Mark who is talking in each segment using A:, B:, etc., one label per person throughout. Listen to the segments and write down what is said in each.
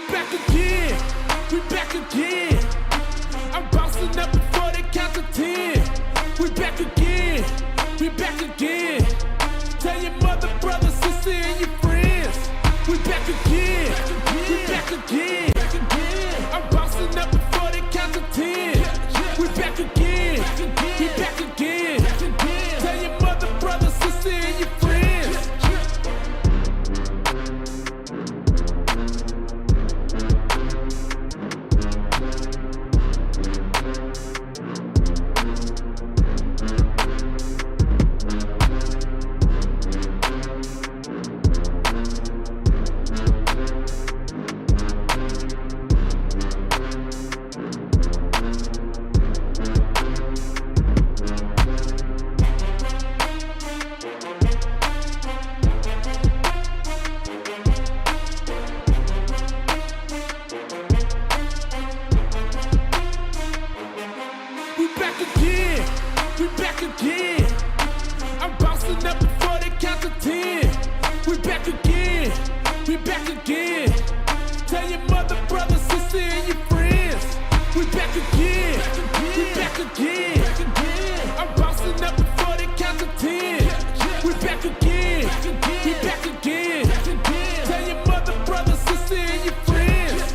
A: back again, we back again. I'm bouncing up before they count to 10. We back again, we back again. Tell your mother, brother, sister, and your friends. We back again, we back again. I'm bouncing up before they count to 10. We back again, we back again. Tell your mother, brother, sister, and your friends. We back again, we back again. I'm bouncing up before they count to 10. We back again, we back again. Tell your mother, brother, sister, and your friends. We back again, we back again. I'm bouncing up before they count to 10. We back again, we back again. Tell your mother, brother, sister, and your friends.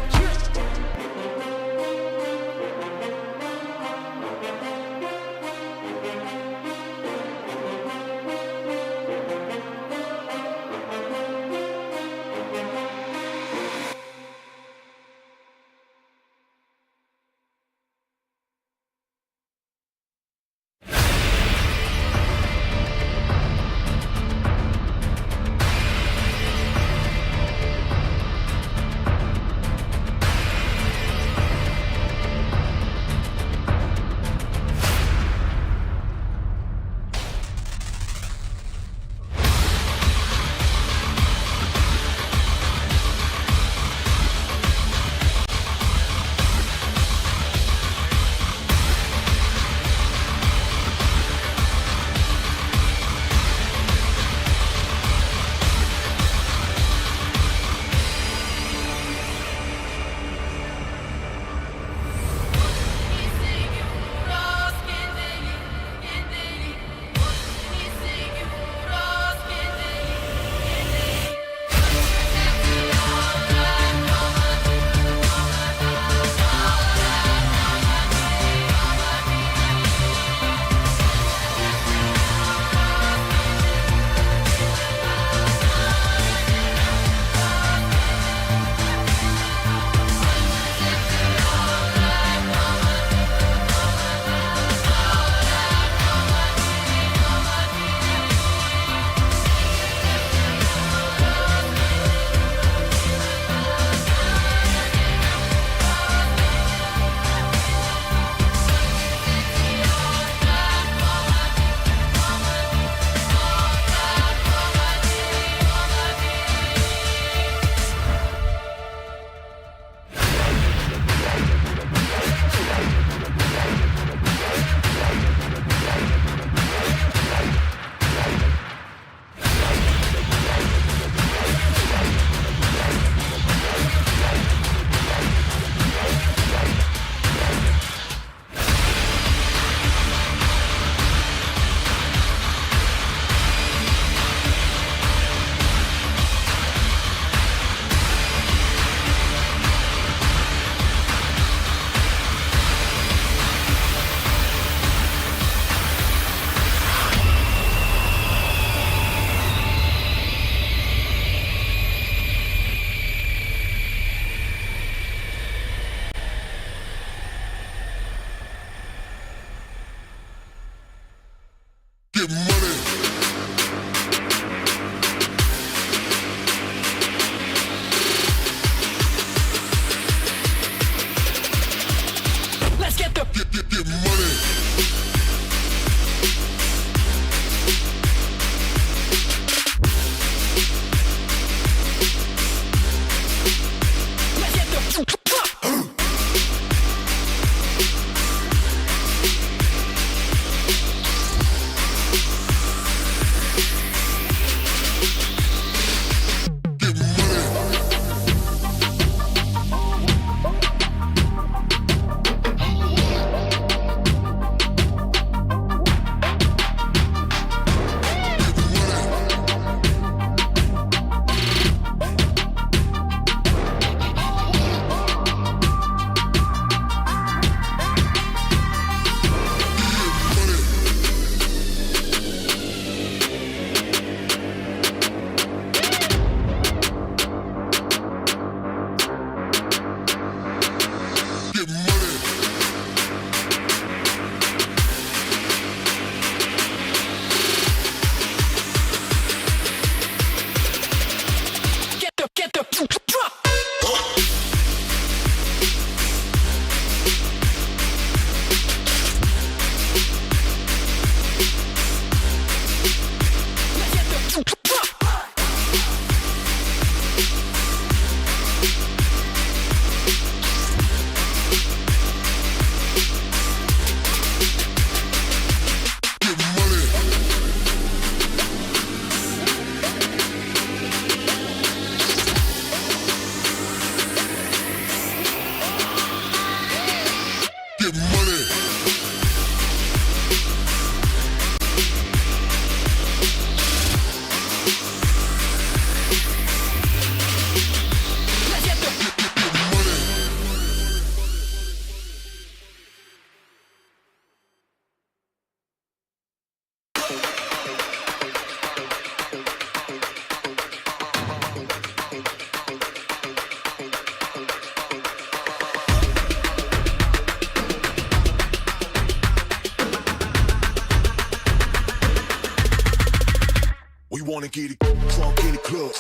B: wanna get it crunk in the club,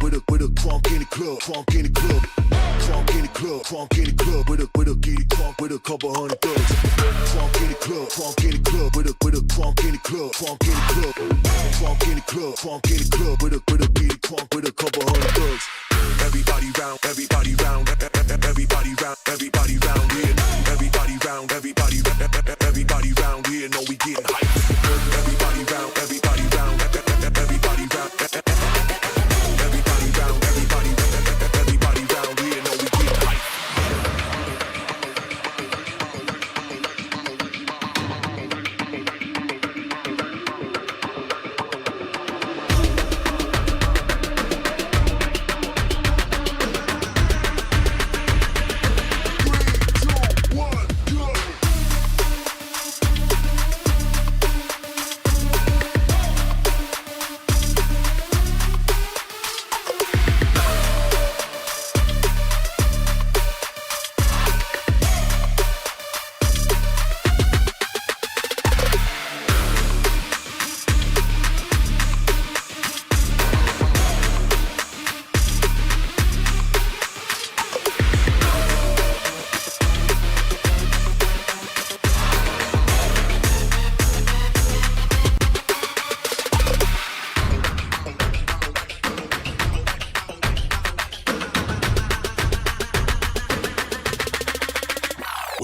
B: with a crunk in the club, crunk in the club, crunk in the club, crunk in the club, with a get it crunk with a couple hundred thugs. Crunk in the club, crunk in the club, with a crunk in the club, crunk in the club, crunk in the club, crunk in the club, with a get it crunk with a couple hundred thugs. Everybody round, everybody round, everybody round, everybody round here. Everybody round, everybody round here. Know we getting hype. Everybody round, everybody round, everybody round, everybody round, everybody round here. Know we getting hype.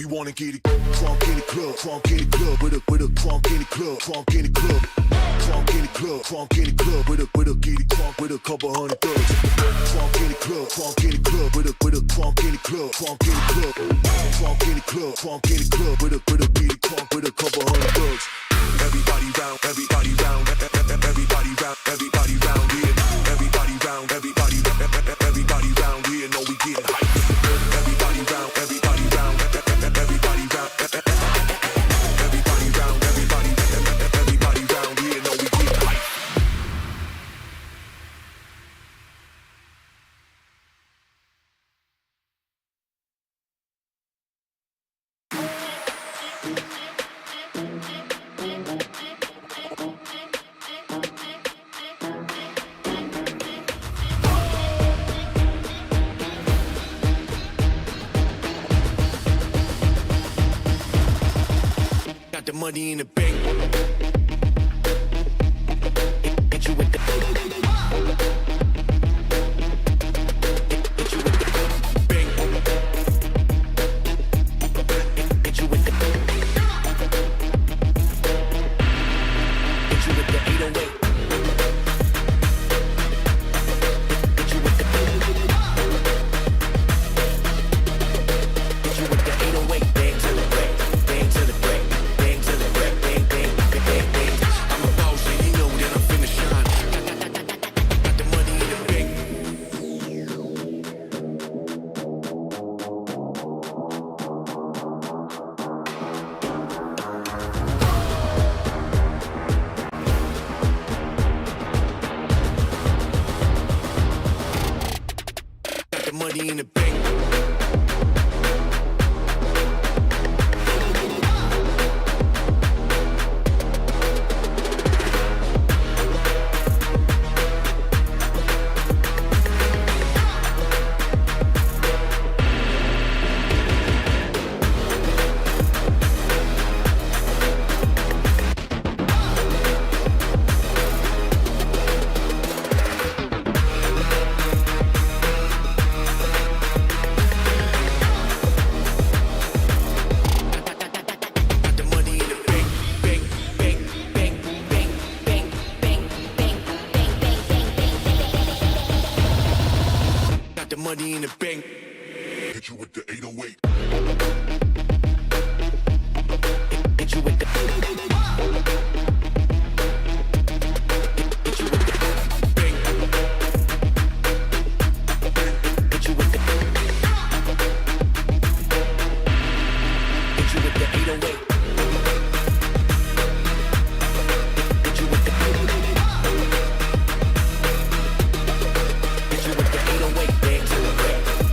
B: Wanna get it crunk in the club, crunk in the club, with a crunk in the club, crunk in the club, crunk in the club, crunk in the club, with a get it crunk with a couple hundred thugs. Crunk in the club, crunk in the club, with a crunk in the club, crunk in the club, crunk in the club, crunk in the club, with a get it crunk with a couple hundred thugs. Everybody round, everybody round, everybody round, everybody round here. Everybody round, everybody round here. Know we getting hype. Everybody round, everybody round, everybody round, everybody round, everybody round here. Know we getting hype. Got the money in the bank. Hit you with the hit you with the bank. Hit you with the hit you with the 808. Hit you with the hit you with the 808. Bang to the break, bang to the break. I'm a boss and you know that I'm finna shine. Got the money in the bank. Got the money in the bank. Money in the bank. Hit you with the 808. Hit you with the hit you with the bank. Hit you with the hit you with the 808. Hit you with the hit you with the 808.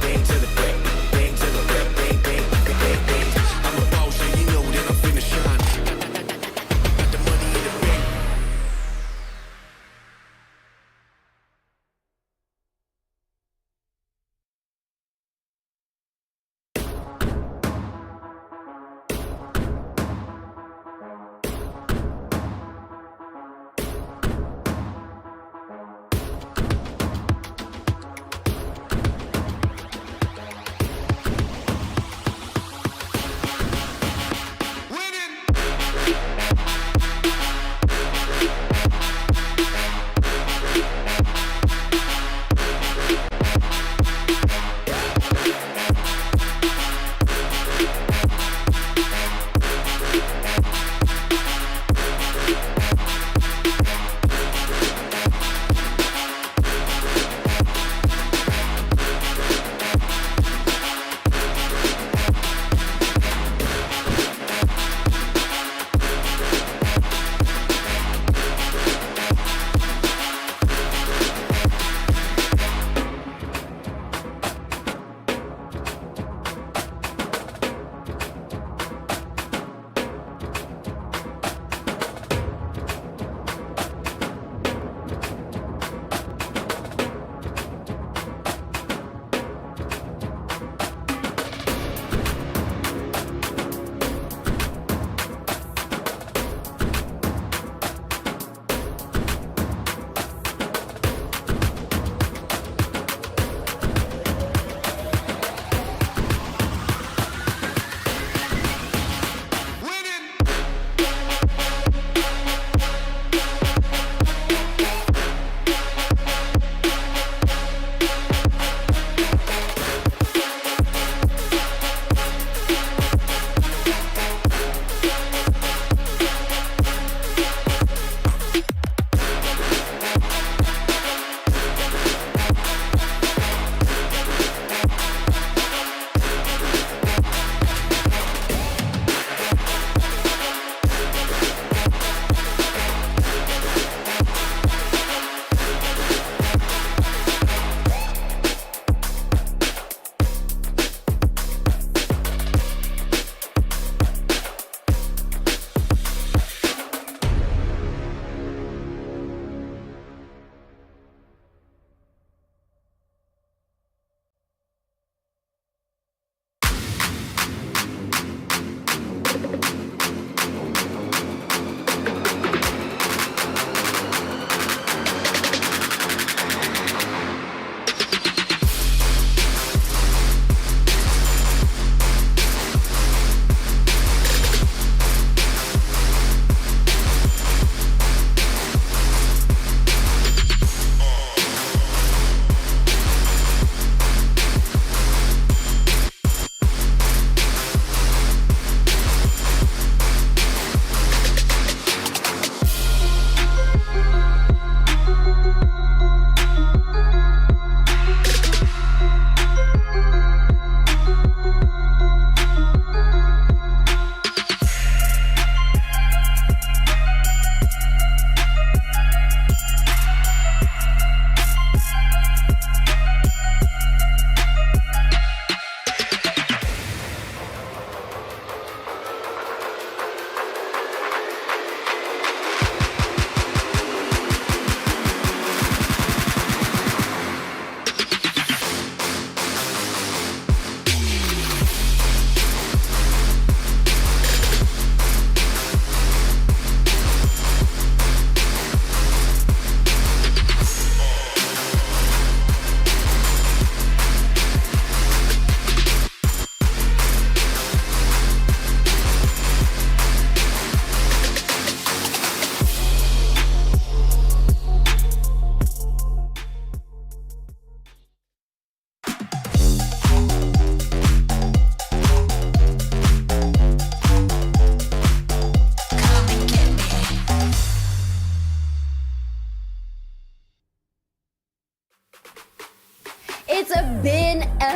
B: Bang to the break, bang to the break, bang to the break, bang, bang, bang, bang, bang. I'm a boss and you know that I'm finna shine. Got the money.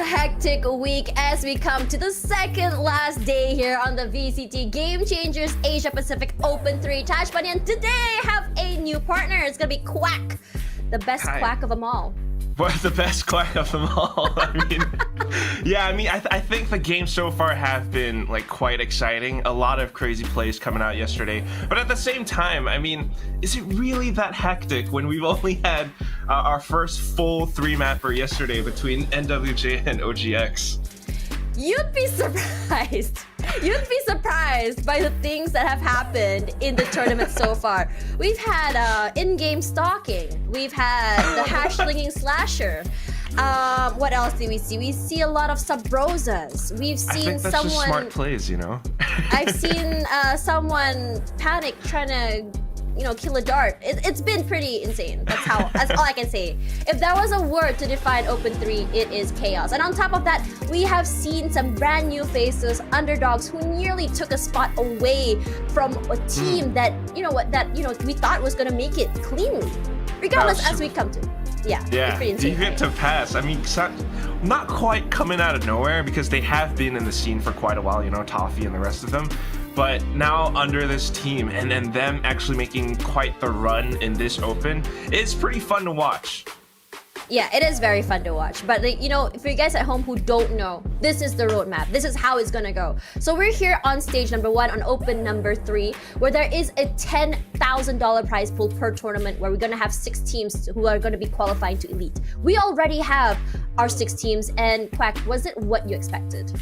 C: hectic week as we come to the second last day here on the VCT Game Changers Asia Pacific Open 3 Tashbunny, and today I have a new partner. It's gonna be Quack, the best quack of them all.
D: What, the best quack of them all? I think the games so far have been like quite exciting. A lot of crazy plays coming out yesterday. But at the same time, I mean, is it really that hectic when we've only had our first full three-mapper yesterday between NWJ and OGX?
C: You'd be surprised. You'd be surprised by the things that have happened in the tournament so far. We've had in-game stalking. We've had the hash-slinging slasher. What else do we see? We see a lot of sub-brosas. We've seen
D: I think that's
C: someone...
D: just smart plays, you know?
C: I've seen someone panic trying to, kill a dart. It's been pretty insane. That's all I can say. If there was a word to define Open 3, it is chaos. And on top of that, we have seen some brand new faces, underdogs who nearly took a spot away from a team that we thought was gonna make it cleanly. Regardless, as we come to. Yeah,
D: you get to pass. I mean, not quite coming out of nowhere because they have been in the scene for quite a while, Toffee and the rest of them. But now under this team and then them actually making quite the run in this open, it's pretty fun to watch.
C: Yeah, it is very fun to watch. But, for you guys at home who don't know, this is the roadmap. This is how it's gonna go. So we're here on stage number 1 on open number 3, where there is a $10,000 prize pool per tournament, where we're gonna have 6 teams who are gonna be qualifying to Elite. We already have our 6 teams, and Quack, was it what you expected?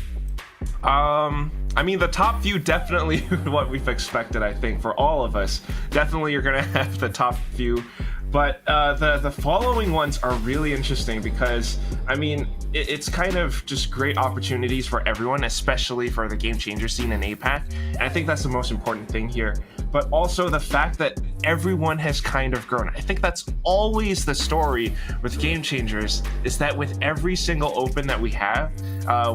D: I mean, the top few definitely what we've expected, I think, for all of us. Definitely you're gonna have the top few. But the following ones are really interesting because, I mean, it's kind of just great opportunities for everyone, especially for the game changer scene in APAC. And I think that's the most important thing here. But also the fact that everyone has kind of grown. I think that's always the story with game changers, is that with every single open that we have,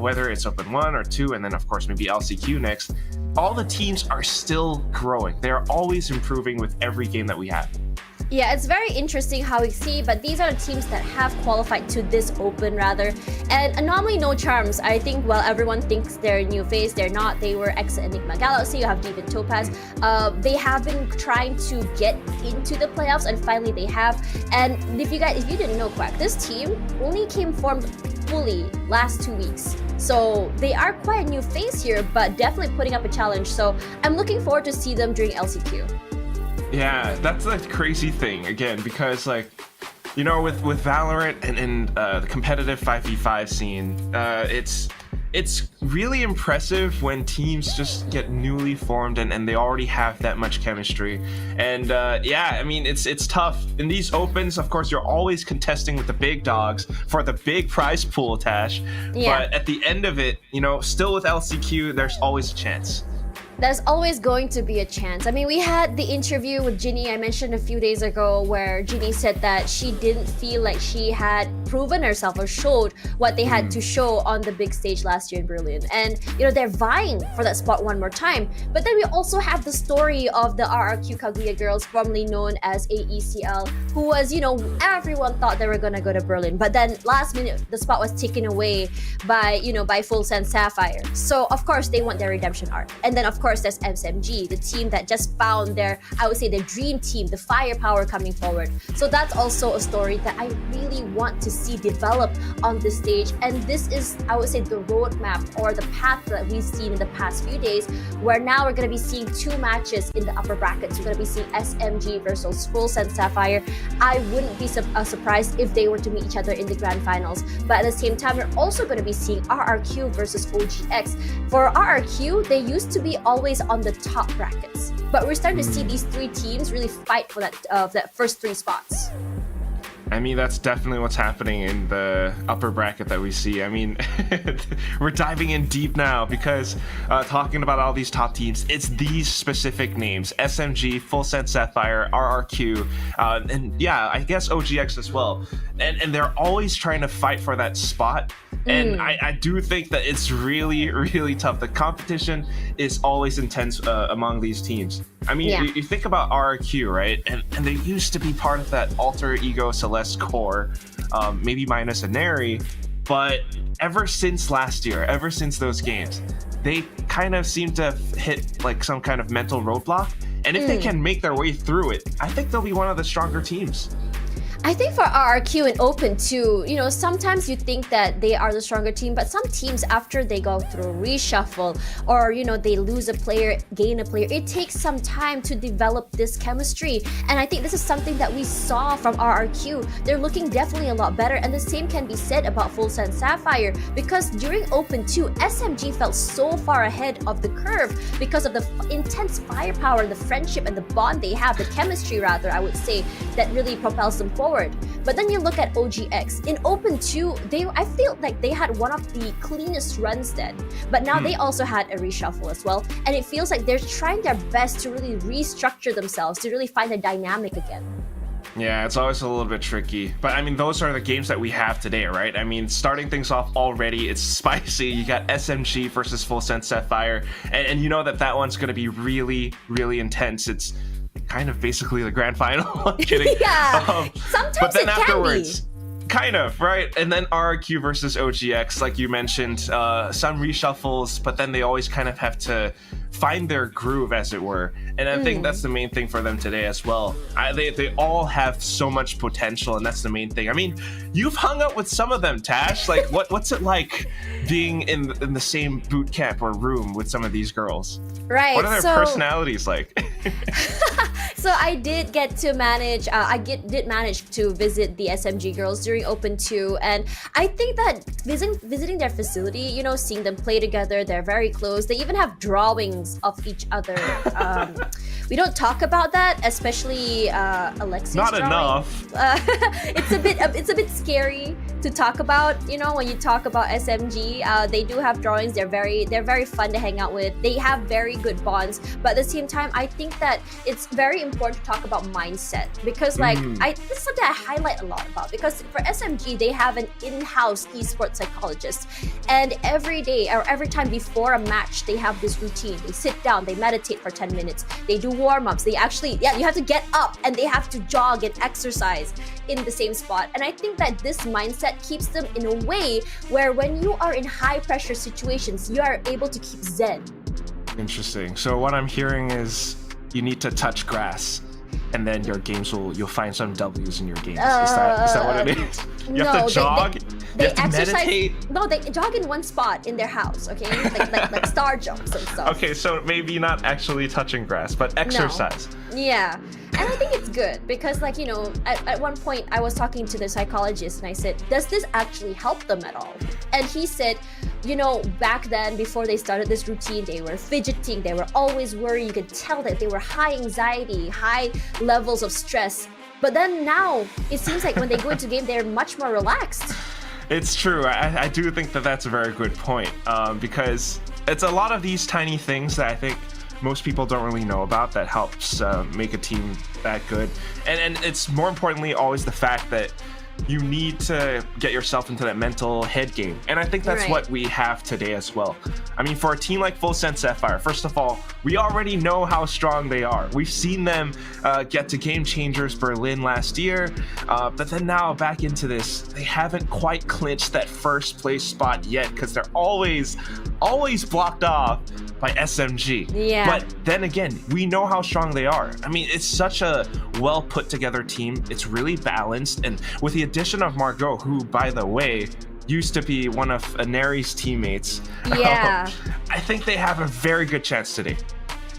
D: whether it's open 1 or 2, and then of course maybe LCQ next, all the teams are still growing. They're always improving with every game that we have.
C: Yeah, it's very interesting how we see, but these are the teams that have qualified to this open, rather. And anomaly no charms. I think, well, everyone thinks they're a new phase. They're not. They were ex-Enigma Galaxy. You have Deep in Topaz. They have been trying to get into the playoffs, and finally they have. And if you didn't know, Quack, this team only came formed fully last 2 weeks. So they are quite a new phase here, but definitely putting up a challenge. So I'm looking forward to see them during LCQ.
D: Yeah, that's the crazy thing, again, because, with Valorant and the competitive 5v5 scene, it's really impressive when teams just get newly formed and they already have that much chemistry. And I mean, it's tough. In these opens, of course, you're always contesting with the big dogs for the big prize pool, Tash. Yeah. But at the end of it, still with LCQ, there's always a chance.
C: There's always going to be a chance. I mean, we had the interview with Ginny I mentioned a few days ago, where Ginny said that she didn't feel like she had proven herself or showed what they had to show on the big stage last year in Berlin. And, they're vying for that spot one more time. But then we also have the story of the RRQ Kaguya girls, formerly known as AECL, who was, everyone thought they were gonna go to Berlin. But then last minute, the spot was taken away by FULLSENSE Sapphire. So, of course, they want their redemption arc. And then, of course, there's SMG, the team that just found their dream team, the firepower coming forward. So that's also a story that I really want to see develop on this stage. And this is, I would say, the roadmap or the path that we've seen in the past few days, where now we're going to be seeing 2 matches in the upper brackets. We're going to be seeing SMG versus FULLSENSE Sapphire. I wouldn't be surprised if they were to meet each other in the grand finals. But at the same time, we're also going to be seeing RRQ versus OGX. For RRQ, they used to be always on the top brackets, but we're starting to see these 3 teams really fight for that first 3 spots.
D: I mean, that's definitely what's happening in the upper bracket that we see. I mean, we're diving in deep now because talking about all these top teams, it's these specific names: SMG, FULLSENSE Sapphire, RRQ, and yeah, I guess OGX as well. And they're always trying to fight for that spot. And I do think that it's really, really tough. The competition is always intense among these teams. I mean, you think about RRQ, right? And they used to be part of that alter ego Celeste core, maybe minus a Neri. but ever since last year, ever since those games, they kind of seem to hit like some kind of mental roadblock. And if they can make their way through it, I think they'll be one of the stronger teams.
C: I think for RRQ and Open too, you know, sometimes you think that they are the stronger team, but some teams after they go through reshuffle or, you know, they lose a player, gain a player, it takes some time to develop this chemistry. And I think this is something that we saw from RRQ. They're looking definitely a lot better, and the same can be said about FULLSENSE Sapphire, because during Open 2, SMG felt so far ahead of the curve because of the intense firepower, the friendship and the bond they have, the chemistry rather, I would say, that really propels them forward. But then you look at OGX. In Open 2, I feel like they had one of the cleanest runs then. But now they also had a reshuffle as well. And it feels like they're trying their best to really restructure themselves, to really find a dynamic again.
D: Yeah, it's always a little bit tricky. But I mean, those are the games that we have today, right? I mean, starting things off already, it's spicy. You got SMG versus FULLSENSE Sapphire. And you know that one's going to be really, really intense. It's kind of basically the grand final. I'm kidding.
C: Yeah, sometimes
D: but then
C: it
D: afterwards, kind of, right? And then RRQ versus OGX, like you mentioned, some reshuffles, but then they always kind of have to find their groove, as it were. And I think that's the main thing for them today as well. They all have so much potential, and that's the main thing. I mean, you've hung out with some of them, Tash. Like, what's it like being in the same boot camp or room with some of these girls?
C: Right.
D: What are their personalities like?
C: So I did get to manage, did manage to visit the SMG girls during Open 2, and I think that visiting their facility, you know, seeing them play together, they're very close. They even have drawings of each other. We don't talk about that, especially Alexi's
D: Not
C: drawing.
D: enough.
C: It's a bit scary to talk about. You know, when you talk about SMG, they do have drawings. They're very fun to hang out with. They have very good bonds, but at the same time, I think that it's very important to talk about mindset, because like this is something I highlight a lot about, because for SMG they have an in-house esports psychologist, and every day or every time before a match they have this routine. They sit down, they meditate for 10 minutes, they do warm-ups, they actually, you have to get up and they have to jog and exercise in the same spot. And I think that this mindset keeps them in a way where when you are in high pressure situations, you are able to keep zen.
D: Interesting. So what I'm hearing is you need to touch grass, and then your games you'll find some W's in your games. Is that what it is? You have to jog.
C: They
D: you have to
C: exercise.
D: meditate.
C: No, they jog in one spot in their house. Okay, like star jumps and stuff.
D: Okay, so maybe not actually touching grass, but exercise.
C: No. Yeah. And I think it's good because, like, you know, at one point I was talking to the psychologist and I said, does this actually help them at all? And he said, you know, back then, before they started this routine, they were fidgeting, they were always worried. You could tell that they were high anxiety, high levels of stress. But then now, it seems like when they go into game, they're much more relaxed.
D: It's true. I do think that that's a very good point, because it's a lot of these tiny things that I think most people don't really know about that helps make a team that good. And it's more importantly always the fact that you need to get yourself into that mental head game. And I think that's
C: Right.
D: what we have today as well. I mean, for a team like FULLSENSE Sapphire, first of all, we already know how strong they are. We've seen them get to Game Changers Berlin last year, but then now back into this, they haven't quite clinched that first place spot yet because they're always blocked off by SMG.
C: Yeah.
D: But then again, we know how strong they are. I mean, it's such a well put together team. It's really balanced. And with the addition of Margot, who, by the way, used to be one of Aneri's teammates,
C: Yeah.
D: I think they have a very good chance today.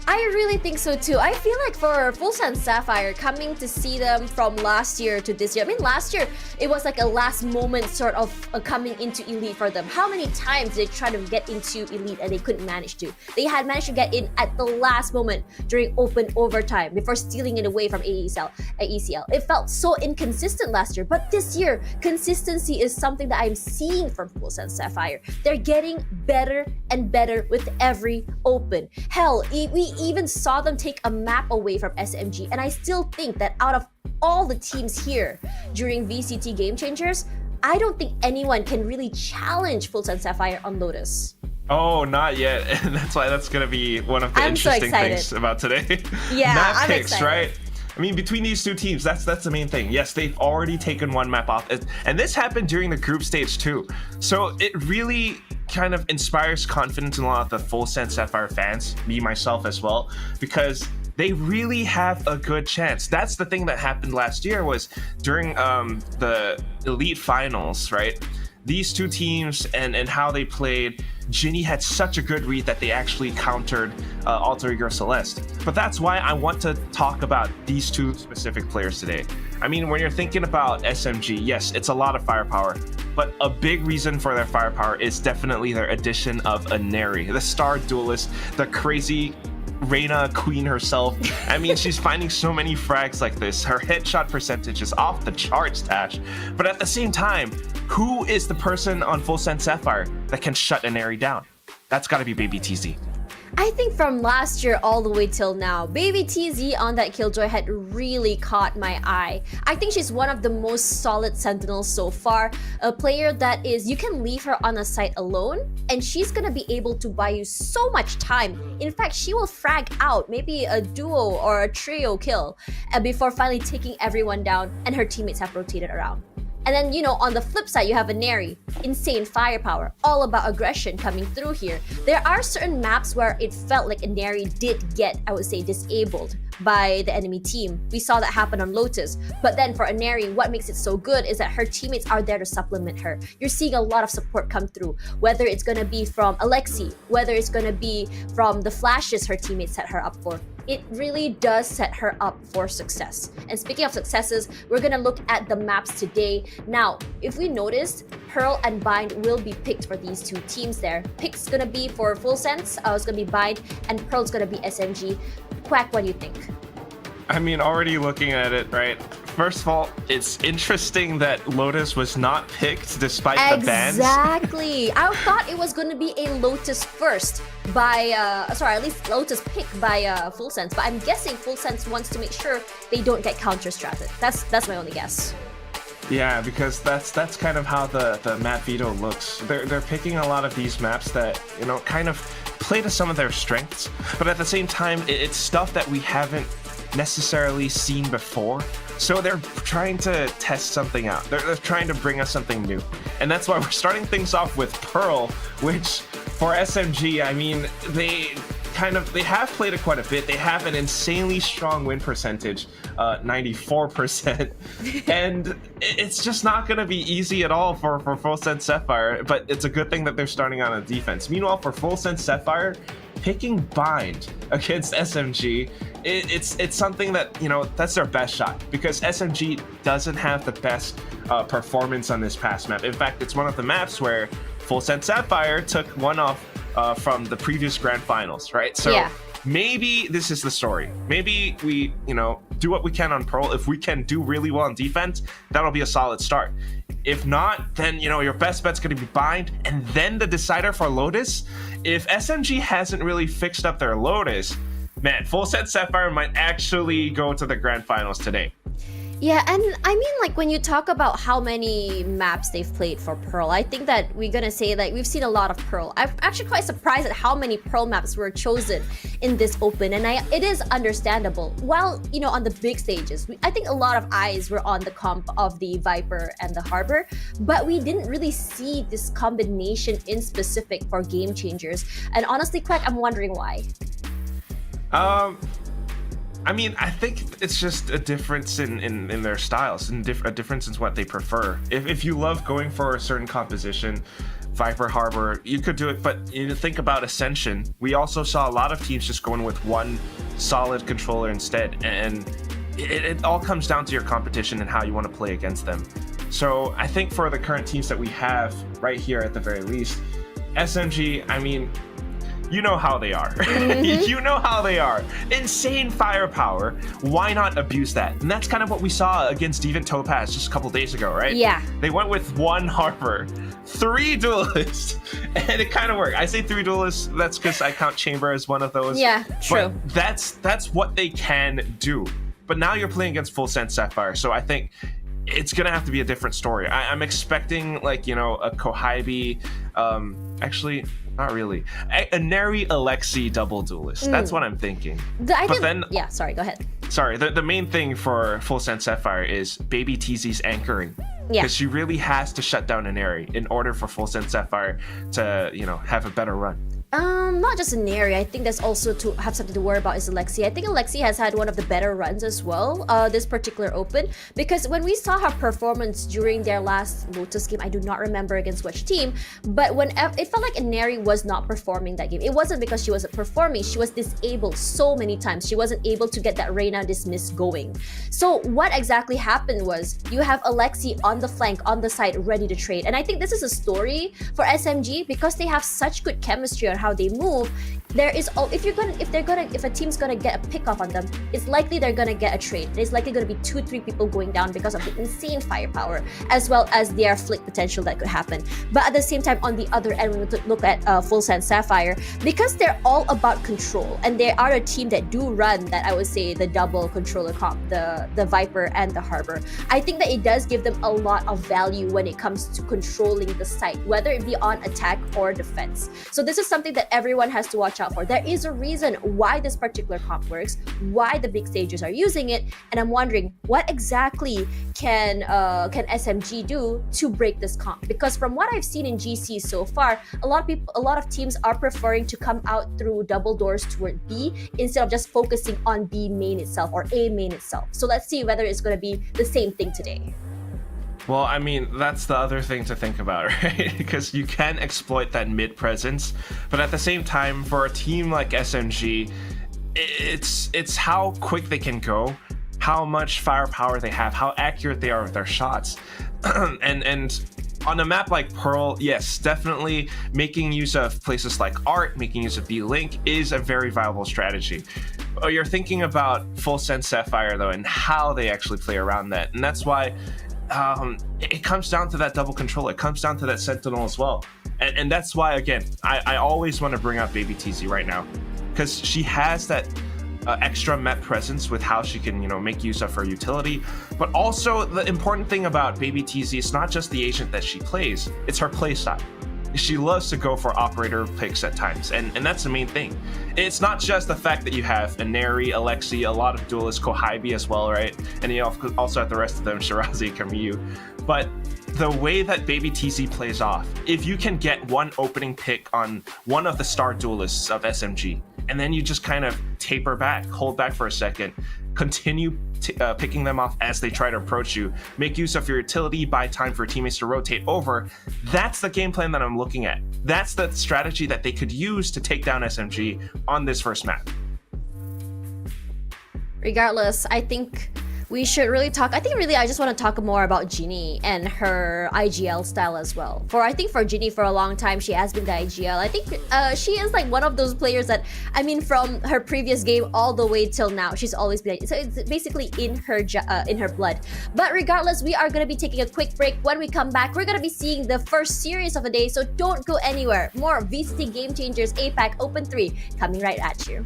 C: I really think so too. I feel like for FULLSENSE Sapphire, coming to see them from last year to this year, I mean, last year it was like a last moment sort of coming into Elite for them. How many times did they try to get into Elite and they couldn't manage to? They had managed to get in at the last moment during open overtime before stealing it away from ECL. It felt so inconsistent last year, but this year, consistency is something that I'm seeing from FULLSENSE Sapphire. They're getting better and better with every open. Hell, we even saw them take a map away from SMG, and I still think that out of all the teams here during VCT Game Changers, I don't think anyone can really challenge FULLSENSE Sapphire on Lotus.
D: Oh, not yet. And that's why that's going to be one of the
C: I'm so
D: interesting
C: excited.
D: things about today.
C: Yeah,
D: Map
C: I'm
D: picks,
C: excited.
D: right? I mean, between these two teams, that's the main thing. Yes, they've already taken one map off, and this happened during the group stage too. So it really kind of inspires confidence in a lot of the FULLSENSE Sapphire fans, me myself as well, because they really have a good chance. That's the thing that happened last year was during the Elite Finals, right? These two teams and how they played, Ginny had such a good read that they actually countered Alter Ego Celeste. But that's why I want to talk about these two specific players today. I mean, when you're thinking about SMG, yes, it's a lot of firepower, but a big reason for their firepower is definitely their addition of a Neri, the star duelist, the crazy Reina queen herself. I mean, she's finding so many frags like this. Her headshot percentage is off the charts, Tash. But at the same time, who is the person on FULLSENSE Sapphire that can shut an Neri down? That's gotta be Baby TZ.
C: I think from last year all the way till now, Baby TZ on that Killjoy had really caught my eye. I think she's one of the most solid sentinels so far. A player that is, you can leave her on a site alone and she's gonna be able to buy you so much time. In fact, she will frag out maybe a duo or a trio kill before finally taking everyone down and her teammates have rotated around. And then, you know, on the flip side, you have a Neri. Insane firepower, all about aggression coming through here. There are certain maps where it felt like a Neri did get, I would say, disabled by the enemy team. We saw that happen on Lotus. But then for a Neri, what makes it so good is that her teammates are there to supplement her. You're seeing a lot of support come through, whether it's going to be from Alexi, whether it's going to be from the flashes her teammates set her up for. It really does set her up for success. And speaking of successes, we're gonna look at the maps today. Now, if we noticed, Pearl and Bind will be picked for these two teams there. Pick's gonna be for FULLSENSE, it's gonna be Bind, and Pearl's gonna be SMG. Quack, what do you think?
D: I mean, already looking at it, right? First of all, it's interesting that Lotus was not picked despite the bans.
C: Exactly. I thought it was going to be a Lotus first by, at least Lotus picked by FULLSENSE. But I'm guessing FULLSENSE wants to make sure they don't get counter-stratted. That's my only guess.
D: Yeah, because that's kind of how the map veto looks. They're picking a lot of these maps that, you know, kind of play to some of their strengths, but at the same time, it's stuff that we haven't necessarily seen before. So they're trying to test something out. They're trying to bring us something new. And that's why we're starting things off with Pearl, which for SMG, I mean, they have played it quite a bit. They have an insanely strong win percentage, 94%. And it's just not going to be easy at all for FULLSENSE Sapphire, but it's a good thing that they're starting on a defense. Meanwhile, for FULLSENSE Sapphire, picking Bind against SMG, it's something that, you know, that's their best shot, because SMG doesn't have the best performance on this past map. In fact, it's one of the maps where FULLSENSE Sapphire took one off from the previous grand finals, right? So yeah. Maybe this is the story. Maybe we, you know, do what we can on Pearl. If we can do really well on defense, that'll be a solid start. If not, then, you know, your best bet's going to be Bind, and then the decider for Lotus. If SMG hasn't really fixed up their Lotus, man, FULLSENSE Sapphire might actually go to the grand finals today.
C: Yeah, and I mean, like, when you talk about how many maps they've played for Pearl, I think that we're gonna say, like, we've seen a lot of Pearl. I'm actually quite surprised at how many Pearl maps were chosen in this open, and it is understandable. While, you know, on the big stages, I think a lot of eyes were on the comp of the Viper and the Harbor, but we didn't really see this combination in specific for game changers. And honestly, Quack, I'm wondering why.
D: I mean, I think it's just a difference in their styles, and a difference in what they prefer. If you love going for a certain composition, Viper, Harbor, you could do it, but you think about Ascension, we also saw a lot of teams just going with one solid controller instead, and it all comes down to your competition and how you want to play against them. So I think for the current teams that we have right here at the very least, SMG, I mean, you know how they are. Mm-hmm. You know how they are. Insane firepower. Why not abuse that? And that's kind of what we saw against Devent Topaz just a couple days ago, right? Yeah. They went with one Harbor, 3 duelists, and it kind of worked. I say 3 duelists, that's because I count Chamber as one of those. Yeah, true. But that's what they can do. But now you're playing against FULLSENSE Sapphire, so I think it's gonna have to be a different story. I'm expecting, like, you know, a Kohibi, actually, not really. A Neri Alexi double duelist. That's what I'm thinking.
C: Yeah, sorry, go ahead.
D: sorry, the main thing for FULLSENSE Sapphire is Baby TZ's anchoring.
C: Yeah.
D: Because she really has to shut down Inari in order for FULLSENSE Sapphire to, have a better run.
C: Not just an area. I think there's also to have something to worry about is Alexi. I think Alexi has had one of the better runs as well, this particular open, because when we saw her performance during their last Lotus game, I do not remember against which team, but it felt like Inari was not performing that game. It wasn't because she wasn't performing, she was disabled so many times. She wasn't able to get that Reina dismiss going. So what exactly happened was you have Alexi on the flank, on the side, ready to trade. And I think this is a story for SMG because they have such good chemistry on how they move. If a team's gonna get a pick off on them, it's likely they're gonna get a trade. It's likely gonna be 2-3 people going down because of the insane firepower as well as their flick potential that could happen. But at the same time, on the other end, when we look at FULLSENSE Sapphire, because they're all about control and they are a team that do run that, I would say, the double controller comp, the Viper and the Harbor. I think that it does give them a lot of value when it comes to controlling the site, whether it be on attack or defense. So this is something that everyone has to watch out for. There is a reason why this particular comp works, why the big stages are using it, and I'm wondering what exactly can SMG do to break this comp? Because from what I've seen in GC so far, a lot of teams are preferring to come out through double doors toward B instead of just focusing on B main itself or A main itself. So let's see whether it's going to be the same thing today.
D: Well, I mean, that's the other thing to think about, right? Because you can exploit that mid presence, but at the same time, for a team like SMG, it's how quick they can go, how much firepower they have, how accurate they are with their shots, and on a map like Pearl, yes, definitely making use of places like Art, making use of B-Link is a very viable strategy. You're thinking about FULLSENSE Sapphire though, and how they actually play around that, and that's why. It comes down to that double control. It comes down to that Sentinel as well. And that's why, again, I always want to bring up Baby TZ right now. Because she has that extra map presence with how she can, make use of her utility. But also, the important thing about Baby TZ is not just the agent that she plays, it's her playstyle. She loves to go for operator picks at times, and that's the main thing. It's not just the fact that you have Inari, Alexi, a lot of duelists, Kohibi as well, right? And you also have the rest of them, Shirazi, Kamiyu. But the way that Baby TZ plays off, if you can get one opening pick on one of the star duelists of SMG, and then you just kind of taper back, hold back for a second, continue picking them off as they try to approach you, make use of your utility, buy time for teammates to rotate over. That's the game plan that I'm looking at. That's the strategy that they could use to take down SMG on this first map.
C: Regardless, I think we should really talk. I just want to talk more about Ginny and her IGL style as well. I think for Ginny, for a long time, she has been the IGL. I think she is like one of those players that, from her previous game all the way till now, she's always been. So it's basically in her blood. But regardless, we are going to be taking a quick break. When we come back, we're going to be seeing the first series of the day. So don't go anywhere. More VCT Game Changers APAC Open 3 coming right at you.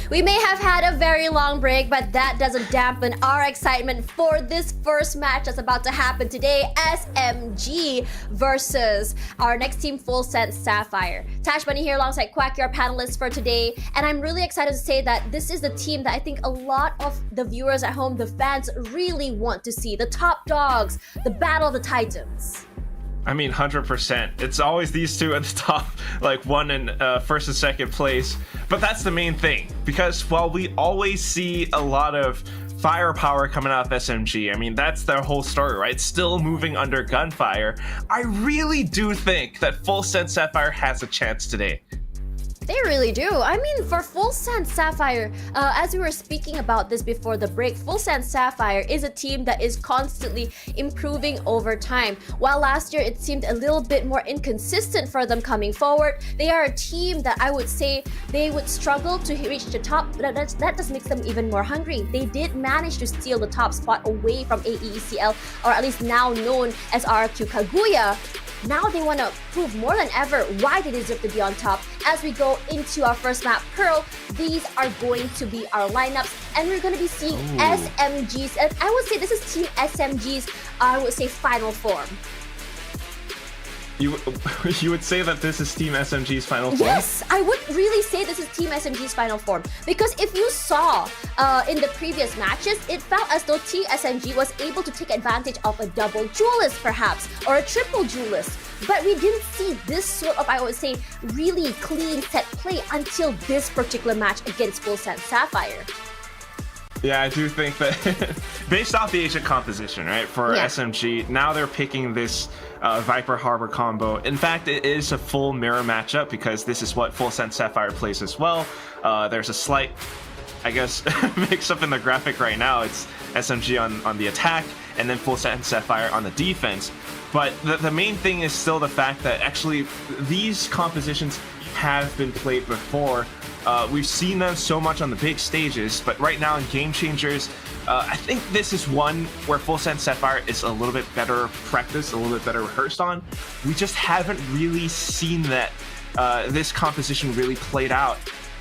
C: We may have had a very long break, but that doesn't dampen our excitement for this first match that's about to happen today. SMG versus our next team, FULLSENSE Sapphire. Tashbunny here alongside Quack, your panelist for today. And I'm really excited to say that this is the team that I think a lot of the viewers at home, the fans, really want to see. The top dogs, the battle of the titans.
D: I mean, 100%. It's always these two at the top, like one in first and second place. But that's the main thing, because while we always see a lot of firepower coming out of SMG, I mean, that's their whole story, right? Still moving under gunfire. I really do think that FULLSENSE Sapphire has a chance today.
C: They really do. I mean, for FULLSENSE Sapphire, as we were speaking about this before the break, FULLSENSE Sapphire is a team that is constantly improving over time. While last year it seemed a little bit more inconsistent for them coming forward, they are a team that I would say they would struggle to reach the top. That just makes them even more hungry. They did manage to steal the top spot away from AECL, or at least now known as RQ Kaguya. Now they want to prove more than ever why they deserve to be on top. As we go into our first map, Pearl, these are going to be our lineups, and we're going to be seeing SMGs. And I would say this is Team SMG's, I would say, final form.
D: You would say that this is Team SMG's final form?
C: Yes, I would really say this is Team SMG's final form. Because if you saw in the previous matches, it felt as though Team SMG was able to take advantage of a double duelist perhaps, or a triple duelist. But we didn't see this sort of, I would say, really clean set play until this particular match against FULLSENSE Sapphire.
D: Yeah, I do think that based off the agent composition, right, for SMG, now they're picking this Viper Harbor combo. In fact, it is a full mirror matchup because this is what FULLSENSE Sapphire plays as well. There's a slight, I guess, mix up in the graphic right now. It's SMG on the attack and then FULLSENSE Sapphire on the defense. But the main thing is still the fact that actually these compositions have been played before. We've seen them so much on the big stages, but right now in Game Changers, I think this is one where FULLSENSE Sapphire is a little bit better practiced, a little bit better rehearsed on. We just haven't really seen that this composition really played out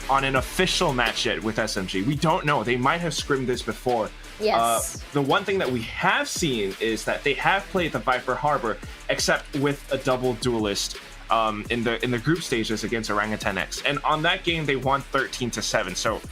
D: on an official match yet with SMG. We don't know. They might have scrimmed this before.
C: Yes.
D: The one thing that we have seen is that they have played the Viper Harbor, except with a double duelist in the group stages against Orangutan X, and on that game they won 13-7. So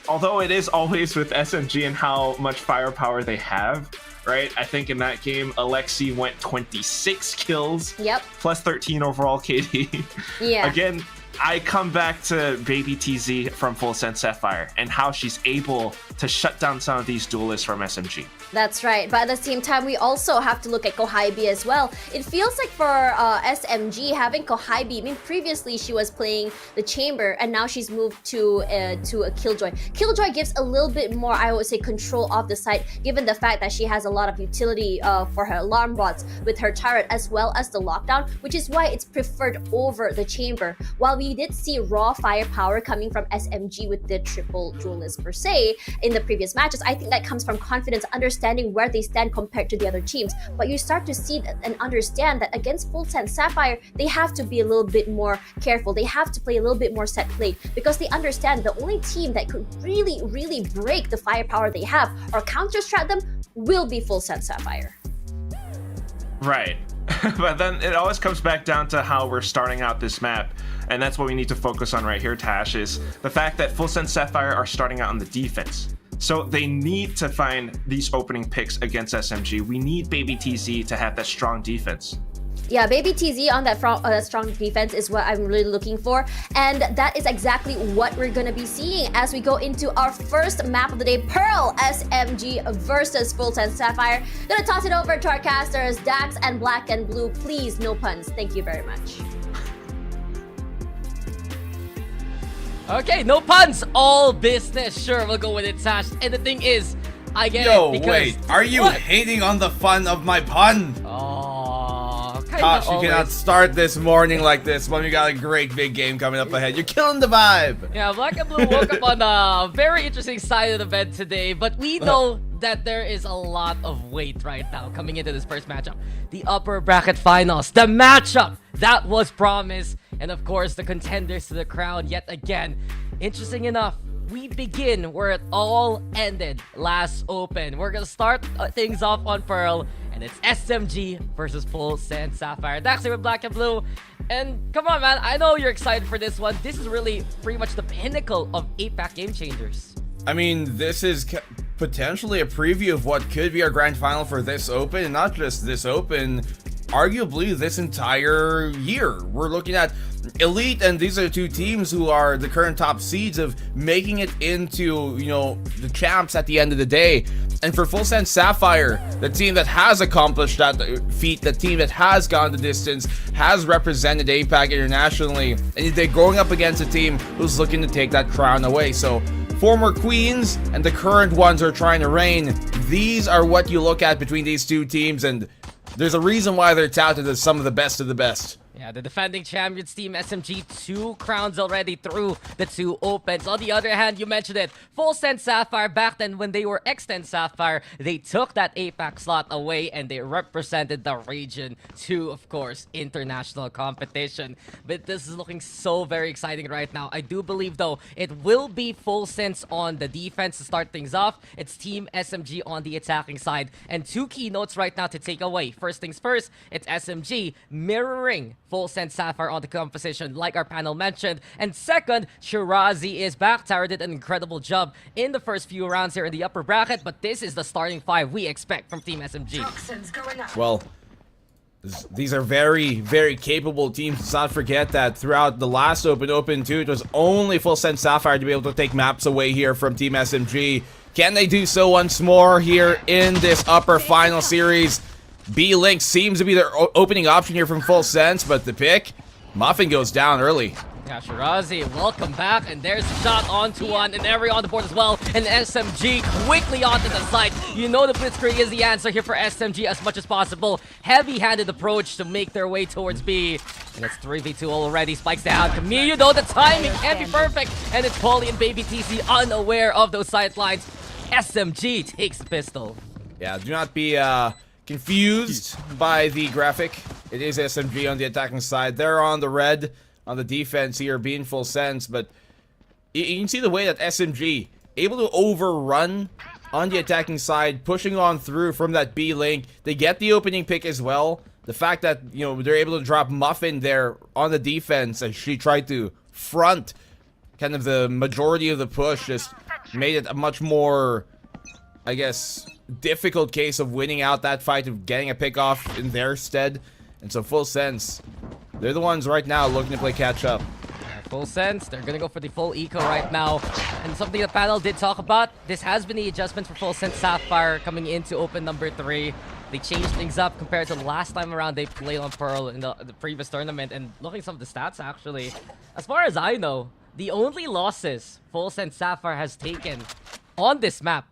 D: although it is always with SMG and how much firepower they have, right? I think in that game Alexi went 26 kills, plus 13 overall KD. Yeah. Again, I come back to Baby TZ from FULLSENSE Sapphire and how she's able to shut down some of these duelists from SMG.
C: That's right, but at the same time, we also have to look at Kohaibi as well. It feels like for SMG, having Kohaibi, I mean, previously she was playing the Chamber, and now she's moved to a Killjoy. Killjoy gives a little bit more, I would say, control of the site, given the fact that she has a lot of utility for her alarm bots with her turret, as well as the lockdown, which is why it's preferred over the Chamber. While we did see raw firepower coming from SMG with the triple duelist per se in the previous matches, I think that comes from confidence, understanding where they stand compared to the other teams. But you start to see and understand that against FULLSENSE Sapphire, they have to be a little bit more careful. They have to play a little bit more set play, because they understand the only team that could really, really break the firepower they have or counter-strat them will be FULLSENSE Sapphire.
D: Right. But then it always comes back down to how we're starting out this map. And that's what we need to focus on right here, Tash, is the fact that FULLSENSE Sapphire are starting out on the defense. So they need to find these opening picks against SMG. We need Baby TZ to have that strong defense.
C: Yeah, Baby TZ on that strong defense is what I'm really looking for. And that is exactly what we're going to be seeing as we go into our first map of the day, Pearl SMG versus FULLSENSE Sapphire. Gonna toss it over to our casters, Daks and Blackenblue. Please, no puns. Thank you very much.
E: Okay, no puns, all business. Sure, we'll go with it, Sash. And the thing is, I get it because...
F: wait, are you hating on the fun of my pun?
E: Oh,
F: Gosh, you cannot start this morning like this when we got a great big game coming up ahead. You're killing the vibe.
E: Yeah, Blackenblue woke up on a very interesting side of the bed today, but we know that there is a lot of weight right now coming into this first matchup. The upper bracket finals, the matchup that was promised, and of course the contenders to the crown yet again. Interesting enough, we begin where it all ended last Open. We're gonna start things off on Pearl, and it's SMG versus FULLSENSE Sapphire. Daks with Blackenblue. And come on, man, I know you're excited for this one. This is really pretty much the pinnacle of APAC Game Changers.
F: I mean, this is potentially a preview of what could be our grand final for this Open, and not just this Open, arguably this entire year. We're looking at Elite, and these are two teams who are the current top seeds of making it into, you know, the champs at the end of the day. And for FULLSENSE Sapphire, the team that has accomplished that feat, the team that has gone the distance, has represented APAC internationally, and they're going up against a team who's looking to take that crown away. So former queens and the current ones are trying to reign. These are what you look at between these two teams, and there's a reason why they're touted as some of the best of the best.
E: Yeah, the defending champions team SMG, 2 crowns already through the 2 Opens. On the other hand, you mentioned it, FULLSENSE Sapphire, back then when they were Extend Sapphire, they took that APAC slot away and they represented the region to, of course, international competition. But this is looking so very exciting right now. I do believe, though, it will be FULLSENSE on the defense to start things off. It's Team SMG on the attacking side. And 2 keynotes right now to take away. First things first, it's SMG mirroring FULLSENSE Sapphire on the composition, like our panel mentioned. And second, Shirazi is back. Tara did an incredible job in the first few rounds here in the upper bracket, but this is the starting 5 we expect from Team SMG.
F: Well, these are very, very capable teams. Let's not forget that throughout the last Open 2, it was only FULLSENSE Sapphire to be able to take maps away here from Team SMG. Can they do so once more here in this upper final series? B-Link seems to be their opening option here from FULLSENSE, but the pick, Muffin goes down early.
E: Yeah, Shirazi, welcome back, and there's a shot onto one, and Eri on the board as well, and SMG quickly onto the side. You know the Blitzkrieg is the answer here for SMG as much as possible. Heavy-handed approach to make their way towards B, and it's 3v2 already. Spikes down. Camellia, though, the timing can't be perfect, and it's Polly and Baby TC unaware of those sidelines. SMG takes the pistol.
F: Yeah, do not be confused by the graphic. It is SMG on the attacking side. They're on the red on the defense here, being FULLSENSE, but you can see the way that SMG able to overrun on the attacking side, pushing on through from that B link. They get the opening pick as well. The fact that, you know, they're able to drop Muffin there on the defense as she tried to front kind of the majority of the push just made it a much more, I guess, difficult case of winning out that fight, of getting a pick off in their stead. And so FULLSENSE, they're the ones right now looking to play catch up.
E: FULLSENSE, they're gonna go for the full eco right now. And something the panel did talk about, this has been the adjustment for FULLSENSE Sapphire coming into Open number 3. They changed things up compared to the last time around they played on Pearl in the previous tournament. And looking at some of the stats, actually, as far as I know, the only losses FULLSENSE Sapphire has taken on this map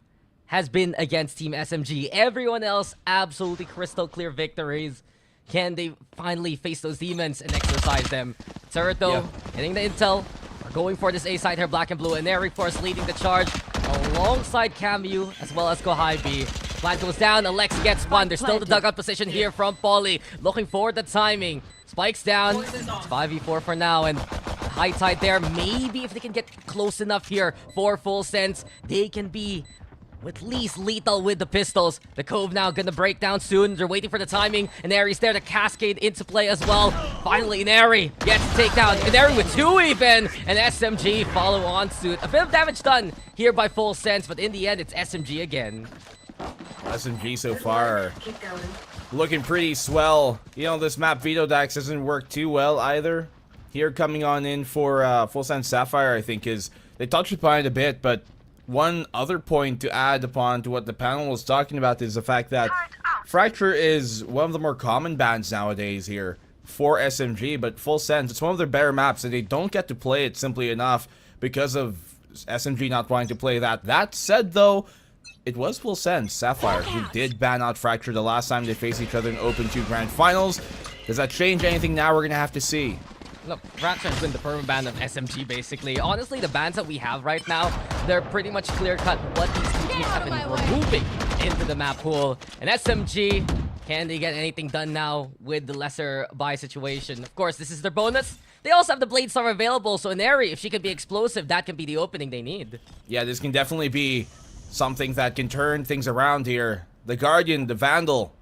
E: has been against Team SMG. Everyone else, absolutely crystal clear victories. Can they finally face those demons and exorcise them? Turret, though, getting the intel. We're going for this A side here, Blackenblue, and Eric Force leading the charge alongside Camu as well as Kohibi. Flag goes down, Alex gets one. There's still the dugout position here from Polly. Looking for the timing. Spikes down. It's 5v4 for now, and high tide there. Maybe if they can get close enough here for FULLSENSE, they can be at least lethal with the pistols. The Cove now gonna break down soon. They're waiting for the timing. And Neri's there to cascade into play as well. Finally, Neri gets a takedown. And Neri with 2 even. And SMG follow on suit. A bit of damage done here by FULLSENSE, but in the end, it's SMG again.
F: SMG so far looking pretty swell. You know, this map Veto Daks doesn't work too well either. Here coming on in for FULLSENSE Sapphire, I think, is they touched upon it a bit, but one other point to add upon to what the panel was talking about is the fact that Fracture is one of the more common bans nowadays here for SMG, but FULLSENSE, it's one of their better maps, and they don't get to play it simply enough because of SMG not wanting to play that. That said, though, it was FULLSENSE Sapphire who did ban out Fracture the last time they faced each other in Open 2 Grand Finals. Does that change anything now? We're going to have to see.
E: Look, Fracture has been the permaban of SMG, basically. Honestly, the bans that we have right now, they're pretty much clear-cut what these two teams have been removing into the map pool. And SMG, can they get anything done now with the lesser buy situation? Of course, this is their bonus. they also have the Blade Storm available, so Neri, if she can be explosive, that can be the opening they need.
F: Yeah, this can definitely be something that can turn things around here. The Guardian, the Vandal,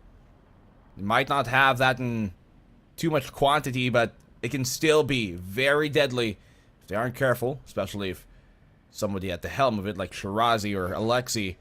F: might not have that in too much quantity, but it can still be very deadly if they aren't careful, especially if somebody at the helm of it, like Shirazi or Alexi.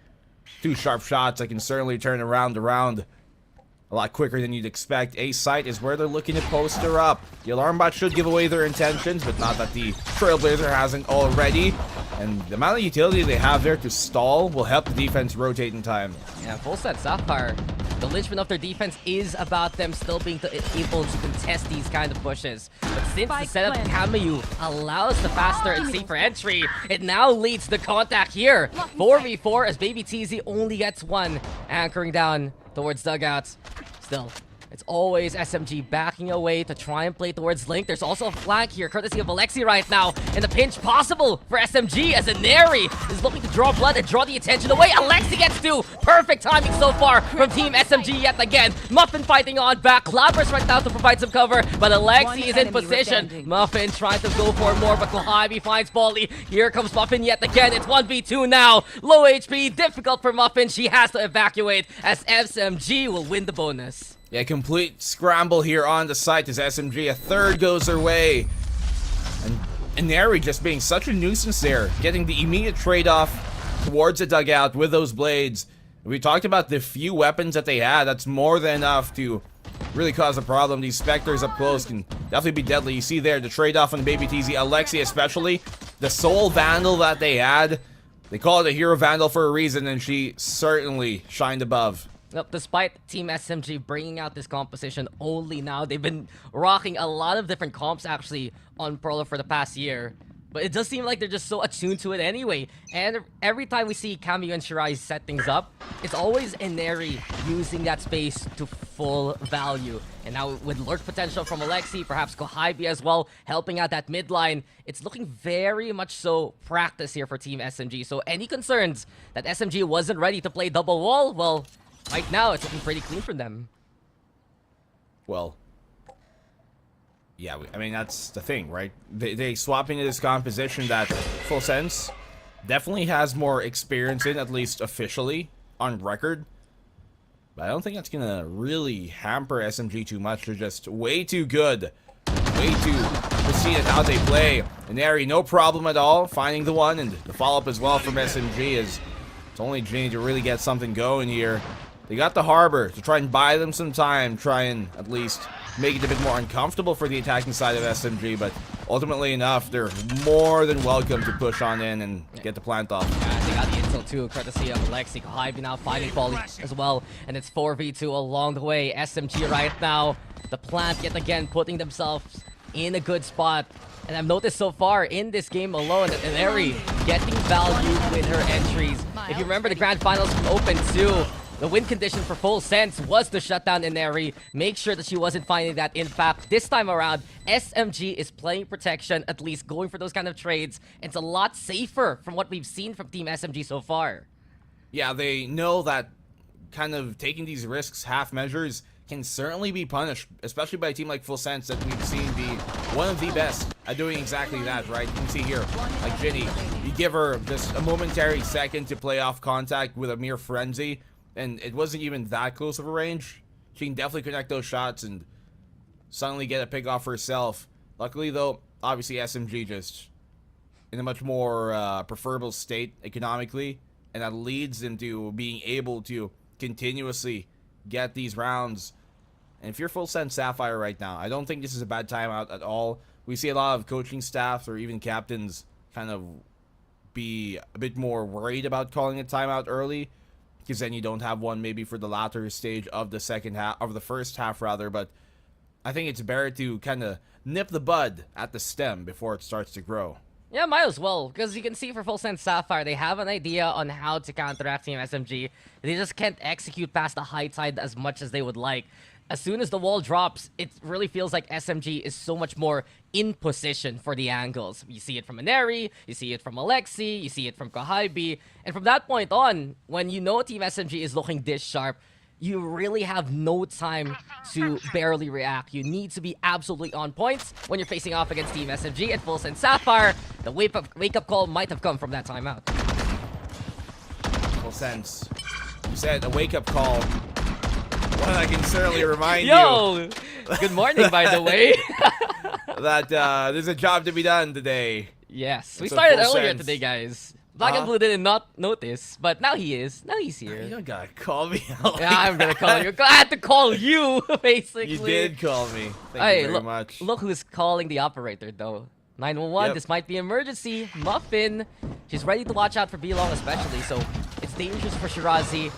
F: 2 sharp shots that can certainly turn around a lot quicker than you'd expect. A site is where they're looking to post her up. The alarm bot should give away their intentions, but not that the Trailblazer hasn't already. And the amount of utility they have there to stall will help the defense rotate in time.
E: Yeah, FULLSENSE, Sapphire. The linchpin of their defense is about them still being able to contest these kind of pushes. But since the setup Kaguya allows the faster and safer entry, it now leads to contact here. 4v4 as Baby TZ only gets 1, anchoring down towards dugouts. Still, it's always SMG backing away to try and play towards Link. There's also a flank here, courtesy of Alexi right now. And the pinch possible for SMG as Neri is looking to draw blood and draw the attention away. Alexi gets 2. Perfect timing so far from Team SMG yet again. Muffin fighting on back. Cloudburst right now to provide some cover, but Alexi is in position. Muffin trying to go for more, but Kohabi finds Bolly. Here comes Muffin yet again. It's 1v2 now. Low HP, difficult for Muffin. She has to evacuate as SMG will win the bonus.
F: Yeah, complete scramble here on the site as SMG. A third goes their way. And Neri just being such a nuisance there. Getting the immediate trade-off towards the dugout with those blades. We talked about the few weapons that they had. That's more than enough to really cause a problem. These Spectres up close can definitely be deadly. You see there the trade-off on the Baby TZ. Alexi especially. The sole Vandal that they had. They call it a Hero Vandal for a reason, and she certainly shined above.
E: Look, despite Team SMG bringing out this composition only now, they've been rocking a lot of different comps actually on Prolo for the past year. But it does seem like they're just so attuned to it anyway. And every time we see Kaguya and Shirai set things up, it's always Neri using that space to full value. And now with lurk potential from Alexi, perhaps Kohabi as well, helping out that mid line, it's looking very much so practice here for Team SMG. So any concerns that SMG wasn't ready to play double wall, well, right now, it's looking pretty clean for them.
F: Well, yeah, I mean, that's the thing, right? They swap into this composition that FULLSENSE definitely has more experience in, at least officially, on record. But I don't think that's going to really hamper SMG too much. They're just way too good. Way too proceed at how they play. And Neri, no problem at all, finding the one. And the follow-up as well from SMG is it's only Ginny to really get something going here. They got the Harbor to try and buy them some time, try and at least make it a bit more uncomfortable for the attacking side of SMG, but ultimately enough, they're more than welcome to push on in and get the plant off.
E: Yeah, they got the intel too, courtesy of Alexi. Kohabi now fighting Bolly as well, and it's 4v2 along the way. SMG right now, the plant yet again putting themselves in a good spot. And I've noticed so far in this game alone that Neri getting value with her entries. If you remember the grand finals from Open 2, the win condition for FULLSENSE was to shut down Neri, make sure that she wasn't finding that. In fact, this time around, SMG is playing protection, at least going for those kind of trades. It's a lot safer from what we've seen from Team SMG so far.
F: Yeah, they know that kind of taking these risks, half measures, can certainly be punished, especially by a team like FULLSENSE that we've seen be one of the best at doing exactly that, right? You can see here, like Ginny, you give her just a momentary second to play off contact with a mere frenzy, and it wasn't even that close of a range. She can definitely connect those shots and suddenly get a pick off herself. Luckily, though, obviously SMG just in a much more preferable state economically, and that leads them to being able to continuously get these rounds. And if you're FULLSENSE Sapphire right now, I don't think this is a bad timeout at all. We see a lot of coaching staffs or even captains kind of be a bit more worried about calling a timeout early, because then you don't have one maybe for the latter stage of the second half, of the first half rather. But I think it's better to kind of nip the bud at the stem before it starts to grow.
E: Yeah, might as well, because you can see for FULLSENSE Sapphire, they have an idea on how to counteract Team SMG. They just can't execute past the high tide as much as they would like. As soon as the wall drops, it really feels like SMG is so much more in position for the angles. You see it from Neri, you see it from Alexi, you see it from Kohabi, and from that point on, when you know Team SMG is looking this sharp, you really have no time to barely react. You need to be absolutely on points when you're facing off against Team SMG and FULLSENSE Sapphire. The wake-up call might have come from that timeout.
F: FULLSENSE, you said a wake-up call. Well, I can certainly remind
E: Yo! Good morning, by the way.
F: that there's a job to be done today.
E: Yes, we
F: So
E: started earlier
F: FULLSENSE.
E: today, guys. Blackenblue did not notice, but now he is. Now he's
F: You
E: here.
F: don't gotta call me out like
E: Yeah, I'm gonna
F: that.
E: call you. I had to call you, basically.
F: You did call me. Thank
E: Hey,
F: you very
E: look,
F: much.
E: look who's calling the operator, though. 911,
F: Yep.
E: this might be emergency. Muffin, she's ready to watch out for B-Long especially, so it's dangerous for Shirazi.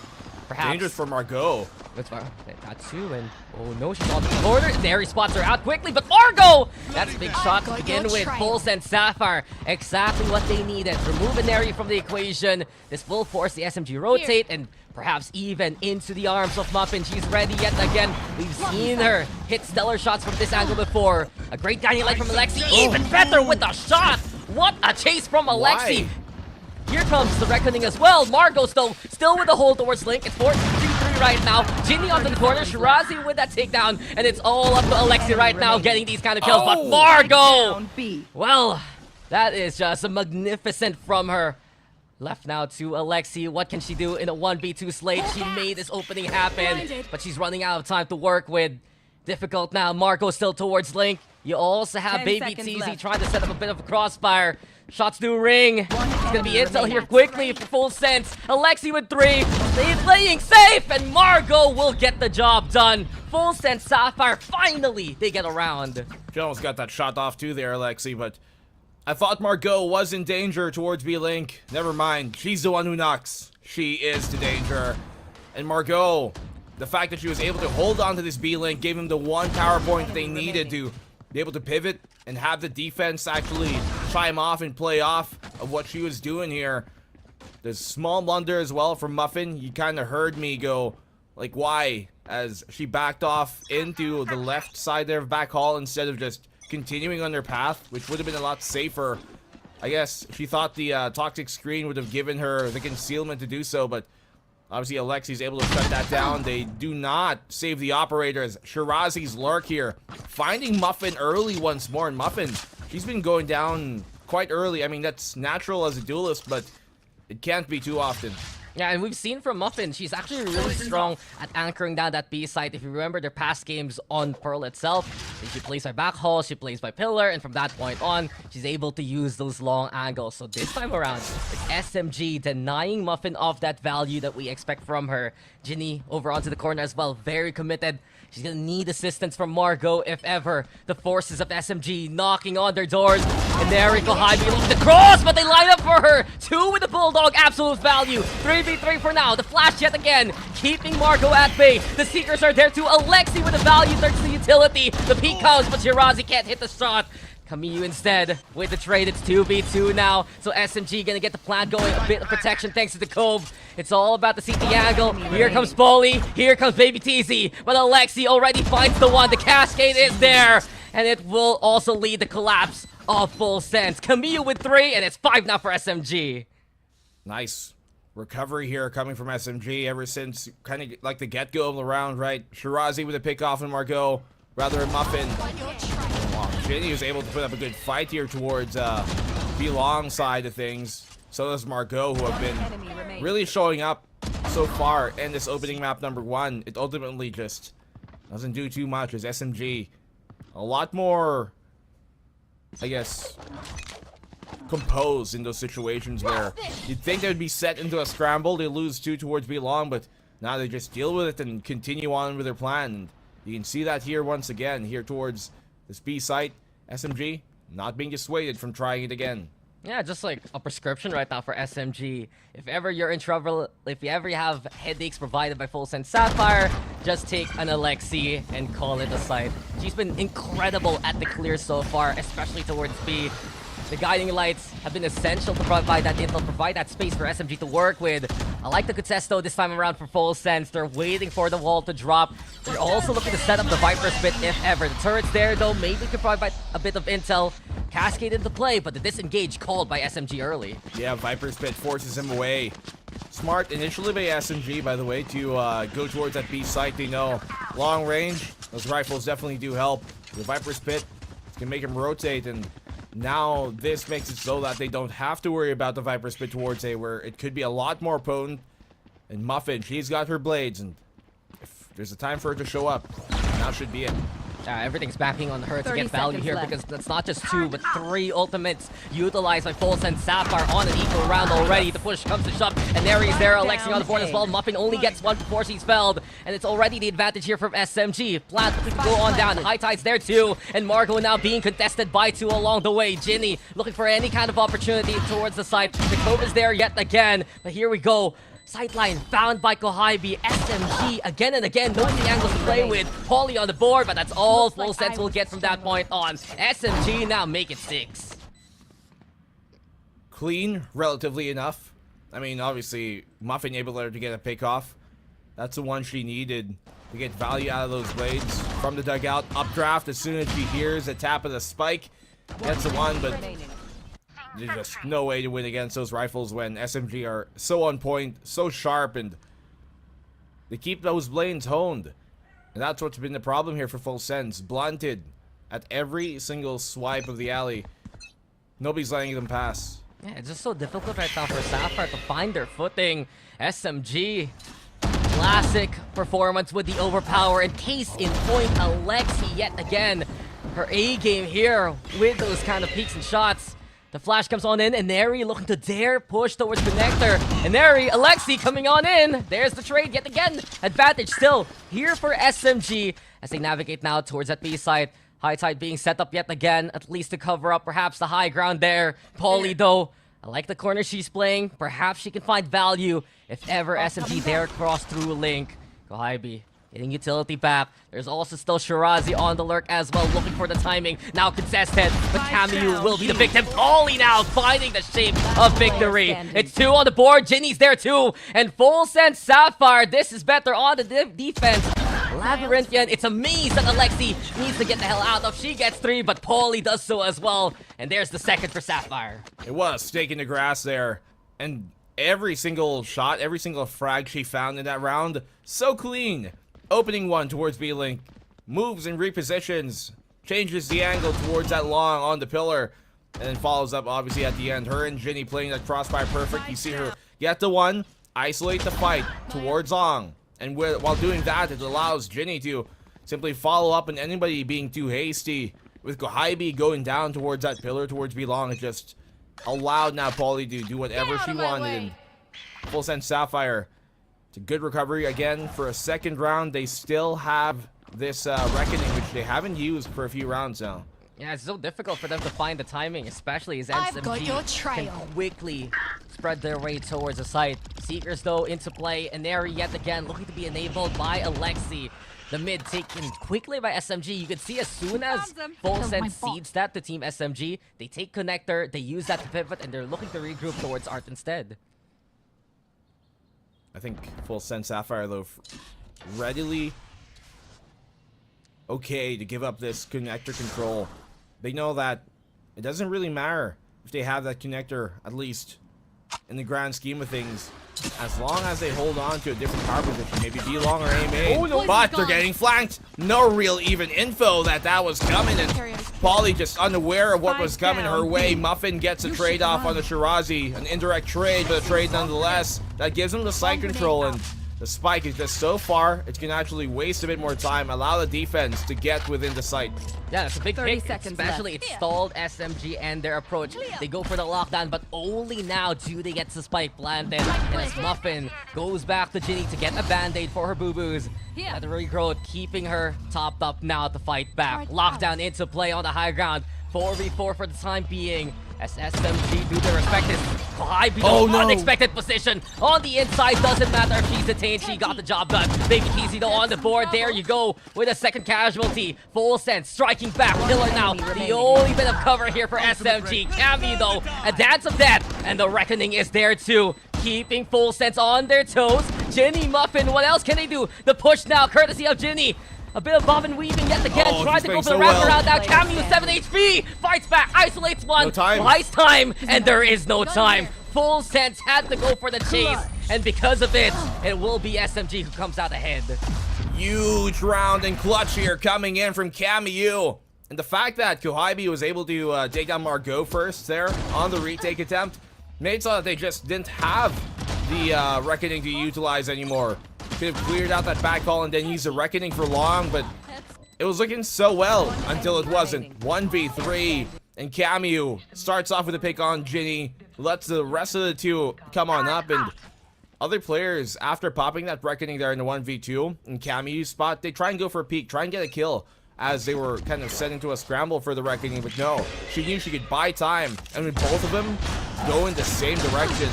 E: Perhaps.
F: Dangerous for Margot.
E: That's fine. Tatsu, and oh no, she's on the corner. There, he spots her out quickly, but Margot! That's a big shot to begin with. FULLSENSE Sapphire, exactly what they needed. Remove an area from the equation. This will force the SMG rotate and perhaps even into the arms of Muffin. She's ready yet again. We've seen her hit stellar shots from this angle before. A great guiding light from Alexi. Even better with a shot. What a chase from Alexi.
F: Why?
E: Here comes the reckoning as well. Margot's though still with a hold towards Link. It's 4-3-3 right now. Ginny onto the corner. Shirazi with that takedown. And it's all up to Alexi right now getting these kind of kills. But Margot! Well, that is just magnificent from her. Left now to Alexi. What can she do in a 1v2 slate? She made this opening happen, but she's running out of time to work with. Difficult now. Margot still towards Link. You also have
G: 10
E: Baby
G: seconds
E: Teasy
G: left.
E: trying to set up a bit of a crossfire. Shots do ring. It's gonna be intel here quickly for FULLSENSE. Alexi with 3. They're playing safe, and Margot will get the job done. FULLSENSE Sapphire, finally, they get around.
F: She almost got that shot off too there, Alexi, but I thought Margot was in danger towards B-Link. Never mind. She's the one who knocks. She is the danger. And Margot, the fact that she was able to hold on to this B-Link gave him the one power point they needed to be able to pivot and have the defense actually chime off and play off of what she was doing here. The small blunder as well from Muffin. You kind of heard me go, like, why? As she backed off into the left side there of back hall instead of just continuing on their path, which would have been a lot safer. I guess she thought the toxic screen would have given her the concealment to do so, but obviously Alexi's able to shut that down. They do not save the operators. Shirazi's lurk here, finding Muffin early once more, and Muffin, she's been going down quite early. I mean, that's natural as a duelist, but it can't be too often.
E: Yeah, and we've seen from Muffin, she's actually really strong at anchoring down that B site. If you remember their past games on Pearl itself, she plays by back hall, she plays by pillar, and from that point on, she's able to use those long angles. So this time around, it's SMG denying Muffin of that value that we expect from her. Ginny over onto the corner as well, very committed. She's gonna need assistance from Margot if ever. The forces of SMG knocking on their doors. And there we go, Jaime looks the cross, but they line up for her. 2 with the Bulldog, absolute value. 3v3 for now. The flash yet again, keeping Margot at bay. The Seekers are there too. Alexi with the value, there's the utility. The peak counts, but Shirazi can't hit the shot. Camus instead with the trade. It's 2v2 now, so SMG gonna get the plan going. A bit of protection thanks to the Cove. It's all about the CT angle. Here comes Bolly, here comes Baby TZ, but Alexi already finds the one. The cascade is there, and it will also lead the collapse of FULLSENSE. Camus with 3, and it's 5 now for SMG.
F: Nice recovery here coming from SMG ever since kind of like the get-go of the round, right? Shirazi with a pick off and Margot, rather than Muffin. Wow, Ginny was able to put up a good fight here towards B-Long side of things. So does Margot, who have been really showing up so far in this opening map number 1. It ultimately just doesn't do too much as SMG a lot more, I guess, composed in those situations where you'd think they would be set into a scramble. They lose 2 towards B-Long, but now they just deal with it and continue on with their plan. And you can see that here once again, here towards this B site. SMG not being dissuaded from trying it again.
E: Yeah, just like a prescription right now for SMG. If ever you're in trouble, if you ever have headaches provided by FULLSENSE Sapphire, just take an Alexi and call it a sight. She's been incredible at the clear so far, especially towards B. The guiding lights have been essential to provide that intel, provide that space for SMG to work with. I like the contest though this time around for FULLSENSE. They're waiting for the wall to drop. They're also looking to set up the Viper Spit if ever. The turret's there though, maybe could provide a bit of intel. Cascade into play, but the disengage called by SMG early.
F: Yeah, Viper Spit forces him away. Smart initially by SMG, by the way, to go towards that B site. They know long range, those rifles definitely do help. The Viper's Pit can make him rotate, and now this makes it so that they don't have to worry about the Viper's Pit towards A, where it could be a lot more potent. And Muffin, she's got her blades, and if there's a time for her to show up, now should be it.
E: Everything's backing on her to
G: 30
E: get value
G: seconds
E: here
G: left.
E: because that's not just 2 but 3 ultimates utilized by FULLSENSE. Sapphire on an equal round already. The push comes to shove, and there he's there. Alexi on the board as well. Muffin only gets 1 before she's felled, and it's already the advantage here from SMG. Plant looking to go on down. High Tide's there too, and Margot now being contested by 2 along the way. Ginny looking for any kind of opportunity towards the side. The Cove is there yet again, but here we go. Sightline found by Kohaibi. SMG again and again, knowing the angles to play with. Polly on the board, but that's all FULLSENSE will get from that point on. SMG now make it 6.
F: Clean, relatively enough. I mean, obviously, Muffin able to get a pick off. That's the one she needed to get value out of those blades. From the dugout, updraft as soon as she hears a tap of the spike. Gets the one, but there's just no way to win against those rifles when SMG are so on point, so sharp, and they keep those blades honed. And that's what's been the problem here for FULLSENSE. Blunted at every single swipe of the alley. Nobody's letting them pass.
E: Yeah, it's just so difficult right now for Sapphire to find their footing. SMG, classic performance with the overpower, and case in point, Alexi yet again. Her A game here with those kind of peaks and shots. The flash comes on in, and Neri looking to dare push towards Connector. And Neri, Alexi coming on in. There's the trade yet again. Advantage still here for SMG as they navigate now towards that B side. High Tide being set up yet again, at least to cover up perhaps the high ground there. Pauly though, I like the corner she's playing. Perhaps she can find value if ever SMG dare cross through Link. Kohaibi getting utility back. There's also still Shirazi on the lurk as well, looking for the timing. Now contested, but Camus will be the victim. Pauly now finding the shape of victory. It's 2 on the board. Ginny's there too. And FULLSENSE Sapphire, this is better on the defense. Labyrinthian, it's a maze that Alexi needs to get the hell out of. She gets 3, but Pauly does so as well. And there's the second for Sapphire.
F: It was a stake in the grass there. And every single shot, every single frag she found in that round, so clean. Opening one towards B-Link, moves and repositions, changes the angle towards that long on the pillar, and then follows up obviously at the end. Her and Ginny playing that crossfire perfect. You see her get the one, isolate the fight towards Ong, and while doing that, it allows Ginny to simply follow up on anybody being too hasty. With Kohaibi going down towards that pillar towards B-Long, it just allowed now Pauly to do whatever she wanted. And FULLSENSE Sapphire, it's a good recovery again for a second round. They still have this Reckoning, which they haven't used for a few rounds now.
E: Yeah, it's so difficult for them to find the timing, especially as
G: I've got your
E: SMG
G: trail.
E: can quickly spread their way towards the site. Seekers, though, into play, and Neri yet again looking to be enabled by Alexi. The mid taken quickly by SMG. You can see as soon as FULLSENSE cedes that to Team SMG, they take Connector, they use that to pivot, and they're looking to regroup towards Art instead.
F: I think FULLSENSE Sapphire, though, readily okay to give up this connector control. They know that it doesn't really matter if they have that connector, at least in the grand scheme of things, as long as they hold on to a different power position, maybe B long or A main.
E: Oh, no,
F: but they're getting flanked. No real even info that was coming, and Pauly just unaware of what was coming her way. Muffin gets a trade off on the Shirazi, an indirect trade, but a trade nonetheless. That gives him the site control, and the spike is just so far, it's gonna actually waste a bit more time, allow the defense to get within the site.
E: Yeah, that's a big
G: 30
E: pick,
G: seconds
E: especially
G: left.
E: it stalled SMG and their approach. They go for the lockdown, but only now do they get the spike planted. And as Muffin goes back to Ginny to get a band-aid for her boo-boos. At the regrowth, keeping her topped up now to fight back. Lockdown into play on the high ground. 4v4 for the time being. As SMG do their respective unexpected position on the inside. Doesn't matter if she's detained, she got the job done. Baby Teasy though on the board. There you go with a second casualty. FULLSENSE striking back. Killer now. The only bit of cover here for SMG. Cami though, a dance of death, and the Reckoning is there too, keeping FULLSENSE on their toes. Ginny, Muffin, what else can they do? The push now, courtesy of Ginny. A bit of bob and weaving yet again. Tries to go for the wraparound now. Camus 7 HP. Fights back. Isolates one.
F: No time.
E: Buys time. And there is no time. FULLSENSE had to go for the chase. and because of it, it will be SMG who comes out ahead.
F: Huge round and clutch here coming in from Kaguya. And the fact that Kohibi was able to take down Margot first there on the retake attempt made so that they just didn't have the Reckoning to utilize anymore. Could have cleared out that back call and then use the Reckoning for long, but it was looking so well until it wasn't. 1v3, and Kaguya starts off with a pick on Ginny, lets the rest of the two come on up, and other players, after popping that Reckoning there in the 1v2 in Kaguya's spot, they try and go for a peek, try and get a kill, as they were kind of set into a scramble for the Reckoning, but no, she knew she could buy time, and when both of them go in the same direction,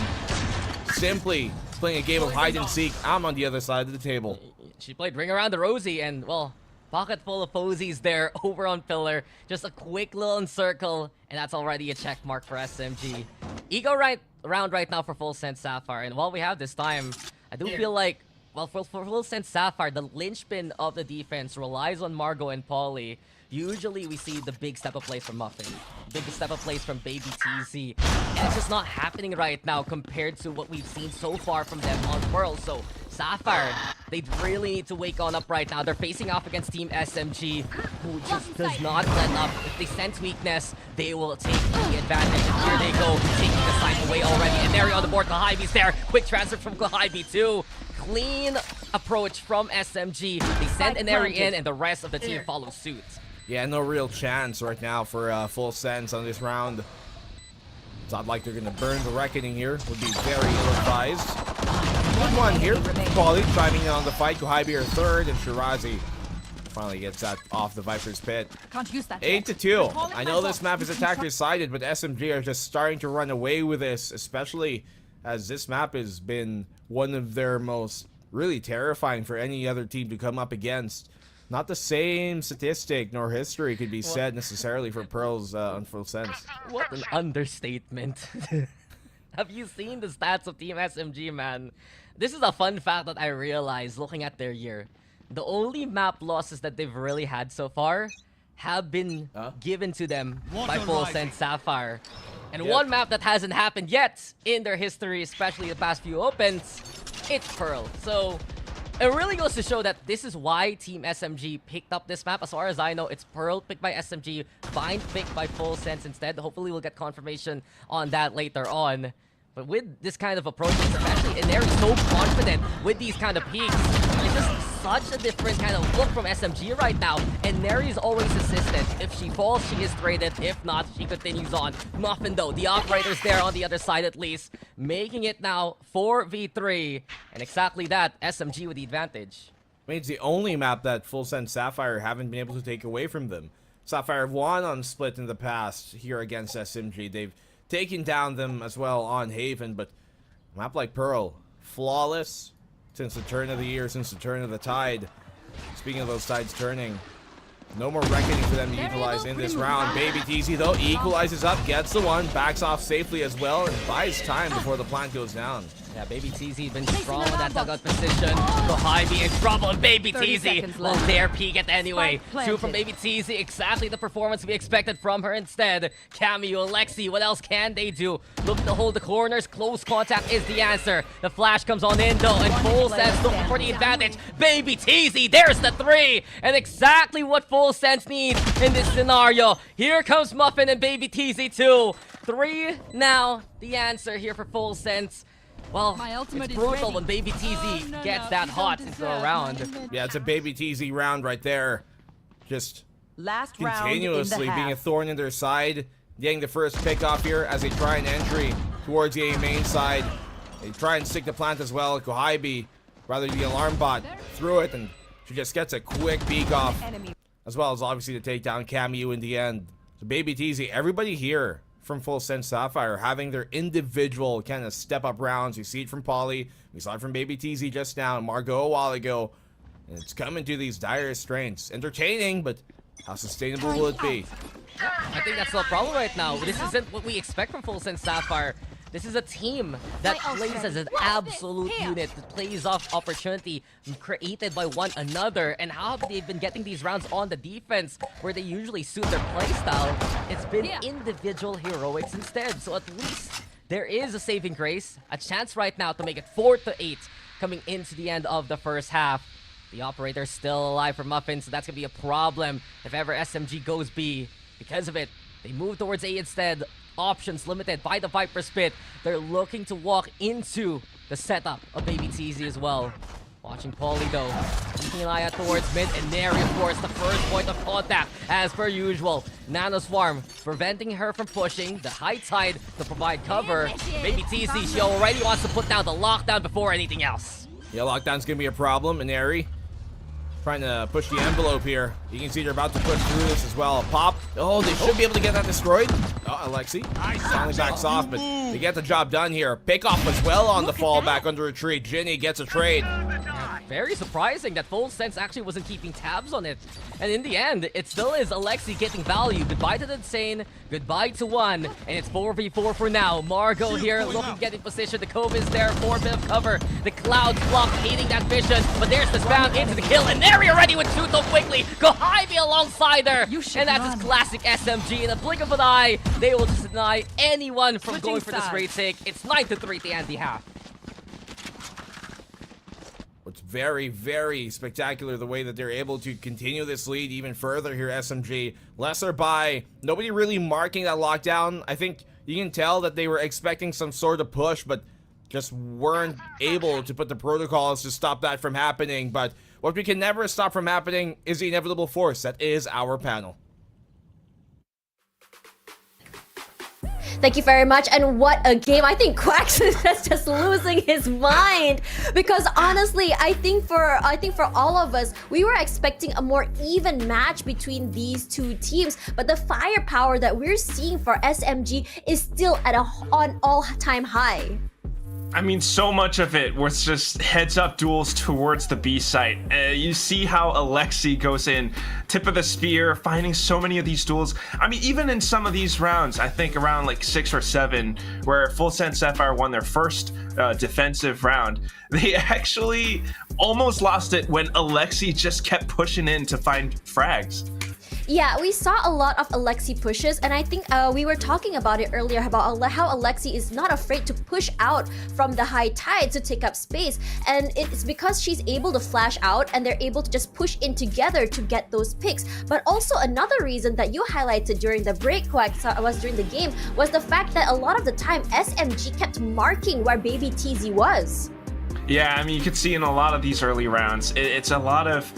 F: simply playing a game of hide and seek, I'm on the other side of the table.
E: She played Ring Around the Rosie, and well, pocket full of posies there over on pillar. Just a quick little encircle, and that's already a check mark for SMG. Ego round right now for FULLSENSE Sapphire, and while we have this time, I do feel like, well, for FULLSENSE Sapphire, the linchpin of the defense relies on Margot and Polly. Usually we see the big step up plays from Muffin, big step up plays from Baby TZ, and it's just not happening right now compared to what we've seen so far from them on Pearl. So Sapphire, they really need to wake on up right now. They're facing off against Team SMG, who just does not let up. If they sense weakness, they will take the advantage. And here they go, taking the side away already. And Neri on the board, Kohibi's there. Quick transfer from Kohibi too. Clean approach from SMG. They send Neri in, and the rest of the team follows suit.
F: Yeah, no real chance right now for FULLSENSE on this round. It's not like they're going to burn the Reckoning here. Would be very ill-advised. Good one here. Polly chiming in on the fight. Kohibi are third, and Shirazi finally gets that off the Viper's pit. 8-2. I know this map is attacker-sided, but SMG are just starting to run away with this, especially as this map has been one of their most really terrifying for any other team to come up against. Not the same statistic nor history could be said necessarily for Pearls on FULLSENSE.
E: What an understatement. Have you seen the stats of Team SMG, man? This is a fun fact that I realized looking at their year. The only map losses that they've really had so far have been given to them by FULLSENSE Sapphire. And one map that hasn't happened yet in their history, especially the past few opens, it's Pearl. So it really goes to show that this is why Team SMG picked up this map. As far as I know, it's Pearl picked by SMG, Bind picked by FULLSENSE instead. Hopefully we'll get confirmation on that later on. But with this kind of approach, especially, and they're so confident with these kind of peaks. It's just such a different kind of look from SMG right now. And Neri's always assistant. If she falls, she is traded. If not, she continues on. Muffin, though, the operator's there on the other side at least. Making it now 4v3. And exactly that, SMG with the advantage.
F: I mean, it's the only map that FULLSENSE Sapphire haven't been able to take away from them. Sapphire have won on Split in the past here against SMG. They've taken down them as well on Haven, but a map like Pearl, flawless since the turn of the year, since the turn of the tide. Speaking of those tides turning, no more Reckoning for them to utilize in this round. Baby TZ, though, equalizes up, gets the one, backs off safely as well, and buys time before the plant goes down.
E: Yeah, Baby TZ been strong in that dugout position. Kohibi in trouble, and Baby TZ will dare peek it anyway. Two from Baby TZ, exactly the performance we expected from her instead. Cameo, Lexi, what else can they do? Looking to hold the corners, close contact is the answer. The flash comes on in though, and FULLSENSE looking for the advantage. Baby TZ, there's the three! And exactly what FULLSENSE needs in this scenario. Here comes Muffin and Baby TZ too. 3 now, the answer here for FULLSENSE. Well, it's brutal when Baby TZ gets that hot into a round.
F: Yeah, it's a Baby TZ round right there. Just continuously being a thorn in their side. Getting the first pick off here as they try an entry towards the A main side. They try and stick the plant as well. Kohibi, rather the alarm bot, through it, and she just gets a quick peek off. As well as obviously to take down Kaguya in the end. So Baby TZ, everybody here from FULLSENSE Sapphire having their individual kind of step-up rounds. You see it from Polly, we saw it from Baby TZ just now, and Margot a while ago. And it's coming to these dire strengths. Entertaining, but how sustainable will it be?
E: I think that's the problem right now. This isn't what we expect from FULLSENSE Sapphire. This is a team that plays as an absolute unit, that plays off opportunity created by one another. And how they've been getting these rounds on the defense, where they usually suit their playstyle, it's been individual heroics instead. So at least there is a saving grace, a chance right now to make it 4-8 coming into the end of the first half. The operator's still alive for Muffin, so that's gonna be a problem if ever SMG goes B. Because of it, they move towards A instead. Options limited by the Viper Spit. They're looking to walk into the setup of Baby TZ as well. Watching Pauly though, keeping an eye out towards mid, and Neri, of course, the first point of contact, as per usual. Nano Swarm preventing her from pushing, the high tide to provide cover. Baby TZ, she already wants to put down the lockdown before anything else.
F: Yeah, lockdown's gonna be a problem, and Neri trying to push the envelope here. You can see they're about to push through this as well. Pop. Oh, they should be able to get that destroyed. Oh, Alexi finally backs off, but they get the job done here. Pickoff as well on the fallback under retreat. Ginny gets a trade.
E: Very surprising that FULLSENSE actually wasn't keeping tabs on it. And in the end, it still is Alexi getting value. Goodbye to the Insane, goodbye to One, and it's 4v4 for now. Margot here looking to get in position. The Cove is there for a bit of cover. The Clouds block, hating that vision, but there's the spam into the kill, and Neri already with two so quickly. Go Ivy alongside her, and that's his classic SMG. In a blink of an eye, they will just deny anyone from going for this retake. It's 9-3 at the end of the half.
F: It's very, very spectacular the way that they're able to continue this lead even further here, SMG. Lesser by nobody really marking that lockdown. I think you can tell that they were expecting some sort of push, but just weren't able to put the protocols to stop that from happening. But what we can never stop from happening is the inevitable force. That is our panel.
C: Thank you very much, and what a game. I think Quack is just losing his mind, because honestly, I think for all of us, we were expecting a more even match between these two teams, but the firepower that we're seeing for SMG is still at an all-time high.
D: I mean, so much of it was just heads-up duels towards the B site. You see how Alexi goes in, tip of the spear, finding so many of these duels. I mean, even in some of these rounds, I think around like 6 or 7, where FULLSENSE Sapphire won their first defensive round, they actually almost lost it when Alexi just kept pushing in to find frags.
C: Yeah, we saw a lot of Alexi pushes, and I think we were talking about it earlier about how Alexi is not afraid to push out from the high tide to take up space, and it's because she's able to flash out and they're able to just push in together to get those picks. But also another reason that you highlighted during the break, Quack, was during the game, was the fact that a lot of the time SMG kept marking where Baby TZ was.
D: Yeah, I mean, you could see in a lot of these early rounds, it's a lot of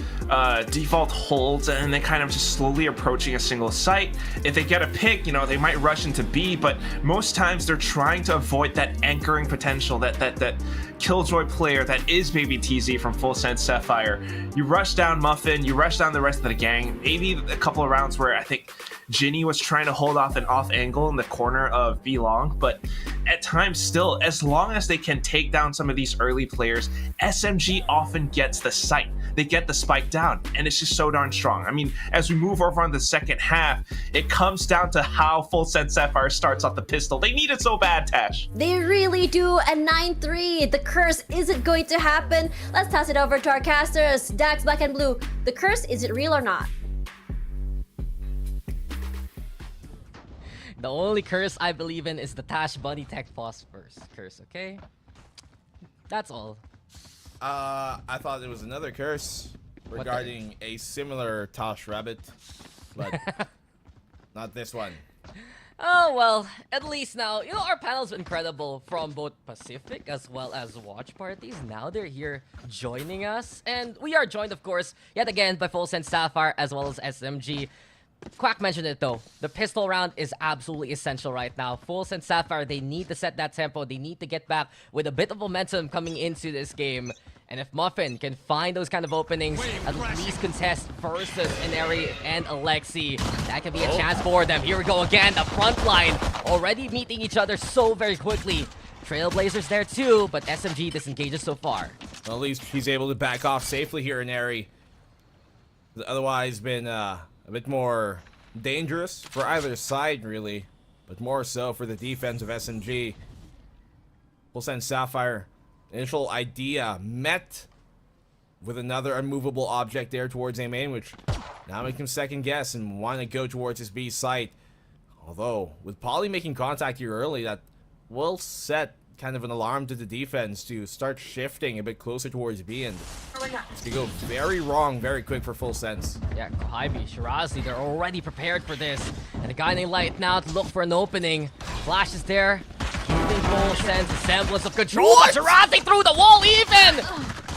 D: default holds, and they kind of just slowly approaching a single site. If they get a pick, you know, they might rush into B, but most times they're trying to avoid that anchoring potential, that killjoy player that is Baby TZ from FULLSENSE Sapphire. You rush down Muffin, you rush down the rest of the gang. Maybe a couple of rounds where I think Ginny was trying to hold off an off angle in the corner of B long, but at times still, as long as they can take down some of these early players, SMG often gets the site. They get the spike down, and it's just so darn strong. I mean, as we move over on the second half, it comes down to how FULLSENSE Sapphire starts off the pistol. They need it so bad, Tash.
C: They really do, and 9-3, the curse isn't going to happen. Let's toss it over to our casters. Daks, Blackenblue, the curse, is it real or not?
E: The only curse I believe in is the Tashbunny Tech Phosphorus curse, okay? That's all.
F: I thought it was another curse regarding a similar Tosh Rabbit, but not this one.
E: Oh, well, at least now, you know, our panel's incredible from both Pacific as well as watch parties. Now they're here joining us, and we are joined, of course, yet again by FULLSENSE Sapphire as well as SMG. Quack mentioned it though, the pistol round is absolutely essential right now. FULLSENSE Sapphire, they need to set that tempo, they need to get back with a bit of momentum coming into this game. And if Muffin can find those kind of openings, at least contest versus Ineri and Alexi, that could be a chance for them. Here we go again, the front line already meeting each other so very quickly. Trailblazers there too, but SMG disengages so far.
F: Well, at least he's able to back off safely here, Ineri. Otherwise been a bit more dangerous for either side, really, but more so for the defense of SMG. FULLSENSE Sapphire, initial idea met with another unmovable object there towards A main, which now makes him second guess and want to go towards his B site. Although, with Pauly making contact here early, that will set kind of an alarm to the defense to start shifting a bit closer towards B, and it's gonna go very wrong very quick for Full Sense.
E: Yeah, Kohaibi, Shirazi, they're already prepared for this. And a guy named Light now to look for an opening. Flash is there. Keeping Full Sense a semblance of control. But Shirazi through the wall even!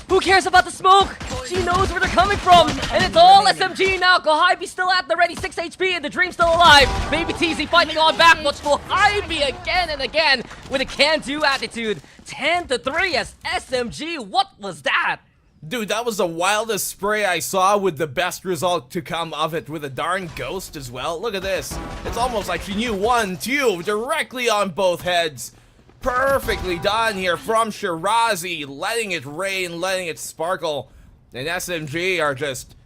E: Who cares about the smoke? She knows where they're coming from. And it's all SMG now. Kohaibi still at the ready, 6 HP, and the Dream's still alive. Baby TZ fighting on back, but Kohaibi again and again with a can-do attitude. 10-3 as SMG. What was that?
F: Dude, that was the wildest spray I saw, with the best result to come of it, with a darn ghost as well. Look at this. It's almost like she knew 1, 2 directly on both heads. Perfectly done here from Shirazi, letting it rain, letting it sparkle. And SMG are just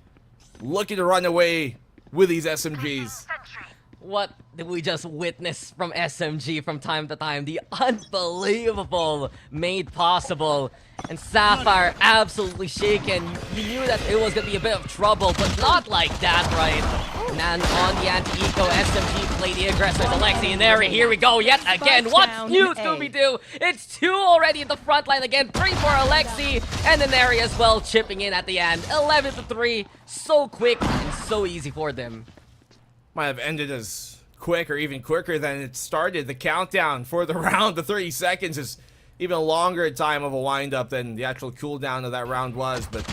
F: looking to run away with these SMGs.
E: What did we just witness from SMG from time to time? The unbelievable made possible. And Sapphire absolutely shaken. You knew that it was going to be a bit of trouble, but not like that, right? And then on the anti-eco, SMG play the aggressors. Alexi and Neri, here we go yet again. What's new, Scooby-Doo? It's 2 already in the front line again. 3 for Alexi, and then Neri as well chipping in at the end. 11-3, so quick and so easy for them.
F: Might have ended as quick or even quicker than it started. The countdown for the round, the 30 seconds, is even a longer time of a wind-up than the actual cooldown of that round was. But,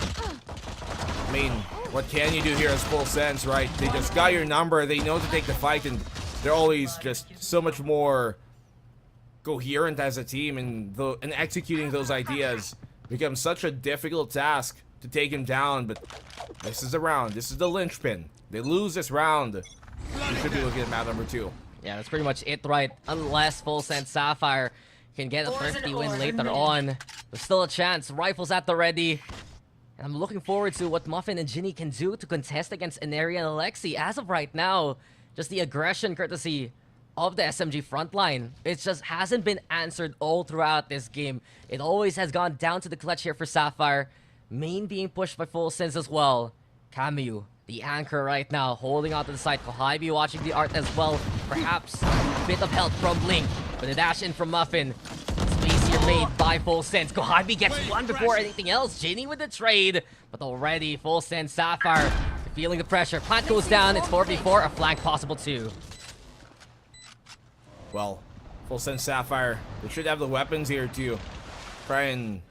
F: I mean, what can you do here as Full Sense, right? They just got your number, they know to take the fight, and they're always just so much more coherent as a team, and executing those ideas becomes such a difficult task to take him down. But this is the round, this is the linchpin. They lose this round, we should be looking at map number 2.
E: Yeah, that's pretty much it, right? Unless Full Sense Sapphire can get a thrifty win later on. There's still a chance. Rifles at the ready. And I'm looking forward to what Muffin and Ginny can do to contest against Ineri and Alexi. As of right now, just the aggression courtesy of the SMG frontline. It just hasn't been answered all throughout this game. It always has gone down to the clutch here for Sapphire. Main being pushed by Full Sense as well. Camu, the anchor right now, holding on to the side. Kohaibi watching the art as well. Perhaps a bit of help from Blink. But a dash in from Muffin. Space here made by Full Sense. Kohaibi gets one before anything else. Ginny with the trade. But already Full Sense Sapphire feeling the pressure. Plant goes down. It's 4v4. A flank possible too.
F: Well, Full Sense Sapphire, they should have the weapons here to try and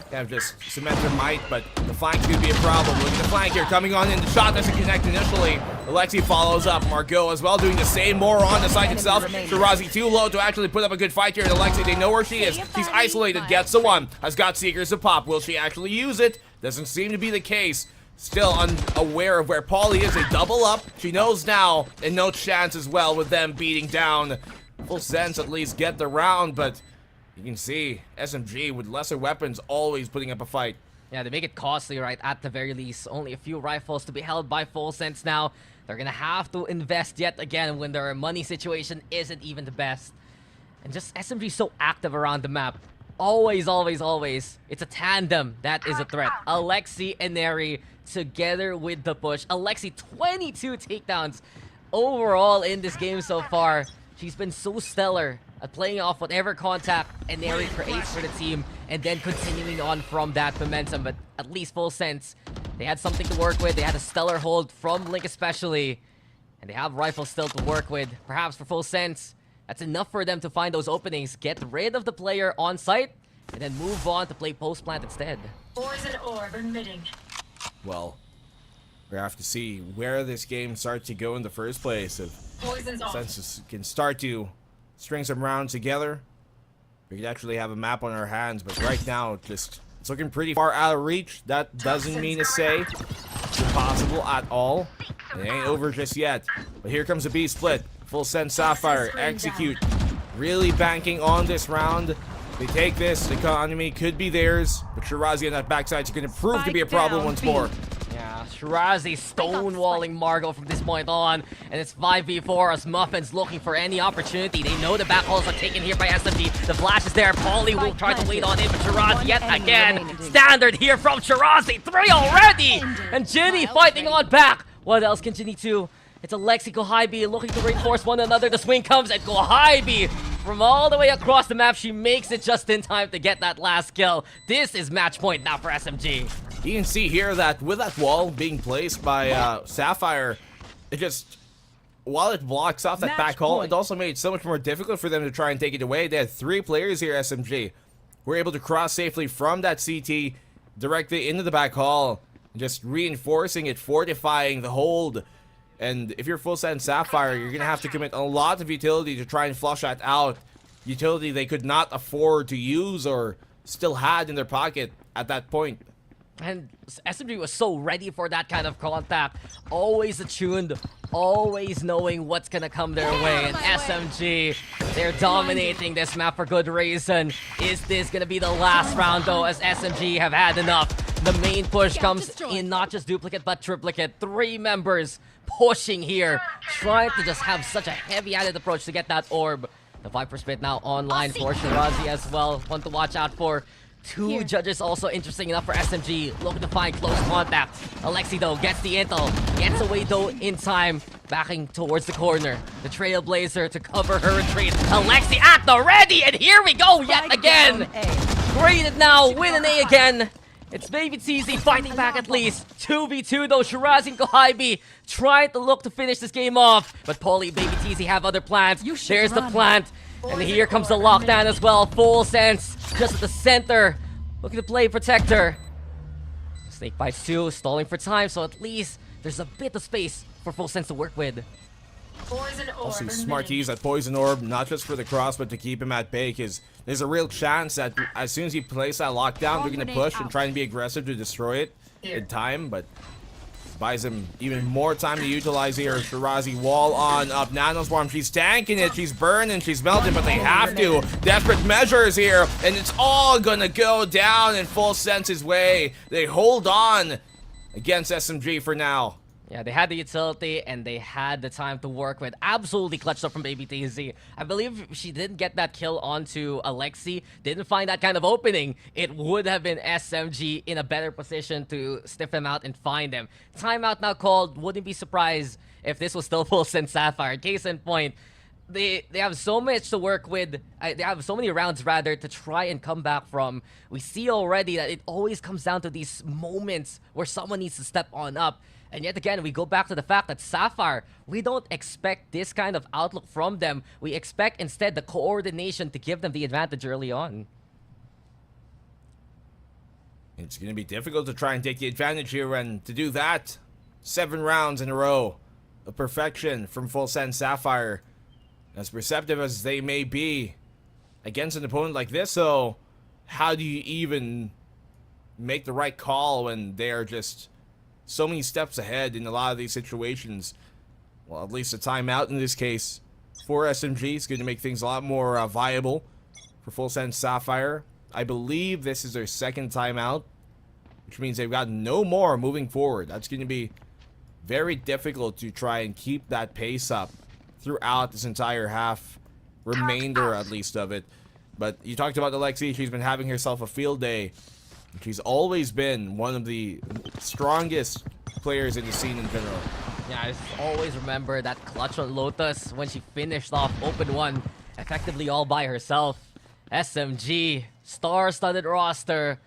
F: kind of just cement their might, but the flank could be a problem. Look at the flank here, coming on in. The shot doesn't connect initially. Alexi follows up. Margot as well doing the same, more on the site itself. Shirazi too low to actually put up a good fight here. And Alexi, they know where she is. She's isolated, gets the one. Has got Seekers to pop. Will she actually use it? Doesn't seem to be the case. Still unaware of where Paulie is. They double up. She knows now, and no chance as well with them beating down. Full Sense at least get the round, but you can see SMG with lesser weapons always putting up a fight.
E: Yeah, they make it costly, right? At the very least, only a few rifles to be held by Full Sense now. They're gonna have to invest yet again when their money situation isn't even the best. And just SMG so active around the map. Always, always, always. It's a tandem that is a threat. Alexi and Neri together with the push. Alexi, 22 takedowns overall in this game so far. She's been so stellar at playing off whatever contact and Neri creates for the team, and then continuing on from that momentum. But at least Full Sense, they had something to work with. They had a stellar hold from Link especially, and they have rifles still to work with. Perhaps for Full Sense, that's enough for them to find those openings, get rid of the player on site, and then move on to play post-plant instead.
G: Poison orb emitting.
F: Well, we have to see where this game starts to go in the first place. If
G: Poison's off.
F: Senses can start to string some rounds together, we could actually have a map on our hands. But right now, it's looking pretty far out of reach. That doesn't mean to say it's impossible at all. It ain't over just yet. But here comes a B split. Full Sense Sapphire execute. Really banking on this round. They take this, the economy could be theirs, but Shirazi on that backside is going to prove to be a problem once more.
E: Yeah, Shirazi stonewalling Margot from this point on, and it's 5v4 as Muffin's looking for any opportunity. They know the back halls are taken here by SMG. The flash is there. Paulie will try to wait on it, but Shirazi yet again. Standard here from Shirazi. 3 already! And Ginny fighting on back. What else can Ginny do? It's Alexi, Kohaibi looking to reinforce one another. The swing comes, and Kohaibi from all the way across the map. She makes it just in time to get that last kill. This is match point now for SMG.
F: You can see here that with that wall being placed by Sapphire, it just, while it blocks off that back hole, it also made it so much more difficult for them to try and take it away. They had 3 players here, SMG, were able to cross safely from that CT directly into the back hall, just reinforcing it, fortifying the hold. And if you're FULLSENSE Sapphire, you're going to have to commit a lot of utility to try and flush that out. Utility they could not afford to use or still had in their pocket at that point.
E: And SMG was so ready for that kind of contact. Always attuned, always knowing what's gonna come their way. And SMG, they're dominating this map for good reason. Is this gonna be the last round though, as SMG have had enough? The main push comes in not just duplicate but triplicate. 3 members pushing here, trying to just have such a heavy-handed approach to get that orb. The Viper Spit now online for Shirazi as well. One to watch out for. 2 judges also interesting enough for SMG, looking to find close contact. Alexi though gets the intel, gets away though in time, backing towards the corner. The Trailblazer to cover her retreat. Alexi at the ready, and here we go yet again! Graded now, win an A again. It's Baby TZ fighting back at least. 2v2 though, Shirazi and Kohaibi trying to look to finish this game off. But Paulie, Baby TZ have other plans. There's the plant. And here comes the lockdown as well. FULLSENSE just at the center, looking to play protector. Snake bites 2, stalling for time, so at least there's a bit of space for FULLSENSE to work with.
G: Poison orb
F: Also
G: emitting.
F: smart to use that poison orb, not just for the cross, but to keep him at bay, because there's a real chance that as soon as he plays that lockdown, they're going to push and try and be aggressive to destroy it in time, but buys him even more time to utilize here. Shirazi wall on up. Nanoswarm, she's tanking it, she's burning, she's melting, but they have to. Desperate measures here, and it's all gonna go down in FULLSENSE's way. They hold on against SMG for now.
E: Yeah, they had the utility and they had the time to work with. Absolutely clutched up from Baby TZ. I believe if she didn't get that kill onto Alexi, didn't find that kind of opening, it would have been SMG in a better position to sniff him out and find him. Timeout now called. Wouldn't be surprised if this was still FULLSENSE Sapphire. Case in point, they have so much to work with. They have so many rounds rather to try and come back from. We see already that it always comes down to these moments where someone needs to step on up. And yet again, we go back to the fact that Sapphire, we don't expect this kind of outlook from them. We expect instead the coordination to give them the advantage early on.
F: It's going to be difficult to try and take the advantage here, and to do that, 7 rounds in a row of perfection from FULLSENSE Sapphire. As perceptive as they may be against an opponent like this, so how do you even make the right call when they are just so many steps ahead in a lot of these situations? Well, at least a timeout in this case for SMG is going to make things a lot more viable for FULLSENSE Sapphire. I believe this is their 2nd timeout, which means they've got no more moving forward. That's going to be very difficult to try and keep that pace up throughout this entire half, remainder at least of it. But you talked about Alexi. She's been having herself a field day. She's always been one of the strongest players in the scene in general.
E: Yeah, I just always remember that clutch on Lotus when she finished off Open 1 effectively all by herself. SMG, star-studded roster,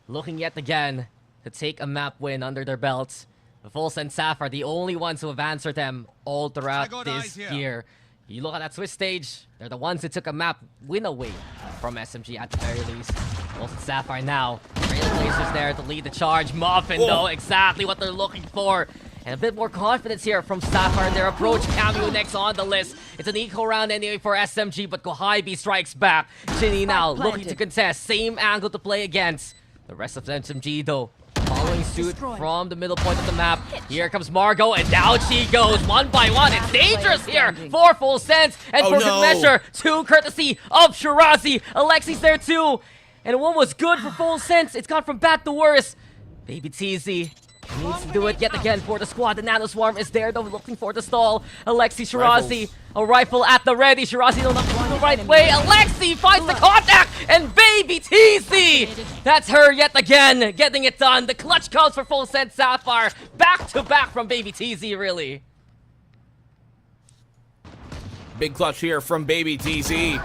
E: looking yet again to take a map win under their belts. The FULLSENSE Sapphire, the only ones who have answered them all throughout this year. You look at that Swiss stage, they're the ones who took a map win away from SMG at the very least. FULLSENSE Sapphire now. Trailblazers there to lead the charge. Muffin, though, exactly what they're looking for. And a bit more confidence here from Sapphire in their approach. Cameo next on the list. It's an eco round anyway for SMG, but Kohaibi strikes back. Shinny now looking to contest. Same angle to play against. The rest of SMG, though, following suit from the middle point of the map. Here comes Margot, and down she goes. 1 by 1. It's dangerous here for FULLSENSE. And for good measure, 2 courtesy of Shirazi. Alexi's there too. And one was good for FULLSENSE. It's gone from bad to worse. Baby TZ needs to do it yet again for the squad. The Nanoswarm is there, though, looking for the stall. Alexi, Shirazi, a rifle at the ready. Shirazi not going the right way. Alexi finds the contact, and Baby TZ! That's her yet again, getting it done. The clutch comes for FULLSENSE Sapphire. Back to back from Baby TZ, really.
F: Big clutch here from Baby TZ.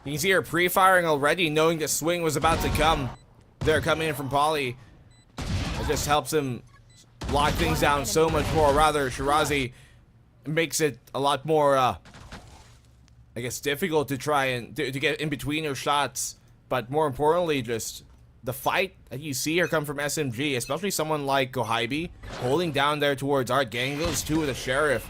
F: You can see her pre-firing already, knowing the swing was about to come. They're coming in from Poly. It just helps him lock things down so much more. Rather, Shirazi makes it a lot more, I guess, difficult to try and to get in between those shots. But more importantly, just the fight that you see here come from SMG, especially someone like Kohaibi, holding down there towards Art Gangos, too, with the Sheriff.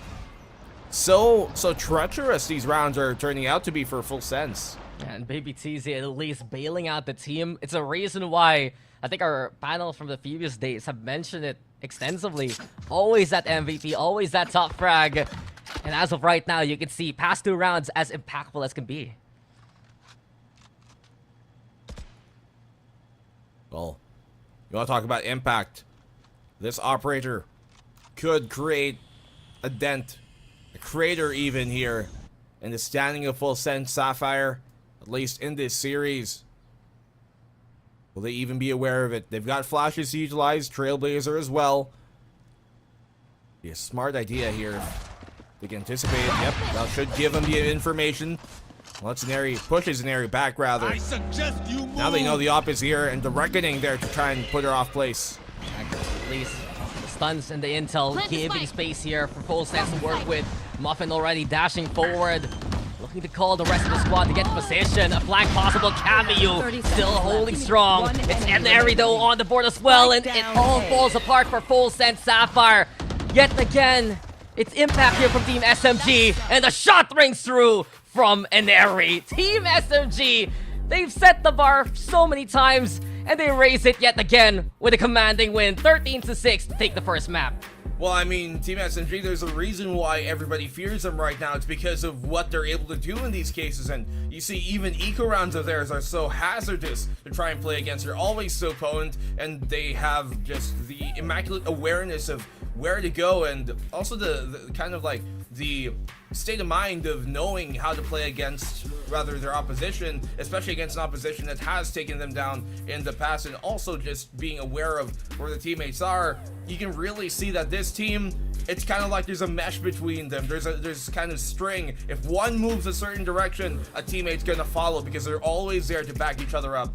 F: So treacherous these rounds are turning out to be for Full Sense.
E: And Baby TZ at least bailing out the team. It's a reason why I think our panel from the previous days have mentioned it extensively. Always that MVP, always that top frag. And as of right now, you can see past 2 rounds as impactful as can be.
F: Well, you want to talk about impact? This operator could create a dent, a crater even here in the standing of Full Sense Sapphire, at least in this series. Will they even be aware of it? They've got flashes to utilize, Trailblazer as well. Be a smart idea here. They can anticipate it. Yep, that should give them the information. Well, pushes Zaneri back rather.
A: I suggest you move.
F: Now they know the op is here and the reckoning there to try and put her off place.
E: At least the stuns and the intel giving space here for Full Sense to work with. Muffin already dashing forward. Looking to call the rest of the squad to get position. A flank possible. Cameo still holding strong. It's Zaneri though on the board as well. And it all falls apart for Full Sense Sapphire. Yet again, it's impact here from Team SMG. And the shot rings through from Zaneri. Team SMG, they've set the bar so many times, and they raise it yet again with a commanding win, 13-6 to take the first map.
F: Well, I mean, Team SMG, there's a reason why everybody fears them right now. It's because of what they're able to do in these cases. And you see, even eco rounds of theirs are so hazardous to try and play against. They're always so potent, and they have just the immaculate awareness of where to go, and also the kind of like the state of mind of knowing how to play against their opposition, especially against an opposition that has taken them down in the past, and also just being aware of where the teammates are. You can really see that this team, it's kind of like there's a mesh between them. There's kind of string. If one moves a certain direction, a teammate's gonna follow because they're always there to back each other up.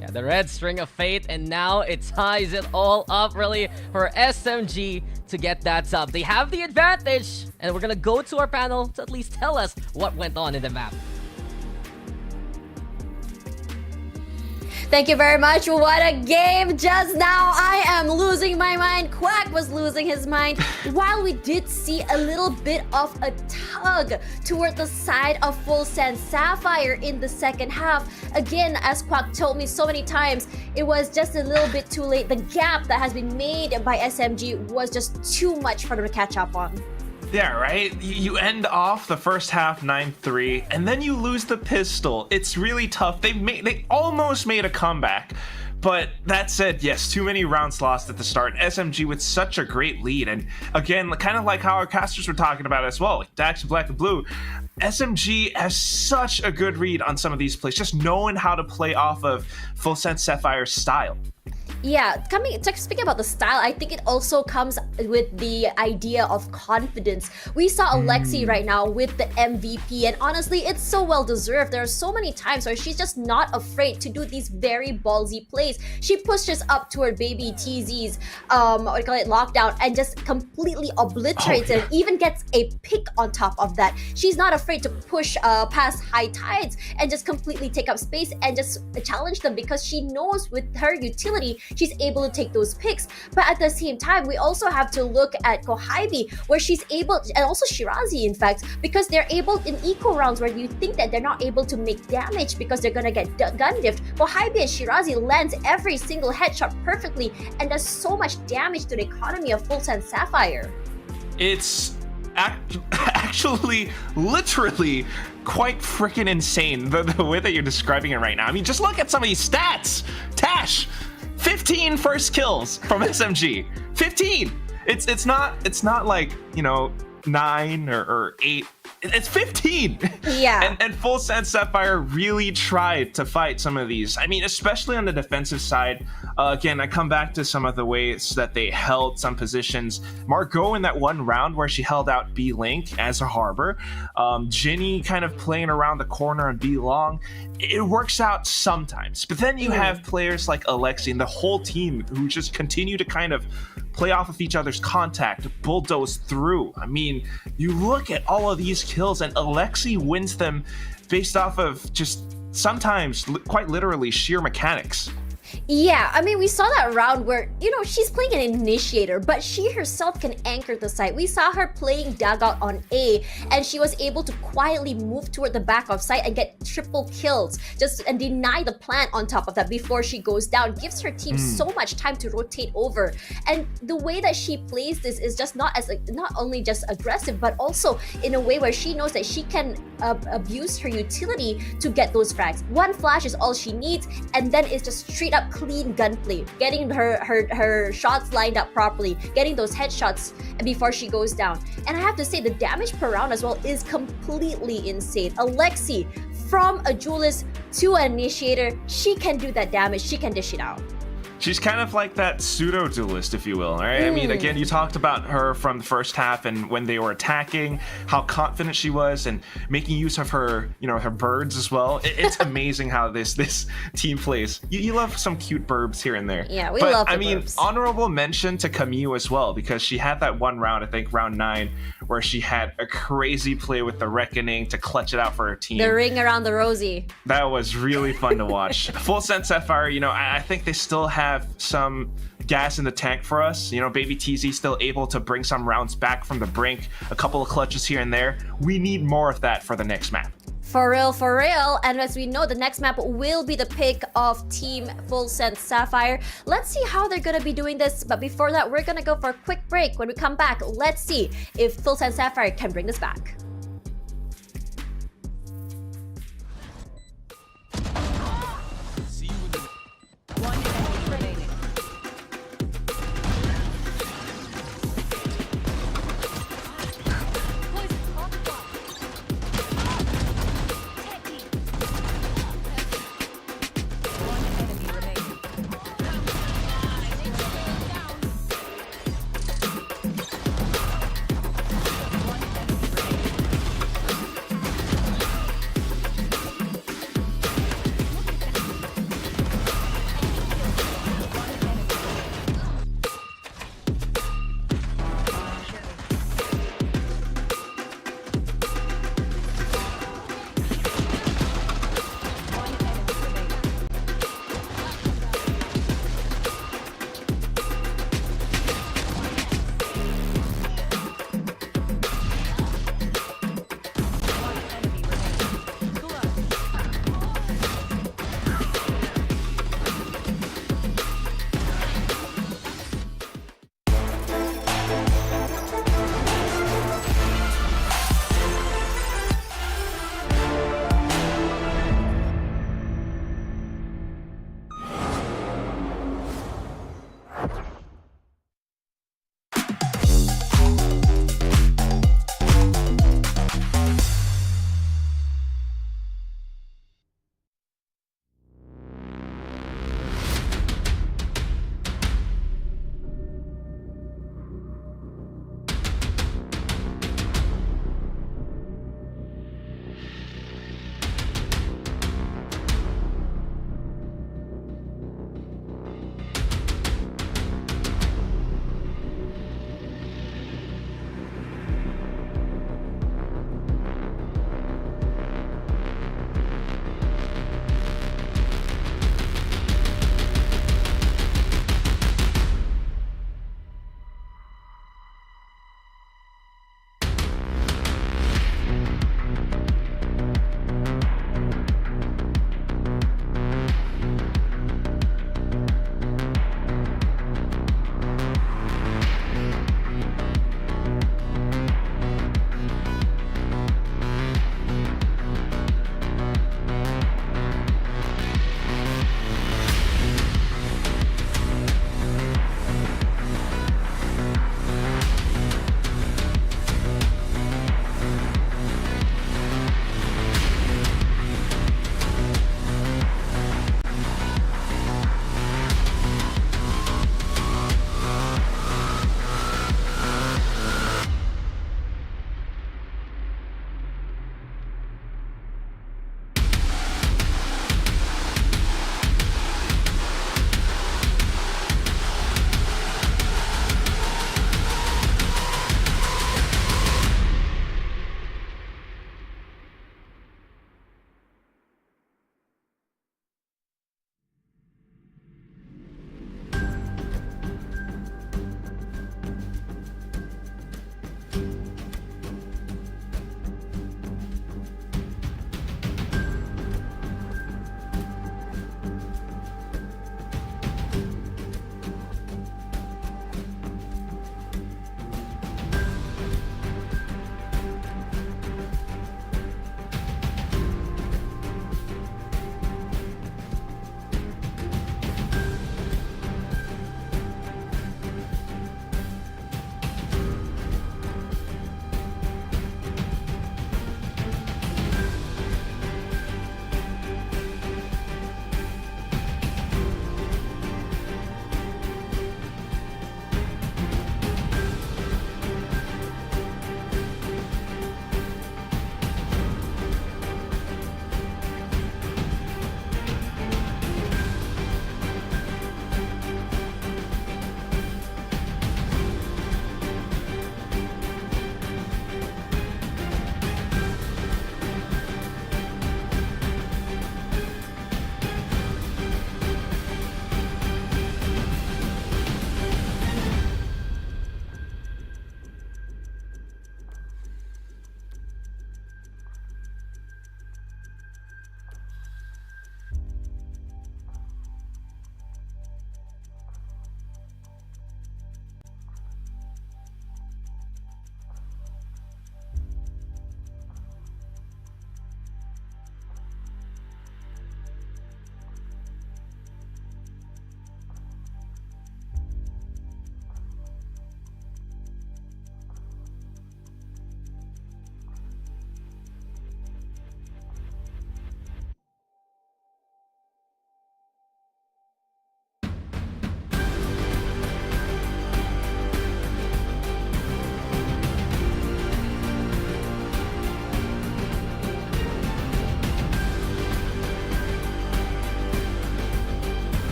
E: Yeah, the red string of fate, and now it ties it all up really for SMG to get that sub. They have the advantage, and we're gonna go to our panel to at least tell us what went on in the map.
C: Thank you very much. What a game just now. I am losing my mind. Quack was losing his mind. While we did see a little bit of a tug toward the side of Full Sense Sapphire in the second half, again, as Quack told me so many times, it was just a little bit too late. The gap that has been made by SMG was just too much for them to catch up on.
D: Yeah, right? You end off the first half 9-3, and then you lose the pistol. It's really tough. They almost made a comeback. But that said, yes, too many rounds lost at the start. SMG with such a great lead. And again, kind of like how our casters were talking about as well, like Daks and Blackenblue, SMG has such a good read on some of these plays, just knowing how to play off of Full Sense Sapphire's style.
C: Yeah, speaking about the style, I think it also comes with the idea of confidence. We saw Alexi right now with the MVP, and honestly, it's so well deserved. There are so many times where she's just not afraid to do these very ballsy plays. She pushes up toward Baby TZ's lockdown and just completely obliterates it, and even gets a pick on top of that. She's not afraid to push past high tides and just completely take up space and just challenge them, because she knows with her utility, she's able to take those picks. But at the same time, we also have to look at Kohaibi, where she's able, and also Shirazi in fact, because they're able in eco rounds where you think that they're not able to make damage because they're gonna get gun diffed. Kohaibi and Shirazi lands every single headshot perfectly and does so much damage to the economy of Full Sense Sapphire.
D: It's actually literally quite freaking insane the way that you're describing it right now. I mean, just look at some of these stats. Tash, 15 first kills from SMG. 15. It's not like, 9 or 8 It's 15.
C: Yeah.
D: And FULLSENSE Sapphire really tried to fight some of these. I mean, especially on the defensive side. Again, I come back to some of the ways that they held some positions. Margot in that one round where she held out B Link as a harbor. Ginny kind of playing around the corner and B Long. It works out sometimes. But then you have players like Alexi and the whole team who just continue to kind of play off of each other's contact, bulldoze through. I mean, you look at all of these kills and Alexi wins them based off of just sometimes quite literally sheer mechanics.
C: Yeah, I mean, we saw that round where, you know, she's playing an initiator, but she herself can anchor the site. We saw her playing dugout on A, and she was able to quietly move toward the back of site and get triple kills, and deny the plant on top of that before she goes down. Gives her team so much time to rotate over. And the way that she plays this is just not only just aggressive, but also in a way where she knows that she can abuse her utility to get those frags. One flash is all she needs, and then it's just straight up clean gunplay, getting her shots lined up properly, getting those headshots before she goes down. And I have to say, the damage per round as well is completely insane. Alexi, from a duelist to an initiator, she can do that damage, she can dish it out.
D: She's kind of like that pseudo duelist, if you will, right? I mean, again, you talked about her from the first half and when they were attacking, how confident she was and making use of her, you know, her birds as well. It's amazing how this team plays. You love some cute burbs here and there.
C: Yeah, we love the
D: I mean,
C: burbs.
D: honorable mention to Camus as well, because she had that one round, I think round 9, where she had a crazy play with the Reckoning to clutch it out for her team.
C: The ring around the rosy.
D: That was really fun to watch. FULLSENSE Sapphire, you know, I think they still have some gas in the tank for us. You know, Baby TZ still able to bring some rounds back from the brink, a couple of clutches here and there. We need more of that for the next map.
C: For real. And as we know, the next map will be the pick of Team FULLSENSE Sapphire. Let's see how they're gonna be doing this. But before that, we're gonna go for a quick break. When we come back, let's see if FULLSENSE Sapphire can bring this back.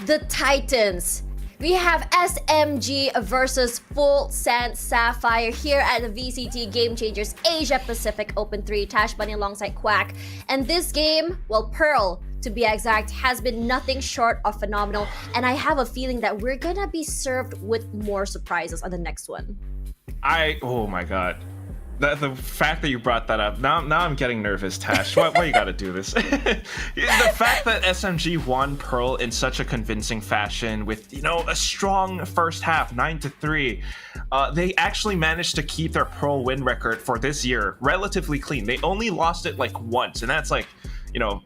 C: the Titans. We have SMG versus FULLSENSE Sapphire here at the VCT Game Changers Asia Pacific Open 3. Tashbunny alongside Quack. And this game, well, Pearl, to be exact, has been nothing short of phenomenal. And I have a feeling that we're gonna be served with more surprises on the next one.
D: Oh my god. The fact that you brought that up, now I'm getting nervous, Tash. Why you gotta do this? The fact that SMG won Pearl in such a convincing fashion with, a strong first half, 9-3, they actually managed to keep their Pearl win record for this year relatively clean. They only lost it like once, and that's like,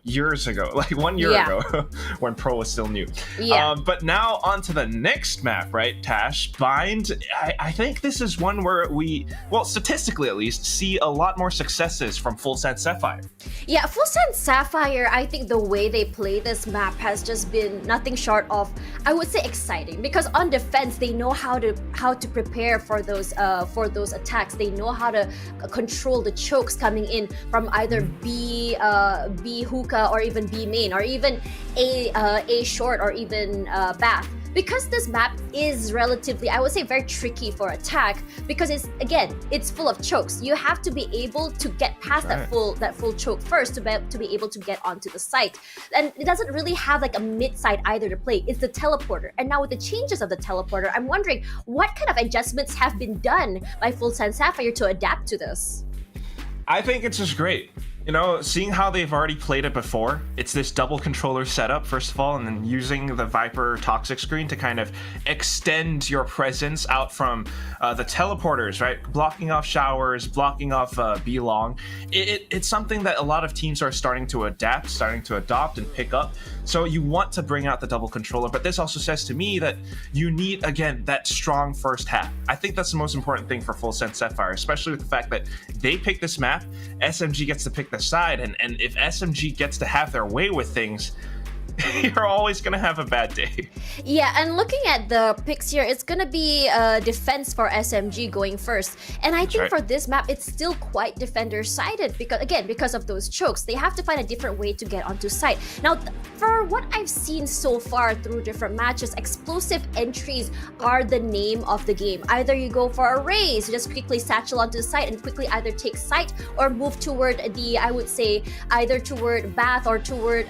D: years ago, like 1 year ago, when Pearl was still new.
C: Yeah.
D: But now on to the next map, right, Tash? Bind. I think this is one where we, well, statistically at least, see a lot more successes from FULLSENSE Sapphire.
C: Yeah, FULLSENSE Sapphire, I think the way they play this map has just been nothing short of, I would say, exciting. Because on defense, they know how to prepare for those attacks. They know how to control the chokes coming in from either B hookah or even B main or even A short or even bath. Because this map is relatively, I would say, very tricky for attack because it's full of chokes. You have to be able to get past that full choke first to be able to get onto the site. And it doesn't really have like a mid side either to play. It's the teleporter. And now with the changes of the teleporter, I'm wondering what kind of adjustments have been done by FULLSENSE Sapphire to adapt to this.
D: I think it's just great. Seeing how they've already played it before, it's this double controller setup, first of all, and then using the Viper toxic screen to kind of extend your presence out from the teleporters, right? Blocking off showers, blocking off B-long. It's something that a lot of teams are starting to adapt, starting to adopt and pick up. So you want to bring out the double controller, but this also says to me that you need, again, that strong first half. I think that's the most important thing for FULLSENSE Sapphire, especially with the fact that they pick this map, SMG gets to pick the side, and if SMG gets to have their way with things, you're always gonna have a bad day.
C: Yeah, and looking at the picks here, it's gonna be defense for SMG going first. And I think for this map, it's still quite defender-sided because of those chokes. They have to find a different way to get onto site. Now, for what I've seen so far through different matches, explosive entries are the name of the game. Either you go for a race, you just quickly satchel onto the site and quickly either take site or move toward I would say, either toward Bath or toward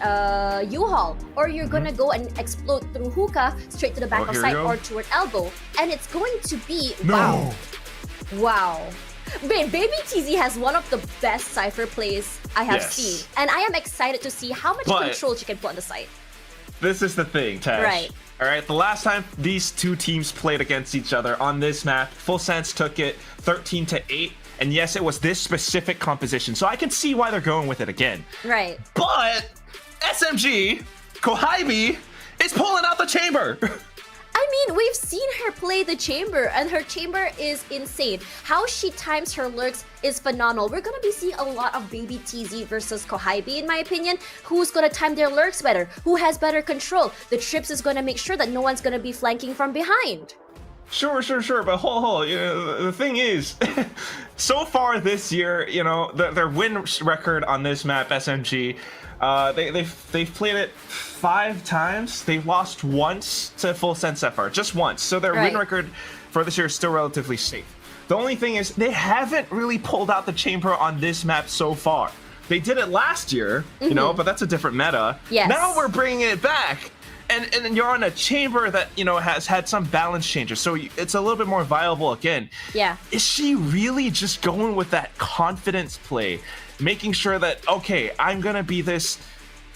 C: U-Haul. Or you're gonna go and explode through hookah straight to the back of site or toward elbow. And it's going to be wow. Baby TZ has one of the best Cypher plays I have seen. And I am excited to see how much control she can put on the site.
D: This is the thing, Tash.
C: Right.
D: Alright, the last time these two teams played against each other on this map, FULLSENSE took it 13-8. And yes, it was this specific composition. So I can see why they're going with it again.
C: Right.
D: But SMG, Kohaibi, is pulling out the chamber.
C: I mean, we've seen her play the chamber, and her chamber is insane. How she times her lurks is phenomenal. We're gonna be seeing a lot of Baby TZ versus Kohaibi, in my opinion. Who's gonna time their lurks better? Who has better control? The Trips is gonna make sure that no one's gonna be flanking from behind.
D: Sure, but hold. The thing is, so far this year, their win record on this map, SMG, they've played it 5 times. They've lost once to FULLSENSE Sapphire, just once. So their win record for this year is still relatively safe. The only thing is they haven't really pulled out the chamber on this map so far. They did it last year, but that's a different meta.
C: Yes.
D: Now we're bringing it back. And you're on a chamber that, has had some balance changes, so it's a little bit more viable again.
C: Yeah.
D: Is she really just going with that confidence play, making sure that, okay, I'm going to be this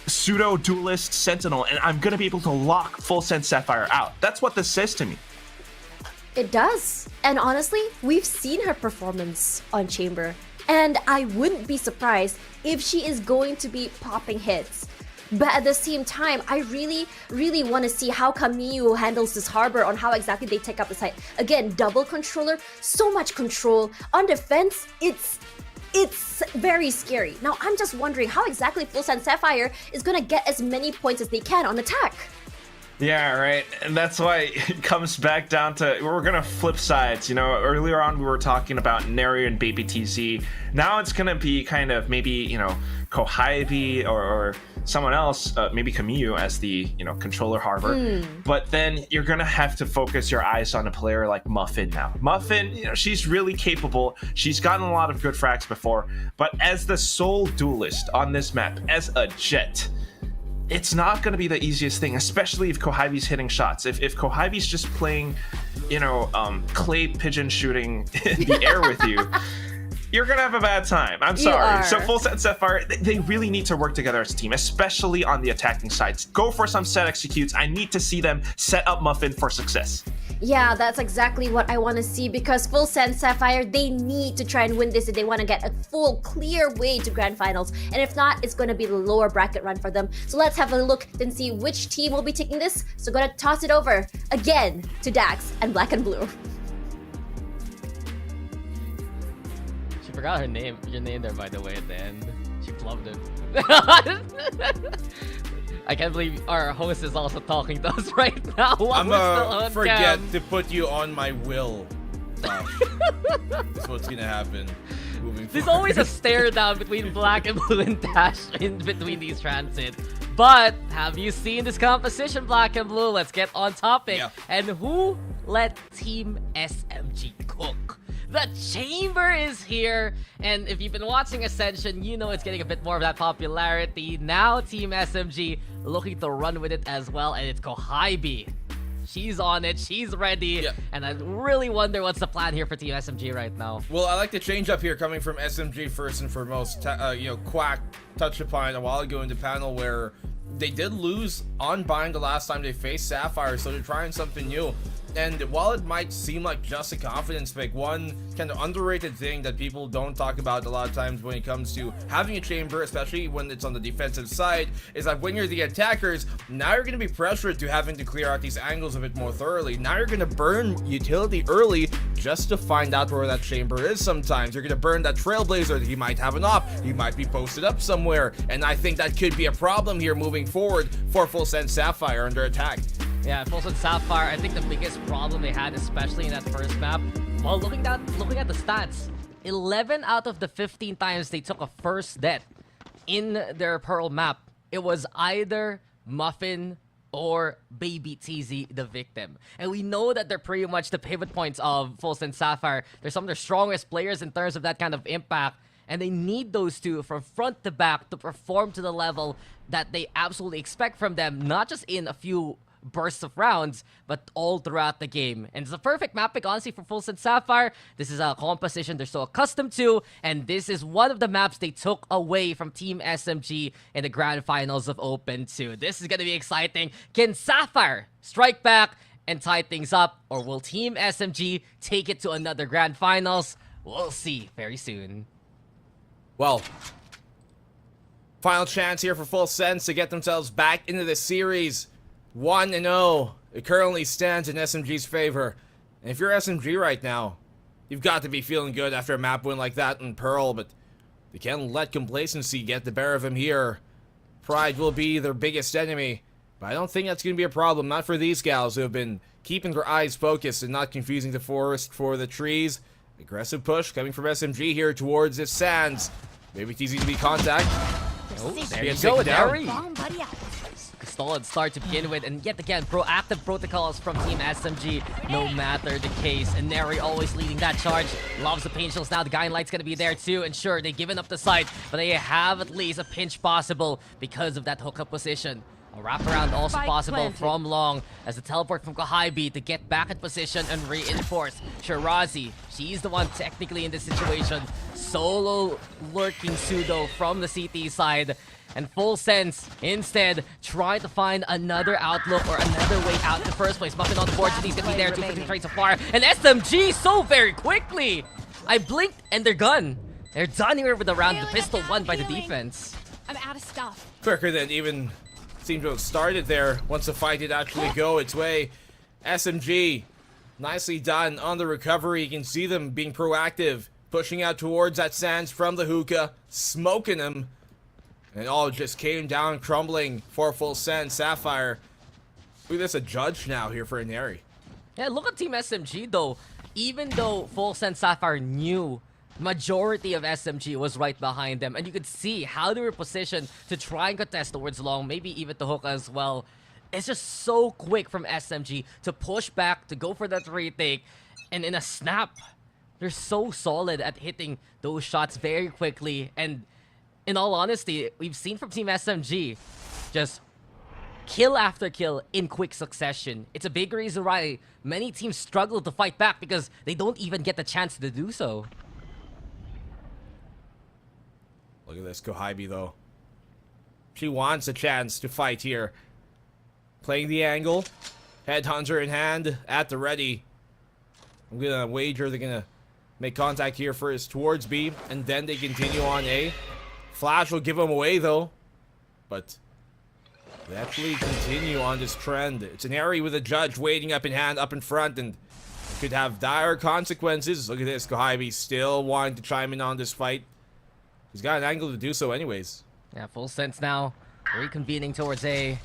D: pseudo-duelist sentinel, and I'm going to be able to lock FULLSENSE Sapphire out? That's what this says to me.
C: It does. And honestly, we've seen her performance on chamber. And I wouldn't be surprised if she is going to be popping hits. But at the same time, I really, really want to see how Camille handles this harbor on how exactly they take up the site. Again, double controller, so much control. On defense, it's very scary. Now, I'm just wondering how exactly FULLSENSE Sapphire is going to get as many points as they can on attack.
D: Yeah, right. And that's why it comes back down to we're gonna flip sides. You know, earlier on we were talking about Neri and Baby TZ. Now it's gonna be kind of maybe, you know, Kohaebi or someone else, maybe Camus as the, you know, controller Harvard. But then you're gonna have to focus your eyes on a player like Muffin now. Muffin, you know, she's really capable. She's gotten a lot of good frags before, but as the sole duelist on this map, as a jet, it's not going to be the easiest thing, especially if Kohaebi's hitting shots. If Kohaebi's just playing, you know, clay pigeon shooting in the air with you, you're going to have a bad time. I'm sorry. So FULLSENSE Sapphire, they really need to work together as a team, especially on the attacking sides. Go for some set executes. I need to see them set up Muffin for success.
C: Yeah, that's exactly what I want to see, because FULLSENSE Sapphire, they need to try and win this if they want to get a full, clear way to Grand Finals. And if not, it's going to be the lower bracket run for them. So let's have a look and see which team will be taking this. So gonna toss it over again to Daks and Blackenblue.
E: She forgot your name there, by the way, at the end. She flubbed it. I can't believe our host is also talking to us right now.
F: I'm gonna forget to put you on my will. That's what's gonna happen moving forward.
E: There's always a stare down between Blackenblue and Dash in between these transit. But have you seen this composition, Blackenblue? Let's get on topic.
F: Yeah.
E: And who let Team SMG cook? The Chamber is here, and if you've been watching Ascension, you know it's getting a bit more of that popularity. Now Team SMG looking to run with it as well, and it's Kohaebi. She's on it, she's ready, and I really wonder what's the plan here for Team SMG right now.
F: Well, I like the change up here coming from SMG first and foremost. You know, Quack touched upon a while ago in the panel where they did lose on Bind the last time they faced Sapphire, so they're trying something new. And while it might seem like just a confidence pick, one kind of underrated thing that people don't talk about a lot of times when it comes to having a chamber, especially when it's on the defensive side, is that when you're the attackers, now you're going to be pressured to having to clear out these angles a bit more thoroughly. Now you're going to burn utility early just to find out where that chamber is sometimes. You're going to burn that Trailblazer that he might have an op. He might be posted up somewhere. And I think that could be a problem here moving forward for FULLSENSE Sapphire under attack.
E: Yeah, FULLSENSE Sapphire, I think the biggest problem they had, especially in that first map, while looking at the stats, 11 out of the 15 times they took a first death in their Pearl map, it was either Muffin or Baby TZ the victim. And we know that they're pretty much the pivot points of FULLSENSE Sapphire. They're some of their strongest players in terms of that kind of impact, and they need those two from front to back to perform to the level that they absolutely expect from them, not just in a few bursts of rounds, but all throughout the game. And it's a perfect map pick, honestly, for FULLSENSE Sapphire. This is a composition they're so accustomed to, and this is one of the maps they took away from Team SMG in the Grand Finals of Open 2. This is going to be exciting. Can Sapphire strike back and tie things up, or will Team SMG take it to another Grand Finals? We'll see very soon.
F: Well, final chance here for FULLSENSE to get themselves back into the series. 1-0. It currently stands in SMG's favor. And if you're SMG right now, you've got to be feeling good after a map win like that in Pearl, but they can't let complacency get the better of them here. Pride will be their biggest enemy, but I don't think that's going to be a problem, not for these gals who have been keeping their eyes focused and not confusing the forest for the trees. Aggressive push coming from SMG here towards its sands. Maybe it's easy to be contact.
E: Oh, there
F: you
E: you go,
F: down.
E: Neri. Stolen start to begin with, and yet again, proactive protocols from Team SMG, no matter the case. And Neri always leading that charge. Loves the pain shields now. The Guiding Light's gonna be there too. And sure, they've given up the site, but they have at least a pinch possible because of that hookup position. A wraparound also possible from Long as the teleport from Kohaebi to get back in position and reinforce. Shirazi, she's the one technically in this situation. Solo lurking pseudo from the CT side. And FULLSENSE instead trying to find another outlook or another way out in the first place. Muffin on the board, he's gonna be there, 250 trades so far. And SMG so very quickly! I blinked and they're gone. They're done here with the round. The pistol won by the defense.
G: I'm out of stuff.
F: Quicker than even seemed to have started there once the fight did actually go its way. SMG, nicely done on the recovery. You can see them being proactive, pushing out towards that sands from the hookah, smoking them. And all just came down crumbling for FULLSENSE Sapphire. Look at this, a judge now here for Inari.
E: Yeah, look at Team SMG though. Even though FULLSENSE Sapphire knew majority of SMG was right behind them, and you could see how they were positioned to try and contest towards long, maybe even to hook as well. It's just so quick from SMG to push back, to go for that retake, and in a snap, they're so solid at hitting those shots very quickly. And in all honesty, we've seen from Team SMG just kill after kill in quick succession. It's a big reason why many teams struggle to fight back, because they don't even get the chance to do so.
F: Look at this, Kohibi though. She wants a chance to fight here. Playing the angle. Headhunter in hand, at the ready. I'm gonna wager they're gonna make contact here first towards B, and then they continue on A. Flash will give them away though. But they actually continue on this trend. It's an Airy with a judge waiting up in hand, up in front, and could have dire consequences. Look at this, Kohibi still wanting to chime in on this fight. He's got an angle to do so anyways.
E: Yeah, FULLSENSE now reconvening towards A.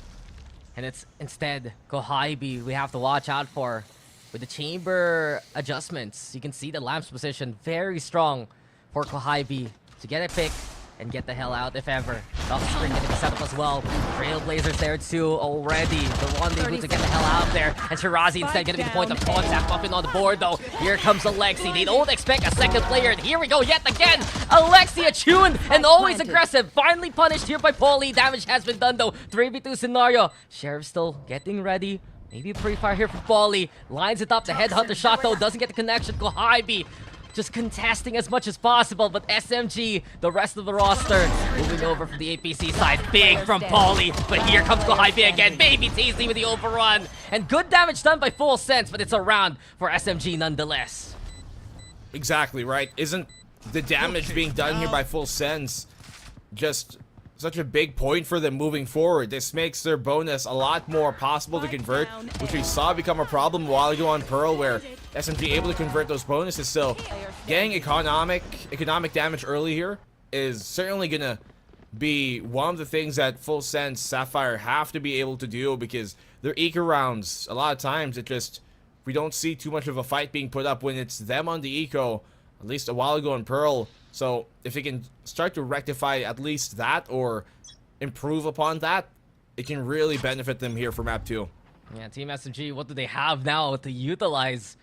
E: And it's instead Kohibi we have to watch out for. With the chamber adjustments, you can see the lamp's position very strong for Kohibi to get a pick and get the hell out if ever. Daks Spring gonna be set up as well. Trailblazers there too already. The rendezvous to get the hell out there. And Shirazi instead gonna be the point of contact. Muffin on the board though. Here comes Alexi. They don't expect a second player. And here we go yet again. Alexi attuned and always aggressive. Finally punished here by Paulie. Damage has been done though. 3v2 scenario. Sheriff still getting ready. Maybe a pre-fire here for Paulie. Lines it up. The headhunter shot though. Doesn't get the connection. Kohibi just contesting as much as possible, but SMG, the rest of the roster, moving over from the APC side. Big from Paulie, but here comes Kohibi again. Baby TZ with the overrun. And good damage done by FULLSENSE, but it's a round for SMG nonetheless.
F: Exactly, right? Isn't the damage being done here by FULLSENSE just such a big point for them moving forward? This makes their bonus a lot more possible to convert, which we saw become a problem a while ago on Pearl, where SMG able to convert those bonuses. So getting economic damage early here is certainly gonna be one of the things that FULLSENSE Sapphire have to be able to do, because their eco rounds, a lot of times we don't see too much of a fight being put up when it's them on the eco, at least a while ago in Pearl. So if they can start to rectify at least that or improve upon that, it can really benefit them here for map 2.
E: Yeah, Team SMG, what do they have now to utilize?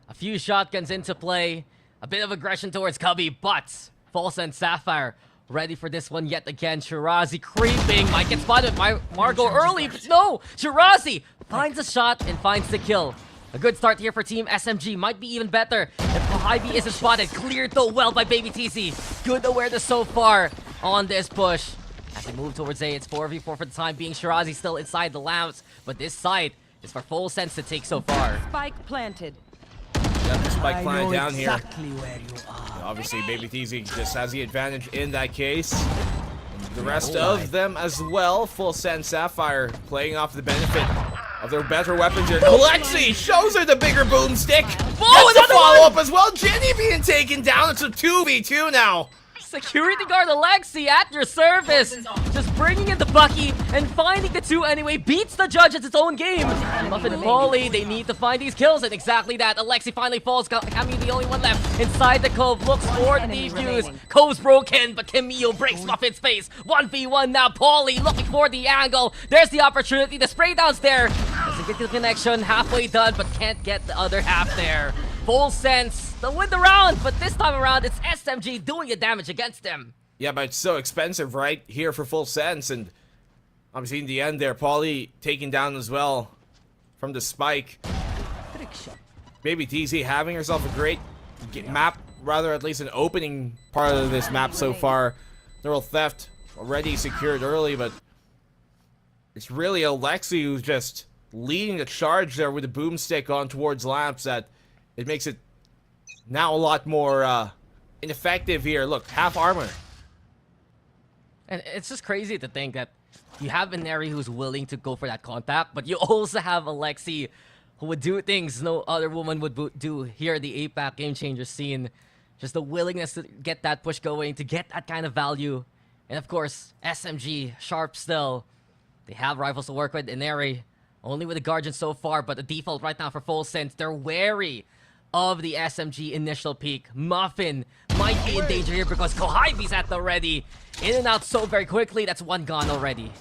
E: A few shotguns into play, a bit of aggression towards Cubby, but FULLSENSE Sapphire ready for this one yet again. Shirazi creeping, might get spotted by Margot early, but no! Shirazi finds a shot and finds the kill. A good start here for Team SMG, might be even better if Kohibi isn't spotted. Cleared though well by Baby TC. Good awareness so far on this push. As they move towards A, it's 4v4 for the time being. Shirazi still inside the lamps, but this side is for FULLSENSE to take so far.
H: Spike planted.
F: Got the spike planted down here.
H: Exactly where you are.
F: Obviously, Baby TZ just has the advantage in that case. And the rest of them as well. FULLSENSE Sapphire playing off the benefit of their better weapons here. Alexi shows her the bigger boomstick.
E: Oh,
F: that's a
E: another one!
F: follow-up as well. Jenny being taken down. It's a 2v2 now.
E: Security guard Alexi at your service. Just bringing in the Bucky and finding the two anyway. Beats the judge at its own game. Muffin and Paulie, they need to find these kills, and exactly that. Alexi finally falls. Camille the only one left inside the Cove. Looks for the defuse. Cove's broken, but Camille breaks Muffin's face. 1v1 now. Paulie looking for the angle. There's the opportunity. The spray down's there. Doesn't get the connection. Halfway done, but can't get the other half there. FULLSENSE, they'll win the round, but this time around, it's SMG doing the damage against them.
F: Yeah, but it's so expensive right here for FULLSENSE, and obviously in the end there, Paulie taken down as well from the spike. Maybe TZ having herself a great map, rather at least an opening part of this map so far. Neural Theft already secured early, but it's really Alexi who's just leading the charge there with the boomstick on towards lamps that it makes it now a lot more ineffective here. Look, half armor.
E: And it's just crazy to think that you have Inari who's willing to go for that contact, but you also have Alexi who would do things no other woman would do here at the APAC Game Changer scene. Just the willingness to get that push going, to get that kind of value. And of course, SMG, sharp still. They have rifles to work with. Inari Only with the Guardian so far, but the default right now for FULLSENSE, they're wary of the SMG initial peak. Muffin might be in danger here because Kohaibi's at the ready. In and out so very quickly, that's one gone already.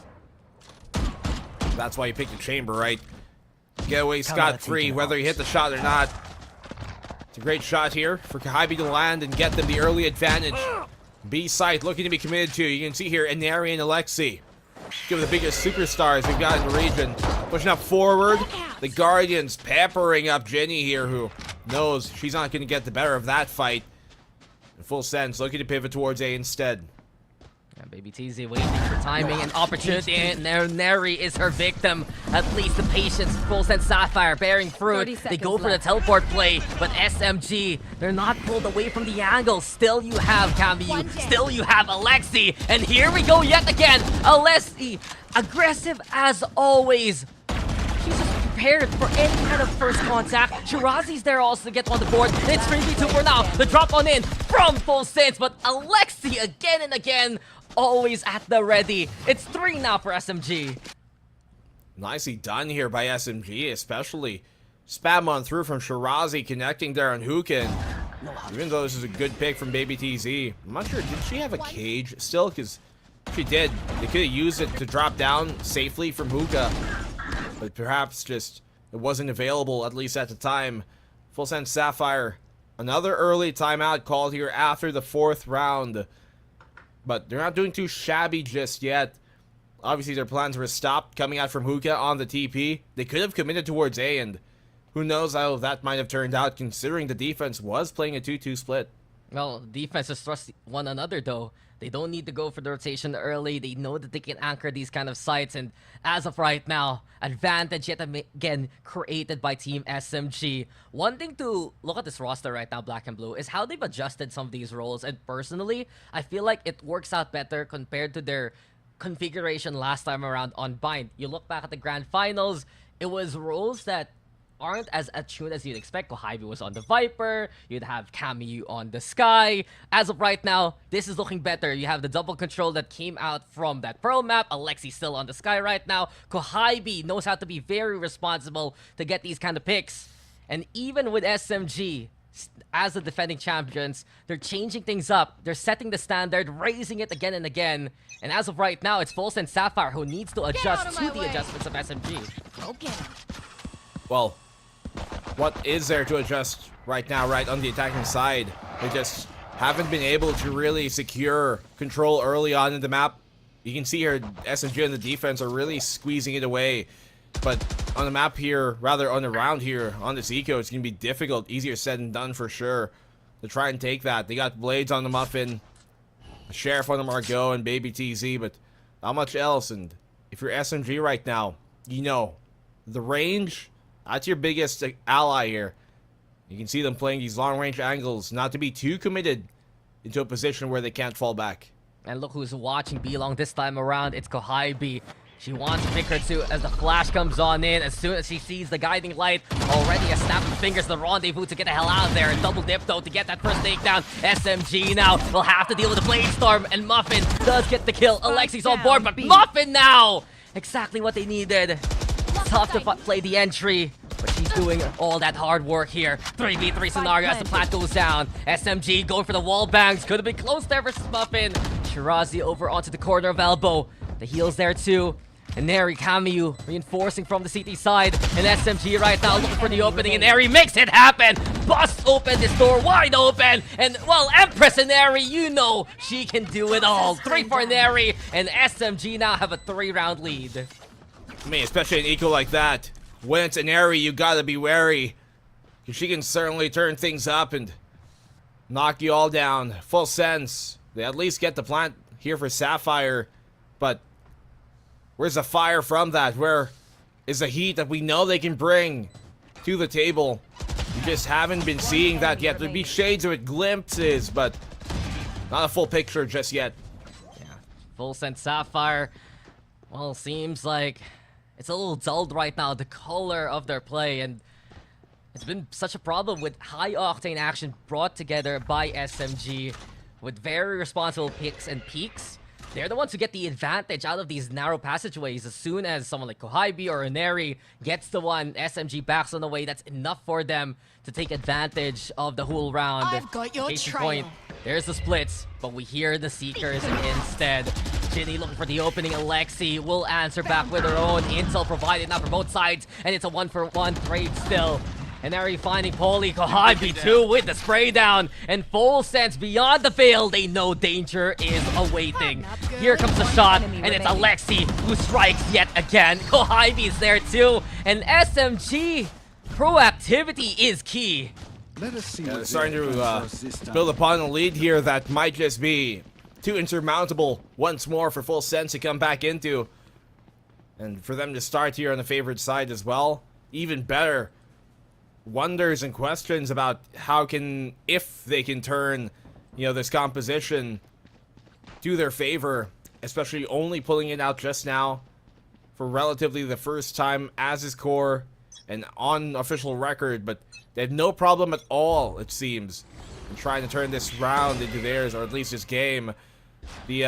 F: That's why you picked the chamber, right? Get away scot-free, whether you hit the shot or not. It's a great shot here for Kohaibi to land and get them the early advantage. B site looking to be committed to. You can see here Inari and Alexi. Two of the biggest superstars we've got in the region. Pushing up forward. The Guardians peppering up Jenny here, who knows she's not going to get the better of that fight. In FULLSENSE, looking to pivot towards A instead.
E: Yeah, Baby TZ waiting for timing and opportunity, and Neri is her victim. At least the patience, FULLSENSE Sapphire bearing fruit. They go for the teleport play, but SMG, they're not pulled away from the angle. Still you have Kaguya, still you have Alexi, and here we go yet again. Alexi, aggressive as always. She's just prepared for any kind of first contact. Shirazi's there also to get on the board. It's 3v2 for now. The drop on in from FULLSENSE, but Alexi again and again, always at the ready. It's 3 now for SMG.
F: Nicely done here by SMG, especially spam on through from Shirazi connecting there on Hukin. Even though this is a good pick from Baby TZ. I'm not sure, did she have a cage still? Because she did. They could have used it to drop down safely from Hookah. But perhaps just it wasn't available, at least at the time. FULLSENSE Sapphire, another early timeout called here after the 4th round. But they're not doing too shabby just yet. Obviously, their plans were stopped coming out from Hookah on the TP. They could have committed towards A, and who knows how that might have turned out, considering the defense was playing a 2-2 split.
E: Well, defenses trust one another, though. They don't need to go for the rotation early. They know that they can anchor these kind of sites. And as of right now, advantage yet again created by Team SMG. One thing to look at this roster right now, Blackenblue, is how they've adjusted some of these roles. And personally, I feel like it works out better compared to their configuration last time around on Bind. You look back at the Grand Finals, it was roles that aren't as attuned as you'd expect. Kohaibi was on the Viper, you'd have Kaguya on the Sky. As of right now, this is looking better. You have the double control that came out from that Pearl map. Alexi still on the Sky right now. Kohaibi knows how to be very responsible to get these kind of picks. And even with SMG, as the defending champions, they're changing things up. They're setting the standard, raising it again and again. And as of right now, it's FULLSENSE Sapphire who needs to adjust to the adjustments of SMG.
H: Okay.
F: Well, what is there to adjust right now, right on the attacking side? They just haven't been able to really secure control early on in the map. You can see here, SMG and the defense are really squeezing it away. But on the map here, rather on the round here, on this eco, it's going to be difficult. Easier said than done for sure to try and take that. They got Blades on the Muffin, the Sheriff on the Margot, and Baby TZ, but not much else. And if you're SMG right now, you know, the range, that's your biggest ally here. You can see them playing these long-range angles, not to be too committed into a position where they can't fall back.
E: And look who's watching B-Long this time around. It's Kohaibi. She wants to pick her too as the flash comes on in. As soon as she sees the guiding light, already a snap of fingers, the rendezvous to get the hell out of there. Double dip though to get that first takedown. SMG now will have to deal with the Blade Storm, and Muffin does get the kill. Alexi's on board, but Muffin now! Exactly what they needed. Tough to play the entry, but she's doing all that hard work here. 3v3 scenario as the plant goes down. SMG going for the wall bangs. Could have been close there versus Muffin. Shirazi over onto the corner of elbow. The heals there too. And Neri, Kaguya reinforcing from the CT side. And SMG right now looking for the opening. And Neri makes it happen. Busts open this door wide open. And, well, Empress and Neri, you know she can do it all. 3 for Neri. And SMG now have a 3-round lead.
F: I mean, especially an eco like that. When it's an Airy, you gotta be wary. Because she can certainly turn things up and knock you all down. FULLSENSE. They at least get the plant here for Sapphire. But where's the fire from that? Where is the heat that we know they can bring to the table? We just haven't been seeing that yet. There'd be shades of it, glimpses, but not a full picture just yet.
E: Yeah, FULLSENSE Sapphire. Well, seems like it's a little dulled right now, the color of their play, and it's been such a problem with high-octane action brought together by SMG with very responsible picks and peaks. they're the ones who get the advantage out of these narrow passageways. As soon as someone like Kohibi or Ineri gets the one, SMG backs on the way. That's enough for them to take advantage of the whole round.
H: I've got your
E: Case in
H: trail.
E: point, there's the splits, but we hear the Seekers instead. Ginny looking for the opening. Alexi will answer back with her own. Intel provided now for both sides, and it's a 1-for-1 trade still. And Ari finding Poli, Kohibi too with the spray down. And Full Sense beyond the veil, they know danger is awaiting. Here comes the shot, and it's Alexi who strikes yet again. Kohibi is there too, and SMG proactivity is key.
I: Let us see.
F: They're starting to build upon a lead here that might just be too insurmountable once more for Full Sense to come back into. And for them to start here on the favored side as well, even better. Wonders and questions about if they can turn, this composition to their favor, especially only pulling it out just now for relatively the first time as his core and on official record, but they have no problem at all, it seems, in trying to turn this round into theirs, or at least this game. The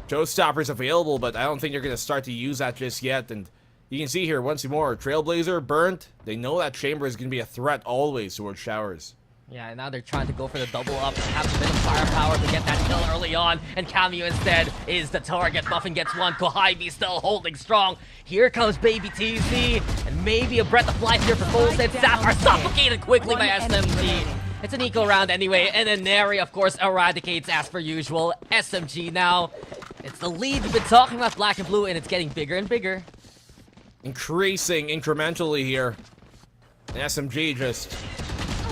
F: showstopper's available, but I don't think they're going to start to use that just yet. And you can see here once more, Trailblazer burnt. They know that Chamber is going to be a threat always towards Showers.
E: Yeah, and now they're trying to go for the double up and have a bit of firepower to get that kill early on. And Cameo instead is the target. Muffin gets one. Kohibi still holding strong. Here comes Baby TZ. And maybe a breath of life here for Full Sense. Sapphire suffocated quickly by SMG. It's an eco round anyway. And then Neri, of course, eradicates as per usual. SMG now. It's the lead we've been talking about, Blackenblue, and it's getting bigger and bigger.
F: Increasing incrementally here. And SMG just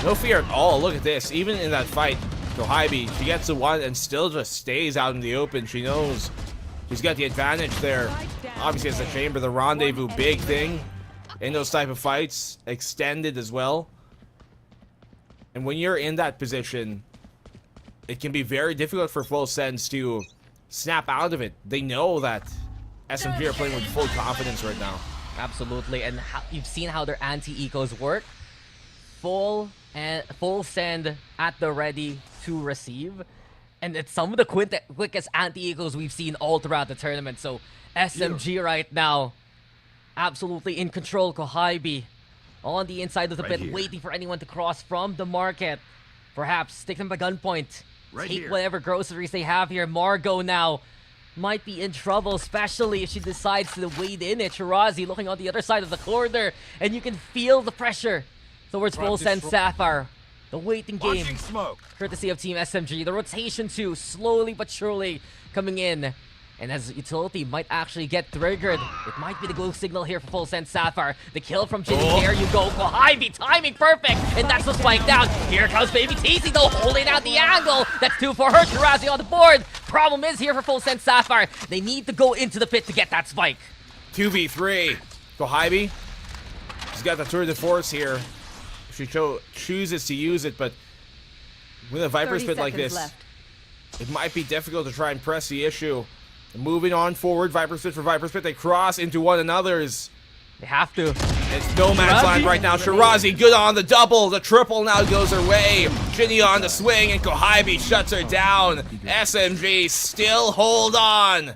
F: no fear at all. Look at this. Even in that fight, Kohibi, she gets the one and still just stays out in the open. She knows she's got the advantage there. Obviously, it's the Chamber, the rendezvous, big thing in those type of fights. Extended as well. And when you're in that position, it can be very difficult for Full Sense to snap out of it. They know that SMG are playing with full confidence right now.
E: Absolutely, and you've seen how their anti-ecos work. Full send at the ready to receive. And it's some of the quickest anti-ecos we've seen all throughout the tournament. So SMG right now, absolutely in control. Kohibi on the inside of the pit, waiting for anyone to cross from the market. Perhaps take them by gunpoint. Take whatever groceries they have here. Margot now might be in trouble, especially if she decides to wade in it. Shirazi looking on the other side of the corner, and you can feel the pressure towards Full Sense Sapphire. The waiting game, courtesy of Team SMG. The rotation too, slowly but surely coming in. And as utility might actually get triggered, it might be the go signal here for Full Sense Sapphire. The kill from Ginny, there you go. Kohibi, timing perfect, and that's the spike down. Here comes Baby TZ though, holding out the angle. That's 2 for her. Shirazi on the board. Problem is here for Full Sense Sapphire, they need to go into the pit to get that spike.
F: 2v3. Kohibi, she's got the tour de force here. She chooses to use it, but with a Viper Spit like this, it might be difficult to try and press the issue. Moving on forward, Viper Spit for Viper Spit. They cross into one another's.
E: They have to.
F: It's no man's land right now. Shirazi good on the double. The triple now goes her way. Ginny on the swing, and Kohibi shuts her down. SMG still hold on.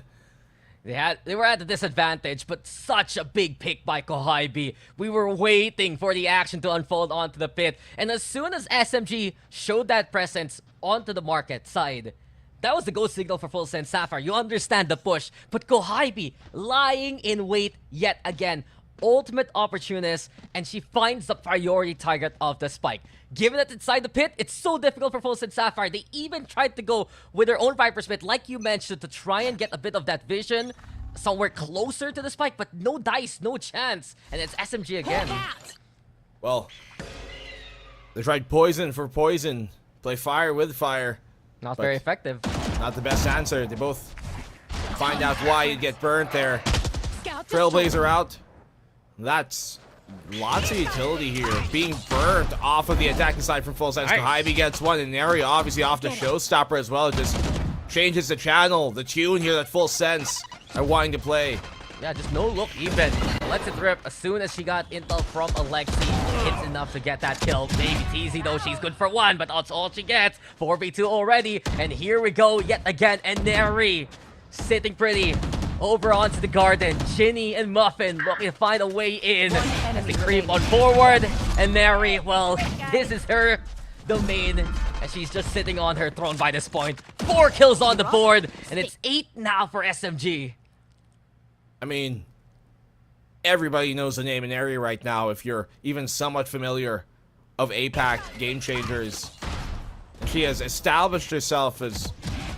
E: They were at a disadvantage, but such a big pick by Kohibi. We were waiting for the action to unfold onto the pit. And as soon as SMG showed that presence onto the market side, that was the go signal for Full Sense Sapphire. You understand the push. But Kohibi lying in wait yet again. Ultimate opportunist, and she finds the priority target of the spike. Given that inside the pit, it's so difficult for Full Sense Sapphire. They even tried to go with their own Viper Spit, like you mentioned, to try and get a bit of that vision somewhere closer to the spike, but no dice, no chance. And it's SMG again.
F: Well, they tried poison for poison. Play fire with fire.
E: Not very effective.
F: Not the best answer. They both find out why you'd get burnt there. Trailblazer out. That's lots of utility here. Being burnt off of the attacking side from Full Sense. Kohibi gets one in an area, obviously off the showstopper as well. It just changes the channel, the tune here that Full Sense are wanting to play.
E: Yeah, just no look even. Lets it rip as soon as she got intel from Alexi. It's enough to get that kill. Maybe TZ though, she's good for one, but that's all she gets. 4v2 already, and here we go yet again. And Neri sitting pretty over onto the garden. Ginny and Muffin looking to find a way in as they creep on forward. And Neri, well, this is her domain, and she's just sitting on her throne by this point. 4 kills on the board, and it's 8 now for SMG.
F: I mean, everybody knows the name in area right now if you're even somewhat familiar of APAC Game Changers. She has established herself as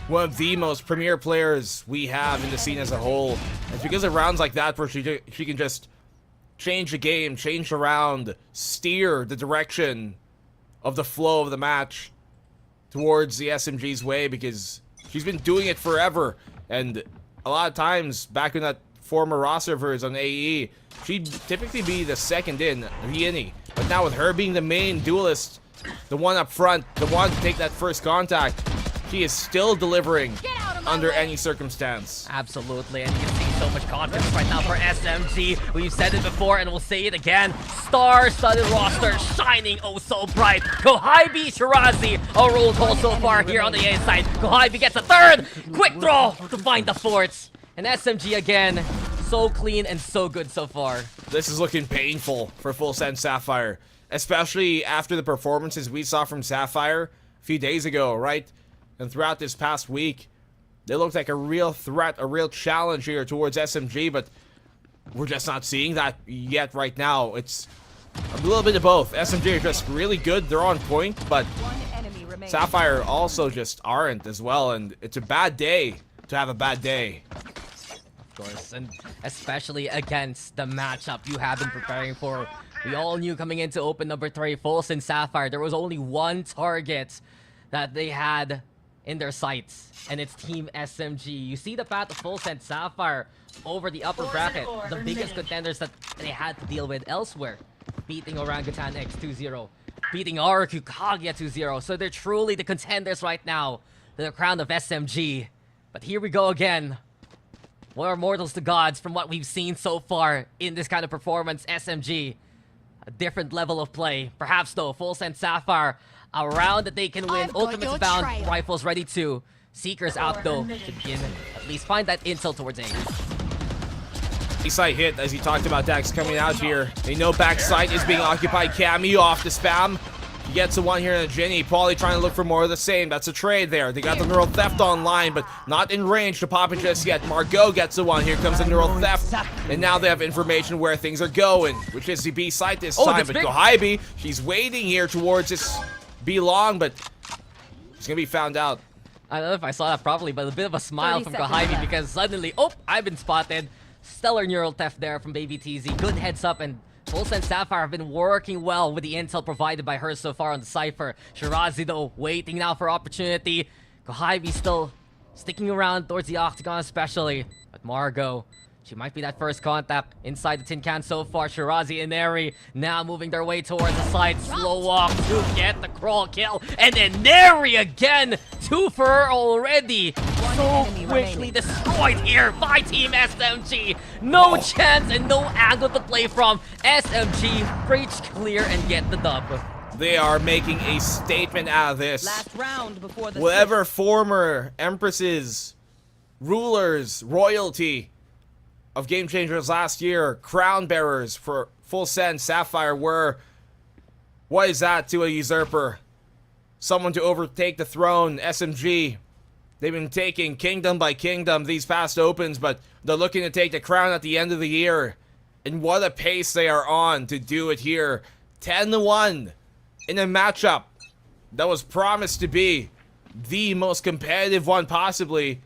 F: one of the most premier players we have in the scene as a whole. It's because of rounds like that where she can just change the game, change the round, steer the direction of the flow of the match towards the SMG's way, because she's been doing it forever. And a lot of times, back in that former roster of hers on AE, she'd typically be the second in, the innie. But now with her being the main duelist, the one up front, the one to take that first contact, she is still delivering under any circumstance.
E: Absolutely, and you can see so much confidence right now for SMG. We've said it before and we'll say it again. Star-studded roster shining oh so bright. Kohaibi, Shirazi, a rolled hole so far here on the A side. Kohaibi gets a third. Quick throw to find the fourth. And SMG again, so clean and so good so far.
F: This is looking painful for FULLSENSE Sapphire, especially after the performances we saw from Sapphire a few days ago, right? And throughout this past week, they looked like a real threat, a real challenge here towards SMG, but we're just not seeing that yet right now. It's a little bit of both. SMG are just really good, they're on point, but Sapphire also just aren't as well, and it's a bad day to have a bad day.
E: Of course, and especially against the matchup you have been preparing for. We all knew coming into open number 3, FULLSENSE Sapphire, there was only one target that they had in their sights, and it's Team SMG. You see the path of FULLSENSE Sapphire over the upper bracket, the biggest contenders that they had to deal with elsewhere, beating Orangutan X 2-0, beating Aruku Kaguya 2-0, so they're truly the contenders right now to the crown of SMG. But here we go again. We're mortals to gods from what we've seen so far in this kind of performance. SMG, a different level of play. Perhaps though, FULLSENSE Sapphire, a round that they can win. Ultimate's bound, rifles ready too. Seekers out though, to begin at least find that intel towards A.
F: Side hit, as he talked about Daks coming out here. They know backside is being occupied. Cameo off the spam. He gets the one here in a Ginny. Probably trying to look for more of the same. That's a trade there. They got the neural theft online, but not in range to pop it just yet. Margot gets the one. Here comes the neural theft. And now they have information where things are going, which is the B site this time. But Kohaibi, she's waiting here towards this B long, but it's gonna be found out.
E: I don't know if I saw that properly, but a bit of a smile from Kohaibi because suddenly, oh, I've been spotted. Stellar neural theft there from Baby TZ. Good heads up, and FULLSENSE Sapphire have been working well with the intel provided by her so far on the Cypher. Shirazi, though, waiting now for opportunity. Kohaibi still sticking around towards the Octagon especially. But Margot, she might be that first contact inside the tin can so far. Shirazi and Neri now moving their way towards the side. Slow walk to get the crawl kill. And then Neri again! 2 for her already. So quickly destroyed here by Team SMG. No chance and no angle to play from. SMG preach clear and get the dub.
F: They are making a statement out of this.
H: Last round before the
F: Whatever former empresses, rulers, royalty of Game Changers last year, crown bearers for FULLSENSE Sapphire were, what is that to a usurper? Someone to overtake the throne. SMG, they've been taking kingdom by kingdom these past opens, but they're looking to take the crown at the end of the year. And what a pace they are on to do it here. 10-1 in a matchup that was promised to be the most competitive one possibly.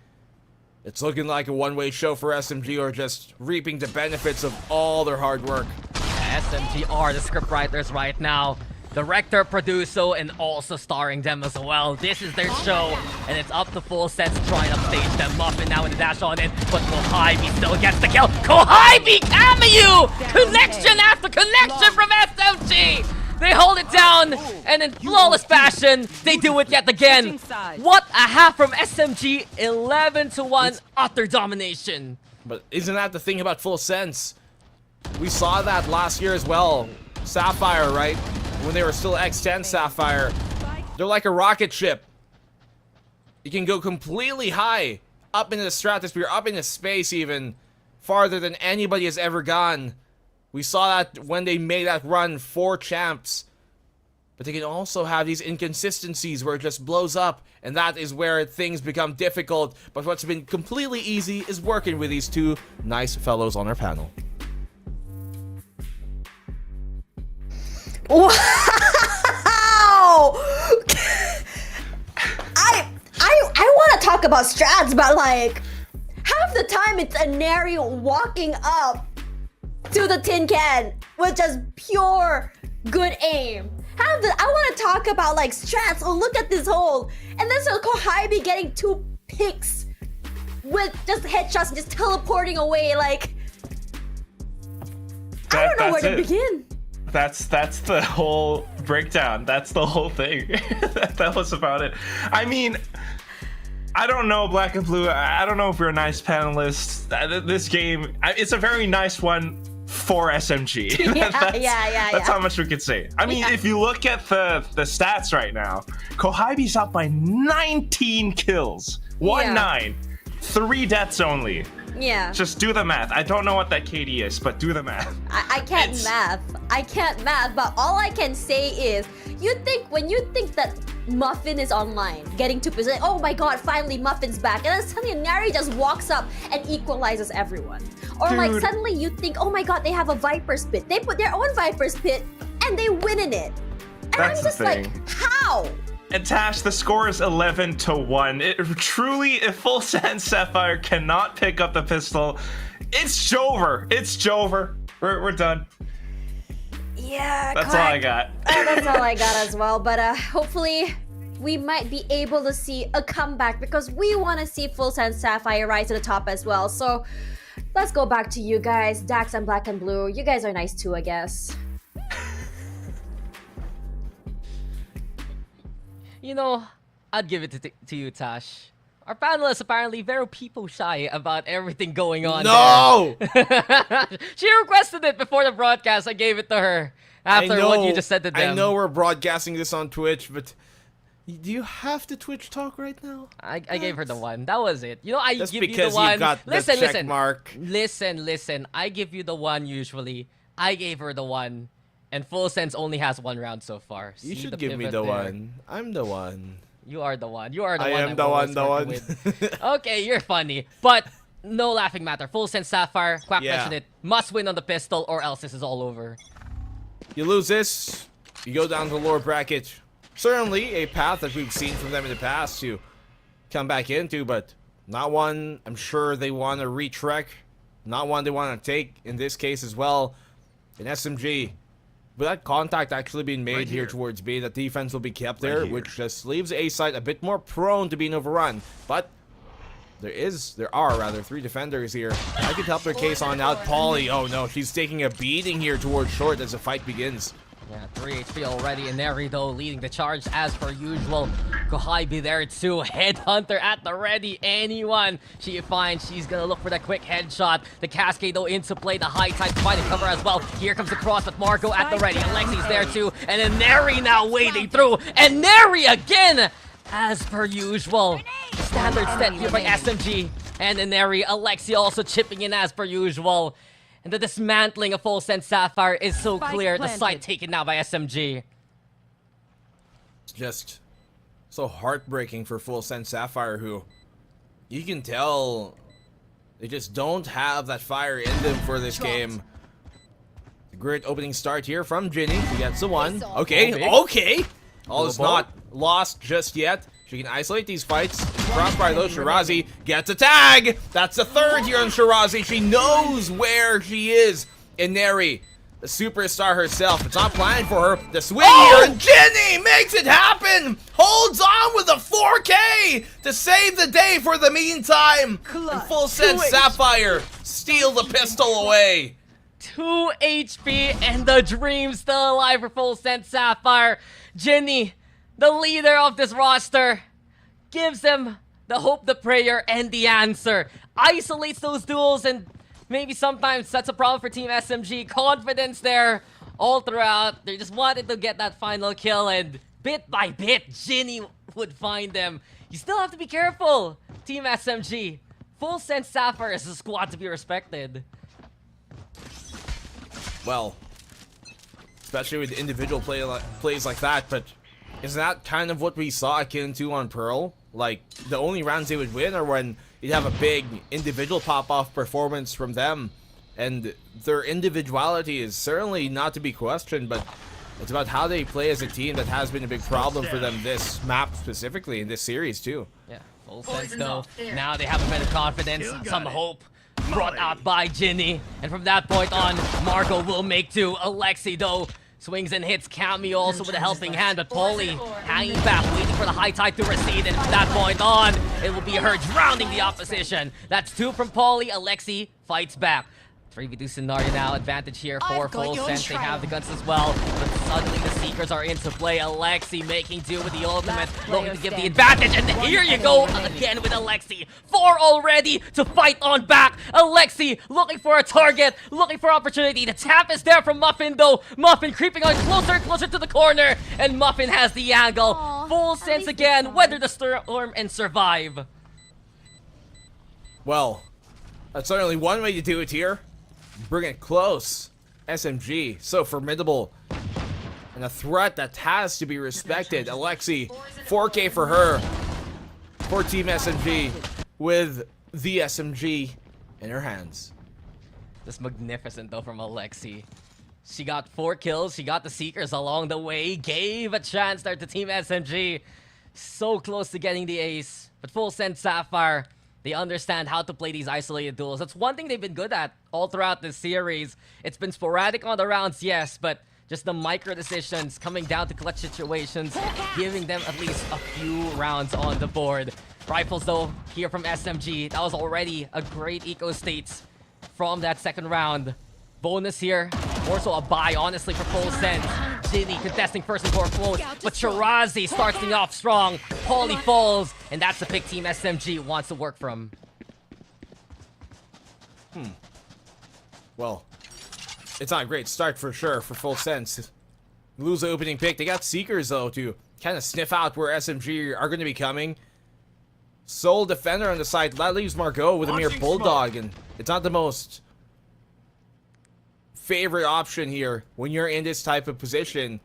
F: It's looking like a one-way show for SMG, or just reaping the benefits of all their hard work.
E: SMG are the scriptwriters right now. Director, producer, and also starring them as well. This is their show, and it's up to FULLSENSE to try and upstage them. Muffin now in the dash on in, but Kohaibi still gets the kill. Kohaibi cameo! Connection after connection from SMG! They hold it down, and in flawless fashion, they do it yet again. What a half from SMG, 11-1, utter domination.
F: But isn't that the thing about FULLSENSE? We saw that last year as well. Sapphire, right? When they were still X10 Sapphire, they're like a rocket ship. You can go completely high, up into the stratosphere, up into space even, farther than anybody has ever gone. We saw that when they made that run for champs. But they can also have these inconsistencies where it just blows up, and that is where things become difficult. But what's been completely easy is working with these two nice fellows on our panel.
C: Wow! I want to talk about strats, but like half the time it's a Neri walking up to the tin can with just pure good aim. I want to talk about like strats. Oh, look at this hole, and then so Kohaibi getting 2 picks with just headshots and just teleporting away. Like I don't know where to begin.
D: That's the whole breakdown. That's the whole thing. that was about it. I mean, I don't know, Blackenblue. I don't know if you're a nice panelist. This game, it's a very nice one for SMG. That's how much we could say. I mean, if you look at the stats right now, Kohaibi's up by 19 kills. 1-9. 3 deaths only.
C: Yeah.
D: Just do the math. I don't know what that KD is, but do the math.
C: I can't math. I can't math, but all I can say is, when you think that Muffin is online, getting 2%, like, oh my god, finally Muffin's back, and then suddenly Neri just walks up and equalizes everyone. Or like suddenly you think, oh my god, they have a Viper's Pit. They put their own Viper's Pit and they win in it. And
D: That's
C: I'm just
D: the thing.
C: like, how?
D: And Tash, the score is 11-1. It truly, if FULLSENSE Sapphire cannot pick up the pistol, it's Jover. It's Jover. We're done.
C: Yeah,
D: that's all I got.
C: That's all I got as well. But hopefully, we might be able to see a comeback because we want to see FULLSENSE Sapphire rise to the top as well. So let's go back to you guys, Daks and Blackenblue. You guys are nice too, I guess.
E: You know, I'd give it to you, Tash. Our panel is apparently very people shy about everything going on.
F: No!
E: She requested it before the broadcast. I gave it to her after what you just said to them.
F: I know we're broadcasting this on Twitch, but do you have to Twitch talk right now?
E: I gave her the one. That was it. You know, I
F: That's
E: give you the
F: because
E: one.
F: you got
E: listen,
F: the check
E: listen,
F: mark.
E: Listen. I give you the one usually. I gave her the one. And FULLSENSE only has 1 round so far.
F: You
E: See
F: should
E: the
F: give me
E: pivot
F: the
E: there.
F: one. I'm the one.
E: You are the one. You are the
F: I
E: one.
F: am the one.
E: With. Okay, you're funny. But no laughing matter. FULLSENSE Sapphire, Quack mentioned it, must win on the pistol or else this is all over.
F: You lose this, you go down to the lower bracket. Certainly a path that we've seen from them in the past to come back into, but not one I'm sure they want to retrek. Not one they want to take in this case as well. In SMG. With that contact actually being made here towards B, that defense will be kept there, which just leaves A side a bit more prone to being overrun. But there are 3 defenders here. I could help their case on out. Polly, oh no, she's taking a beating here towards short as the fight begins.
E: Yeah, 3 HP already. And Neri, though, leading the charge as per usual. Kohaibi there too. Headhunter at the ready. Anyone she finds, she's gonna look for that quick headshot. The Cascade, though, into play. The high tide to find and cover as well. Here comes the cross with Marco at the ready. Alexi's there too. And then Neri now wading through. And Neri again! As per usual. Standard set here by SMG. And then Neri, Alexi also chipping in as per usual. And the dismantling of FULLSENSE Sapphire is so clear. The site taken now by SMG.
F: It's just so heartbreaking for FULLSENSE Sapphire, who you can tell they just don't have that fire in them for this game. A great opening start here from Ginny. She gets the one. Okay. All is not lost just yet. She can isolate these fights. Crossfire though, Shirazi gets a tag! That's the 3rd here on Shirazi. She knows where she is. And Neri, the superstar herself, it's not planned for her. The swing here, and Ginny makes it happen! Holds on with a 4K to save the day for the meantime. And FULLSENSE Sapphire steal the pistol away.
E: 2 HP and the dream still alive for FULLSENSE Sapphire. Ginny, the leader of this roster, gives them the hope, the prayer, and the answer. Isolates those duels and maybe sometimes that's a problem for Team SMG. Confidence there all throughout. They just wanted to get that final kill, and bit by bit, Ginny would find them. You still have to be careful, Team SMG. Full Sense Sapphire is a squad to be respected.
F: Well, especially with individual plays like that, but is that kind of what we saw akin to on Pearl? Like, the only rounds they would win are when you'd have a big individual pop-off performance from them, and their individuality is certainly not to be questioned, but it's about how they play as a team that has been a big problem for them this map specifically, in this series too.
E: Yeah, Full Sense though. Now they have a bit of confidence, some hope brought out by Ginny. And from that point on, Marco will make two. Alexi though swings and hits Cammy also with a helping hand, but Polly hanging back, waiting for the high tide to recede. And from that point on, it will be her drowning the opposition. That's two from Polly. Alexi fights back. 3v2 scenario now, advantage here for Full Sense. They have the guns as well, but suddenly the Seekers are into play. Alexi making do with the ultimate, looking to give the advantage, and here you go again with Alexi. 4 already to fight on back. Alexi looking for a target, looking for opportunity. The tap is there from Muffin though. Muffin creeping on closer and closer to the corner, and Muffin has the angle. Full Sense again, weather the storm and survive.
F: Well, that's certainly one way to do it here. Bring it close. SMG, so formidable. And a threat that has to be respected. Alexi, 4K for her. For Team SMG, with the SMG in her hands.
E: Just magnificent though from Alexi. She got 4 kills, she got the Seekers along the way, gave a chance there to Team SMG. So close to getting the ace. But Full Sense Sapphire, they understand how to play these isolated duels. That's one thing they've been good at all throughout this series. It's been sporadic on the rounds, yes, but just the micro decisions coming down to clutch situations, giving them at least a few rounds on the board. Rifles though, here from SMG. That was already a great eco states from that second round. Bonus here, also a buy, honestly, for Full Sense. Ginny contesting first and foremost, but Shirazi starts things off strong. Paulie falls, and that's the pick Team SMG wants to work from.
F: Well, it's not a great start for sure for Full Sense. Lose the opening pick. They got Seekers though to kind of sniff out where SMG are going to be coming. Sole defender on the side. That leaves Margot with a mere bulldog, and it's not the most favorite option here when you're in this type of position.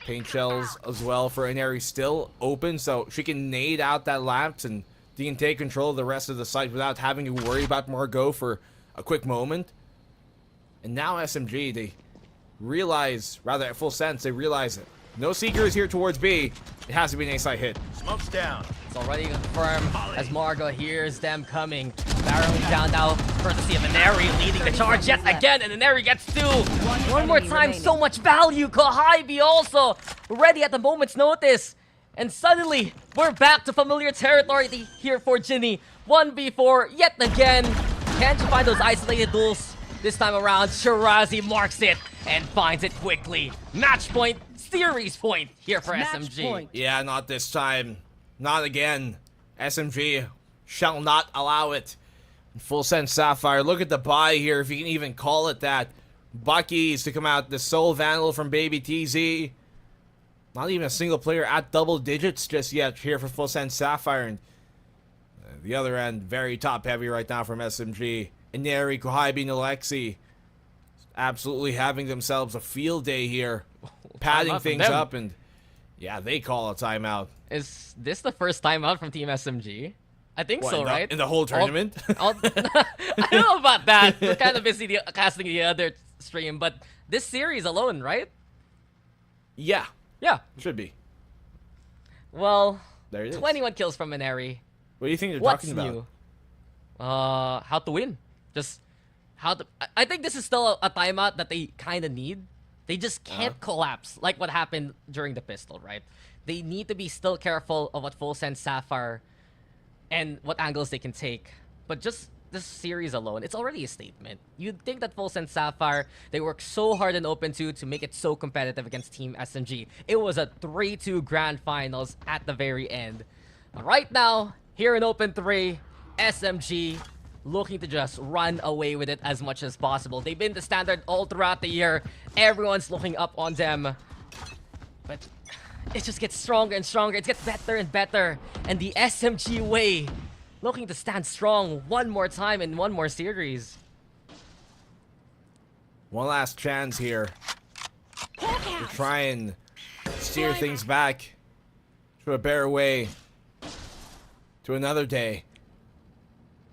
F: Paint shells as well for Inari still open, so she can nade out that lamps and they can take control of the rest of the site without having to worry about Margot for a quick moment. And now SMG, they realize, rather at Full Sense, they realize it. No Seekers here towards B. It has to be an A-side hit.
A: Smoke's down.
E: It's already confirmed as Margot hears them coming. Barreling down now, courtesy of Inari leading the charge yet again, and Inari gets 2. One more time, so much value. Kohaibi also ready at the moment's notice. And suddenly, we're back to familiar territory here for Ginny. 1v4 yet again. Can't you find those isolated duels? This time around, Shirazi marks it and finds it quickly. Match point, series point here for SMG.
F: Yeah, not this time. Not again. SMG shall not allow it. Full Sense Sapphire, look at the buy here, if you can even call it that. Bucky's to come out, the sole vandal from Baby TZ. Not even a single player at double digits just yet here for Full Sense Sapphire. And the other end, very top heavy right now from SMG. Inari, Kohaibi, and Alexi absolutely having themselves a field day here. Padding things up, and yeah, they call a timeout.
E: Is this the first timeout from Team SMG? I think so, right?
F: In the whole tournament?
E: I don't know about that. We're kind of busy casting the other stream, but this series alone, right?
F: Yeah.
E: Yeah.
F: Should be.
E: Well,
F: there it is.
E: 21 kills from Inari.
F: What do you think they're
E: What's
F: talking about?
E: new? How to win. Just how to... I think this is still a timeout that they kind of need. They just can't collapse like what happened during the pistol, right? They need to be still careful of what Full Sense Sapphire and what angles they can take. But just this series alone, it's already a statement. You'd think that Full Sense Sapphire, they worked so hard in Open 2 to make it so competitive against Team SMG. It was a 3-2 grand finals at the very end. But right now, here in Open 3, SMG looking to just run away with it as much as possible. They've been the standard all throughout the year. Everyone's looking up on them. But it just gets stronger and stronger. It gets better and better. And the SMG way, looking to stand strong one more time in one more series.
F: One last chance here to try and steer things back to a better way, to another day.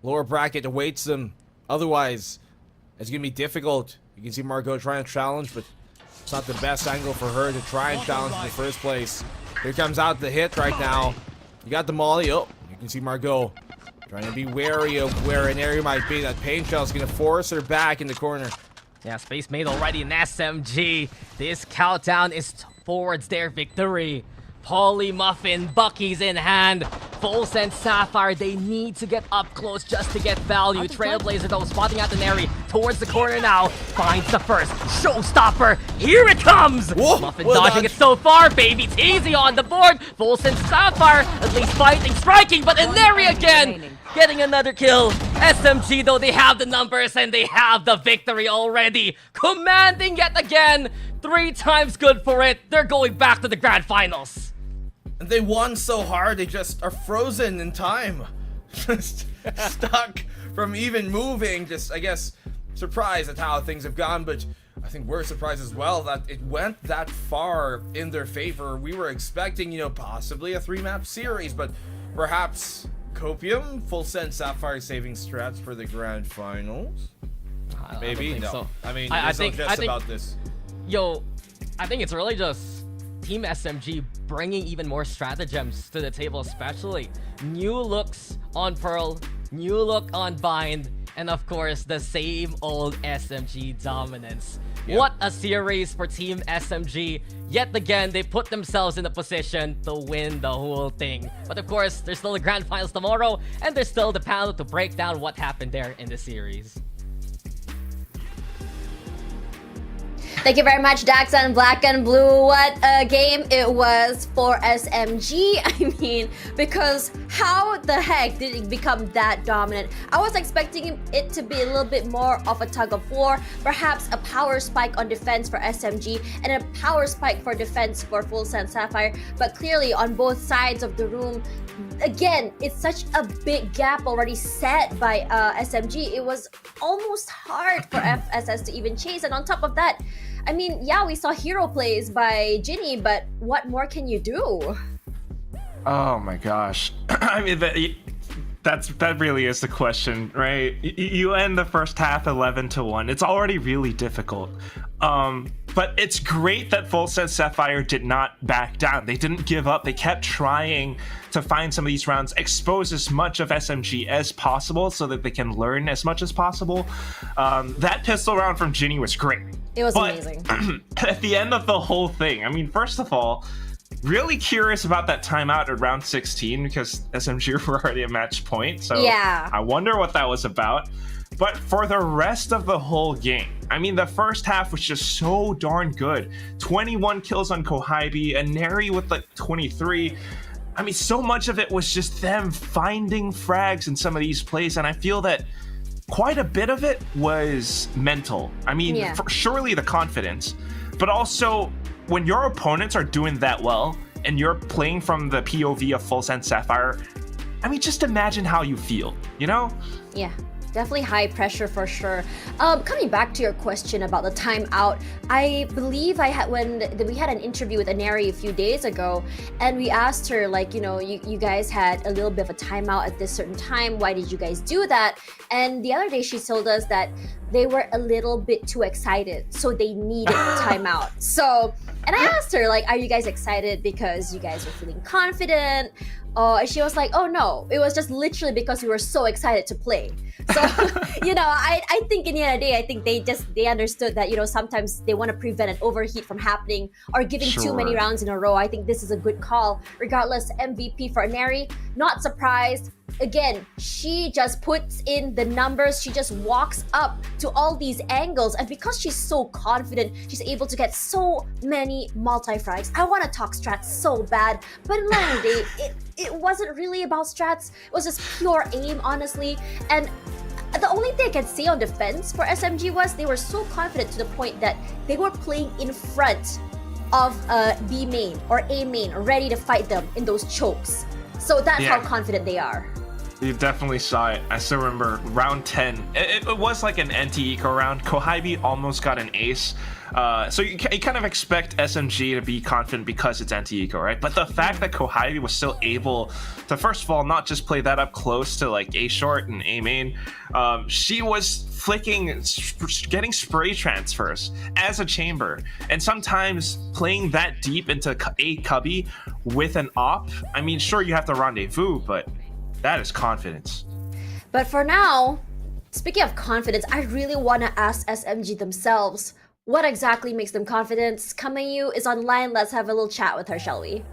F: Lower bracket awaits them. Otherwise, it's gonna be difficult. You can see Margot trying to challenge, but it's not the best angle for her to try and challenge in the first place. Here comes out the hit right now. You got the molly. Oh, you can see Margot trying to be wary of where an area might be. That pain shell is gonna force her back in the corner.
E: Yeah, Space Maid already in SMG. This countdown is towards their victory. Polymuffin, Bucky's in hand. FULLSENSE, Sapphire, they need to get up close just to get value. Trailblazer though, spotting out the Neri towards the corner now. Finds the first showstopper. Here it comes!
F: Whoa,
E: Muffin
F: well
E: dodging
F: done.
E: it so far. Baby Teasy on the board. FULLSENSE, Sapphire, at least fighting, striking, but in Neri again!
H: remaining.
E: Getting another kill. SMG though, they have the numbers and they have the victory already. Commanding yet again. 3 times good for it. They're going back to the grand finals.
F: And they won so hard, they just are frozen in time. Just stuck from even moving. Just, I guess, surprised at how things have gone, but I think we're surprised as well that it went that far in their favor. We were expecting, you know, possibly a 3-map series, but perhaps Copium, FULLSENSE, Sapphire saving strats for the grand finals? Maybe?
E: think
F: No.
E: so.
F: I mean,
E: I
F: there's no
E: think-
F: just
E: I think-
F: about this.
E: Yo, I think it's really just Team SMG bringing even more stratagems to the table, especially new looks on Pearl, new look on Bind, and of course the same old SMG dominance.
F: Yep.
E: What a series for Team SMG. Yet again, they put themselves in a position to win the whole thing. But of course, there's still the grand finals tomorrow, and there's still the panel to break down what happened there in the series.
C: Thank you very much, Daks and Blackenblue. What a game it was for SMG. I mean, because how the heck did it become that dominant? I was expecting it to be a little bit more of a tug of war, perhaps a power spike on defense for SMG and a power spike for defense for FULLSENSE Sapphire, but clearly on both sides of the room, again, it's such a big gap already set by SMG. It was almost hard for FSS to even chase, and on top of that, I mean, yeah, we saw hero plays by Ginny, but what more can you do?
D: Oh my gosh. I mean, that really is the question, right? You end the first half 11-1. It's already really difficult. But it's great that FULLSENSE Sapphire did not back down. They didn't give up. They kept trying to find some of these rounds, expose as much of SMG as possible so that they can learn as much as possible. That pistol round from Ginny was great.
C: It was
D: But
C: amazing.
D: at the end of the whole thing, I mean, first of all, really curious about that timeout at round 16 because SMG were already at match point. So
C: Yeah.
D: I wonder what that was about. But for the rest of the whole game, I mean, the first half was just so darn good. 21 kills on Kohibi, and Neri with like 23. I mean, so much of it was just them finding frags in some of these plays, and I feel that quite a bit of it was mental. I mean,
C: Yeah.
D: surely the confidence, but also when your opponents are doing that well and you're playing from the POV of FULLSENSE Sapphire, I mean, just imagine how you feel, you know?
C: Yeah, definitely high pressure for sure. Coming back to your question about the timeout, I believe we had an interview with Aneri a few days ago, and we asked her, like, you know, you guys had a little bit of a timeout at this certain time. Why did you guys do that? And the other day she told us that they were a little bit too excited, so they needed a timeout. So, and I asked her, like, are you guys excited because you guys were feeling confident? And she was like, oh no, it was just literally because we were so excited to play. So, you know, I think in the end of the day, I think they understood that, you know, sometimes they want to prevent an overheat from happening or giving too many
D: Sure.
C: rounds in a row. I think this is a good call. Regardless, MVP for Aneri, not surprised. Again, she just puts in the numbers. She just walks up to all these angles. And because she's so confident, she's able to get so many multi-frags. I want to talk strats so bad. But in the end of the day, it wasn't really about strats. It was just pure aim, honestly. And The only thing I can say on defense for SMG was they were so confident to the point that they were playing in front of B main or A main, ready to fight them in those chokes. So that's how confident they are.
D: You definitely saw it. I still remember round 10. It was like an anti-eco round. Kohibi almost got an ace. So you kind of expect SMG to be confident because it's anti-eco, right? But the fact that Kohibi was still able to, first of all, not just play that up close to like A short and A main, she was flicking, getting spray transfers as a chamber. And sometimes playing that deep into A cubby with an op, I mean, sure, you have to rendezvous, but that is confidence.
C: But for now, speaking of confidence, I really want to ask SMG themselves, what exactly makes them confident? Kamayu is online. Let's have a little chat with her, shall we?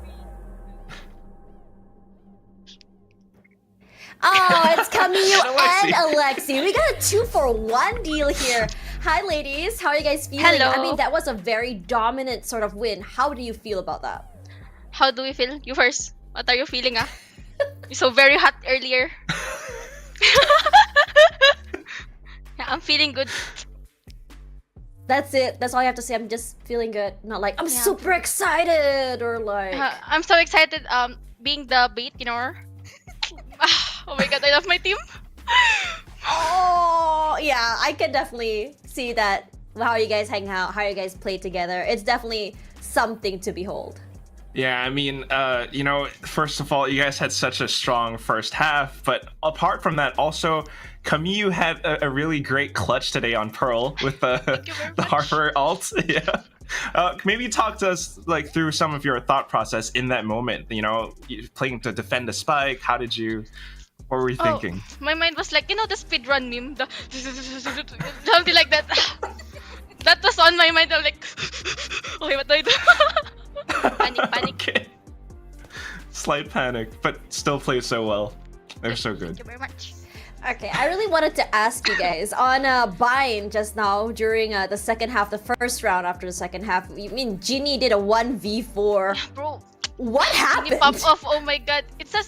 C: Oh, it's Kamayu and Alexi. We got a 2-for-1 deal here. Hi, ladies. How are you guys feeling?
I: Hello.
C: I mean, that was a very dominant sort of win. How do you feel about that?
I: How do we feel? You first. What are you feeling, ah? You're so very hot earlier. Yeah, I'm feeling good.
C: That's it. That's all you have to say. I'm just feeling good. Not like, I'm super excited or like...
I: I'm so excited being the bait, you know? Oh my god, I love my team.
C: Oh, yeah. I can definitely see that, how you guys hang out, how you guys play together. It's definitely something to behold.
D: Yeah, I mean, you know, first of all, you guys had such a strong first half, but apart from that, also, Kamiyu had a really great clutch today on Pearl with the Harper ult. Yeah. Maybe talk to us like through some of your thought process in that moment. You know, playing to defend a spike. How did you? What were you thinking?
I: My mind was like, you know, the speedrun meme, the something like that. That was on my mind. I'm like, okay, what do I do? Panic.
D: Okay. Slight panic, but still play so well. They're so good.
I: Thank you very much.
C: Okay, I really wanted to ask you guys on Bind just now during the second half, the first round after the second half. You mean Ginny did a 1v4?
I: Bro,
C: What happened?
I: Ginny pop off. Oh my god, it's a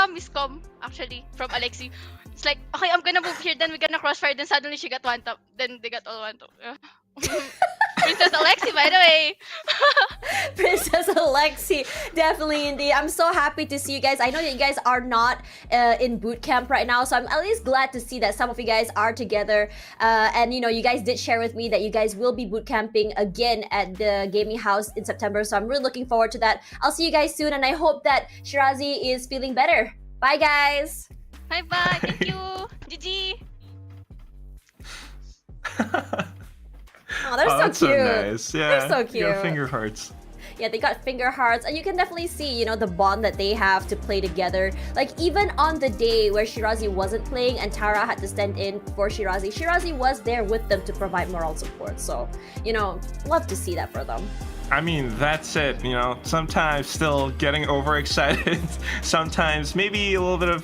I: miscom actually from Alexi. It's like, okay, I'm gonna move here, then we're gonna crossfire. Then suddenly she got one top. Then they got all one top. Princess Alexi, by the way.
C: Princess Alexi, definitely indeed. I'm so happy to see you guys. I know that you guys are not in boot camp right now, so I'm at least glad to see that some of you guys are together. And you know, you guys did share with me that you guys will be boot camping again at the gaming house in September, so I'm really looking forward to that. I'll see you guys soon, and I hope that Shirazi is feeling better. Bye, guys.
I: Bye bye. Thank you. GG.
C: Oh, they're so
D: that's
C: cute.
D: So nice. Yeah,
C: They're so cute.
D: Your finger hearts.
C: Yeah, they got finger hearts, and you can definitely see, you know, the bond that they have to play together. Like, even on the day where Shirazi wasn't playing and Tara had to stand in for Shirazi, Shirazi was there with them to provide moral support. So, you know, love to see that for them.
D: I mean, that's it, you know, sometimes still getting overexcited, sometimes maybe a little bit of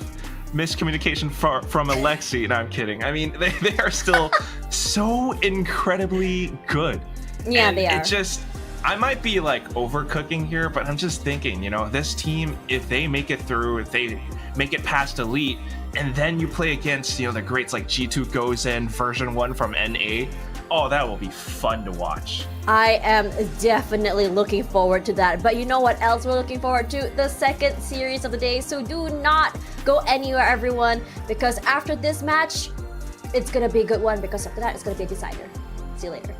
D: miscommunication from Alexi. No, I'm kidding. I mean, they are still so incredibly good.
C: Yeah,
D: and
C: they are.
D: It just, I might be like overcooking here, but I'm just thinking, you know, this team, if they make it through, if they make it past Elite, and then you play against, you know, the greats like G2 goes in version 1 from NA, oh, that will be fun to watch.
C: I am definitely looking forward to that. But you know what else we're looking forward to? The second series of the day. So do not go anywhere, everyone, because after this match, it's gonna be a good one, because after that, it's gonna be a decider. See you later.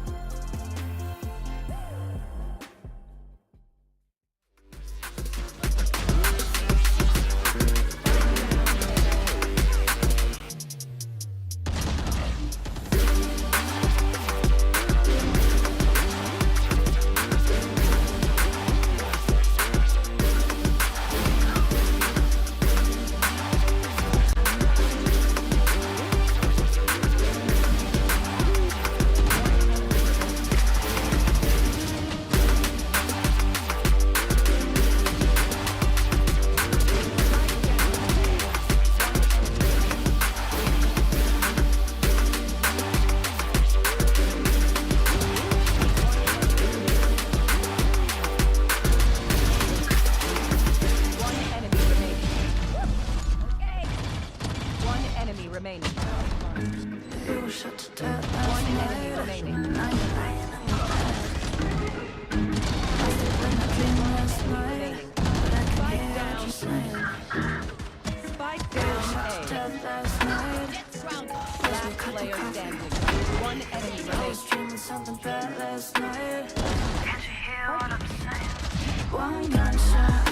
A: shot to death last night. And I ain't lying in my bed. I slept in a dream last night, but I can hear what you're saying.
H: Spike
A: Shot
H: down
A: to
H: A.
A: death last night.
H: Last player standing. One enemy
A: I
H: remaining.
A: was dreaming something bad last night. Can't you hear what I'm saying? One gunshot.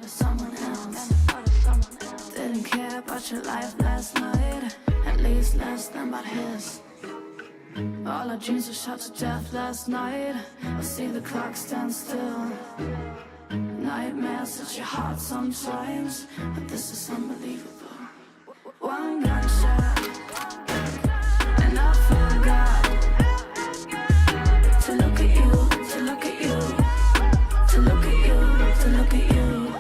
A: Someone else didn't care about your life last night, at least less than about his. All our dreams were shot to death last night. I see the clock stand still. Nightmares at your heart sometimes, but this is unbelievable. One gunshot, and I forgot to look at you, to look at you, to look at you, to look at you.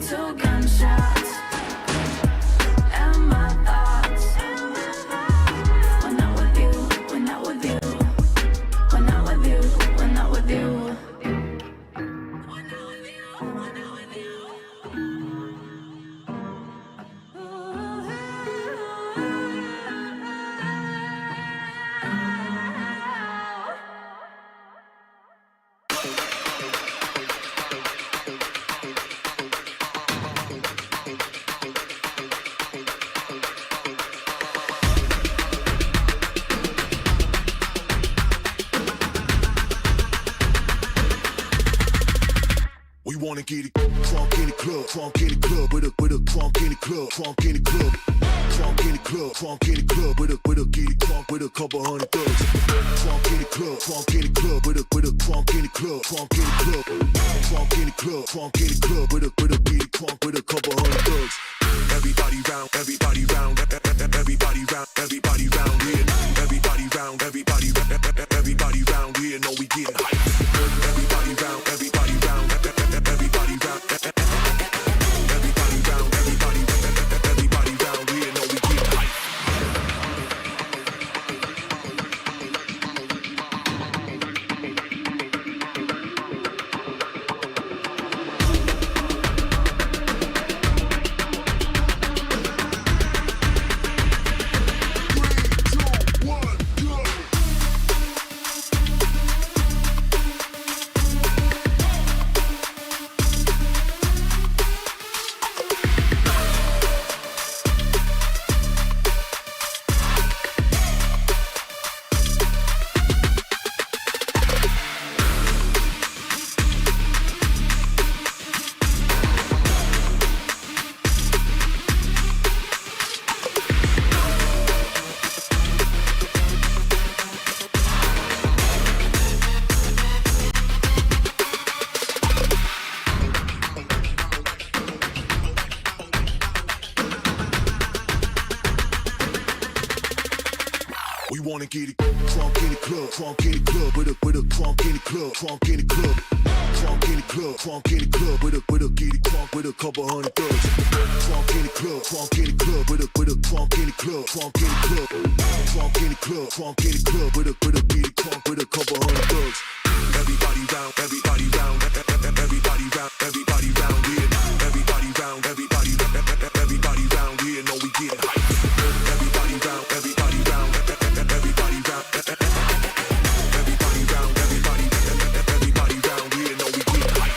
A: Two gunshots, and my thoughts. We're not with you, we're not with you, we're not with you, we're not with you.
B: We wanna get it crunk in the club, crunk in the club, with a crunk in the club, crunk in the club, crunk in the club, crunk in the club, with a get it crunk with a couple hundred thugs. Crunk in the club, crunk in the club, with a crunk in the club, crunk in the club, crunk in the club, crunk in the club, with a get it crunk with a couple hundred thugs. Everybody round, everybody round, everybody round, everybody round here. Everybody round, everybody round here. Know we getting hype. Everybody round, everybody round, everybody round, everybody round, everybody round here. Know we getting hype. We wanna get it crunk in the club, crunk in the club, with a crunk in the club, crunk in the club, crunk in the club, crunk in the club, with a get it crunk with a couple hundred thugs. Crunk in the club, crunk in the club, with a crunk in the club, crunk in the club, crunk in the club, crunk in the club, with a get it crunk with a couple hundred thugs. Everybody round, everybody round, everybody round, everybody round here. Everybody round, everybody round here. Know we getting hype. Everybody round, everybody round, everybody round, everybody round, everybody round here. Know we getting hype.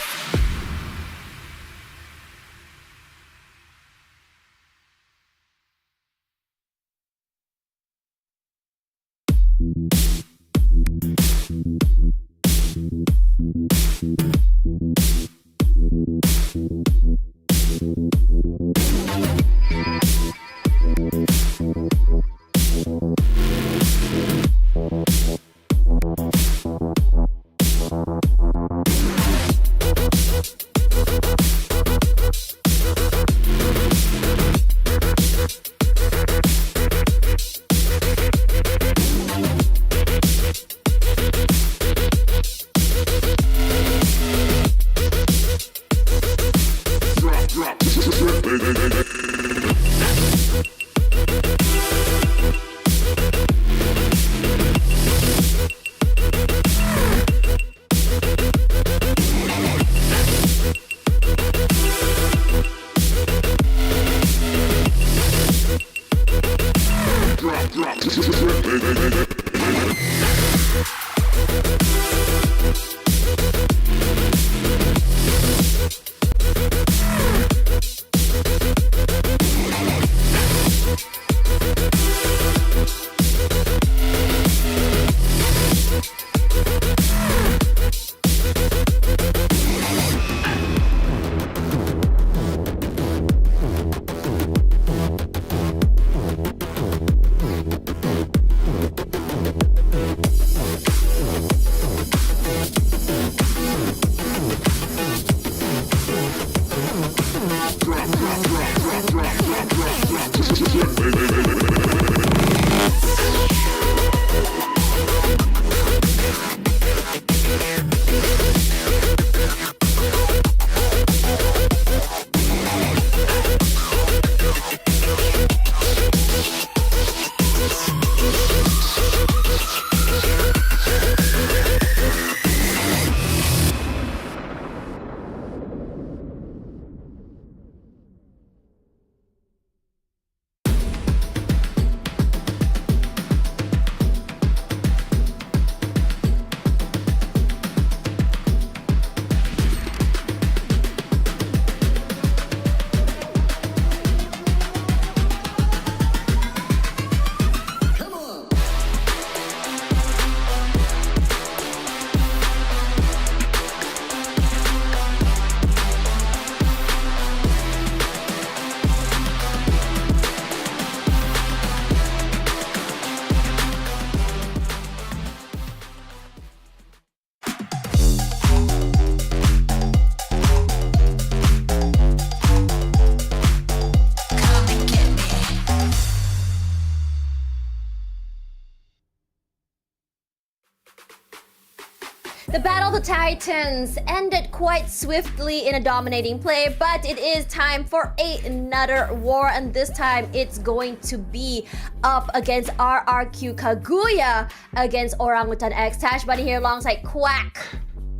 C: The Battle of the Titans ended quite swiftly in a dominating play, but it is time for another war, and this time it's going to be up against RRQ Kaguya against Orangutan X. Tashbunny here alongside Quack,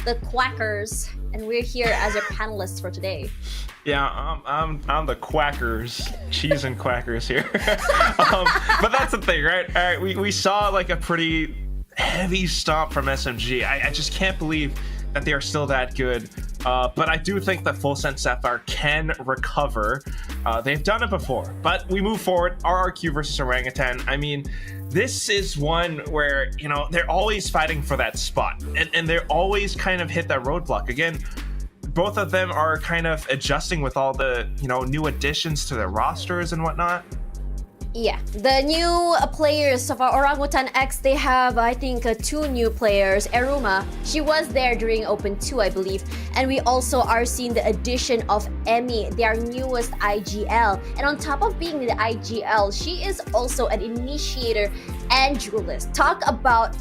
C: the Quackers, and we're here as your panelists for today.
D: Yeah, I'm the Quackers, cheese and Quackers here. But that's the thing, right? All right, we saw like a pretty heavy stomp from SMG. I just can't believe that they are still that good. But I do think that FULLSENSE Sapphire can recover. They've done it before. But we move forward. RRQ versus Orangutan. I mean, this is one where, you know, they're always fighting for that spot. And they're always kind of hit that roadblock. Again, both of them are kind of adjusting with all the, you know, new additions to their rosters and whatnot.
C: Yeah, the new players of Orangutan X, they have, I think, two new players. Eruma, she was there during Open 2, I believe. And we also are seeing the addition of Emmy, their newest IGL. And on top of being the IGL, she is also an initiator and duelist. Talk about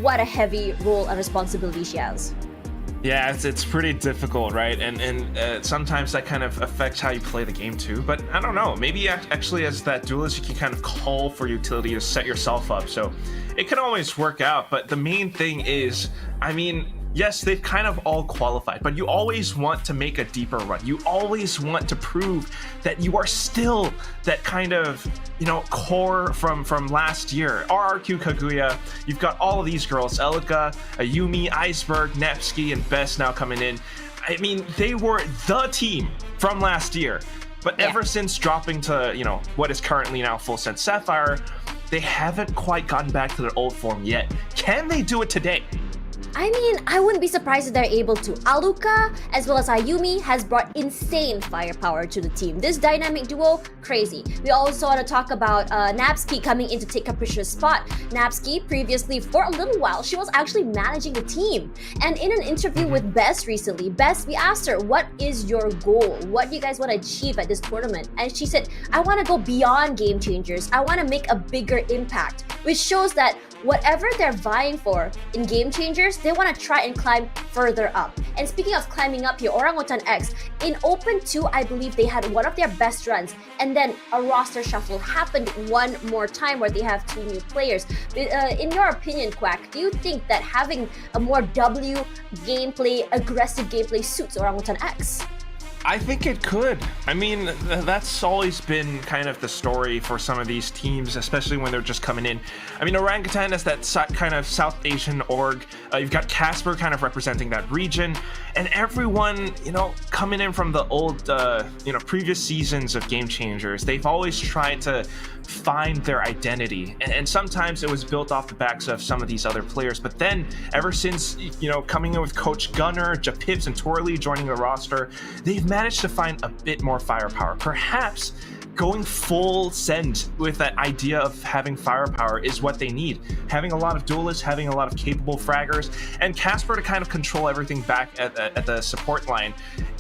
C: what a heavy role and responsibility she has.
D: Yeah, it's pretty difficult, right? And sometimes that kind of affects how you play the game too. But I don't know, maybe actually as that duelist, you can kind of call for utility to set yourself up. So it can always work out. But the main thing is, I mean, yes, they've kind of all qualified, but you always want to make a deeper run. You always want to prove that you are still that kind of, you know, core from last year. RRQ Kaguya, you've got all of these girls, Elika, Ayumi, Iceberg, Nevsky, and Best now coming in. I mean, they were the team from last year, but ever since dropping to, you know, what is currently now FULLSENSE Sapphire, they haven't quite gotten back to their old form yet. Can they do it today?
C: I mean, I wouldn't be surprised if they're able to. Aluka, as well as Ayumi, has brought insane firepower to the team. This dynamic duo, crazy. We also want to talk about Nevsky coming in to take Capricia's spot. Nevsky, previously, for a little while, she was actually managing the team. And in an interview with Best recently, Best, we asked her, what is your goal? What do you guys want to achieve at this tournament? And she said, I want to go beyond Game Changers. I want to make a bigger impact, which shows that whatever they're vying for in Game Changers, they want to try and climb further up. And speaking of climbing up here, Orangutan X, in Open 2, I believe they had one of their best runs, and then a roster shuffle happened one more time where they have two new players. In your opinion, Quack, do you think that having a more W gameplay, aggressive gameplay suits Orangutan X?
D: I think it could. I mean, that's always been kind of the story for some of these teams, especially when they're just coming in. I mean, Orangutan is that kind of South Asian org. You've got Casper kind of representing that region, and everyone, coming in from the old, previous seasons of Game Changers, they've always tried to find their identity, and sometimes it was built off the backs of some of these other players, but then ever since coming in with Coach Gunner, Japips, and Twirly joining the roster, they've managed to find a bit more firepower. Perhaps going full send with that idea of having firepower is what they need. Having a lot of duelists, having a lot of capable fraggers, and Casper to kind of control everything back at the support line.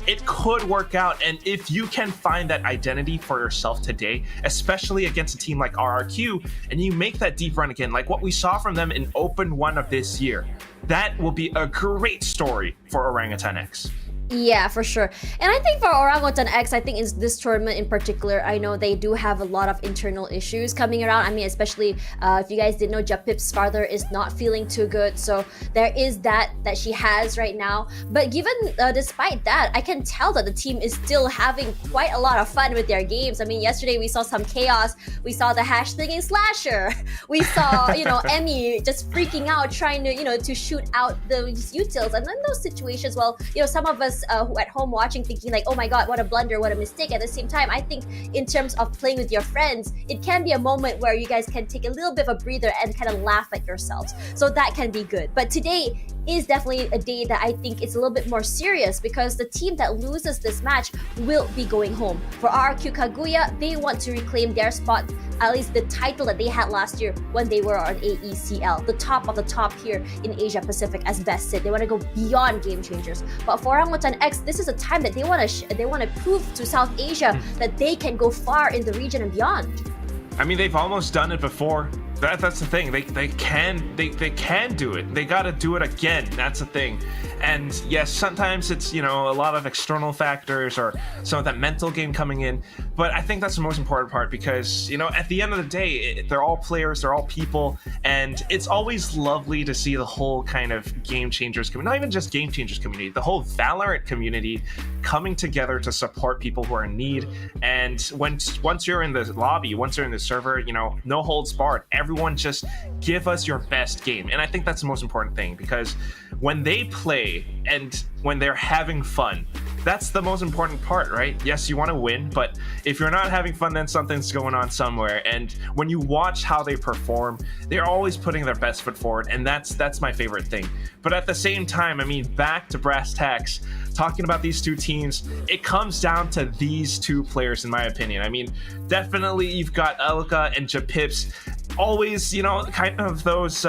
D: It could work out, and if you can find that identity for yourself today, especially against a team like RRQ, and you make that deep run again, like what we saw from them in Open 1 of this year, that will be a great story for Orangutan X.
C: Yeah, for sure. And I think for Orangutan X, I think in this tournament in particular, I know they do have a lot of internal issues coming around. I mean, especially if you guys didn't know, Japip's father is not feeling too good. So there is that she has right now. But given, despite that, I can tell that the team is still having quite a lot of fun with their games. I mean, yesterday we saw some chaos. We saw the hash slinging slasher. We saw, Emmy just freaking out, trying to, to shoot out the utils. And in those situations, well, some of us who at home watching thinking like, oh my god, what a blunder, what a mistake. At the same time, I think in terms of playing with your friends, it can be a moment where you guys can take a little bit of a breather and kind of laugh at yourselves. So that can be good. But today is definitely a day that I think it's a little bit more serious, because the team that loses this match will be going home. For RRQ Kaguya, they want to reclaim their spot, at least the title that they had last year when they were on AECL, the top of the top here in Asia Pacific as best sit. They want to go beyond Game Changers. But for Orangutan X, this is a time that they want to prove to South Asia that they can go far in the region and beyond.
D: I mean, they've almost done it before. That's the thing. They can do it. They got to do it again. That's the thing. And yes, sometimes it's a lot of external factors or some of that mental game coming in. But I think that's the most important part, because at the end of the day, they're all players, they're all people, and it's always lovely to see the whole kind of Game Changers community, not even just Game Changers community, the whole Valorant community coming together to support people who are in need. And once you're in the lobby, once you're in the server, no holds barred. Everyone just give us your best game. And I think that's the most important thing, because when they play and when they're having fun, that's the most important part, right? Yes, you want to win, but if you're not having fun, then something's going on somewhere. And when you watch how they perform, they're always putting their best foot forward, and that's my favorite thing. But at the same time, I mean, back to brass tacks, talking about these two teams, it comes down to these two players, in my opinion. I mean, definitely you've got Elka and Japips, always, kind of those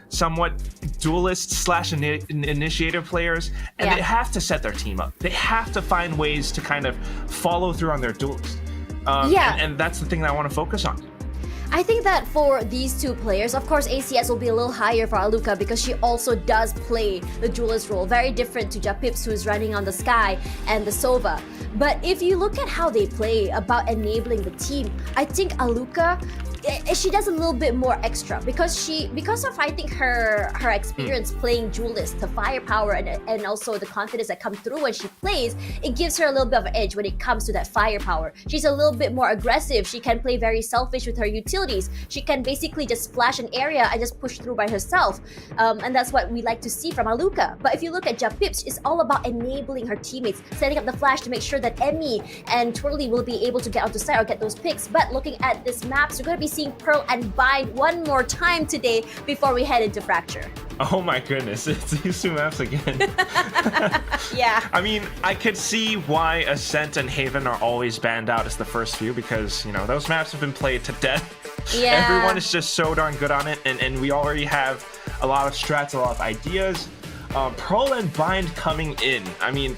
D: somewhat duelist / initiative players, and they have to set their team up. They have to find ways to kind of follow through on their duels. And that's the thing that I want to focus on.
C: I think that for these two players, of course, ACS will be a little higher for Aluka because she also does play the duelist role, very different to Japips, who's running on the Sky and the Sova. But if you look at how they play about enabling the team, I think Aluka, she does a little bit more extra because of I think her experience playing duelist, the firepower and also the confidence that comes through when she plays. It gives her a little bit of an edge when it comes to that firepower. She's a little bit more aggressive. She can play very selfish with her utilities. She can basically just splash an area and just push through by herself, and that's what we like to see from Aluka. But if you look at Japips, it's all about enabling her teammates, setting up the flash to make sure that Emmy and Twirly will be able to get onto site or get those picks. But looking at this map, so we're going to be seeing Pearl and Bind one more time today before we head into Fracture.
D: Oh my goodness, it's these two maps again.
C: Yeah.
D: I mean, I could see why Ascent and Haven are always banned out as the first few, because, those maps have been played to death.
C: Yeah.
D: Everyone is just so darn good on it, and we already have a lot of strats, a lot of ideas. Pearl and Bind coming in. I mean,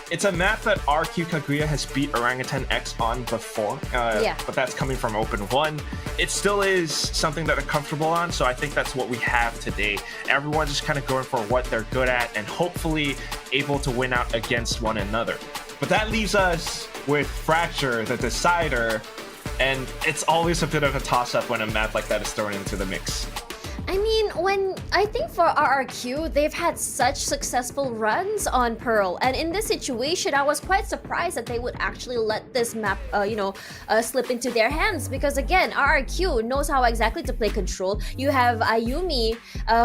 D: it's a map that RQ Kaguya has beat Orangutan X on before, but that's coming from Open 1. It still is something that they're comfortable on, so I think that's what we have today. Everyone's just kind of going for what they're good at and hopefully able to win out against one another. But that leaves us with Fracture, the decider, and it's always a bit of a toss-up when a map like that is thrown into the mix.
C: I mean, I think for RRQ, they've had such successful runs on Pearl, and in this situation, I was quite surprised that they would actually let this map, slip into their hands, because again, RRQ knows how exactly to play control. You have Ayumi,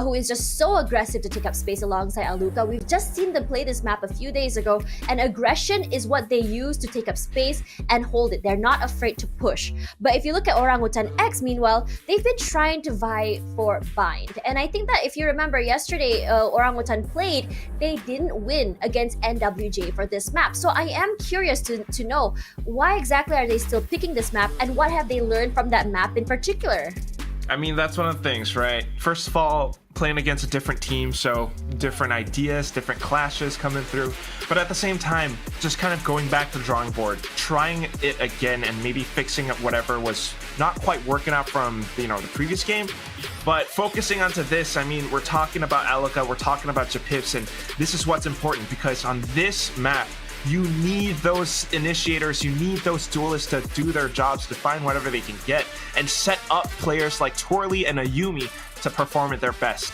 C: who is just so aggressive to take up space alongside Aluka. We've just seen them play this map a few days ago, and aggression is what they use to take up space and hold it. They're not afraid to push. But if you look at Orangutan X, meanwhile, they've been trying to vie for bind. And I think that if you remember yesterday, Orangutan played, they didn't win against NWJ for this map. So I am curious to know why exactly are they still picking this map, and what have they learned from that map in particular?
D: I mean, that's one of the things, right? First of all, playing against a different team, so different ideas, different clashes coming through. But at the same time, just kind of going back to the drawing board, trying it again, and maybe fixing up whatever was not quite working out from, the previous game. But focusing onto this, I mean, we're talking about Alika, we're talking about Japips, and this is what's important, because on this map, you need those initiators, you need those duelists to do their jobs, to find whatever they can get, and set up players like Twirly and Ayumi to perform at their best.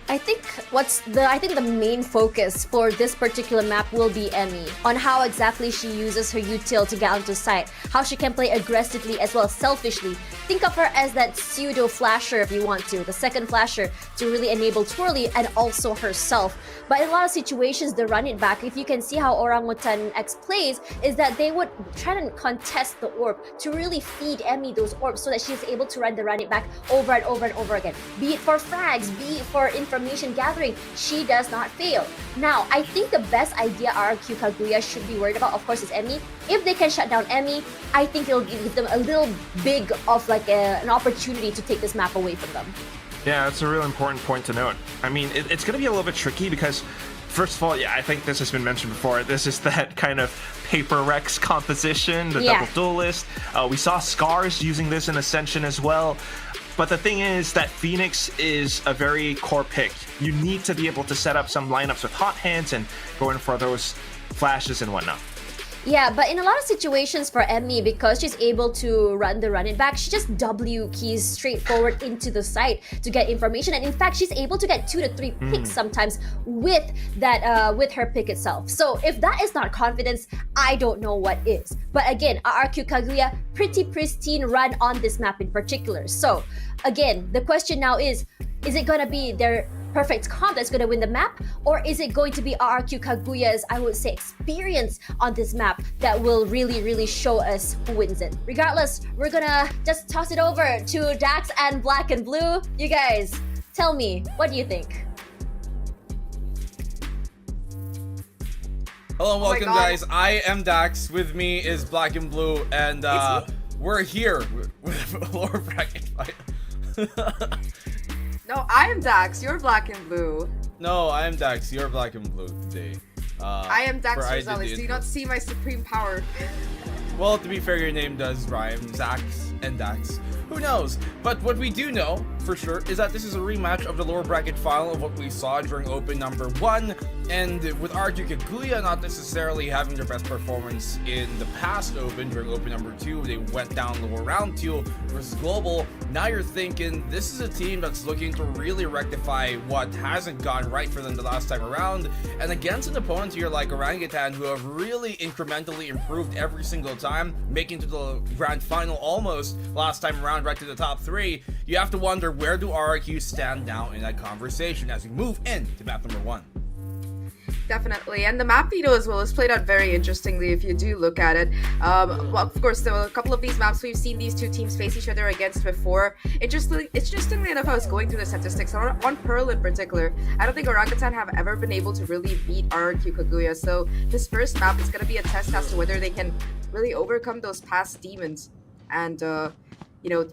C: I think the main focus for this particular map will be Emmy, on how exactly she uses her util to get onto site, how she can play aggressively as well as selfishly. Think of her as that pseudo flasher if you want to, the second flasher to really enable Twirly and also herself. But in a lot of situations, the run it back, if you can see how Orangutan X plays, is that they would try to contest the orb to really feed Emmy those orbs so that she's able to run the run it back over and over and over again. Be it for frags, be it for information gathering, she does not fail. Now, I think the best idea RRQ Kaguya should be worried about, of course, is Emmy. If they can shut down Emmy, I think it'll give them a little big of an opportunity to take this map away from them.
D: Yeah, that's a real important point to note. I mean, it's going to be a little bit tricky because, first of all, yeah, I think this has been mentioned before. This is that kind of Paper Rex composition, the double duelist. We saw Scars using this in Ascension as well. But the thing is that Phoenix is a very core pick. You need to be able to set up some lineups with hot hands and go in for those flashes and whatnot.
C: Yeah, but in a lot of situations for Emmy, because she's able to run it back, she just W keys straight forward into the site to get information. And in fact, she's able to get 2 to 3 picks sometimes with that with her pick itself. So if that is not confidence, I don't know what is. But again, RRQ Kaguya, pretty pristine run on this map in particular. So again, the question now is it going to be their perfect comp that's going to win the map, or is it going to be RRQ Kaguya's, I would say, experience on this map that will really show us who wins it? Regardless, we're gonna just toss it over to Daks and Blackenblue. You guys, tell me, what do you think?
F: Hello and welcome, guys. I am Daks. With me is Blackenblue, and we're here with lower bracket fight.
J: No, I am Daks. You're Blackenblue.
F: No, I am Daks. You're Blackenblue today.
J: I am Daks Rosales. Do you not see my supreme power?
F: Well, to be fair, your name does rhyme. Zahk and Daks. Who knows? But what we do know, for sure, is that this is a rematch of the lower bracket final of what we saw during Open number 1. And with RRQ Kaguya not necessarily having their best performance in the past Open, during Open number 2, they went down lower round 2 versus Global. Now you're thinking, this is a team that's looking to really rectify what hasn't gone right for them the last time around. And against an opponent here like Orangutan, who have really incrementally improved every single time, making it to the grand final almost last time around, right to the top 3, you have to wonder, where do RRQ stand now in that conversation as we move into map number 1?
J: Definitely, and the map veto as well is played out very interestingly if you do look at it. Well, of course, there were a couple of these maps we've seen these two teams face each other against before. Interestingly enough, I was going through the statistics on Pearl in particular. I don't think Orangutan have ever been able to really beat RRQ Kaguya, so this first map is going to be a test as to whether they can really overcome those past demons and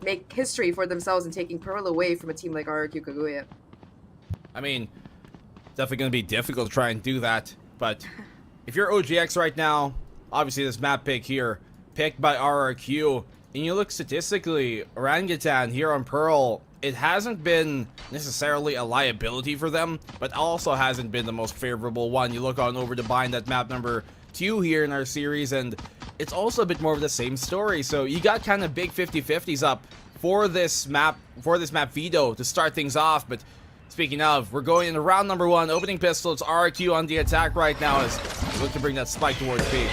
J: make history for themselves in taking Pearl away from a team like RRQ Kaguya.
F: I mean, definitely going to be difficult to try and do that, but if you're OGX right now, obviously this map pick here, picked by RRQ, and you look statistically, Orangutan here on Pearl, it hasn't been necessarily a liability for them, but also hasn't been the most favorable one. You look on over to bind at map number 2 here in our series, and it's also a bit more of the same story. So you got kind of big 50-50s up for this map Vito to start things off. But speaking of, we're going into round number 1. Opening pistol, it's RQ on the attack right now as we look to bring that spike towards B.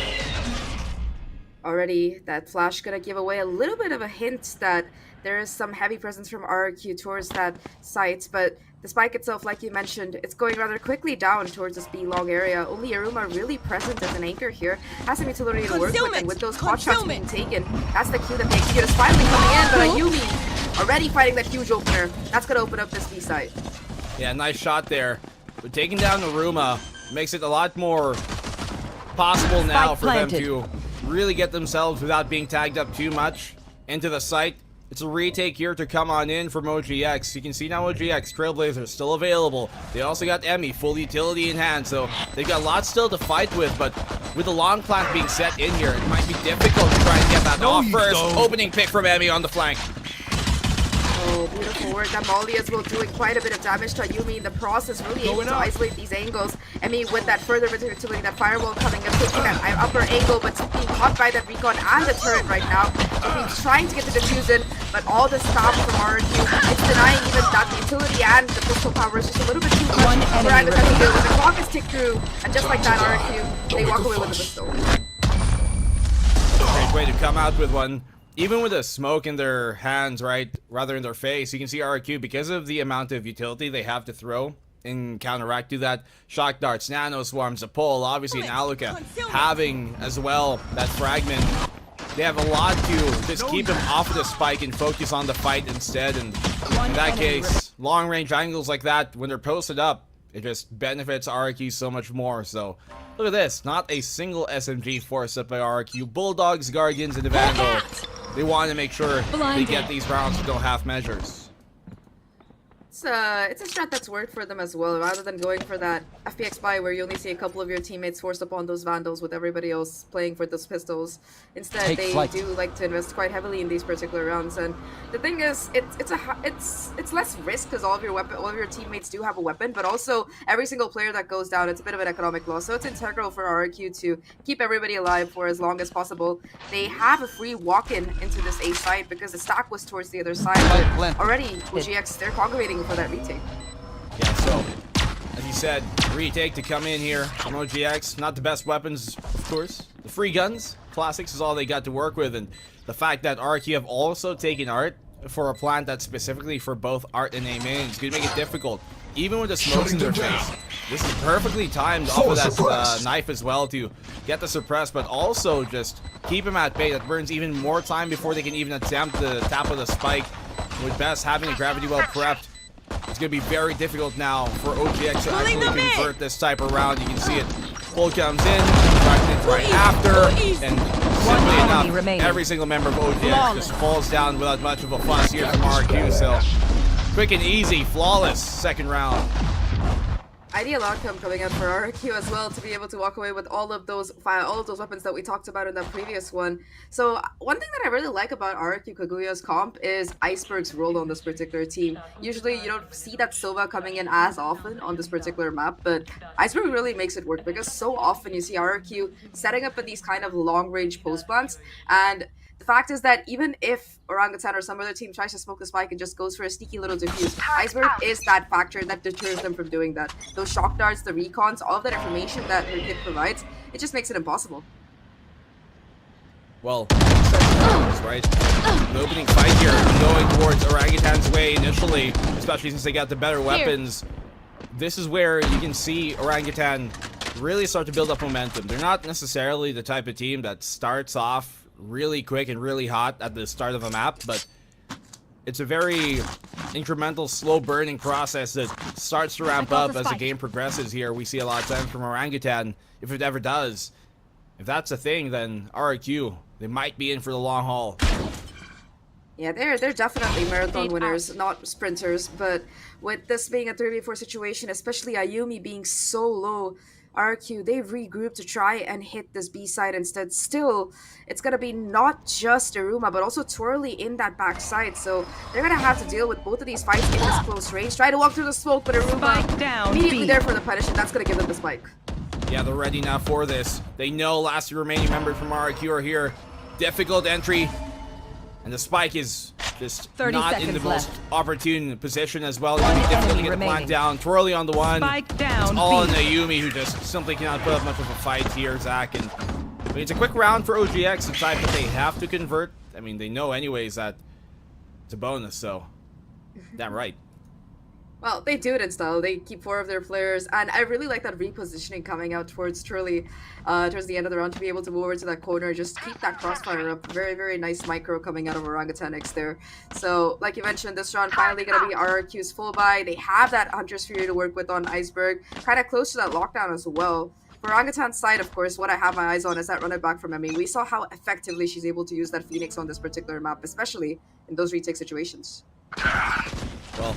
J: Already, that flash gonna give away a little bit of a hint that there is some heavy presence from RQ towards that site, but the spike itself, like you mentioned, it's going rather quickly down towards this B long area. Only Aruma really present as an anchor here. Has some utility to work with, and with those pot shots being taken, that's the cue that the execute is finally coming in, but Ayumi already fighting that huge opener. That's gonna open up this B site.
F: Yeah, nice shot there. But taking down Aruma makes it a lot more possible now for them to really get themselves, without being tagged up too much, into the site. It's a retake here to come on in from OGX. You can see now OGX, Trailblazer still available. They also got Emmy, full utility in hand, so they've got lots still to fight with, but with the long plant being set in here, it might be difficult to try and get that off first. Opening pick from Emmy on the flank.
J: Oh, beautiful work. That Molly as well doing quite a bit of damage to Ayumi in the process, really able to isolate these angles. Emmy with that further utility, that firewall coming up, taking that upper angle, but being caught by that recon and the turret right now. He's trying to get the defuse in, but all the stop from RQ, it's denying even that the utility and the pistol power is just a little bit too much for Orangutan to do. When the clock is ticked through, and just like that, RQ, they walk away with the pistol.
F: Great way to come out with one. Even with a smoke in their hands, right, rather in their face, you can see RQ, because of the amount of utility they have to throw in counteract to that, shock darts, nano swarms, a pole, obviously an Aluka, having as well that fragment. They have a lot to just keep him off of the spike and focus on the fight instead, and in that case, long range angles like that, when they're posted up, it just benefits RQ so much more. So look at this, not a single SMG forced up by RQ. Bulldogs, Guardians, and the Vandal, they want to make sure they get these rounds with no half measures.
J: It's a strat that's worked for them as well, rather than going for that FPX buy where you only see a couple of your teammates forced upon those Vandals with everybody else playing for those pistols. Instead, they do like to invest quite heavily in these particular rounds, and the thing is, it's less risk because all of your teammates do have a weapon, but also every single player that goes down, it's a bit of an economic loss. So it's integral for RQ to keep everybody alive for as long as possible. They have a free walk-in into this A site because the stack was towards the other side, but already OGX, they're congregating for that retake.
F: Yeah, so as you said, retake to come in here from OGX. Not the best weapons, of course. The free guns, classics is all they got to work with, and the fact that RQ have also taken art for a plant that's specifically for both art and A main is going to make it difficult. Even with the smokes in their face, this is perfectly timed off of that knife as well to get the suppress, but also just keep him at bay. That burns even more time before they can even attempt the tap of the spike. With Best having the gravity well prepped, it's going to be very difficult now for OGX to actually convert this type of round. You can see it. Full comes in, right after, and simply enough, every single member of OGX just falls down without much of a fuss here from RQ. So, quick and easy, flawless second round.
J: Ideal outcome coming out for RQ as well, to be able to walk away with all of those weapons that we talked about in the previous one. So one thing that I really like about RQ Kaguya's comp is Iceberg's role on this particular team. Usually you don't see that Sova coming in as often on this particular map, but Iceberg really makes it work because so often you see RQ setting up in these kind of long-range post plants, and the fact is that even if Orangutan or some other team tries to smoke the spike and just goes for a sneaky little defuse, Iceberg is that factor that deters them from doing that. Those shock darts, the recons, all of that information that her kit provides, it just makes it impossible.
F: Well, right? The opening fight here going towards Orangutan's way initially, especially since they got the better weapons. This is where you can see Orangutan really start to build up momentum. They're not necessarily the type of team that starts off really quick and really hot at the start of a map, but it's a very incremental, slow burning process that starts to ramp up as the game progresses here. We see a lot of times from Orangutan, if it ever does. If that's a thing, then RQ, they might be in for the long haul.
J: Yeah, they're definitely marathon winners, not sprinters, but with this being a 3v4 situation, especially Ayumi being so low, RQ, they've regrouped to try and hit this B side instead. Still, it's gonna be not just Aruma, but also Twirly in that back side, so they're gonna have to deal with both of these fights in this close range. Try to walk through the smoke, but Aruma immediately there for the punish, and that's gonna give them the spike.
F: Yeah, they're ready now for this. They know last remaining members from RQ are here. Difficult entry, and the spike is just
H: 30
F: not in the
H: seconds
F: most
H: left.
F: opportune position as well.
H: One
F: Yumi difficult to
H: enemy
F: get the plant
H: remaining.
F: down. Twirly on the one.
H: Spike down.
F: It's all on
H: B.
F: Ayumi, who just simply cannot put up much of a fight here, Zach. And I mean, it's a quick round for OGX. It's time that they have to convert. I mean, they know anyways that it's a bonus, so damn right.
J: Well, they do it in style. They keep 4 of their players, and I really like that repositioning coming out towards Turley towards the end of the round to be able to move over to that corner, just keep that crossfire up. Very, very nice micro coming out of Orangutan X there. So, like you mentioned, this round finally going to be RRQ's full buy. They have that Hunter's Fury to work with on Iceberg, kind of close to that lockdown as well. For Orangutan's side, of course, what I have my eyes on is that run it back from Emmy. We saw how effectively she's able to use that Phoenix on this particular map, especially in those retake situations.
F: Well,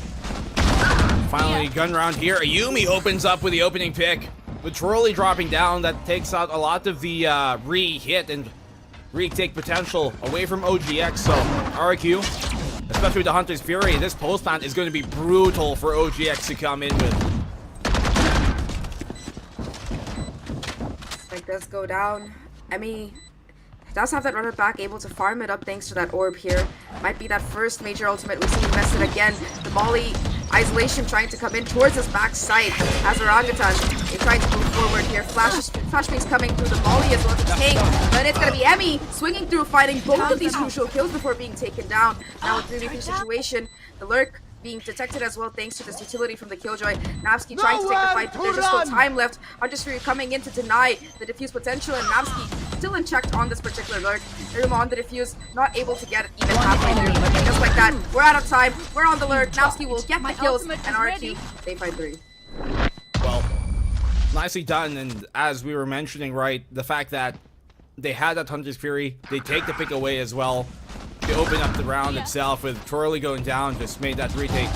F: finally, gun round here. Ayumi opens up with the opening pick. With Twirly dropping down, that takes out a lot of the re-hit and retake potential away from OGX. So, RQ, especially with the Hunter's Fury, this post plant is going to be brutal for OGX to come in with.
J: Like, does go down. Emmy does have that runner back, able to farm it up thanks to that orb here. Might be that first major ultimate we see invested again. The Molly isolation trying to come in towards his back side as Orangutan. They try to move forward here. Flashbangs coming through the Molly as well to take. But it's going to be Emmy swinging through, fighting both of these crucial kills before being taken down. Now with the defense situation, the lurk being detected as well thanks to this utility from the Killjoy. Napsky trying to take the fight, but there's just no time left. Hunter's Fury coming in to deny the defuse potential, and Napsky still unchecked on this particular lurk. They're on the defuse, not able to get it even halfway through. Just like that, we're out of time. We're on the lurk. Napsky will get the kills, and RQ, they fight 3.
F: Well, nicely done. And as we were mentioning, right, the fact that they had that Hunter's Fury, they take the pick away as well. They open up the round itself with Twirly going down, just made that retake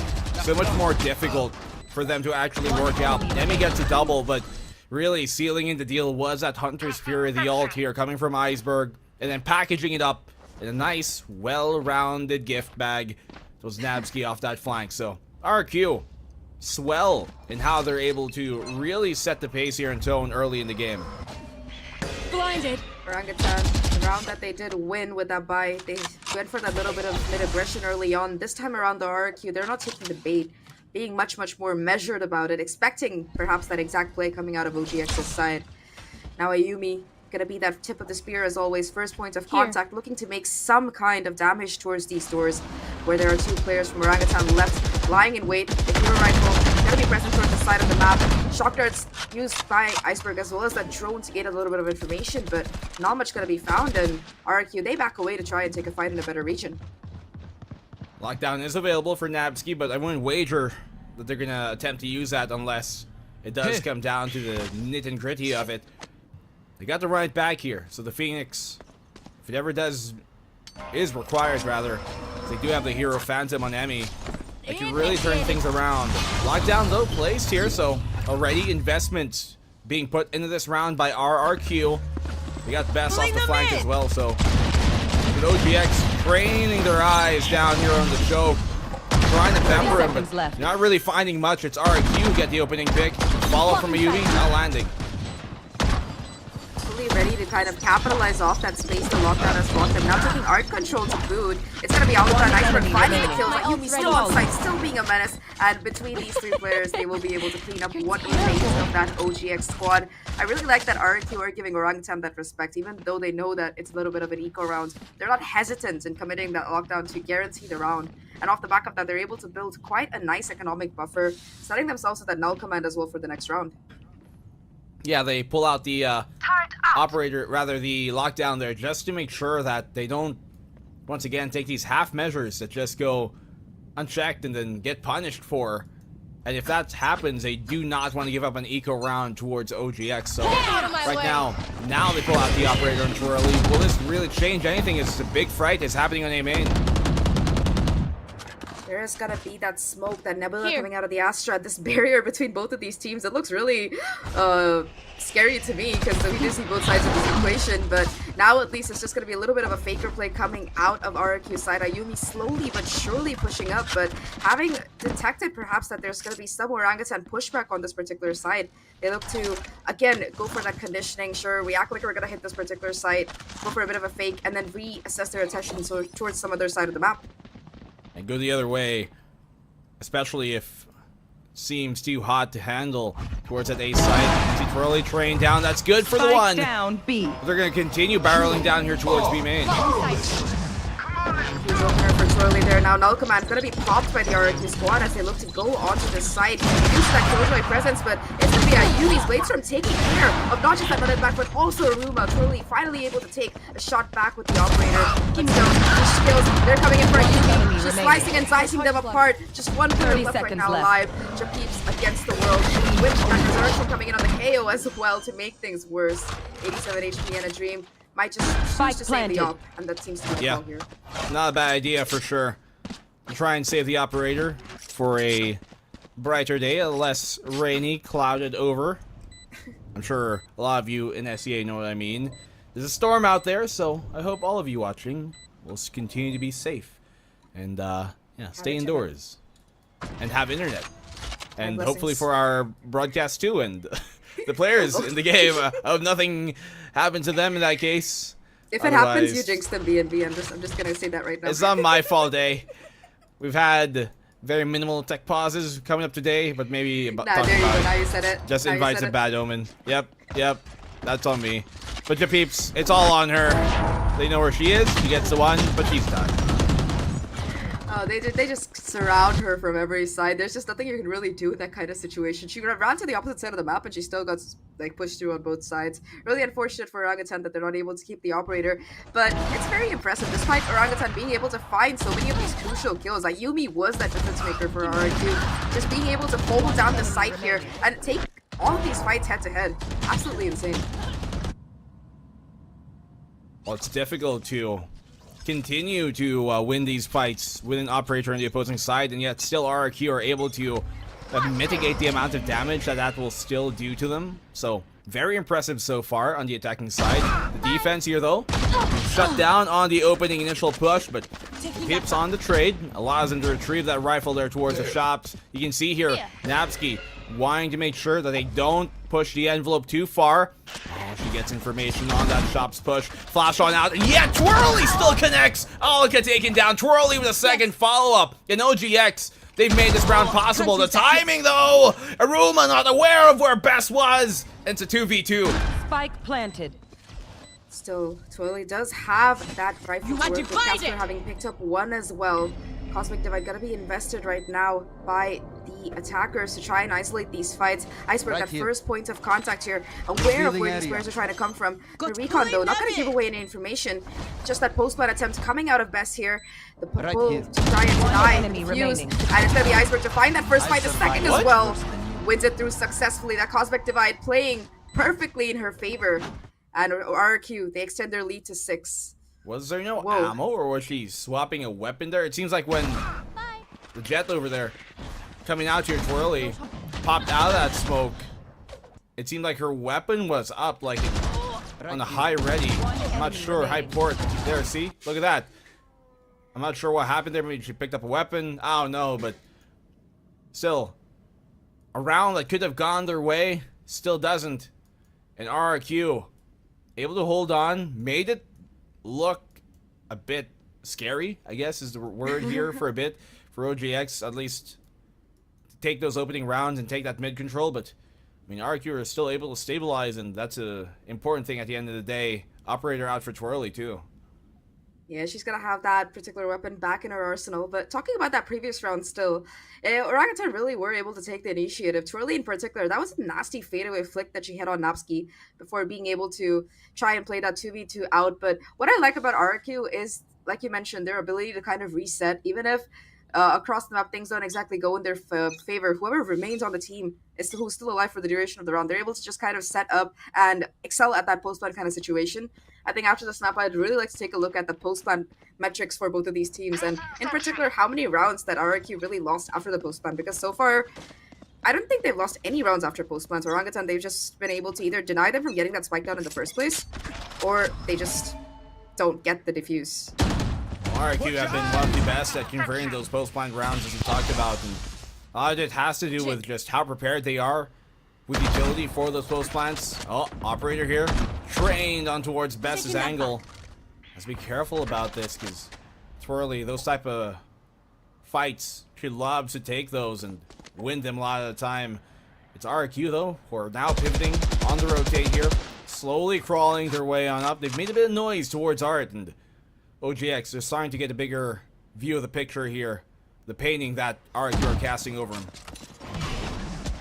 F: so much more difficult for them to actually work out. Emmy gets a double, but really sealing in the deal was that Hunter's Fury, the ult here coming from Iceberg, and then packaging it up in a nice, well-rounded gift bag. It was Nabsky off that flank, so RQ, swell in how they're able to really set the pace here and tone early in the game.
H: Blinded.
J: Orangutan, the round that they did win with that buy, they went for that little bit of mid-aggression early on. This time around the RQ, they're not taking the bait, being much, much more measured about it, expecting perhaps that exact play coming out of OGX's side. Now Ayumi, gonna be that tip of the spear as always, first point of contact, looking to make some kind of damage towards these doors, where there are 2 players from Orangutan left, lying in wait. The hero rifle gonna be present towards the side of the map. Shock darts used by Iceberg as well as that drone to gain a little bit of information, but not much gonna be found, and RQ, they back away to try and take a fight in a better region.
F: Lockdown is available for Nabsky, but I wouldn't wager that they're gonna attempt to use that unless it does come down to the nit and gritty of it. They got to run it back here, so the Phoenix, if it ever is required rather, they do have the hero Phantom on Emmy. They can really turn things around. Lockdown though placed here, so already investment being put into this round by RRQ. They got best off the flank as well, so with OGX training their eyes down here on the choke, trying to pepper him, but not really finding much. It's RRQ get the opening pick, follow from Ayumi, not landing.
J: Ready to kind of capitalize off that space the lockdown has blocked them. Now taking art control to boot. It's gonna be all about Iceberg finding the kills. Ayumi still on site, still being a menace. And between these 3 players, they will be able to clean up what remains of that OGX squad. I really like that RQ are giving Orangutan that respect, even though they know that it's a little bit of an eco round. They're not hesitant in committing that lockdown to guarantee the round. And off the back of that, they're able to build quite a nice economic buffer, setting themselves with that null command as well for the next round.
F: Yeah, they pull out the operator, rather the lockdown there, just to make sure that they don't, once again, take these half measures that just go unchecked and then get punished for. And if that happens, they do not want to give up an eco round towards OGX. So right now they pull out the operator and Twirly. Will this really change anything? It's a big fight is happening on A main.
J: There is gonna be that smoke, that nebula coming out of the Astra, this barrier between both of these teams. It looks really scary to me because we do see both sides of this equation, but now at least it's just gonna be a little bit of a faker play coming out of RRQ's side. Ayumi slowly but surely pushing up, but having detected perhaps that there's gonna be some Orangutan pushback on this particular side, they look to, again, go for that conditioning. Sure, we act like we're gonna hit this particular site, go for a bit of a fake, and then reassess their attention towards some other side of the map.
F: and go the other way, especially if it seems too hot to handle towards that A side. See Twirly train down. That's good for the one.
H: Down B.
F: They're going to continue barreling down here towards B main.
J: Huge opener for Twirly there. Now Null Command is going to be popped by the RRQ squad as they look to go onto the site. Use that Killjoy presence, but it's going to be Yumi's Bladestorm taking care of not just that running back, but also Aruma. Twirly finally able to take a shot back with the operator. But still, these skills, they're coming in for a Yumi. She's slicing and dicing them apart. Just one player left right now alive. Japeeps against the world. With that Resurrection coming in on the KO as well to make things worse. 87 HP and a Dream. Might just choose to save the op, and that seems to be the call here.
F: Not a bad idea for sure. Try and save the operator for a brighter day, a less rainy, clouded over. I'm sure a lot of you in SEA know what I mean. There's a storm out there, so I hope all of you watching will continue to be safe and stay indoors and have internet, and hopefully for our broadcast too, and the players in the game. I hope nothing happened to them in that case.
J: If it happens, you jinx them, BNB. I'm just gonna say that right now.
F: It's not my fault, eh? We've had very minimal tech pauses coming up today, but maybe
J: there you go. Now you said it.
F: Just
J: now
F: invites a bad omen. Yep, that's on me. But your peeps, it's all on her. They know where she is. She gets the one, but she's done.
J: Oh, they just surround her from every side. There's just nothing you can really do in that kind of situation. She ran to the opposite side of the map and she still got like pushed through on both sides. Really unfortunate for Orangutan that they're not able to keep the operator, but it's very impressive despite Orangutan being able to find so many of these crucial kills. Like Yumi was that difference maker for RRQ. Just being able to hold down the site here and take all of these fights head to head. Absolutely insane.
F: Well, it's difficult to continue to win these fights with an operator on the opposing side, and yet still RRQ are able to mitigate the amount of damage that will still do to them. So very impressive so far on the attacking side. The defense here though, shut down on the opening initial push, but Pips on the trade allows them to retrieve that rifle there towards the shops. You can see here Napsky wanting to make sure that they don't push the envelope too far. Oh, she gets information on that shop's push. Flash on out. Yeah, Twirly still connects. Alka taken down. Twirly with a second follow-up. In OGX, they've made this round possible. The timing, though. Aruma not aware of where Best was. It's a 2v2.
H: Spike planted.
J: Still, Twirly does have that rifle to work with Casper having picked up one as well. Cosmic Divide gotta be invested right now by the attackers to try and isolate these fights. Iceberg, that first point of contact here, aware of where these players are trying to come from. The recon though, not gonna give away any information. Just that post-plant attempt coming out of Best here. The pull to try and deny, fuse, and it's gonna be Iceberg to find that first fight, the second as well. Wins it through successfully. That Cosmic Divide playing perfectly in her favor. And RRQ, they extend their lead to 6.
F: Was there no ammo, or was she swapping a weapon there? It seems like when the Jet over there coming out here, Twirly popped out of that smoke, it seemed like her weapon was up, like on the high ready. I'm not sure. High port. There, see? Look at that. I'm not sure what happened there. Maybe she picked up a weapon. I don't know, but still, a round that could have gone their way still doesn't. And RRQ able to hold on, made it look a bit scary, I guess is the word here for a bit, for OGX at least, to take those opening rounds and take that mid control. But I mean, RQ are still able to stabilize, and that's a important thing at the end of the day. Operator out for Twirly too.
J: Yeah, she's gonna have that particular weapon back in her arsenal. But talking about that previous round still, Orangutan really were able to take the initiative. Twirly in particular, that was a nasty fadeaway flick that she had on Napsky before being able to try and play that 2v2 out. But what I like about RQ is, like you mentioned, their ability to kind of reset, even if across the map things don't exactly go in their favor. Whoever remains on the team is who's still alive for the duration of the round. They're able to just kind of set up and excel at that post-plan kind of situation. I think after the snap, I'd really like to take a look at the post-plan metrics for both of these teams, and in particular, how many rounds that RRQ really lost after the post-plan, because so far, I don't think they've lost any rounds after post-plans. Orangutan, they've just been able to either deny them from getting that spike down in the first place, or they just don't get the defuse.
F: RRQ have been one of the best at converting those post-plan rounds, as we talked about, and a lot of it has to do with just how prepared they are with utility for those post-plants. Oh, operator here, trained on towards Best's angle. Let's be careful about this, because Twirly, those type of fights. She loves to take those and win them a lot of the time. It's RQ though, who are now pivoting on the rotate here, slowly crawling their way on up. They've made a bit of noise towards Art, and OGX, they're starting to get a bigger view of the picture here. The painting that RQ are casting over him.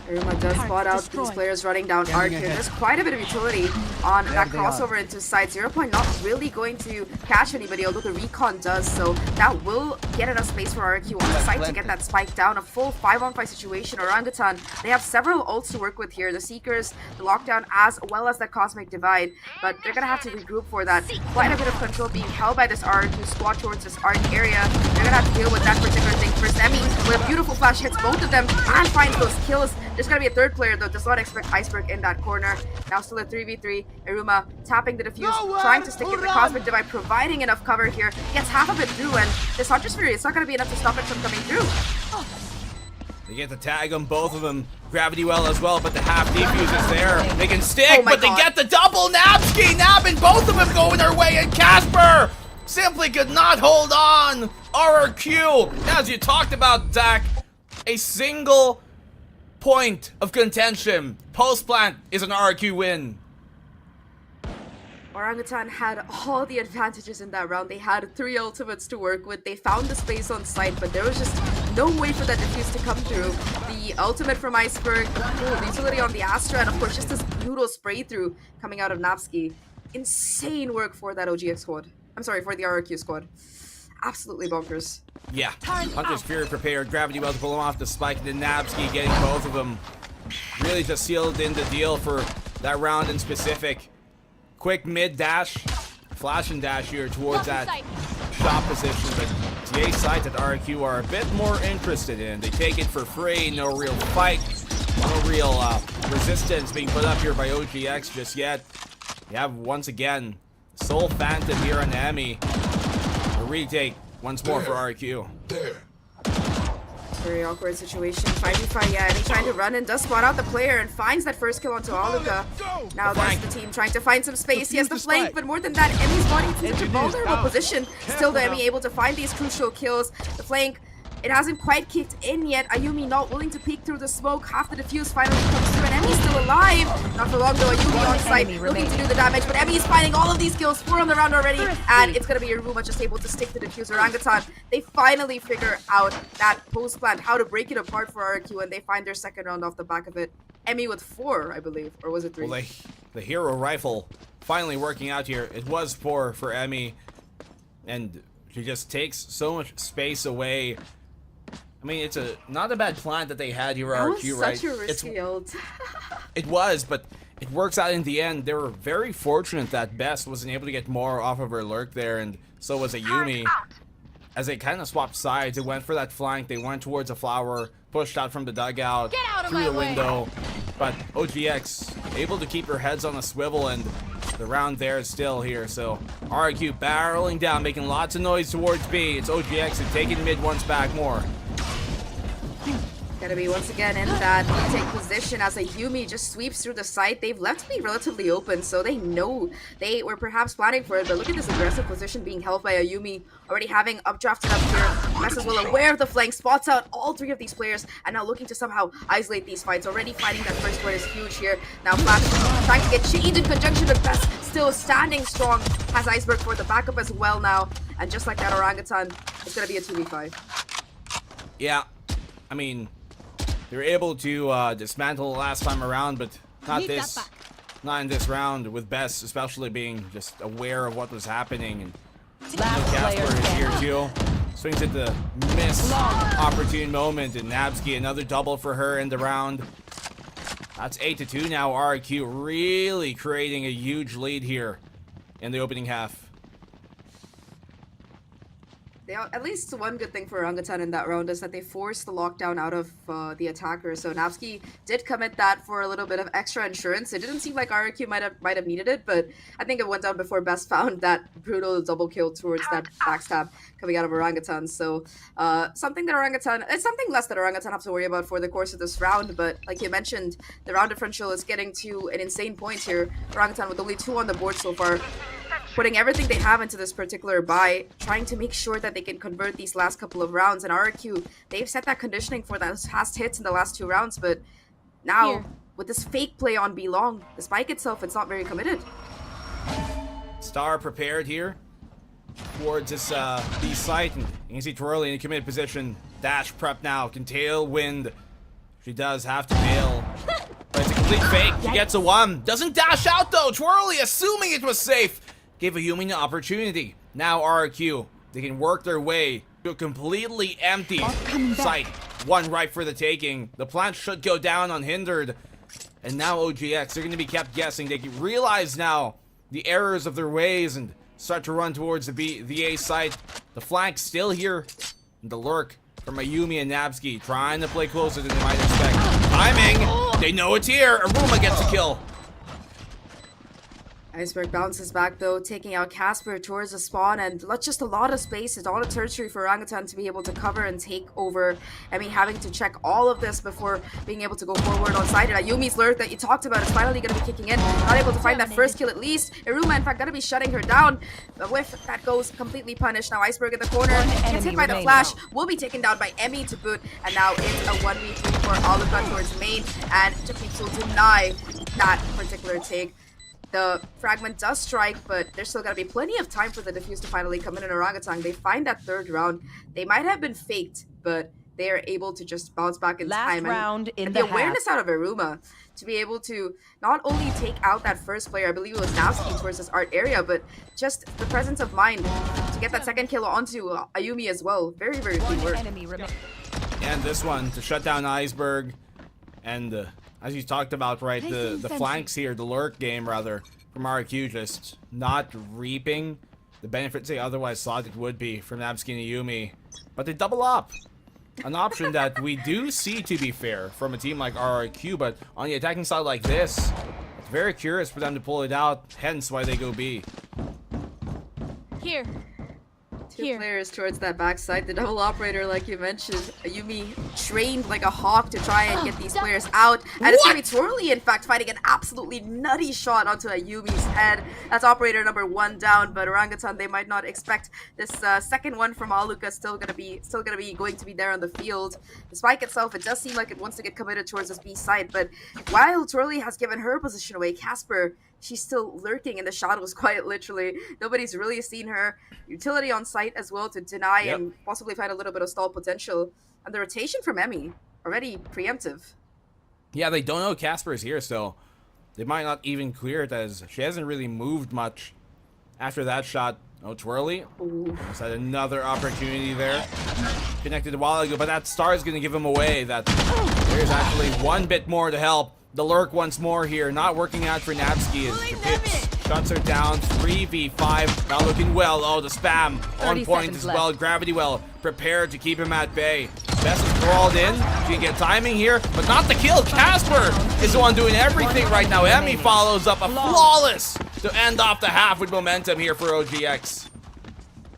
J: Iruma does spot out these players running down Arc here. There's quite a bit of utility on that crossover into side. 0 Point not really going to catch anybody, although the recon does, so that will get enough space for RQ on the side to get that spike down. A full 5-on-5 situation. Orangutan, they have several ults to work with here. The Seekers, the Lockdown, as well as that Cosmic Divide, but they're gonna have to regroup for that. Quite a bit of control being held by this RQ squad towards this Arc area. They're gonna have to deal with that particular thing first. Emmy, with a beautiful flash, hits both of them and finds those kills. There's gonna be a third player though, does not expect Iceberg in that corner. Now still a 3v3. Iruma tapping the defuse, trying to stick in the Cosmic Divide, providing enough cover here. Gets half of it through, and this Hunter's Fury, it's not gonna be enough to stop it from coming through.
F: They get the tag on both of them. Gravity well as well, but the half defuse is there. They can stick, but they get the double Nabski. Nabbing both of them going their way, and Casper simply could not hold on. RRQ, as you talked about, Zach, a single point of contention. Post plant is an RQ win.
J: Orangutan had all the advantages in that round. They had 3 ultimates to work with. They found the space on site, but there was just no way for that defuse to come through. The ultimate from Iceberg, the utility on the Astra, and of course just this brutal spray through coming out of Napski. Insane work for that OGX squad. I'm sorry, for the RRQ squad. Absolutely bonkers.
F: Yeah, Hunter's Fury prepared, Gravity well to pull him off the spike, and then Nabski getting both of them. Really just sealed in the deal for that round in specific. Quick mid dash, flash and dash here towards that shot position, but TA side that RQ are a bit more interested in. They take it for free, no real fight, no real resistance being put up here by OGX just yet. You have once again Soul Phantom here on Emmy. A retake once more for RQ.
J: Very awkward situation. 5v5, yeah, and he's trying to run and does spot out the player and finds that first kill onto Aluka. Now that's the team trying to find some space. He has the flank, but more than that, Emmy's body is in such a vulnerable position. Still, the Emmy able to find these crucial kills. The flank, it hasn't quite kicked in yet. Ayumi not willing to peek through the smoke. Half the defuse finally comes through, and Emmy's still alive. Not for long though. Ayumi on site, looking to do the damage, but Emmy's finding all of these kills. 4 on the round already, and it's gonna be Iruma just able to stick the defuse. Orangutan, they finally figure out that post plan, how to break it apart for RQ, and they find their second round off the back of it. Emmy with 4, I believe, or was it 3?
F: Well, the hero rifle finally working out here. It was 4 for Emmy, and she just takes so much space away. I mean, it's not a bad plan that they had here, RQ, right?
J: Such a risky ult.
F: It was, but it works out in the end. They were very fortunate that Best wasn't able to get more off of her lurk there, and so was Ayumi. As they kind of swapped sides, they went for that flank. They went towards a flower, pushed out from the dugout, through the window. But OGX able to keep her heads on a swivel, and the round there is still here. So RQ barreling down, making lots of noise towards B. It's OGX and taking mid once back more.
J: Gonna be once again in that retake position as Ayumi just sweeps through the site. They've left me relatively open, so they know they were perhaps planning for it, but look at this aggressive position being held by Ayumi, already having updrafted up here. Mess as well aware of the flank, spots out all 3 of these players, and now looking to somehow isolate these fights. Already finding that first one is huge here. Now Flash trying to get changed in conjunction with Best, still standing strong. Has Iceberg for the backup as well now, and just like that Orangutan, it's gonna be a 2v5.
F: Yeah, I mean, they were able to dismantle the last time around, but not in this round, with Best especially being just aware of what was happening. And Casper is here too. Swings at the miss opportune moment, and Nabski another double for her in the round. That's 8-2 now. RQ really creating a huge lead here in the opening half.
J: At least one good thing for Orangutan in that round is that they forced the lockdown out of the attacker. So Navsky did commit that for a little bit of extra insurance. It didn't seem like RQ might have needed it, but I think it went down before Best found that brutal double kill towards that backstab coming out of Orangutan. So something less that Orangutan have to worry about for the course of this round. But like you mentioned, the round differential is getting to an insane point here. Orangutan with only 2 on the board so far. putting everything they have into this particular buy, trying to make sure that they can convert these last couple of rounds. And RRQ, they've set that conditioning for those fast hits in the last 2 rounds, but now
C: Here.
J: with this fake play on B long, the spike itself, it's not very committed.
F: Star prepared here towards this B site, and you can see Twirly in a committed position. Dash prep now, can tailwind. She does have to bail. But it's a complete fake. She gets a 1. Doesn't dash out though. Twirly, assuming it was safe, gave a Yumi an opportunity. Now RRQ, they can work their way to a completely empty site. 1 right for the taking. The plant should go down unhindered. And now OGX, they're going to be kept guessing. They can realize now the errors of their ways and start to run towards the A site. The flank still here. And the lurk from Ayumi and Nabsky, trying to play closer than they might expect. Timing! They know it's here. Aruma gets a kill.
J: Iceberg bounces back though, taking out Casper towards the spawn, and just a lot of space. It's all a tertiary for Orangutan to be able to cover and take over. I mean, having to check all of this before being able to go forward on side. And Ayumi's lurk that you talked about is finally going to be kicking in. Not able to find that first kill at least. Iruma, in fact, going to be shutting her down. The whiff, that goes completely punished. Now Iceberg in the corner, gets hit by the flash, will be taken down by Emmy to boot. And now it's a 1v3 for Alucard towards main, and Japeeps will deny that particular take. The fragment does strike, but there's still gonna be plenty of time for the defuse to finally come in Orangutan. They find that 3rd round. They might have been faked, but they are able to just bounce back in time. And the awareness out of Iruma to be able to not only take out that first player, I believe it was Navsky towards this art area, but just the presence of mind to get that 2nd kill onto Ayumi as well. Very, very good work.
F: And this one to shut down Iceberg. And as you talked about, right, the flanks here, the lurk game rather, from RQ, just not reaping the benefits they otherwise thought it would be from Nabsky and Ayumi. But they double up. An option that we do see, to be fair, from a team like RRQ, but on the attacking side like this, it's very curious for them to pull it out, hence why they go B.
C: Here.
J: Two players towards that backside. The double operator, like you mentioned, Ayumi trained like a hawk to try and get these players out. And it's going to be Twirly, in fact, fighting an absolutely nutty shot onto Ayumi's head. That's operator number 1 down, but Orangutan, they might not expect this second one from Aluka still gonna be going to be there on the field. The spike itself, it does seem like it wants to get committed towards this B side, but while Twirly has given her position away, Casper, she's still lurking in the shadows, quite literally. Nobody's really seen her. Utility on site as well to deny and possibly find a little bit of stall potential. And the rotation from Emmy, already preemptive.
F: Yeah, they don't know Casper is here, so they might not even clear it, as she hasn't really moved much after that shot. Oh, Twirly. Just had another opportunity there. Connected a while ago, but that star is going to give him away. That there's actually one bit more to help. The lurk once more here, not working out for Nabsky as Japips shuts her down. 3v5, not looking well. Oh, the spam on point as well. Gravity Well prepared to keep him at bay. Best is crawled in. She can get timing here, but not the kill. Casper is the one doing everything right now. Emmy follows up a flawless to end off the half with momentum here for OGX.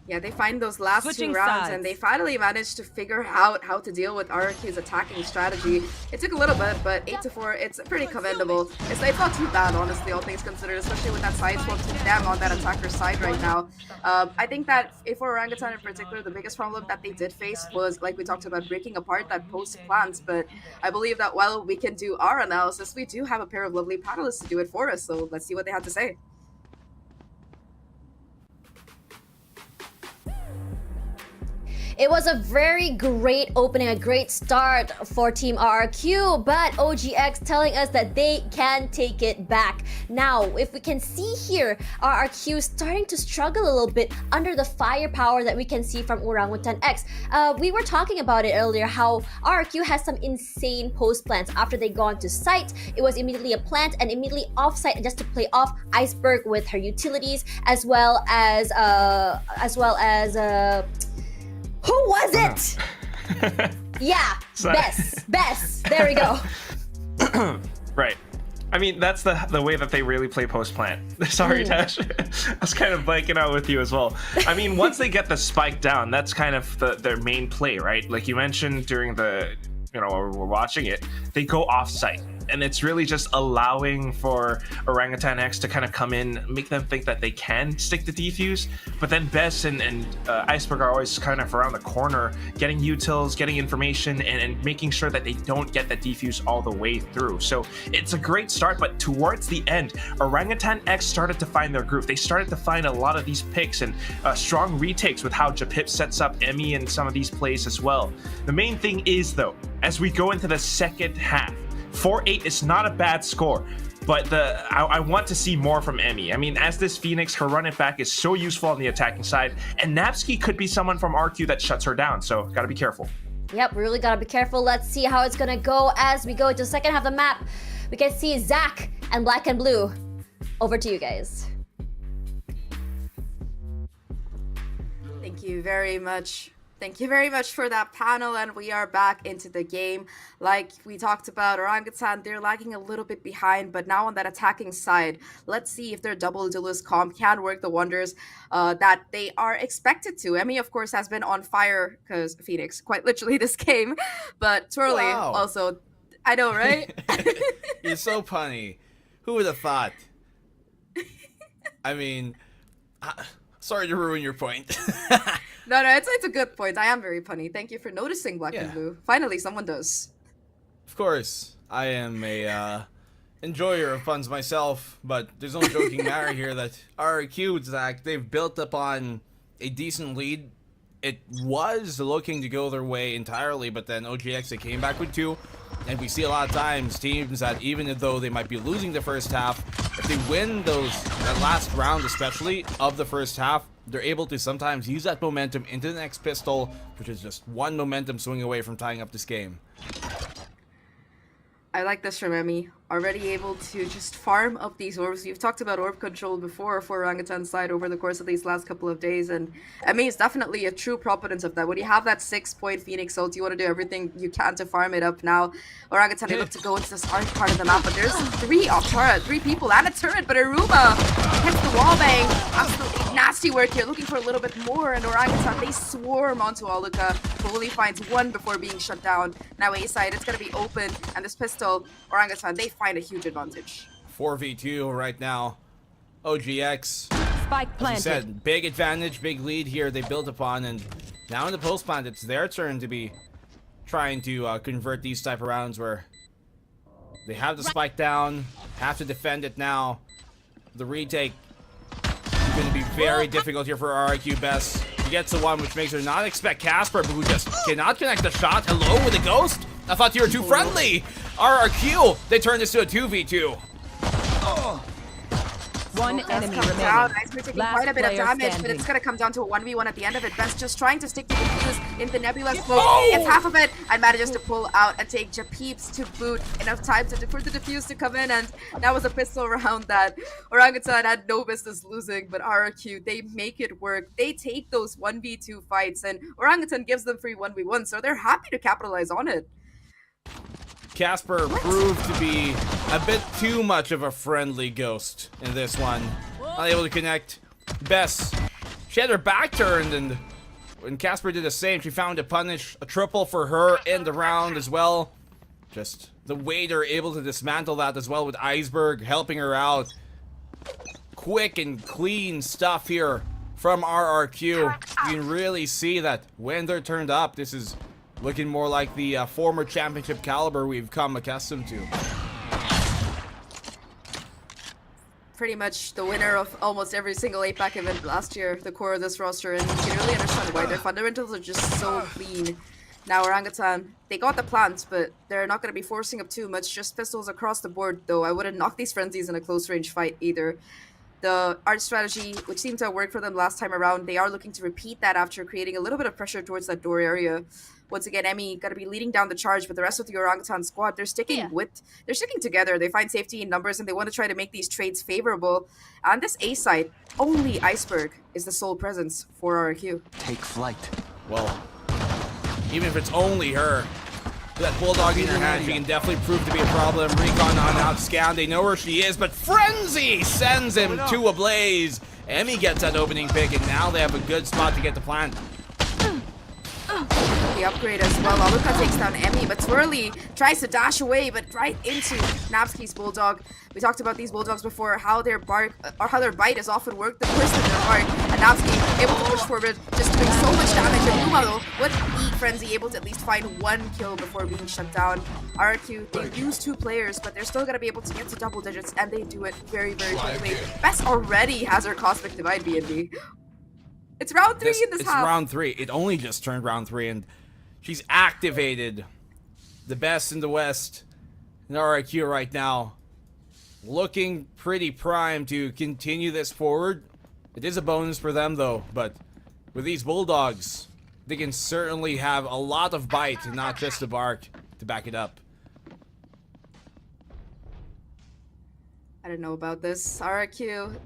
J: Yeah, they find those last 2 rounds, and they finally managed to figure out how to deal with RRQ's attacking strategy. It took a little bit, but 8-4, it's pretty commendable. It's not too bad, honestly, all things considered, especially with that side swap to them on that attacker side right now. I think that for Orangutan in particular, the biggest problem that they did face was, like we talked about, breaking apart that post plans, but I believe that while we can do our analysis, we do have a pair of lovely panelists to do it for us, so let's see what they have to say.
C: It was a very great opening, a great start for Team RRQ, but OGX telling us that they can take it back. Now, if we can see here, RRQ starting to struggle a little bit under the firepower that we can see from Orangutan X. We were talking about it earlier, how RRQ has some insane post plants. After they go onto site, it was immediately a plant and immediately off site just to play off Iceberg with her utilities, as well as who was it? Yeah, Bess. There we go.
D: Right. I mean, that's the way that they really play post-plant. Sorry, Tash. I was kind of blanking out with you as well. I mean, once they get the spike down, that's kind of their main play, right? Like you mentioned during the, we're watching it, they go off-site. and it's really just allowing for Orangutan X to kind of come in, make them think that they can stick the defuse, but then Bess and Iceberg are always kind of around the corner, getting utils, getting information, and making sure that they don't get the defuse all the way through. So it's a great start, but towards the end, Orangutan X started to find their groove. They started to find a lot of these picks and strong retakes with how Japip sets up Emmy and some of these plays as well. The main thing is, though, as we go into the second half, 4-8 is not a bad score, but I want to see more from Emmy. I mean, as this Phoenix, her run it back is so useful on the attacking side, and Napsky could be someone from RQ that shuts her down, so gotta be careful.
C: Yep, we really gotta be careful. Let's see how it's gonna go as we go into the second half of the map. We can see Zahk and Blackenblue. Over to you guys.
J: Thank you very much. Thank you very much for that panel, and we are back into the game. Like we talked about, Orangutan, they're lagging a little bit behind, but now on that attacking side, let's see if their double duelist comp can work the wonders that they are expected to. Emmy, of course, has been on fire, because Phoenix, quite literally this game, but Twirly also, I know, right?
F: You're so punny. Who would have thought? I mean, sorry to ruin your point.
J: No, it's a good point. I am very punny. Thank you for noticing, Blackenblue. Finally, someone does.
F: Of course, I am a enjoyer of puns myself, but there's no joking matter here that RQ, Zach, they've built upon a decent lead. It was looking to go their way entirely, but then OGX, they came back with 2. And we see a lot of times teams that even though they might be losing the first half, if they win that last round especially of the first half, they're able to sometimes use that momentum into the next pistol, which is just one momentum swing away from tying up this game.
J: I like this from Emmy. Already able to just farm up these orbs. You've talked about orb control before for Orangutan's side over the course of these last couple of days, and Emmy is definitely a true proponent of that. When you have that 6-point Phoenix ult, you want to do everything you can to farm it up. Now, Orangutan, they look to go into this orange part of the map, but there's 3 people and a turret, but Aruma hits the wall bang. Absolutely nasty work here, looking for a little bit more, and Orangutan, they swarm onto Aluka, who only finds 1 before being shut down. Now A side, it's going to be open, and this pistol, Orangutan, they find a huge advantage.
F: 4v2 right now. OGX.
H: Spike planted.
F: As you said, big advantage, big lead here they built upon, and now in the post plant, it's their turn to be trying to convert these type of rounds where they have the spike down, have to defend it now. The retake is going to be very difficult here for RIQ Best. He gets the one, which makes her not expect Casper, but who just cannot connect the shot. Hello with a ghost? I thought you were too friendly. RRQ, they turned this to a 2v2.
H: One enemy remaining.
J: Nice, we're taking quite a bit of damage, but it's gonna come down to a 1v1 at the end of it. Best just trying to stick to the fuse in the Nebula smoke. It's half of it, and manages to pull out and take Japeeps to boot. Enough time for the defuse to come in, and that was a pistol round that Orangutan had no business losing, but RRQ, they make it work. They take those 1v2 fights, and Orangutan gives them free 1v1, so they're happy to capitalize on it.
F: Casper proved to be a bit too much of a friendly ghost in this one. Unable to connect. Bess, she had her back turned, and when Casper did the same, she found to punish a triple for her in the round as well. Just the way they're able to dismantle that as well with Iceberg helping her out. Quick and clean stuff here from RRQ. You can really see that when they're turned up, this is looking more like the former championship caliber we've come accustomed to.
J: Pretty much the winner of almost every single APAC event last year, the core of this roster, and you can really understand why their fundamentals are just so clean. Now Orangutan, they got the plant, but they're not going to be forcing up too much, just pistols across the board, though I wouldn't knock these frenzies in a close range fight either. The art strategy, which seemed to have worked for them last time around, they are looking to repeat that after creating a little bit of pressure towards that door area. Once again, Emmy got to be leading down the charge, but the rest of the Orangutan squad, they're sticking together. They find safety in numbers, and they want to try to make these trades favorable. On this A side, only Iceberg is the sole presence for RRQ.
K: Take flight.
F: Well, even if it's only her, that bulldog in her hand, she can definitely prove to be a problem. Recon on out, Scan, they know where she is, but Frenzy sends him to a blaze. Emmy gets that opening pick, and now they have a good spot to get the plant.
J: the upgrade as well. Aluka takes down Emmy, but Twirly tries to dash away, but right into Napski's Bulldog. We talked about these Bulldogs before, how their bark or how their bite is often worse than their bark. And Napski able to push forward, just doing so much damage. And Yuma though, with Eat Frenzy, able to at least find one kill before being shut down. RRQ, they lose 2 players, but they're still gonna be able to get to double digits, and they do it very, very quickly. Best already has her Cosmic Divide BNB. It's round 3 in this half.
F: It's round 3. It only just turned round 3, and she's activated the best in the West in RRQ right now. Looking pretty primed to continue this forward. It is a bonus for them though, but with these Bulldogs, they can certainly have a lot of bite and not just a bark to back it up.
J: I don't know about this. RRQ,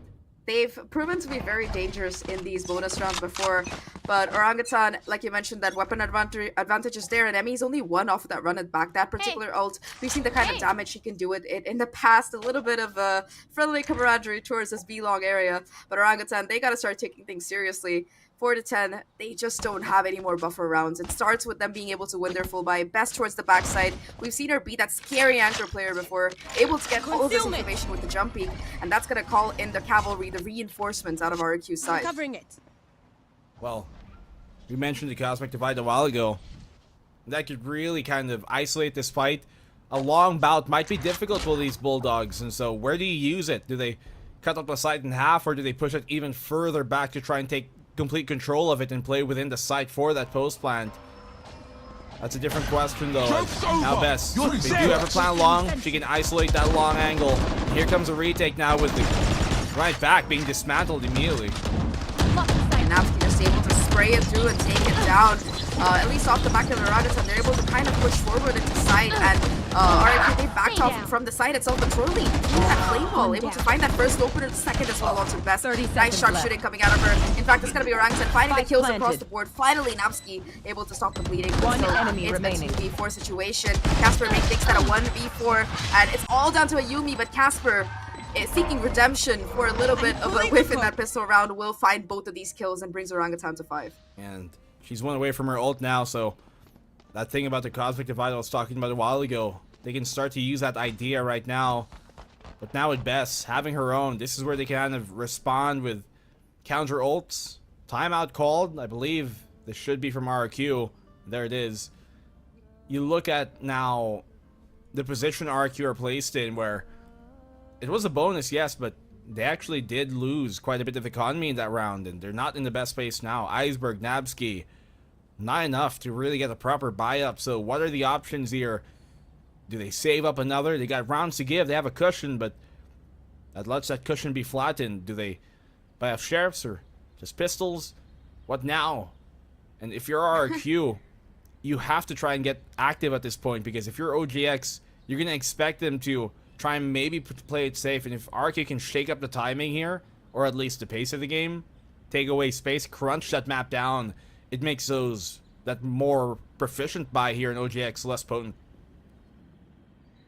J: they've proven to be very dangerous in these bonus rounds before, but Orangutan, like you mentioned, that weapon advantage is there, and Emmy's only 1 off of that run it back. That particular ult, we've seen the kind of damage she can do with it in the past. A little bit of a friendly camaraderie towards this B-long area, but Orangutan, they gotta start taking things seriously. 4 to 10, they just don't have any more buffer rounds. It starts with them being able to win their full buy, best towards the backside. We've seen her beat that scary anchor player before, able to get all of this information with the jumping, and that's gonna call in the cavalry, the reinforcements out of RQ's side.
H: Covering it.
F: Well, we mentioned the Cosmic Divide a while ago. That could really kind of isolate this fight. A long bout might be difficult for these Bulldogs, and so where do you use it? Do they cut up the site in half, or do they push it even further back to try and take complete control of it and play within the site for that post plant? That's a different question though. Now Bess, if they do have a plan long, she can isolate that long angle. Here comes a retake now with the right back being dismantled immediately.
J: Napski just able to spray it through and take it down. At least off the back of the Orangutan, they're able to kind of push forward into site, and RRQ, they backed off from the site itself, but Twirly with that flame ball, able to find that first opener, the second as well onto Best. Nice sharp shooting coming out of her. In fact, it's going to be Orangutan finding the kills across the board. Finally, Napski able to stop the bleeding.
H: One enemy
J: it's
H: remaining.
J: It's a 2v4 situation. Casper makes that a 1v4, and it's all down to a Yumi, but Casper is seeking redemption for a little bit of a whiff in that pistol round, will find both of these kills and brings Orangutan to 5.
F: And she's 1 away from her ult now, so that thing about the Cosmic Divide I was talking about a while ago, they can start to use that idea right now. But now with Bess having her own, this is where they can kind of respond with counter ults. Timeout called, I believe this should be from RRQ. There it is. You look at now the position RRQ are placed in, where it was a bonus, yes, but they actually did lose quite a bit of economy in that round, and they're not in the best place now. Iceberg, Nabski, not enough to really get a proper buy-up. So what are the options here? Do they save up another? They got rounds to give. They have a cushion, but that lets that cushion be flattened. Do they buy up sheriffs or just pistols? What now? And if you're RRQ, you have to try and get active at this point, because if you're OGX, you're going to expect them to try and maybe play it safe. And if RRQ can shake up the timing here, or at least the pace of the game, take away space, crunch that map down, it makes that more proficient buy here in OGX less potent.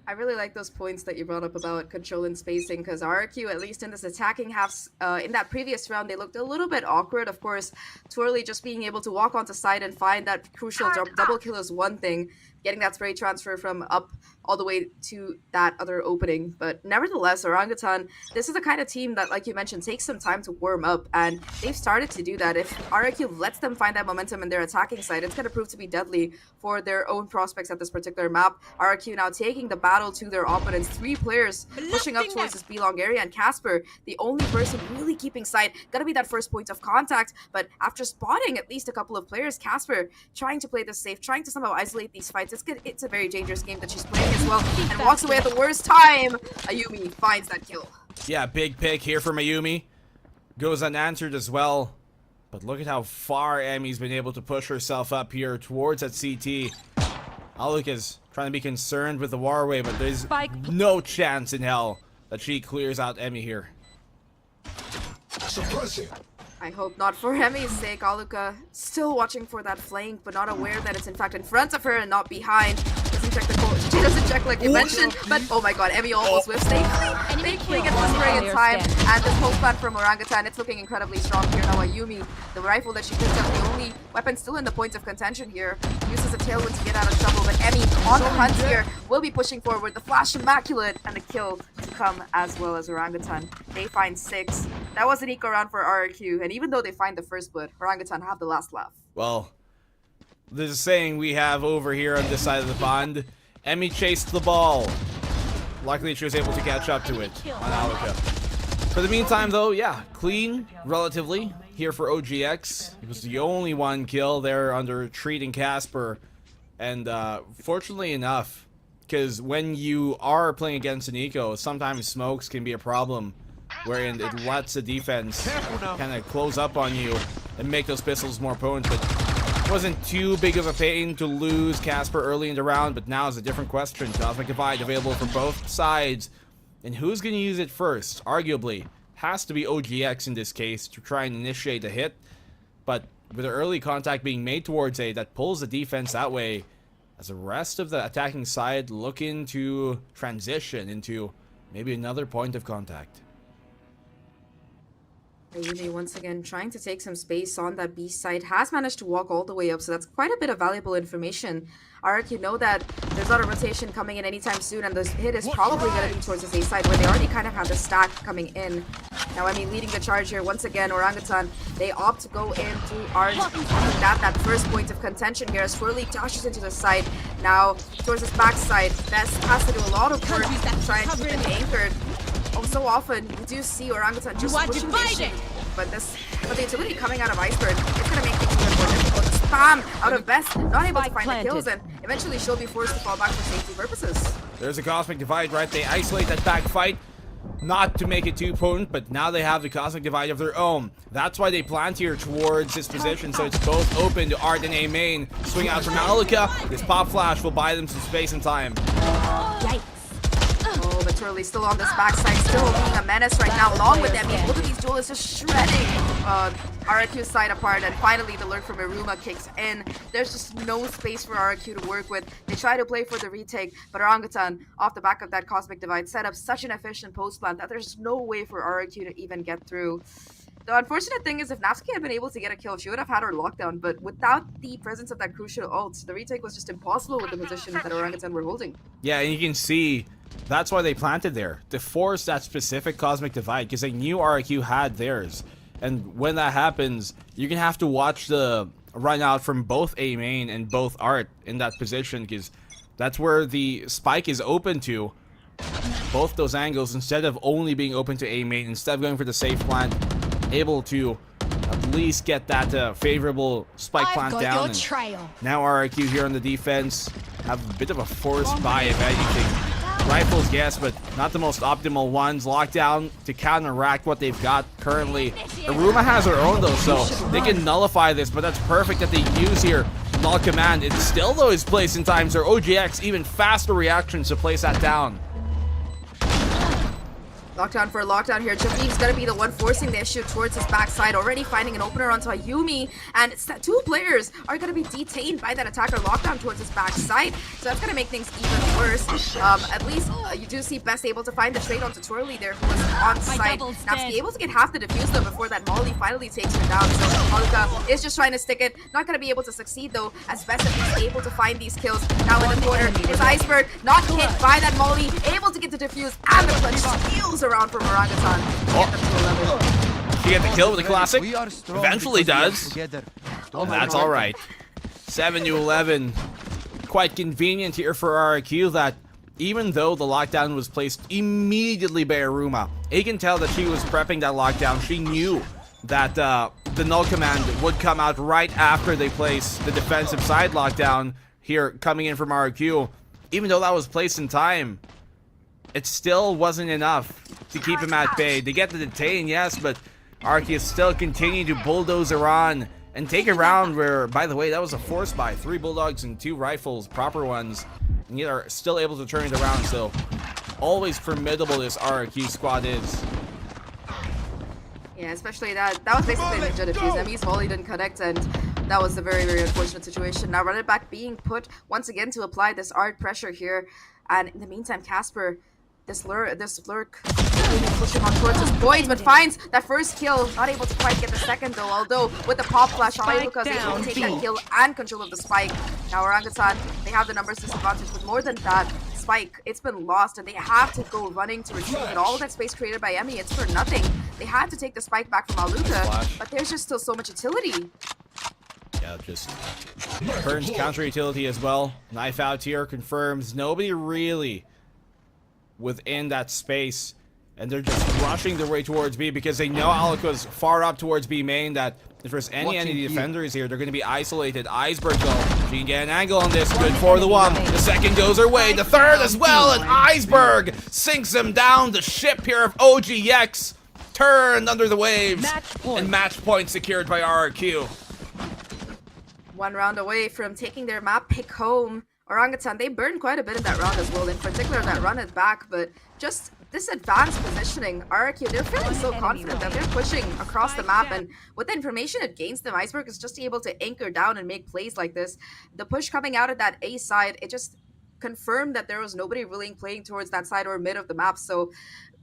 J: I really like those points that you brought up about control and spacing, because RRQ, at least in this attacking half, in that previous round, they looked a little bit awkward. Of course, Twirly just being able to walk onto side and find that crucial double kill is one thing. Getting that spray transfer from up all the way to that other opening. But nevertheless, Orangutan, this is the kind of team that, like you mentioned, takes some time to warm up, and they've started to do that. If RRQ lets them find that momentum in their attacking side, it's going to prove to be deadly for their own prospects at this particular map. RRQ now taking the battle to their opponents. 3 players pushing up towards this B-long area, and Casper, the only person really keeping sight, going to be that first point of contact. But after spotting at least a couple of players, Casper trying to play this safe, trying to somehow isolate these fights. It's a very dangerous game that she's playing as well, and walks away at the worst time. Ayumi finds that kill.
F: Yeah, big pick here for Mayumi. Goes unanswered as well. But look at how far Emmy's been able to push herself up here towards that CT. Aluk is trying to be concerned with the Warway, but there's no chance in hell that she clears out Emmy here.
B: Suppressing.
J: I hope not, for Emmy's sake. Aluka still watching for that flank, but not aware that it's in fact in front of her and not behind. Doesn't check the call. She doesn't check like you mentioned, but oh my god, Emmy almost whiffs. Thankfully gets the spray in time, and this post plant from Orangutan, it's looking incredibly strong here now. Ayumi, the rifle that she picked up, the only weapon still in the point of contention here. Uses a tailwind to get out of trouble, but Emmy on the hunt here will be pushing forward. The flash immaculate and the kill to come as well as Orangutan. They find 6. That was an eco round for RRQ, and even though they find the first blood, Orangutan have the last laugh.
F: Well, there's a saying we have over here on this side of the pond. Emmy chased the ball. Luckily, she was able to catch up to it on Alika. For the meantime, though, yeah, clean, relatively, here for OGX. It was the only one kill there under Treat and Casper. And fortunately enough, because when you are playing against an eco, sometimes smokes can be a problem, wherein it lets the defense kind of close up on you and make those pistols more potent. But it wasn't too big of a pain to lose Casper early in the round, but now is a different question. Cosmic Divide available for both sides. And who's going to use it first? Arguably, has to be OGX in this case to try and initiate a hit. But with the early contact being made towards A, that pulls the defense that way, as the rest of the attacking side looking to transition into maybe another point of contact.
J: Ayumi once again trying to take some space on that B side, has managed to walk all the way up, so that's quite a bit of valuable information. RRQ know that there's not a rotation coming in anytime soon, and this hit is probably going to be towards the A side where they already kind of have the stack coming in. Now, I mean, leading the charge here once again, Orangutan, they opt to go into Art, that first point of contention here as Swirly dashes into the side. Now, towards his backside, Best has to do a lot of work to try and keep it anchored. Oh, so often we do see Orangutan just pushing the issue, but the utility coming out of Iceberg, it's gonna make things even more difficult. Spam out of Best, not able to find the kills, and eventually she'll be forced to fall back for safety purposes.
F: There's a Cosmic Divide, right? They isolate that back fight, not to make it too potent, but now they have the Cosmic Divide of their own. That's why they plant here towards this position, so it's both open to Art and A main. Swing out from Alika. This Pop Flash will buy them some space and time.
J: Yikes. Oh, but Turley still on this backside, still being a menace right now, along with them. Both of these duelists just shredding RRQ's side apart, and finally the lurk from Iruma kicks in. There's just no space for RRQ to work with. They try to play for the retake, but Orangutan, off the back of that Cosmic Divide, set up such an efficient post plant that there's no way for RRQ to even get through. The unfortunate thing is, if Natsuki had been able to get a kill, she would have had her lockdown, but without the presence of that crucial ult, the retake was just impossible with the position that Orangutan were holding.
F: Yeah, and you can see that's why they planted there, to force that specific Cosmic Divide, because they knew RRQ had theirs. And when that happens, you're going to have to watch the run out from both A main and both Art in that position, because that's where the spike is open to. Both those angles, instead of only being open to A main, instead of going for the safe plant, able to at least get that favorable spike plant down. Now RRQ here on the defense have a bit of a forced buy, if anything. Rifles, yes, but not the most optimal ones. Lockdown to counteract what they've got currently. Iruma has her own, though, so they can nullify this, but that's perfect that they use here. Null command. It still, though, is placed in time, so OGX even faster reactions to place that down.
J: Lockdown for a lockdown here. Javeem's gonna be the one forcing the issue towards his backside, already finding an opener onto Ayumi, and two players are gonna be detained by that attacker lockdown towards his backside, so that's gonna make things even worse. At least you do see Best able to find the trade onto Twirly there, who was on site. Natsuki able to get half the defuse though before that Molly finally takes her down, so Haruka is just trying to stick it, not gonna be able to succeed though, as Best is able to find these kills. Now in the corner is Iceberg, not hit by that Molly, able to get the defuse, and the clutch steals around from Orangutan.
F: She get the kill with the classic. Eventually does. And that's alright. 7-11. Quite convenient here for RRQ that even though the lockdown was placed immediately by Iruma, you can tell that she was prepping that lockdown. She knew that the null command would come out right after they place the defensive side lockdown here coming in from RRQ. Even though that was placed in time, it still wasn't enough to keep him at bay. They get the detain, yes, but RRQ still continue to bulldoze on and take a round where, by the way, that was a force buy. 3 bulldogs and 2 rifles, proper ones, and yet are still able to turn it around. So always formidable this RRQ squad is.
J: Yeah, especially that was basically a ninja defuse. Emmy's volley didn't connect, and that was a very, very unfortunate situation. Now run it back being put once again to apply this Art pressure here, and in the meantime, Casper This lurk pushing on towards his points, but finds that first kill. Not able to quite get the second though, although with the pop flash, Luca's able to take that kill and control of the spike. Now Orangutan, they have the numbers disadvantage, but more than that, spike, it's been lost and they have to go running to retrieve it. All that space created by Emmy, it's for nothing. They had to take the spike back from Aluka, but there's just still so much utility.
F: Yeah, just Burns counter utility as well. Knife out here confirms nobody really within that space, and they're just rushing their way towards B because they know Alaka's far up towards B main, that if there's any defenders here, they're going to be isolated. Iceberg though, she can get an angle on this, good for the one. The second goes her way, the third as well, and Iceberg sinks him down. The ship here of OGX turned under the waves, and match point secured by RRQ.
J: One round away from taking their map pick home. Orangutan, they burned quite a bit in that round as well, in particular that run it back, but just this advanced positioning, RRQ, they're feeling so confident that they're pushing across the map, and with the information it gains them, Iceberg is just able to anchor down and make plays like this. The push coming out of that A side, it just confirmed that there was nobody really playing towards that side or mid of the map, so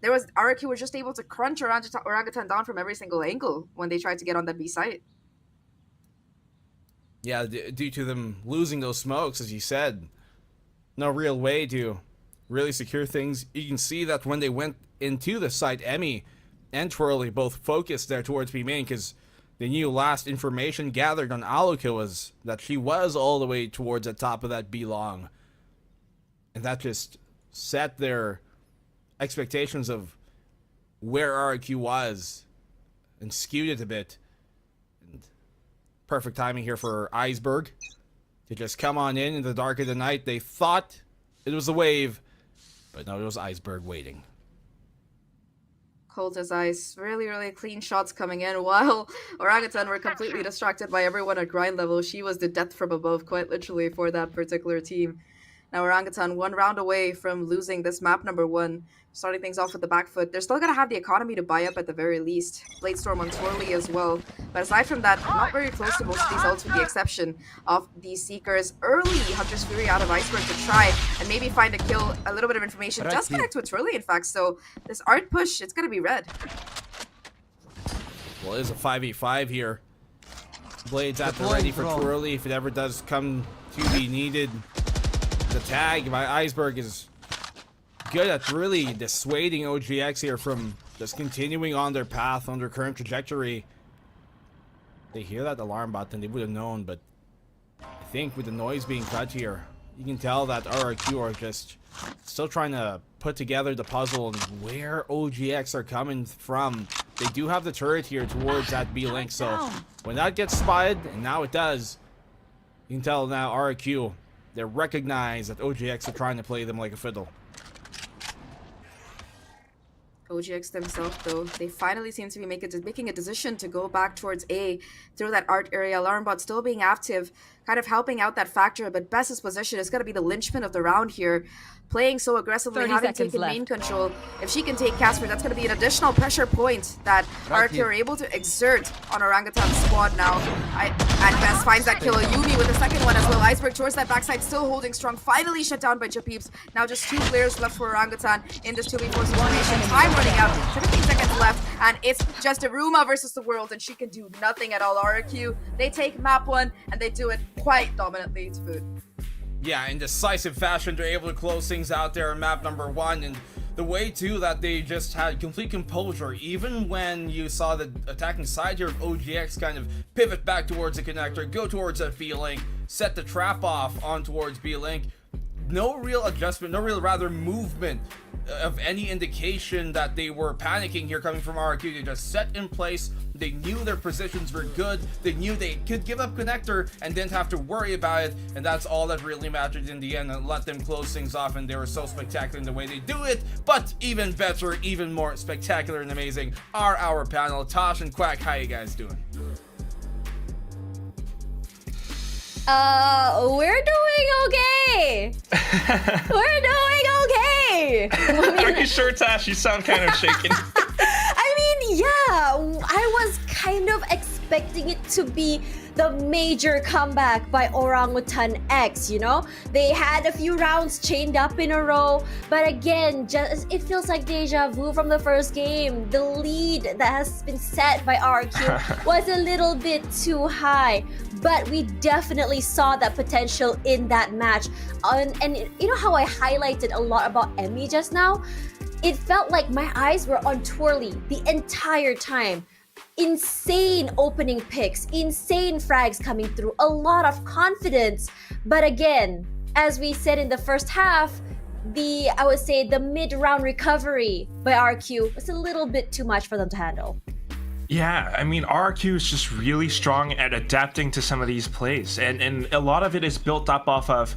J: RRQ was just able to crunch Orangutan down from every single angle when they tried to get on that B side.
F: Yeah, due to them losing those smokes, as you said, no real way to really secure things. You can see that when they went into the site, Emmy and Twirly both focused there towards B main because they knew last information gathered on Aluka was that she was all the way towards the top of that B long. And that just set their expectations of where RRQ was and skewed it a bit. Perfect timing here for Iceberg to just come on in the dark of the night. They thought it was a wave, but no, it was Iceberg waiting.
J: Cold as ice. Really, really clean shots coming in, while Orangutan were completely distracted by everyone at grind level. She was the death from above, quite literally, for that particular team. Now Orangutan, one round away from losing this map number 1. Starting things off with the back foot. They're still going to have the economy to buy up at the very least. Bladestorm on Twirly as well. But aside from that, not very close to most of these ults with the exception of the Seekers. Early Hunter's Fury out of Iceberg to try and maybe find a kill, a little bit of information. Just connect with Twirly, in fact. So this art push, it's going to be red.
F: Well, it is a 5v5 here. Blades at the ready for Twirly if it ever does come to be needed. The tag by Iceberg is good at really dissuading OGX here from just continuing on their path, on their current trajectory. They hear that alarm button, they would have known, but I think with the noise being cut here, you can tell that RRQ are just still trying to put together the puzzle and where OGX are coming from. They do have the turret here towards that B link, so when that gets spotted, and now it does, you can tell now RRQ, they recognize that OGX are trying to play them like a fiddle.
J: OGX themselves, though, they finally seem to be making a decision to go back towards A through that art area. Alarmbot still being active, kind of helping out that factor, but Bess's position is going to be the linchpin of the round here. Playing so aggressively, having taken main control. If she can take Casper, that's going to be an additional pressure point that RRQ are able to exert on Orangutan's squad now. And Bess finds that kill. Yumi with the second one as well. Iceberg towards that backside, still holding strong. Finally shut down by Japeeps. Now just 2 players left for Orangutan in this 2v4 situation. Time running out, 17 seconds left, and it's just Aruma versus the world, and she can do nothing at all. RRQ, they take map 1, and they do it quite dominantly to boot.
F: Yeah, in decisive fashion, they're able to close things out there in map number 1, and the way too that they just had complete composure, even when you saw the attacking side here of OGX kind of pivot back towards the connector, go towards that B link, set the trap off on towards B link. No real adjustment, no real rather movement of any indication that they were panicking here coming from RRQ. They just set in place. They knew their positions were good. They knew they could give up connector and didn't have to worry about it. And that's all that really mattered in the end, and let them close things off. And they were so spectacular in the way they do it. But even better, even more spectacular and amazing are our panel. Tosh and Quack, how you guys doing?
C: We're doing okay. We're doing okay.
D: Are you sure, Tash? You sound kind of shaken.
C: I mean, yeah, I was kind of expecting it to be the major comeback by Orangutan X, you know? They had a few rounds chained up in a row, but again, just it feels like deja vu from the first game. The lead that has been set by RQ was a little bit too high, but we definitely saw that potential in that match. And you know how I highlighted a lot about Emmy just now? It felt like my eyes were on Twirly the entire time. Insane opening picks, insane frags coming through, a lot of confidence. But again, as we said in the first half, I would say the mid-round recovery by RQ was a little bit too much for them to handle.
D: Yeah, I mean, RQ is just really strong at adapting to some of these plays, and a lot of it is built up off of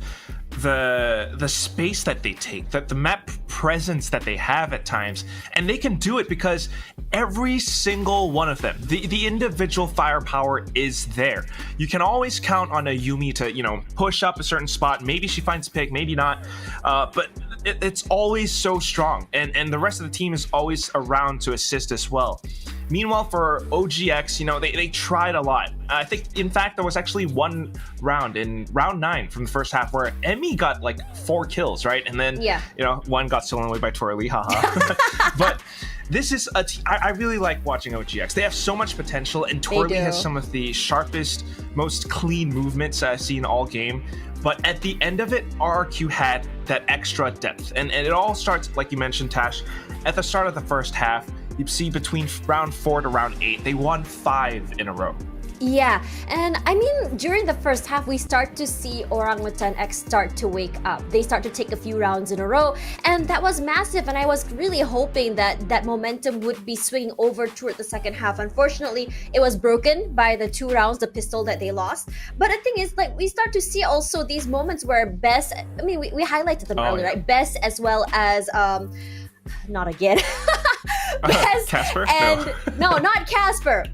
D: the space that they take, that the map presence that they have at times, and they can do it because every single one of them, the individual firepower is there. You can always count on a Yuumi to, you know, push up a certain spot. Maybe she finds a pick, maybe not, but it's always so strong, and the rest of the team is always around to assist as well. Meanwhile, for OGX, you know, they tried a lot. I think, in fact, there was actually one round in round 9 from the first half where Emmy got like 4 kills, right? And then, you know, one got stolen away by Twirly, haha. But this is I really like watching OGX. They have so much potential, and Twirly has some of the sharpest, most clean movements I've seen all game. But at the end of it, RRQ had that extra depth. And it all starts, like you mentioned, Tash, at the start of the first half. You see between round 4 to round 8, they won 5 in a row.
C: Yeah, and I mean, during the first half, we start to see Orangutan X start to wake up. They start to take a few rounds in a row, and that was massive, and I was really hoping that that momentum would be swinging over toward the second half. Unfortunately, it was broken by the 2 rounds, the pistol that they lost. But the thing is, like, we start to see also these moments where Bess, I mean, we highlighted them earlier, right? Bess as well as, not again. Bess
D: Casper?
C: and no, not Casper.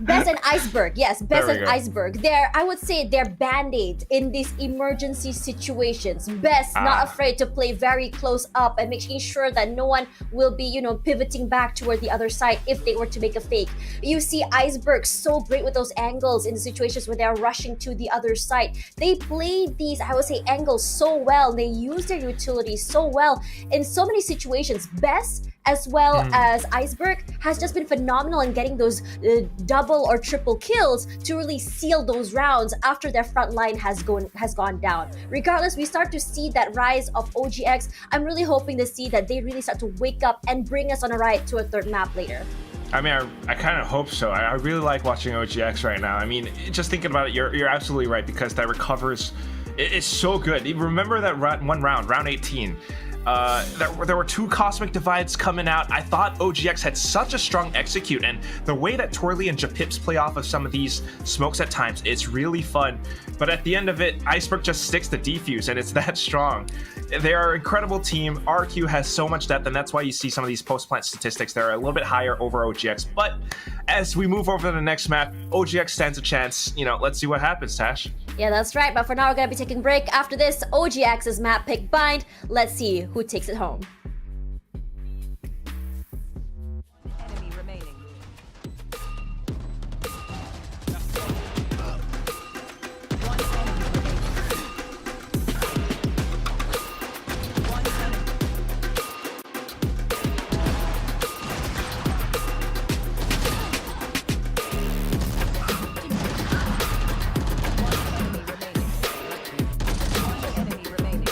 C: Bess and Iceberg, yes, Bess and Iceberg. I would say they're band-aids in these emergency situations. Bess not afraid to play very close up and making sure that no one will be, you know, pivoting back toward the other side if they were to make a fake. You see Iceberg so great with those angles in the situations where they're rushing to the other side. They played these, I would say, angles so well. They use their utility so well in so many situations. Bess as well as Iceberg has just been phenomenal in getting those double or triple kills to really seal those rounds after their front line has gone down. Regardless, we start to see that rise of OGX. I'm really hoping to see that they really start to wake up and bring us on a ride to a third map later.
D: I mean, I kind of hope so. I really like watching OGX right now. I mean, just thinking about it, you're absolutely right, because that recovers, it's so good. Remember that one round, round 18, there were 2 Cosmic Divides coming out. I thought OGX had such a strong execute, and the way that Twirly and Japips play off of some of these smokes at times, it's really fun. But at the end of it, Iceberg just sticks the defuse, and it's that strong. They are an incredible team. RQ has so much depth, and that's why you see some of these post-plant statistics that are a little bit higher over OGX. But as we move over to the next map, OGX stands a chance. You know, let's see what happens, Tash.
C: Yeah, that's right. But for now, we're going to be taking a break. After this, OGX's map pick bind. Let's see who takes it home.
H: Enemy remaining. One enemy remaining. One enemy. One enemy remaining.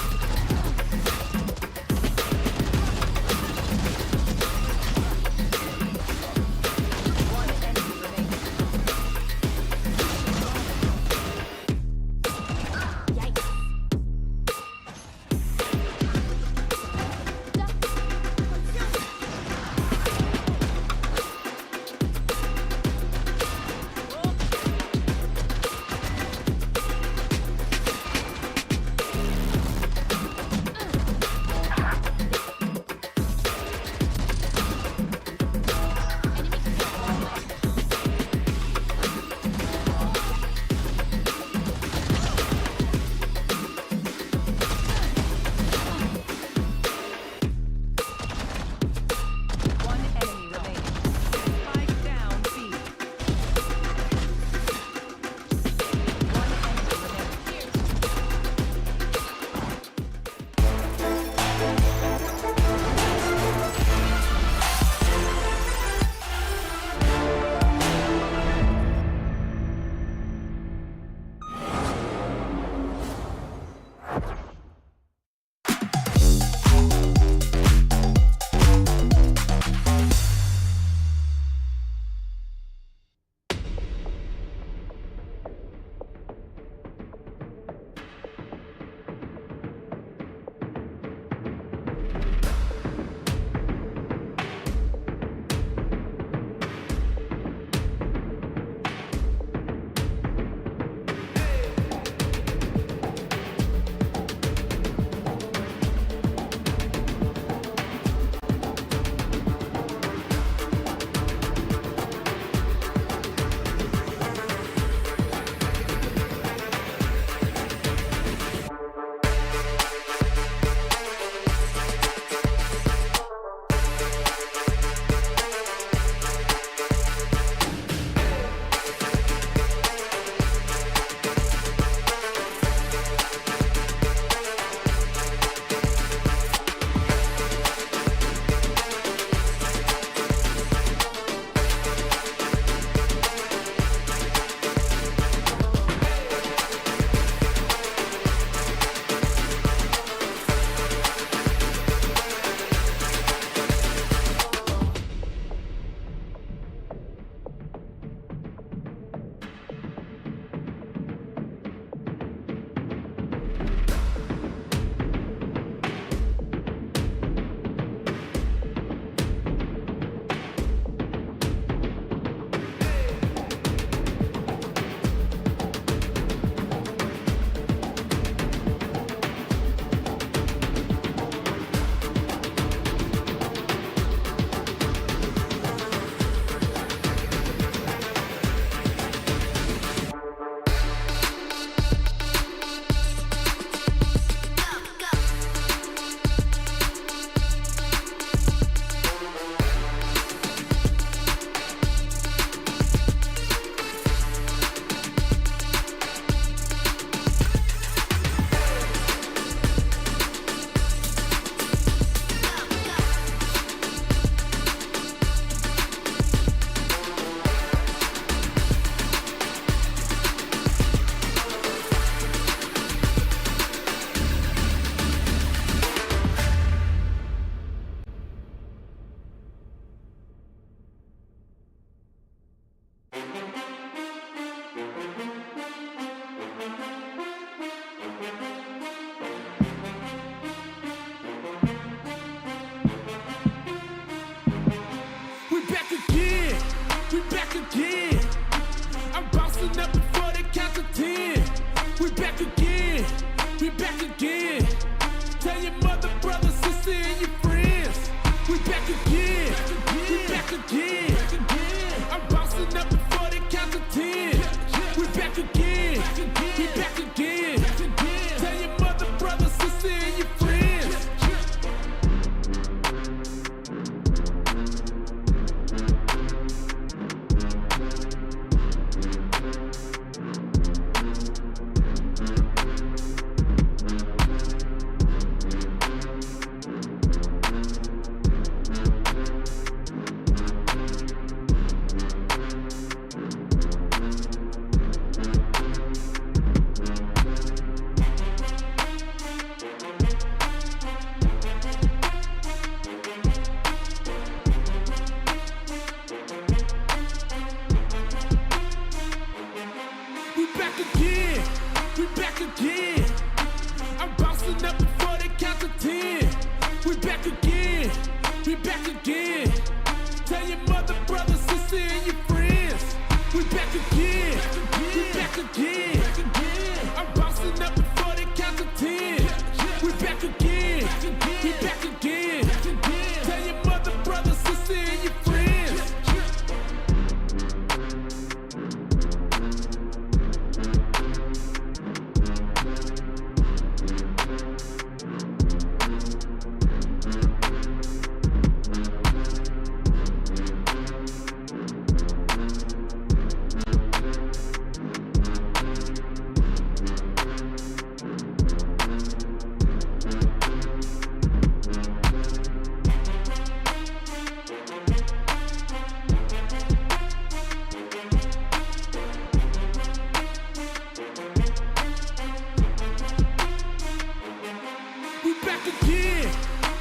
A: We back again.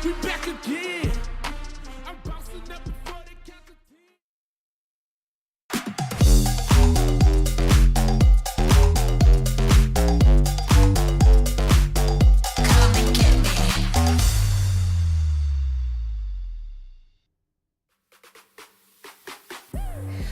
A: We back again. I'm bouncing up before they count to 10.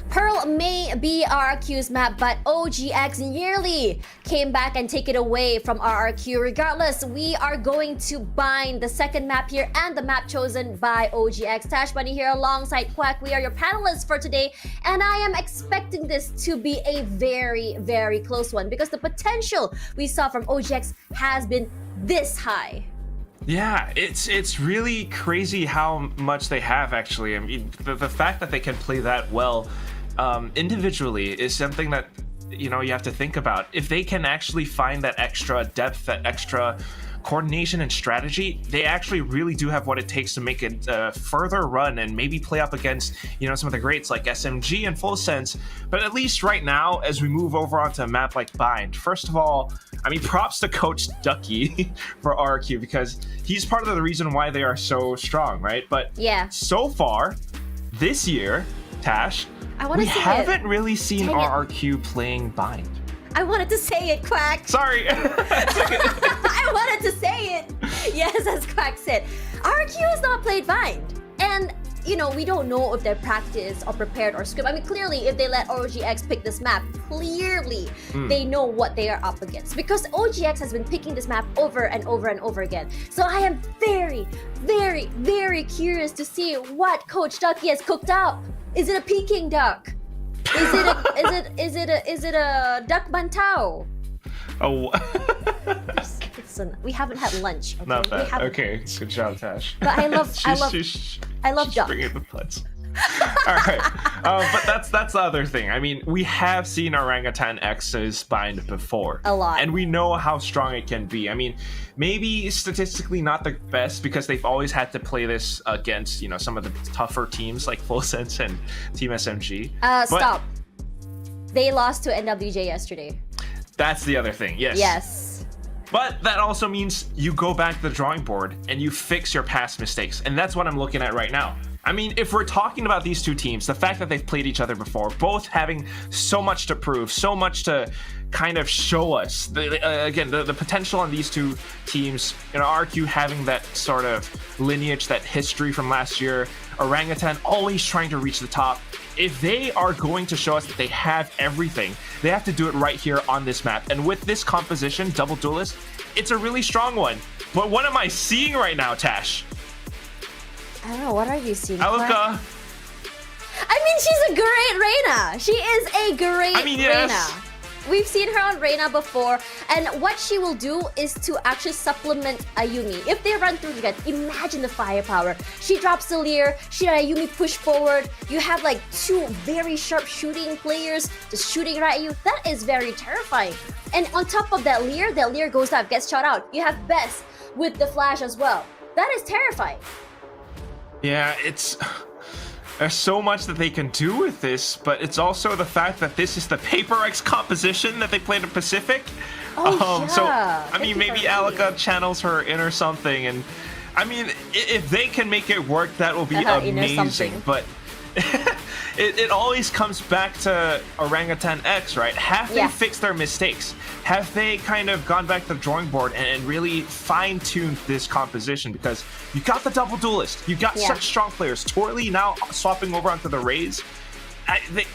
C: Pearl may be RRQ's map, but OGX nearly came back and take it away from RRQ. Regardless, we are going to bind the second map here and the map chosen by OGX. Tashbunny here alongside Quack. We are your panelists for today, and I am expecting this to be a very, very close one because the potential we saw from OGX has been this high.
D: Yeah, it's really crazy how much they have actually. I mean, the fact that they can play that well individually is something that you have to think about. If they can actually find that extra depth, that extra coordination and strategy, they actually really do have what it takes to make it a further run and maybe play up against some of the greats like SMG and FULLSENSE. But at least right now, as we move over onto a map like Bind, first of all, I mean, props to Coach Ducky for RRQ because he's part of the reason why they are so strong, right? But
C: yeah,
D: so far this year, Tash, we haven't really seen RRQ playing Bind.
C: I wanted to say it, Quack.
D: Sorry.
C: I wanted to say it. Yes, as Quack said, RRQ has not played Bind, and we don't know if they're practiced or prepared or script. I mean, clearly, if they let OGX pick this map, clearly they know what they are up against because OGX has been picking this map over and over and over again. So I am very, very, very curious to see what Coach Ducky has cooked up. Is it a Peking duck? Is it a duck bantao?
D: Oh.
C: Listen, we haven't had lunch. Okay?
D: Not bad. Okay, good job, Tash.
C: But I love duck.
D: Bringing the putts. All right, but that's the other thing. I mean, we have seen Orangutan X's Bind before
C: a lot,
D: and we know how strong it can be. I mean, maybe statistically not the best because they've always had to play this against some of the tougher teams like FULLSENSE and Team SMG.
C: Stop. They lost to NWJ yesterday.
D: That's the other thing. Yes. But that also means you go back to the drawing board and you fix your past mistakes, and that's what I'm looking at right now. I mean, if we're talking about these two teams, the fact that they've played each other before, both having so much to prove, so much to kind of show us, the potential on these two teams, RQ having that sort of lineage, that history from last year, Orangutan always trying to reach the top. If they are going to show us that they have everything, they have to do it right here on this map. And with this composition, Double Duelist, it's a really strong one. But what am I seeing right now, Tash?
C: I don't know, what are you seeing?
D: Alka.
C: I mean, she's a great Reina. She is a great
D: yes.
C: Reina. We've seen her on Reina before, and what she will do is to actually supplement Ayumi. If they run through together, imagine the firepower. She drops the Leer, she and Ayumi push forward. You have like two very sharp shooting players just shooting right at you. That is very terrifying. And on top of that Leer goes up, gets shot out. You have Bess with the flash as well. That is terrifying.
D: Yeah, there's so much that they can do with this, but it's also the fact that this is the Paper X composition that they played in Pacific.
C: Oh, yeah.
D: So, I mean, maybe Alka channels her inner something, and I mean, if they can make it work, that will be amazing. But it always comes back to Orangutan X, right? Have they fixed their mistakes? Have they kind of gone back to the drawing board and really fine-tuned this composition? Because you got the Double Duelist, you got such strong players. Torley now swapping over onto the Rays.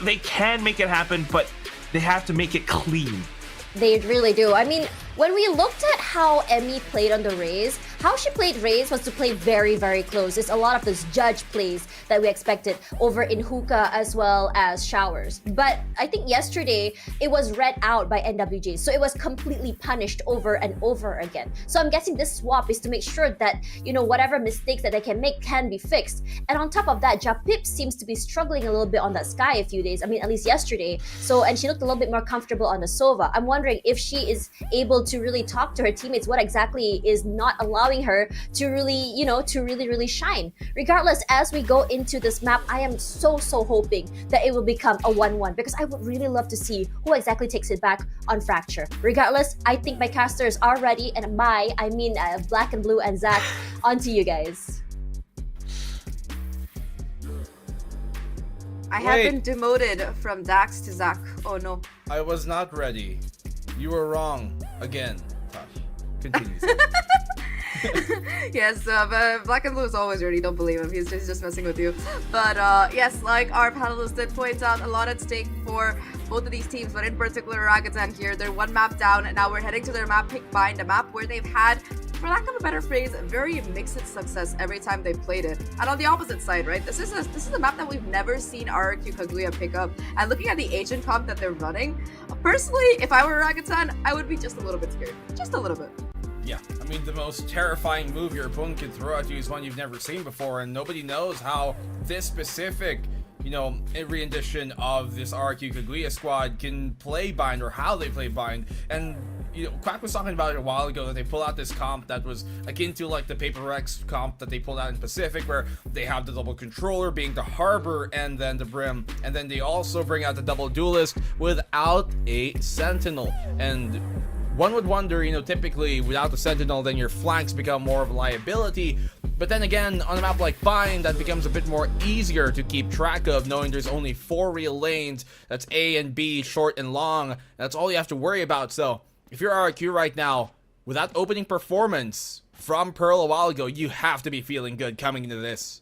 D: They can make it happen, but they have to make it clean.
C: They really do. I mean, when we looked at how Emmy played on the Rays, how she played Rays was to play very, very close. It's a lot of those judge plays that we expected over in Hookah as well as Showers. But I think yesterday, it was read out by NWJ. So it was completely punished over and over again. So I'm guessing this swap is to make sure that, whatever mistakes that they can make can be fixed. And on top of that, Japip seems to be struggling a little bit on that Sky a few days. I mean, at least yesterday. And she looked a little bit more comfortable on the Sova. I'm wondering if she is able to really talk to her teammates what exactly is not allowing her to really, to really shine. Regardless, as we go into this map, I am so hoping that it will become a 1-1 because I would really love to see who exactly takes it back on Fracture. Regardless, I think my casters are ready, and I mean Blackenblue and Zahk, onto you guys.
J: I have been demoted from Daks to Zahk. Oh no.
F: I was not ready. You were wrong again. Tosh. Continue.
J: Yes, but Blackenblue is always ready. Don't believe him. He's just messing with you. But yes, like our panelists did point out, a lot at stake for both of these teams, but in particular Orangutan here. They're one map down, and now we're heading to their map pick bind, a map where they've had, for lack of a better phrase, very mixed success every time they've played it. And on the opposite side, right, this is a map that we've never seen RRQ Kaguya pick up. And looking at the agent comp that they're running, personally, if I were Orangutan, I would be just a little bit scared. Just a little bit.
F: Yeah, I mean, the most terrifying move your opponent can throw at you is one you've never seen before, and nobody knows how this specific, rendition of this RQ Kaguya squad can play bind, or how they play bind. And Quack was talking about it a while ago, that they pull out this comp that was akin to like the Paper Rex comp that they pulled out in Pacific, where they have the double controller being the Harbor and then the Brim, and then they also bring out the double duelist without a Sentinel. And one would wonder, typically without the Sentinel, then your flanks become more of a liability. But then again, on a map like Bind, that becomes a bit more easier to keep track of, knowing there's only 4 real lanes. That's A and B, short and long. That's all you have to worry about. So if you're RRQ right now, with that opening performance from Pearl a while ago, you have to be feeling good coming into this.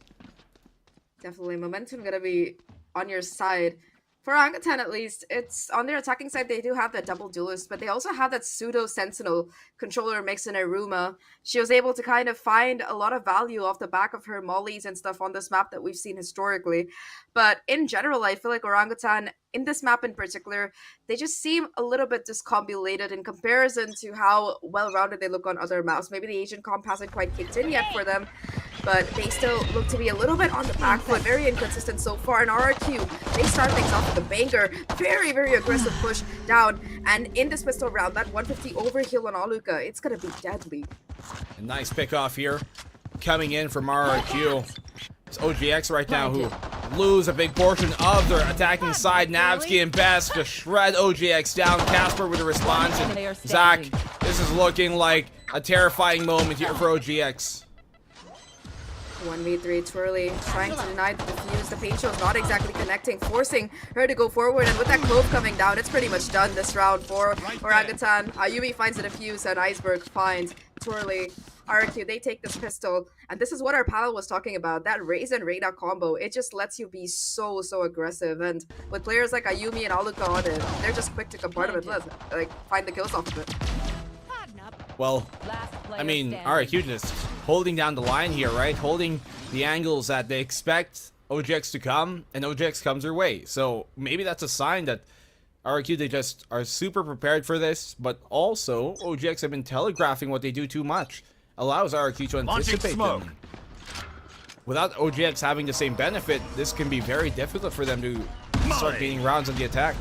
J: Definitely, momentum gonna be on your side. For Orangutan, at least, it's on their attacking side, they do have that double duelist, but they also have that pseudo sentinel controller mix in Iruma. She was able to kind of find a lot of value off the back of her mollies and stuff on this map that we've seen historically. But in general, I feel like Orangutan, in this map in particular, they just seem a little bit discombobulated in comparison to how well-rounded they look on other maps. Maybe the Asian comp hasn't quite kicked in yet for them, but they still look to be a little bit on the back foot, very inconsistent so far. In RRQ, they start things off with a banger, very aggressive push down, and in this pistol round, that 150 overheal on Aluka, it's gonna be deadly.
F: A nice pick off here, coming in from RRQ. It's OGX right now who lose a big portion of their attacking side. Navsky and Best to shred OGX down. Casper with a response, and Zahk, this is looking like a terrifying moment here for OGX.
J: 1v3 Twirly trying to deny the defuse. The paint show's not exactly connecting, forcing her to go forward, and with that clove coming down, it's pretty much done this round for Orangutan. Ayumi finds the defuse, and Iceberg finds Twirly. RQ, they take this pistol, and this is what our panel was talking about, that Raze and Reyna combo. It just lets you be so aggressive, and with players like Ayumi and Aluka on it, they're just quick to compartmentalize, like find the kills off of it.
F: Well, I mean, RQ just holding down the line here, right? Holding the angles that they expect OGX to come, and OGX comes their way. So maybe that's a sign that RQ, they just are super prepared for this, but also OGX have been telegraphing what they do too much. Allows RQ to anticipate them. Without OGX having the same benefit, this can be very difficult for them to start gaining rounds on the attack.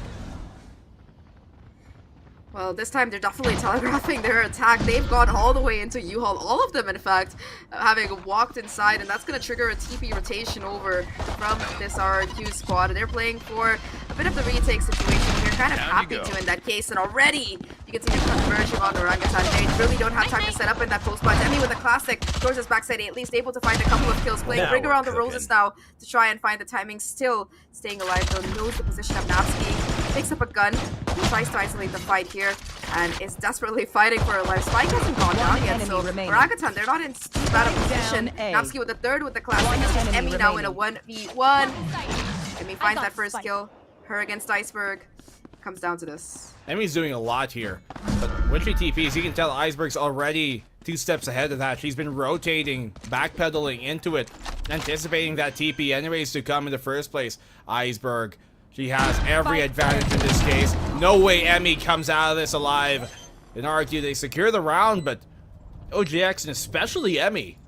J: Well, this time they're definitely telegraphing their attack. They've gone all the way into U-Haul, all of them in fact, having walked inside, and that's going to trigger a TP rotation over from this RRQ squad. They're playing for a bit of the retake situation. They're kind of happy to in that case, and already you can see the conversion on Orangutan. They really don't have time to set up in that post spot. Demi with a classic, towards his backside, at least able to find a couple of kills, playing ring around the roses now to try and find the timing, still staying alive though, knows the position of Navsky, picks up a gun, tries to isolate the fight here, and is desperately fighting for her life. Spike hasn't gone down yet, so Orangutan, they're not in too bad a position. Navsky with the third with the classic. It's just Emmy now in a 1v1. Emmy finds that first kill. Her against Iceberg. Comes down to this.
F: Emmy's doing a lot here, but when she TPs, you can tell Iceberg's already 2 steps ahead of that. She's been rotating, backpedaling into it, anticipating that TP anyways to come in the first place. Iceberg, she has every advantage in this case. No way Emmy comes out of this alive. In RQ, they secure the round, but OGX, and especially Emmy,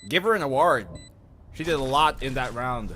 F: give her an award. She did a lot in that round.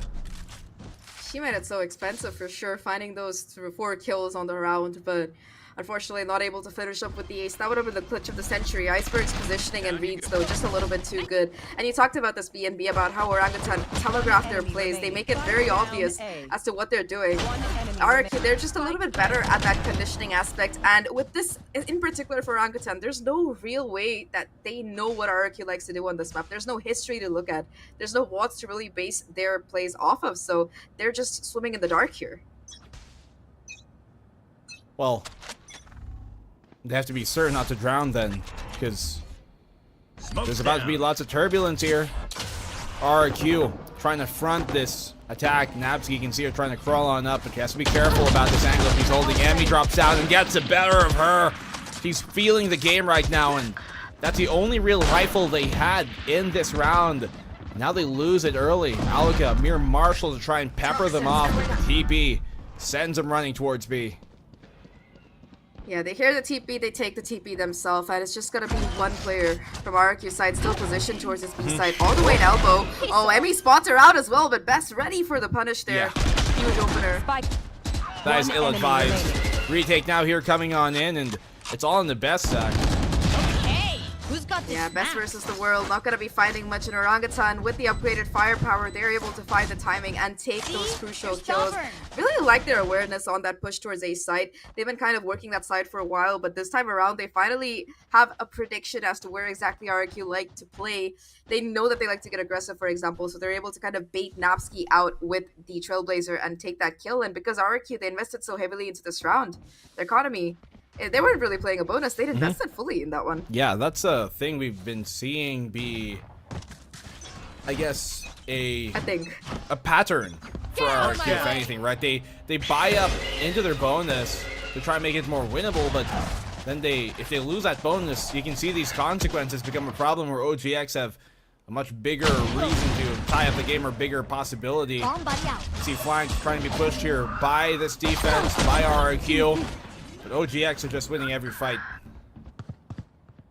J: She made it so expensive for sure, finding those 4 kills on the round, but Unfortunately, not able to finish up with the ace. That would have been the clutch of the century. Iceberg's positioning and reads, though, just a little bit too good. And you talked about this, BNB, about how Orangutan telegraph their plays. They make it very obvious as to what they're doing. RRQ, they're just a little bit better at that conditioning aspect. And with this, in particular for Orangutan, there's no real way that they know what RRQ likes to do on this map. There's no history to look at. There's no watts to really base their plays off of. So they're just swimming in the dark here.
F: Well, they have to be certain not to drown then, because there's about to be lots of turbulence here. RRQ trying to front this attack. Napsky, you can see her trying to crawl on up, but she has to be careful about this angle if he's holding. Emmy drops down and gets the better of her. She's feeling the game right now, and that's the only real rifle they had in this round. Now they lose it early. Alika, mere marshal to try and pepper them off. TP sends them running towards B.
J: Yeah, they hear the TP, they take the TP themselves, and it's just gonna be one player from RRQ's side still positioned towards his B side, all the way to elbow. Oh, Emmy spots her out as well, but Best ready for the punish there. Huge opener.
F: That is ill-advised. Retake now here coming on in, and it's all in the Best side.
H: Who's got this?
J: Yeah, Best versus the world. Not gonna be fighting much in Orangutan. With the upgraded firepower, they're able to find the timing and take those crucial kills. Really like their awareness on that push towards A side. They've been kind of working that side for a while, but this time around, they finally have a prediction as to where exactly RRQ like to play. They know that they like to get aggressive, for example, so they're able to kind of bait Napsky out with the Trailblazer and take that kill. And because RRQ, they invested so heavily into this round, their economy, they weren't really playing a bonus. They'd invested fully in that one.
F: Yeah, that's a thing we've been seeing be, I guess, a pattern for RRQ, if anything, right? They buy up into their bonus to try and make it more winnable, but then if they lose that bonus, you can see these consequences become a problem where OGX have a much bigger reason to tie up the game or bigger possibility. See flanks trying to be pushed here by this defense, by RRQ. But OGX are just winning every fight.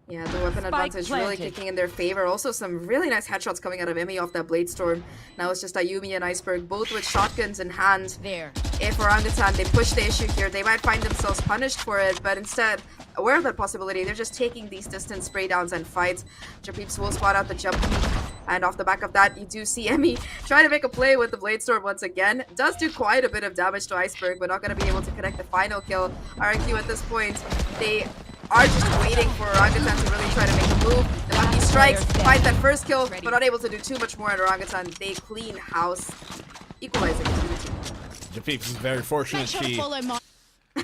J: Yeah, the weapon advantage really kicking in their favor. Also, some really nice headshots coming out of Emmy off that Blade Storm. Now it's just Ayumi and Iceberg, both with shotguns in hand. If Orangutan, they push the issue here, they might find themselves punished for it, but instead, aware of that possibility, they're just taking these distance spray downs and fights. Japeeps will spot out the jump peek, and off the back of that, you do see Emmy trying to make a play with the Blade Storm once again. Does do quite a bit of damage to Iceberg, but not going to be able to connect the final kill. RQ at this point, they are just waiting for Orangutan to really try to make a move. The lucky strikes, find that first kill, but not able to do too much more at Orangutan. They clean house, equalizing 2-2.
F: Japeeps is very fortunate she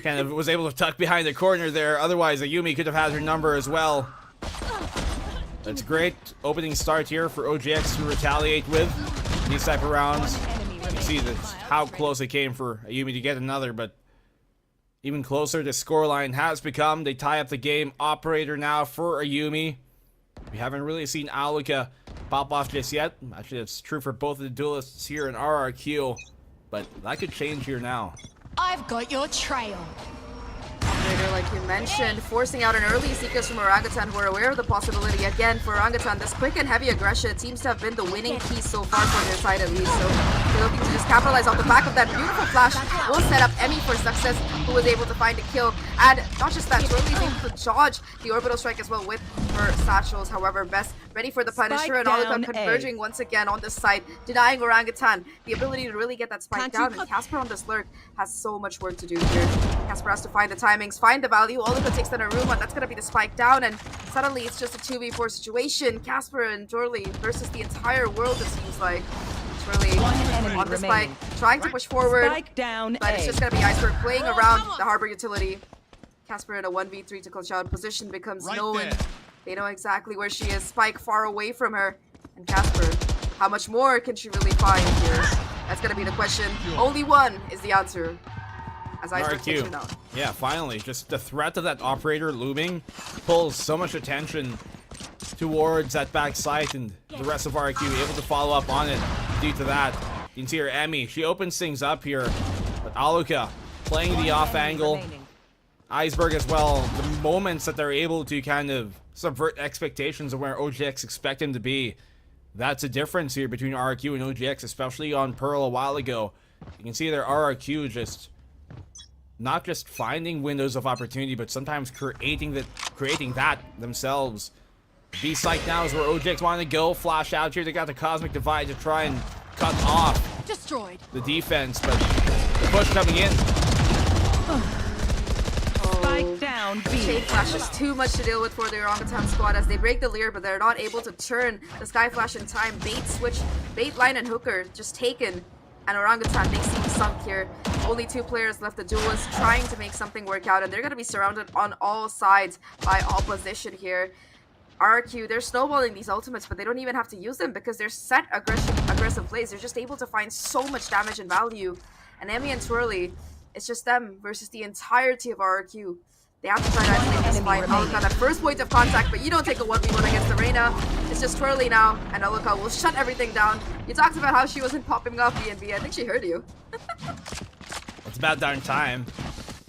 F: kind of was able to tuck behind the corner there. Otherwise, Ayumi could have had her number as well. That's great opening start here for OGX to retaliate with these type of rounds. You can see how close it came for Ayumi to get another, but even closer the scoreline has become. They tie up the game. Operator now for Ayumi. We haven't really seen Alika pop off just yet. Actually, that's true for both of the duelists here in RRQ, but that could change here now.
H: I've got your trail.
J: Operator, like you mentioned, forcing out an early Seekers from Orangutan, who are aware of the possibility. Again, for Orangutan, this quick and heavy aggression seems to have been the winning piece so far for their side at least. So they're looking to just capitalize off the back of that beautiful flash. Will set up Emmy for success, who was able to find a kill. And not just that, Shirley's able to dodge the orbital strike as well with her satchels. However, Best ready for the punisher, and Alika converging once again on this side, denying Orangutan the ability to really get that spike down. And Casper on this lurk has so much work to do here. Casper has to find the timings, find the value. Alika takes down a room, and that's going to be the spike down, and suddenly it's just a 2v4 situation. Casper and Jorley versus the entire world, it seems like. Jorley on the spike, trying to push forward, but it's just going to be Iceberg playing around the harbor utility. Casper in a 1v3 to clutch out position becomes known. They know exactly where she is. Spike far away from her. And Casper, how much more can she really find here? That's going to be the question. Only one is the answer. As Iceberg takes her down.
F: Yeah, finally. Just the threat of that operator looming pulls so much attention towards that back site, and the rest of RQ able to follow up on it due to that. You can see her Emmy. She opens things up here. But Alika playing the off angle. Iceberg as well. The moments that they're able to kind of subvert expectations of where OGX expect him to be. That's a difference here between RRQ and OGX, especially on Pearl a while ago. You can see their RRQ just not just finding windows of opportunity, but sometimes creating that themselves. B site now is where OGX want to go. Flash out here. They got the Cosmic Divide to try and cut off
H: Destroyed.
F: the defense, but the push coming in.
H: Spike down B.
J: Shade Flash is too much to deal with for the Orangutan squad as they break the leer, but they're not able to turn the Sky Flash in time. Bait switch, bait line and hooker just taken. And Orangutan, they seem sunk here. Only 2 players left. The duelists trying to make something work out, and they're going to be surrounded on all sides by opposition here. RQ, they're snowballing these ultimates, but they don't even have to use them because they're set aggressive plays. They're just able to find so much damage and value. And Emmy and Twirly, it's just them versus the entirety of RQ. They have to try to isolate this fight. Aluka, that first point of contact, but you don't take a 1v1 against the Reyna. It's just Twirly now, and Aluka will shut everything down. You talked about how she wasn't popping off BNB. I think she heard you.
F: It's about darn time.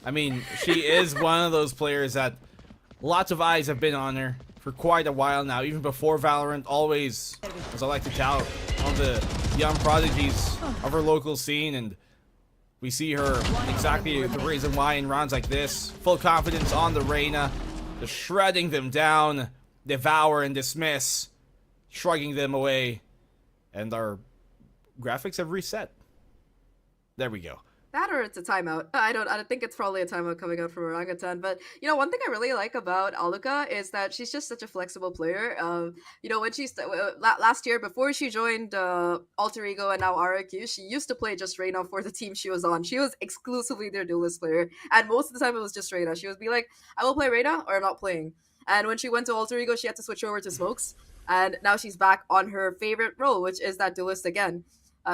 F: I mean, she is one of those players that lots of eyes have been on her for quite a while now. Even before Valorant, always, as I like to tout, one of the young prodigies of her local scene, and we see her exactly the reason why in rounds like this. Full confidence on the Reyna, just shredding them down, devour and dismiss, shrugging them away, and our graphics have reset. There we go.
J: That or it's a timeout. I don't think it's probably a timeout coming out from Orangutan. But you know, one thing I really like about Aluka is that she's just such a flexible player. You know, when she's last year before she joined Alter Ego and now RQ, she used to play just Reyna for the team she was on. She was exclusively their duelist player, and most of the time it was just Reyna. She would be like, "I will play Reyna or I'm not playing." And when she went to Alter Ego, she had to switch over to Smokes, and now she's back on her favorite role, which is that duelist again.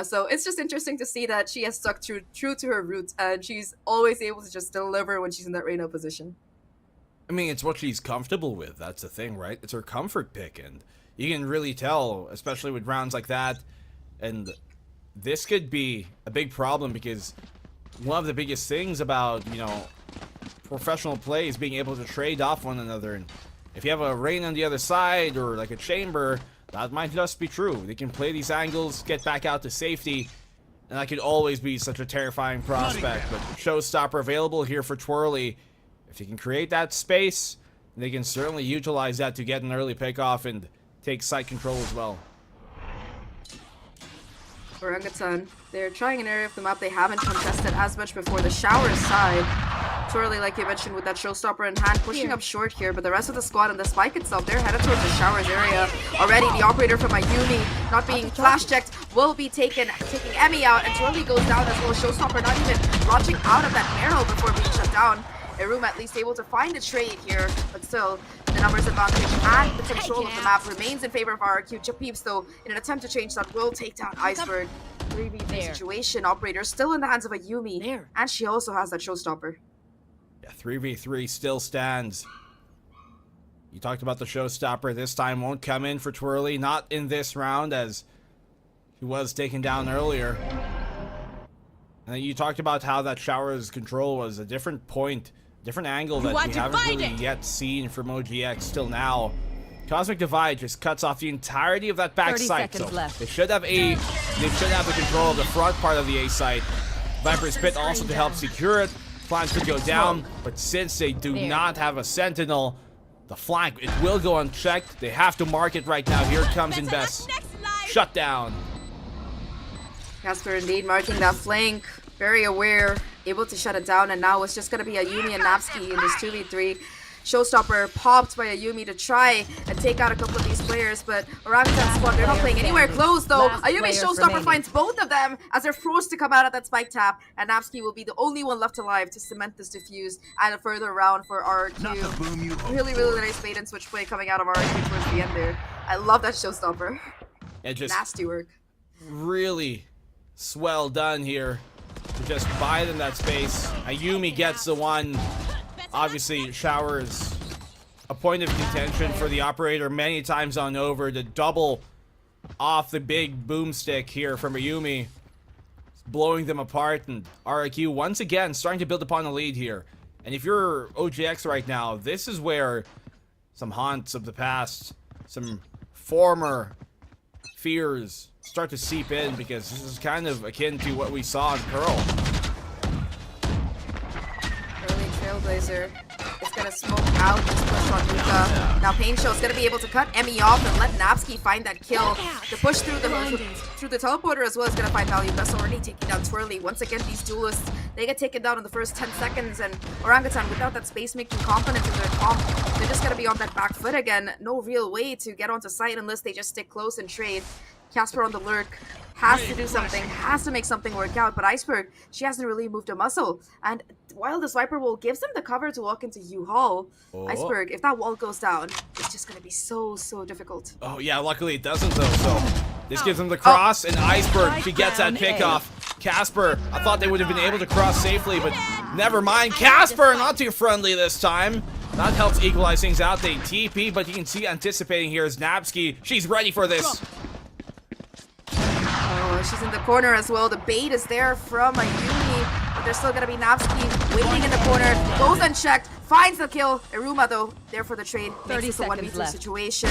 J: So it's just interesting to see that she has stuck true to her roots, and she's always able to just deliver when she's in that Reyna position.
F: I mean, it's what she's comfortable with. That's the thing, right? It's her comfort pick, and you can really tell, especially with rounds like that. And this could be a big problem because one of the biggest things about, you know, professional play is being able to trade off one another. And if you have a Reyna on the other side or like a Chamber, that might just be true. They can play these angles, get back out to safety, and that could always be such a terrifying prospect. But Showstopper available here for Twirly. If he can create that space, they can certainly utilize that to get an early pickoff and take site control as well.
J: Orangutan, they're trying an area of the map they haven't contested as much before. The shower side. Twirly, like you mentioned, with that showstopper in hand, pushing up short here, but the rest of the squad and the spike itself, they're headed towards the showers area already. The operator from Ayumi, not being flash checked, will be taking Emmy out, and Twirly goes down as well. Showstopper not even launching out of that barrel before being shut down. Erum at least able to find a trade here, but still, the numbers advantage and the control of the map remains in favor of RQ. Japeeps, though, in an attempt to change that, will take down Iceberg. 3v3 situation, operator still in the hands of Ayumi, and she also has that showstopper.
F: Yeah, 3v3 still stands. You talked about the showstopper. This time won't come in for Twirly. Not in this round, as he was taken down earlier. And you talked about how that shower's control was a different point, different angle that we haven't really yet seen from OGX till now. Cosmic Divide just cuts off the entirety of that back site. So they should have the control of the front part of the A site. Viper's Pit also to help secure it. Flanks could go down, but since they do not have a sentinel, the flank, it will go unchecked. They have to mark it right now. Here it comes in best. Shut down.
J: Casper indeed marking that flank, very aware, able to shut it down, and now it's just going to be Ayumi and Napsky in this 2v3. Showstopper popped by Ayumi to try and take out a couple of these players, but Orangutan squad, they're not playing anywhere close though. Ayumi's Showstopper finds both of them as they're forced to come out of that spike tap, and Napsky will be the only one left alive to cement this defuse and a further round for RQ. Really nice bait and switch play coming out of RQ towards the end there. I love that Showstopper.
F: It just
J: nasty work.
F: Really swell done here to just buy them that space. Ayumi gets the one. Obviously, Shower's a point of contention for the operator many times on over. To double off the big boomstick here from Ayumi, blowing them apart, and RIQ once again starting to build upon a lead here. And if you're OGX right now, this is where some haunts of the past, some former fears start to seep in, because this is kind of akin to what we saw in Pearl.
J: Trailblazer is gonna smoke out this push on Luka. Now Pain Show's gonna be able to cut Emmy off and let Napsky find that kill. The push through the teleporter as well is gonna find value. Best already taking down Twirly. Once again, these duelists, they get taken down in the first 10 seconds, and Orangutan, without that space-making component in their comp, they're just gonna be on that back foot again. No real way to get onto site unless they just stick close and trade. Casper on the lurk has to do something, has to make something work out, but Iceberg, she hasn't really moved a muscle. And while this Viper wall gives them the cover to walk into U-Hall, Iceberg, if that wall goes down, it's just gonna be so difficult.
F: Oh yeah, luckily it doesn't though, so this gives them the cross, and Iceberg, she gets that pick off. Casper, I thought they would have been able to cross safely, but never mind. Casper, not too friendly this time. That helps equalize things out. They TP, but you can see anticipating here is Napsky. She's ready for this.
J: Oh, she's in the corner as well. The bait is there from Ayumi, but there's still gonna be Napsky waiting in the corner. Goes unchecked, finds the kill. Iruma though, there for the trade.
H: 30
J: makes this a
H: seconds
J: 1v2
H: left.
J: situation.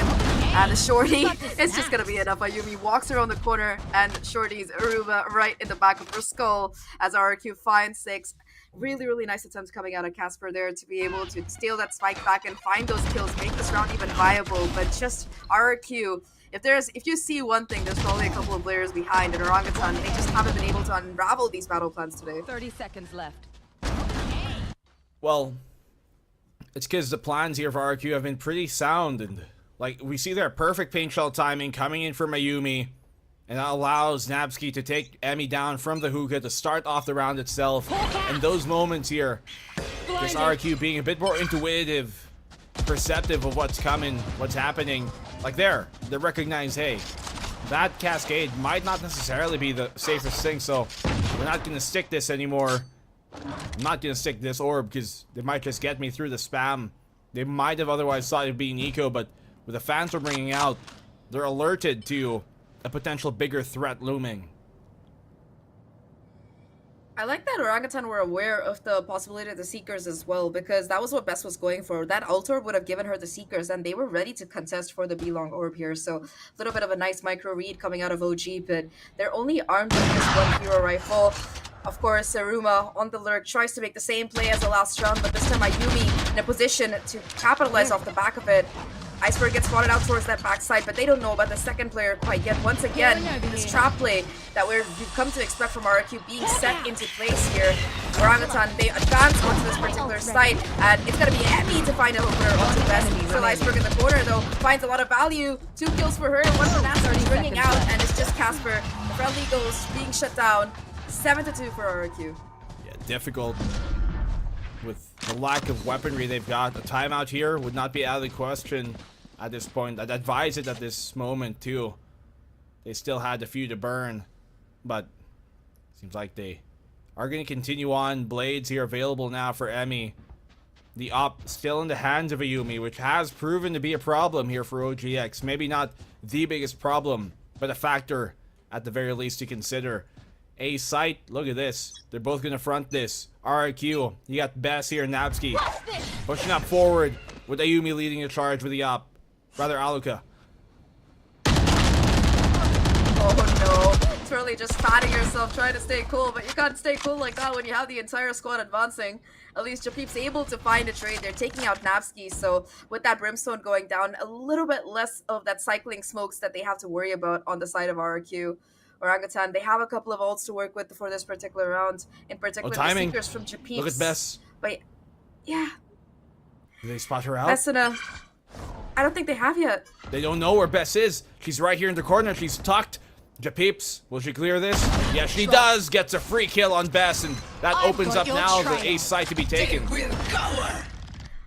J: And the Shorty, it's just gonna be enough. Ayumi walks around the corner, and Shorty's Iruma right in the back of her skull as RRQ finds 6. Really nice attempts coming out of Casper there to be able to steal that spike back and find those kills, make this round even viable. But just RRQ, if you see one thing, there's probably a couple of players behind, and Orangutan, they just haven't been able to unravel these battle plans today.
H: 30 seconds left.
F: Well, it's because the plans here for RQ have been pretty sound, and like we see their perfect paint shell timing coming in from Ayumi, and that allows Napsky to take Emmy down from the hookah to start off the round itself. And those moments here, just RQ being a bit more intuitive, perceptive of what's coming, what's happening. Like they recognize, hey, that cascade might not necessarily be the safest thing, so we're not gonna stick this anymore. I'm not gonna stick this orb because they might just get me through the spam. They might have otherwise thought it'd be an eco, but with the Phantom ringing out, they're alerted to a potential bigger threat looming.
J: I like that Orangutan were aware of the possibility of the Seekers as well, because that was what Bess was going for. That ult orb would have given her the Seekers, and they were ready to contest for the B-Long orb here. So a little bit of a nice micro read coming out of OG, but they're only armed with this one hero rifle. Of course, Iruma on the lurk tries to make the same play as the last round, but this time Ayumi in a position to capitalize off the back of it. Iceberg gets spotted out towards that backside, but they don't know about the second player quite yet. Once again, this trap play that we've come to expect from RRQ being set into place here. Orangutan, they advance onto this particular site, and it's going to be Emmy to find a hooker onto Best. Still Iceberg in the corner, though, finds a lot of value. 2 kills for her, and 1 for Nasser, bringing out, and it's just Casper. The friendly goes being shut down. 7-2 for RRQ.
F: Yeah, difficult. With the lack of weaponry they've got, a timeout here would not be out of the question at this point. I'd advise it at this moment too. They still had a few to burn, but seems like they are going to continue on. Blades here available now for Emmy. The op still in the hands of Ayumi, which has proven to be a problem here for OGX. Maybe not the biggest problem, but a factor at the very least to consider. A site, look at this. They're both gonna front this. RRQ, you got Bess here, Napsky. Pushing up forward with Ayumi leading the charge with the op. Rather, Aluka.
J: Oh no. It's really just patting yourself, trying to stay cool, but you can't stay cool like that when you have the entire squad advancing. At least Japip's able to find a trade. They're taking out Napsky, so with that Brimstone going down, a little bit less of that cycling smokes that they have to worry about on the side of RRQ. Orangutan, they have a couple of ults to work with for this particular round. In particular, the Seekers from Japip's.
F: Look at Bess.
J: But yeah.
F: Did they spot her out?
J: Bess in a... I don't think they have yet.
F: They don't know where Bess is. She's right here in the corner. She's tucked. Japeeps, will she clear this? Yes, she does. Gets a free kill on Bess, and that opens up now the ace site to be taken.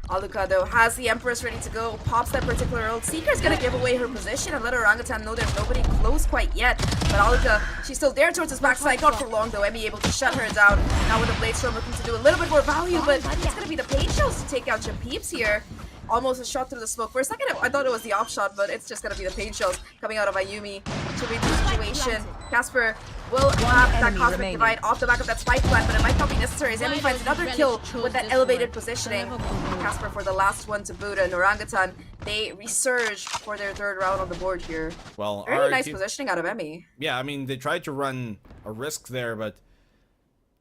J: Aluka, though, has the Empress ready to go, pops that particular ult. Seeker's gonna give away her position and let Orangutan know there's nobody close quite yet. But Aluka, she's still there towards his backside, not for long though. Emmy able to shut her down. Now with the Blade Storm looking to do a little bit more value, but it's gonna be the Pain Shells to take out Japeeps here. Almost a shot through the smoke. For a second, I thought it was the off shot, but it's just gonna be the Pain Shells coming out of Ayumi to read the situation. Casper will have that Cosmic Divide off the back of that spike plant, but it might not be necessary as Emmy finds another kill with that elevated positioning. Casper for the last one to boot, and Orangutan, they resurge for their 3rd round on the board here.
F: Well,
J: very nice positioning out of Emmy.
F: Yeah, I mean, they tried to run a risk there, but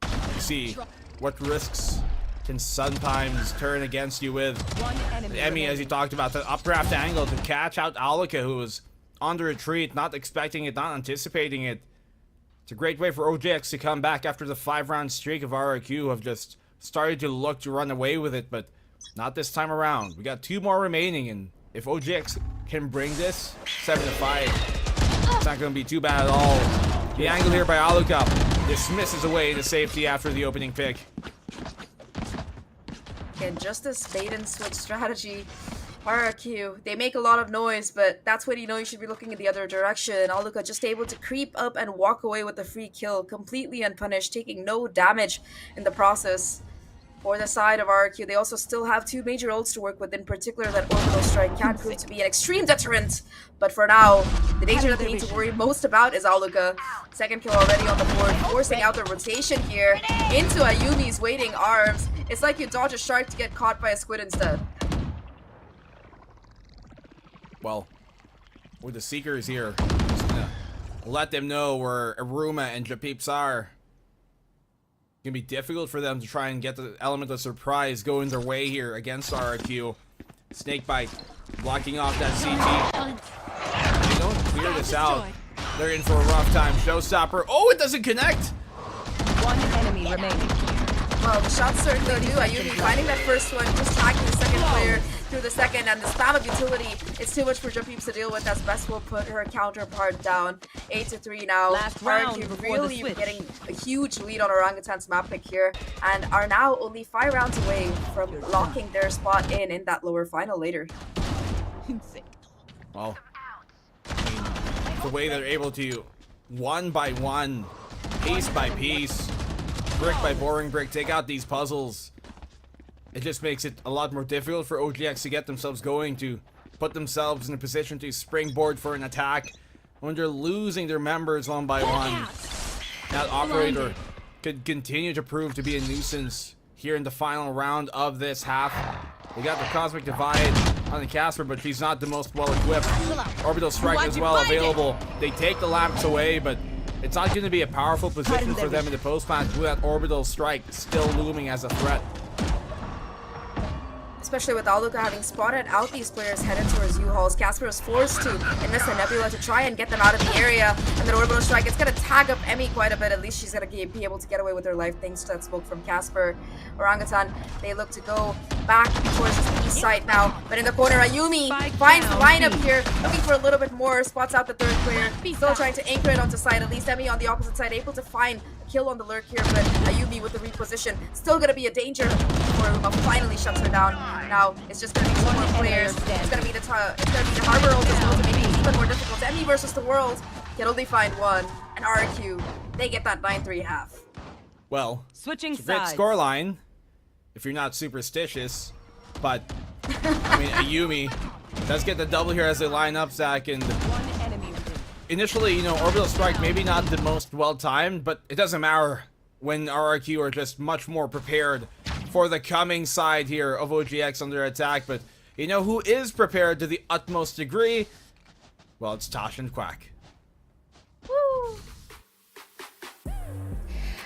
F: you see what risks can sometimes turn against you with.
H: One enemy
F: Emmy, as you talked about, the updraft angle to catch out Alika, who was on the retreat, not expecting it, not anticipating it. It's a great way for OGX to come back after the 5-round streak of RRQ, who have just started to look to run away with it, but not this time around. We got 2 more remaining, and if OGX can bring this 7-5, it's not going to be too bad at all. The angle here by Alika dismisses away the safety after the opening pick.
J: Again, just this bait and switch strategy. RRQ, they make a lot of noise, but that's when you know you should be looking in the other direction. Alika just able to creep up and walk away with a free kill, completely unpunished, taking no damage in the process. For the side of RRQ, they also still have 2 major ults to work with, in particular that Orbital Strike can prove to be an extreme deterrent. But for now, the danger that they need to worry most about is Alika. 2nd kill already on the board, forcing out the rotation here into Ayumi's waiting arms. It's like you dodge a shark to get caught by a squid instead.
F: Well, with the Seekers here, just gonna let them know where Aruma and Japeeps are. It's gonna be difficult for them to try and get the element of surprise going their way here against RRQ. Snakebite blocking off that CT. If they don't clear this out, they're in for a rough time. Showstopper. Oh, it doesn't connect!
H: One enemy remaining.
J: Well, the shots certainly do. Ayumi finding that first one, just tagging the second player through the second, and the spam of utility is too much for Japeeps to deal with, as Best will put her counterpart down. 8-3 now.
H: Last round
J: RRQ
H: before the
J: really
H: switch.
J: getting a huge lead on Orangutan's map pick here, and are now only 5 rounds away from locking their spot in that lower final later.
F: Well, I mean, the way they're able to, one by one, piece by piece, brick by boring brick, take out these puzzles. It just makes it a lot more difficult for OGX to get themselves going, to put themselves in a position to springboard for an attack when they're losing their members one by one. That operator could continue to prove to be a nuisance here in the final round of this half. We got the Cosmic Divide on the Casper, but she's not the most well equipped. Orbital Strike as well available. They take the lamps away, but it's not going to be a powerful position for them in the post-match with that Orbital Strike still looming as a threat.
J: Especially with Alika having spotted out these players headed towards U-Hauls. Casper is forced to invest a Nebula to try and get them out of the area. And then Orbital Strike, it's going to tag up Emmy quite a bit. At least she's going to be able to get away with her life thanks to that smoke from Casper. Orangutan, they look to go back towards the east side now. But in the corner, Ayumi finds the lineup here, looking for a little bit more. Spots out the 3rd player. Still trying to anchor it onto side. At least Emmy on the opposite side, able to find a kill on the lurk here. But Ayumi with the reposition, still going to be a danger before Aruma finally shuts her down. Now it's just gonna be 2 more players. It's gonna be the Harbor ult as well to make it even more difficult. Emmy versus the world can only find one, and RRQ, they get that 9-3 half.
F: Well,
H: Switching
F: it's a great
H: sides.
F: scoreline if you're not superstitious, but I mean, Ayumi does get the double here as they line up, Zach, and
H: One enemy remaining.
F: initially, you know, Orbital Strike maybe not the most well-timed, but it doesn't matter when RRQ are just much more prepared for the coming side here of OGX under attack. But you know who is prepared to the utmost degree? Well, it's Tosh and Quack.
C: Woo.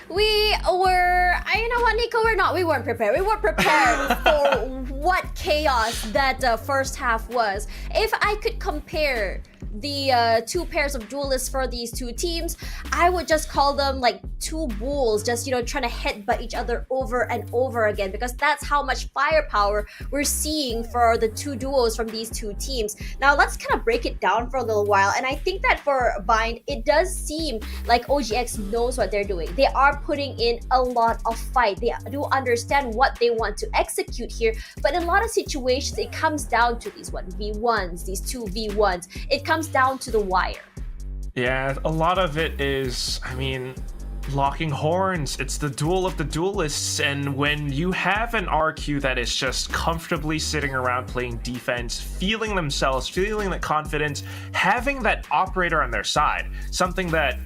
C: We were, you know what, Nico, we weren't prepared. We weren't prepared for what chaos that first half was. If I could compare the 2 pairs of duelists for these 2 teams, I would just call them like 2 bulls, just, you know, trying to headbutt each other over and over again, because that's how much firepower we're seeing for the 2 duos from these 2 teams. Now let's kind of break it down for a little while, and I think that for Bind, it does seem like OGX knows what they're doing. They are putting in a lot of fight. They do understand what they want to execute here, but in a lot of situations, it comes down to these 1v1s, these 2v1s. It comes down to the wire.
D: Yeah, a lot of it is, I mean, locking horns. It's the duel of the duelists, and when you have an RQ that is just comfortably sitting around playing defense, feeling themselves, feeling that confidence, having that operator on their side, something that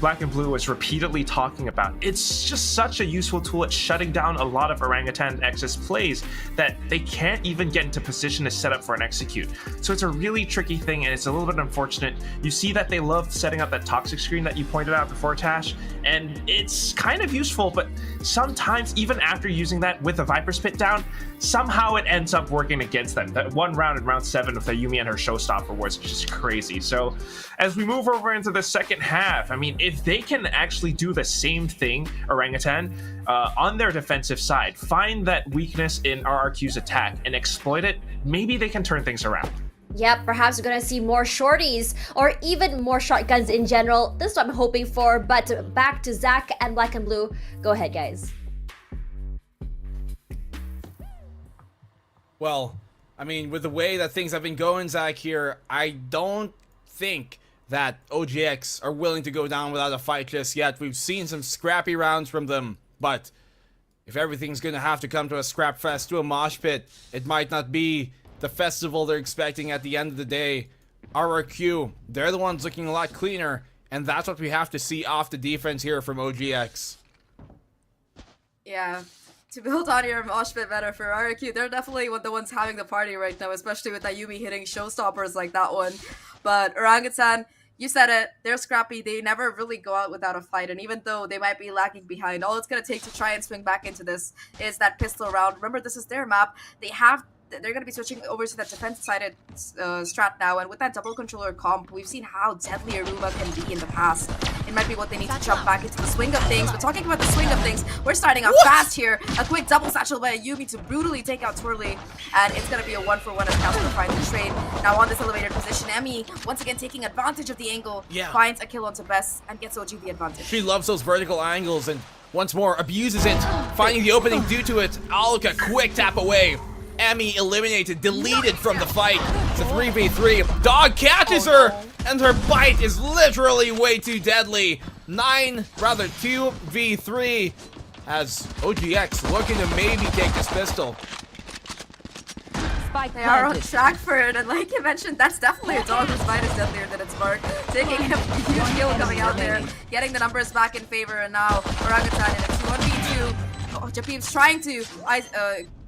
D: Blackenblue was repeatedly talking about. It's just such a useful tool at shutting down a lot of Orangutan X's plays that they can't even get into position to set up for an execute. So it's a really tricky thing, and it's a little bit unfortunate. You see that they love setting up that toxic screen that you pointed out before, Tash. and it's kind of useful, but sometimes even after using that with the Viper's Pit down, somehow it ends up working against them. That one round in round 7 with Ayumi and her showstopper was just crazy. So as we move over into the second half, I mean, if they can actually do the same thing, Orangutan, on their defensive side, find that weakness in RRQ's attack and exploit it, maybe they can turn things around.
C: Yep, perhaps we're gonna see more shorties or even more shotguns in general. This is what I'm hoping for, but back to Zahk and Blackenblue. Go ahead, guys.
F: Well, I mean, with the way that things have been going, Zach, here, I don't think that OGX are willing to go down without a fight just yet. We've seen some scrappy rounds from them, but if everything's gonna have to come to a scrap fest, to a mosh pit, it might not be the festival they're expecting at the end of the day. RRQ, they're the ones looking a lot cleaner, and that's what we have to see off the defense here from OGX.
J: Yeah. To build on your mosh pit better for RRQ, they're definitely the ones having the party right now, especially with Ayumi hitting showstoppers like that one. But Orangutan, you said it, they're scrappy, they never really go out without a fight, and even though they might be lagging behind, all it's gonna take to try and swing back into this is that pistol round. Remember, this is their map. They're going to be switching over to that defense-sided strat now, and with that double controller comp, we've seen how deadly Aruba can be in the past. It might be what they need to jump back into the swing of things, but talking about the swing of things, we're starting off fast here. A quick double satchel by Ayumi to brutally take out Twirly, and it's going to be a 1-for-1 as Casper finds the trade. Now on this elevated position, Emmy, once again taking advantage of the angle, finds a kill onto Bess, and gets OG the advantage.
F: She loves those vertical angles, and once more abuses it, finding the opening due to it. Alka, quick tap away. Emmy eliminated, deleted from the fight. It's a 3v3. Dog catches her, and her bite is literally way too deadly. 2v3 as OGX looking to maybe take this pistol.
J: They are on track for it, and like you mentioned, that's definitely a dog whose bite is deadlier than its mark. Taking a huge kill coming out there, getting the numbers back in favor, and now Orangutan in a 2-1v2. Japim's trying to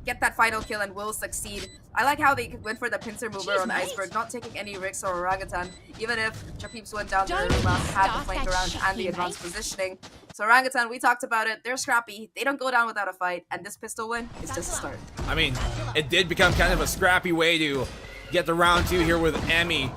J: get that final kill and will succeed. I like how they went for the pincer mover on Iceberg, not taking any risks or Orangutan, even if Japim's went down there, had the flank around and the advanced positioning. So Orangutan, we talked about it, they're scrappy, they don't go down without a fight, and this pistol win is just a start.
F: I mean, it did become kind of a scrappy way to get the round 2 here with Emmy.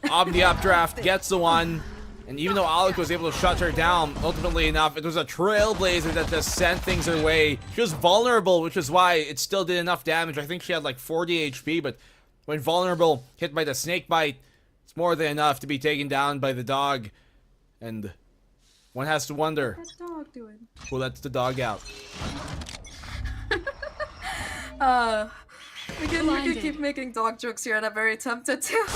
F: The updraft gets the one. And even though Alec was able to shut her down, ultimately enough, it was a Trailblazer that just sent things her way. She was vulnerable, which is why it still did enough damage. I think she had like 40 HP, but when vulnerable, hit by the snake bite, it's more than enough to be taken down by the dog. And one has to wonder,
J: what's the dog doing?
F: Who lets the dog out?
J: We can keep making dog jokes here, and I'm very tempted to.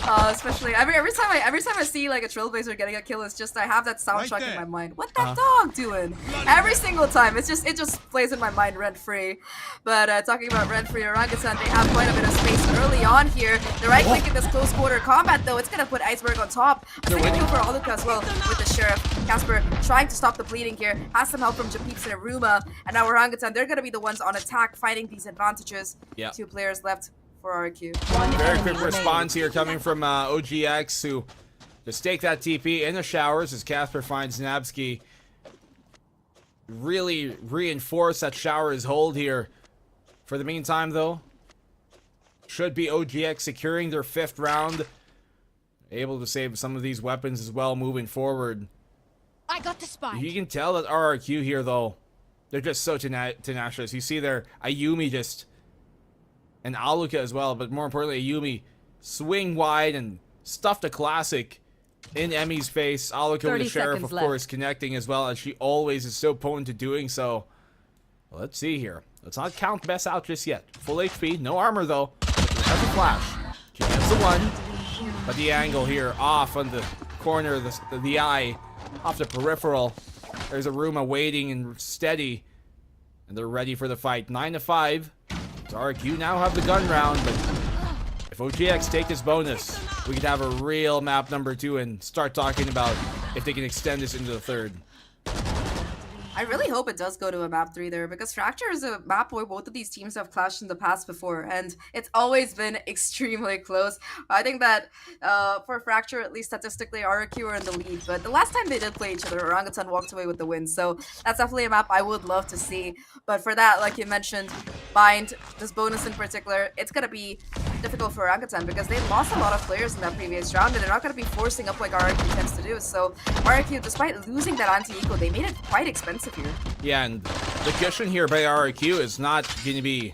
J: Especially every time I see like a Trailblazer getting a kill, it's just I have that soundtrack in my mind. What that dog doing? Every single time, it just plays in my mind rent free. But talking about rent free Orangutan, they have quite a bit of space early on here. The right click in this close quarter combat though, it's gonna put Iceberg on top. A second kill for Aluka as well with the Sheriff. Casper trying to stop the bleeding here, has some help from Japeeps and Aruma, and now Orangutan, they're gonna be the ones on attack fighting these advantages. 2 players left for RQ.
F: Very quick response here coming from OGX, who just take that TP in the showers as Casper finds Nabsky. Really reinforce that shower's hold here. For the meantime, though, should be OGX securing their 5th round. Able to save some of these weapons as well moving forward.
H: I got the spike.
F: You can tell that RRQ here, though, they're just so tenacious. You see there, Ayumi just... and Aluka as well, but more importantly, Ayumi swing wide and stuffed a classic in Emmy's face. Aluka with the Sheriff, of course, connecting as well, as she always is so potent to doing so. Well, let's see here. Let's not count Bess out just yet. Full HP, no armor though. Has a flash. She gets the one, but the angle here off on the corner of the eye, off the peripheral. There's a Aruma waiting and steady, and they're ready for the fight. 9-5. RQ now have the gun round, but if OGX take this bonus, we could have a real map number 2 and start talking about if they can extend this into the 3rd.
J: I really hope it does go to a map 3 there, because Fracture is a map where both of these teams have clashed in the past before, and it's always been extremely close. I think that for Fracture, at least statistically, RRQ are in the lead, but the last time they did play each other, Orangutan walked away with the win, so that's definitely a map I would love to see. But for that, like you mentioned, Bind, this bonus in particular, it's gonna be difficult for Orangutan because they lost a lot of players in that previous round, and they're not gonna be forcing up like RRQ tends to do. So RRQ, despite losing that anti-eco, they made it quite expensive here.
F: Yeah, and the cushion here by RRQ is not going to be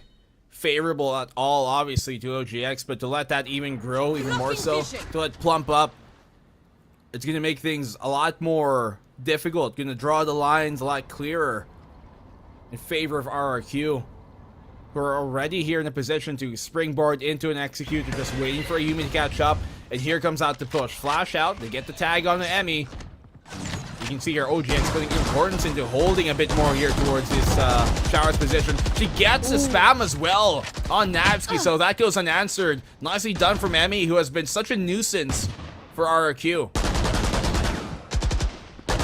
F: favorable at all, obviously, to OGX, but to let that even grow even more so, to let plump up, it's going to make things a lot more difficult, going to draw the lines a lot clearer in favor of RRQ, who are already here in a position to springboard into an execute. They're just waiting for Ayumi to catch up, and here comes out the push. Flash out, they get the tag on the Emmy. You can see here OGX putting importance into holding a bit more here towards this Shower's position. She gets a spam as well on Navsky, so that goes unanswered. Nicely done from Emmy, who has been such a nuisance for RRQ.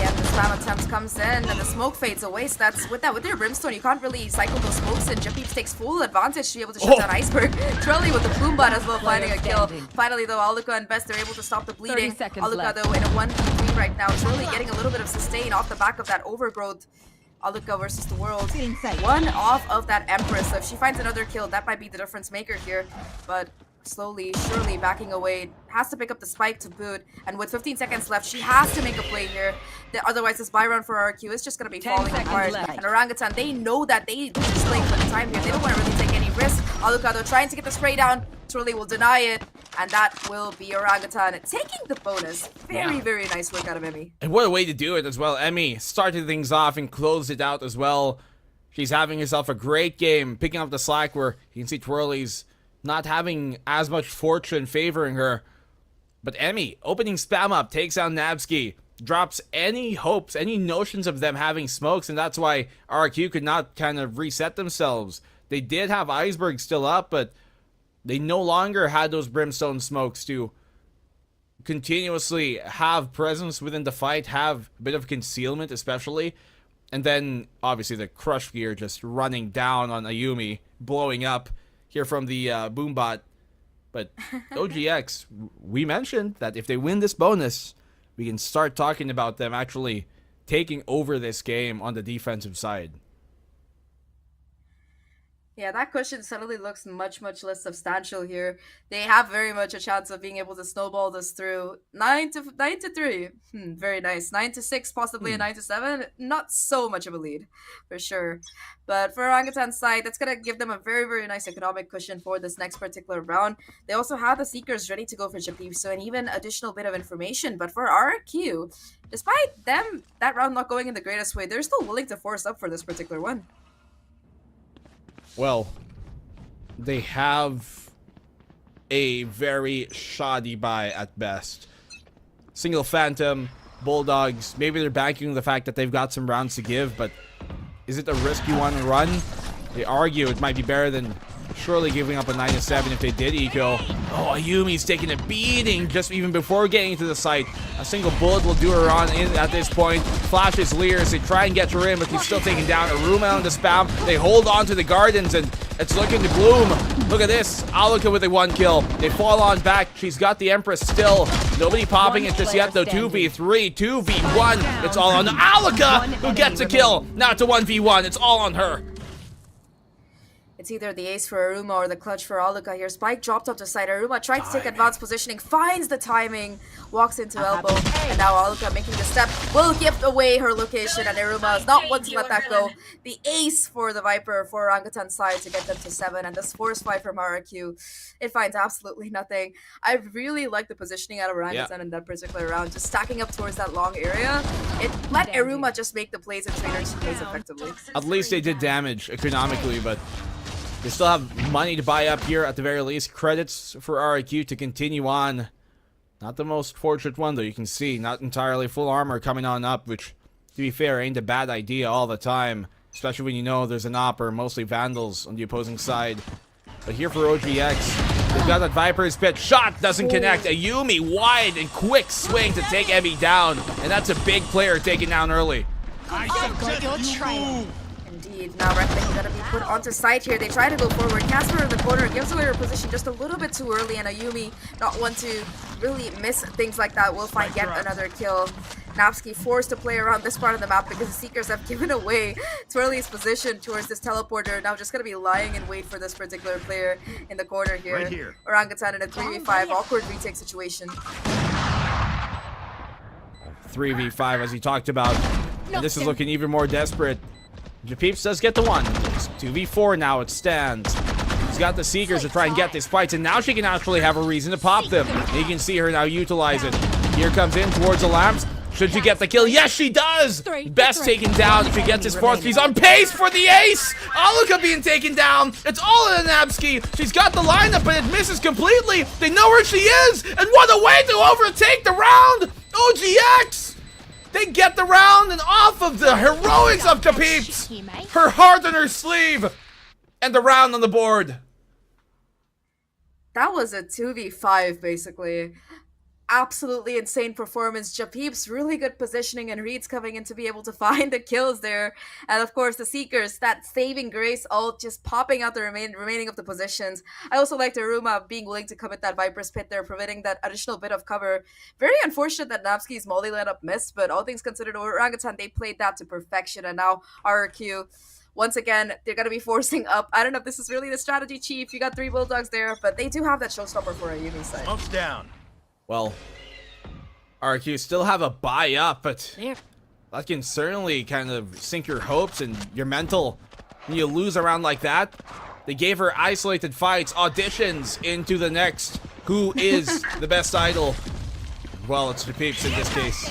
J: Yeah, the spam attempt comes in, and the smoke fades away. So that's with your brimstone, you can't really cycle those smokes in. Japeeps takes full advantage to be able to shut down Iceberg. Trolley with the plume bot as well, finding a kill. Finally, though, Aluka and Best are able to stop the bleeding. Aluka, though, in a 1v3 right now. Trolley getting a little bit of sustain off the back of that overgrowth. Aluka versus the world. One off of that Empress. So if she finds another kill, that might be the difference maker here. But slowly, surely backing away. Has to pick up the spike to boot. And with 15 seconds left, she has to make a play here. Otherwise, this buy run for RRQ is just going to be falling apart. And Orangutan, they know that they're just playing for the time here. They don't want to really take any risk. Aluka, though, trying to get the spray down. Truly will deny it. And that will be Orangutan taking the bonus. Very nice work out of Emmy.
F: And what a way to do it as well. Emmy started things off and closed it out as well. She's having herself a great game, picking up the slack where you can see Twirly's not having as much fortune favoring her. But Emmy, opening spam up, takes out Navsky, drops any hopes, any notions of them having smokes, and that's why RRQ could not kind of reset themselves. They did have Iceberg still up, but they no longer had those brimstone smokes to continuously have presence within the fight, have a bit of concealment especially. And then, obviously, the crush gear just running down on Ayumi, blowing up here from the boombot. But OGX, we mentioned that if they win this bonus, we can start talking about them actually taking over this game on the defensive side.
J: Yeah, that cushion suddenly looks much less substantial here. They have very much a chance of being able to snowball this through. 9 to 3. Very nice. 9 to 6, possibly a 9 to 7. Not so much of a lead, for sure. But for Orangutan's side, that's going to give them a very nice economic cushion for this next particular round. They also have the Seekers ready to go for Japeep, so an even additional bit of information. But for RRQ, despite them, that round not going in the greatest way, they're still willing to force up for this particular one.
F: Well, they have a very shoddy buy at best. Single Phantom, Bulldogs, maybe they're banking on the fact that they've got some rounds to give, but is it a risk you want to run? They argue it might be better than surely giving up a 9 to 7 if they did eco. Oh, Ayumi's taking a beating just even before getting to the site. A single bullet will do her on in at this point. Flashes Leers, they try and get her in, but he's still taken down. Aruma on the spam. They hold on to the gardens, and it's looking to bloom. Look at this. Aluka with a 1 kill. They fall on back. She's got the Empress still. Nobody popping it just yet, though. 2v3, 2v1. It's all on Aluka, who gets a kill. Now it's a 1v1. It's all on her.
J: It's either the ace for Aruma or the clutch for Aluka here. Spike dropped up the side. Aruma tried to take advanced positioning, finds the timing, walks into elbow, and now Aluka making the step will give away her location, and Aruma is not one to let that go. The ace for the Viper for Orangutan's side to get them to 7, and this force fight from RRQ, it finds absolutely nothing. I really like the positioning out of Orangutan in that particular round, just stacking up towards that long area. It let Aruma just make the plays and trainers plays effectively.
F: At least they did damage economically, but they still have money to buy up here at the very least. Credits for RRQ to continue on. Not the most fortunate one, though. You can see not entirely full armor coming on up, which, to be fair, ain't a bad idea all the time. Especially when you know there's an Opper, mostly Vandals, on the opposing side. But here for OGX, they've got that Viper's pit. Shot doesn't connect. Ayumi wide and quick swing to take Emmy down. And that's a big player taken down early.
J: Indeed, now Reckless gonna be put onto site here. They try to go forward. Casper in the corner gives away her position just a little bit too early, and Ayumi, not one to really miss things like that, will find yet another kill. Napsky forced to play around this part of the map because the Seekers have given away Twirly's position towards this teleporter. Now just gonna be lying in wait for this particular player in the corner here.
A: Right here.
J: Orangutan in a 3v5 awkward retake situation.
F: 3v5 as he talked about. And this is looking even more desperate. Japeeps does get the one. It's 2v4 now, it stands. He's got the Seekers to try and get this fight, and now she can actually have a reason to pop them. You can see her now utilize it. Here comes in towards the lamps. Should she get the kill? Yes, she does! Best taken down. If she gets this fourth, she's on pace for the ace! Aluka being taken down. It's all in Napsky. She's got the lineup, but it misses completely. They know where she is, and what a way to overtake the round! OGX! They get the round and off of the heroics of Japeeps. Her heart on her sleeve, and the round on the board.
J: That was a 2v5 basically. Absolutely insane performance. Japeeps really good positioning and reads coming in to be able to find the kills there. And of course the Seekers, that saving grace ult just popping out the remaining of the positions. I also liked Aruma being willing to commit that Viper's Pit there, providing that additional bit of cover. Very unfortunate that Napsky's Molly lineup missed, but all things considered, Orangutan, they played that to perfection. And now RRQ, once again, they're going to be forcing up. I don't know if this is really the strategy, Chief. You got 3 Bulldogs there, but they do have that showstopper for a Yumi side.
A: Smoke's down.
F: Well, RQ still have a buy up, but that can certainly kind of sink your hopes and your mental when you lose a round like that. They gave her isolated fights, auditions into the next. Who is the best idol? Well, it's Japeeps in this case.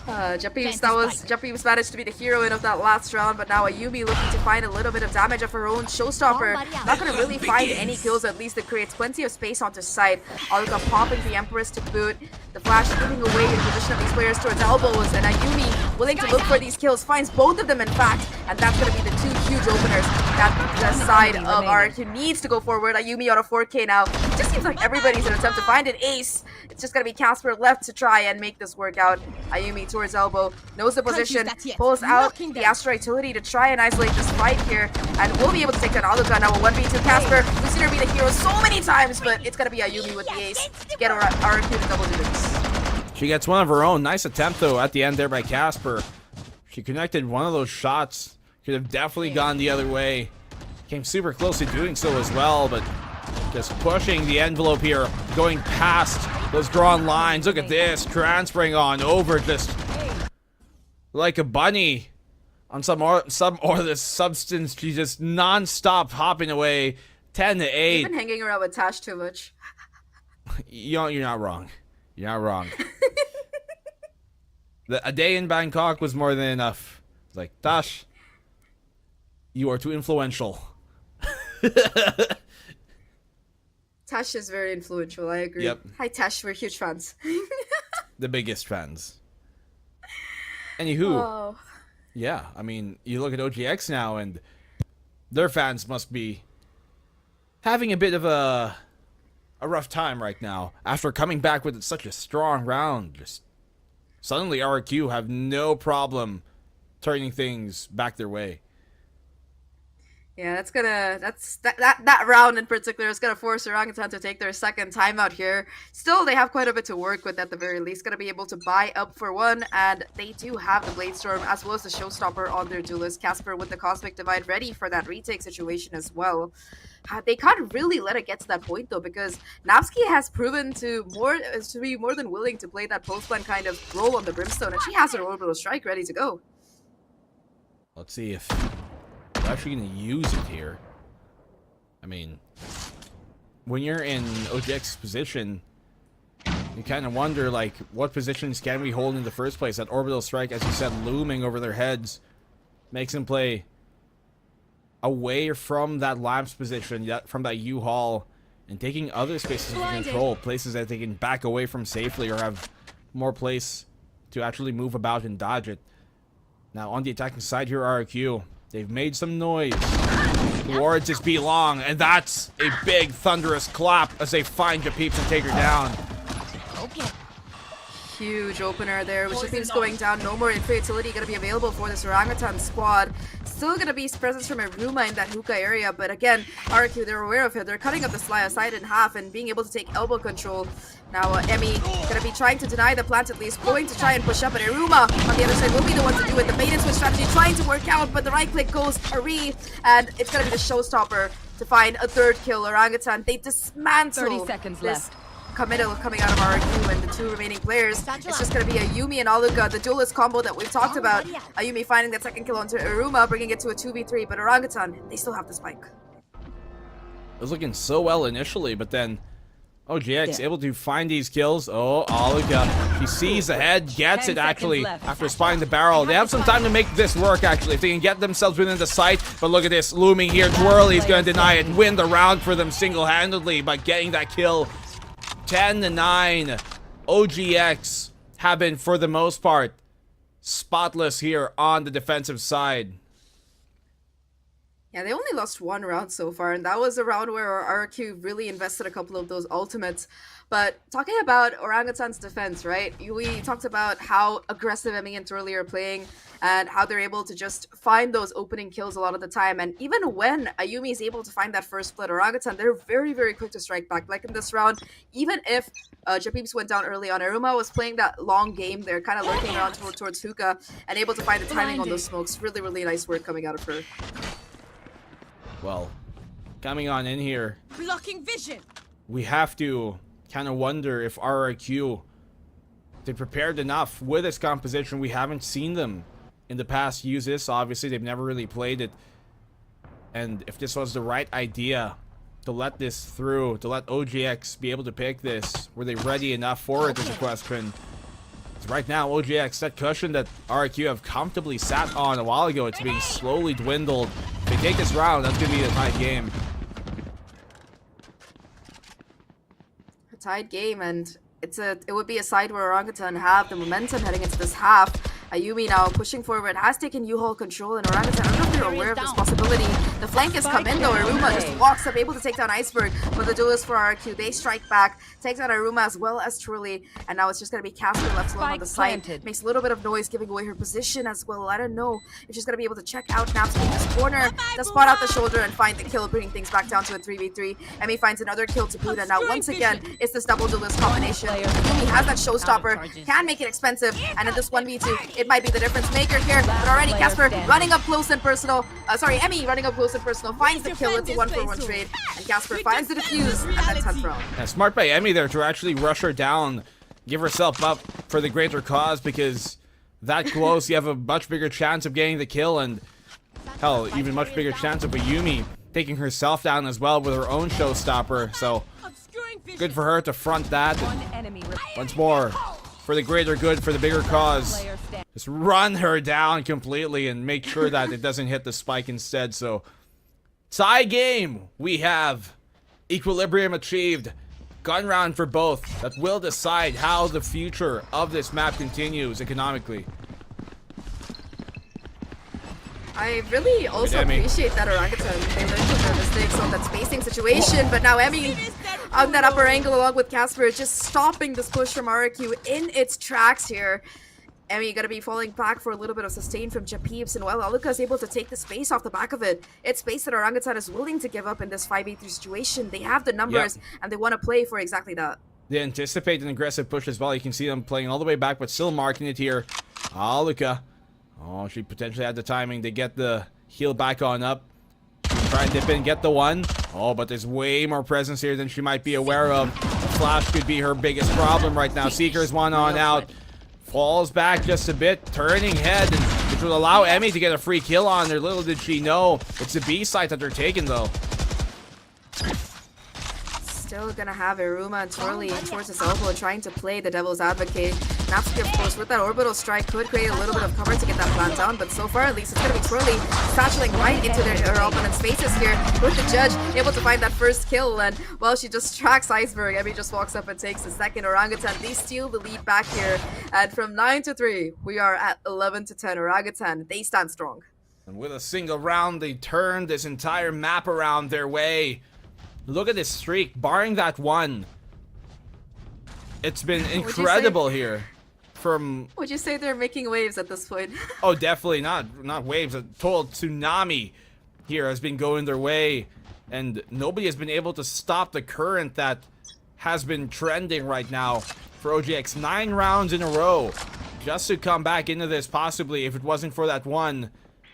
J: Japeeps managed to be the heroine of that last round, but now Ayumi looking to find a little bit of damage of her own showstopper. Not gonna really find any kills, at least it creates plenty of space onto site. Aluka popping the Empress to boot. The flash giving away in position of these players towards elbows, and Ayumi willing to look for these kills, finds both of them in fact, and that's gonna be the 2 huge openers that the side of RQ needs to go forward. Ayumi on a 4K now. It just seems like everybody's gonna attempt to find an ace. It's just gonna be Casper left to try and make this work out. Ayumi towards elbow, knows the position, pulls out the Astro Utility to try and isolate this fight here, and will be able to take down Aluka now. A 1v2 Casper. We've seen her be the hero so many times, but it's gonna be Ayumi with the ace to get RQ to double digits.
F: She gets one of her own. Nice attempt though at the end there by Casper. She connected one of those shots. Could have definitely gone the other way. Came super close to doing so as well, but just pushing the envelope here, going past those drawn lines. Look at this, transferring on over just like a bunny on some this substance. She's just non-stop hopping away. 10-8.
J: You've been hanging around with Tash too much.
F: You're not wrong. You're not wrong. A day in Bangkok was more than enough. It's like, Tash, you are too influential.
J: Tash is very influential, I agree.
F: Yep.
J: Hi Tash, we're huge fans.
F: The biggest fans. Anywho,
J: Oh.
F: yeah, I mean, you look at OGX now, and their fans must be having a bit of a rough time right now after coming back with such a strong round. Just suddenly RQ have no problem turning things back their way.
J: Yeah, that round in particular is gonna force Orangutan to take their second timeout here. Still, they have quite a bit to work with at the very least. Gonna be able to buy up for one, and they do have the Blade Storm as well as the Showstopper on their duelist. Casper with the Cosmic Divide ready for that retake situation as well. They can't really let it get to that point though, because Napsky has proven to be more than willing to play that post-plan kind of role on the Brimstone, and she has her orbital strike ready to go.
F: Let's see if we're actually going to use it here. I mean, when you're in OGX's position, you kind of wonder, like, what positions can we hold in the first place? That orbital strike, as you said, looming over their heads, makes them play away from that lamps position, from that U-Haul, and taking other spaces into control, places that they can back away from safely or have more place to actually move about and dodge it. Now, on the attacking side here, RQ, they've made some noise towards this B long, and that's a big thunderous clap as they find Japeeps and take her down.
J: huge opener there, which just means going down. No more info utility going to be available for this Orangutan squad. Still going to be presence from Iruma in that hookah area, but again, RQ, they're aware of it. They're cutting up the side in half and being able to take elbow control. Now, Emmy going to be trying to deny the plant at least, going to try and push up, but Iruma on the other side will be the one to do it. The bait and switch strategy trying to work out, but the right click goes Ari, and it's going to be the showstopper to find a third kill. Orangutan, they dismantle
H: 30 seconds
J: this
H: left.
J: committal coming out of RQ and the two remaining players. It's just going to be Ayumi and Aluka, the duelist combo that we've talked about. Ayumi finding that second kill onto Iruma, bringing it to a 2v3, but Orangutan, they still have the spike.
F: It was looking so well initially, but then OGX able to find these kills. Oh, Aluka, he sees ahead, gets it actually after spying the barrel. They have some time to make this work actually, if they can get themselves within the sight. But look at this, looming here, Twirly's going to deny it, win the round for them single-handedly by getting that kill. 10-9. OGX have been, for the most part, spotless here on the defensive side.
J: Yeah, they only lost one round so far, and that was a round where RQ really invested a couple of those ultimates. But talking about Orangutan's defense, right? We talked about how aggressive Emmy and Twirly are playing and how they're able to just find those opening kills a lot of the time. And even when Ayumi is able to find that first split, Orangutan, they're very, very quick to strike back. Like in this round, even if Japibs went down early on, Iruma was playing that long game. They're kind of lurking around towards Hookah and able to find the timing on those smokes. Really, really nice work coming out of her.
F: Well, coming on in here,
H: Blocking vision.
F: we have to kind of wonder if RRQ, they prepared enough with this composition. We haven't seen them in the past use this. Obviously, they've never really played it. And if this was the right idea to let this through, to let OGX be able to pick this, were they ready enough for it is a question. Right now, OGX, that cushion that RQ have comfortably sat on a while ago, it's being slowly dwindled. If they take this round, that's going to be a tight game.
J: A tight game, and it would be a side where Orangutan have the momentum heading into this half. Ayumi now pushing forward, has taken U-Haul control, and Orangutan, I don't know if you're aware of this possibility. The flank has come in though, Iruma just walks up, able to take down Iceberg, but the duelist for RQ, they strike back, takes out Iruma as well as Twirly, and now it's just going to be Casper left alone on the side. Makes a little bit of noise, giving away her position as well. I don't know if she's going to be able to check out Naps in this corner, to spot out the shoulder and find the kill, bringing things back down to a 3v3. Emmy finds another kill to boot, and now once again, it's this double duelist combination. Ayumi has that showstopper, can make it expensive, and in this 1v2, it might be the difference maker here, but already Casper running up close and personal. Emmy running up close and personal finds the kill. It's a 1-for-1 trade, and Casper finds the defuse at that 10th round.
F: Yeah, smart by Emmy there to actually rush her down, give herself up for the greater cause, because that close, you have a much bigger chance of getting the kill, and hell, even much bigger chance of Ayumi taking herself down as well with her own showstopper. So good for her to front that. And once more, for the greater good, for the bigger cause, just run her down completely and make sure that it doesn't hit the spike instead. So tie game, we have equilibrium achieved. Gun round for both that will decide how the future of this map continues economically.
J: I really also appreciate that Orangutan, they learned from their mistakes on that spacing situation, but now Emmy on that upper angle along with Casper just stopping this push from RQ in its tracks here. Emmy gonna be falling back for a little bit of sustain from Japibs, and while Aluka is able to take the space off the back of it, it's space that Orangutan is willing to give up in this 5v3 situation. They have the numbers, and they want to play for exactly that.
F: They anticipate an aggressive push as well. You can see them playing all the way back, but still marking it here. Aluka. Oh, she potentially had the timing to get the heal back on up. Try and dip in, get the one. Oh, but there's way more presence here than she might be aware of. The flash could be her biggest problem right now. Seeker's one on out. Falls back just a bit, turning head, and which will allow Emmy to get a free kill on her. Little did she know, it's the B site that they're taking though.
J: Still gonna have Iruma and Twirly towards his elbow, trying to play the devil's advocate. Napsuki, of course, with that orbital strike, could create a little bit of cover to get that plant down, but so far, at least, it's gonna be Twirly satcheling right into her opponent's faces here, with the judge able to find that first kill, and, well, she just tracks Iceberg. Emmy just walks up and takes the second. Orangutan, they steal the lead back here, and from 9-3, we are at 11-10. Orangutan, they stand strong.
F: And with a single round, they turned this entire map around their way. Look at this streak, barring that one. It's been incredible here. from...
J: Would you say they're making waves at this point?
F: Oh, definitely not waves. A total tsunami here has been going their way, and nobody has been able to stop the current that has been trending right now for OGX. 9 rounds in a row just to come back into this, possibly, if it wasn't for that one.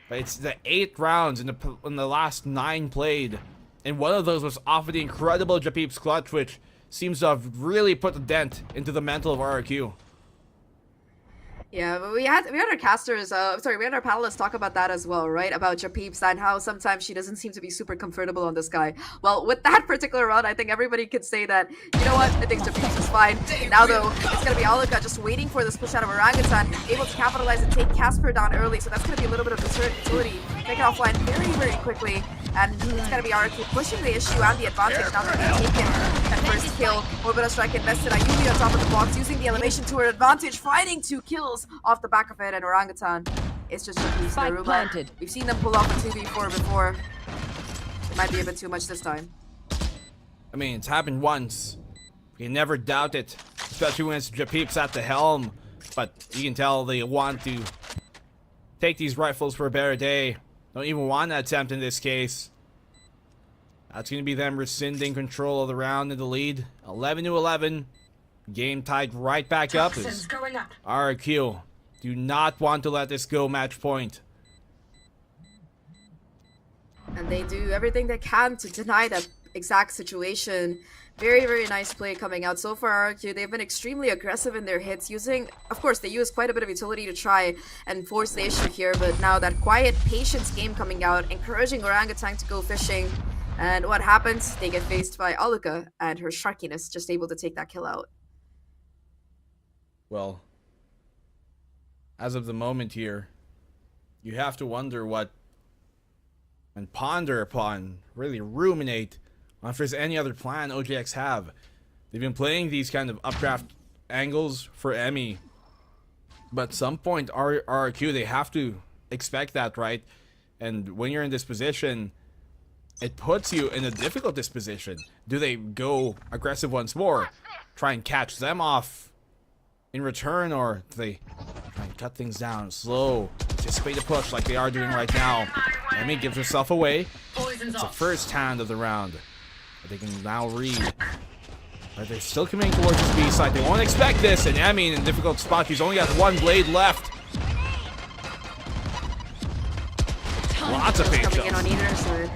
F: But it's the 8 rounds in the last 9 played, and one of those was off of the incredible Japip's clutch, which seems to have really put a dent into the mental of RRQ.
J: Yeah, but we had our casters, we had our panelists talk about that as well, right? About Japeeps and how sometimes she doesn't seem to be super comfortable on this guy. Well, with that particular round, I think everybody could say that, you know what, I think Japeeps is fine. Now though, it's gonna be Alika just waiting for this push out of Orangutan, able to capitalize and take Casper down early, so that's gonna be a little bit of deterrent utility. Take it offline very, very quickly, and it's gonna be RRQ pushing the issue and the advantage now that they've taken that first kill. Orbiter strike invested, Ayumi on top of the box, using the elevation to her advantage, finding 2 kills off the back of it, and Orangutan is just Japeeps and Aruba. We've seen them pull off a 2v4 before. It might be a bit too much this time.
F: I mean, it's happened once. You can never doubt it, especially when it's Japeeps at the helm. But you can tell they want to take these rifles for a better day. Don't even want to attempt in this case. That's going to be them rescinding control of the round in the lead. 11-11. Game tied right back up. As RRQ do not want to let this go match point.
J: And they do everything they can to deny that exact situation. Very, very nice play coming out. So far, RRQ, they've been extremely aggressive in their hits, using, of course, they use quite a bit of utility to try and force the issue here, but now that quiet patience game coming out, encouraging Orangutan to go fishing. And what happens? They get faced by Alika and her sharkiness, just able to take that kill out.
F: Well, as of the moment here, you have to wonder what, and ponder upon, really ruminate on if there's any other plan OGX have. They've been playing these kind of updraft angles for Emmy, but at some point RRQ, they have to expect that, right? And when you're in this position, it puts you in a difficult disposition. Do they go aggressive once more, try and catch them off in return, or do they try and cut things down slow, anticipate a push like they are doing right now? Emmy gives herself away. It's the first hand of the round that they can now read. But they're still coming towards this B side. They won't expect this, and Emmy in a difficult spot. She's only got 1 blade left. Lots of paint
J: coming in on either side.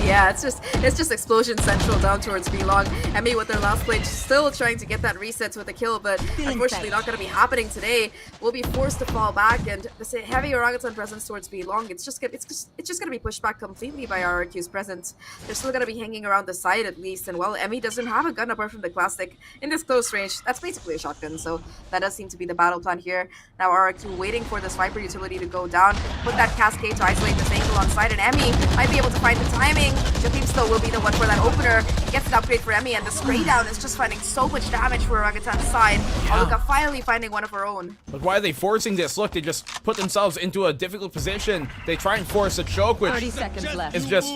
J: Yeah, it's just explosion central down towards B-Long. Emmy with their last play still trying to get that reset with a kill, but unfortunately not going to be happening today. We'll be forced to fall back, and this heavy Orangutan presence towards B-Long, it's just going to be pushed back completely by RRQ's presence. They're still going to be hanging around the side at least, and while Emmy doesn't have a gun apart from the classic in this close range, that's basically a shotgun, so that does seem to be the battle plan here. Now RRQ waiting for this Viper utility to go down, put that cascade to isolate this angle on side, and Emmy might be able to find the timing. Japeeps though will be the one for that opener. Gets an upgrade for Emmy, and the spray down is just finding so much damage for Orangutan's side. Alika finally finding one of her own.
F: But why are they forcing this? Look, they just put themselves into a difficult position. They try and force a choke, which
H: 30 seconds left.
F: is just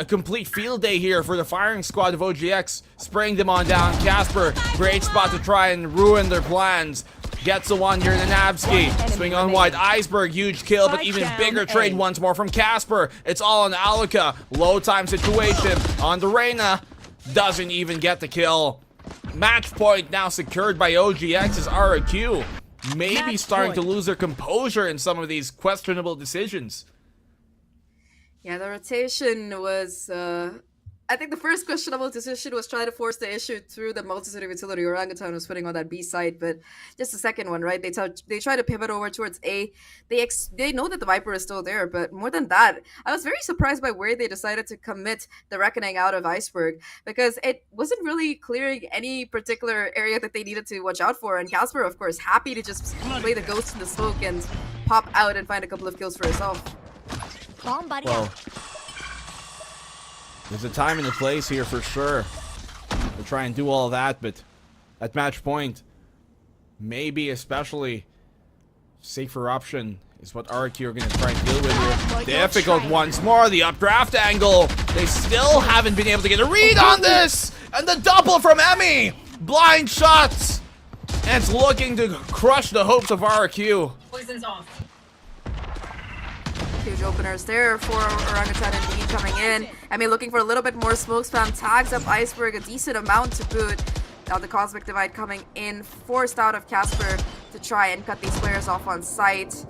F: a complete field day here for the firing squad of OGX. Spraying them on down. Casper, great spot to try and ruin their plans. Gets the one here in the Nabski. Swing on wide. Iceberg, huge kill, but even bigger trade once more from Casper. It's all on Alika. Low time situation on the Reyna. Doesn't even get the kill. Match point now secured by OGX as RRQ. Maybe starting to lose their composure in some of these questionable decisions.
J: Yeah, the rotation was I think the first questionable decision was trying to force the issue through the multitude of utility Orangutan was putting on that B side, but just the second one, right? They try to pivot over towards A. They know that the Viper is still there, but more than that, I was very surprised by where they decided to commit the Reckoning out of Iceberg, because it wasn't really clearing any particular area that they needed to watch out for, and Casper, of course, happy to just play the ghost in the smoke and pop out and find a couple of kills for herself.
F: Well, there's a time and a place here for sure to try and do all of that, but at match point, maybe especially safer option is what RRQ are going to try and deal with here. Difficult once more, the updraft angle. They still haven't been able to get a read on this, and the double from Emmy. Blind shots. And it's looking to crush the hopes of RRQ.
G: Poison's off.
J: Huge openers there for Orangutan and Dean coming in. I mean, looking for a little bit more smoke spam. Tags up Iceberg a decent amount to boot. Now the Cosmic Divide coming in, forced out of Casper to try and cut these players off on site.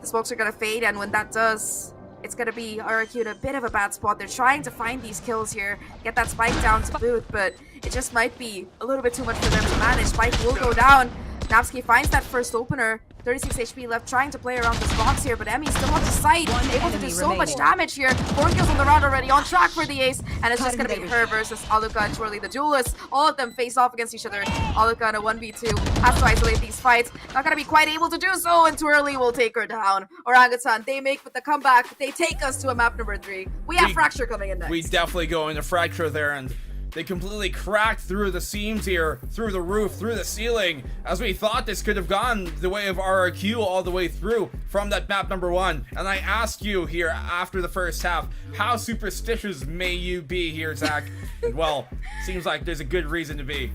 J: The smokes are gonna fade, and when that does, it's gonna be RRQ in a bit of a bad spot. They're trying to find these kills here, get that spike down to boot, but it just might be a little bit too much for them to manage. Spike will go down. Napsky finds that first opener. 36 HP left, trying to play around this box here, but Emmy still up to sight, able to do so much damage here. 4 kills on the round already, on track for the ace, and it's just gonna be her versus Aluka and Twirly, the duelists. All of them face off against each other. Aluka in a 1v2 has to isolate these fights. Not gonna be quite able to do so, and Twirly will take her down. Orangutan, they make with the comeback. They take us to a map number 3. We have Fracture coming in next.
F: We definitely go into Fracture there, and they completely cracked through the seams here, through the roof, through the ceiling, as we thought this could have gone the way of RRQ all the way through from that map number 1. And I ask you here after the first half, how superstitious may you be here, Zach? And well, seems like there's a good reason to be.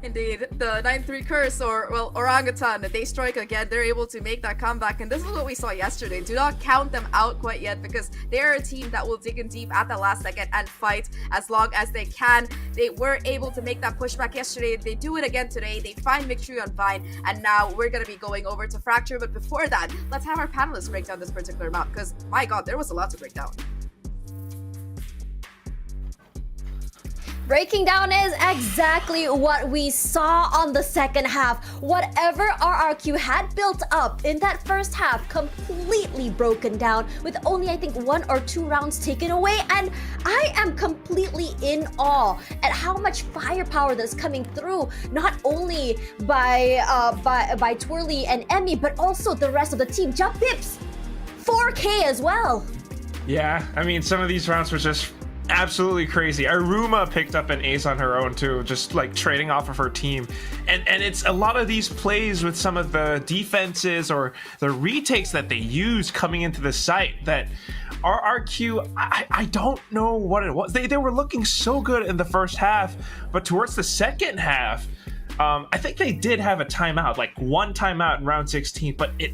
J: Indeed, the 9-3 curse, or, well, Orangutan, they strike again. They're able to make that comeback, and this is what we saw yesterday. Do not count them out quite yet, because they're a team that will dig in deep at the last second and fight as long as they can. They were able to make that pushback yesterday. They do it again today. They find victory on Vine, and now we're going to be going over to Fracture. But before that, let's have our panelists break down this particular map, because, my god, there was a lot to break down.
C: Breaking down is exactly what we saw on the second half. Whatever RRQ had built up in that first half, completely broken down with only, I think, 1 or 2 rounds taken away. And I am completely in awe at how much firepower that's coming through, not only by Twirly and Emmy, but also the rest of the team. Jump Pips, 4K as well.
D: Yeah, I mean, some of these rounds were just absolutely crazy. Aruma picked up an ace on her own too, just like trading off of her team. And it's a lot of these plays with some of the defenses or the retakes that they use coming into the site that RRQ, I don't know what it was. They were looking so good in the first half, but towards the second half, I think they did have a timeout, like 1 timeout in round 16, but it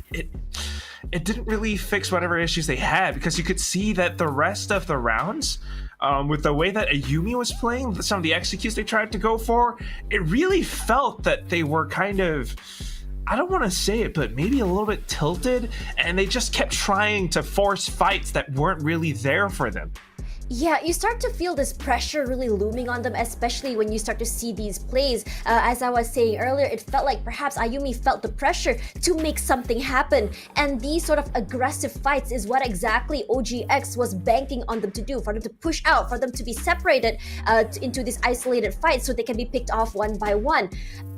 D: didn't really fix whatever issues they had, because you could see that the rest of the rounds, with the way that Ayumi was playing, some of the executes they tried to go for, it really felt that they were kind of, I don't want to say it, but maybe a little bit tilted, and they just kept trying to force fights that weren't really there for them.
C: Yeah, you start to feel this pressure really looming on them, especially when you start to see these plays. As I was saying earlier, it felt like perhaps Ayumi felt the pressure to make something happen. And these sort of aggressive fights is what exactly OGX was banking on them to do, for them to push out, for them to be separated into this isolated fight so they can be picked off one by one.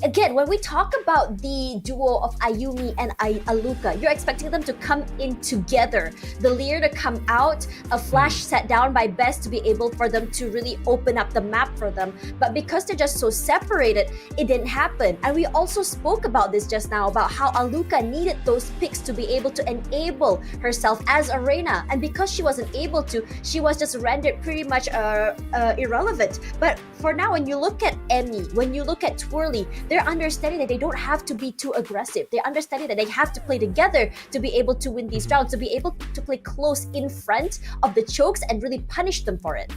C: Again, when we talk about the duo of Ayumi and Aluka, you're expecting them to come in together. The Lear to come out, a flash set down by Best to be able for them to really open up the map for them. But because they're just so separated, it didn't happen. And we also spoke about this just now, about how Aluka needed those picks to be able to enable herself as Arena. And because she wasn't able to, she was just rendered pretty much irrelevant. But for now, when you look at Emmy, when you look at Twirly, they're understanding that they don't have to be too aggressive. They're understanding that they have to play together to be able to win these rounds, to be able to play close in front of the chokes and really punish them for it.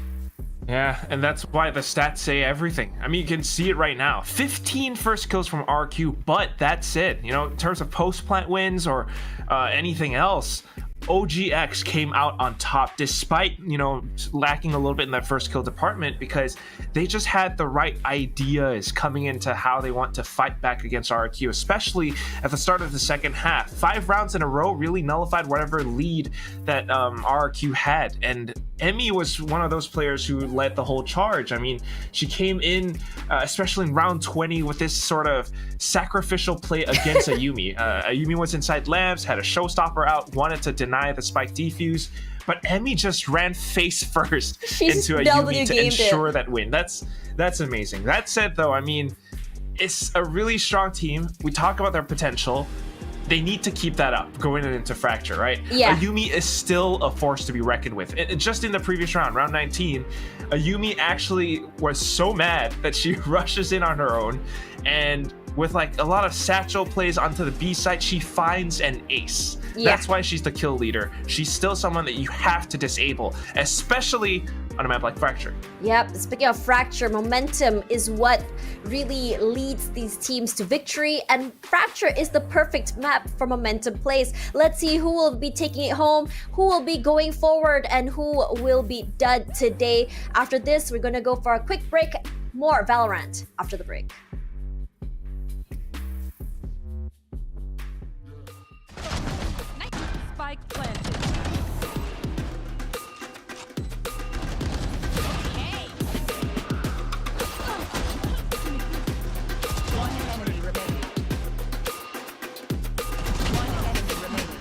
D: Yeah, and that's why the stats say everything. I mean, you can see it right now. 15 first kills from RQ, but that's it. You know, in terms of post-plant wins or anything else, OGX came out on top despite, you know, lacking a little bit in that first kill department, because they just had the right ideas coming into how they want to fight back against RQ, especially at the start of the second half. 5 rounds in a row really nullified whatever lead that RQ had, and Emmy was one of those players who led the whole charge. I mean, she came in, especially in round 20, with this sort of sacrificial play against Ayumi. Ayumi was inside lamps, had a showstopper out, wanted to deny the spike defuse, but Emmy just ran face first into Ayumi to ensure that win. That's amazing. That said, though, I mean, it's a really strong team. We talk about their potential. they need to keep that up going into Fracture, right?
C: Yeah.
D: Ayumi is still a force to be reckoned with. Just in the previous round, round 19, Ayumi actually was so mad that she rushes in on her own, and with like a lot of satchel plays onto the B side, she finds an ace.
C: Yeah.
D: That's why she's the kill leader. She's still someone that you have to disable, especially on a map like Fracture.
C: Yep, speaking of Fracture, momentum is what really leads these teams to victory, and Fracture is the perfect map for momentum plays. Let's see who will be taking it home, who will be going forward, and who will be done today. After this, we're gonna go for a quick break. More Valorant after the break.
H: Spike planted. One enemy remaining. One enemy remaining.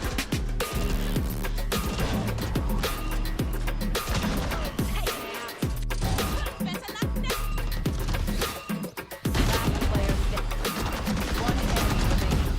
H: Last player standing. One enemy remaining.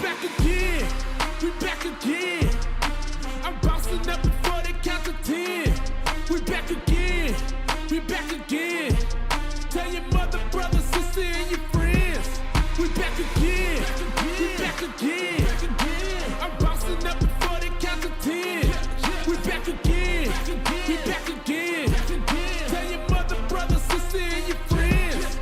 A: back again. We back again. I'm bouncing up before they count to 10. We back again. We back again. Tell your mother, brother, sister, and your friends. We back again. We back again. I'm bouncing up before they count to 10. We back again. We back again. Tell your mother, brother, sister, and your friends.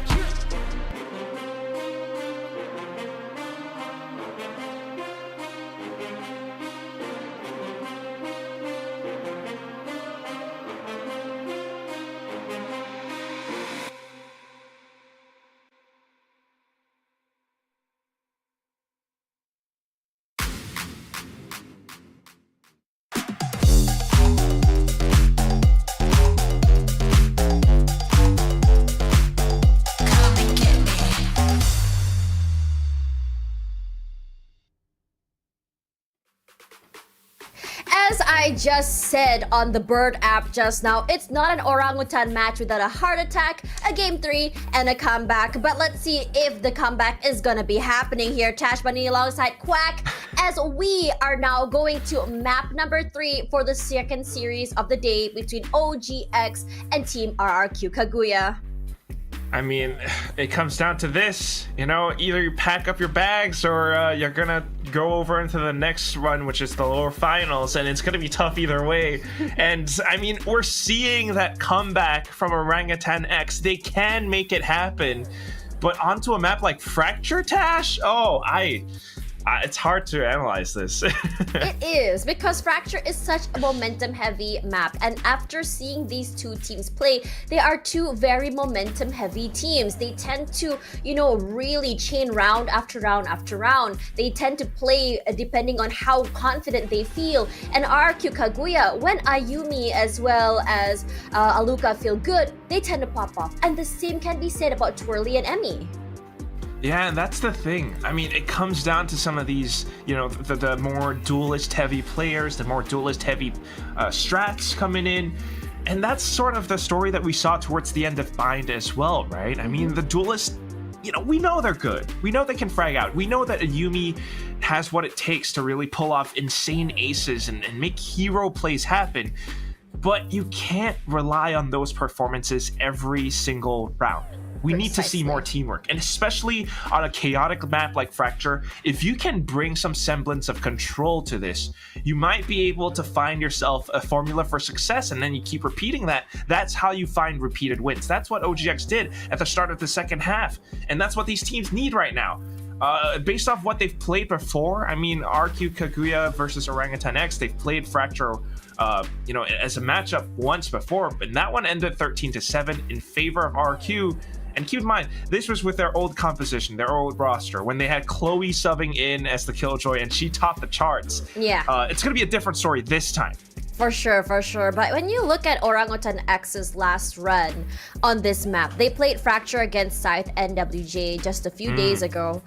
C: As I just said on the Bird app just now, it's not an orangutan match without a heart attack, a game 3, and a comeback. But let's see if the comeback is gonna be happening here. Tashbunny alongside Quack, as we are now going to map number 3 for the second series of the day between OGX and Team RRQ Kaguya.
D: I mean, it comes down to this, you know, either you pack up your bags or you're gonna go over into the next run, which is the lower finals, and it's gonna be tough either way. And I mean, we're seeing that comeback from Orangutan X. They can make it happen, but onto a map like Fracture Tash? Oh, it's hard to analyze this.
C: It is, because Fracture is such a momentum-heavy map, and after seeing these two teams play, they are two very momentum-heavy teams. They tend to, you know, really chain round after round after round. They tend to play depending on how confident they feel. And RRQ Kaguya, when Ayumi as well as Aluka feel good, they tend to pop off. And the same can be said about Twirly and Emmy.
D: Yeah, and that's the thing. I mean, it comes down to some of these, you know, the more duelist-heavy players, the more duelist-heavy strats coming in. And that's sort of the story that we saw towards the end of Bind as well, right? I mean, the duelists, you know, we know they're good. We know they can frag out. We know that Ayumi has what it takes to really pull off insane aces and make hero plays happen. But you can't rely on those performances every single round. We need to see more teamwork, and especially on a chaotic map like Fracture, if you can bring some semblance of control to this, you might be able to find yourself a formula for success, and then you keep repeating that. That's how you find repeated wins. That's what OGX did at the start of the second half, and that's what these teams need right now. Based off what they've played before, I mean, RQ Kaguya versus Orangutan X, they've played Fracture you know, as a matchup once before, but that one ended 13-7 in favor of RQ. And keep in mind, this was with their old composition, their old roster, when they had Chloe subbing in as the Killjoy, and she topped the charts.
C: Yeah.
D: It's going to be a different story this time.
C: For sure, for sure. But when you look at Orangutan X's last run on this map, they played Fracture against Scythe NWJ just a few days ago.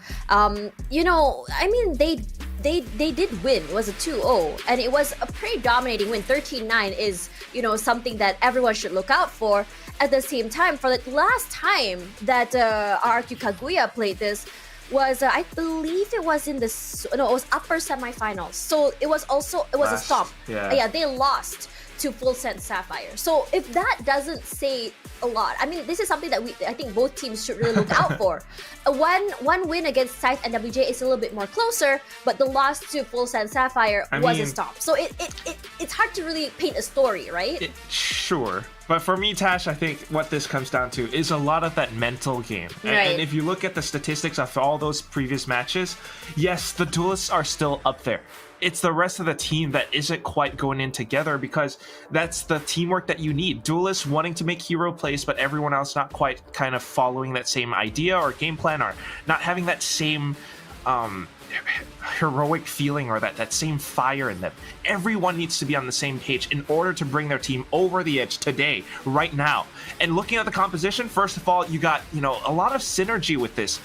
C: You know, I mean, they did win. It was a 2-0, and it was a pretty dominating win. 13-9 is, you know, something that everyone should look out for. At the same time, for the last time that RRQ Kaguya played this was, I believe it was in this, no, it was upper semifinals. So it was a stomp. Yeah, they lost to FULLSENSE Sapphire. So if that doesn't say a lot, I mean, this is something that I think both teams should really look out for. One win against Scythe and WJ is a little bit more closer, but the loss to FULLSENSE Sapphire was a stomp. So it's hard to really paint a story, right?
D: Sure. But for me, Tash, I think what this comes down to is a lot of that mental game.
C: Right.
D: And if you look at the statistics of all those previous matches, yes, the duelists are still up there. It's the rest of the team that isn't quite going in together, because that's the teamwork that you need. Duelists wanting to make hero plays, but everyone else not quite kind of following that same idea or game plan, or not having that same heroic feeling or that same fire in them. Everyone needs to be on the same page in order to bring their team over the edge today, right now. And looking at the composition, first of all, you got, you know, a lot of synergy with this.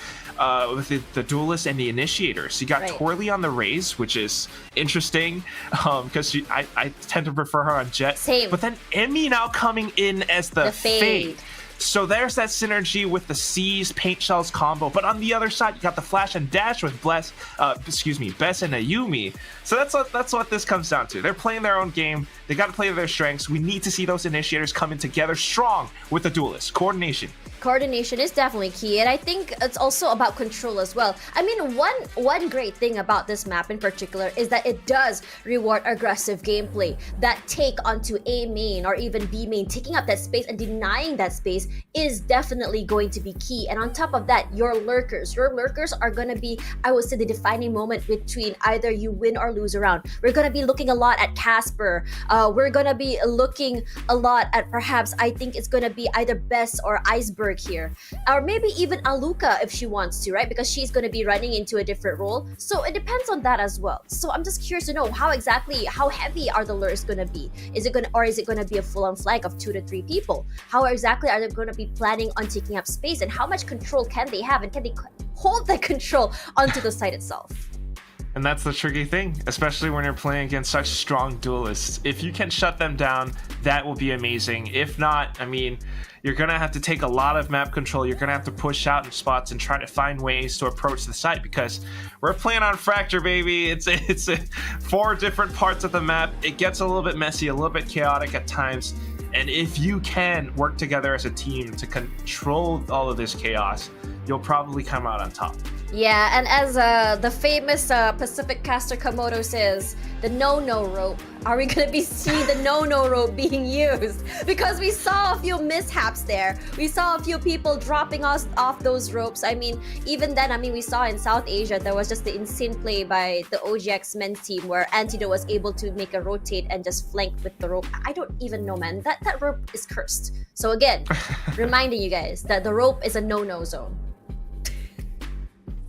D: With the duelists and the initiators. You got Twirly on the Raze, which is interesting, because I tend to prefer her on Jet.
C: Same.
D: But then Emmy now coming in as the Fade. So there's that synergy with the C's paint shells combo, but on the other side you got the flash and dash with Bess and Ayumi. So that's what this comes down to. They're playing their own game. They got to play to their strengths. We need to see those initiators coming together strong with the duelists. Coordination
C: is definitely key, and I think it's also about control as well. I mean, one great thing about this map in particular is that it does reward aggressive gameplay. That take onto A main or even B main, taking up that space and denying that space is definitely going to be key. And on top of that, your lurkers are going to be, I would say, the defining moment between either you win or lose a round. We're going to be looking a lot at Casper. We're going to be looking a lot at, perhaps, I think it's going to be either Bess or Iceberg here, or maybe even Aluka if she wants to, right? Because she's going to be running into a different role. So it depends on that as well. So I'm just curious to know how heavy are the lures going to be? Is it going to be a full-on flag of 2 to 3 people? How exactly are they going to be planning on taking up space, and how much control can they have, and can they hold that control onto the site itself?
D: And that's the tricky thing, especially when you're playing against such strong duelists. If you can shut them down, that will be amazing. If not, I mean, you're going to have to take a lot of map control. You're going to have to push out in spots and try to find ways to approach the site, because we're playing on Fracture, baby. It's 4 different parts of the map. It gets a little bit messy, a little bit chaotic at times. And if you can work together as a team to control all of this chaos, you'll probably come out on top.
C: Yeah, and as the famous Pacific caster Komodo says, the no-no rope. Are we going to be seeing the no-no rope being used? Because we saw a few mishaps there. We saw a few people dropping us off those ropes. I mean, even then, we saw in South Asia, there was just the insane play by the OGX men's team where Antidote was able to make a rotate and just flank with the rope. I don't even know, man. That rope is cursed. So again, reminding you guys that the rope is a no-no zone.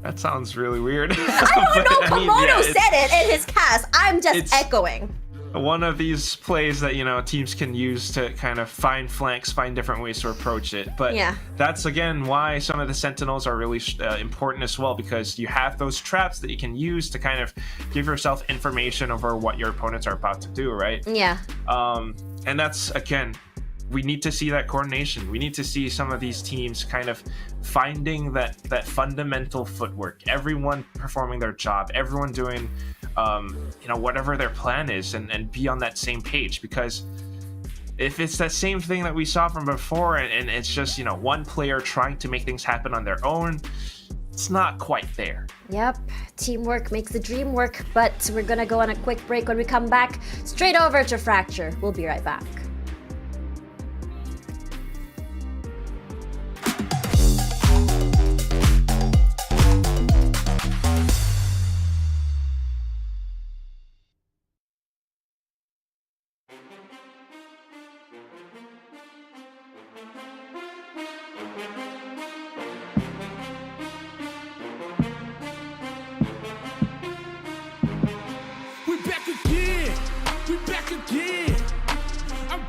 D: That sounds really weird.
C: I don't know. Komodo said it in his cast. I'm just echoing.
D: One of these plays that, teams can use to kind of find flanks, find different ways to approach it. But that's, again, why some of the Sentinels are really important as well, because you have those traps that you can use to kind of give yourself information over what your opponents are about to do, right?
C: Yeah.
D: And that's, again, we need to see that coordination. We need to see some of these teams kind of finding that fundamental footwork. Everyone performing their job. Everyone doing, whatever their plan is, and be on that same page. Because if it's that same thing that we saw from before, and it's just, one player trying to make things happen on their own, it's not quite there.
C: Yep, teamwork makes the dream work. But we're gonna go on a quick break. When we come back, straight over to Fracture. We'll be right back.
A: We back again. I'm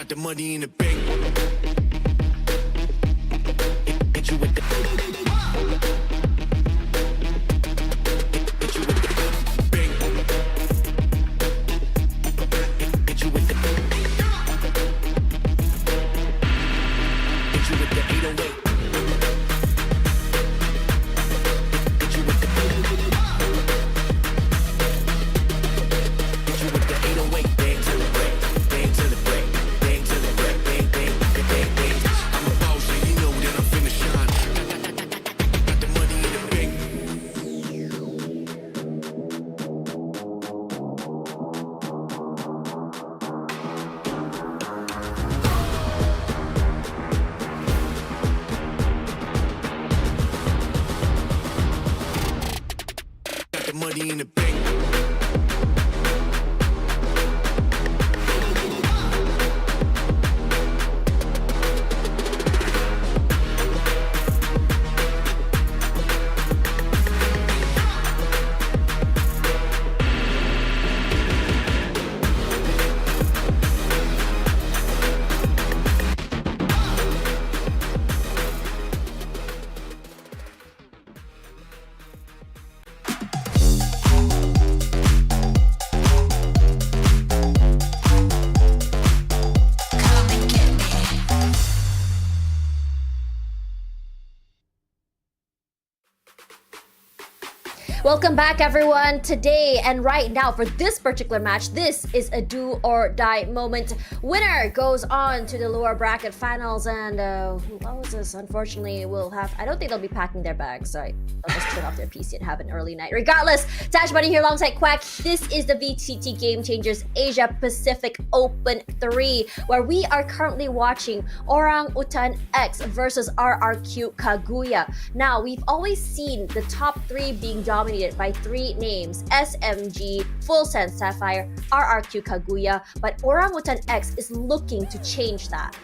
B: Got the money in the bank. Hit you with the. Hit you with the bank. Hit you with the. Hit you with the 808. Hit you with the. Hit you with the 808. Bang to the break. Bang to the break. Bang to the break. Bang, bang, bang, bang, bang. I'm a boss, and you know that I'm finna shine. Got the money in the bank. Got the money in the bank.
C: Welcome back, everyone. Today and right now for this particular match, this is a do or die moment. Winner goes on to the lower bracket finals, and what was this? Unfortunately, we'll have. I don't think they'll be packing their bags, so they'll just turn off their PC and have an early night. Regardless, Tashbunny here alongside Quack. This is the VCT Game Changers Asia Pacific Open 3, where we are currently watching Orangutan X versus RRQ Kaguya. Now, we've always seen the top 3 being dominated by 3 names: SMG, FULLSENSE, Sapphire, RRQ Kaguya, but Orangutan X is looking to change that.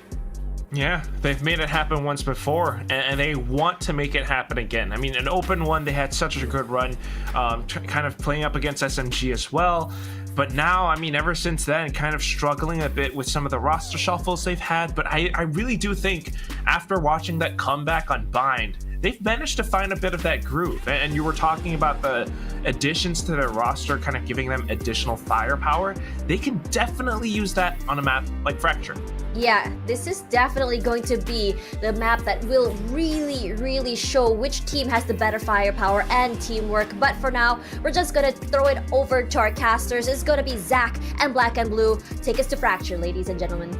D: Yeah, they've made it happen once before, and they want to make it happen again. I mean, an open one, they had such a good run, kind of playing up against SMG as well. But now, I mean, ever since then, kind of struggling a bit with some of the roster shuffles they've had. But I really do think after watching that comeback on Bind, they've managed to find a bit of that groove. And you were talking about the additions to their roster, kind of giving them additional firepower. They can definitely use that on a map like Fracture.
C: Yeah, this is definitely going to be the map that will really show which team has the better firepower and teamwork. But for now, we're just gonna throw it over to our casters. It's gonna be Zahk and Blackenblue. Take us to Fracture, ladies and gentlemen.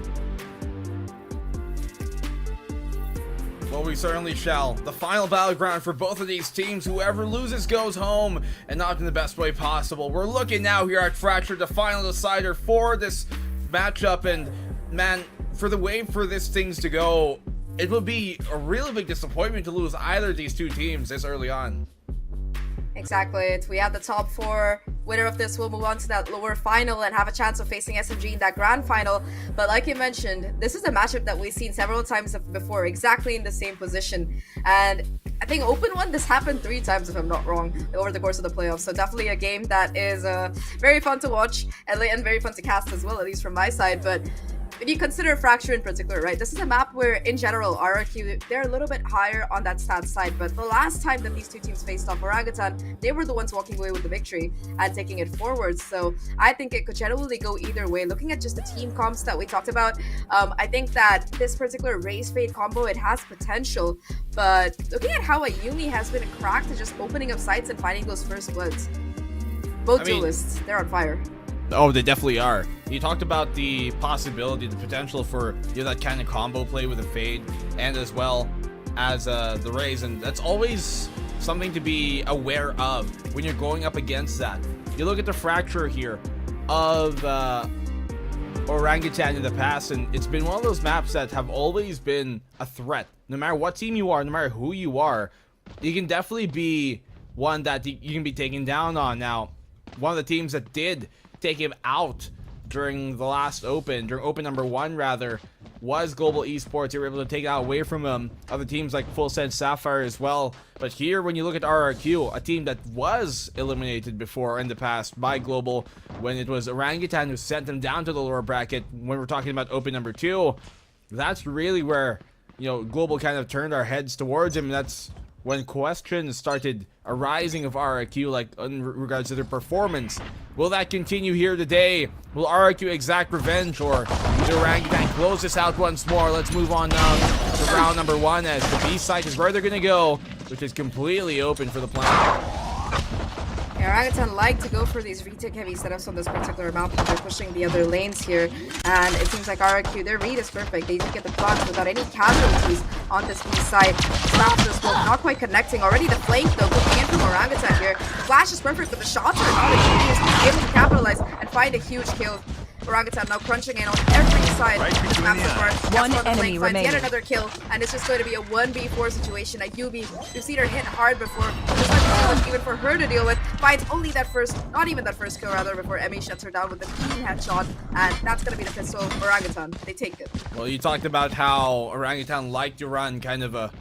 F: Well, we certainly shall. The final battleground for both of these teams. Whoever loses goes home, and not in the best way possible. We're looking now here at Fracture, the final decider for this matchup, and man, for the way for this things to go, it would be a really big disappointment to lose either of these two teams this early on.
J: Exactly. We have the top 4. Winner of this will move on to that lower final and have a chance of facing SMG in that grand final. But like you mentioned, this is a matchup that we've seen several times before, exactly in the same position. And I think Open 1, this happened 3 times, if I'm not wrong, over the course of the playoffs. So definitely a game that is very fun to watch and very fun to cast as well, at least from my side. But when you consider Fracture in particular, right, this is a map where, in general, RRQ, they're a little bit higher on that stats side, but the last time that these two teams faced off Orangutan, they were the ones walking away with the victory and taking it forward. So I think it could generally go either way. Looking at just the team comps that we talked about, I think that this particular Raze Fade combo, it has potential, but looking at how Ayumi has been a crack to just opening up sites and finding those first bloods. Both duelists, they're on fire.
F: Oh, they definitely are. You talked about the possibility, the potential for that kind of combo play with a Fade, and as well as the Raze, and that's always something to be aware of when you're going up against that. You look at the Fracture here of Orangutan in the past, and it's been one of those maps that have always been a threat. No matter what team you are, no matter who you are, you can definitely be one that you can be taken down on. Now, one of the teams that did take him out during the last Open, during Open number 1 rather, was Global Esports. They were able to take that away from other teams like FULLSENSE, Sapphire as well. But here, when you look at RRQ, a team that was eliminated before in the past by Global, when it was Orangutan who sent them down to the lower bracket, when we're talking about Open number 2, that's really where, you know, Global kind of turned our heads towards him. And that's when questions started arising of RRQ, like in regards to their performance. Will that continue here today? Will RRQ exact revenge, or will Orangutan close this out once more? Let's move on now to round number 1, as the B site is where they're gonna go, which is completely open for the plan.
J: Yeah, Orangutan like to go for these retake heavy setups on this particular map, but they're pushing the other lanes here, and it seems like RRQ, their read is perfect. They do get the plants without any casualties on this B side. Snaps the smoke, not quite connecting. Already the flank though, looking in from Orangutan here. The flash is perfect, but the shots are not as able to capitalize and find a huge kill. Orangutan now crunching in on every side of this map so far.
H: One enemy remaining.
J: Yet another kill, and it's just going to be a 1v4 situation. At Yubi, we've seen her hit hard before. There's not too much even for her to deal with. Finds only that first, not even that first kill rather, before Emmy shuts her down with a clean headshot, and that's going to be the pistol of Orangutan. They take it.
F: Well, you talked about how Orangutan liked to run kind of a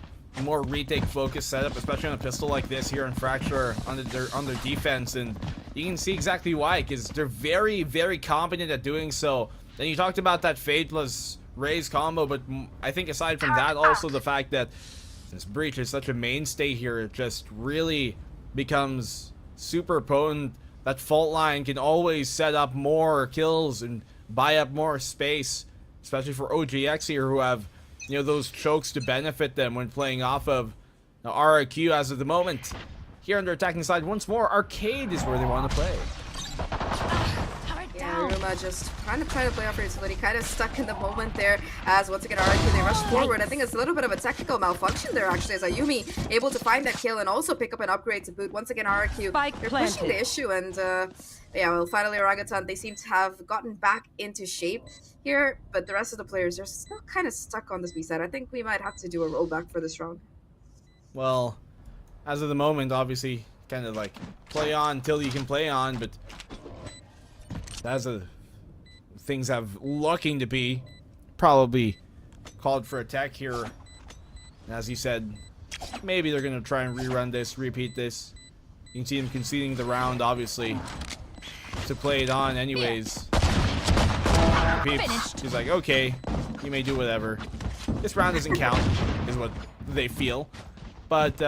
F: more retake focused setup, especially on a pistol like this here in Fracture on their defense, and you can see exactly why, because they're very, very competent at doing so. Then you talked about that Fade plus Raze combo, but I think aside from that, also the fact that this Breach is such a mainstay here, it just really becomes super potent. That fault line can always set up more kills and buy up more space, especially for OGX here, who have, you know, those chokes to benefit them when playing off of now RRQ as of the moment. Here on their attacking side, once more, Arcade is where they want to play.
J: Yeah, Ruma just trying to play off her utility, kind of stuck in the moment there, as once again RRQ, they rush forward. I think it's a little bit of a technical malfunction there actually, as Ayumi able to find that kill and also pick up an upgrade to boot. Once again RRQ, they're pushing the issue, and yeah, well, finally Orangutan, they seem to have gotten back into shape here, but the rest of the players are still kind of stuck on this B side. I think we might have to do a rollback for this round.
F: Well, as of the moment, obviously, kind of like play on till you can play on, but as things have looking to be, probably called for attack here. And as you said, maybe they're gonna try and rerun this, repeat this. You can see them conceding the round, obviously, to play it on anyways. Peeps, he's like, okay, you may do whatever. This round doesn't count, is what they feel. But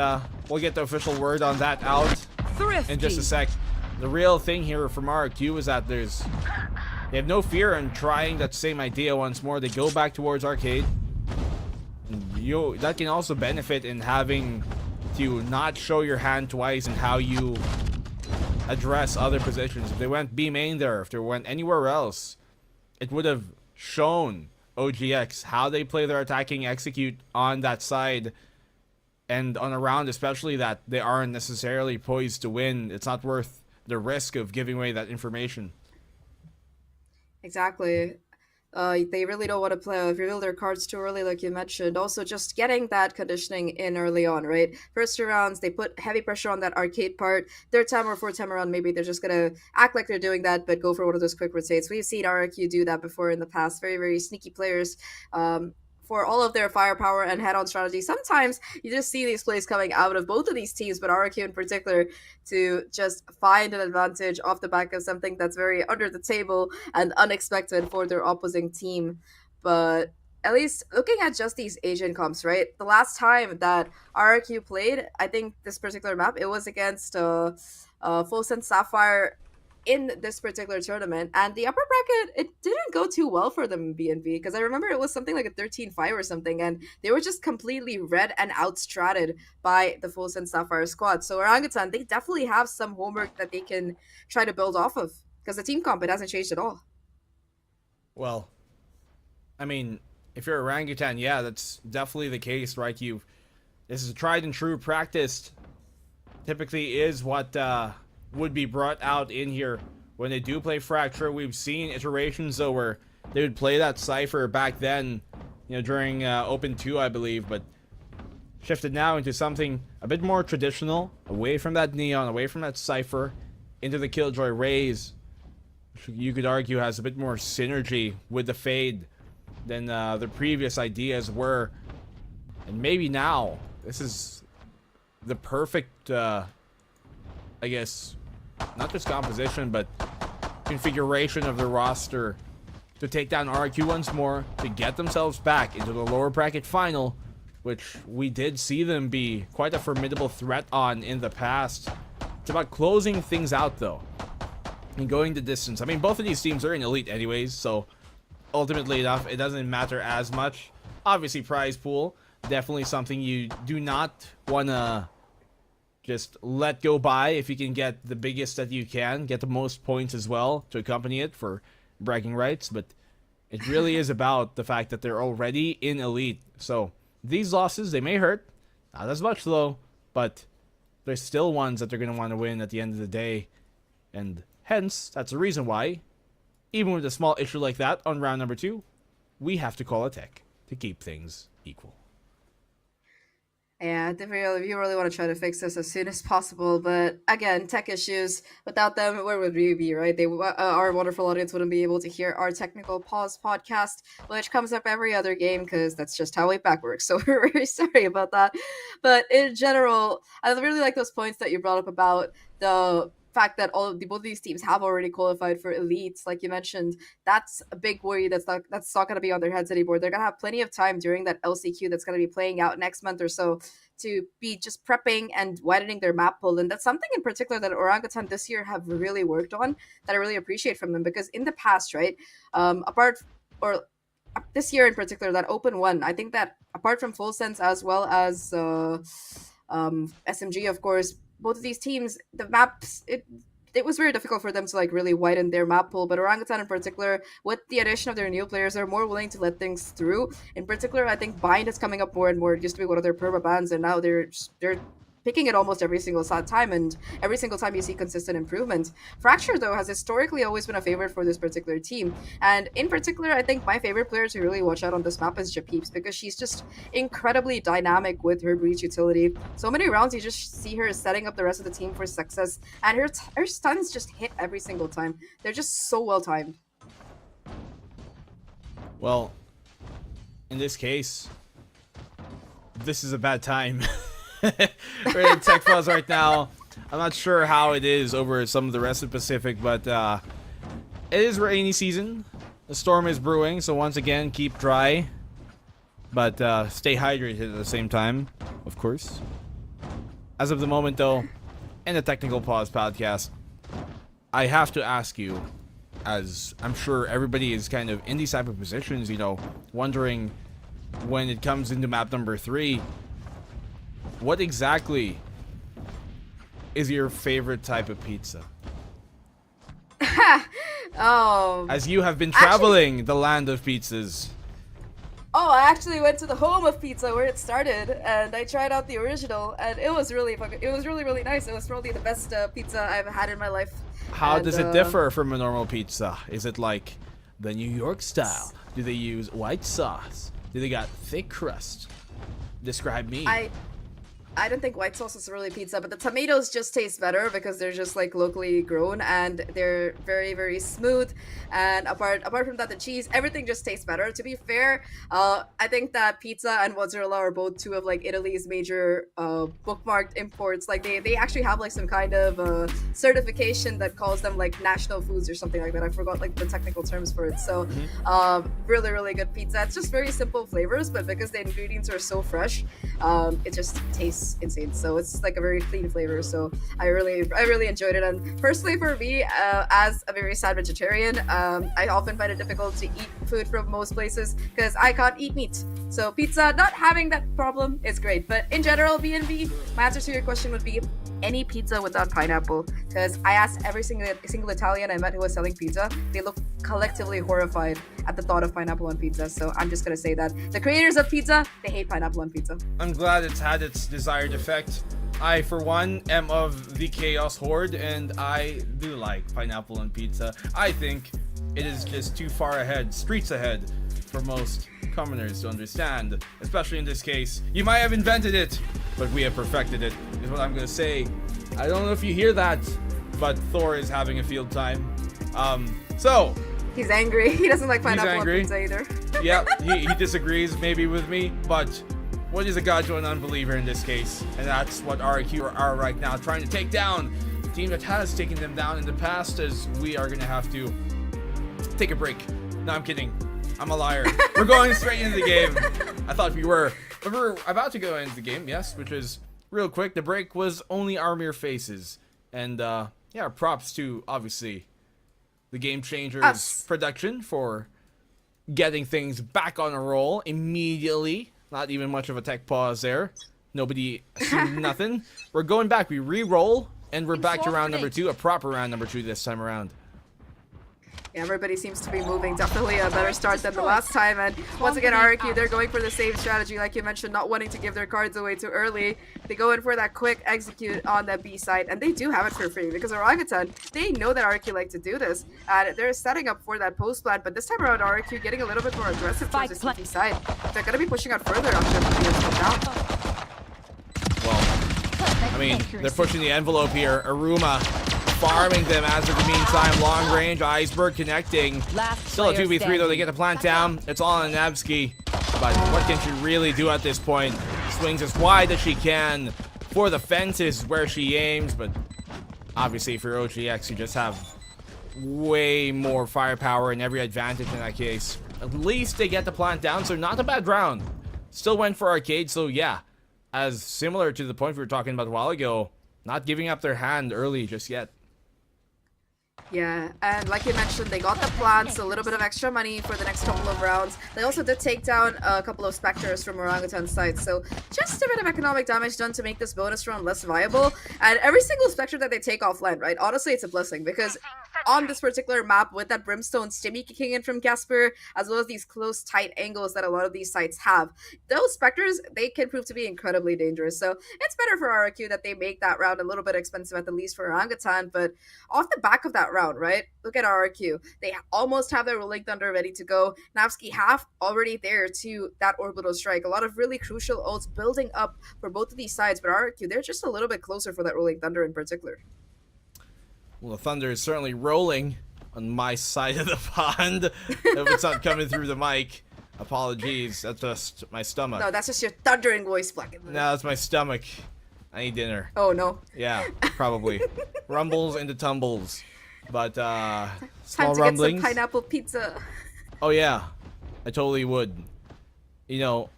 F: we'll get the official word on that out in just a sec. The real thing here from RRQ is that they have no fear in trying that same idea once more. They go back towards Arcade. And that can also benefit in having to not show your hand twice in how you address other positions. If they went B main there, if they went anywhere else, it would have shown OGX how they play their attacking execute on that side. And on a round especially that they aren't necessarily poised to win, it's not worth the risk of giving away that information.
J: Exactly. They really don't want to reveal their cards too early, like you mentioned. Also, just getting that conditioning in early on, right? First two rounds, they put heavy pressure on that Arcade part. Third time or fourth time around, maybe they're just gonna act like they're doing that, but go for one of those quick rotates. We've seen RRQ do that before in the past. Very, very sneaky players. For all of their firepower and head-on strategy. Sometimes you just see these plays coming out of both of these teams, but RRQ in particular, to just find an advantage off the back of something that's very under the table and unexpected for their opposing team. But at least looking at just these Asian comps, right? The last time that RRQ played, I think this particular map, it was against FULLSENSE Sapphire in this particular tournament, and the upper bracket, it didn't go too well for them in BNB, because I remember it was something like a 13-5 or something, and they were just completely read and outstratted by the FULLSENSE Sapphire squad. So Orangutan, they definitely have some homework that they can try to build off of, because the team comp, it hasn't changed at all.
F: Well, I mean, if you're Orangutan, yeah, that's definitely the case, right? This is a tried and true practice, typically is what would be brought out in here when they do play Fracture. We've seen iterations though where they would play that Cypher back then, you know, during Open 2, I believe, but shifted now into something a bit more traditional, away from that Neon, away from that Cypher, into the Killjoy Raze. you could argue has a bit more synergy with the Fade than the previous ideas were. And maybe now, this is the perfect, I guess, not just composition, but configuration of the roster to take down RQ once more, to get themselves back into the lower bracket final, which we did see them be quite a formidable threat on in the past. It's about closing things out, though, and going the distance. I mean, both of these teams are in Elite anyways, so ultimately enough, it doesn't matter as much. Obviously, prize pool, definitely something you do not want to just let go by if you can get the biggest that you can, get the most points as well to accompany it for bragging rights, but it really is about the fact that they're already in Elite. So these losses, they may hurt, not as much though, but there's still ones that they're going to want to win at the end of the day, and hence, that's the reason why, even with a small issue like that on round number 2, we have to call a tech to keep things equal.
J: Yeah, we really want to try to fix this as soon as possible. But again, tech issues, without them, where would we be, right? Our wonderful audience wouldn't be able to hear our Technical Pause podcast, which comes up every other game because that's just how APAC works. So we're very sorry about that. But in general, I really like those points that you brought up about the fact that both of these teams have already qualified for elites, like you mentioned. That's a big worry that's not going to be on their heads anymore. They're going to have plenty of time during that LCQ that's going to be playing out next month or so to be just prepping and widening their map pool. And that's something in particular that Orangutan this year have really worked on that I really appreciate from them, because in the past, right, this year in particular, that Open 1, I think that apart from FULLSENSE as well as SMG, of course, both of these teams, the maps, it was very difficult for them to like really widen their map pool. But Orangutan in particular, with the addition of their new players, are more willing to let things through. In particular, I think Bind is coming up more and more. It used to be one of their perma bans, and now they're picking it almost every single time, and every single time you see consistent improvement. Fracture, though, has historically always been a favorite for this particular team. And in particular, I think my favorite player to really watch out on this map is Japeeps, because she's just incredibly dynamic with her breach utility. So many rounds, you just see her setting up the rest of the team for success, and her stuns just hit every single time. They're just so well timed.
F: Well, in this case, this is a bad time. We're in Tech Pause right now. I'm not sure how it is over some of the rest of the Pacific, but it is rainy season. The storm is brewing, so once again, keep dry, but stay hydrated at the same time, of course. As of the moment, though, in the Technical Pause podcast, I have to ask you, as I'm sure everybody is kind of in these type of positions, you know, wondering when it comes into map number 3, what exactly is your favorite type of pizza? As you have been traveling the land of pizzas.
J: Oh, I actually went to the home of pizza where it started, and I tried out the original, and it was really really nice. It was probably the best pizza I've had in my life.
F: How does it differ from a normal pizza? Is it like the New York style? Do they use white sauce? Do they got thick crust? Describe me.
J: I don't think white sauce is really pizza, but the tomatoes just taste better because they're just like locally grown and they're very, very smooth. And apart from that, the cheese, everything just tastes better. To be fair, I think that pizza and mozzarella are both two of like Italy's major bookmarked imports. Like they actually have like some kind of certification that calls them like national foods or something like that. I forgot like the technical terms for it. So really, really good pizza. It's just very simple flavors, but because the ingredients are so fresh, it just tastes insane. So it's like a very clean flavor. So I really enjoyed it. And personally for me, as a very sad vegetarian, I often find it difficult to eat food from most places because I can't eat meat. So pizza, not having that problem is great. But in general, B&B, my answer to your question would be any pizza without pineapple, because I asked every single Italian I met who was selling pizza. They looked collectively horrified at the thought of pineapple on pizza. So I'm just gonna say that the creators of pizza, they hate pineapple on pizza.
F: I'm glad it's had its desired effect. I, for one, am of the Chaos Horde, and I do like pineapple on pizza. I think it is just too far ahead, streets ahead, for most commoners to understand. Especially in this case, you might have invented it, but we have perfected it, is what I'm gonna say. I don't know if you hear that, but Thor is having a field time. So,
J: He's angry. He doesn't like pineapple on
F: angry.
J: pizza either.
F: yeah, he disagrees maybe with me, but what is a god to an unbeliever in this case? And that's what RQ are right now, trying to take down a team that has taken them down in the past, as we are going to have to take a break. No, I'm kidding. I'm a liar. We're going straight into the game. I thought we were. But we're about to go into the game, yes, which is real quick. The break was only our mere faces. And, yeah, props to, obviously, the Game Changers production for getting things back on a roll immediately. Not even much of a tech pause there. Nobody assumed nothing. We're going back. We re-roll, and we're back to round number 2, a proper round number 2 this time around.
J: Yeah, everybody seems to be moving. Definitely a better start than the last time. And once again, RQ, they're going for the same strategy, like you mentioned, not wanting to give their cards away too early. They go in for that quick execute on the B side, and they do have it for free because Orangutan, they know that RQ like to do this. And they're setting up for that post plant, but this time around, RQ getting a little bit more aggressive towards the CT side. They're going to be pushing out further after the down.
F: Well, I mean, they're pushing the envelope here. Aruma farming them as in the meantime. Long range, Iceberg connecting. Still a 2v3 though. They get the plant down. It's all on Nabsky. But what can she really do at this point? Swings as wide as she can for the fences where she aims. But obviously for OGX, you just have way more firepower and every advantage in that case. At least they get the plant down, so not a bad round. Still went for arcade, so yeah. As similar to the point we were talking about a while ago, not giving up their hand early just yet.
J: Yeah, and like you mentioned, they got the plants, a little bit of extra money for the next couple of rounds. They also did take down a couple of Spectres from Orangutan's side, so just a bit of economic damage done to make this bonus round less viable. And every single Spectre that they take offline, right, honestly, it's a blessing, because on this particular map, with that Brimstone Stimmy kicking in from Casper, as well as these close, tight angles that a lot of these sites have, those Spectres, they can prove to be incredibly dangerous. So it's better for RQ that they make that round a little bit expensive at the least for Orangutan, but off the back of that round, right? Look at RQ. They almost have their Rolling Thunder ready to go. Navsky half already there to that orbital strike. A lot of really crucial ults building up for both of these sides, but RQ, they're just a little bit closer for that Rolling Thunder in particular.
F: Well, the thunder is certainly rolling on my side of the pond. If it's not coming through the mic, apologies. That's just my stomach.
J: No, that's just your thundering voice, Blackenblue.
F: No, that's my stomach. I need dinner.
J: Oh, no.
F: Yeah, probably. Rumbles into tumbles. But,
J: Time
F: small
J: to
F: rumblings.
J: get some pineapple pizza.
F: Oh, yeah. I totally would. You know,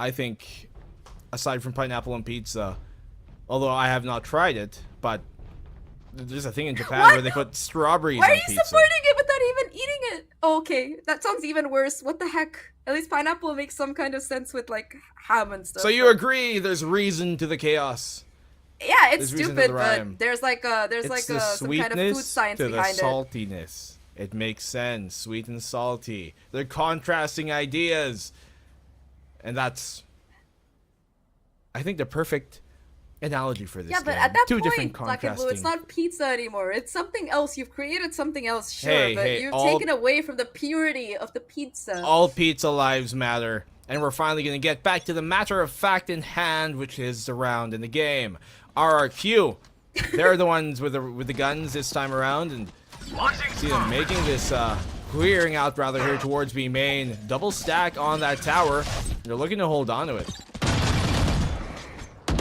F: I think, aside from pineapple and pizza, although I have not tried it, but there's a thing in Japan where they put strawberries
J: Why
F: on
J: are you
F: pizza.
J: supporting it without even eating it? Oh, okay, that sounds even worse. What the heck? At least pineapple makes some kind of sense with like ham and stuff.
F: So you agree there's reason to the chaos?
J: Yeah, it's
F: There's reason to
J: stupid,
F: the
J: but
F: rhyme.
J: there's like
F: It's the
J: some kind of food
F: sweetness
J: science
F: to the
J: behind it.
F: saltiness. It makes sense. Sweet and salty. They're contrasting ideas. And that's, I think, the perfect analogy for this
J: Yeah, but
F: game.
J: at that
F: Two
J: point,
F: different
J: Black and
F: contrasting.
J: Blue, it's not pizza anymore. It's something else. You've created something else, sure,
F: Hey,
J: but
F: hey,
J: you've
F: all-
J: taken away from the purity of the pizza.
F: All pizza lives matter. And we're finally going to get back to the matter of fact in hand, which is the round in the game. RRQ. They're the ones with the guns this time around, and see them making this clearing out rather here towards B main. Double stack on that tower. They're looking to hold on to it.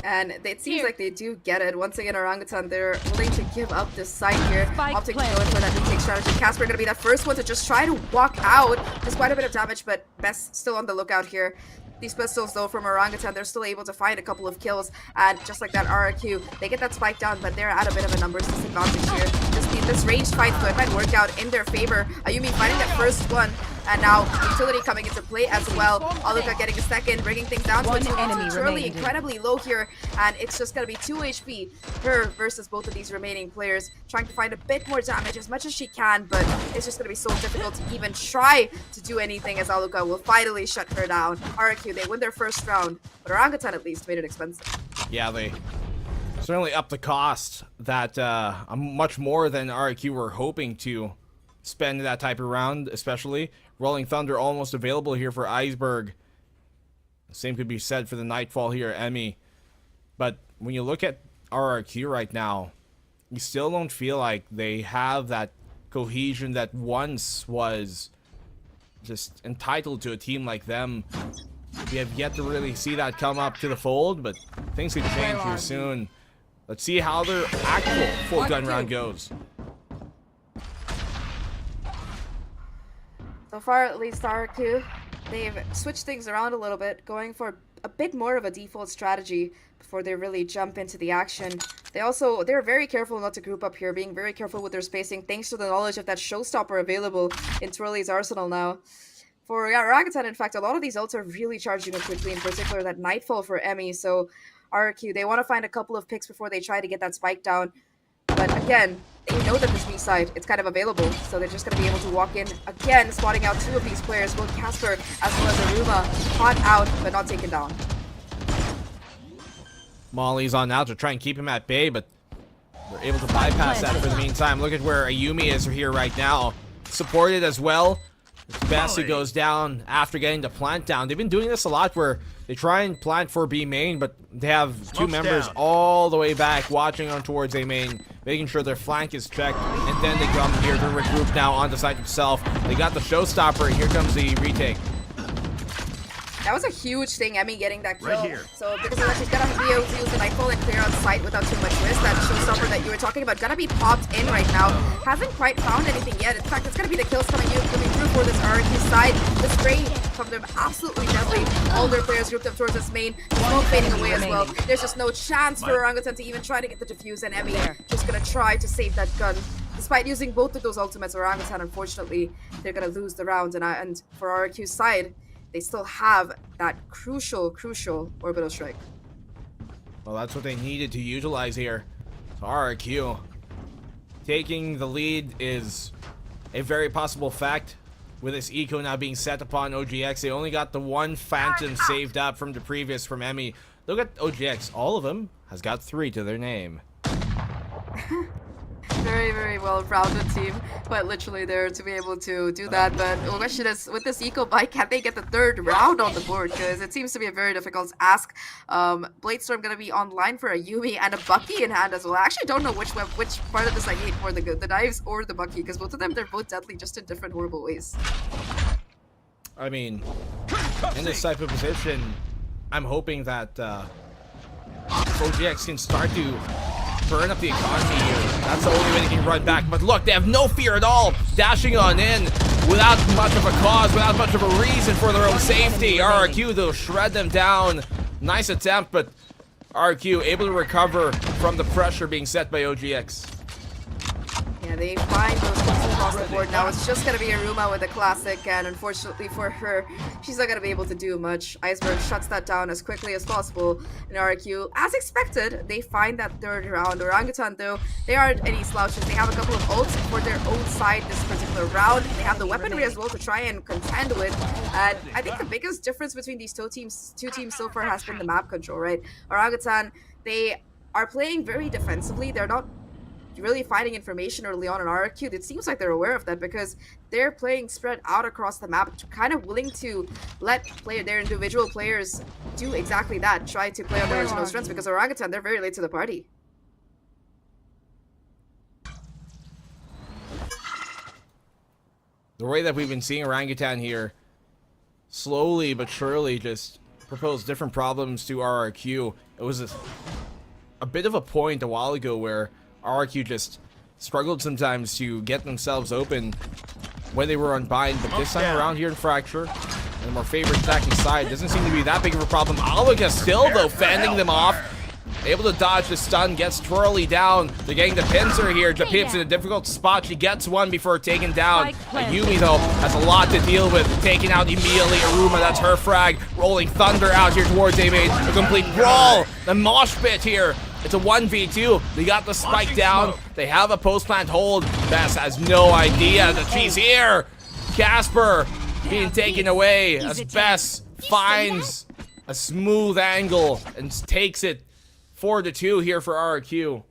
J: And it seems like they do get it. Once again, Orangutan, they're willing to give up this site here. Opting to go in for that retake strategy. Casper going to be the first one to just try to walk out. There's quite a bit of damage, but Best still on the lookout here. These pistols, though, from Orangutan, they're still able to find a couple of kills. And just like that RRQ, they get that spike down, but they're at a bit of a numbers disadvantage here. This ranged fight, though, it might work out in their favor. Ayumi finding that first one. And now utility coming into play as well. Aluka getting a second, bringing things down to
H: One
J: a
H: enemy
J: Turley
H: remaining.
J: incredibly low here, and it's just gonna be 2 HP her versus both of these remaining players, trying to find a bit more damage as much as she can, but it's just gonna be so difficult to even try to do anything as Aluka will finally shut her down. RQ, they win their first round, but Orangutan at least made it expensive.
F: Yeah, they certainly upped the cost that much more than RQ were hoping to spend that type of round, especially. Rolling Thunder almost available here for Iceberg. Same could be said for the Nightfall here, Emmy. But when you look at RRQ right now, you still don't feel like they have that cohesion that once was just entitled to a team like them. We have yet to really see that come up to the fold, but things could change here soon. Let's see how their actual full gun round goes.
J: So far, at least RQ, they've switched things around a little bit, going for a bit more of a default strategy before they really jump into the action. They're very careful not to group up here, being very careful with their spacing, thanks to the knowledge of that showstopper available in Twirly's arsenal now. For Orangutan, in fact, a lot of these ults are really charging up quickly, in particular that Nightfall for Emmy, so RQ, they want to find a couple of picks before they try to get that spike down. But again, they know that this B side, it's kind of available, so they're just going to be able to walk in, again, spotting out two of these players, both Casper as well as Aruma, caught out, but not taken down.
F: Molly's on now to try and keep him at bay, but they're able to bypass that for the meantime. Look at where Ayumi is here right now. Supported as well. It's Best who goes down after getting the plant down. They've been doing this a lot where they try and plant for B main, but they have two members all the way back watching on towards A main, making sure their flank is checked, and then they come here to regroup now on the site itself. They got the showstopper, and here comes the retake.
J: That was a huge thing, Emmy getting that kill.
A: Right here.
J: So because of that, she's gonna be able to use the Nightfall and clear out sight without too much risk. That showstopper that you were talking about gonna be popped in right now. Hasn't quite found anything yet. In fact, it's gonna be the kills coming through for this RQ side. The spray from them absolutely deadly. All their players grouped up towards this main. Smoke fading away as well. There's just no chance for Orangutan to even try to get the defuse, and Emmy just gonna try to save that gun. Despite using both of those ultimates, Orangutan, unfortunately, they're gonna lose the round. And for RQ's side, they still have that crucial orbital strike.
F: Well, that's what they needed to utilize here. So RRQ taking the lead is a very possible fact. With this eco now being set upon OGX, they only got the one Phantom saved up from the previous from Emmy. Look at OGX, all of them has got 3 to their name.
J: Very, very well-rounded team, quite literally there to be able to do that. But the question is, with this eco bike, can they get the 3rd round on the board? Because it seems to be a very difficult ask. Bladestorm gonna be online for a Yumi and a Bucky in hand as well. I actually don't know which part of this I hate more, the knives or the Bucky, because both of them, they're both deadly, just in different horrible ways.
F: I mean, in this type of position, I'm hoping that OGX can start to burn up the economy here. That's the only way they can run back. But look, they have no fear at all. Dashing on in without much of a cause, without much of a reason for their own safety. RRQ, they'll shred them down. Nice attempt, but RRQ able to recover from the pressure being set by OGX.
J: Yeah, they find those kills across the board. Now it's just gonna be Aruma with a classic, and unfortunately for her, she's not gonna be able to do much. Iceberg shuts that down as quickly as possible. And RQ, as expected, they find that 3rd round. Orangutan, though, they aren't any slouches. They have a couple of ults for their own side this particular round. They have the weaponry as well to try and contend with. And I think the biggest difference between these two teams so far has been the map control, right? Orangutan, they are playing very defensively. They're not really finding information early on in RQ. It seems like they're aware of that because they're playing spread out across the map, kind of willing to let their individual players do exactly that, try to play on their original strengths, because Orangutan, they're very late to the party.
F: The way that we've been seeing Orangutan here slowly but surely just propose different problems to RRQ. It was a bit of a point a while ago where RRQ just struggled sometimes to get themselves open when they were unbind, but this time around here in Fracture, and the more favored attacking side, doesn't seem to be that big of a problem. Alaga still, though, fending them off. Able to dodge the stun, gets Twirly down. They're getting the pincer here. Japip's in a difficult spot. She gets one before taken down. Yumi, though, has a lot to deal with. Taken out immediately. Aruma, that's her frag. Rolling Thunder out here towards A-Main. A complete brawl. The mosh pit here. It's a 1v2. They got the spike down. They have a post-plant hold. Bess has no idea that she's here. Casper being taken away as Bess finds a smooth angle and takes it 4-2 here for RRQ.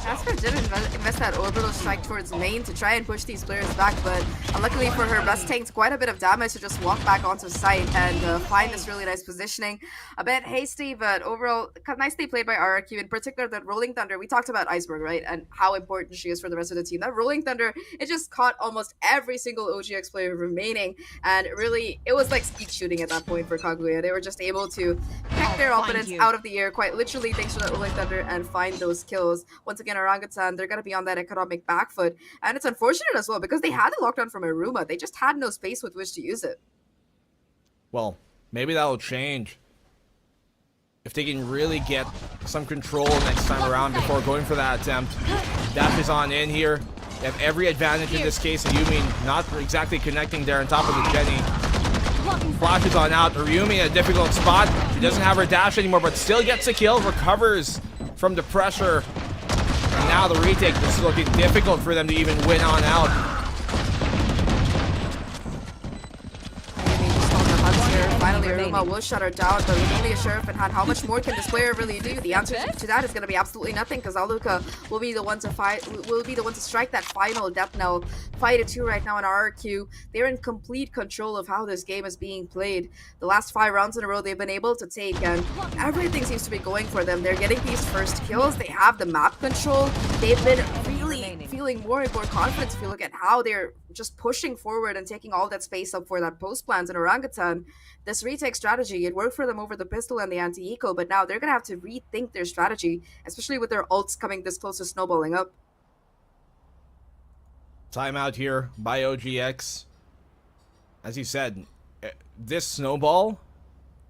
J: Casper did invest that orbital strike towards main to try and push these players back, but luckily for her, Best tanked quite a bit of damage to just walk back onto site and find this really nice positioning. A bit hasty, but overall nicely played by RRQ. In particular, that Rolling Thunder, we talked about Iceberg, right? And how important she is for the rest of the team. That Rolling Thunder, it just caught almost every single OGX player remaining, and really, it was like skeet shooting at that point for Kaguya. They were just able to pick their opponents out of the air, quite literally thanks to that Rolling Thunder, and find those kills. Once again, Orangutan, they're going to be on that economic back foot. And it's unfortunate as well because they had the lockdown from Aruma. They just had no space with which to use it.
F: Well, maybe that'll change. If they can really get some control next time around before going for that attempt. Dash is on in here. They have every advantage in this case. Ayumi not exactly connecting there on top of the Jenny. Flash is on out. Ayumi in a difficult spot. She doesn't have her dash anymore, but still gets a kill. Recovers from the pressure. And now the retake, this is looking difficult for them to even win on out.
J: Finally, Aruma will shut her down, but with only a Sheriff in hand, how much more can this player really do? The answer to that is going to be absolutely nothing, because Aluka will be the one to fight, will be the one to strike that final death knell. 5-2 right now in RRQ. They're in complete control of how this game is being played. The last 5 rounds in a row they've been able to take, and everything seems to be going for them. They're getting these first kills. They have the map control. They've been really feeling more and more confident if you look at how they're just pushing forward and taking all that space up for that post plans in Orangutan. This retake strategy, it worked for them over the pistol and the anti-eco, but now they're going to have to rethink their strategy, especially with their ults coming this close to snowballing up.
F: Timeout here by OGX. As you said, this snowball,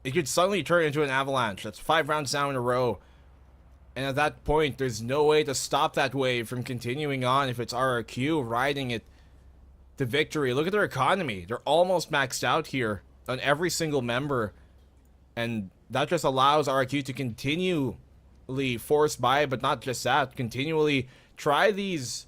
F: it could suddenly turn into an avalanche. That's 5 rounds down in a row. And at that point, there's no way to stop that wave from continuing on if it's RRQ riding it to victory. Look at their economy. They're almost maxed out here on every single member. And that just allows RRQ to continually force by, but not just that, continually try these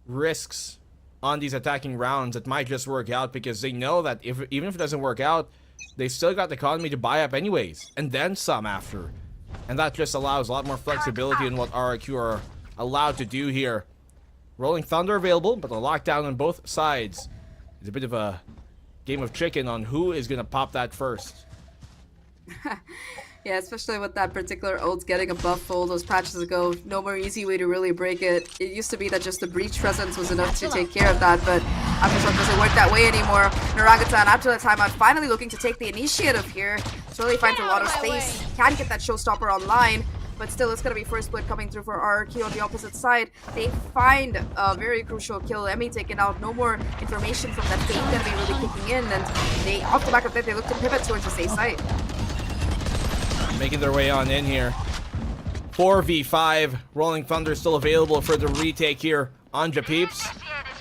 F: risks on these attacking rounds that might just work out, because they know that even if it doesn't work out, they still got the economy to buy up anyways, and then some after. And that just allows a lot more flexibility in what RRQ are allowed to do here. Rolling Thunder available, but the lockdown on both sides is a bit of a game of chicken on who is going to pop that first.
J: Yeah, especially with that particular ult getting a buff all those patches ago. No more easy way to really break it. It used to be that just the breach presence was enough to take care of that, but Aftershock doesn't work that way anymore. Orangutan, after the timeout, finally looking to take the initiative here. Really finds a lot of space. Can get that showstopper online, but still it's going to be first split coming through for RRQ on the opposite side. They find a very crucial kill. Emmy taken out. No more information from that fake going to be really kicking in, and they, off the back of that, they look to pivot towards the safe side.
F: Making their way on in here. 4v5. Rolling Thunder still available for the retake here on Japeeps.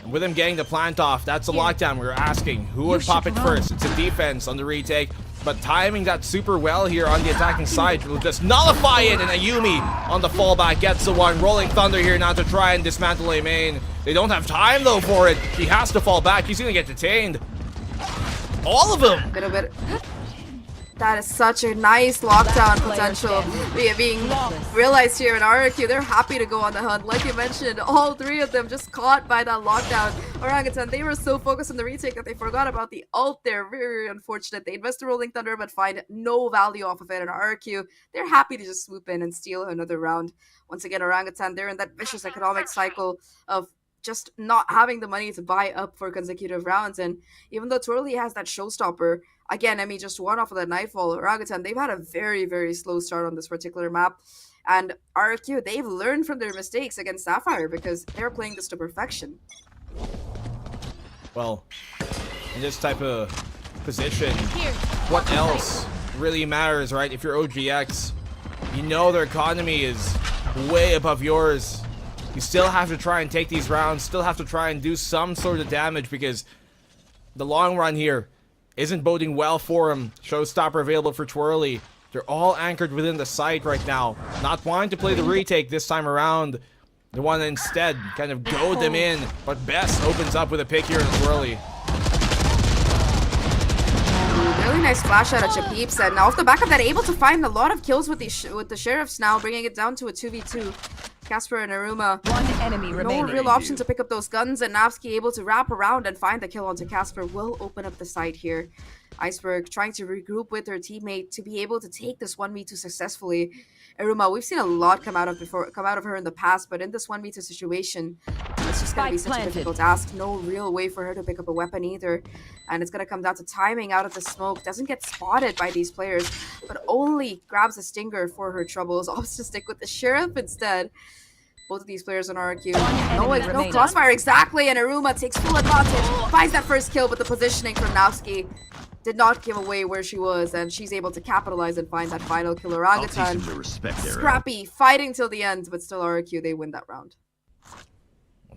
F: And with him getting the plant off, that's a lockdown. We were asking who would pop it first. It's a defense on the retake, but timing that super well here on the attacking side will just nullify it, and Ayumi on the fallback gets the one. Rolling Thunder here now to try and dismantle a main. They don't have time though for it. He has to fall back. He's gonna get detained. All of them.
J: Good a bit. That is such a nice lockdown potential being realized here in RRQ. They're happy to go on the hunt. Like you mentioned, all 3 of them just caught by that lockdown. Orangutan, they were so focused on the retake that they forgot about the ult there. Very unfortunate. They invest the Rolling Thunder but find no value off of it in RRQ. They're happy to just swoop in and steal another round. Once again, Orangutan, they're in that vicious economic cycle of just not having the money to buy up for consecutive rounds. And even though Twirly has that showstopper, again, I mean, just one off of that nightfall, Orangutan, they've had a very, very slow start on this particular map. And RRQ, they've learned from their mistakes against Sapphire because they're playing this to perfection.
F: Well, in this type of position, what else really matters, right? If you're OGX, you know their economy is way above yours. You still have to try and take these rounds, still have to try and do some sort of damage, because the long run here isn't boding well for him. Showstopper available for Twirly. They're all anchored within the site right now. Not wanting to play the retake this time around. They want to instead kind of goad them in. But Bess opens up with a pick here in Twirly.
J: Really nice flash out of Japeeps, and off the back of that, able to find a lot of kills with the Sheriffs now, bringing it down to a 2v2. Casper and Aruma.
H: One enemy
J: No
H: remaining.
J: real option to pick up those guns, and Navsky able to wrap around and find the kill onto Casper will open up the side here. Iceberg trying to regroup with her teammate to be able to take this 1v2 successfully. Aruma, we've seen a lot come out of her in the past, but in this 1v2 situation, it's just gonna be such a difficult task. No real way for her to pick up a weapon either. And it's gonna come down to timing out of the smoke. Doesn't get spotted by these players, but only grabs a stinger for her troubles. Opts to stick with the Sheriff instead. Both of these players on RQ. No crossfire exactly, and Aruma takes full advantage. Finds that first kill, but the positioning from Navsky did not give away where she was, and she's able to capitalize and find that final kill. Orangutan, scrappy, fighting till the end, but still RQ, they win that round.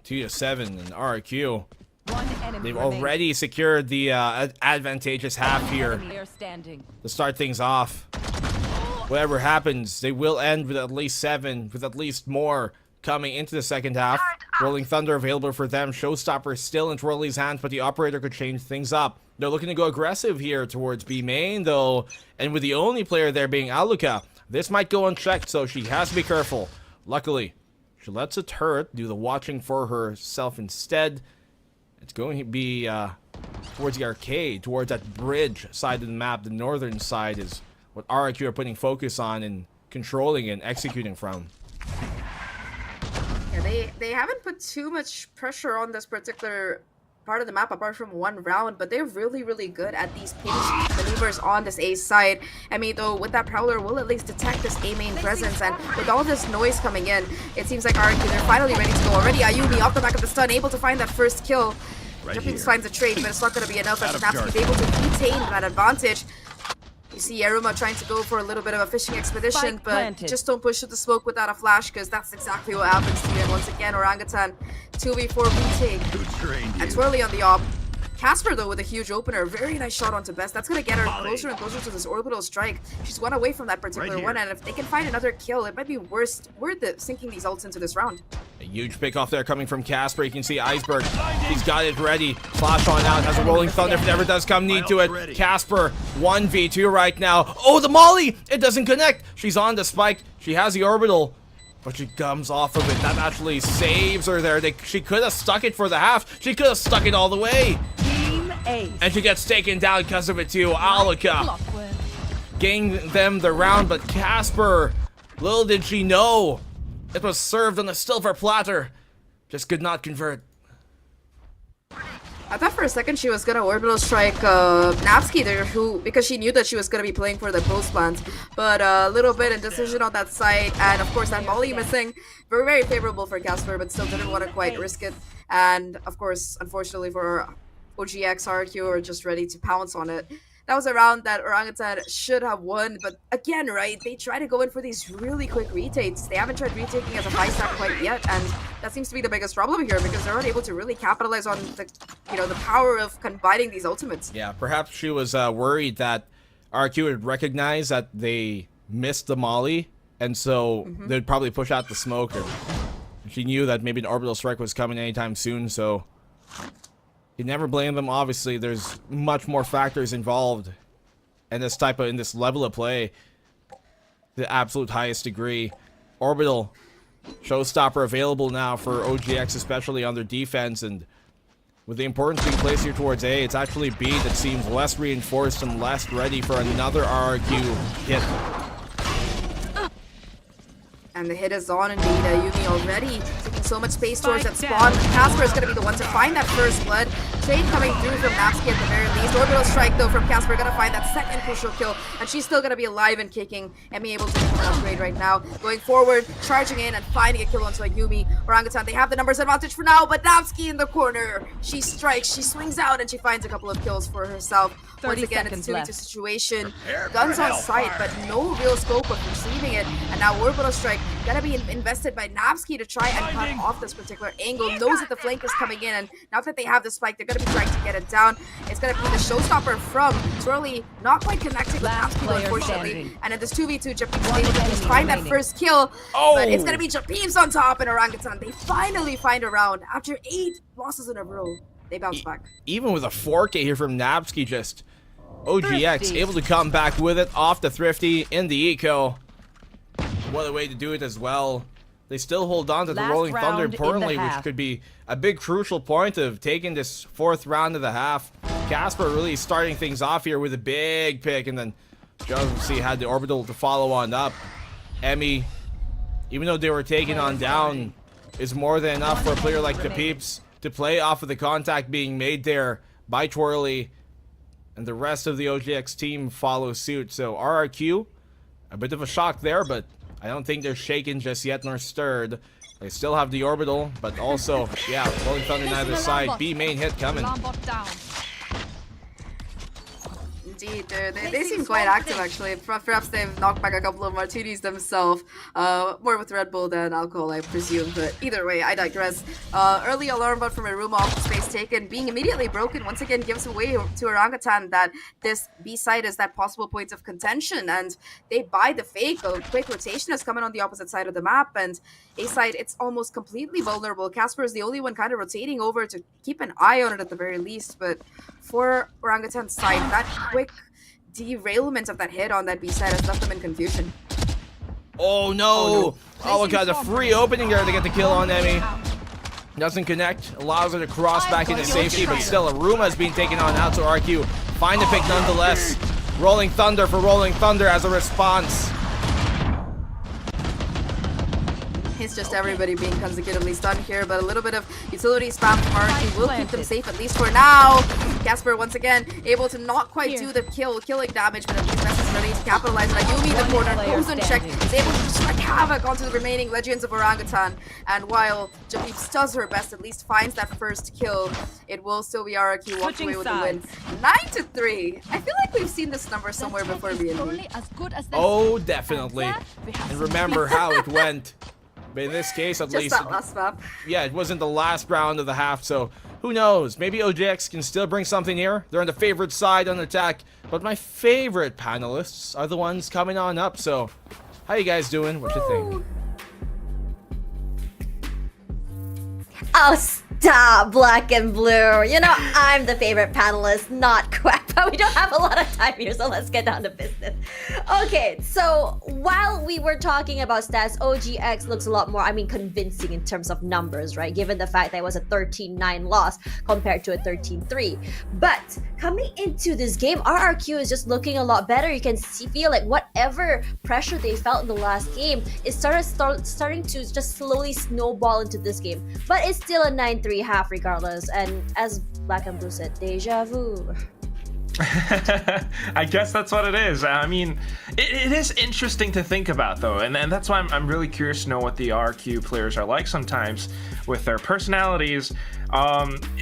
F: 2-7 in RQ.
H: One enemy
F: They've
H: remaining.
F: already secured the advantageous half here
H: Enemy are standing.
F: to start things off. Whatever happens, they will end with at least 7, with at least more coming into the second half. Rolling Thunder available for them. Showstopper still in Twirly's hands, but the operator could change things up. They're looking to go aggressive here towards B main, though, and with the only player there being Aluka, this might go unchecked, so she has to be careful. Luckily, she lets a turret do the watching for herself instead. It's going to be towards the arcade, towards that bridge side of the map. The northern side is what RQ are putting focus on and controlling and executing from.
J: Yeah, they haven't put too much pressure on this particular part of the map apart from one round, but they're really, really good at these pinch maneuvers on this A side. I mean, though, with that Prowler, we'll at least detect this A main presence, and with all this noise coming in, it seems like RQ, they're finally ready to go. Already Ayumi off the back of the stun, able to find that first kill. Jeffings finds a trade, but it's not going to be enough as Napsky is able to retain that advantage. You see Aruma trying to go for a little bit of a fishing expedition, but just don't push to the smoke without a flash, because that's exactly what happens to you. And once again, Orangutan 2v4 retake. And Twirly on the op. Casper, though, with a huge opener. Very nice shot onto Best. That's going to get her closer and closer to this orbital strike. She's one away from that particular one, and if they can find another kill, it might be worth it sinking these ults into this round.
F: A huge pick off there coming from Casper. You can see Iceberg. He's got it ready. Flash on out. Has a rolling thunder if it ever does come need to it. Casper 1v2 right now. Oh, the molly! It doesn't connect. She's on the spike. She has the orbital, but she comes off of it. That actually saves her there. She could have stuck it for the half. She could have stuck it all the way.
H: Team Ace.
F: And she gets taken down because of it too. Aluka getting them the round, but Casper, little did she know, it was served on a silver platter. Just could not convert.
J: I thought for a second she was gonna orbital strike Napsky there, because she knew that she was gonna be playing for the post plant. But a little bit of decision on that side, and of course that molly missing. Very, very favorable for Casper, but still didn't want to quite risk it. And of course, unfortunately for OGX, RQ are just ready to pounce on it. That was a round that Orangutan should have won, but again, right, they try to go in for these really quick retakes. They haven't tried retaking as a high stack quite yet, and that seems to be the biggest problem here, because they're not able to really capitalize on the power of combining these ultimates.
F: Yeah, perhaps she was worried that RQ would recognize that they missed the molly, and so they'd probably push out the smoke. Or she knew that maybe an orbital strike was coming anytime soon, so you never blame them. Obviously, there's much more factors involved in this level of play, the absolute highest degree. Orbital showstopper available now for OGX, especially on their defense, and with the importance being placed here towards A, it's actually B that seems less reinforced and less ready for another RQ hit.
J: And the hit is on indeed. Ayumi already taking so much space towards that spawn. Casper is going to be the one to find that first blood. Trade coming through from Napsky at the very least. Orbital strike though from Casper, going to find that second crucial kill. And she's still going to be alive and kicking. Emmy able to make an upgrade right now. Going forward, charging in and finding a kill onto Ayumi. Orangutan, they have the numbers advantage for now, but Napsky in the corner. She strikes, she swings out, and she finds a couple of kills for herself. Once again, it's a 2v2 situation. Guns on sight, but no real scope of receiving it. And now Orbital Strike gonna be invested by Napsky to try and cut off this particular angle. Knows that the flank is coming in, and now that they have the spike, they're gonna be trying to get it down. It's gonna be the showstopper from Twirly, not quite connected with Napsky, unfortunately. And in this 2v2, Japeem's able to just find that first kill. But it's gonna be Japeem's on top, and Orangutan, they finally find a round. After 8 losses in a row, they bounce back.
F: Even with a 4K here from Napsky, just OGX able to come back with it off the Thrifty in the eco. What a way to do it as well. they still hold on to the
H: Last
F: Rolling Thunder
H: round in the
F: importantly, which
H: half.
F: could be a big crucial point of taking this 4th round of the half. Casper really starting things off here with a big pick, and then Josie had the orbital to follow on up. Emmy, even though they were taken on down, is more than enough for a player like the Peeps to play off of the contact being made there by Twirly, and the rest of the OGX team follow suit. So RRQ, a bit of a shock there, but I don't think they're shaken just yet nor stirred. They still have the orbital, but also, yeah, Rolling Thunder on either side. B main hit coming.
J: Indeed, they seem quite active actually. Perhaps they've knocked back a couple of martinis themselves, more with Red Bull than alcohol, I presume. But either way, I digress. Early alarm bot from a room off space taken, being immediately broken once again gives away to Orangutan that this B side is that possible point of contention, and they buy the fake. A quick rotation is coming on the opposite side of the map, and A side it's almost completely vulnerable. Casper is the only one kind of rotating over to keep an eye on it at the very least, but for Orangutan's side, that quick derailment of that hit on that B side has left them in confusion.
F: Oh no! Oh, we got a free opening there to get the kill on Emmy. Doesn't connect, allows her to cross back into safety, but still a room has been taken on out to RQ. Find the pick nonetheless. Rolling Thunder for Rolling Thunder as a response.
J: It's just everybody being consecutively stunned here, but a little bit of utility spam from RQ will keep them safe, at least for now. Casper once again able to not quite do the killing damage, but at least Best is ready to capitalize. And Ayumi in the corner goes unchecked, is able to strike havoc onto the remaining Legends of Orangutan. And while Jabeeps does her best, at least finds that first kill, it will still be RQ walking away with the win. 9-3. I feel like we've seen this number somewhere before, BNB.
F: Oh, definitely. And remember how it went. But in this case, at
J: Just
F: least,
J: that last map.
F: yeah, it wasn't the last round of the half, so who knows? Maybe OGX can still bring something here. They're on the favorite side on attack, but my favorite panelists are the ones coming on up, so how you guys doing? What you think?
C: Oh, stop, Blackenblue. You know, I'm the favorite panelist, not Quack, but we don't have a lot of time here, so let's get down to business. Okay, so while we were talking about stats, OGX looks a lot more, convincing in terms of numbers, right? Given the fact that it was a 13-9 loss compared to a 13-3. But coming into this game, RRQ is just looking a lot better. You can feel like whatever pressure they felt in the last game is starting to just slowly snowball into this game. But it's still a 9-3 half regardless, and as Blackenblue said, deja vu.
D: I guess that's what it is. I mean, it is interesting to think about, though, and that's why I'm really curious to know what the RQ players are like sometimes with their personalities.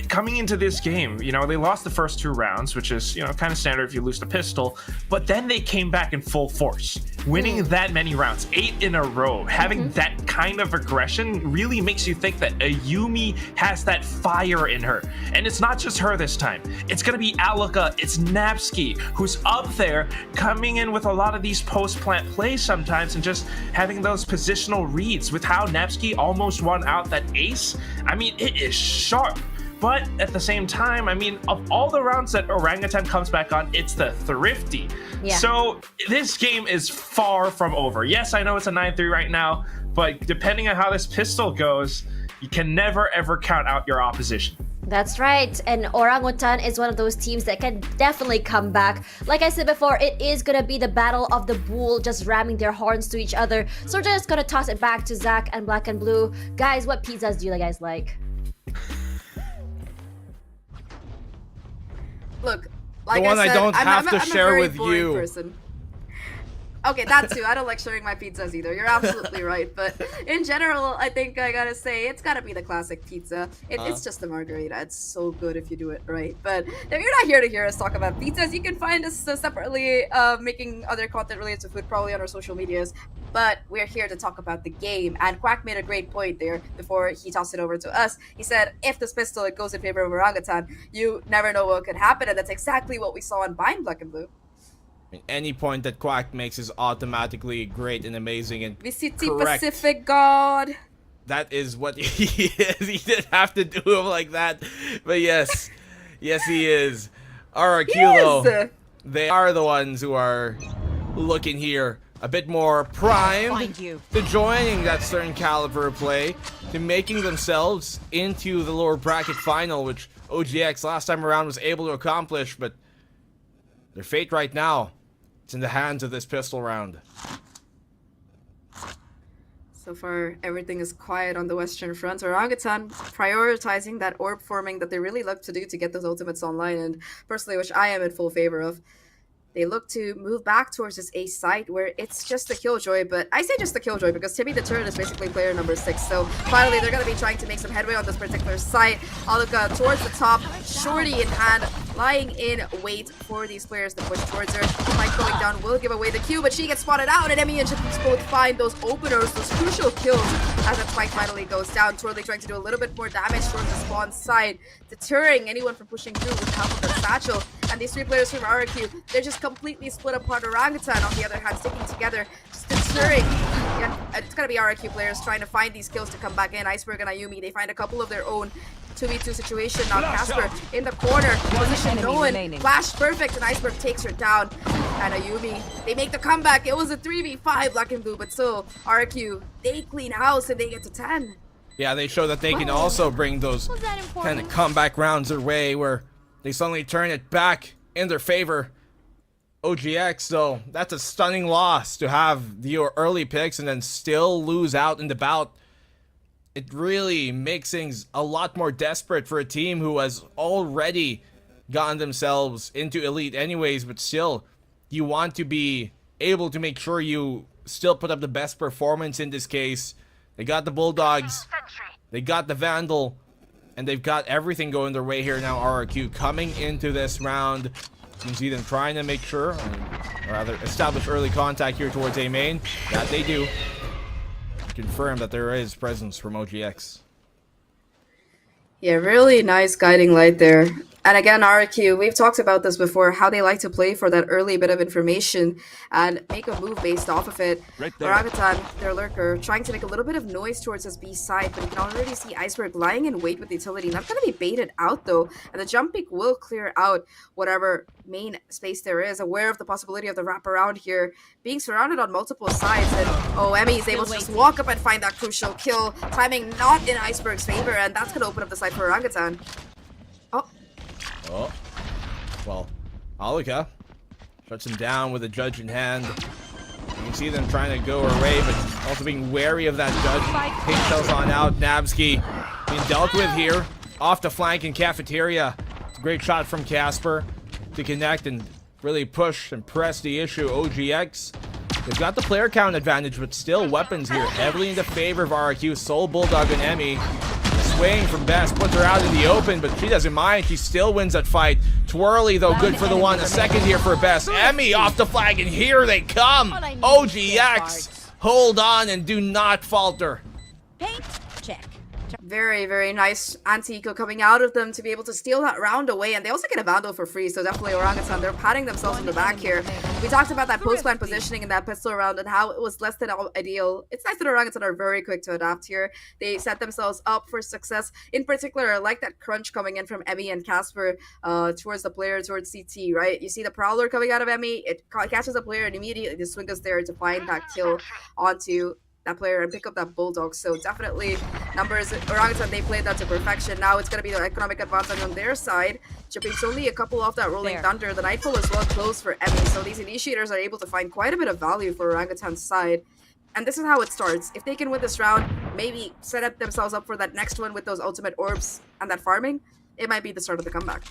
D: Coming into this game, you know, they lost the first 2 rounds, which is, you know, kind of standard if you lose the pistol, but then they came back in full force, winning that many rounds, 8 in a row. Having that kind of aggression really makes you think that Ayumi has that fire in her. And it's not just her this time. It's gonna be Alaka, it's Napski, who's up there, coming in with a lot of these post-plant plays sometimes, and just having those positional reads. With how Napski almost won out that ace, I mean, it is sharp. But at the same time, I mean, of all the rounds that Orangutan comes back on, it's the thrifty.
C: Yeah.
D: So this game is far from over. Yes, I know it's a 9-3 right now, but depending on how this pistol goes, you can never ever count out your opposition.
C: That's right, and Orangutan is one of those teams that can definitely come back. Like I said before, it is gonna be the battle of the bull, just ramming their horns to each other. So we're just gonna toss it back to Zahk and Blackenblue. Guys, what pizzas do you guys like?
J: Look, like
F: The one
J: I said,
F: I don't have to
J: I'm
F: share
J: a very
F: with
J: boring
F: you.
J: person. Okay, that too. I don't like sharing my pizzas either. You're absolutely right. But in general, I think I gotta say it's gotta be the classic pizza. It's just a margarita. It's so good if you do it right. But if you're not here to hear us talk about pizzas, you can find us separately making other content related to food, probably on our social medias. But we're here to talk about the game. And Quack made a great point there before he tossed it over to us. He said, if this pistol it goes in favor of Orangutan, you never know what could happen. And that's exactly what we saw in Bind Blackenblue.
F: I mean, any point that Quack makes is automatically great and amazing and
J: VCT
F: correct.
J: Pacific God.
F: That is what he is. He didn't have to do him like that. But yes. Yes, he is. RRQ, though, they are the ones who are looking here a bit more primed
H: Find you.
F: to joining that certain caliber play, to making themselves into the lower bracket final, which OGX last time around was able to accomplish, but their fate right now, it's in the hands of this pistol round.
J: So far, everything is quiet on the Western Front. Orangutan prioritizing that orb forming that they really love to do to get those ultimates online, and personally, which I am in full favor of. They look to move back towards this A site where it's just a Killjoy, but I say just a Killjoy because Timmy the Turret is basically player number 6. So finally, they're going to be trying to make some headway on this particular site. Aluka towards the top, Shorty in hand, lying in wait for these players to push towards her. Mike going down will give away the Q, but she gets spotted out, and Emmy and Chippins both find those openers, those crucial kills as that spike finally goes down. Twirly trying to do a little bit more damage towards the spawn side, deterring anyone from pushing through with the help of the satchel. And these 3 players from RRQ, they're just completely split apart. Orangutan, on the other hand, sticking together, just deterring. Yeah, it's gonna be RRQ players trying to find these kills to come back in. Iceberg and Ayumi, they find a couple of their own 2v2 situation. Now Casper in the corner, position
H: enemy
J: no one,
H: remaining.
J: flash perfect, and Iceberg takes her down. And Ayumi, they make the comeback. It was a 3v5 Blackenblue, but still, RRQ, they clean house and they get to 10.
F: Yeah, they show that they can also bring those kind of comeback rounds their way where they suddenly turn it back in their favor. OGX, though, that's a stunning loss to have your early picks and then still lose out in the bout. It really makes things a lot more desperate for a team who has already gotten themselves into Elite anyways, but still, you want to be able to make sure you still put up the best performance in this case. They got the Bulldogs, they got the Vandal, and they've got everything going their way here now. RRQ coming into this round. You can see them trying to make sure, or rather establish early contact here towards A main. That they do. Confirm that there is presence from OGX.
J: Yeah, really nice guiding light there. And again, RQ, we've talked about this before, how they like to play for that early bit of information and make a move based off of it.
A: Right there.
J: Orangutan, their lurker, trying to make a little bit of noise towards his B side, but you can already see Iceberg lying in wait with utility. Not going to be baited out though, and the jump peak will clear out whatever main space there is, aware of the possibility of the wraparound here, being surrounded on multiple sides, and Emmy is able to just walk up and find that crucial kill. Timing not in Iceberg's favor, and that's going to open up the side for Orangutan.
F: Oh, well, Aluka shuts him down with a judge in hand. You can see them trying to go away, but also being wary of that judge. Pigtails on out. Nabsky being dealt with here. Off the flank in Cafeteria. It's a great shot from Casper to connect and really push and press the issue. OGX, they've got the player count advantage, but still weapons here heavily in the favor of RQ. Soul Bulldog and Emmy. Swaying from Best, puts her out in the open, but she doesn't mind. She still wins that fight. Twirly, though, good for the one. A second here for Best. Emmy off the flag, and here they come. OGX, hold on and do not falter.
H: Paint check.
J: Very, very nice anti-eco coming out of them to be able to steal that round away, and they also get a Vandal for free, so definitely Orangutan, they're patting themselves on the back here. We talked about that post-plan positioning in that pistol round and how it was less than ideal. It's nice that Orangutan are very quick to adapt here. They set themselves up for success. In particular, I like that crunch coming in from Emmy and Casper towards the player, towards CT, right? You see the Prowler coming out of Emmy, it catches the player, and immediately the swing is there to find that kill onto that player and pick up that Bulldog. So definitely numbers, Orangutan, they played that to perfection. Now it's going to be the economic advantage on their side. Chipping's only a couple off that Rolling Thunder. The Nightfall is well close for Emmy, so these initiators are able to find quite a bit of value for Orangutan's side. And this is how it starts. If they can win this round, maybe set up themselves up for that next one with those ultimate orbs and that farming, it might be the start of the comeback.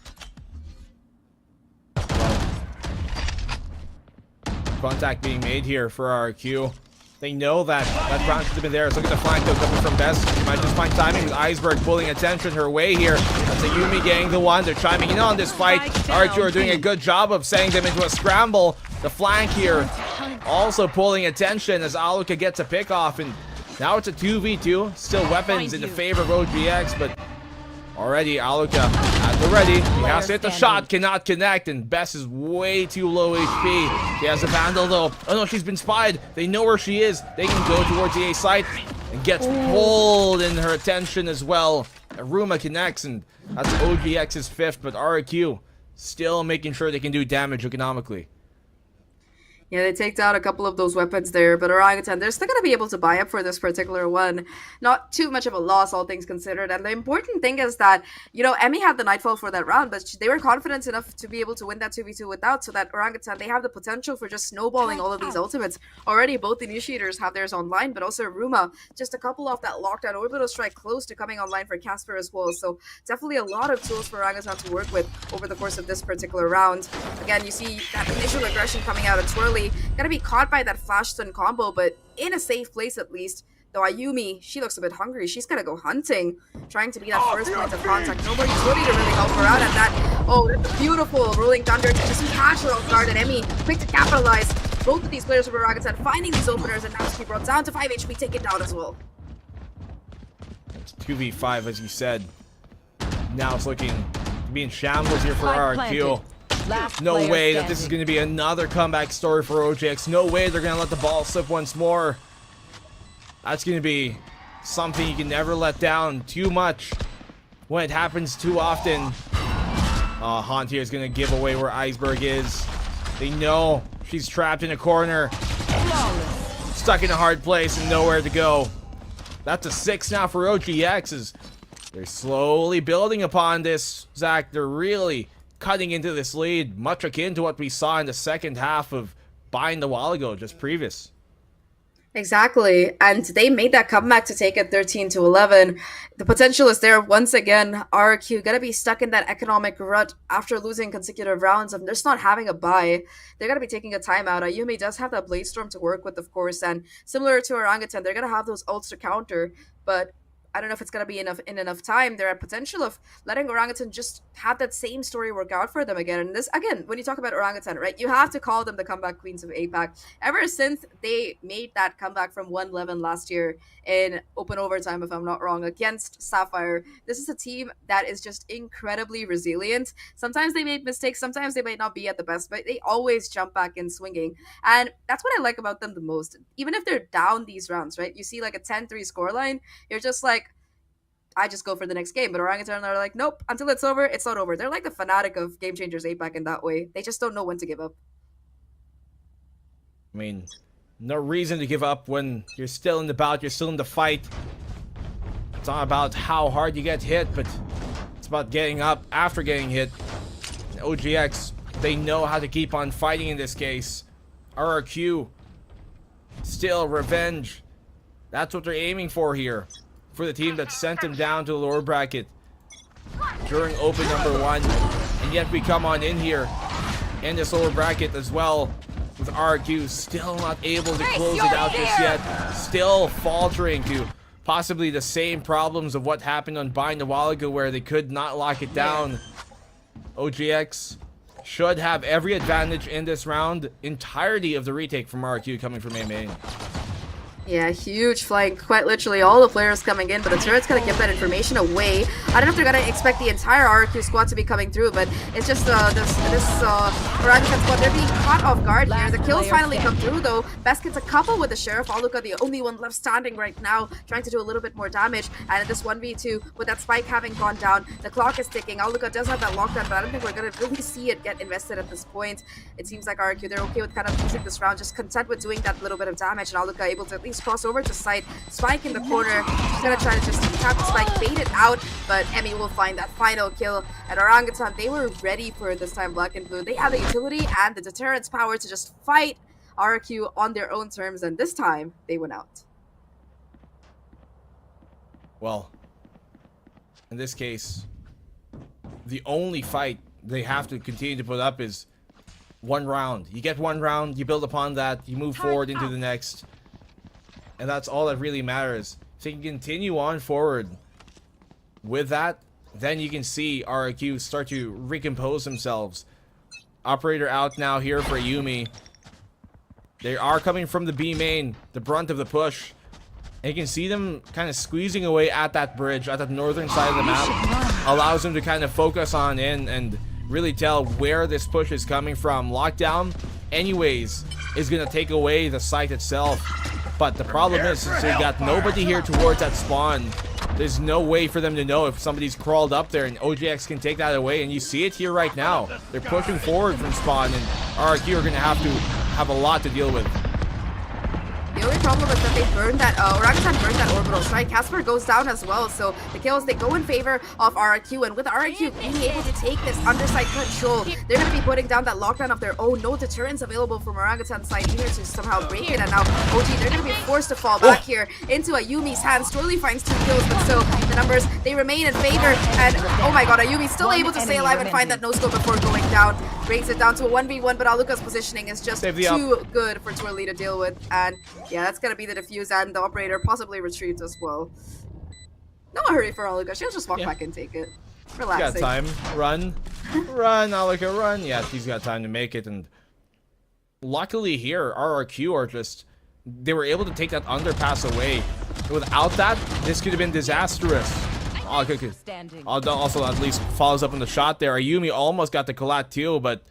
F: Contact being made here for RQ. They know that round should have been there. Let's look at the flank though, coming from Best. Might just find timing with Iceberg pulling attention her way here. That's a Yumi getting the one. They're chiming in on this fight. RQ are doing a good job of sending them into a scramble. The flank here also pulling attention as Aluka gets a pick off, and now it's a 2v2. Still weapons in the favor of OGX, but already Aluka at the ready. He has to hit the shot, cannot connect, and Bess is way too low HP. She has a Vandal though. Oh no, she's been spied. They know where she is. They can go towards the A site and gets pulled in her attention as well. Aruma connects, and that's OGX's fifth, but RQ still making sure they can do damage economically.
J: Yeah, they take down a couple of those weapons there, but Orangutan, they're still going to be able to buy up for this particular one. Not too much of a loss, all things considered. And the important thing is that, you know, Emmy had the Nightfall for that round, but they were confident enough to be able to win that 2v2 without, so that Orangutan, they have the potential for just snowballing all of these ultimates. Already, both initiators have theirs online, but also Ruma, just a couple off that lockdown. Orbital Strike close to coming online for Casper as well. So definitely a lot of tools for Orangutan to work with over the course of this particular round. Again, you see that initial aggression coming out of Twirly. Gonna be caught by that flash stun combo, but in a safe place at least. Though Ayumi, she looks a bit hungry. She's gonna go hunting, trying to be that first point of contact. Nobody's ready to really help her out at that. Oh, that's a beautiful rolling thunder to just catch her off guard, and Emmy quick to capitalize. Both of these players of Orangutan finding these openers, and now she brought down to 5 HP, taken down as well.
F: It's 2v5, as you said. Now it's looking to be in shambles here for RQ. No way that this is going to be another comeback story for OGX. No way they're going to let the ball slip once more. That's going to be something you can never let down too much when it happens too often. Haunt here is going to give away where Iceberg is. They know she's trapped in a corner, stuck in a hard place and nowhere to go. That's a 6 now for OGX as they're slowly building upon this. Zach, they're really cutting into this lead, much akin to what we saw in the second half of Bind a while ago, just previous.
J: Exactly, and they made that comeback to take it 13-11. The potential is there once again. RQ gonna be stuck in that economic rut after losing consecutive rounds of just not having a bye. They're gonna be taking a timeout. Ayumi does have that Blade Storm to work with, of course, and similar to Orangutan, they're gonna have those ults to counter, but I don't know if it's going to be enough time. There are potential of letting Orangutan just have that same story work out for them again. And this, again, when you talk about Orangutan, right, you have to call them the comeback queens of APAC. Ever since they made that comeback from 1-11 last year in open overtime, if I'm not wrong, against Sapphire, this is a team that is just incredibly resilient. Sometimes they made mistakes, sometimes they might not be at the best, but they always jump back in swinging. And that's what I like about them the most. Even if they're down these rounds, right, you see like a 10-3 scoreline, you're just like, I just go for the next game. But Orangutan are like, nope, until it's over, it's not over. They're like the fanatic of Game Changers APAC in that way. They just don't know when to give up.
F: I mean, no reason to give up when you're still in the bout, you're still in the fight. It's not about how hard you get hit, but it's about getting up after getting hit. And OGX, they know how to keep on fighting in this case. RRQ, still revenge. That's what they're aiming for here. For the team that sent them down to the lower bracket during open number 1, and yet we come on in here in this lower bracket as well with RQ still not able to close it out just yet, still faltering to possibly the same problems of what happened on Bind a while ago where they could not lock it down. OGX should have every advantage in this round, entirety of the retake from RQ coming from main.
J: Yeah, huge flank. Quite literally all the players coming in, but the turret's gonna give that information away. I don't know if they're gonna expect the entire RQ squad to be coming through, but it's just this Orangutan squad, they're being caught off guard here. The kills finally come through though. Best gets a couple with the Sheriff. Aluka, the only one left standing right now, trying to do a little bit more damage. And in this 1v2, with that spike having gone down, the clock is ticking. Aluka does have that lockdown, but I don't think we're gonna really see it get invested at this point. It seems like RQ, they're okay with kind of losing this round, just content with doing that little bit of damage, and Aluka able to at least cross over to site. Spike in the corner. She's gonna try to just tap the spike, bait it out, but Emmy will find that final kill. And Orangutan, they were ready for it this time, Blackenblue. They had the utility and the deterrence power to just fight RQ on their own terms, and this time, they went out.
F: Well, in this case, the only fight they have to continue to put up is one round. You get one round, you build upon that, you move forward into the next. And that's all that really matters. If you can continue on forward with that, then you can see RQ start to recompose themselves. Operator out now here for Yumi. They are coming from the B main, the brunt of the push. And you can see them kind of squeezing away at that bridge, at the northern side of the map. Allows them to kind of focus on in and really tell where this push is coming from. Lockdown, anyways, is going to take away the site itself. But the problem is, since they got nobody here towards that spawn, there's no way for them to know if somebody's crawled up there, and OGX can take that away, and you see it here right now. They're pushing forward from spawn, and RQ are going to have to have a lot to deal with.
J: The only problem is that they burned that, Orangutan burned that orbital strike. Casper goes down as well, so the kills, they go in favor of RRQ, and with RRQ being able to take this underside control, they're going to be putting down that lockdown of their own. No deterrents available from Orangutan's side either to somehow break it, and now OG, they're going to be forced to fall back here into Ayumi's hands. Twirly finds 2 kills, but still, the numbers, they remain in favor, and oh my god, Ayumi still able to stay alive and find that no-scope before going down. Brings it down to a 1v1, but Aluka's positioning is just too good for Twirly to deal with, and yeah, that's gonna be the defuse, and the operator possibly retrieved as well. No hurry for Aluka, she'll just walk back and take it. Relaxing.
F: Got time. Run. Run, Aluka, run. Yeah, she's got time to make it, and luckily here, RRQ are just... They were able to take that underpass away. Without that, this could have been disastrous. Also, at least follows up on the shot there. Ayumi almost got the collat too, but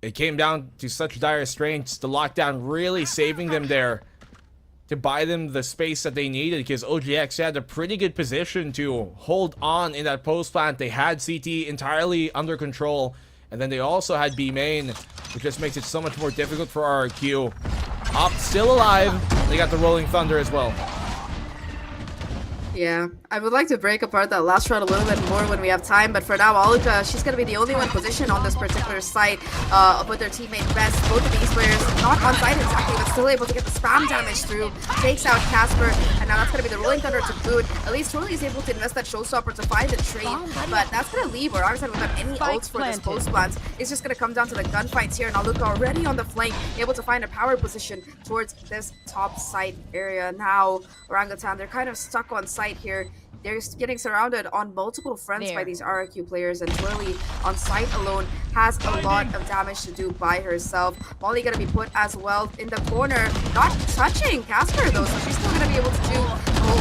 F: it came down to such dire straits. The lockdown really saving them there to buy them the space that they needed, because OGX had a pretty good position to hold on in that post plant. They had CT entirely under control, and then they also had B main, which just makes it so much more difficult for RRQ. Up, still alive. They got the Rolling Thunder as well.
J: Yeah, I would like to break apart that last round a little bit more when we have time, but for now, Aluka, she's going to be the only one positioned on this particular site with their teammate Best. Both of these players not on site exactly, but still able to get the spam damage through. Takes out Casper, and now that's going to be the Rolling Thunder to boot. At least Twirly is able to invest that Showstopper to find the trade, but that's going to leave Orangutan without any ults for this post plant. It's just going to come down to the gunfights here, and Aluka already on the flank, able to find a power position towards this top site area. Now, Orangutan, they're kind of stuck on site here. They're getting surrounded on multiple fronts by these RRQ players, and Twirly on site alone has a lot of damage to do by herself. Molly gonna be put as well in the corner, not touching Casper though, so she's still gonna be able to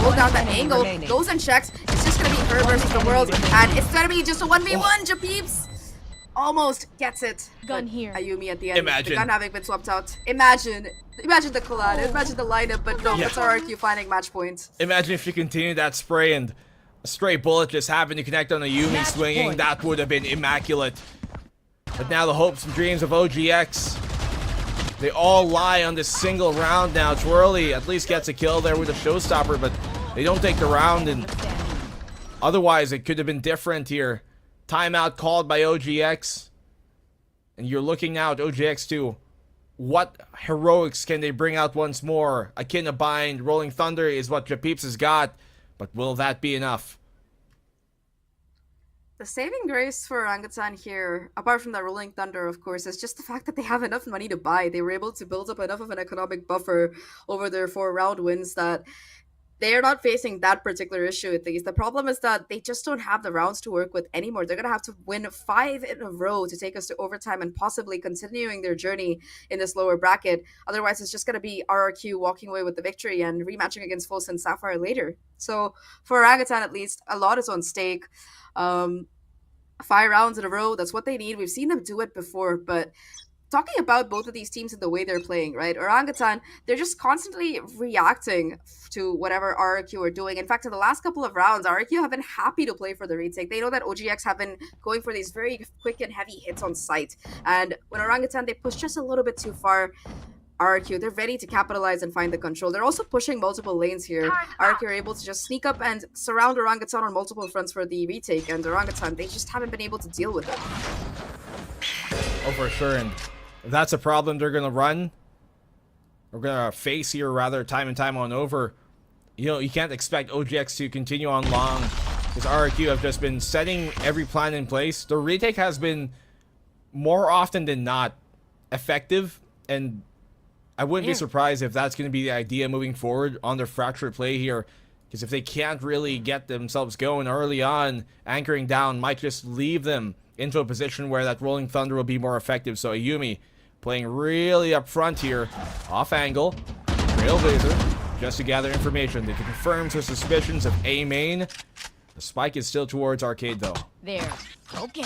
J: hold down that angle. Goes and checks. It's just gonna be her versus the world, and it's gonna be just a 1v1. Japeeps almost gets it.
H: Gun here.
J: Ayumi at the end.
F: Imagine.
J: The gun having been swapped out. Imagine the collide, imagine the lineup, but no, it's RRQ finding match points.
F: Imagine if she continued that spray and a stray bullet just happened to connect on Ayumi swinging. That would have been immaculate. But now the hopes and dreams of OGX, they all lie on this single round now. Twirly at least gets a kill there with a showstopper, but they don't take the round, and otherwise it could have been different here. Timeout called by OGX, and you're looking now at OGX too. What heroics can they bring out once more? Akin to Bind, Rolling Thunder is what Japeeps has got, but will that be enough?
J: The saving grace for Orangutan here, apart from the Rolling Thunder, of course, is just the fact that they have enough money to buy. They were able to build up enough of an economic buffer over their 4-round wins that they are not facing that particular issue at least. The problem is that they just don't have the rounds to work with anymore. They're going to have to win 5 in a row to take us to overtime and possibly continuing their journey in this lower bracket. Otherwise, it's just going to be RRQ walking away with the victory and rematching against FULLSENSE Sapphire later. So for Orangutan, at least, a lot is on stake. 5 rounds in a row, that's what they need. We've seen them do it before, but talking about both of these teams and the way they're playing, right? Orangutan, they're just constantly reacting to whatever RRQ are doing. In fact, in the last couple of rounds, RRQ have been happy to play for the retake. They know that OGX have been going for these very quick and heavy hits on site. And when Orangutan, they push just a little bit too far, RRQ, they're ready to capitalize and find the control. They're also pushing multiple lanes here. RRQ are able to just sneak up and surround Orangutan on multiple fronts for the retake. And Orangutan, they just haven't been able to deal with it.
F: Oh, for sure. And if that's a problem they're gonna run, or gonna face here rather, time and time on over, you know, you can't expect OGX to continue on long, because RRQ have just been setting every plan in place. The retake has been more often than not effective, and I wouldn't be surprised if that's going to be the idea moving forward on their fractured play here, because if they can't really get themselves going early on, anchoring down might just leave them into a position where that Rolling Thunder will be more effective. So Ayumi playing really up front here, off angle, Trailblazer, just to gather information that confirms her suspicions of A main. The spike is still towards Arcade though.
H: There. Okay.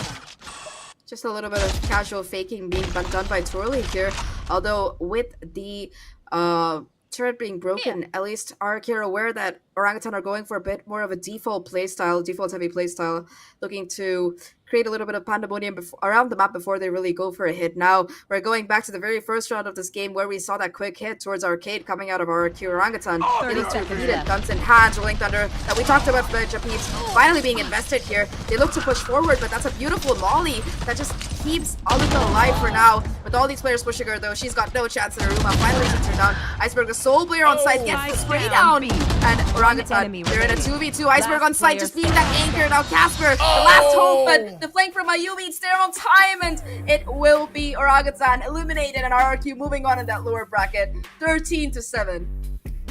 J: Just a little bit of casual faking being done by Twirly here. Although with the turret being broken, at least RRQ are aware that Orangutan are going for a bit more of a default heavy playstyle, looking to create a little bit of pandemonium around the map before they really go for a hit. Now, we're going back to the very first round of this game where we saw that quick hit towards Arcade coming out of RRQ Orangutan. They look to compete it, guns in hands, Rolling Thunder that we talked about for the Japanese finally being invested here. They look to push forward, but that's a beautiful molly that just keeps Orangutan alive for now. With all these players pushing her though, she's got no chance in her room. Finally takes her down. Iceberg, the sole player on site, gets the spray down. And Orangutan, they're in a 2v2. Iceberg on site, just being that anchor. Now Casper, the last hope, but the flank from Ayumi, it's there on time, and it will be Orangutan eliminated, and RRQ moving on in that lower bracket, 13-7.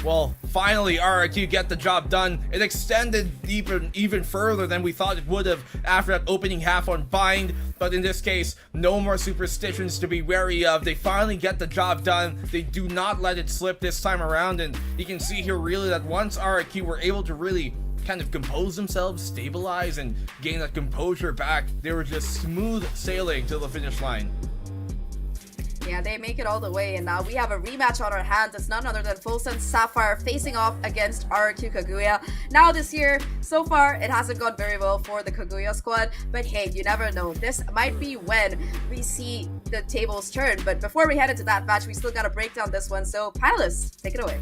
F: Well, finally, RRQ get the job done. It extended even further than we thought it would have after that opening half on Bind. But in this case, no more superstitions to be wary of. They finally get the job done. They do not let it slip this time around. And you can see here really that once RRQ were able to really kind of compose themselves, stabilize, and gain that composure back, they were just smooth sailing to the finish line.
J: Yeah, they make it all the way, and now we have a rematch on our hands. It's none other than FULLSENSE Sapphire facing off against RRQ Kaguya. Now this year, so far, it hasn't gone very well for the Kaguya squad, but hey, you never know. This might be when we see the tables turn, but before we head into that match, we still gotta break down this one, so panelists, take it away.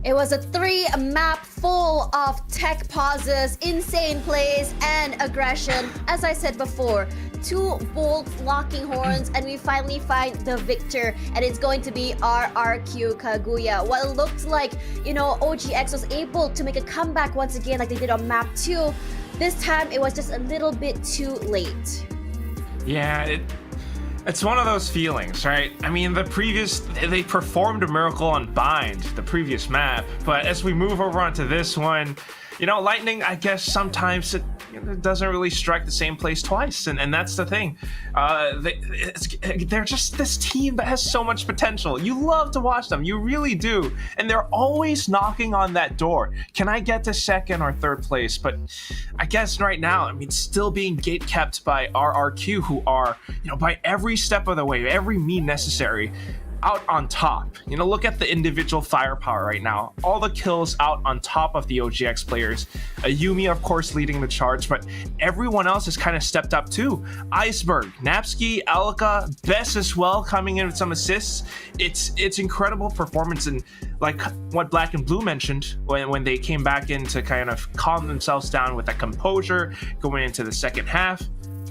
C: It was a 3-map full of tech pauses, insane plays, and aggression. As I said before, 2 bold locking horns, and we finally find the victor, and it's going to be RRQ Kaguya. What it looked like, OGX was able to make a comeback once again like they did on map 2. This time, it was just a little bit too late.
D: Yeah, it's one of those feelings, right? I mean, they performed a miracle on Bind, the previous map, but as we move over onto this one, Lightning, I guess sometimes it doesn't really strike the same place twice, and that's the thing. They're just this team that has so much potential. You love to watch them, you really do, and they're always knocking on that door. Can I get to second or third place? But I guess right now, still being gate-kept by RRQ, who are, by every step of the way, every mean necessary, out on top. Look at the individual firepower right now. All the kills out on top of the OGX players. Ayumi, of course, leading the charge, but everyone else has kind of stepped up too. Iceberg, Napsky, Alka, Bess as well, coming in with some assists. It's incredible performance, and like what Blackenblue mentioned when they came back in to kind of calm themselves down with that composure going into the second half,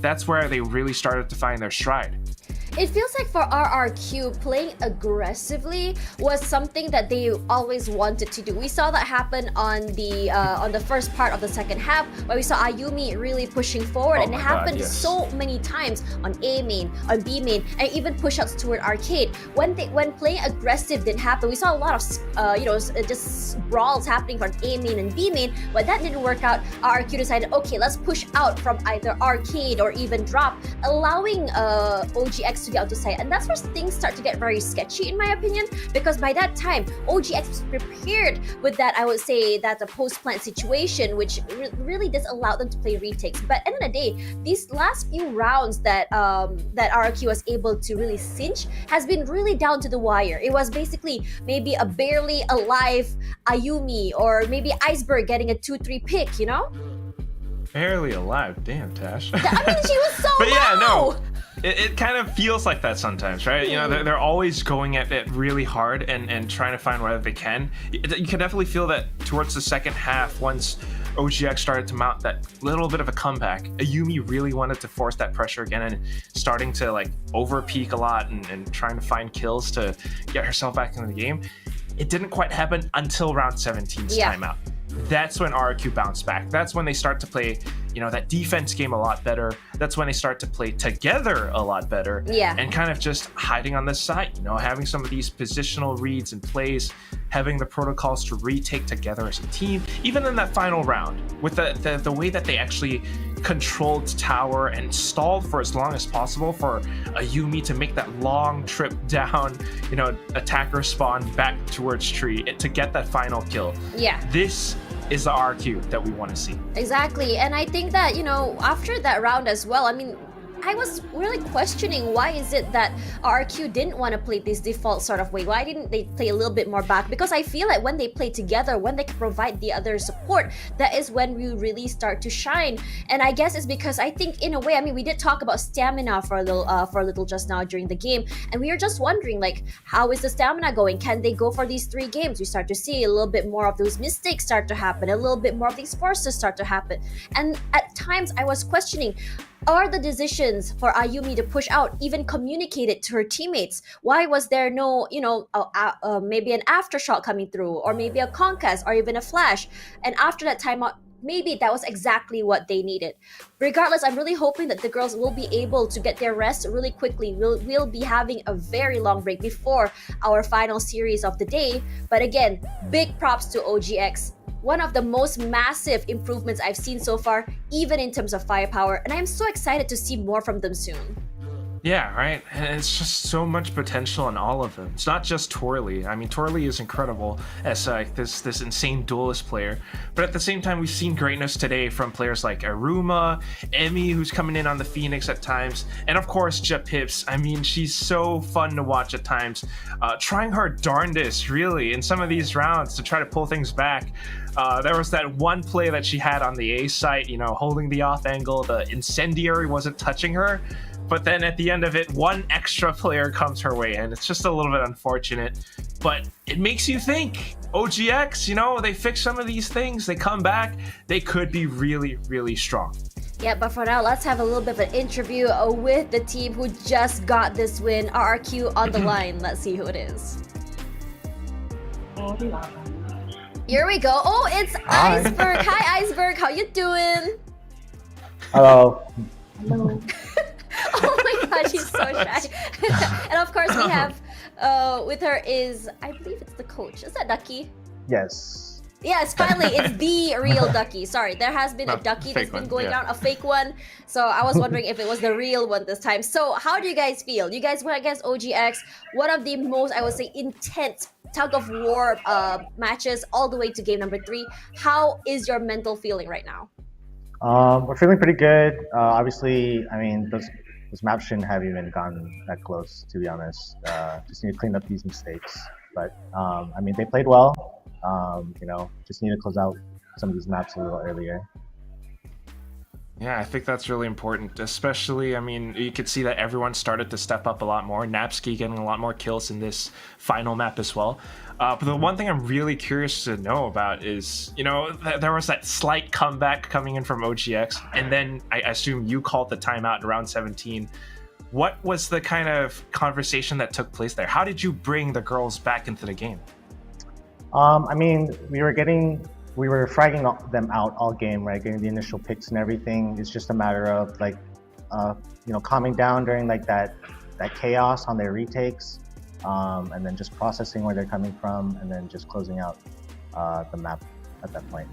D: that's where they really started to find their stride.
C: It feels like for RRQ, playing aggressively was something that they always wanted to do. We saw that happen on the first part of the second half, where we saw Ayumi really pushing forward, and it happened so many times on A main, on B main, and even push-outs toward Arcade. When playing aggressive didn't happen, we saw a lot of just brawls happening from A main and B main. When that didn't work out, RRQ decided, okay, let's push out from either Arcade or even drop, allowing OGX to get onto site, and that's where things start to get very sketchy in my opinion, because by that time OGX was prepared with that, I would say, that the post-plant situation, which really does allow them to play retakes. But at the end of the day, these last few rounds that RRQ was able to really cinch has been really down to the wire. It was basically maybe a barely alive Ayumi, or maybe Iceberg getting a 2-3 pick,
D: Barely alive, damn, Tash.
C: She was so
D: but
C: low.
D: Yeah, no. It kind of feels like that sometimes, right? They're always going at it really hard and trying to find whatever they can. You can definitely feel that towards the second half, once OGX started to mount that little bit of a comeback, Ayumi really wanted to force that pressure again and starting to over peak a lot and trying to find kills to get herself back into the game. It didn't quite happen until round 17's timeout. That's when RRQ bounced back. That's when they start to play, that defense game a lot better. That's when they start to play together a lot better.
C: Yeah.
D: And kind of just hiding on the side, having some of these positional reads and plays, having the protocols to retake together as a team. Even in that final round, with the way that they actually controlled tower and stalled for as long as possible for Ayumi to make that long trip down, attacker spawn back towards tree to get that final kill.
C: Yeah.
D: This is the RQ that we want to see.
C: Exactly, and I think that, after that round as well, I was really questioning why is it that RQ didn't want to play this default sort of way. Why didn't they play a little bit more back? Because I feel like when they play together, when they can provide the other support, that is when we really start to shine. And I guess it's because I think in a way, I mean, we did talk about stamina for a little just now during the game, and we were just wondering like, how is the stamina going? Can they go for these 3 games? We start to see a little bit more of those mistakes start to happen, a little bit more of these forces start to happen. And at times I was questioning, are the decisions for Ayumi to push out even communicated to her teammates? Why was there no, maybe an aftershock coming through, or maybe a conquest, or even a flash? And after that timeout, maybe that was exactly what they needed. Regardless, I'm really hoping that the girls will be able to get their rest really quickly. We'll be having a very long break before our final series of the day. But again, big props to OGX. One of the most massive improvements I've seen so far, even in terms of firepower, and I'm so excited to see more from them soon.
D: Yeah, right. And it's just so much potential in all of them. It's not just Torley. I mean, Torley is incredible as this insane duelist player. But at the same time, we've seen greatness today from players like Aruma, Emmy, who's coming in on the Phoenix at times, and of course, Japips. I mean, she's so fun to watch at times, trying her darndest, really, in some of these rounds to try to pull things back. There was that one play that she had on the A site, holding the off angle. The incendiary wasn't touching her. But then at the end of it, one extra player comes her way, and it's just a little bit unfortunate. But it makes you think. OGX, they fix some of these things, they come back, they could be really, really strong.
C: Yeah, but for now, let's have a little bit of an interview with the team who just got this win. RRQ on the line. Let's see who it is. Here we go. Oh, it's Iceberg. Hi, Iceberg. How you doing?
K: Hello.
C: Oh my god, she's so shy. And of course we have with her is, I believe it's the coach. Is that Ducky?
K: Yes.
C: Yes, finally, it's the real Ducky. Sorry, there has been a Ducky that's been going around, a fake one. So I was wondering if it was the real one this time. So how do you guys feel? You guys went against OGX, one of the most, I would say, intense tug of war matches all the way to game number 3. How is your mental feeling right now?
K: We're feeling pretty good. Obviously, I mean, those maps shouldn't have even gone that close, to be honest. Just need to clean up these mistakes. But, I mean, they played well. Just need to close out some of these maps a little earlier.
D: Yeah, I think that's really important, especially, I mean, you could see that everyone started to step up a lot more. Napsky getting a lot more kills in this final map as well. But the one thing I'm really curious to know about is, there was that slight comeback coming in from OGX, and then I assume you called the timeout in round 17. What was the kind of conversation that took place there? How did you bring the girls back into the game?
K: I mean, we were fragging them out all game, right? Getting the initial picks and everything. It's just a matter of calming down during like that chaos on their retakes, and then just processing where they're coming from, and then just closing out the map at that point.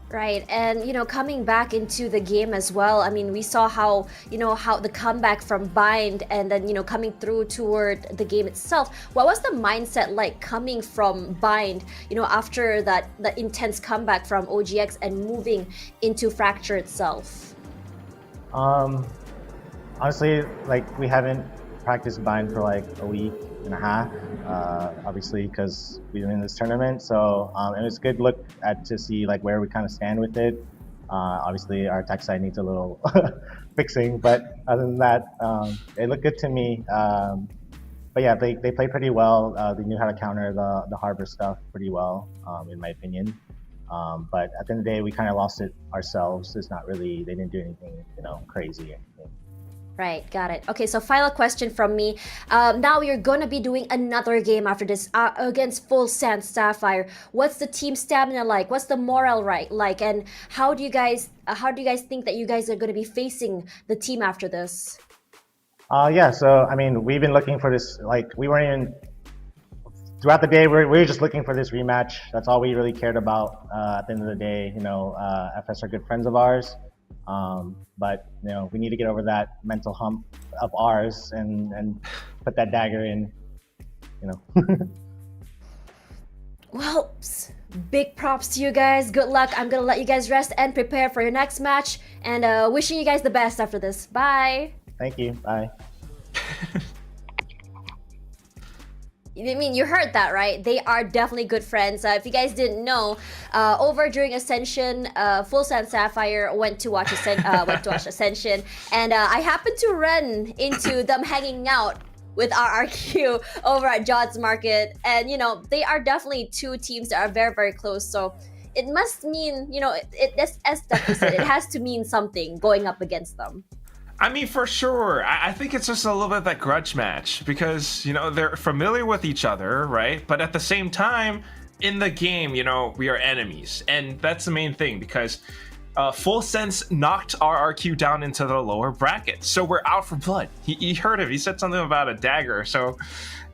C: Right, and coming back into the game as well. I mean, we saw how the comeback from Bind, and then coming through toward the game itself. What was the mindset like coming from Bind? After that intense comeback from OGX and moving into Fracture itself.
K: Honestly, like we haven't practiced Bind for like a week and a half, obviously because we've been in this tournament. So it was a good look to see like where we kind of stand with it. Obviously our attack side needs a little fixing, but other than that, it looked good to me. But yeah, they played pretty well. They knew how to counter the harbor stuff pretty well, in my opinion. But at the end of the day, we kind of lost it ourselves. It's not really, they didn't do anything, crazy or anything.
C: Right, got it. Okay, so final question from me. Now you're gonna be doing another game after this against FULLSENSE Sapphire. What's the team stamina like? What's the morale like? And how do you guys think that you guys are gonna be facing the team after this?
K: Yeah, so I mean, we've been looking for this. Like, we weren't even throughout the day. We were just looking for this rematch. That's all we really cared about. At the end of the day, FS are good friends of ours. But we need to get over that mental hump of ours and put that dagger in.
C: Well, Big props to you guys. Good luck. I'm gonna let you guys rest and prepare for your next match. And wishing you guys the best after this. Bye.
K: Thank you. Bye.
C: I mean, you heard that, right? They are definitely good friends. If you guys didn't know, over during Ascension, FULLSENSE Sapphire went to watch Ascension, and I happened to run into them hanging out with RRQ over at John's Market, and you know, they are definitely two teams that are very, very close. So it must mean, you know, as Daks said, it has to mean something going up against them.
D: I mean, for sure. I think it's just a little bit of that grudge match because, you know, they're familiar with each other, right? But at the same time, in the game, you know, we are enemies. And that's the main thing because FULLSENSE knocked RRQ down into the lower bracket. So we're out for blood. He heard him. He said something about a dagger. So,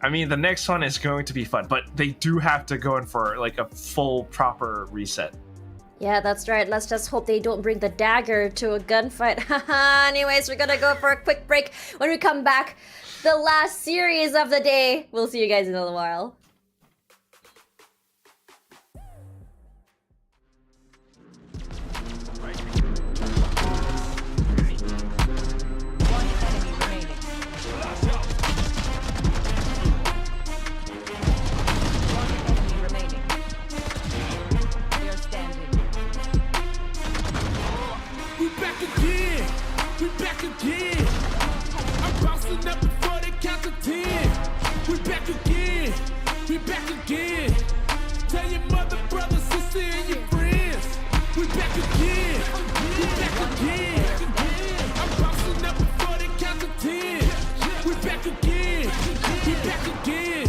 D: I mean, the next one is going to be fun. But they do have to go in for like a full, proper reset.
C: Yeah, that's right. Let's just hope they don't bring the dagger to a gunfight. Anyways, we're gonna go for a quick break. When we come back, the last series of the day. We'll see you guys in a little while.
A: Again, I'm bouncing up before they count to 10. We back again, we back again. Tell your mother, brother, sister, and your friends. We back again, we back again. I'm bouncing up before they count to 10. We back again, we back again.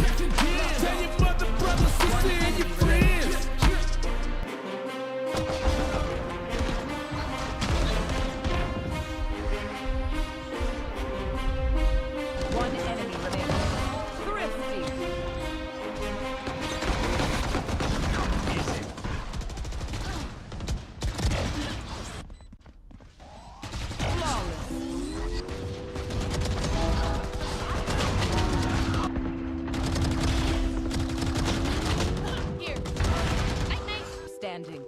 A: Tell your mother, brother, sister, and your friends.
H: Standing.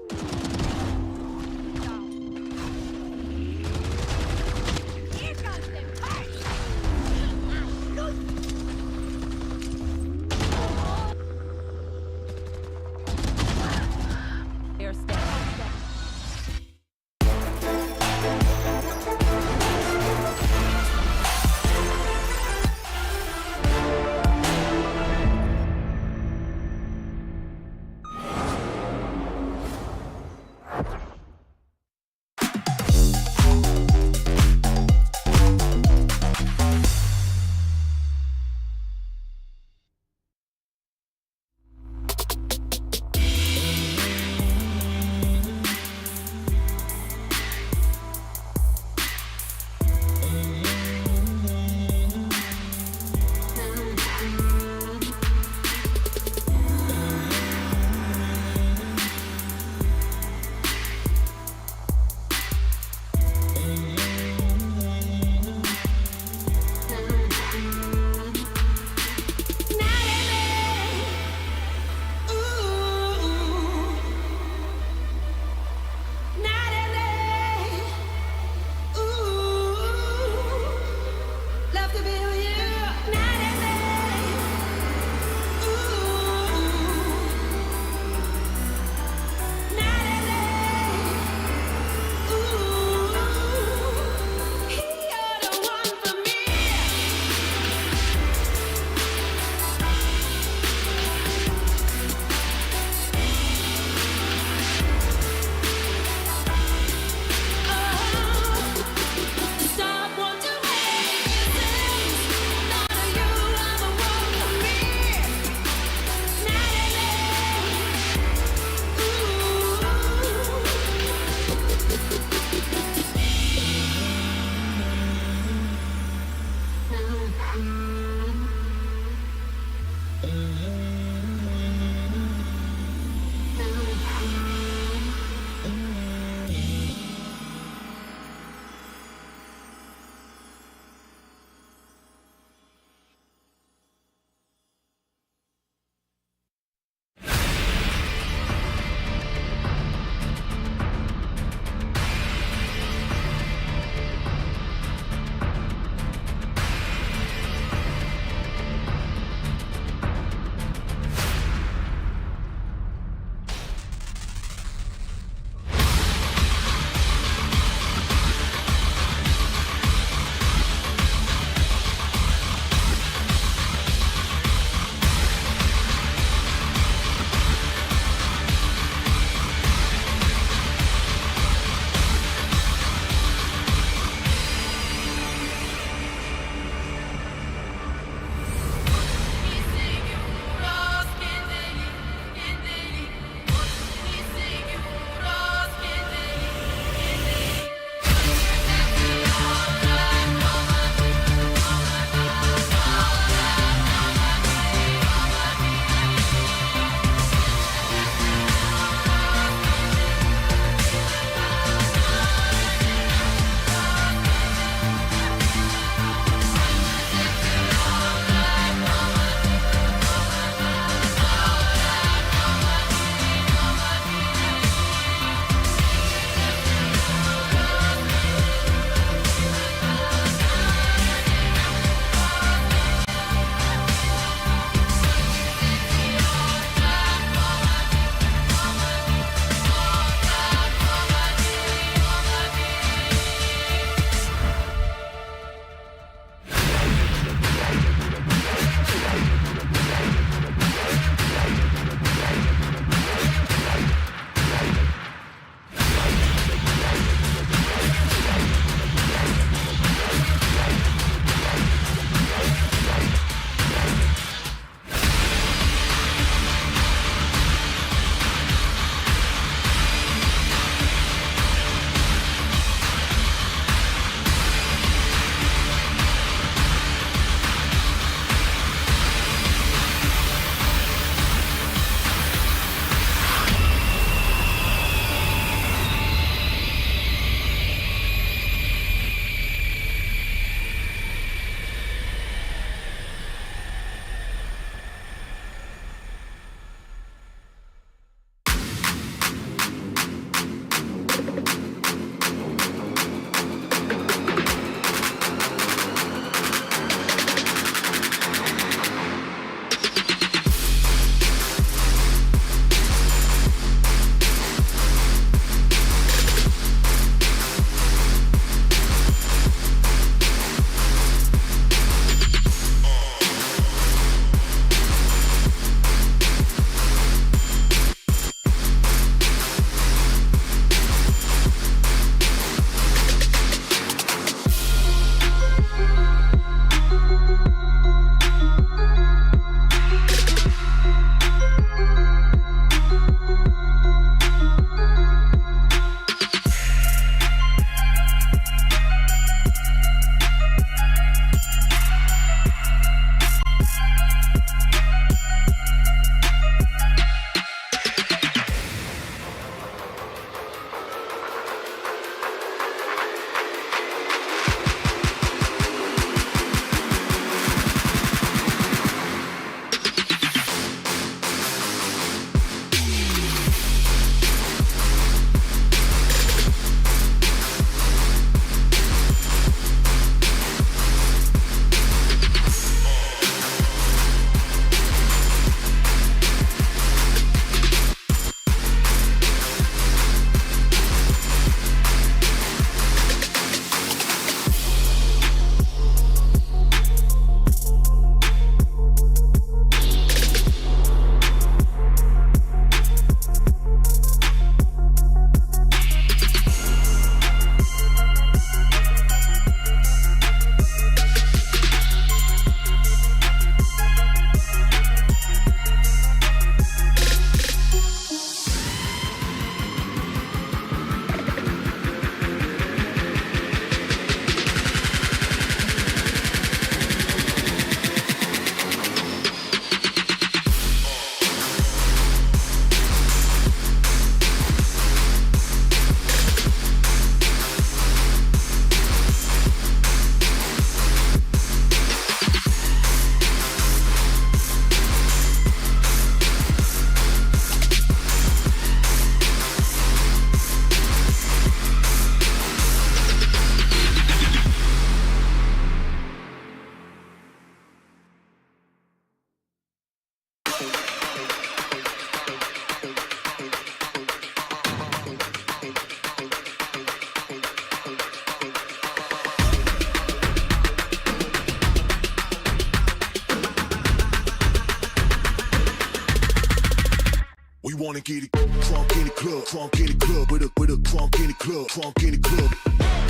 B: wanna get it crunk in the club, crunk in the club, with a crunk in the club, crunk in the club,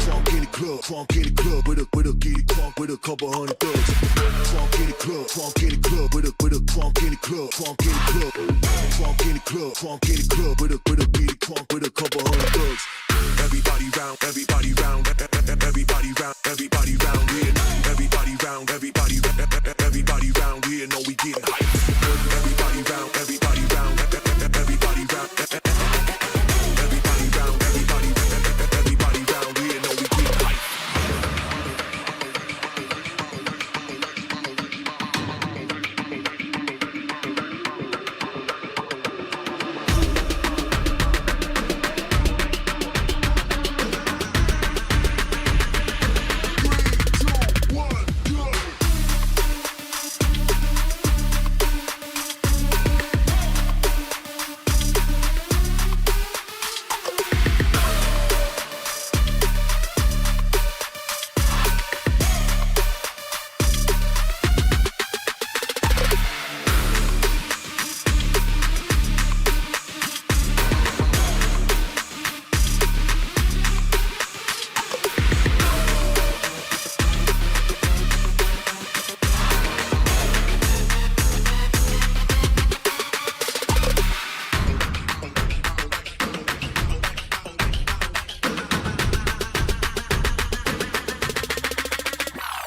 B: crunk in the club, crunk in the club, with a get it crunk with a couple hundred thugs. Crunk in the club, crunk in the club, with a crunk in the club, crunk in the club, crunk in the club, crunk in the club, with a get it crunk with a couple hundred thugs. Everybody round, everybody round, everybody round, everybody round here. Everybody round, everybody round here. Know we getting hype. Everybody round, everybody round, everybody round, everybody round, everybody round here. Know we getting hype.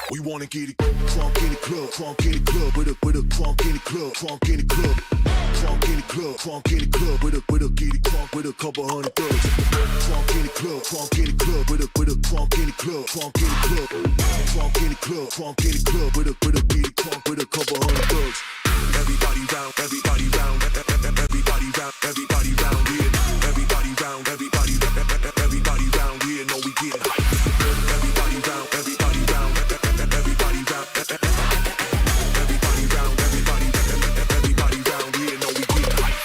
B: We wanna get it crunk in the club, crunk in the club, with a crunk in the club, crunk in the club, crunk in the club, crunk in the club, with a get it crunk with a couple hundred thugs. Crunk in the club, crunk in the club, with a crunk in the club, crunk in the club, crunk in the club, crunk in the club, with a get it crunk with a couple hundred thugs. Everybody round, everybody round, everybody round, everybody round here. Everybody round, everybody round here. Know we getting hype. Everybody round, everybody round, everybody round, everybody round, everybody round here. Know we getting hype.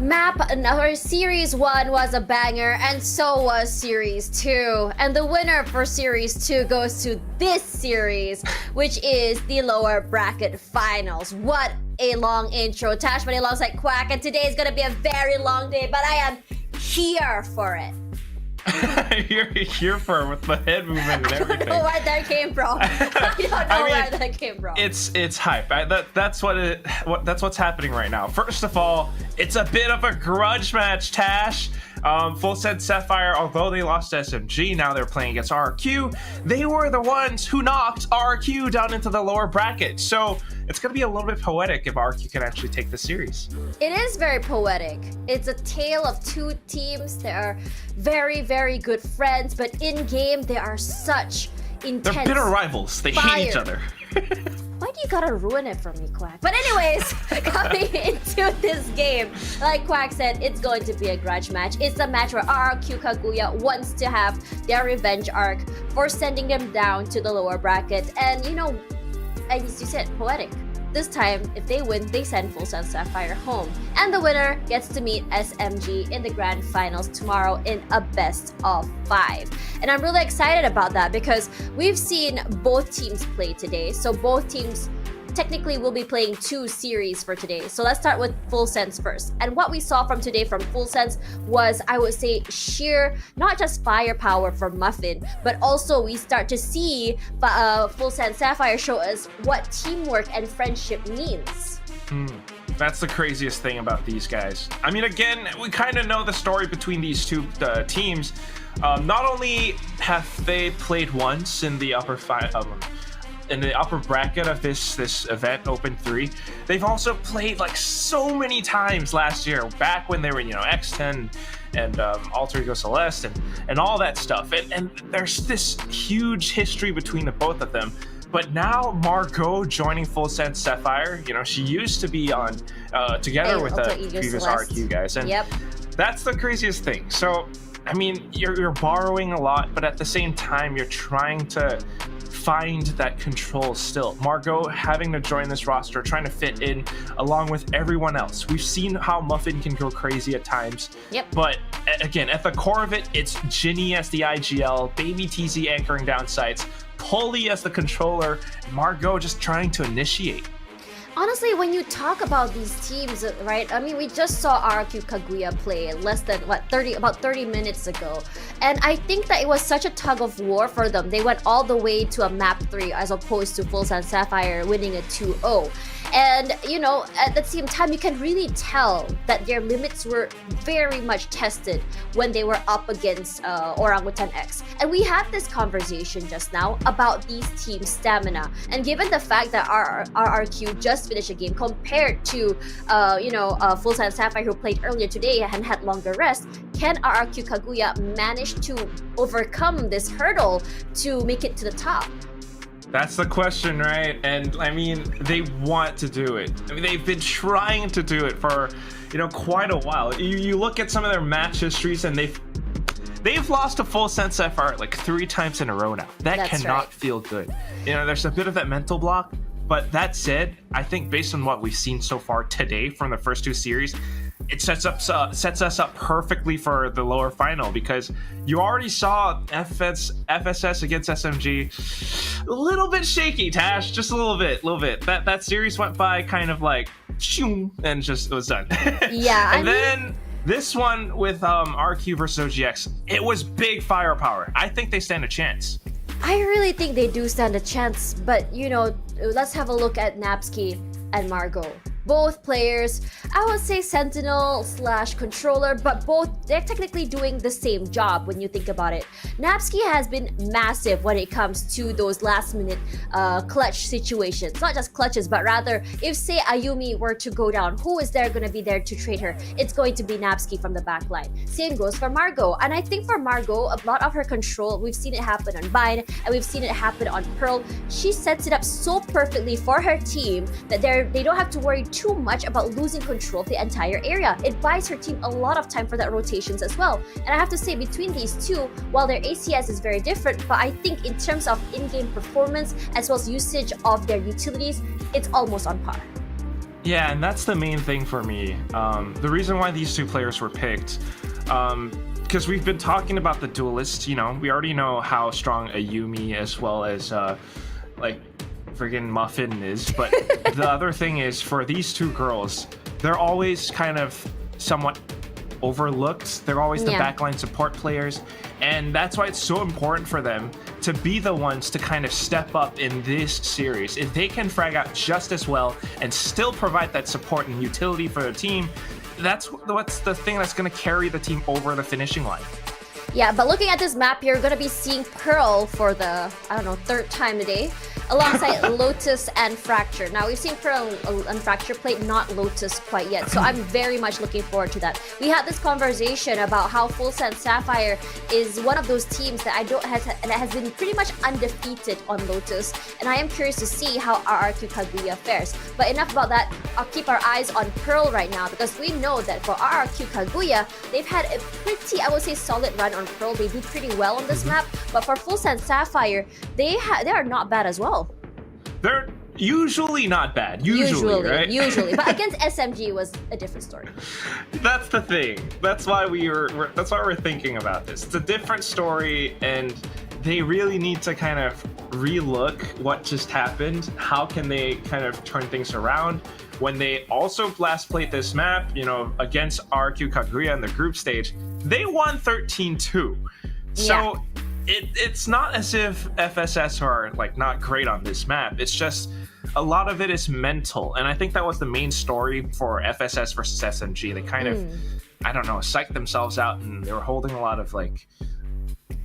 C: Map another Series 1 was a banger, and so was Series 2. And the winner for Series 2 goes to this series, which is the lower bracket finals. What a long intro. Tashbunny alongside Quack, and today is gonna be a very long day, but I am here for it.
D: You're here for it with the head movement and everything.
C: I don't know where that came from. I don't know where that came from.
D: It's hype. That's what's happening right now. First of all, it's a bit of a grudge match, Tash. FULLSENSE Sapphire, although they lost to SMG, now they're playing against RRQ. They were the ones who knocked RRQ down into the lower bracket. So it's going to be a little bit poetic if RRQ can actually take the series.
C: It is very poetic. It's a tale of two teams that are very, very good friends, but in game they are such intense.
D: They're bitter rivals. They hate each other.
C: Why do you gotta ruin it for me, Quack? But anyways, coming into this game, like Quack said, it's going to be a grudge match. It's a match where RRQ Kaguya wants to have their revenge arc for sending them down to the lower bracket. And you know, as you said, poetic. This time, if they win, they send FULLSENSE Sapphire home. And the winner gets to meet SMG in the grand finals tomorrow in a best of 5. And I'm really excited about that because we've seen both teams play today. So both teams technically will be playing 2 series for today. So let's start with FULLSENSE first. And what we saw from today from FULLSENSE was, I would say, sheer, not just firepower from Muffin, but also we start to see FULLSENSE Sapphire show us what teamwork and friendship means.
D: That's the craziest thing about these guys. I mean, again, we kind of know the story between these two teams. Not only have they played once in the upper bracket of this event, Open 3, they've also played like so many times last year, back when they were, you know, X10 and Alter Ego Celeste and all that stuff. And there's this huge history between the both of them. But now Margot joining FULLSENSE Sapphire, you know, she used to be on together with the previous RQ guys, and that's the craziest thing. So, I mean, you're borrowing a lot, but at the same time, you're trying to find that control still. Margot having to join this roster, trying to fit in along with everyone else. We've seen how Muffin can go crazy at times. But again, at the core of it, it's Ginny as the IGL, Baby TZ anchoring down sites, Pulley as the controller, and Margot just trying to initiate.
C: Honestly, when you talk about these teams, right? I mean, we just saw RRQ Kaguya play less than about 30 minutes ago, and I think that it was such a tug of war for them. They went all the way to a map 3 as opposed to FULLSENSE Sapphire winning a 2-0. And you know, at the same time, you can really tell that their limits were very much tested when they were up against Orangutan X. And we had this conversation just now about these teams' stamina. And given the fact that RRQ just finished a game compared to FULLSENSE Sapphire, who played earlier today and had longer rest, can RRQ Kaguya manage to overcome this hurdle to make it to the top?
D: That's the question, right? And I mean, they want to do it. I mean, they've been trying to do it for, you know, quite a while. You look at some of their match histories, and they've lost to FULLSENSE Sapphire like 3 times in a row now. That cannot feel good. You know, there's a bit of that mental block. But that said, I think based on what we've seen so far today from the first 2 series, it sets us up perfectly for the lower final, because you already saw FSS against SMG a little bit shaky, Tash, just a little bit. That series went by kind of like shoom, and just it was done.
C: Yeah.
D: And then this one with RQ versus OGX, it was big firepower. I think they stand a chance.
C: I really think they do stand a chance, but you know, let's have a look at Napsky and Margot. Both players, I would say Sentinel/controller, but they're technically doing the same job when you think about it. Napsky has been massive when it comes to those last-minute clutch situations. Not just clutches, but rather, if say Ayumi were to go down, who is there going to be there to trade her? It's going to be Napsky from the backline. Same goes for Margot. And I think for Margot, a lot of her control, we've seen it happen on Bind, and we've seen it happen on Pearl. She sets it up so perfectly for her team that they don't have to worry too much about losing control of the entire area. It buys her team a lot of time for that rotations as well. And I have to say, between these two, while their ACS is very different, but I think in terms of in-game performance as well as usage of their utilities, it's almost on par.
D: Yeah, and that's the main thing for me. The reason why these two players were picked, because we've been talking about the duelists, you know, we already know how strong Ayumi as well as, like, friggin' Muffin is, but the other thing is, for these two girls, they're always kind of somewhat overlooked. They're always the backline support players, and that's why it's so important for them to be the ones to kind of step up in this series. If they can frag out just as well and still provide that support and utility for the team, that's what's the thing that's going to carry the team over the finishing line.
C: Yeah, but looking at this map, you're gonna be seeing Pearl for the, I don't know, third time today, alongside Lotus and Fracture. Now, we've seen Pearl and Fracture play, not Lotus quite yet, so I'm very much looking forward to that. We had this conversation about how FULLSENSE Sapphire is one of those teams that has been pretty much undefeated on Lotus, and I am curious to see how RRQ Kaguya fares. But enough about that, I'll keep our eyes on Pearl right now, because we know that for RRQ Kaguya, they've had a pretty, I would say, solid run on Pearl. They do pretty well on this map, but for FULLSENSE Sapphire, they are not bad as well.
D: They're usually not bad. Usually, right?
C: Usually. But against SMG was a different story.
D: That's the thing. That's why that's why we're thinking about this. It's a different story, and they really need to kind of relook what just happened. How can they kind of turn things around? When they also last played this map, you know, against RQ Kaguya in the group stage, they won 13-2. So it's not as if FSS are like not great on this map. It's just a lot of it is mental, and I think that was the main story for FSS versus SMG. They kind of, I don't know, psyched themselves out, and they were holding a lot of like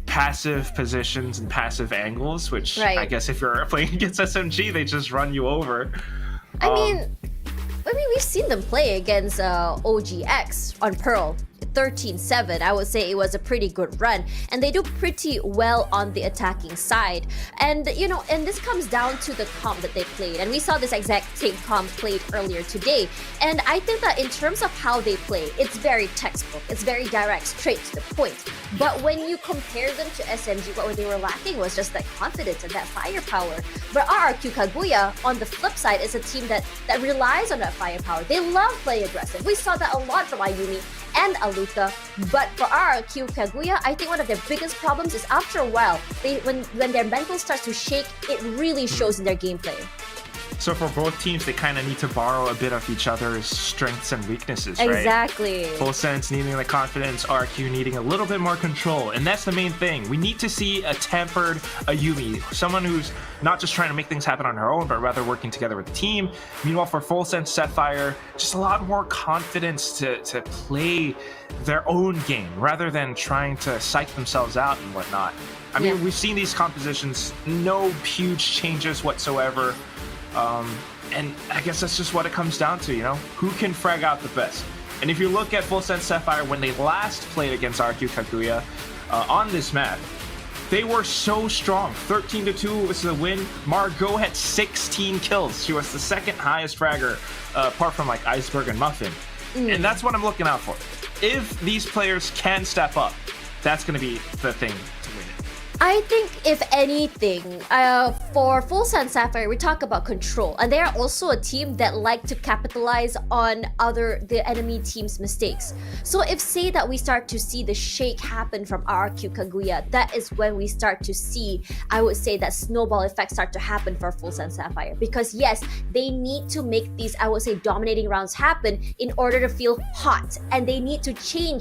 D: passive positions and passive angles, which I guess if you're playing against SMG, they just run you over.
C: I mean, we've seen them play against OGX on Pearl. 13-7, I would say it was a pretty good run, and they do pretty well on the attacking side. And you know, and this comes down to the comp that they played, and we saw this exact same comp played earlier today. And I think that in terms of how they play, it's very textbook, it's very direct, straight to the point. But when you compare them to SMG, what they were lacking was just that confidence and that firepower. But RRQ Kaguya, on the flip side, is a team that relies on that firepower. They love playing aggressive. We saw that a lot from Ayumi and Aluta. But for RRQ Kaguya, I think one of their biggest problems is after a while, when their mental starts to shake, it really shows in their gameplay.
D: So for both teams, they kind of need to borrow a bit of each other's strengths and weaknesses, right?
C: Exactly.
D: FULLSENSE needing the confidence, RQ needing a little bit more control, and that's the main thing. We need to see a tempered Ayumi, someone who's not just trying to make things happen on her own, but rather working together with the team. Meanwhile, for FULLSENSE Sapphire, just a lot more confidence to play their own game, rather than trying to psych themselves out and whatnot. I mean, we've seen these compositions, no huge changes whatsoever. And I guess that's just what it comes down to, you know? Who can frag out the best? And if you look at FULLSENSE Sapphire, when they last played against RQ Kaguya on this map, they were so strong. 13-2 was the win. Margot had 16 kills. She was the second highest fragger, apart from like Iceberg and Muffin. And that's what I'm looking out for. If these players can step up, that's going to be the thing to win it.
C: I think, if anything, for FULLSENSE Sapphire, we talk about control, and they are also a team that like to capitalize on the enemy team's mistakes. So if, say, that we start to see the shake happen from RRQ Kaguya, that is when we start to see, I would say, that snowball effect start to happen for FULLSENSE Sapphire. Because yes, they need to make these, I would say, dominating rounds happen in order to feel hot, and they need to chain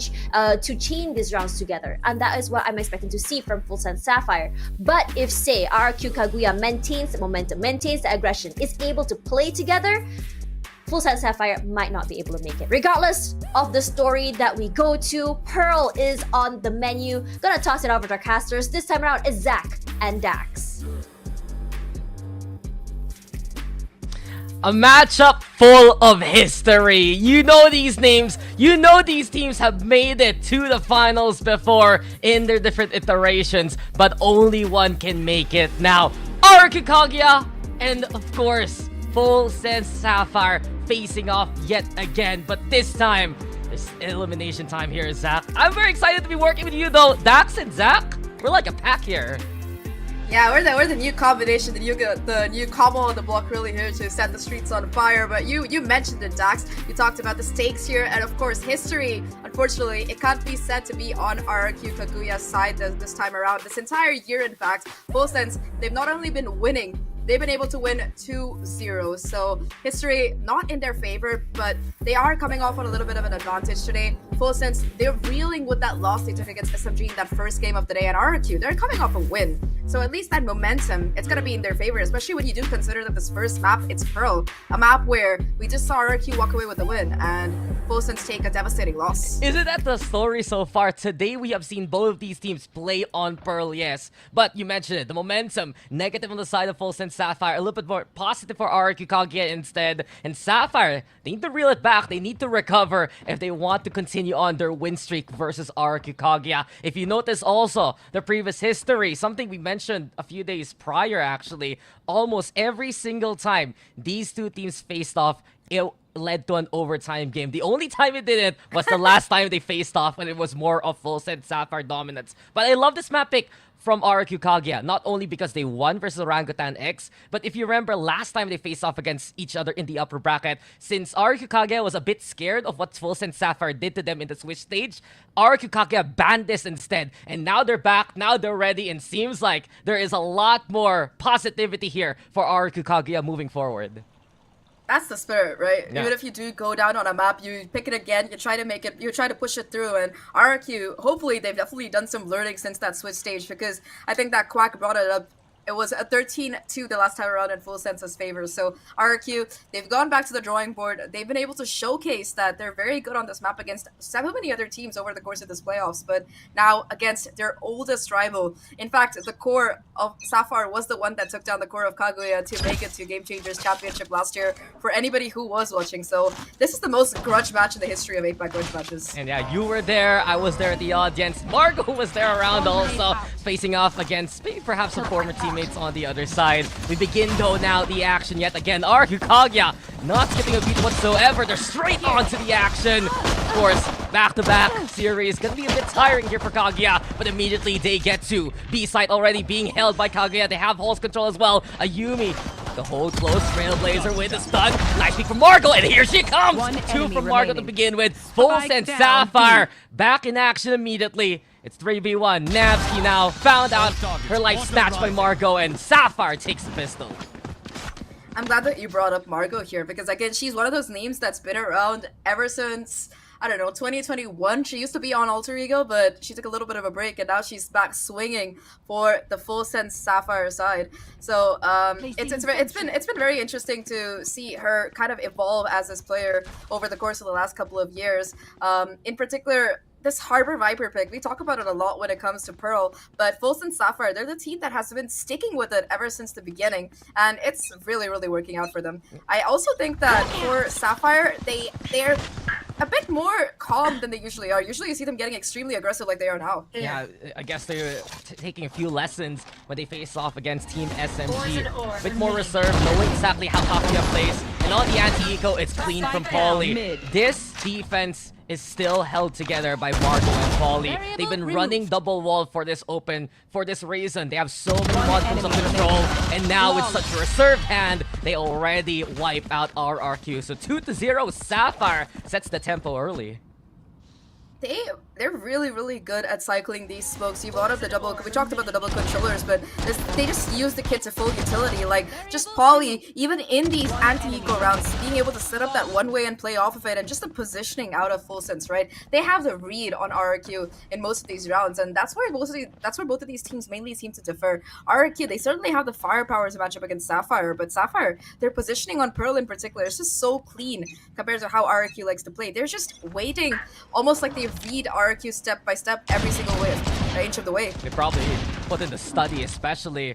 C: these rounds together, and that is what I'm expecting to see from FULLSENSE Sapphire. But if, say, RQ Kaguya maintains the momentum, maintains the aggression, is able to play together, FULLSENSE Sapphire might not be able to make it. Regardless of the story that we go to, Pearl is on the menu. Gonna toss it over to our casters. This time around is Zahk and Daks.
E: A matchup full of history. You know these names. You know these teams have made it to the finals before in their different iterations, but only one can make it now. RRQ Kaguya and, of course, FULLSENSE Sapphire facing off yet again, but this time, it's elimination time here, Zahk. I'm very excited to be working with you, though. Daks and Zahk, we're like a pack here.
J: Yeah, we're the new combination, the new combo on the block really here to set the streets on fire. But you mentioned it, Daks. You talked about the stakes here, and of course history. Unfortunately, it can't be said to be on RRQ Kaguya's side this time around. This entire year, in fact, FULLSENSE, they've not only been winning, they've been able to win 2-0. So history not in their favor, but they are coming off on a little bit of an advantage today. FULLSENSE, they're reeling with that loss they took against SMG in that first game of the day, and RRQ, they're coming off a win. So at least that momentum, it's gonna be in their favor, especially when you do consider that this first map, it's Pearl, a map where we just saw RRQ walk away with the win, and FULLSENSE take a devastating loss.
E: Isn't that the story so far? Today we have seen both of these teams play on Pearl, yes. But you mentioned it, the momentum, negative on the side of FULLSENSE Sapphire, a little bit more positive for RRQ Kaguya instead. And Sapphire, they need to reel it back, they need to recover if they want to continue on their win streak versus RRQ Kaguya. If you notice also, the previous history, something we mentioned a few days prior actually, almost every single time these two teams faced off, it led to an overtime game. The only time it didn't was the last time they faced off when it was more of FULLSENSE Sapphire dominance. But I love this map pick from RRQ Kaguya, not only because they won versus Orangutan X, but if you remember last time they faced off against each other in the upper bracket, since RRQ Kaguya was a bit scared of what FULLSENSE Sapphire did to them in the Switch stage, RRQ Kaguya banned this instead. And now they're back, now they're ready, and seems like there is a lot more positivity here for RRQ Kaguya moving forward.
J: That's the spirit, right?
E: Yeah.
J: Even if you do go down on a map, you pick it again, you try to make it, you try to push it through, and RRQ, hopefully they've definitely done some learning since that Switch stage, because I think that Quack brought it up. It was a 13-2 the last time around in FULLSENSE's favor. So RRQ, they've gone back to the drawing board. They've been able to showcase that they're very good on this map against so many other teams over the course of this playoffs. But now against their oldest rival. In fact, the core of Sapphire was the one that took down the core of Kaguya to make it to Game Changers Championship last year for anybody who was watching. So this is the most grudge match in the history of APAC grudge matches.
E: And yeah, you were there, I was there at the audience. Margo was there around also, facing off against maybe perhaps some former teammates on the other side. We begin though now the action yet again. RRQ Kaguya not skipping a beat whatsoever. They're straight onto the action. Of course, back-to-back series. Gonna be a bit tiring here for Kaguya, but immediately they get to B site already being held by Kaguya. They have Hulse control as well. Ayumi, the hold close. Trailblazer with a stun. Nice pick from Margo, and here she comes. Two from Margo to begin with. FULLSENSE Sapphire back in action immediately. It's 3v1. Navsky now found out her life snatched by Margo, and Sapphire takes the pistol.
J: I'm glad that you brought up Margo here, because again, she's one of those names that's been around ever since, I don't know, 2021. She used to be on Alter Ego, but she took a little bit of a break, and now she's back swinging for the FULLSENSE Sapphire side. So it's been very interesting to see her kind of evolve as this player over the course of the last couple of years. In particular, this Harbor Viper pick, we talk about it a lot when it comes to Pearl, but FULLSENSE Sapphire, they're the team that has been sticking with it ever since the beginning, and it's really, really working out for them. I also think that for Sapphire, they're a bit more calm than they usually are. Usually you see them getting extremely aggressive like they are now.
E: Yeah, I guess they're taking a few lessons when they face off against Team SMG. A bit more reserved, knowing exactly how Kaguya plays. And on the anti-eco, it's clean from Pauly. This defense is still held together by Margo and Pauly. They've been running double wall for this open for this reason. They have so many quantums of control, and now with such a reserved hand, they already wipe out RRQ. So 2-0, Sapphire sets the tempo early.
J: They're really, really good at cycling these smokes. You brought up the double, we talked about the double controllers, but they just use the kit to full utility. Like, just Pauly, even in these anti-eco rounds, being able to set up that one way and play off of it, and just the positioning out of FULLSENSE, right? They have the read on RRQ in most of these rounds, and that's where both of these teams mainly seem to differ. RRQ, they certainly have the firepower to match up against Sapphire, but Sapphire, their positioning on Pearl in particular is just so clean compared to how RRQ likes to play. They're just waiting, almost like they read RRQ step by step every single way, inch of the way.
E: They probably put in the study especially.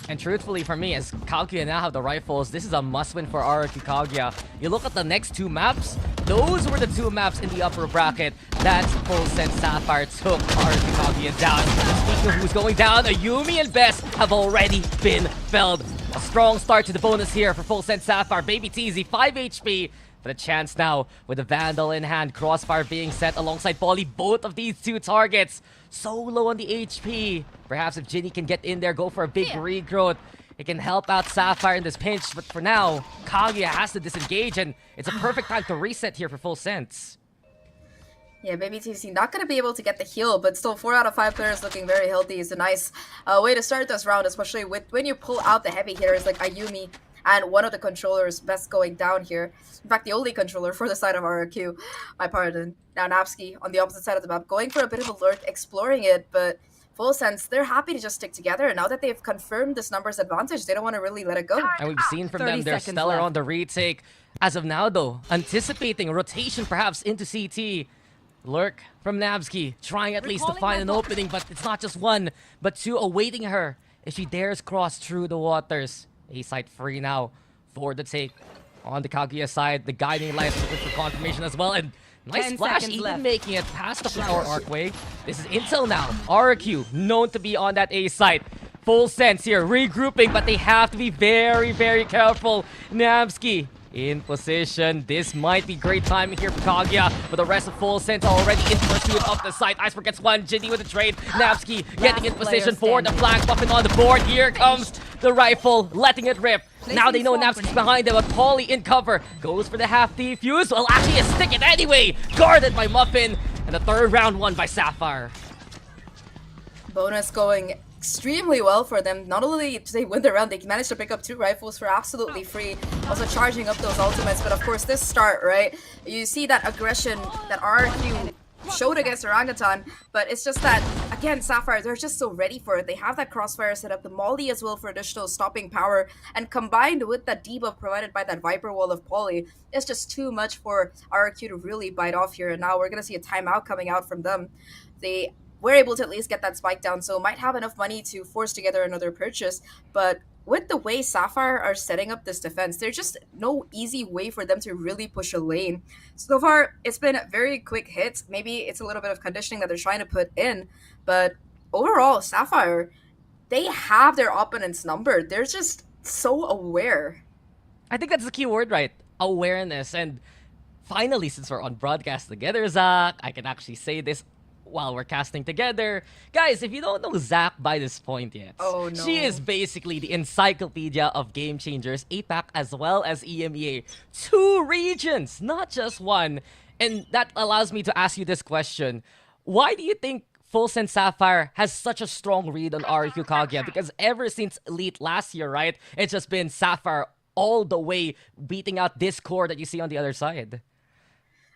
E: And truthfully for me, as Kaguya now have the rifles, this is a must-win for RRQ Kaguya. You look at the next two maps, those were the two maps in the upper bracket that FULLSENSE Sapphire took RRQ Kaguya down. Speaking of who's going down, Ayumi and Best have already been felled. A strong start to the bonus here for FULLSENSE Sapphire. Baby Teasy, 5 HP. But a chance now with the Vandal in hand. Crossfire being set alongside Polly. Both of these two targets so low on the HP. Perhaps if Ginny can get in there, go for a big regrowth, it can help out Sapphire in this pinch. But for now, Kaguya has to disengage, and it's a perfect time to reset here for FULLSENSE.
J: Yeah, Baby TC not going to be able to get the heal, but still 4 out of 5 players looking very healthy is a nice way to start this round, especially with when you pull out the heavy hitters like Ayumi and one of the controllers best going down here. In fact, the only controller for the side of RRQ. My pardon. Now Napsky on the opposite side of the map, going for a bit of a lurk, exploring it, but FULLSENSE, they're happy to just stick together. And now that they've confirmed this numbers advantage, they don't want to really let it go.
E: And we've seen from them, they're stellar on the retake. As of now, though, anticipating a rotation perhaps into CT. Lurk from Napsky, trying at least to find an opening, but it's not just one, but two awaiting her if she dares cross through the waters. A site free now for the take. On the Kaguya side, the guiding light is looking for confirmation as well, and nice splash, even making it past the flower archway. This is intel now. RQ, known to be on that A site. FULLSENSE here, regrouping, but they have to be very, very careful. Napsky in position. This might be great timing here for Kaguya, but the rest of FULLSENSE already in pursuit of the site. Iceberg gets one, Ginny with the trade. Napsky getting in position for the flank, buffing on the board. Here comes the rifle, letting it rip. Now they know Napsky's behind them, but Polly in cover. Goes for the half defuse. Well, actually a stick it anyway. Guarded by Muffin. And the third round won by Sapphire.
J: Bonus going extremely well for them. Not only did they win the round, they managed to pick up 2 rifles for absolutely free. Also charging up those ultimates, but of course this start, right? You see that aggression that RQ showed against Orangutan, but it's just that, again, Sapphire, they're just so ready for it. They have that crossfire set up, the molly as well for additional stopping power, and combined with that debuff provided by that Viper Wall of Polly, it's just too much for RQ to really bite off here, and now we're going to see a timeout coming out from them. They were able to at least get that spike down, so might have enough money to force together another purchase, but with the way Sapphire are setting up this defense, there's just no easy way for them to really push a lane. So far, it's been very quick hits. Maybe it's a little bit of conditioning that they're trying to put in, but overall, Sapphire, they have their opponents numbered. They're just so aware.
E: I think that's the key word, right? Awareness. And finally, since we're on broadcast together, Zahk, I can actually say this while we're casting together. Guys, if you don't know Zahk by this point yet,
J: oh, no.
E: She is basically the encyclopedia of game changers, APAC as well as EMEA. 2 regions, not just one. And that allows me to ask you this question. Why do you think FULLSENSE Sapphire has such a strong read on RQ Kaguya? Because ever since Elite last year, right, it's just been Sapphire all the way beating out this core that you see on the other side.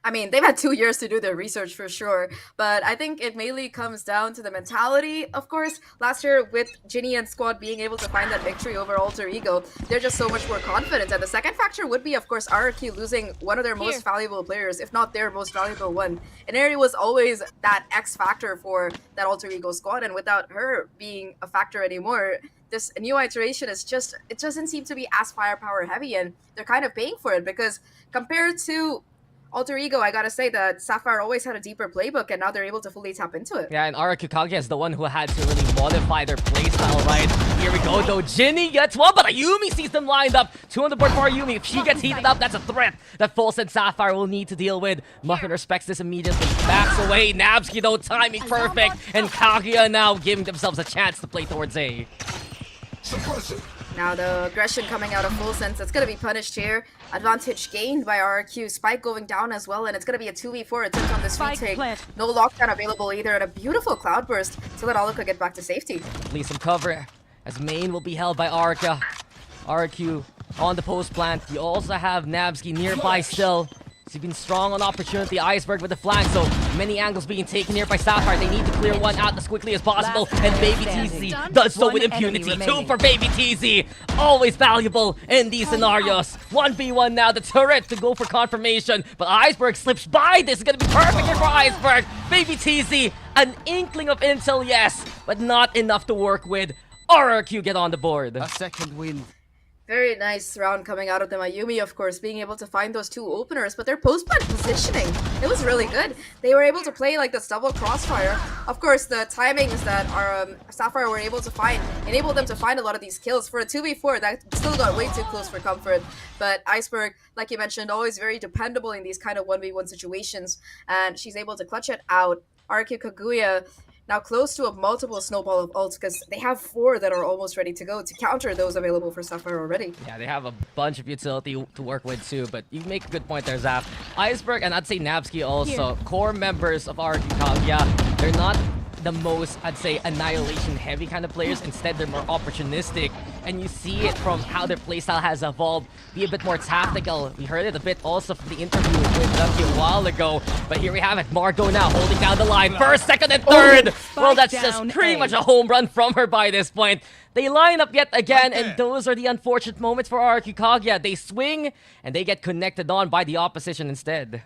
J: I mean, they've had 2 years to do their research for sure, but I think it mainly comes down to the mentality. Of course, last year with Ginny and squad being able to find that victory over Alter Ego, they're just so much more confident. And the second factor would be, of course, RRQ losing one of their most valuable players, if not their most valuable one. Inari was always that X factor for that Alter Ego squad, and without her being a factor anymore, this new iteration is just, it doesn't seem to be as firepower heavy, and they're kind of paying for it because compared to Alter Ego, I gotta say that Sapphire always had a deeper playbook, and now they're able to fully tap into it.
E: Yeah, and RQ Kaguya is the one who had to really modify their playstyle, right? Here we go, though. Ginny gets one, but Ayumi sees them lined up. 2 on the board for Ayumi. If she gets heated up, that's a threat that FULLSENSE Sapphire will need to deal with. Muffin respects this immediately. Backs away. Napsky, though, timing perfect. And Kaguya now giving themselves a chance to play towards A.
J: Now the aggression coming out of FULLSENSE, it's going to be punished here. Advantage gained by RQ. Spike going down as well, and it's going to be a 2v4 attempt on this retake. No lockdown available either, and a beautiful cloudburst to let Aluka get back to safety.
E: Please some cover, as main will be held by Arca. RQ on the post plant. You also have Napsky nearby still. He's been strong on opportunity. Iceberg with the flank, so many angles being taken here by Sapphire. They need to clear one out as quickly as possible, and Baby TZ does so with impunity. 2 for Baby TZ. Always valuable in these scenarios. 1v1 now, the turret to go for confirmation, but Iceberg slips by. This is going to be perfect here for Iceberg. Baby TZ, an inkling of intel, yes, but not enough to work with. RRQ get on the board.
L: A second win.
J: Very nice round coming out of them. Ayumi, of course, being able to find those two openers, but their post-plant positioning, it was really good. They were able to play like this double crossfire. Of course, the timings that our Sapphire were able to find enabled them to find a lot of these kills. For a 2v4, that still got way too close for comfort. But Iceberg, like you mentioned, always very dependable in these kind of 1v1 situations, and she's able to clutch it out. RQ Kaguya now close to a multiple snowball of ults because they have 4 that are almost ready to go to counter those available for Sapphire already.
E: Yeah, they have a bunch of utility to work with too, but you make a good point there, Zap. Iceberg and I'd say Navsky also, core members of RQ Kaguya, they're not the most, I'd say, annihilation heavy kind of players. Instead, they're more opportunistic, and you see it from how their playstyle has evolved, be a bit more tactical. We heard it a bit also from the interview with Ducky a while ago, but here we have it. Margot now holding down the line, first, second, and third. Well, that's just pretty much a home run from her by this point. They line up yet again, and those are the unfortunate moments for RQ Kaguya. They swing, and they get connected on by the opposition instead.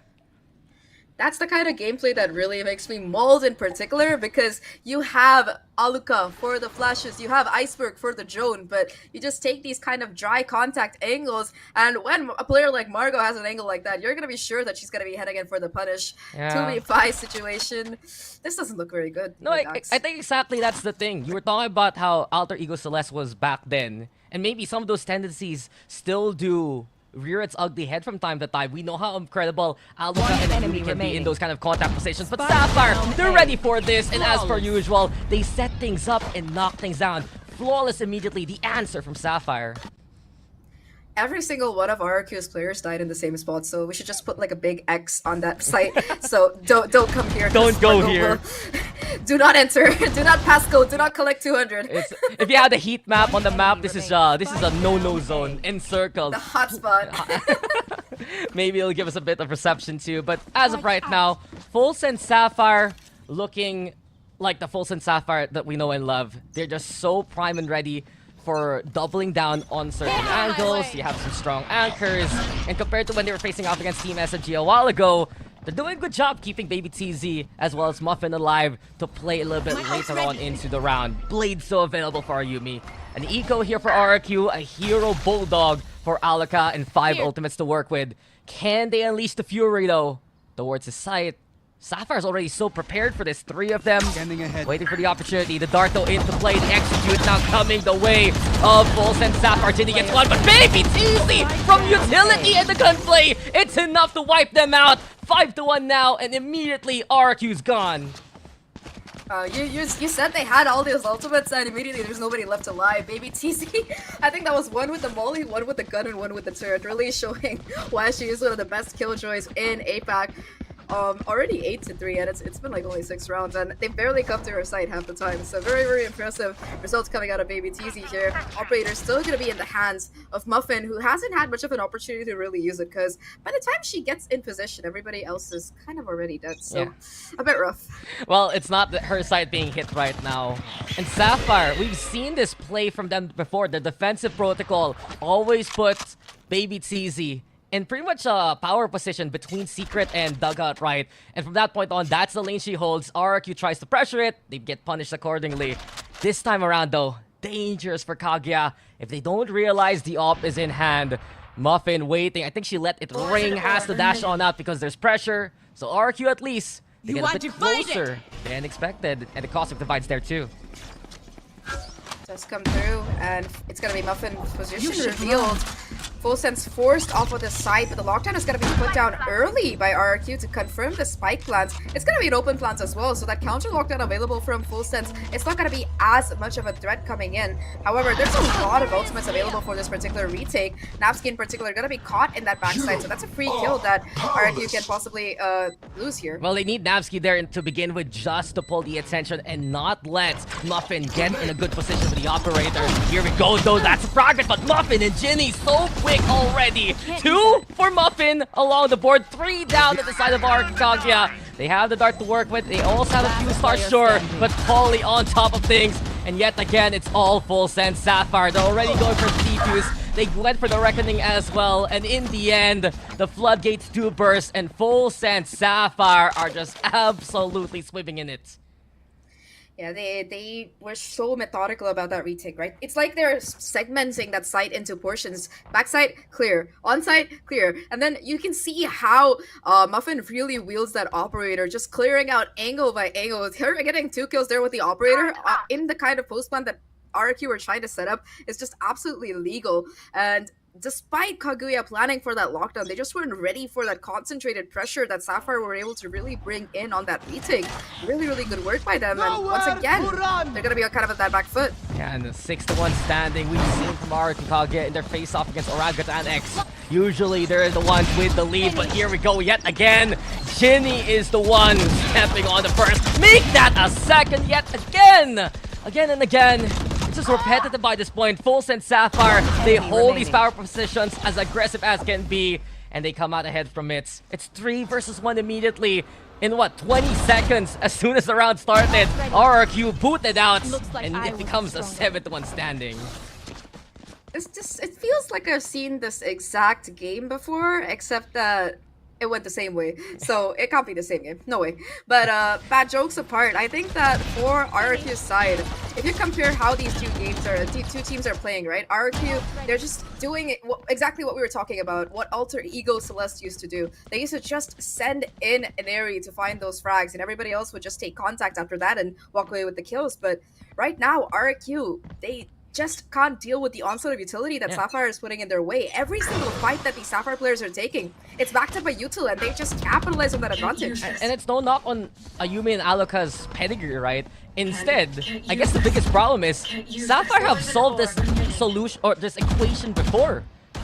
J: That's the kind of gameplay that really makes me mauled in particular, because you have Aluka for the flashes, you have Iceberg for the drone, but you just take these kind of dry contact angles, and when a player like Margot has an angle like that, you're going to be sure that she's going to be heading in for the punish.
E: Yeah.
J: 2v5 situation. This doesn't look very good.
E: No, I think exactly that's the thing. You were talking about how Alter Ego Celeste was back then, and maybe some of those tendencies still do rear its ugly head from time to time. We know how incredible Aluka and enemy can be in those kind of contact positions, but Sapphire, they're ready for this, and as per usual, they set things up and knock things down. Flawless immediately, the answer from Sapphire.
J: Every single one of RRQ's players died in the same spot, so we should just put like a big X on that site. So don't come here.
E: Don't go here.
J: Do not enter. Do not pass go. Do not collect 200.
E: If you have the heat map on the map, this is a no-no zone encircled.
J: The hotspot.
E: Maybe it'll give us a bit of reception too, but as of right now, FULLSENSE Sapphire looking like the FULLSENSE Sapphire that we know and love. They're just so prime and ready for doubling down on certain angles. You have some strong anchors, and compared to when they were facing off against Team SMG a while ago, they're doing a good job keeping Baby TZ as well as Muffin alive to play a little bit later on into the round. Blade so available for Ayumi. An eco here for RRQ, a hero bulldog for Aluka, and 5 ultimates to work with. Can they unleash the fury though towards his site? Sapphire's already so prepared for this. 3 of them waiting for the opportunity. The dart though into play. The execute now coming the way of FULLSENSE Sapphire. Jinny gets one, but Baby TZ from utility and the gunplay. It's enough to wipe them out. 5-1 now, and immediately RQ's gone.
J: You said they had all those ultimates, and immediately there's nobody left alive. Baby TZ, I think that was one with the molly, one with the gun, and one with the turret, really showing why she is one of the best killjoys in APAC. Already 8-3, and it's been like only 6 rounds, and they barely come to her site half the time. So very impressive results coming out of Baby TZ here. Operator's still gonna be in the hands of Muffin, who hasn't had much of an opportunity to really use it, because by the time she gets in position, everybody else is kind of already dead. So a bit rough.
E: Well, it's not that her side being hit right now. And Sapphire, we've seen this play from them before. The defensive protocol always puts Baby TZ in pretty much a power position between Secret and Dugout, right? And from that point on, that's the lane she holds. RRQ tries to pressure it. They get punished accordingly. This time around, though, dangerous for Kaguya. If they don't realize the op is in hand, Muffin waiting. I think she let it ring, has to dash on out because there's pressure. So RRQ at least, they get a bit closer than expected. And the Cosmic Divide's there too.
J: Does come through, and it's gonna be Muffin position revealed. FULLSENSE forced off of the site, but the lockdown is gonna be put down early by RRQ to confirm the spike plants. It's gonna be an open plants as well, so that counter lockdown available from FULLSENSE, it's not gonna be as much of a threat coming in. However, there's a lot of ultimates available for this particular retake. Navsky in particular gonna be caught in that backside, so that's a free kill that RRQ can possibly lose here.
E: Well, they need Navsky there to begin with, just to pull the attention and not let Muffin get in a good position for the operator. Here we go though, that's progress, but Muffin and Jinny so quick already. 2 for Muffin along the board, 3 down at the side of Kaguya. They have the dart to work with. They also have a few stars, sure, but Polly on top of things. And yet again, it's all FULLSENSE Sapphire. They're already going for defuse. They went for the Reckoning as well. And in the end, the floodgates do burst, and FULLSENSE Sapphire are just absolutely swimming in it.
J: Yeah, they were so methodical about that retake, right? It's like they're segmenting that site into portions. Backside, clear. Onside, clear. And then you can see how Muffin really wields that operator, just clearing out angle by angle. With her getting 2 kills there with the operator in the kind of post plan that RQ were trying to set up is just absolutely legal. And despite Kaguya planning for that lockdown, they just weren't ready for that concentrated pressure that Sapphire were able to really bring in on that retake. Really, really good work by them. And once again, they're going to be kind of at that back foot.
E: Yeah, and the 6-1 standing we've seen from Arak and Kaguya in their face-off against Orangutan X. Usually they're the ones with the lead, but here we go yet again. Ginny is the one stepping on the first. Make that a second yet again! Again and again. It's just repetitive by this point. FULLSENSE Sapphire, they hold these power positions as aggressive as can be, and they come out ahead from it. It's 3 versus 1 immediately in what, 20 seconds as soon as the round started. RRQ booted out, and it becomes a 7-1 standing.
J: It's just, it feels like I've seen this exact game before, except that it went the same way. So it can't be the same game. No way. But bad jokes apart, I think that for RRQ's side, if you compare how these two teams are playing, right? RRQ, they're just doing exactly what we were talking about, what Alter Ego Celeste used to do. They used to just send in an area to find those frags, and everybody else would just take contact after that and walk away with the kills. But right now, RRQ, they just can't deal with the onslaught of utility that Sapphire is putting in their way. Every single fight that these Sapphire players are taking, it's backed up by util, and they just capitalize on that advantage.
E: And it's no knock on Ayumi and Aloka's pedigree, right? Instead, I guess the biggest problem is Sapphire have solved this solution or this equation before.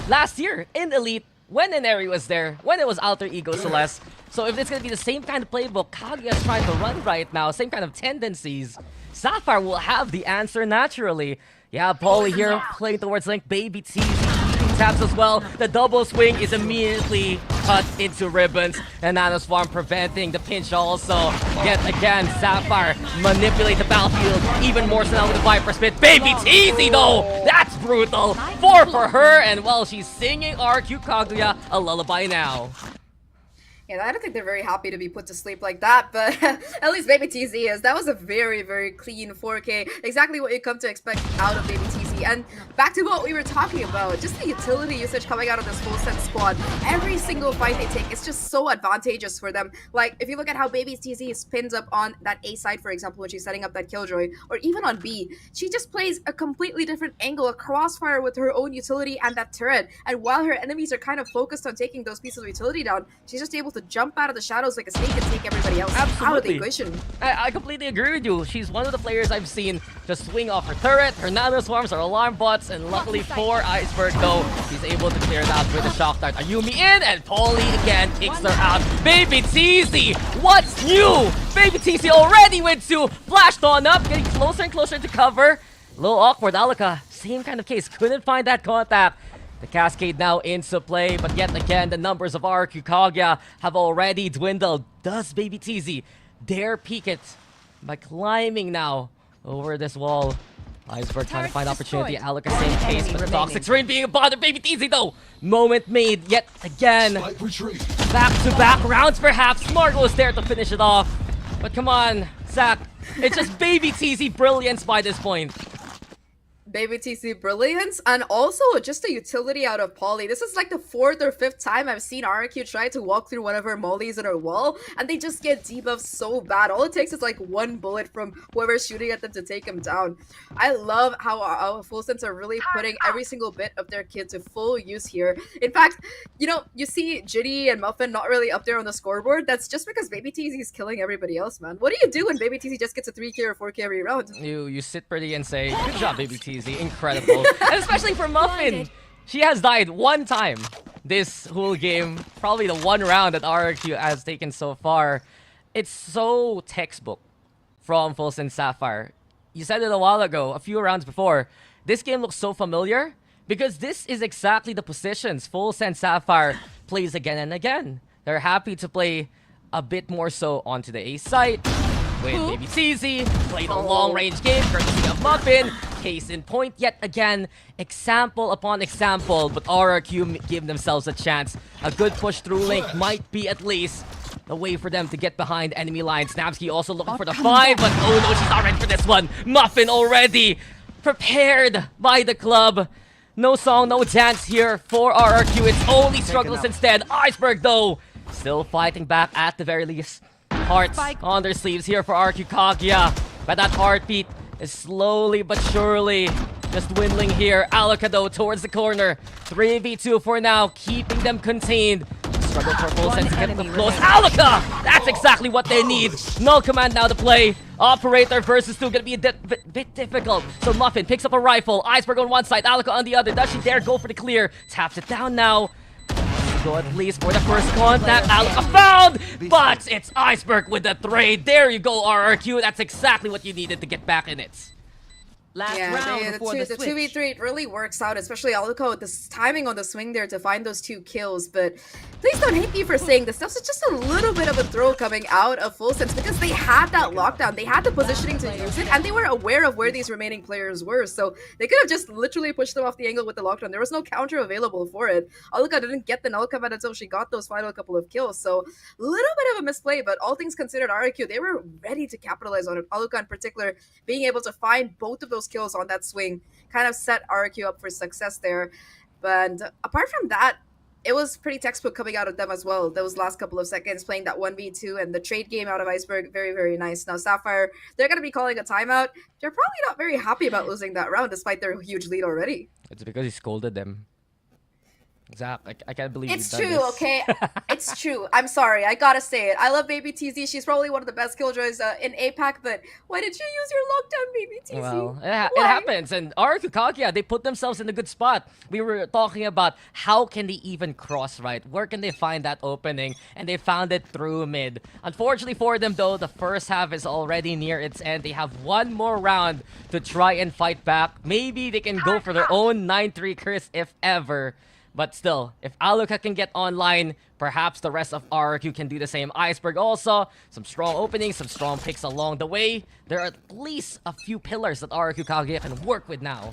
E: Last year in Elite, when Inari was there, when it was Alter Ego Celeste. So if it's gonna be the same kind of playbook Kaguya's trying to run right now, same kind of tendencies, Sapphire will have the answer naturally. Yeah, Paulie here playing towards Link. Baby T taps as well. The double swing is immediately cut into ribbons. And Nano's Farm preventing the pinch also. Yet again, Sapphire manipulate the battlefield even more so now with the Viper Spit. Baby Teasy though! That's brutal! 4 for her, and well, she's singing RQ Kaguya a lullaby now.
J: Yeah, I don't think they're very happy to be put to sleep like that, but at least Baby TZ is. That was a very, very clean 4K. Exactly what you come to expect out of Baby TZ. And back to what we were talking about, just the utility usage coming out of this FULLSENSE squad. Every single fight they take is just so advantageous for them. Like, if you look at how Baby TZ spins up on that A side, for example, when she's setting up that Killjoy, or even on B, she just plays a completely different angle, a crossfire with her own utility and that turret. And while her enemies are kind of focused on taking those pieces of utility down, she's just able to jump out of the shadows like a snake and take everybody else out of the equation.
E: I completely agree with you. She's one of the players I've seen just swing off her turret, her nano swarms, her alarm bots, and luckily for Iceberg though, he's able to clear it out with a shock dart. Ayumi in, and Paulie again kicks her out. Baby TZ, what's new? Baby TZ already went to flashed on up, getting closer and closer to cover. A little awkward. Alaka, same kind of case, couldn't find that contact. The Cascade now into play, but yet again, the numbers of RQ Kaguya have already dwindled. Does Baby TZ dare peek it by climbing now over this wall? Iceberg trying to find opportunity. Alaka same case, but the Toxic Rain being a bother. Baby TZ though, moment made yet again. Back-to-back rounds perhaps. Smart was there to finish it off. But come on, Zahk, it's just Baby TZ brilliance by this point.
J: Baby TC brilliance, and also just the utility out of Polly. This is like the 4th or 5th time I've seen RQ try to walk through one of her mollies in her wall, and they just get debuffed so bad. All it takes is like one bullet from whoever's shooting at them to take them down. I love how FULLSENSE are really putting every single bit of their kit to full use here. In fact, you know, you see Ginny and Muffin not really up there on the scoreboard. That's just because Baby TZ is killing everybody else, man. What do you do when Baby TZ just gets a 3K or 4K every round?
E: You sit pretty and say, good job, Baby TZ. Incredible. And especially for Muffin. She has died one time this whole game. Probably the one round that RQ has taken so far. It's so textbook from FULLSENSE Sapphire. You said it a while ago, a few rounds before. This game looks so familiar because this is exactly the positions FULLSENSE Sapphire plays again and again. They're happy to play a bit more so onto the A site with Baby TZ, played a long-range game courtesy of Muffin. Case in point, yet again, example upon example, but RRQ give themselves a chance. A good push through Link might be at least a way for them to get behind enemy lines. Snapsky also looking for the 5, but oh no, she's not ready for this one. Muffin already prepared by the club. No song, no dance here for RRQ. It's only struggles instead. Iceberg, though, still fighting back at the very least. Hearts on their sleeves here for RRQ Kaguya. But that heartbeat is slowly but surely just dwindling here. Alaka, though, towards the corner. 3v2 for now, keeping them contained. Struggle for FULLSENSE to get them close. Alaka! That's exactly what they need. Null command now to play. Operator versus 2 gonna be a bit difficult. So Muffin picks up a rifle. Iceberg on one side, Alaka on the other. Does she dare go for the clear? Taps it down now. Go at least for the first contact. Alaka found! But it's Iceberg with the trade. There you go, RRQ. That's exactly what you needed to get back in it.
J: Last round before the 2v3, it really works out, especially Aluko with this timing on the swing there to find those 2 kills. But please don't hate me for saying this. This was just a little bit of a throw coming out of FULLSENSE because they had that lockdown. They had the positioning to use it, and they were aware of where these remaining players were. So they could have just literally pushed them off the angle with the lockdown. There was no counter available for it. Aluka didn't get the null command until she got those final couple of kills. So a little bit of a misplay, but all things considered, RRQ, they were ready to capitalize on it. Aluka in particular being able to find both of those kills on that swing kind of set RQ up for success there. But apart from that, it was pretty textbook coming out of them as well. Those last couple of seconds playing that 1v2 and the trade game out of Iceberg, very, very nice. Now Sapphire, they're going to be calling a timeout. They're probably not very happy about losing that round despite their huge lead already.
E: It's because he scolded them. Zahk, I can't believe
J: it's true, okay? It's true. I'm sorry. I gotta say it. I love Baby TZ. She's probably one of the best killjoys in APAC, but why did you use your lockdown, Baby TZ?
E: Well, it happens. And RRQ Kaguya, they put themselves in a good spot. We were talking about how can they even cross right? Where can they find that opening? And they found it through mid. Unfortunately for them, though, the first half is already near its end. They have one more round to try and fight back. Maybe they can go for their own 9-3 curse if ever. But still, if Aluka can get online, perhaps the rest of RRQ can do the same. Iceberg also, some strong openings, some strong picks along the way. There are at least a few pillars that RRQ Kaguya can work with now.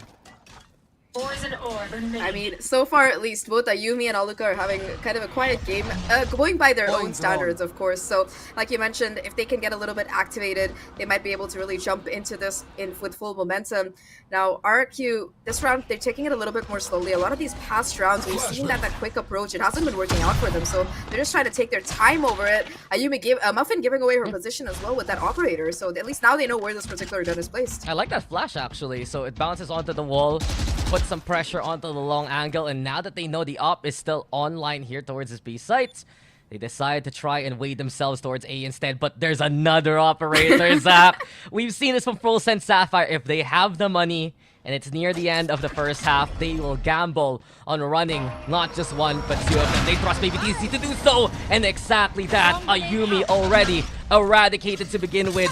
J: I mean, so far at least, both Ayumi and Aluka are having kind of a quiet game, going by their own standards, of course. So, like you mentioned, if they can get a little bit activated, they might be able to really jump into this with full momentum. Now, RQ, this round, they're taking it a little bit more slowly. A lot of these past rounds, we've seen that quick approach, it hasn't been working out for them. So, they're just trying to take their time over it. Ayumi Muffin giving away her position as well with that operator. So, at least now they know where this particular gun is placed.
E: I like that flash, actually. So, it bounces onto the wall, puts some pressure onto the long angle, and now that they know the op is still online here towards this B site, they decide to try and weigh themselves towards A instead. But there's another operator, Zahk. We've seen this from FULLSENSE Sapphire. If they have the money and it's near the end of the first half, they will gamble on running not just one but 2 of them. They trust Baby TC to do so, and exactly that. Ayumi already eradicated to begin with.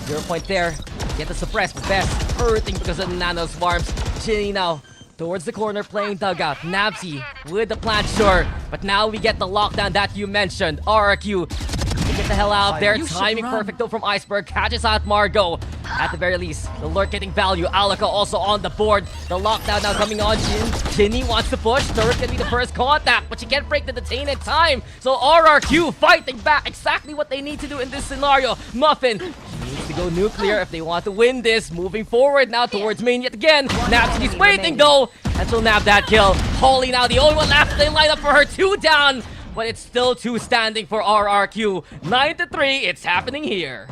E: 0 point there. Get the suppressed, best hurting because of the nano swarms. Ginny now towards the corner playing dugout. Nabsy with the plant, sure. But now we get the lockdown that you mentioned. RRQ to get the hell out of there. Timing perfect though from Iceberg. Catches out Margot. At the very least, the lurk getting value. Alaka also on the board. The lockdown now coming on. Ginny wants to push. Turret can be the first contact, but she can't break the detain in time. So RRQ fighting back. Exactly what they need to do in this scenario. Muffin needs to go nuclear if they want to win this. Moving forward now towards main yet again. Nabsy's waiting though, and she'll nab that kill. Holly now the only one left. They line up for her. 2 down, but it's still 2 standing for RRQ. 9-3. It's happening here.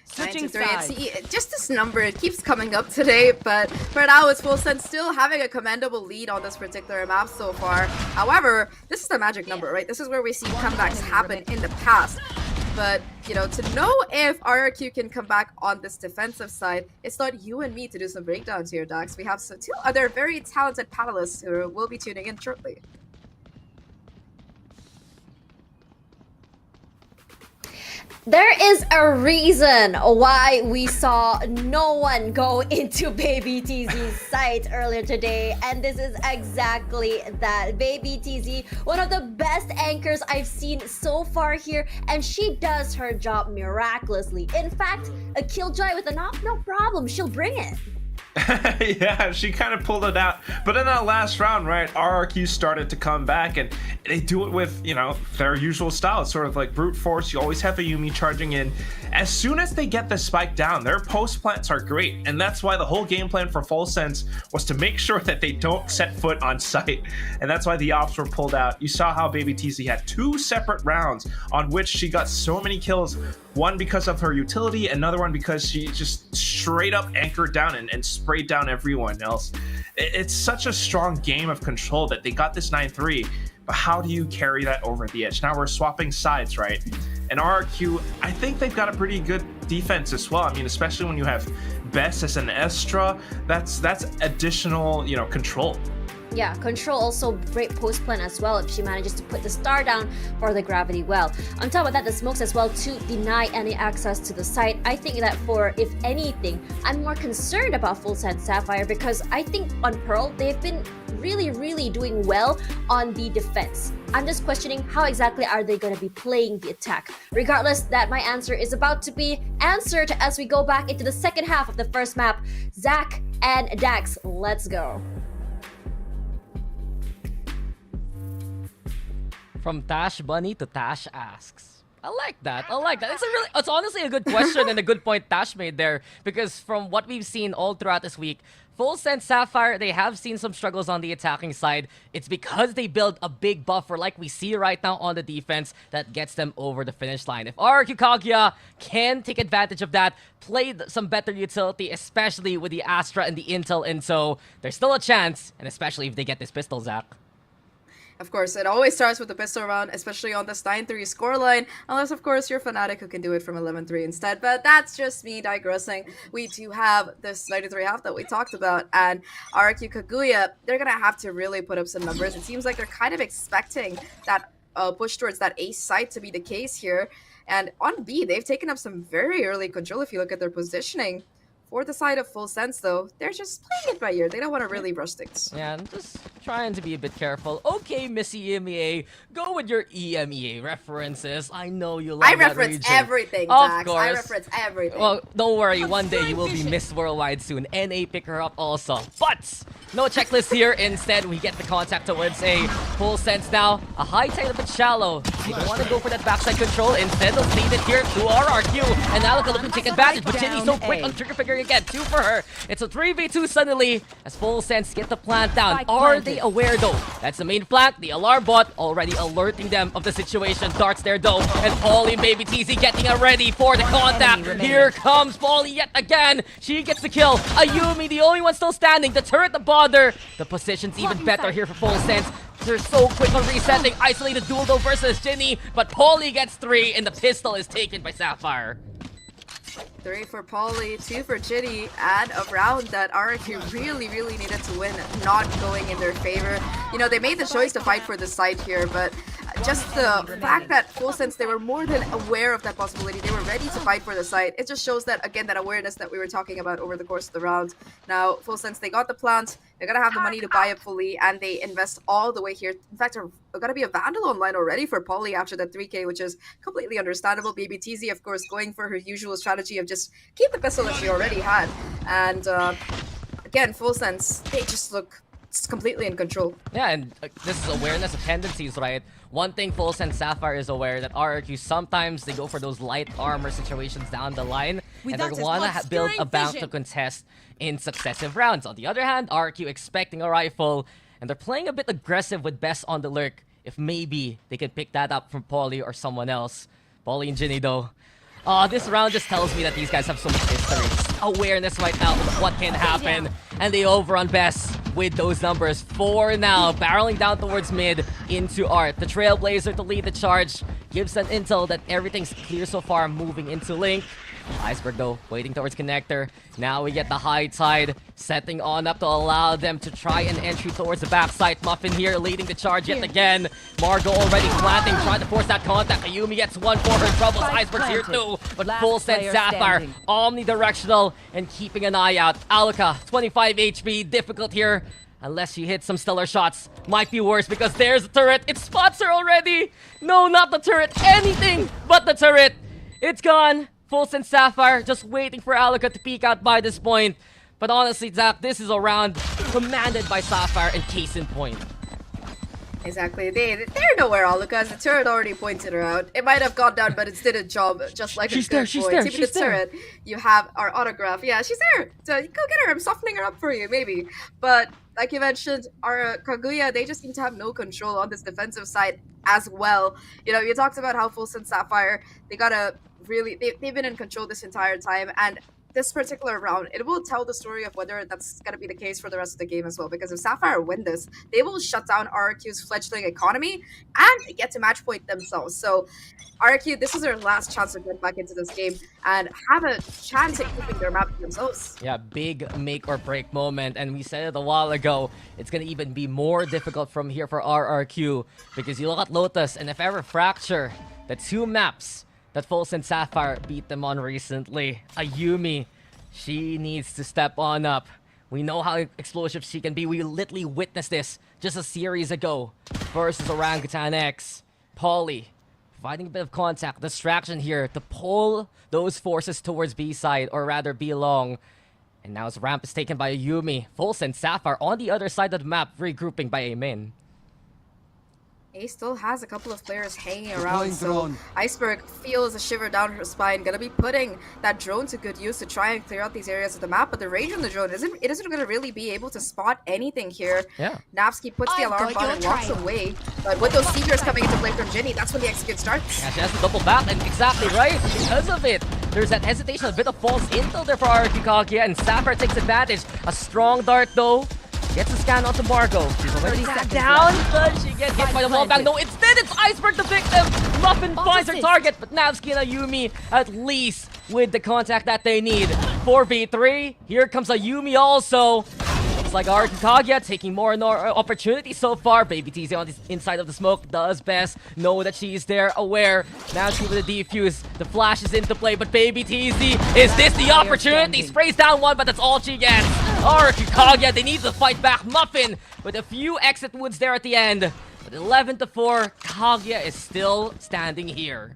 J: Switching sides. See, just this number, it keeps coming up today, but for now it's FULLSENSE still having a commendable lead on this particular map so far. However, this is the magic number, right? This is where we see comebacks happen in the past. But, you know, to know if RRQ can come back on this defensive side, it's not you and me to do some breakdowns here, Daks. We have 2 other very talented panelists who will be tuning in shortly.
C: There is a reason why we saw no one go into Baby TZ's site earlier today, and this is exactly that. Baby TZ, one of the best anchors I've seen so far here, and she does her job miraculously. In fact, a killjoy with an op, no problem, she'll bring it.
D: Yeah, she kind of pulled it out But in that last round, right, RRQ started to come back, and they do it with, you know, their usual style. It's sort of like brute force. You always have a Yuumi charging in. As soon as they get the spike down, their post plants are great, and that's why the whole game plan for FULLSENSE was to make sure that they don't set foot on site, and that's why the ops were pulled out. You saw how Baby TZ had 2 separate rounds on which she got so many kills, one because of her utility, another one because she just straight up anchored down and sprayed down everyone else. It's such a strong game of control that they got this 9-3, but how do you carry that over the edge? Now we're swapping sides, right? And RRQ, I think they've got a pretty good defense as well. I mean, especially when you have Bess as an Estra, that's additional, you know, control.
C: Yeah, control also great post plan as well if she manages to put the star down for the gravity well. On top of that, the smokes as well to deny any access to the site. I think that for, if anything, I'm more concerned about FULLSENSE Sapphire because I think on Pearl, they've been really doing well on the defense. I'm just questioning how exactly are they going to be playing the attack. Regardless, that my answer is about to be answered as we go back into the second half of the first map. Zahk and Daks, let's go.
E: From Tashbunny to Tash asks. I like that. I like that. It's honestly a good question and a good point Tash made there, because from what we've seen all throughout this week, FULLSENSE Sapphire, they have seen some struggles on the attacking side. It's because they build a big buffer like we see right now on the defense that gets them over the finish line. If RRQ Kaguya can take advantage of that, play some better utility, especially with the Astra and the Intel, and so there's still a chance, and especially if they get this pistol, Zahk.
J: Of course, it always starts with the pistol round, especially on this 9-3 scoreline, unless, of course, you're Fnatic who can do it from 11-3 instead. But that's just me digressing. We do have this 93 half that we talked about, and RRQ Kaguya, they're going to have to really put up some numbers. It seems like they're kind of expecting that push towards that ace side to be the case here. And on B, they've taken up some very early control if you look at their positioning. For the side of FULLSENSE, though, they're just playing it by ear. They don't want to really rush things.
E: Yeah, I'm just trying to be a bit careful. Okay, Miss EMEA, go with your EMEA references. I know you love that region.
J: I reference everything,
E: Of
J: Daks.
E: course.
J: I reference everything.
E: Well, don't worry. One day you will be Miss Worldwide soon. NA pick her up also. But no checklist here. Instead, we get the contact towards a FULLSENSE now. A high tide, a bit shallow. You don't want to go for that backside control. Instead, they'll leave it here to RRQ. And now looking to take advantage. But Jinny's so quick on trigger figure again. 2 for her. It's a 3v2 suddenly as FULLSENSE get the plant down. Are they aware though? That's the main plant. The alarm bot already alerting them of the situation. Darts there though. And Paulie and Baby TZ getting ready for the contact. Here comes Paulie yet again. She gets the kill. Ayumi, the only one still standing. The turret, the bother. The position's even better here for FULLSENSE. They're so quick on resetting. Isolated duel though versus Jinny. But Paulie gets 3 and the pistol is taken by Sapphire.
J: 3 for Paulie, 2 for Jinny, and a round that RRQ really needed to win, not going in their favor. You know, they made the choice to fight for the side here, but just the fact that FULLSENSE, they were more than aware of that possibility. They were ready to fight for the site. It just shows that, again, that awareness that we were talking about over the course of the round. Now, FULLSENSE, they got the plant. They're going to have the money to buy it fully, and they invest all the way here. In fact, there's going to be a Vandal online already for Paulie after that 3k, which is completely understandable. Baby TZ, of course, going for her usual strategy of just keep the pistol that she already had. And, again, FULLSENSE, they just look completely in control.
E: Yeah, and this is awareness of tendencies, right? One thing FULLSENSE Sapphire is aware that RRQ sometimes they go for those light armor situations down the line, and they want to build a bank to contest in successive rounds. On the other hand, RRQ expecting a rifle, and they're playing a bit aggressive with Bess on the lurk. If maybe they can pick that up from Paulie or someone else. Paulie and Jinny though. This round just tells me that these guys have so much history. Awareness right now of what can happen. And they overrun Bess with those numbers. 4 now, barreling down towards mid into Art. The Trailblazer to lead the charge. Gives an intel that everything's clear so far, moving into Link. Iceberg though, waiting towards Connector. Now we get the high tide, setting on up to allow them to try an entry towards the backside. Muffin here leading the charge yet again. Margot already planting, trying to force that contact. Ayumi gets 1 for her troubles. Iceberg's here too, but FULLSENSE Sapphire, omnidirectional and keeping an eye out. Alaka, 25 HP, difficult here. Unless she hits some stellar shots. Might be worse because there's the turret. It spots her already. No, not the turret. Anything but the turret. It's gone. FULLSENSE Sapphire just waiting for Alaka to peek out by this point. But honestly, Zach, this is a round commanded by Sapphire and case in point.
J: Exactly. They're nowhere, all because the turret already pointed her out. It might have gone down, but it did a job just like
E: She's
J: a good
E: there, she's
J: boy.
E: there,
J: Even
E: she's
J: the
E: there.
J: turret, you have our autograph. Yeah, she's there. So go get her. I'm softening her up for you, maybe. But like you mentioned, our Kaguya, they just seem to have no control on this defensive side as well. You know, you talked about how FULLSENSE Sapphire, they've been in control this entire time, and this particular round, it will tell the story of whether that's going to be the case for the rest of the game as well. Because if Sapphire win this, they will shut down RRQ's fledgling economy and get to match point themselves. So RRQ, this is their last chance to get back into this game and have a chance at keeping their map to themselves.
E: Yeah, big make or break moment. And we said it a while ago, it's going to even be more difficult from here for RRQ. Because you look at Lotus, and if ever Fracture, the 2 maps that FULLSENSE Sapphire beat them on recently. Ayumi, she needs to step on up. We know how explosive she can be. We literally witnessed this just a series ago versus Orangutan X. Polly, providing a bit of contact, distraction here to pull those forces towards B side, or rather B long. And now his ramp is taken by Ayumi. FULLSENSE Sapphire on the other side of the map, regrouping by Amin.
J: A still has a couple of players hanging around, so Iceberg feels a shiver down her spine. Gonna be putting that drone to good use to try and clear out these areas of the map, but the range on the drone isn't gonna really be able to spot anything here.
E: Yeah.
J: Navsky puts the alarm button and walks away, but with those seekers coming into play from Ginny, that's when the execute starts.
E: Yeah, she has to double back, and exactly right. Because of it, there's that hesitation, a bit of false intel there for Kaguya, and Sapphire takes advantage. A strong dart though. Gets a scan onto Margot. She's already sat down. Does she get hit by the wall bang? No, instead it's Iceberg the victim. Muffin finds her target, but Navsky and Ayumi at least with the contact that they need. 4v3. Here comes Ayumi also. Looks like Kaguya taking more and more opportunities so far. Baby TZ on the inside of the smoke does best know that she's there, aware. Now she with the defuse. The flash is into play, but Baby TZ, is this the opportunity? Sprays down one, but that's all she gets. Kaguya, they need to fight back. Muffin with a few exit wounds there at the end. But 11-4, Kaguya is still standing here.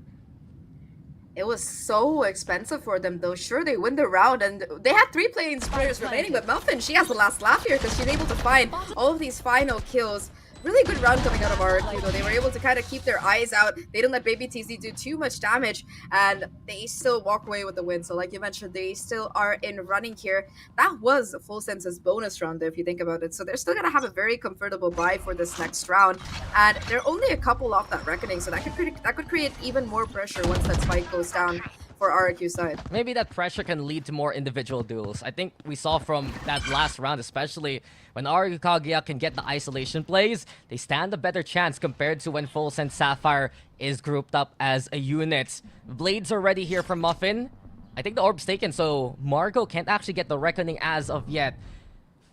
J: It was so expensive for them though. Sure, they win the round, and they had 3 players remaining, but Muffin, she has the last laugh here because she's able to find all of these final kills. Really good round coming out of RRQ though. They were able to kind of keep their eyes out. They didn't let Baby TZ do too much damage, and they still walk away with the win. So like you mentioned, they still are in running here. That was FULLSENSE's bonus round there, if you think about it. So they're still gonna have a very comfortable bye for this next round, and they're only a couple off that reckoning. So that could create even more pressure once that spike goes down for RRQ side.
E: Maybe that pressure can lead to more individual duels. I think we saw from that last round, especially when Kaguya can get the isolation plays, they stand a better chance compared to when FULLSENSE Sapphire is grouped up as a unit. Blades are ready here from Muffin. I think the orb's taken, so Margot can't actually get the reckoning as of yet.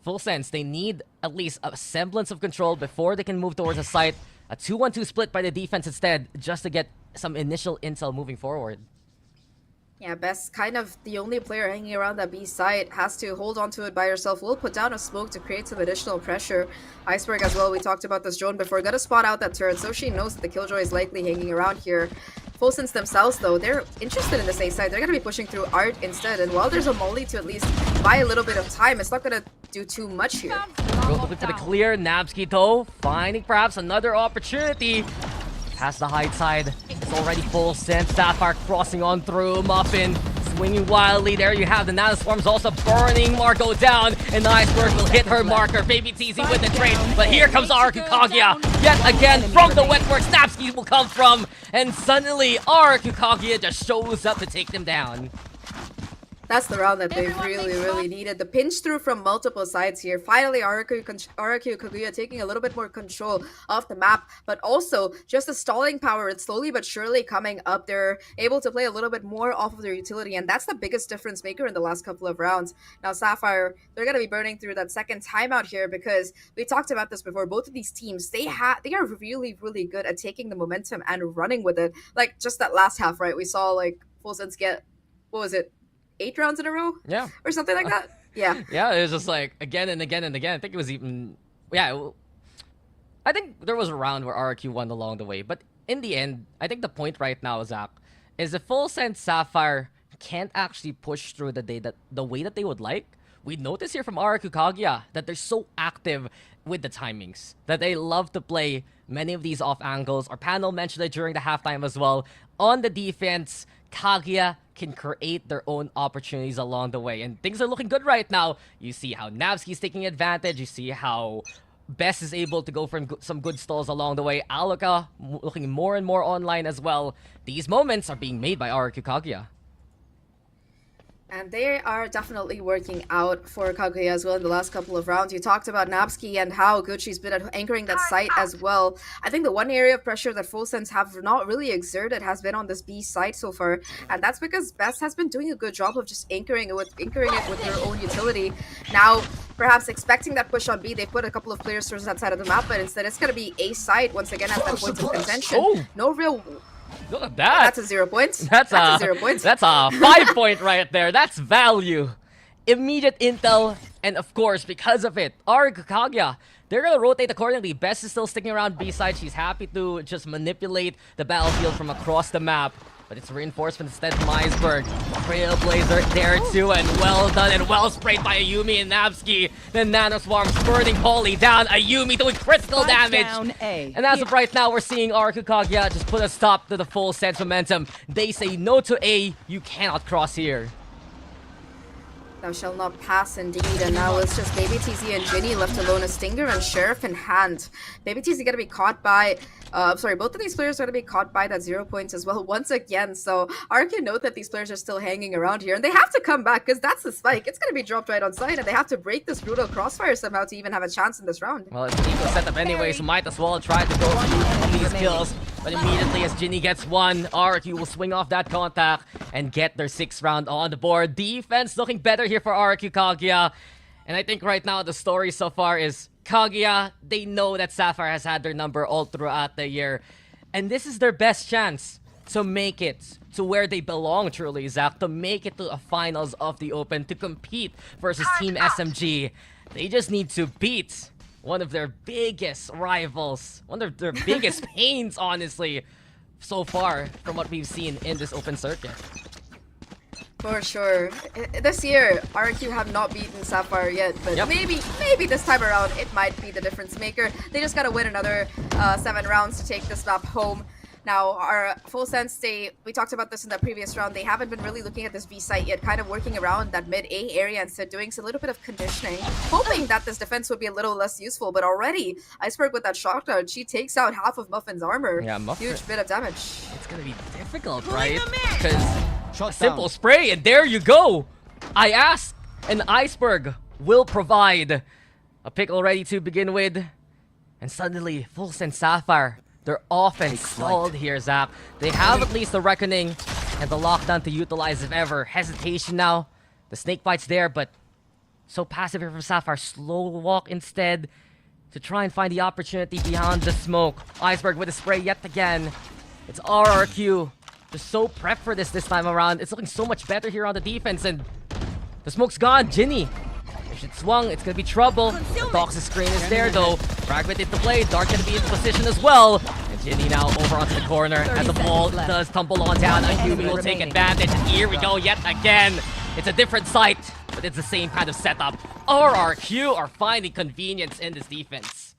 E: FULLSENSE, they need at least a semblance of control before they can move towards a site. A 2-1-2 split by the defense instead, just to get some initial intel moving forward.
J: Yeah, Best, kind of the only player hanging around that B site, has to hold on to it by herself. Will put down a smoke to create some additional pressure. Iceberg as well, we talked about this drone before. Gotta spot out that turret, so she knows that the Killjoy is likely hanging around here. FULLSENSE themselves, though, they're interested in this A side. They're gonna be pushing through Art instead, and while there's a Molly to at least buy a little bit of time, it's not gonna do too much here.
E: Go looking for the clear. Navsky, though, finding perhaps another opportunity. Past the high side, it's already FULLSENSE. Sapphire crossing on through. Muffin swinging wildly. There you have the nanoswarms also burning Margot down, and the Iceberg will hit her marker. Baby TZ with the trade, but here comes Kaguya yet again from the wet where Snapsky will come from, and suddenly Kaguya just shows up to take them down.
J: That's the round that they really needed. The pinch through from multiple sides here. Finally, RRQ Kaguya taking a little bit more control of the map, but also just the stalling power. It's slowly but surely coming up. They're able to play a little bit more off of their utility, and that's the biggest difference maker in the last couple of rounds. Now, Sapphire, they're going to be burning through that second timeout here because we talked about this before. Both of these teams, they are really good at taking the momentum and running with it. Like, just that last half, right? We saw, like, FULLSENSE get, what was it? 8 rounds in a row?
E: Yeah.
J: Or something like that? Yeah.
E: Yeah, it was just like again and again and again. I think it was even... Yeah, I think there was a round where RRQ won along the way. But in the end, I think the point right now, Zach, is if FULLSENSE Sapphire can't actually push through the way that they would like, we notice here from RRQ Kaguya that they're so active with the timings, that they love to play many of these off angles. Our panel mentioned it during the halftime as well. On the defense, Kaguya can create their own opportunities along the way, and things are looking good right now. You see how Navsky's taking advantage. You see how Best is able to go for some good stalls along the way. Aloka looking more and more online as well. These moments are being made by RRQ Kaguya.
J: And they are definitely working out for Kaguya as well in the last couple of rounds. You talked about Nabsky and how good she's been at anchoring that site as well. I think the one area of pressure that FULLSENSE have not really exerted has been on this B site so far. And that's because Best has been doing a good job of just anchoring it with their own utility. Now, perhaps expecting that push on B, they put a couple of players towards that side of the map, but instead it's going to be A site once again at that point of contention.
E: Oh.
J: No real...
E: Look at that.
J: That's a 0 points.
E: That's
J: a 0 points.
E: That's a 5 point right there. That's value. Immediate intel, and of course, because of it, RRQ Kaguya, they're gonna rotate accordingly. Best is still sticking around B side. She's happy to just manipulate the battlefield from across the map. But it's reinforcement instead from Iceberg. Trailblazer there too, and well done and well sprayed by Ayumi and Navsky. Then Nanoswarm burning Polly down. Ayumi doing critical damage. And as of right now, we're seeing RRQ Kaguya just put a stop to the FULLSENSE momentum. They say no to A. You cannot cross here.
J: Thou shalt not pass indeed, and now it's just Baby TZ and Ginny left alone, a Stinger and Sheriff in hand. Baby TZ gonna be caught by, both of these players are gonna be caught by that 0 points as well once again, so RK note that these players are still hanging around here, and they have to come back, because that's the spike. It's gonna be dropped right on site, and they have to break this brutal crossfire somehow to even have a chance in this round.
E: Well, it's an eco setup anyway, so might as well try to go for these kills. But immediately as Ginny gets one, RRQ will swing off that contact and get their 6th round on the board. Defense looking better here for RRQ Kaguya. And I think right now the story so far is Kaguya, they know that Sapphire has had their number all throughout the year. And this is their best chance to make it to where they belong truly, Zach. To make it to a finals of the Open, to compete versus Team SMG. They just need to beat one of their biggest rivals, one of their biggest pains, honestly, so far from what we've seen in this open circuit.
J: For sure. This year, RQ have not beaten Sapphire yet, but maybe this time around it might be the difference maker. They just gotta win another 7 rounds to take this map home. Now, our FULLSENSE, we talked about this in the previous round, they haven't been really looking at this B site yet, kind of working around that mid-A area instead, doing a little bit of conditioning, hoping that this defense would be a little less useful, but already, Iceberg with that shotgun, she takes out half of Muffin's armor.
E: Yeah, Muffin.
J: Huge bit of damage.
E: It's gonna be difficult, right? Because a simple spray, and there you go! I asked, and Iceberg will provide a pick already to begin with, and suddenly, FULLSENSE Sapphire, their offense stalled here, Zap. They have at least the Reckoning and the lockdown to utilize if ever. Hesitation now. The snake bite's there, but so passive here from Sapphire. Slow walk instead to try and find the opportunity behind the smoke. Iceberg with a spray yet again. It's RRQ. Just so prepped for this time around. It's looking so much better here on the defense, and the smoke's gone. Ginny. If it swung, it's gonna be trouble. The Daks' screen is there though. Fragment into play. Dark gonna be in position as well. And Ginny now over onto the corner. And the ball does tumble on down. Ayumi will take advantage. And here we go yet again. It's a different site, but it's the same kind of setup. RRQ are finding convenience in this defense.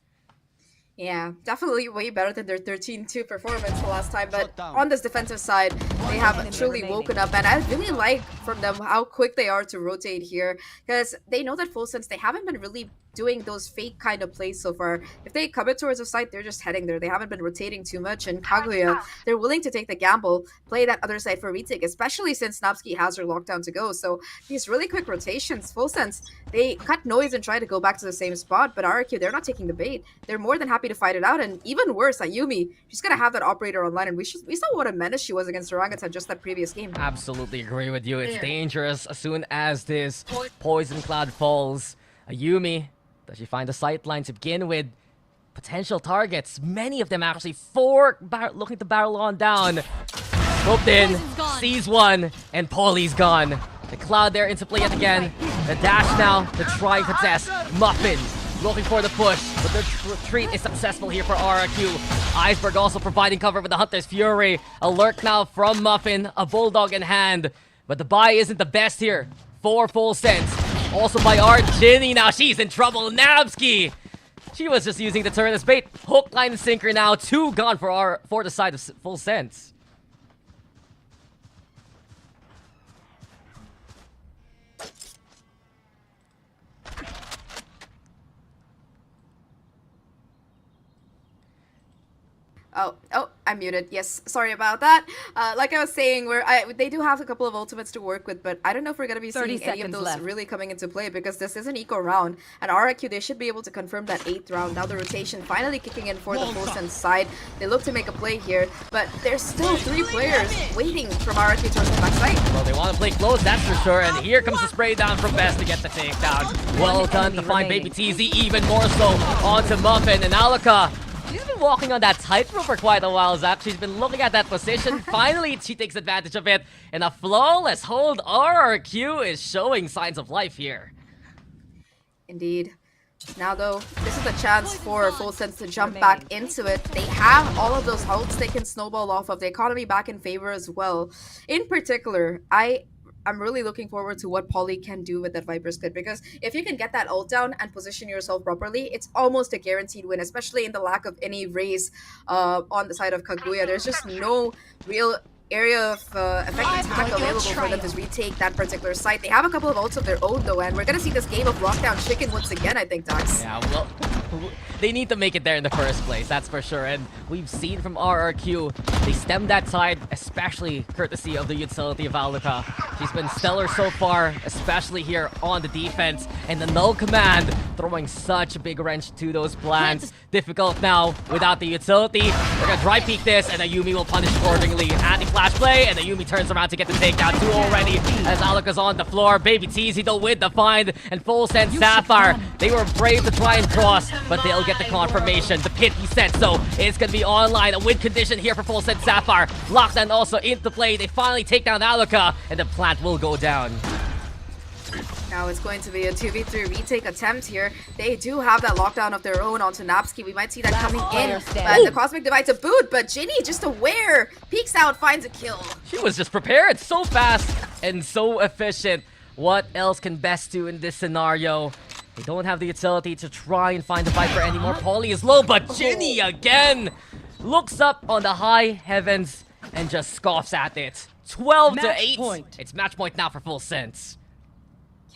J: Yeah, definitely way better than their 13-2 performance the last time, but on this defensive side, they have truly woken up, and I really like from them how quick they are to rotate here, because they know that FULLSENSE, they haven't been really doing those fake kind of plays so far. If they come in towards the site, they're just heading there. They haven't been rotating too much, and Kaguya, they're willing to take the gamble, play that other side for retake, especially since Snapsky has her lockdown to go. So these really quick rotations, FULLSENSE, they cut noise and try to go back to the same spot, but RRQ, they're not taking the bait. They're more than happy to fight it out, and even worse, Ayumi, she's gonna have that operator online, and we saw what a menace she was against Orangutan just that previous game.
E: Absolutely agree with you. It's dangerous as soon as this poison cloud falls. Ayumi, does she find the sight line to begin with? Potential targets, many of them actually. 4 looking to barrel on down. Scoped in, sees one, and Polly's gone. The cloud there into play yet again. The dash now, the try contest. Muffin looking for the push, but the retreat is successful here for RRQ. Iceberg also providing cover with the Hunter's Fury. Alert now from Muffin, a Bulldog in hand. But the buy isn't the best here for FULLSENSE. Also by our Ginny. Now she's in trouble. Nabsky. She was just using the turret as bait. Hook, line, and sinker now. 2 gone for the side of Full Sense.
J: Oh, I'm muted. Yes, sorry about that. Like I was saying, they do have a couple of ultimates to work with, but I don't know if we're going to be
H: 30
J: seeing any of
H: seconds
J: those
H: left.
J: really coming into play because this is an eco round. And RIQ, they should be able to confirm that 8th round. Now the rotation finally kicking in for the FULLSENSE side. They look to make a play here, but there's still 3 players waiting from RIQ towards the backside.
E: Well, they want to play close, that's for sure. And here comes the spray down from Best to get the takedown. Well done to find Baby TZ, even more so onto Muffin and Alaka. She's been walking on that tightrope for quite a while, Zach. She's been looking at that position. Finally, she takes advantage of it. And a flawless hold. RRQ is showing signs of life here.
J: Indeed. Now though, this is a chance for FULLSENSE to jump back into it. They have all of those hulks they can snowball off of. The economy back in favor as well. In particular, I'm really looking forward to what Polly can do with that Viper's Kit, because if you can get that ult down and position yourself properly, it's almost a guaranteed win, especially in the lack of any raise on the side of Kaguya. There's just no real area of effective attack available for them to retake that particular site. They have a couple of ults of their own though, and we're gonna see this game of lockdown chicken once again, I think, Daks.
E: Yeah, well, they need to make it there in the first place, that's for sure. And we've seen from RRQ, they stemmed that tide, especially courtesy of the utility of Alaka. She's been stellar so far, especially here on the defense. And the null command throwing such a big wrench to those plans. Difficult now without the utility. We're gonna dry peek this, and Ayumi will punish accordingly. Anti-flash play, and Ayumi turns around to get the takedown. 2 already as Alaka's on the floor. Baby TZ though with the find, and FULLSENSE Sapphire. They were brave to try and cross, but they'll get the confirmation. The pit he said so. It's gonna be online. A win condition here for FULLSENSE Sapphire. Lockdown also into play. They finally take down Alaka, and the plant will go down.
J: Now it's going to be a 2v3 retake attempt here. They do have that lockdown of their own onto Nabsky. We might see that coming in. But the Cosmic Divide to boot, but Ginny just aware. Peeks out, finds a kill.
E: She was just prepared. So fast and so efficient. What else can Best do in this scenario? They don't have the utility to try and find the Viper anymore. Polly is low, but Ginny again looks up on the high heavens and just scoffs at it. 12 to 8.
H: Point.
E: It's match point now for FULLSENSE.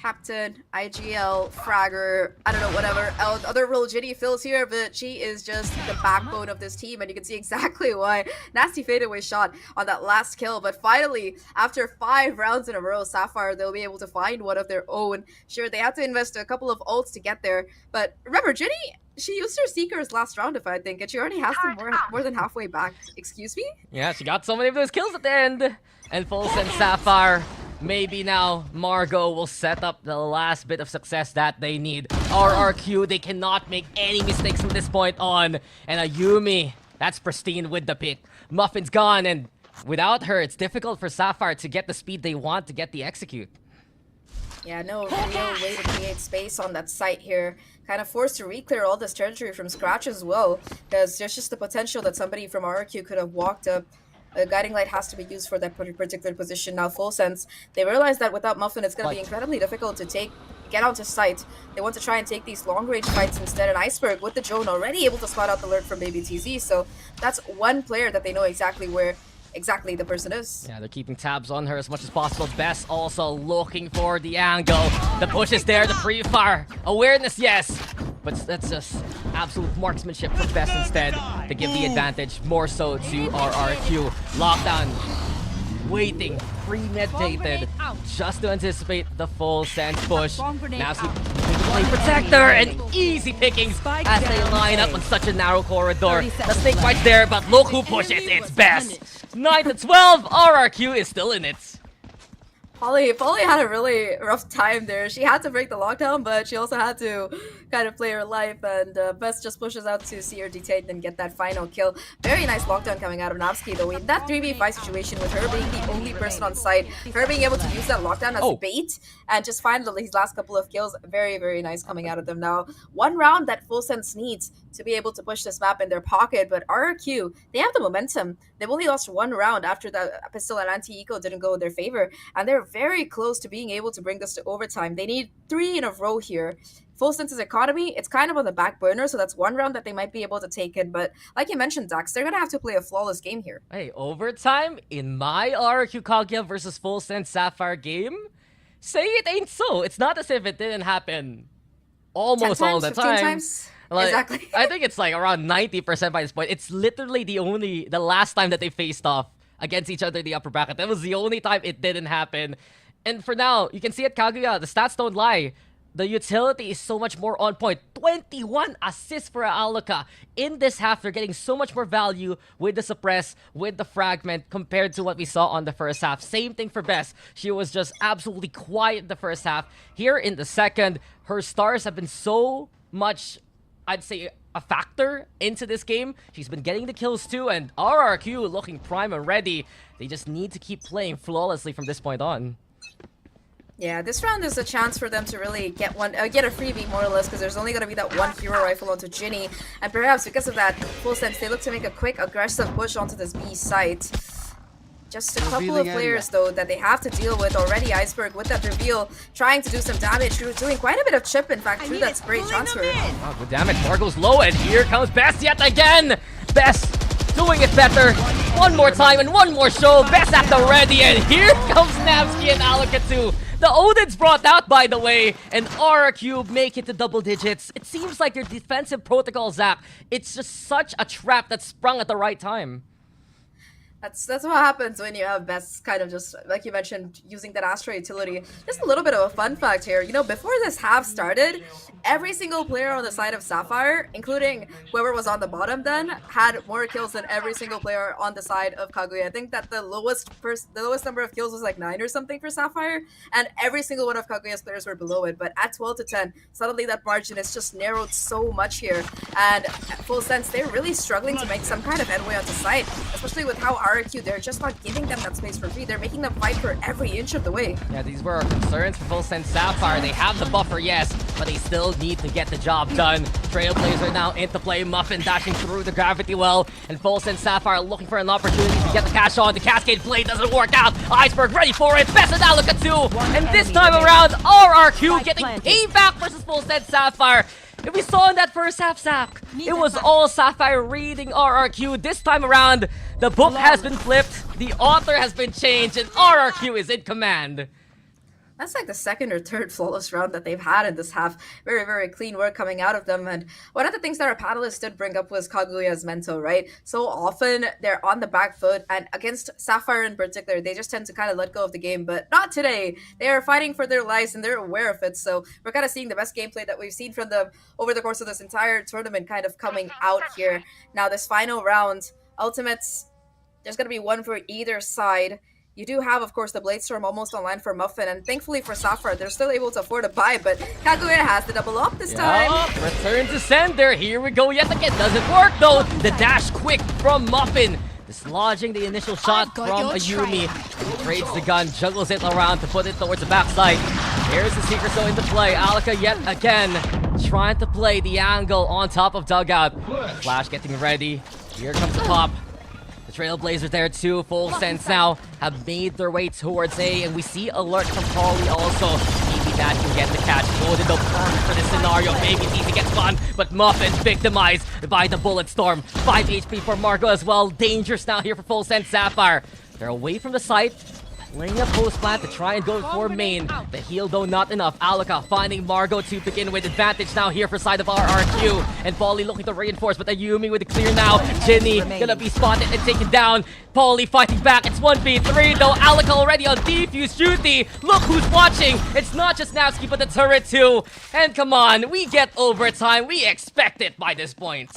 J: Captain, IGL, Fragger, I don't know, whatever other role Ginny fills here, but she is just the backbone of this team, and you can see exactly why. Nasty fadeaway shot on that last kill, but finally, after 5 rounds in a row, Sapphire, they'll be able to find one of their own. Sure, they had to invest a couple of ults to get there, but remember, Ginny, she used her Seekers last round, if I think, and she already has them more than halfway back. Excuse me?
E: Yeah, she got so many of those kills at the end. And FULLSENSE Sapphire, maybe now Margot will set up the last bit of success that they need. RRQ, they cannot make any mistakes from this point on. And Ayumi, that's pristine with the pick. Muffin's gone, and without her, it's difficult for Sapphire to get the speed they want to get the execute.
J: Yeah, no real way to create space on that site here. Kind of forced to re-clear all this territory from scratch as well, because there's just the potential that somebody from RRQ could have walked up. A guiding light has to be used for that particular position. Now FULLSENSE, they realize that without Muffin, it's going to be incredibly difficult to get onto site. They want to try and take these long-range fights instead. And Iceberg with the drone already able to spot out the lurk from Baby TZ. So that's one player that they know exactly where the person is.
E: Yeah, they're keeping tabs on her as much as possible. Best also looking for the angle. The push is there, the pre-fire. Awareness, yes. But that's just absolute marksmanship for Best instead to give the advantage more so to RRQ. Lockdown, waiting, premeditated, just to anticipate the FULLSENSE push. Now play Protector and easy pickings as they line up on such a narrow corridor. The snake bite's there, but look who pushes, it's Best. 9 to 12, RRQ is still in it.
J: Polly had a really rough time there. She had to break the lockdown, but she also had to kind of play her life, and Best just pushes out to see her detained and get that final kill. Very nice lockdown coming out of Nabsky though. In that 3v5 situation with her being the only person on site, her being able to use that lockdown as bait and just find these last couple of kills, very, very nice coming out of them. Now, one round that FULLSENSE needs to be able to push this map in their pocket, but RRQ, they have the momentum. They've only lost one round after the pistol and anti-eco didn't go in their favor, and they're very close to being able to bring this to overtime. They need 3 in a row here. FULLSENSE's economy, it's kind of on the back burner, so that's one round that they might be able to take it, but like you mentioned, Daks, they're gonna have to play a flawless game here.
E: Hey, overtime in my RRQ Kaguya versus FULLSENSE Sapphire game? Say it ain't so. It's not as if it didn't happen almost
J: 10 times,
E: all the
J: 15
E: time.
J: times?
E: Like,
J: Exactly.
E: I think it's like around 90% by this point. It's literally the last time that they faced off against each other in the upper bracket. That was the only time it didn't happen. And for now, you can see at Kaguya, the stats don't lie. The utility is so much more on point. 21 assists for Alaka. In this half, they're getting so much more value with the suppress, with the fragment, compared to what we saw on the first half. Same thing for Bess. She was just absolutely quiet in the first half. Here in the second, her stars have been so much, I'd say, a factor into this game. She's been getting the kills too, and RRQ looking prime and ready. They just need to keep playing flawlessly from this point on.
J: Yeah, this round is a chance for them to really get a freebie more or less, because there's only going to be that one hero rifle onto Ginny, and perhaps because of that, FULLSENSE, they look to make a quick aggressive push onto this B site. Just a couple of players though that they have to deal with already. Iceberg with that reveal, trying to do some damage, doing quite a bit of chip in fact through that spray transfer.
E: Oh, good damage. Margo's low, and here comes Bess yet again. Bess doing it better. One more time and one more show. Bess at the ready, and here comes Navsky and Alaka too. The Odin's brought out, by the way, and RRQ make it to double digits. It seems like their defensive protocol, Zahk, it's just such a trap that sprung at the right time.
J: That's what happens when you have Bess kind of just, like you mentioned, using that Astra utility. Just a little bit of a fun fact here. You know, before this half started, every single player on the side of Sapphire, including whoever was on the bottom then, had more kills than every single player on the side of Kaguya. I think that the lowest number of kills was like 9 or something for Sapphire, and every single one of Kaguya's players were below it. But at 12 to 10, suddenly that margin is just narrowed so much here. And at FULLSENSE, they're really struggling to make some kind of headway onto site, especially with how RRQ, they're just not giving them that space for free. They're making them fight for every inch of the way.
E: Yeah, these were our concerns for FULLSENSE Sapphire. They have the buffer, yes, but they still need to get the job done. Trailblazer now into play. Muffin dashing through the gravity well, and FULLSENSE Sapphire looking for an opportunity to get the cash on. The Cascade play doesn't work out. Iceberg ready for it. Best and Alaka too. And this time around, RRQ getting payback versus FULLSENSE Sapphire. If we saw in that first half, Zahk, it was all Sapphire reading RRQ. This time around, the book has been flipped, the author has been changed, and RRQ is in command.
J: That's like the second or third flawless round that they've had in this half. Very, very clean work coming out of them. And one of the things that our panelists did bring up was Kaguya's mental, right? So often they're on the back foot, and against Sapphire in particular, they just tend to kind of let go of the game, but not today. They are fighting for their lives and they're aware of it. So we're kind of seeing the best gameplay that we've seen from them over the course of this entire tournament kind of coming out here. Now this final round, Ultimates, there's going to be one for either side. You do have, of course, the Bladestorm almost online for Muffin, and thankfully for Sapphire, they're still able to afford a buy, but Kaguya has to double up this time.
E: Return to sender. Here we go yet again. Doesn't work, though. The dash quick from Muffin. Dislodging the initial shot from Ayumi. He trades the gun, juggles it around to put it towards the backside. Here's the Secret Zone into play. Alaka yet again trying to play the angle on top of Dugout. Flash getting ready. Here comes the pop. The Trailblazers there too. FULLSENSE now have made their way towards A, and we see alert from Polly also. Maybe that can get the catch. Loaded up perfect for this scenario. Maybe it's easy gets fun, but Muffin victimized by the Bullet Storm. 5 HP for Margo as well. Dangerous now here for FULLSENSE Sapphire. They're away from the site. Playing a post plant to try and go for main. The heal though not enough. Alaka finding Margo to begin with. Advantage now here for side of RRQ. And Polly looking to reinforce, but Ayumi with the clear now. Ginny gonna be spotted and taken down. Polly fighting back. It's 1v3 though. Alaka already on defuse duty. Look who's watching. It's not just Navsky but the turret too. And come on, we get overtime. We expect it by this point.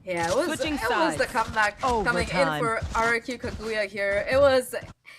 J: Yeah, it was the comeback coming in for RRQ Kaguya here. It was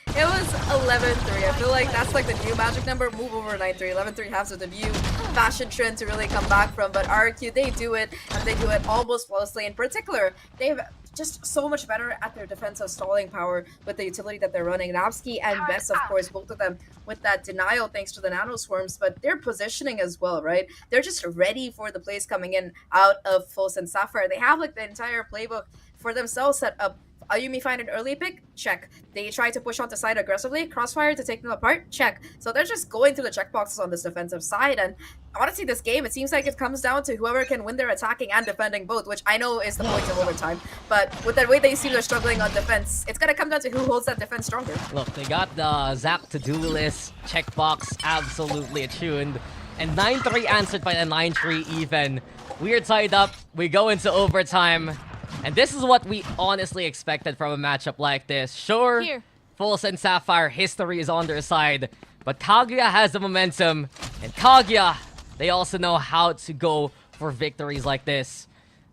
J: 11-3. I feel like that's like the new magic number. Move over 9-3. 11-3 halves with the new fashion trend to really come back from. But RRQ, they do it, and they do it almost flawlessly. In particular, they've just so much better at their defensive stalling power with the utility that they're running. Napski and Best, of course, both of them with that denial thanks to the nano swarms, but their positioning as well, right? They're just ready for the plays coming in out of FULLSENSE Sapphire. They have like the entire playbook for themselves set up. Ayumi find an early pick? Check. They try to push onto side aggressively. Crossfire to take them apart? Check. So they're just going through the checkboxes on this defensive side. And honestly, this game, it seems like it comes down to whoever can win their attacking and defending both, which I know is the point of overtime. But with the way they seem they're struggling on defense, it's going to come down to who holds that defense stronger.
E: Look, they got the Zahk to-do list, checkbox absolutely attuned, and 9-3 answered by the 9-3 even. We are tied up, we go into overtime, and this is what we honestly expected from a matchup like this. Sure, FULLSENSE Sapphire history is on their side, but Kaguya has the momentum, and Kaguya, they also know how to go for victories like this.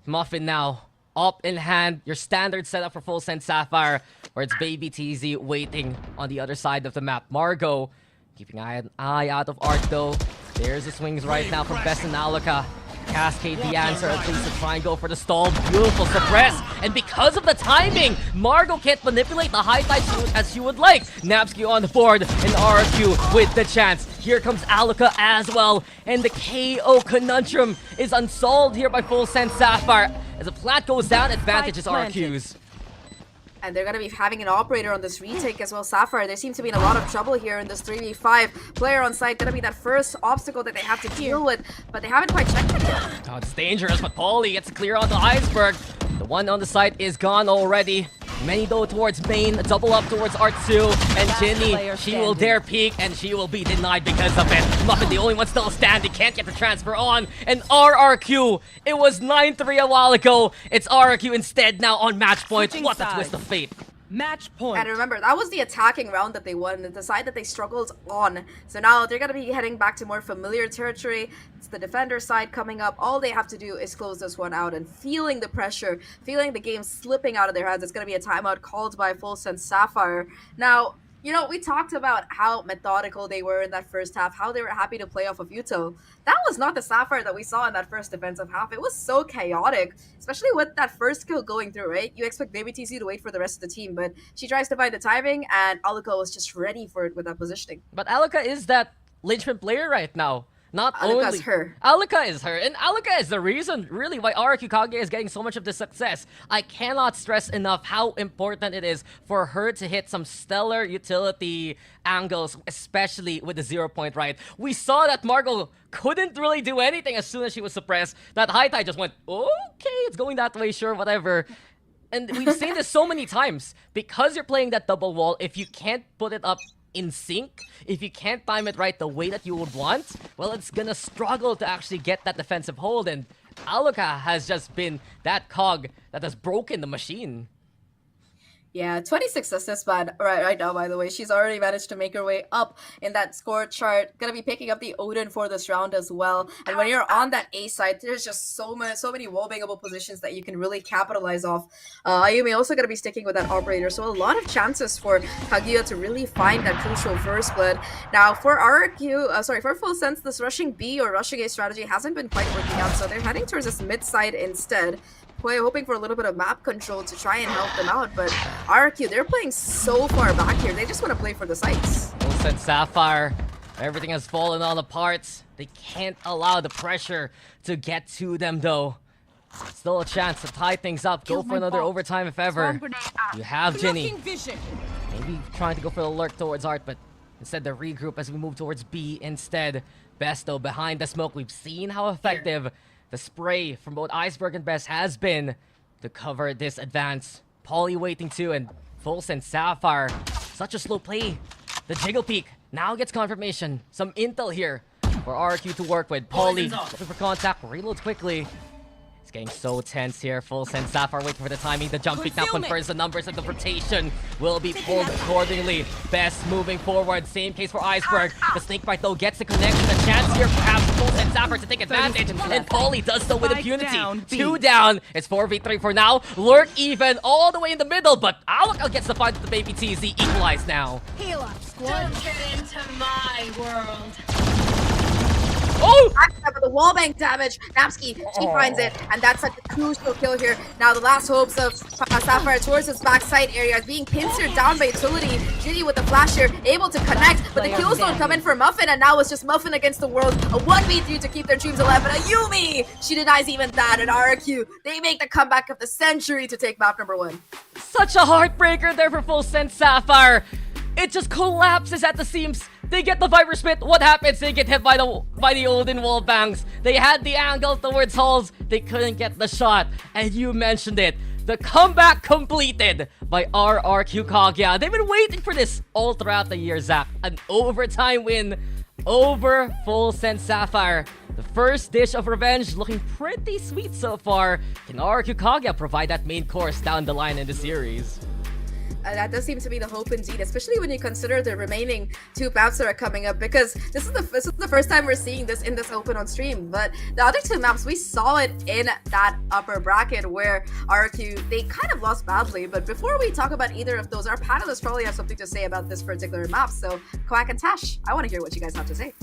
E: Muffin now, up in hand, your standard setup for FULLSENSE Sapphire, where it's Baby TZ waiting on the other side of the map. Margot, keeping an eye out of Art though. There's the swings right now from Best and Alaka. Cascade the answer, at least to try and go for the stall. Beautiful suppress, and because of the timing, Margot can't manipulate the high tide as she would like. Napski on the board, and RQ with the chance. Here comes Alaka as well, and the KO conundrum is unsolved here by FULLSENSE Sapphire. As the plant goes down, advantage is RQ's.
J: And they're going to be having an operator on this retake as well. Sapphire, they seem to be in a lot of trouble here in this 3v5. Player on site, going to be that first obstacle that they have to deal with, but they haven't quite checked it yet.
E: Oh, it's dangerous, but Paulie gets to clear on the iceberg. The one on the site is gone already. Many though towards main, double up towards R2, and Ginny, she will dare peek, and she will be denied because of it. Muffin, the only one still standing, can't get the transfer on, and RRQ, it was 9-3 a while ago, it's RRQ instead now on match point. What a twist of fate.
H: Match point.
J: And remember, that was the attacking round that they won, the side that they struggled on. So now they're going to be heading back to more familiar territory. It's the defender side coming up. All they have to do is close this one out, and feeling the pressure, feeling the game slipping out of their hands. It's going to be a timeout called by FULLSENSE Sapphire. Now, you know, we talked about how methodical they were in that first half, how they were happy to play off of Yuto. That was not the Sapphire that we saw in that first defensive half. It was so chaotic, especially with that first kill going through, right? You expect Baby TC to wait for the rest of the team, but she tries to find the timing, and Alaka was just ready for it with that positioning.
E: But Alaka is that linchpin player right now. Not
J: Alaka's
E: only
J: her.
E: Alaka is her, and Alaka is the reason really why RQ Kaguya is getting so much of this success. I cannot stress enough how important it is for her to hit some stellar utility angles, especially with the 0 point right. We saw that Margot couldn't really do anything as soon as she was suppressed. That high tide just went, okay, it's going that way, sure, whatever. And we've seen this so many times. Because you're playing that double wall, if you can't put it up in sync, if you can't time it right the way that you would want, well, it's gonna struggle to actually get that defensive hold, and Alaka has just been that cog that has broken the machine.
J: Yeah, 26 assists, man. Right now, by the way. She's already managed to make her way up in that score chart. Gonna be picking up the Odin for this round as well. And when you're on that A side, there's just so many wall-bangable positions that you can really capitalize off. Ayumi also gonna be sticking with that operator, so a lot of chances for Kaguya to really find that crucial first blood. Now, for for FULLSENSE, this rushing B or rushing A strategy hasn't been quite working out, so they're heading towards this mid side instead. Hoping for a little bit of map control to try and help them out, but RQ, they're playing so far back here. They just want to play for the sites.
E: FULLSENSE Sapphire, everything has fallen all apart. They can't allow the pressure to get to them, though. Still a chance to tie things up. Go for another overtime if ever. You have Ginny. Maybe trying to go for the lurk towards Art, but instead they regroup as we move towards B instead. Best, though, behind the smoke. We've seen how effective the spray from both Iceberg and Best has been to cover this advance. Paulie waiting too, and FULLSENSE Sapphire. Such a slow play. The Jiggle Peak now gets confirmation. Some intel here for RQ to work with. Paulie looking for contact, reloads quickly. It's getting so tense here. FULLSENSE Sapphire waiting for the timing. The jump peak now confirms the numbers, and the rotation will be pulled accordingly. Best moving forward. Same case for Iceberg. The snake bite though gets the connection. A chance here perhaps for FULLSENSE Sapphire to take advantage, and Paulie does so with impunity. 2 down. It's 4v3 for now. Lurk even all the way in the middle, but Alaka gets the fight with the Baby TZ. Equalized now.
H: Heal up, squad.
G: Don't get into my world.
E: Oh!
J: But the wallbang damage, Napsky, she finds it, and that's such a crucial kill here. Now the last hopes of Sapphire towards his backside area is being pincered down by Utility. Ginny with the flash here, able to connect, but the kills don't come in for Muffin, and now it's just Muffin against the world. A 1v3 to keep their dreams alive, but a Yumi! She denies even that, and RQ, they make the comeback of the century to take map number 1.
E: Such a heartbreaker there for FULLSENSE Sapphire. It just collapses at the seams. They get the Viper Spit. What happens? They get hit by the Odin wall bangs. They had the angle towards Halls. They couldn't get the shot. And you mentioned it. The comeback completed by RRQ Kaguya. They've been waiting for this all throughout the year, Zach. An overtime win over FULLSENSE Sapphire. The first dish of revenge looking pretty sweet so far. Can RRQ Kaguya provide that main course down the line in the series?
J: That does seem to be the hope indeed, especially when you consider the remaining 2 maps that are coming up, because this is the first time we're seeing this in this open on stream. But the other 2 maps, we saw it in that upper bracket where RQ, they kind of lost badly. But before we talk about either of those, our panelists probably have something to say about this particular map. So Quack and Tash, I want to hear what you guys have to say.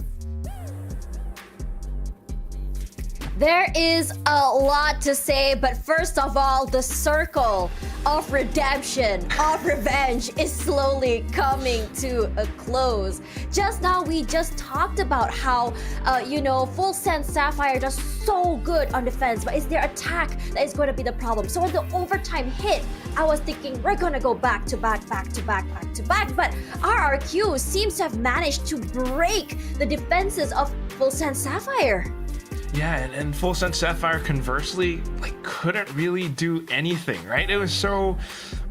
C: There is a lot to say, but first of all, the circle of redemption, of revenge is slowly coming to a close. Just now, we just talked about how, FULLSENSE Sapphire does so good on defense, but it's their attack that is going to be the problem. So when the overtime hit, I was thinking we're going to go back to back, back to back, back to back, but RRQ seems to have managed to break the defenses of FULLSENSE Sapphire.
D: Yeah, and FULLSENSE Sapphire conversely, couldn't really do anything, right? It was so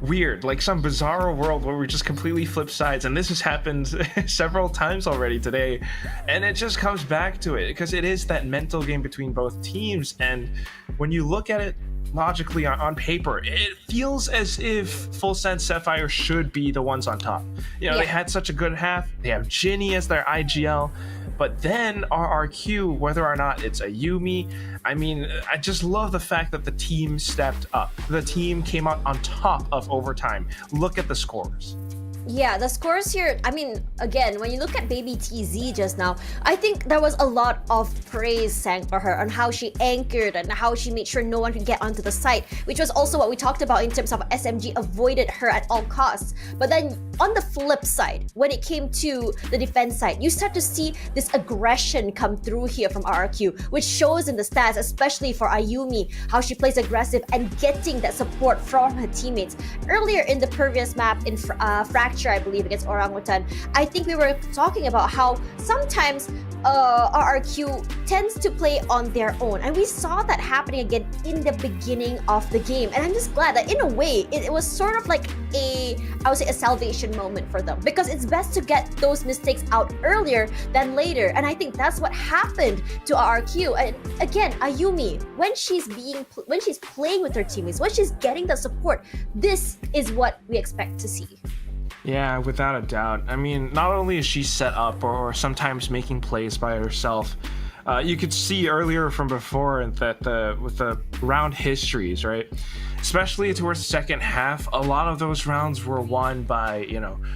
D: weird, like some bizarre world where we just completely flip sides, and this has happened several times already today, and it just comes back to it, because it is that mental game between both teams, and when you look at it logically on paper, it feels as if FULLSENSE Sapphire should be the ones on top. They had such a good half, they have Ginny as their IGL, but then RRQ, whether or not it's a Yumi, I just love the fact that the team stepped up. The team came out on top of overtime. Look at the scores.
C: Yeah, the scores here, again, when you look at Baby TZ just now, I think there was a lot of praise sang for her on how she anchored and how she made sure no one could get onto the site, which was also what we talked about in terms of SMG avoided her at all costs. But then on the flip side, when it came to the defense side, you start to see this aggression come through here from RRQ, which shows in the stats, especially for Ayumi, how she plays aggressive and getting that support from her teammates. Earlier in the previous map in Fracture, I believe, against Orangutan, I think we were talking about how sometimes RRQ tends to play on their own, and we saw that happening again in the beginning of the game, and I'm just glad that in a way it was sort of like a salvation moment for them, because it's best to get those mistakes out earlier than later, and I think that's what happened to RRQ. And again, Ayumi, when she's playing with her teammates, when she's getting the support, this is what we expect to see.
D: Yeah, without a doubt. Not only is she set up or sometimes making plays by herself, you could see earlier from before that with the round histories, right? Especially towards the second half, a lot of those rounds were won by,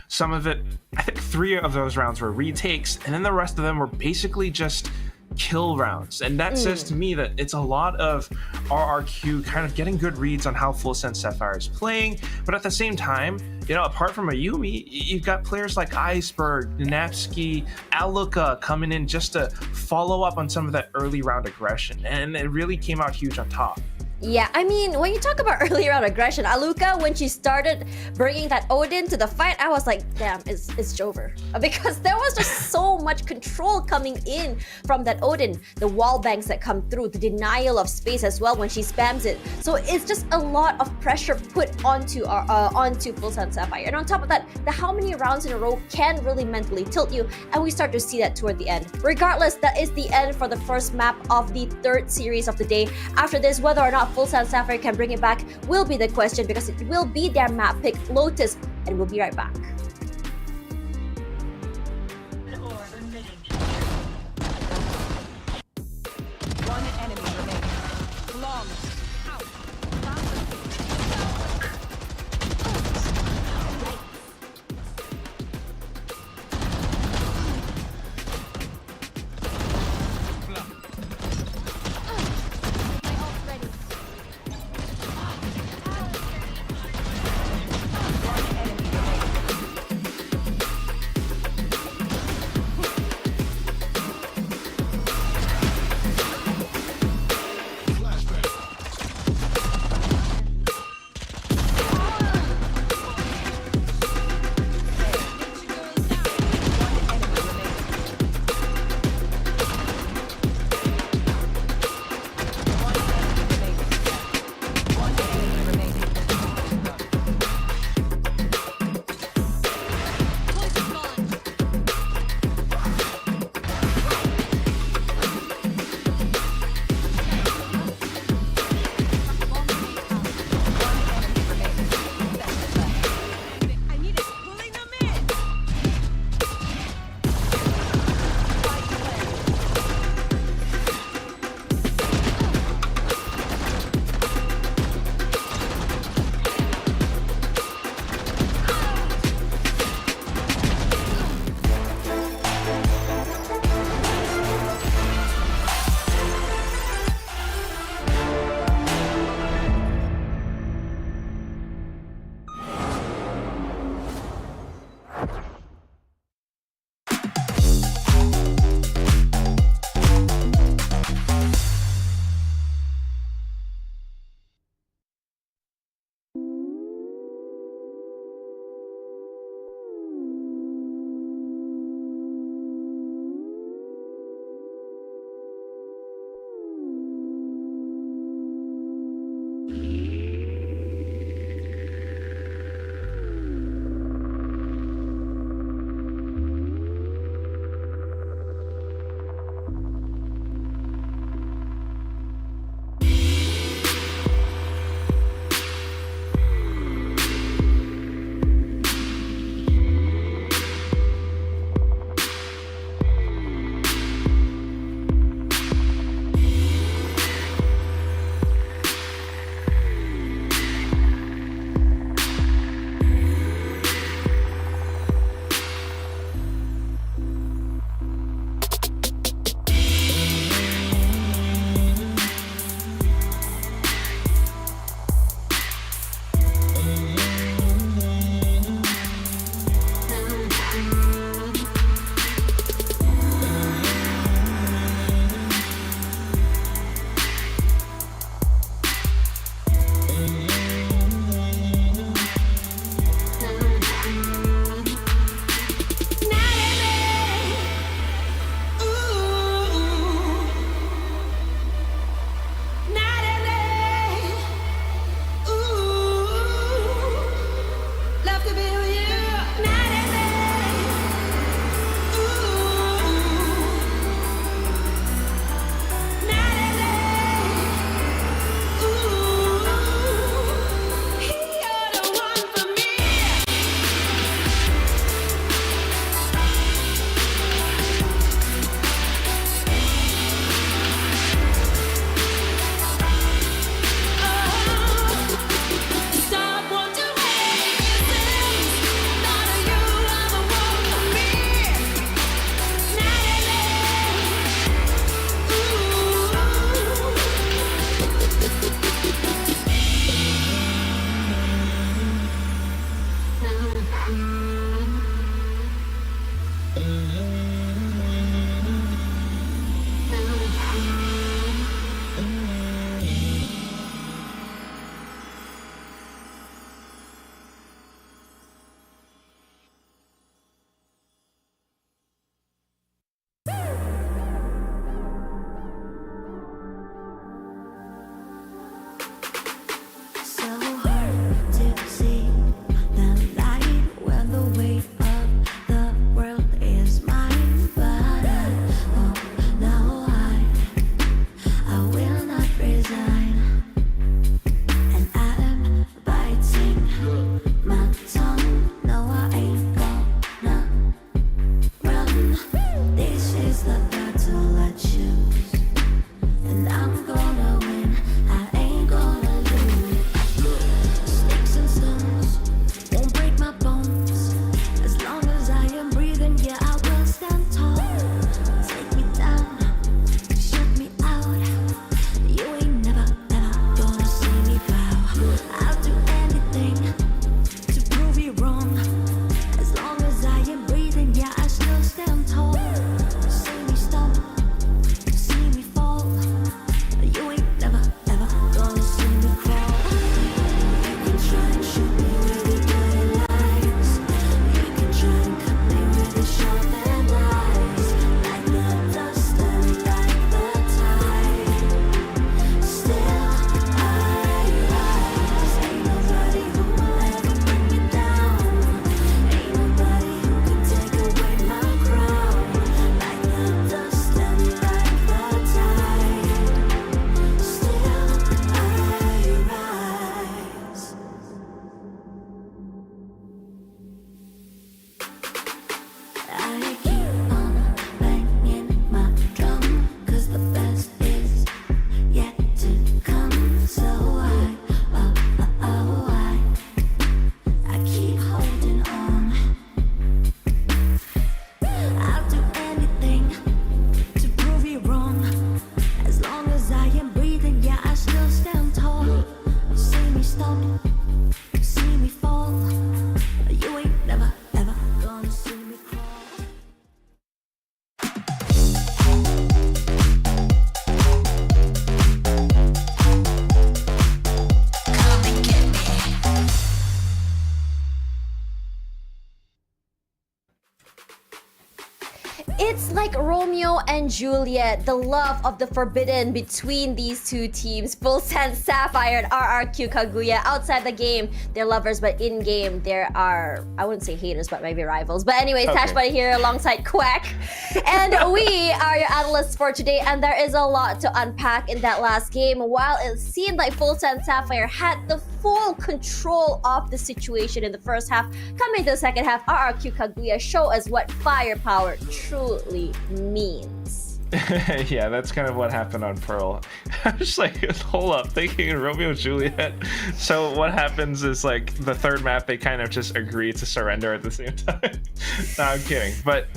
D: some of it, I think 3 of those rounds were retakes, and then the rest of them were basically just kill rounds, and that says to me that it's a lot of RRQ kind of getting good reads on how FULLSENSE Sapphire is playing, but at the same time, apart from a Yumi, you've got players like Iceberg, Napsky, Aluka coming in just to follow up on some of that early round aggression, and it really came out huge on top.
C: Yeah, when you talk about early round aggression, Aluka, when she started bringing that Odin to the fight, I was like, damn, it's over. Because there was just so much control coming in from that Odin. The wall bangs that come through, the denial of space as well when she spams it. So it's just a lot of pressure put onto FULLSENSE Sapphire. And on top of that, the how many rounds in a row can really mentally tilt you, and we start to see that toward the end. Regardless, that is the end for the first map of the 3rd series of the day. After this, whether or not FULLSENSE Sapphire can bring it back will be the question, because it will be their map pick, Lotus, and we'll be right back.
H: One enemy remaining. Long. Out.
C: It's like Romeo and Juliet, the love of the forbidden between these two teams. FULLSENSE, Sapphire, and RRQ Kaguya. Outside the game, they're lovers, but in game, there are, I wouldn't say haters, but maybe rivals. But anyways,
D: Okay.
C: Tashbunny here alongside Quack. And we are your analysts for today, and there is a lot to unpack in that last game. While it seemed like FULLSENSE Sapphire had the full control of the situation in the first half, coming to the second half, RRQ Kaguya show us what firepower truly means.
D: Yeah, that's kind of what happened on Pearl. I'm just like, hold up, thinking Romeo and Juliet. So what happens is like the third map, they kind of just agree to surrender at the same time. No, I'm kidding. But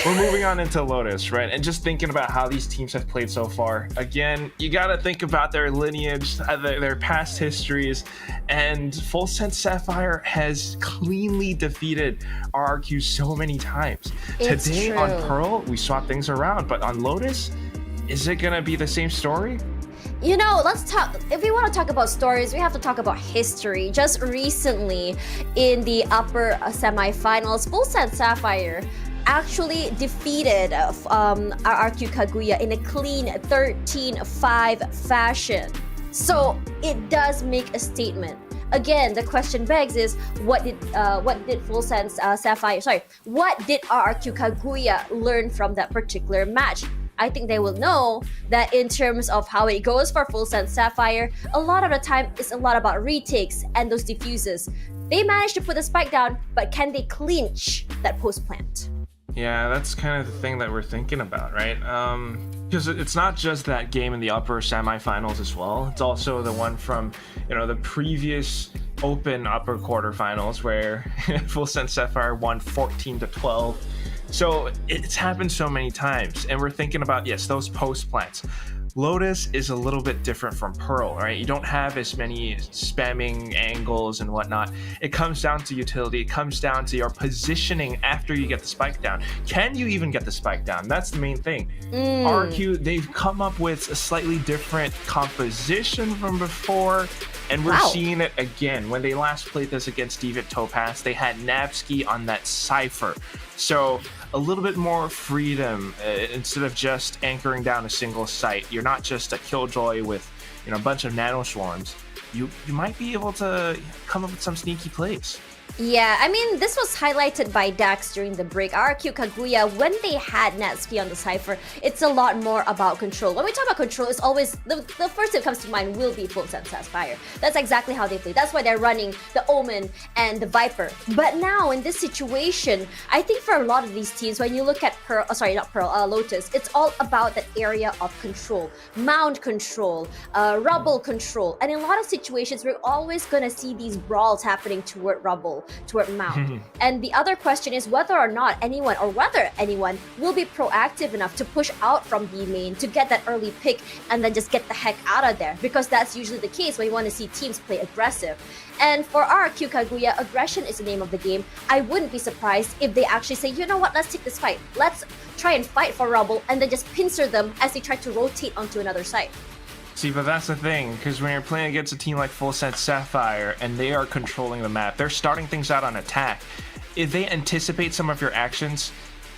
D: we're moving on into Lotus, right? And just thinking about how these teams have played so far. Again, you got to think about their lineage, their past histories, and FULLSENSE Sapphire has cleanly defeated RRQ so many times.
C: It's
D: Today
C: true.
D: on Pearl, we swap things around, but on Lotus, is it gonna be the same story?
C: You know, let's talk. If we want to talk about stories, we have to talk about history. Just recently, in the upper semifinals, FULLSENSE Sapphire actually defeated RRQ Kaguya in a clean 13-5 fashion. So it does make a statement. Again, the question begs is, what did FULLSENSE Sapphire? Sorry, what did RRQ Kaguya learn from that particular match? I think they will know that in terms of how it goes for FULLSENSE Sapphire, a lot of the time it's a lot about retakes and those diffuses. They managed to put the spike down, but can they clinch that post plant?
D: Yeah, that's kind of the thing that we're thinking about, right? Because it's not just that game in the upper semifinals as well. It's also the one from, the previous open upper quarterfinals where FULLSENSE Sapphire won 14-12. So it's happened so many times, and we're thinking about, yes, those post plants. Lotus is a little bit different from Pearl, right? You don't have as many spamming angles and whatnot. It comes down to utility. It comes down to your positioning after you get the spike down. Can you even get the spike down? That's the main thing. RQ, they've come up with a slightly different composition from before, and we're seeing it again. When they last played this against Deviant Topaz, they had Nabsky on that Cypher. So a little bit more freedom instead of just anchoring down a single site. You're not just a killjoy with, a bunch of nano swarms. You might be able to come up with some sneaky plays.
C: Yeah, I mean, this was highlighted by Daks during the break. RQ Kaguya, when they had Natsuki on the Cypher, it's a lot more about control. When we talk about control, it's always, the first thing that comes to mind will be FULLSENSE Sapphire. That's exactly how they play. That's why they're running the Omen and the Viper. But now, in this situation, I think for a lot of these teams, when you look at Lotus, it's all about that area of control. Mound control, rubble control. And in a lot of situations, we're always going to see these brawls happening toward rubble, toward mount. And the other question is whether anyone will be proactive enough to push out from B main to get that early pick and then just get the heck out of there, because that's usually the case when you want to see teams play aggressive. And for RQ Kaguya, aggression is the name of the game. I wouldn't be surprised if they actually say, you know what, let's take this fight. Let's try and fight for rubble and then just pincer them as they try to rotate onto another site.
D: See, but that's the thing, because when you're playing against a team like FULLSENSE Sapphire and they are controlling the map, they're starting things out on attack. If they anticipate some of your actions,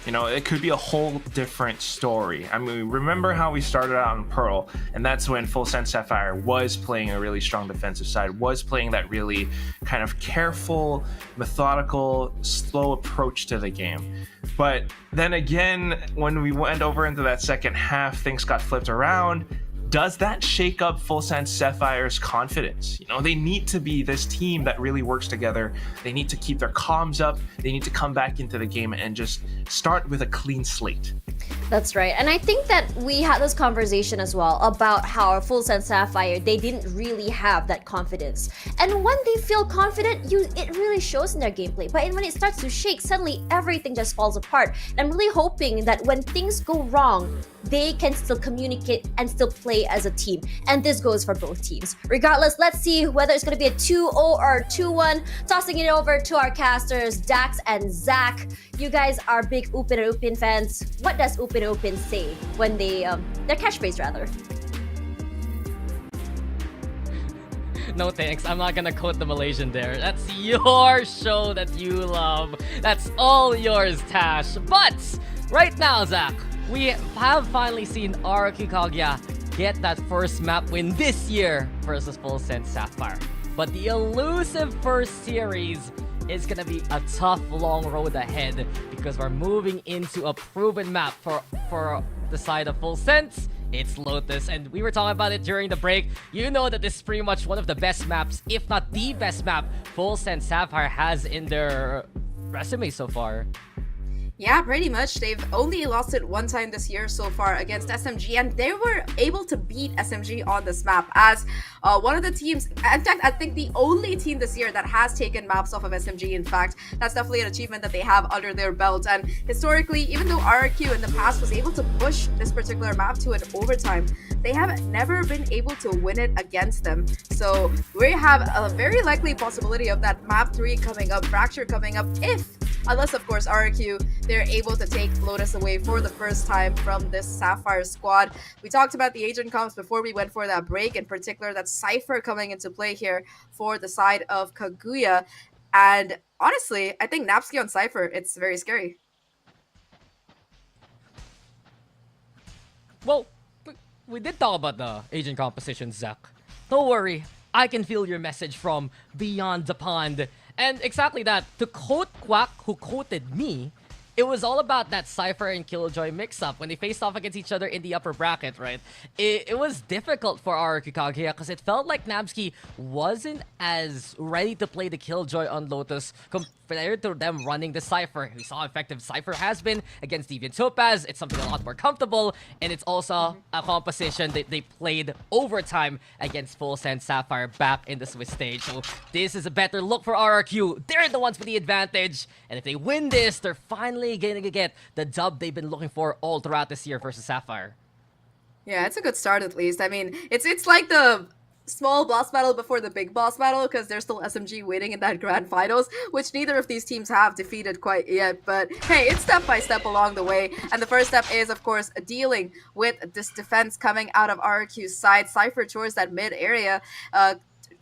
D: it could be a whole different story. I mean, remember how we started out on Pearl, and that's when FULLSENSE Sapphire was playing a really strong defensive side, was playing that really kind of careful, methodical, slow approach to the game. But then again, when we went over into that second half, things got flipped around. Does that shake up FULLSENSE Sapphire's confidence? They need to be this team that really works together. They need to keep their comms up. They need to come back into the game and just start with a clean slate.
C: That's right. And I think that we had this conversation as well about how FULLSENSE Sapphire, they didn't really have that confidence. And when they feel confident, it really shows in their gameplay. But when it starts to shake, suddenly everything just falls apart. And I'm really hoping that when things go wrong, they can still communicate and still play as a team. And this goes for both teams. Regardless, let's see whether it's going to be a 2-0 or 2-1. Tossing it over to our casters, Daks and Zahk. You guys are big Upin and Upin fans. What does Upin and Upin say when their catchphrase rather?
E: No thanks, I'm not gonna quote the Malaysian there. That's your show that you love. That's all yours, Tash. But right now, Zahk, we have finally seen RQ Kaguya get that first map win this year versus FULLSENSE Sapphire. But the elusive first series is gonna be a tough, long road ahead because we're moving into a proven map for the side of FULLSENSE. It's Lotus, and we were talking about it during the break. You know that this is pretty much one of the best maps, if not the best map, FULLSENSE Sapphire has in their resume so far.
J: Yeah, pretty much. They've only lost it one time this year so far against SMG, and they were able to beat SMG on this map as one of the teams, in fact, I think the only team this year that has taken maps off of SMG. In fact, that's definitely an achievement that they have under their belt. And historically, even though RQ in the past was able to push this particular map to an overtime, they have never been able to win it against them. So we have a very likely possibility of that map 3 coming up, Fracture coming up, unless of course RQ, they're able to take Lotus away for the first time from this Sapphire squad. We talked about the agent comps before we went for that break, in particular that Cypher coming into play here for the side of Kaguya. And honestly, I think Napsky on Cypher, it's very scary.
E: Well, we did talk about the agent composition, Zahk. Don't worry, I can feel your message from beyond the pond. And exactly that, to quote Quack, who quoted me, it was all about that Cypher and Killjoy mix-up when they faced off against each other in the upper bracket, right? It was difficult for RQ Kaguya because it felt like Nabsky wasn't as ready to play the Killjoy on Lotus compared to them running the Cypher. We saw how effective Cypher has been against Deviant Topaz. It's something a lot more comfortable, and it's also a composition that they played overtime against FULLSENSE Sapphire back in the Swiss stage. So this is a better look for RQ. They're the ones with the advantage, and if they win this, they're finally going to get the dub they've been looking for all throughout this year versus Sapphire.
J: Yeah, it's a good start at least. I mean, it's like the small boss battle before the big boss battle because there's still SMG waiting in that grand finals, which neither of these teams have defeated quite yet. But hey, it's step by step along the way. And the first step is, of course, dealing with this defense coming out of RQ's side. Cypher towards that mid area.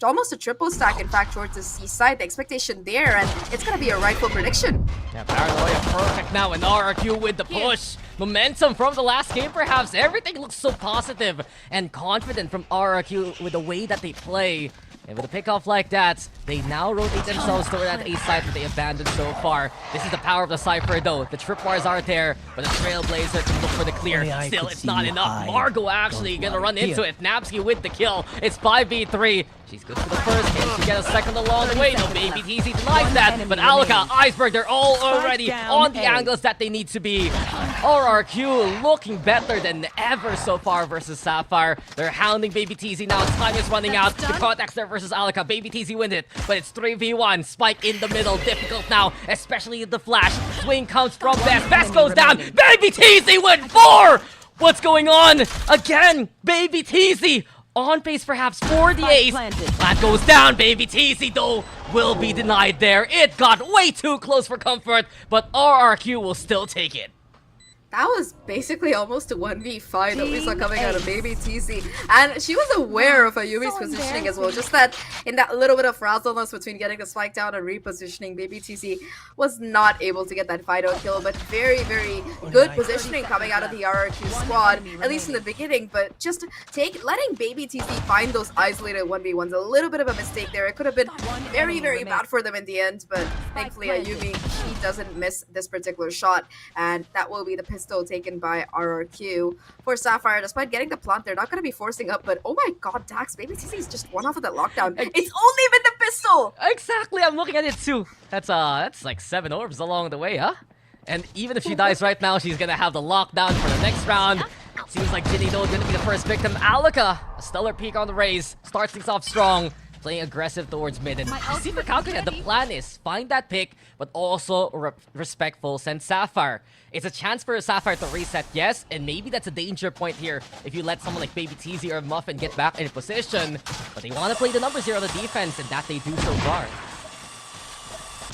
J: Almost a triple stack, in fact, towards the C side. The expectation there, and it's gonna be a rightful prediction.
E: Yeah, Paranoia perfect now, and RRQ with the push. Momentum from the last game, perhaps. Everything looks so positive and confident from RRQ with the way that they play. And with a pickoff like that, they now rotate themselves toward that A side that they abandoned so far. This is the power of the Cypher though. The tripwires aren't there, but the Trailblazer can look for the clear. Still, it's not enough. Margo actually gonna run into it. Napsky with the kill. It's 5v3. She's good for the first game. She gets a second along the way. No, Baby TZ denies that. But Alka, Iceberg, they're all already on the angles that they need to be. RRQ looking better than ever so far versus Sapphire. They're hounding Baby TZ now. Time is running out. The contacts there versus Alka. Baby TZ wins it, but it's 3v1. Spike in the middle. Difficult now, especially the flash. Swing comes from Best. Best goes down. Baby TZ with 4! What's going on? Again, Baby TZ on pace perhaps for the ace. Plant goes down. Baby TZ though will be denied there. It got way too close for comfort, but RRQ will still take it.
J: That was basically almost a 1v5 that we saw coming out of Baby TZ. And she was aware of Ayumi's positioning as well. Just that in that little bit of frazzleness between getting the spike down and repositioning, Baby TZ was not able to get that final kill. But very, very good positioning coming out of the RRQ squad, at least in the beginning. But just letting Baby TZ find those isolated 1v1s, a little bit of a mistake there. It could have been very, very bad for them in the end. But thankfully, Ayumi, she doesn't miss this particular shot. And that will be the pistol taken by RRQ. For Sapphire, despite getting the plant, they're not going to be forcing up, but oh my god, Daks, Baby TZ is just one off of that lockdown. It's only been the pistol!
E: Exactly, I'm looking at it too. That's like 7 orbs along the way, huh? And even if she dies right now, she's gonna have the lockdown for the next round. Seems like Ginny though is gonna be the first victim. Alaka, a stellar peak on the raise, starts things off strong. Playing aggressive towards mid, and you see for Kaguya, the plan is find that pick, but also respectful send Sapphire. It's a chance for Sapphire to reset, yes, and maybe that's a danger point here if you let someone like Baby TZ or Muffin get back in position. But they want to play the numbers here on the defense, and that they do so far.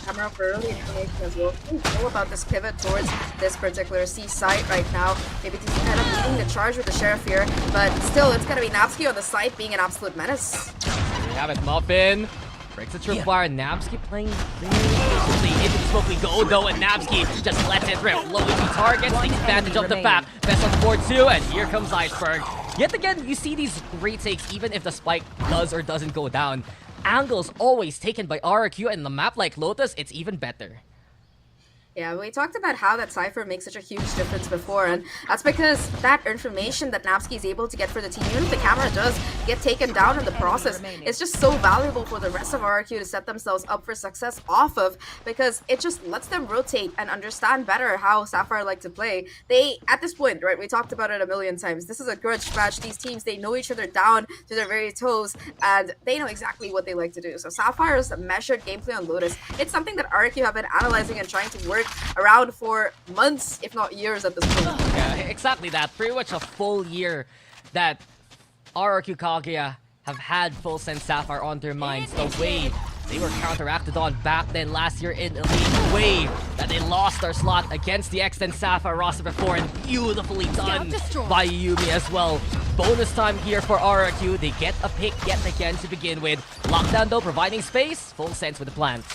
J: Camera for early information as well. All about this pivot towards this particular C site right now. Baby TZ kind of leading the charge with the Sheriff here, but still, it's gonna be Napsky on the site being an absolute menace.
E: We have it, Muffin. Breaks the tripwire. Napsky playing very efficiently. Into the smoke we go though, and Napsky just lets it rip. Low EV targets, takes advantage of the fact. Best on the board too, and here comes Iceberg. Yet again, you see these retakes even if the spike does or doesn't go down. Angles always taken by RRQ, and the map like Lotus, it's even better.
J: Yeah, we talked about how that Cypher makes such a huge difference before, and that's because that information that Napsky is able to get for the team, even if the camera does get taken down in the process, it's just so valuable for the rest of RRQ to set themselves up for success off of, because it just lets them rotate and understand better how Sapphire like to play. They, at this point, right, we talked about it a million times, this is a grudge match. These teams, they know each other down to their very toes, and they know exactly what they like to do. So Sapphire's measured gameplay on Lotus, it's something that RRQ have been analyzing and trying to work around for months, if not years at this point.
E: Yeah, exactly that. Pretty much a full year that RRQ Kaguya have had FULLSENSE Sapphire on their minds. The way they were counteracted on back then last year in Elite. The way that they lost their slot against the Extend Sapphire roster before, and beautifully done by Yumi as well. Bonus time here for RRQ. They get a pick yet again to begin with. Lockdown though, providing space. FULLSENSE with the plant.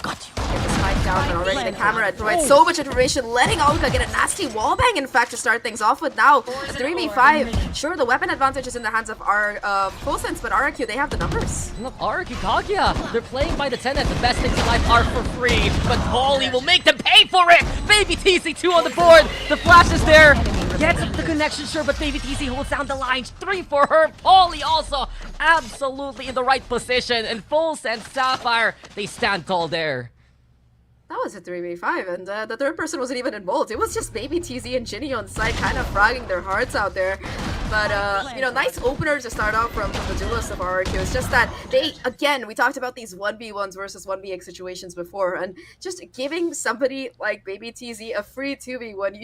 E: Got you.
J: Get the spike down, and already the camera provides so much information, letting Olga get a nasty wallbang, in fact, to start things off with. Now, a 3v5. Sure, the weapon advantage is in the hands of our FULLSENSE, but RRQ, they have the numbers.
E: Look, RRQ Kaguya, they're playing by the tenet. The best things in life are for free, but Polly will make them pay for it. Baby TC2 on the board. The flash is there. Gets the connection, sure, but Baby TC holds down the lines. 3 for her. Polly also absolutely in the right position. And FULLSENSE Sapphire, they stand tall there.
J: That was a 3v5, and the third person wasn't even involved. It was just Baby TZ and Ginny on site, kind of fragging their hearts out there. But, you know, nice opener to start off from the duelist of RRQ. It's just that they, again, we talked about these 1v1s versus 1vx situations before, and just giving somebody like Baby TZ a free 2v1,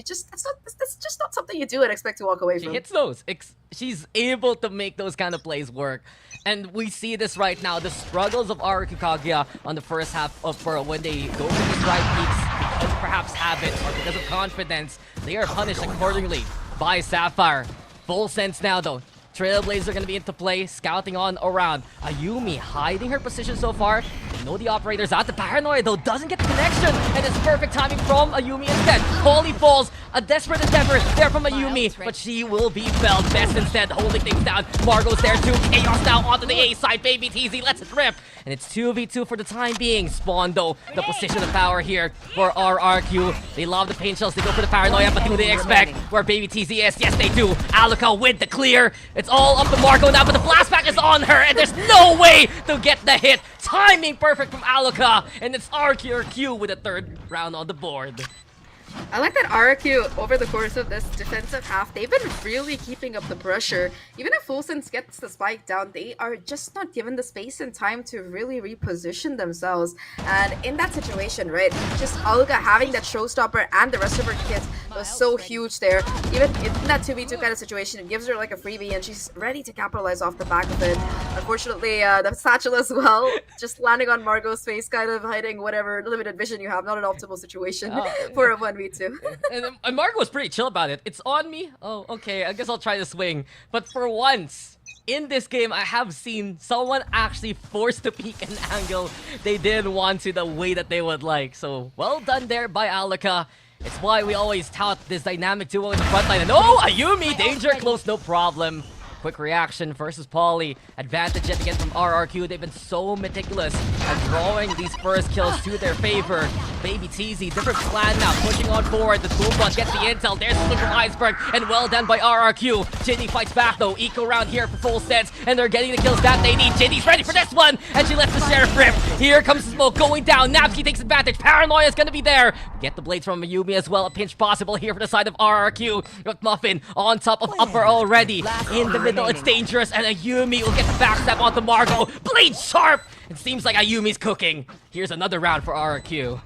J: that's just not something you do and expect to walk away from.
E: She hits those. She's able to make those kind of plays work. And we see this right now, the struggles of RRQ Kaguya on the first half of Pearl when they go to these right peaks because of perhaps habit or because of confidence. They are punished accordingly by Sapphire. Full sense now though. Trailblazers are going to be into play, scouting on around. Ayumi hiding her position so far. No, the operator's out. The paranoia though doesn't get the connection, and it's perfect timing from Ayumi instead. Holy falls, a desperate endeavor there from Ayumi, but she will be felled. Best instead holding things down. Margot's there too. Chaos now onto the A side. Baby TZ lets it rip, and it's 2v2 for the time being. Spawn though, the position of power here for RRQ. They love the paint shells. They go for the paranoia, but who do they expect? Where Baby TZ is? Yes, they do. Alaka with the clear. It's all up to Margot now, but the flashback is on her, and there's no way to get the hit. Timing perfect from Alaka, and it's RRQ with a third round on the board.
J: I like that RRQ, over the course of this defensive half, they've been really keeping up the pressure. Even if FULLSENSE gets the spike down, they are just not given the space and time to really reposition themselves. And in that situation, right, just Olga having that showstopper and the rest of her kit was so huge there. Even in that 2v2 kind of situation, it gives her like a freebie and she's ready to capitalize off the back of it. Unfortunately, the satchel as well, just landing on Margot's face, kind of hiding whatever limited vision you have. Not an optimal situation for a 1v2.
E: And Margot was pretty chill about it. It's on me? Oh, okay, I guess I'll try to swing. But for once, in this game, I have seen someone actually forced to peek an angle they didn't want to the way that they would like. So, well done there by Alaka. It's why we always tout this dynamic duo in the front line. And oh, Ayumi, danger close, no problem. Quick reaction versus Polly. Advantage yet again from RRQ. They've been so meticulous at drawing these first kills to their favor. Baby TZ, different plan now, pushing on forward. The Boombot gets the intel. There's the swing from Iceberg, and well done by RRQ. Ginny fights back though. Eco round here for FULLSENSE, and they're getting the kills that they need. Ginny's ready for this one, and she lets the sheriff rip. Here comes the smoke going down. Napsky takes advantage. Paranoia is gonna be there. Get the blades from Ayumi as well. A pinch possible here for the side of RRQ. With Muffin on top of upper already. In the middle, it's dangerous, and Ayumi will get the backstab onto Margot. Blade sharp! It seems like Ayumi's cooking. Here's another round for RRQ.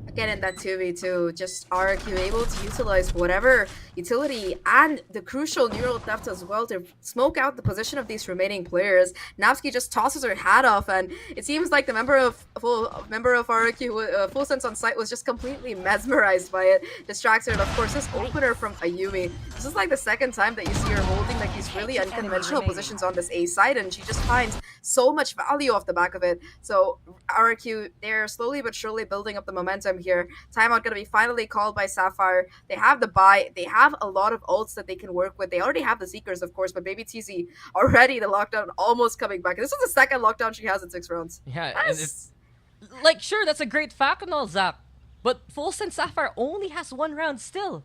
J: Again, in that 2v2, just RRQ able to utilize whatever utility and the crucial neural depth as well to smoke out the position of these remaining players. Napsky just tosses her hat off, and it seems like the member of RRQ, FULLSENSE on site, was just completely mesmerized by it, distracted. And of course, this opener from Ayumi. This is like the second time that you see her holding like these really unconventional positions on this A side, and she just finds so much value off the back of it. So RRQ, they're slowly but surely building up the momentum here. Timeout gonna be finally called by Sapphire. They have the buy. They have a lot of ults that they can work with. They already have the Seekers, of course, but Baby TZ already the lockdown almost coming back. This is the second lockdown she has in 6 rounds.
E: Yeah, and it's like, sure, that's a great fact and all, Zahk, but FULLSENSE Sapphire only has 1 round still.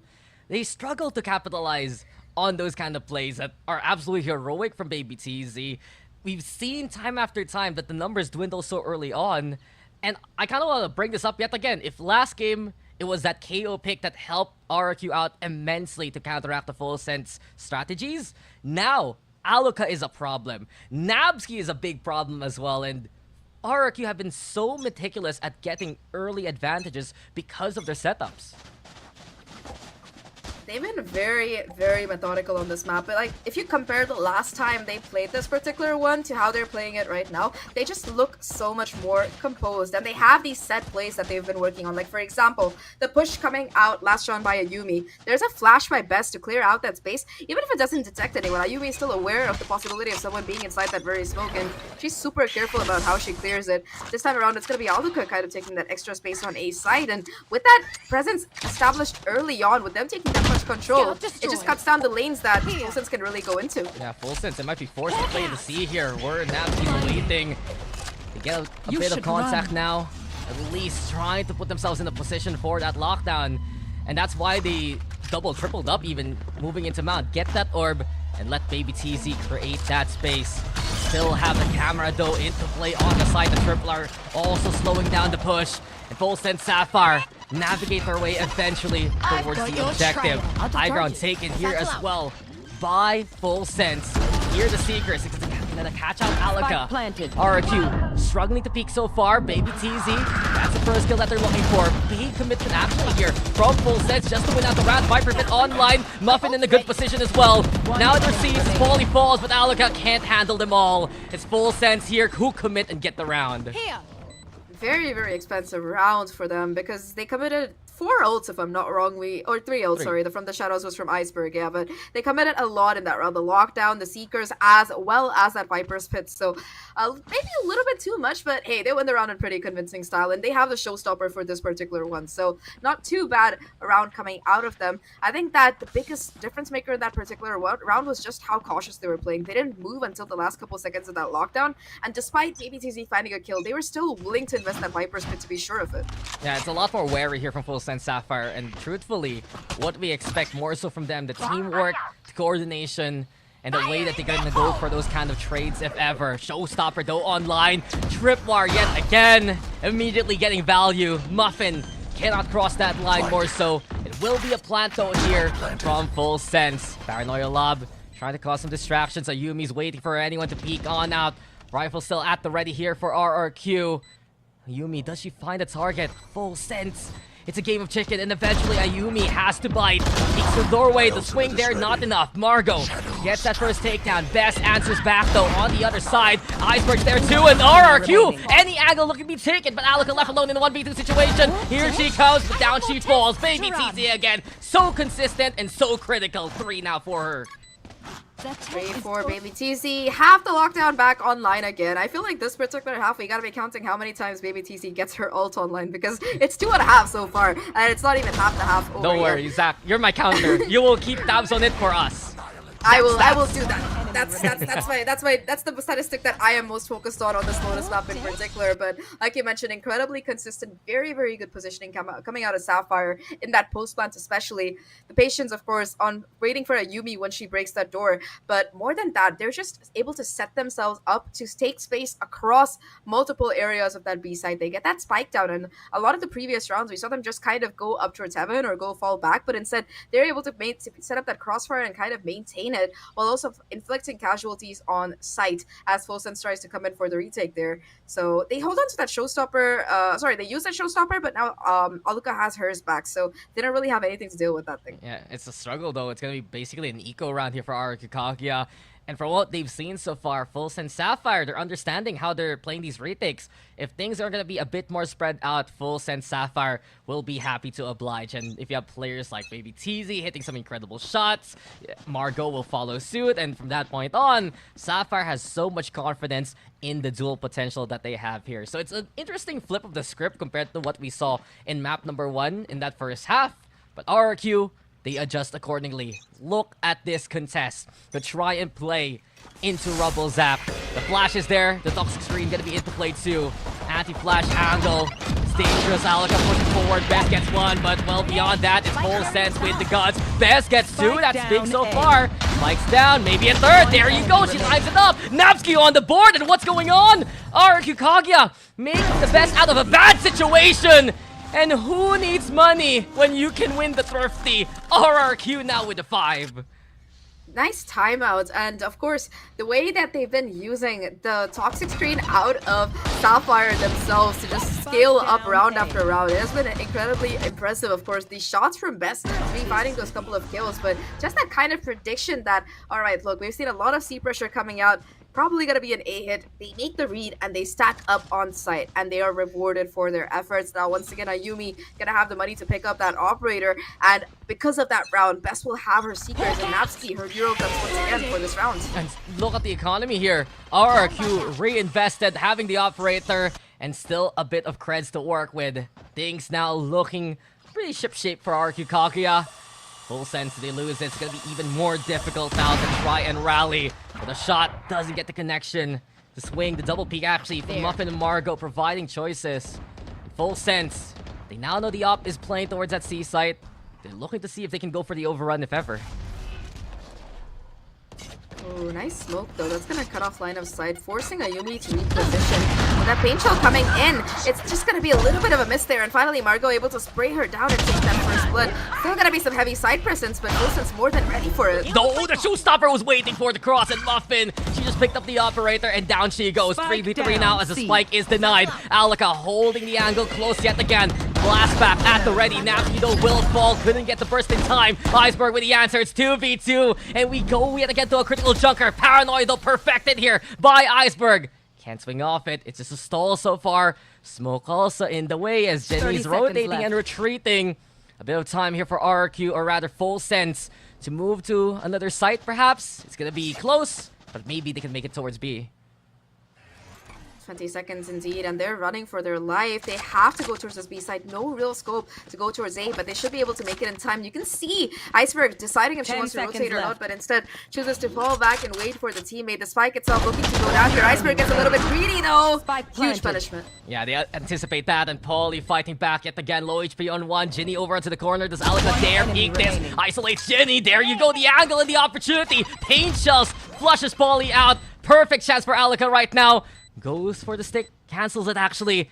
E: They struggle to capitalize on those kind of plays that are absolutely heroic from Baby TZ. We've seen time after time that the numbers dwindle so early on. And I kind of want to bring this up yet again. If last game, it was that KO pick that helped RRQ out immensely to counteract the FULLSENSE strategies, now Alaka is a problem. Napsky is a big problem as well, and RRQ have been so meticulous at getting early advantages because of their setups.
J: They've been very, very methodical on this map. But like, if you compare the last time they played this particular one to how they're playing it right now, they just look so much more composed. And they have these set plays that they've been working on. Like, for example, the push coming out last round by Ayumi. There's a flash by Best to clear out that space. Even if it doesn't detect anyone, Ayumi is still aware of the possibility of someone being inside that very smoke. And she's super careful about how she clears it. This time around, it's going to be Alduka kind of taking that extra space on A side. And with that presence established early on, with them taking that much control, it just cuts down the lanes that FULLSENSE can really go into.
E: Yeah, FULLSENSE, it might be forced to play the C here. We're now waiting. They get a bit of contact now. At least trying to put themselves in a position for that lockdown. And that's why they tripled up even moving into Mount. Get that orb and let Baby TZ create that space. Still have the camera though into play on the side. The tripler also slowing down the push. And FULLSENSE Sapphire navigate their way eventually towards the objective. High ground taken here as well by FULLSENSE. Here the Seekers, gonna catch out Alaka.
H: Planted.
E: RQ struggling to peek so far. Baby TZ, that's the first kill that they're looking for. Big commitment actually here from FULLSENSE just to win out the round. Viper bit online, Muffin in a good position as well. Now it receives, Paulie falls, but Alaka can't handle them all. It's FULLSENSE here who commit and get the round.
H: Here.
J: Very, very expensive round for them because they committed 4 ults, if I'm not wrong, or 3 ults, sorry. The From the Shadows was from Iceberg, yeah, but they committed a lot in that round. The Lockdown, the Seekers, as well as that Viper's Pit, so maybe a little bit too much, but hey, they win the round in pretty convincing style, and they have the showstopper for this particular one, so not too bad a round coming out of them. I think that the biggest difference maker in that particular round was just how cautious they were playing. They didn't move until the last couple seconds of that Lockdown, and despite BBTZ finding a kill, they were still willing to invest that Viper's Pit to be sure of it.
E: Yeah, it's a lot more wary here from FULLSENSE Sapphire, and truthfully, what we expect more so from them, the teamwork, the coordination, and the way that they're gonna go for those kind of trades, if ever. Showstopper though online, Tripwire yet again, immediately getting value. Muffin cannot cross that line more so. It will be a plant though here from FULLSENSE. Paranoia Lob trying to cause some distractions. Ayumi's waiting for anyone to peek on out. Rifle still at the ready here for RRQ. Ayumi, does she find a target? FULLSENSE. It's a game of chicken, and eventually Ayumi has to bite. Peeks the doorway, the swing there, not enough. Margot gets that first takedown. Best answers back, though, on the other side. Iceberg's there, too, and RRQ! Any angle looking to be taken, but Alaka left alone in the 1v2 situation. Here she comes, but down she falls. Baby TZ again. So consistent and so critical. 3 now for her.
J: 3 for Baby TZ. Half the Lockdown back online again. I feel like this particular half, we gotta be counting how many times Baby TZ gets her ult online because it's 2.5 so far, and it's not even half the half over.
E: Don't worry, Zahk. You're my counter. You will keep tabs on it for us.
J: I will do that. That's the statistic that I am most focused on this Lotus map in particular. But like you mentioned, incredibly consistent, very, very good positioning coming out of Sapphire in that post plant, especially. The patience, of course, on waiting for Ayumi when she breaks that door. But more than that, they're just able to set themselves up to take space across multiple areas of that B side. They get that spike down, and a lot of the previous rounds, we saw them just kind of go up towards heaven or go fall back. But instead, they're able to set up that crossfire and kind of maintain it while also inflicting casualties on site as FULLSENSE tries to come in for the retake there. So they hold on to that showstopper. Sorry, they use that showstopper, but now Aluka has hers back, so they don't really have anything to deal with that thing.
E: Yeah, it's a struggle though. It's gonna be basically an eco round here for Kaguya. And from what they've seen so far, FULLSENSE Sapphire, they're understanding how they're playing these retakes. If things are going to be a bit more spread out, FULLSENSE Sapphire will be happy to oblige. And if you have players like Baby TZ hitting some incredible shots, Margot will follow suit. And from that point on, Sapphire has so much confidence in the dual potential that they have here. So it's an interesting flip of the script compared to what we saw in map number 1 in that first half. But RRQ, they adjust accordingly. Look at this contest to try and play into Rubble Zap. The flash is there. The toxic screen gonna be into play too. Anti-flash angle. It's dangerous. Alaka pushing forward. Best gets 1, but well beyond that, it's FULLSENSE with the guns. Best gets 2. That's big so far. Spikes down. Maybe a third. There you go. She lines it up. Napsky on the board. And what's going on? RRQ Kaguya making the best out of a bad situation. And who needs money when you can win the thrifty? RRQ now with the 5.
J: Nice timeout, and of course, the way that they've been using the toxic screen out of Sapphire themselves to just scale up round after round, it has been incredibly impressive. Of course, the shots from Best be finding those couple of kills, but just that kind of prediction that, alright, look, we've seen a lot of C pressure coming out, probably gonna be an A hit. They make the read and they stack up on site and they are rewarded for their efforts. Now once again, Ayumi gonna have the money to pick up that operator, and because of that round, Best will have her Seekers and Napsky, her Euro guns once again for this round.
E: And look at the economy here. RRQ reinvested, having the operator, and still a bit of creds to work with. Things now looking pretty ship-shape for RRQ Kaguya. FULLSENSE, they lose. It's going to be even more difficult now to try and rally. But the shot doesn't get the connection. The swing, the double peek actually from Muffin and Margot providing choices. FULLSENSE, they now know the op is playing towards that C site. They're looking to see if they can go for the overrun if ever.
J: Oh, nice smoke though. That's gonna cut off line of sight, forcing Ayumi to reposition. That paint shell coming in. It's just gonna be a little bit of a miss there, and finally Margot able to spray her down and take that first blood. Still gonna be some heavy side presence, but FULLSENSE more than ready for it.
E: No, the showstopper was waiting for the cross, and Muffin, she just picked up the operator, and down she goes. 3v3 now as the spike is denied. Alaka holding the angle close yet again. Blast back at the ready. Navido will fall. Couldn't get the burst in time. Iceberg with the answer. It's 2v2. And we go yet again to a critical junker. Paranoid though perfected here by Iceberg. Can't swing off it. It's just a stall so far. Smoke also in the way as Jenny's rotating and retreating. A bit of time here for RRQ, or rather FULLSENSE, to move to another site perhaps. It's gonna be close, but maybe they can make it towards B.
J: 20 seconds indeed, and they're running for their life. They have to go towards this B side. No real scope to go towards A, but they should be able to make it in time. You can see Iceberg deciding if she wants to rotate or not, but instead chooses to fall back and wait for the teammate. The spike itself looking to go down here. Iceberg gets a little bit greedy though. Huge punishment.
E: Yeah, they anticipate that, and Paulie fighting back yet again. Low HP on one. Ginny over onto the corner. Does Alaka dare peek this? Isolates Ginny. There you go. The angle and the opportunity. Paint shells. Flushes Paulie out. Perfect chance for Alaka right now. Goes for the stick, cancels it actually.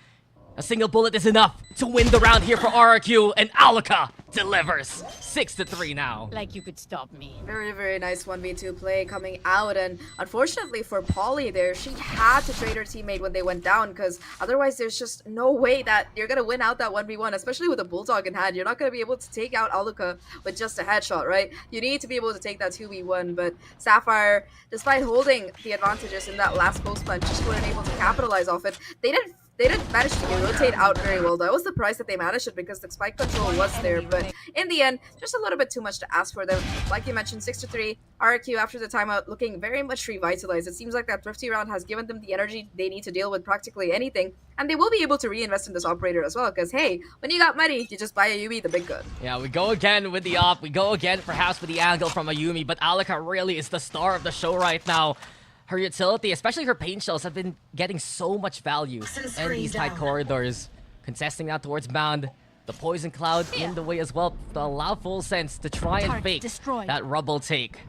E: A single bullet is enough to win the round here for RRQ, and Alaka delivers. 6-3 now.
H: Like you could stop me.
J: Very, very nice 1v2 play coming out, and unfortunately for Polly there, she had to trade her teammate when they went down, because otherwise there's just no way that you're gonna win out that 1v1, especially with a Bulldog in hand. You're not gonna be able to take out Alaka with just a headshot, right? You need to be able to take that 2v1, but Sapphire, despite holding the advantages in that last post plant, just weren't able to capitalize off it. They didn't manage to rotate out very well. I was surprised that they managed it because the spike control was there, but in the end, just a little bit too much to ask for them. Like you mentioned, 6-3, RRQ after the timeout looking very much revitalized. It seems like that Thrifty round has given them the energy they need to deal with practically anything, and they will be able to reinvest in this operator as well, because hey, when you got money, you just buy a Yumi, the big gun.
E: Yeah, we go again with the op. We go again perhaps with the angle from a Yumi, but Alaka really is the star of the show right now. Her utility, especially her paint shells, have been getting so much value in these tight corridors. Contesting out towards Bound. The poison cloud in the way as well to allow FULLSENSE to try and fake that rubble take.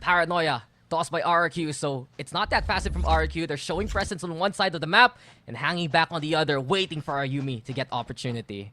E: Paranoia tossed by RRQ, so it's not that fast from RRQ. They're showing presence on one side of the map and hanging back on the other, waiting for Ayumi to get opportunity.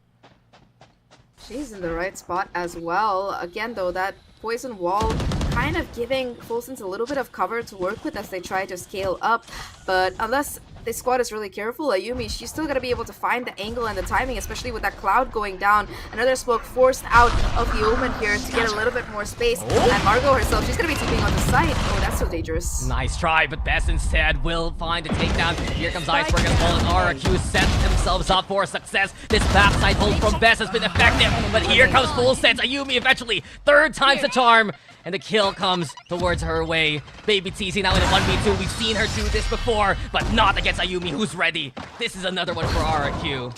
J: She's in the right spot as well. Again though, that poison wall kind of giving FULLSENSE a little bit of cover to work with as they try to scale up, but unless this squad is really careful, Ayumi, she's still gonna be able to find the angle and the timing, especially with that cloud going down. Another smoke forced out of the Omen here to get a little bit more space. And Margot herself, she's gonna be TPing on the site. Oh, that's so dangerous.
E: Nice try, but Best instead will find a takedown. Here comes Iceberg as well, and RRQ set themselves up for success. This backside hold from Best has been effective, but here comes FULLSENSE. Ayumi eventually, third time's the charm. And the kill comes towards her way. Baby TC now in a 1v2. We've seen her do this before, but not against Ayumi, who's ready. This is another one for RRQ.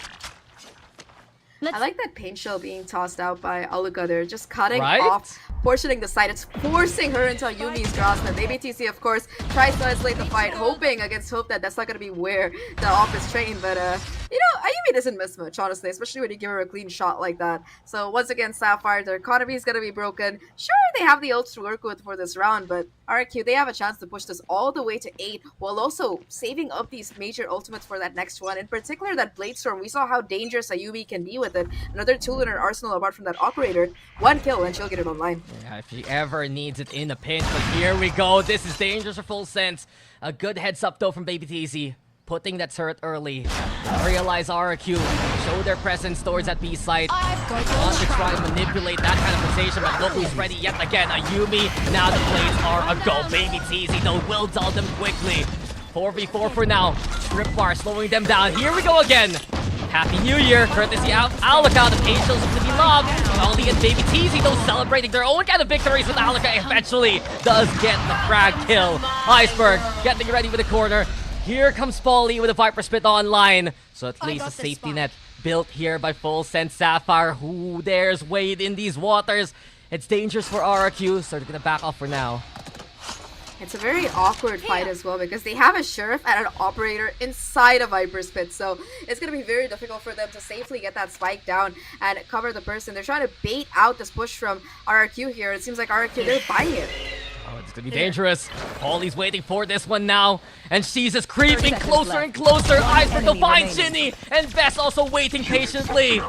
J: I like that paint shell being tossed out by Alaka. They're just cutting off, portioning the side. It's forcing her into Yumi's grasp. And Baby TC, of course, tries to isolate the fight, hoping against hope that that's not going to be where the off is trained. But, you know, Ayumi doesn't miss much, honestly, especially when you give her a clean shot like that. So, once again, Sapphire, their economy is going to be broken. Sure, they have the ults to work with for this round, but RQ, they have a chance to push this all the way to 8, while also saving up these major ultimates for that next one. In particular, that Bladestorm, we saw how dangerous Ayumi can be with it. Another tool in her arsenal apart from that operator. One kill and she'll get it online.
E: Yeah, if she ever needs it in a pinch, but here we go. This is dangerous for FULLSENSE. A good heads up though from Baby TZ. Putting that turret early. Realize RQ. Show their presence towards that B site. Want to try and manipulate that kind of position, but look who's ready yet again. Ayumi. Now the plays are a go. Baby TZ though will dull them quickly. 4v4 for now. Strip bar slowing them down. Here we go again. Happy New Year, courtesy of Alaka. The angels to be loved. Only and Baby TZ though celebrating their own kind of victories with Alaka eventually does get the frag kill. Iceberg getting ready with the corner. Here comes Paulie with a Viper Spit online. So at least a safety net built here by FULLSENSE. Sapphire, who dares wade in these waters? It's dangerous for RRQ, so they're gonna back off for now.
J: It's a very awkward fight as well because they have a Sheriff and an Operator inside a Viper's Pit, so it's going to be very difficult for them to safely get that spike down and cover the person. They're trying to bait out this push from RRQ here. It seems like RRQ, they're buying it.
E: Oh, it's gonna be dangerous. Paulie's waiting for this one now, and she's just creeping closer and closer. Iceberg will find Ginny, and Bess also waiting patiently.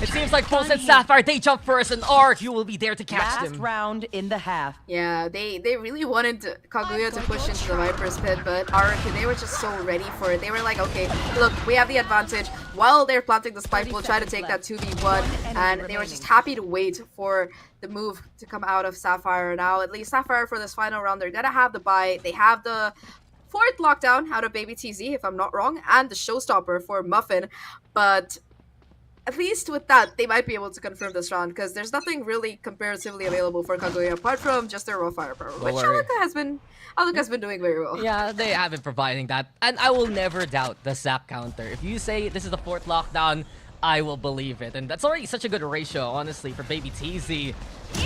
E: It seems like FULLSENSE Sapphire, they jump first, and RQ will be there to catch them.
H: Last round in the half.
J: Yeah, they really wanted Kaguya to push into the Viper's pit, but RQ, they were just so ready for it. They were like, okay, look, we have the advantage. While they're planting the spike, we'll try to take that 2v1, and they were just happy to wait for the move to come out of Sapphire. Now, at least Sapphire for this final round, they're gonna have the bye. They have the 4th lockdown out of Baby TZ, if I'm not wrong, and the showstopper for Muffin, but at least with that, they might be able to confirm this round, because there's nothing really comparatively available for Kaguya apart from just their raw firepower, which Aluka has been doing very well.
E: Yeah, they have been providing that, and I will never doubt the Zahk counter. If you say this is the 4th lockdown, I will believe it, and that's already such a good ratio, honestly, for Baby TZ.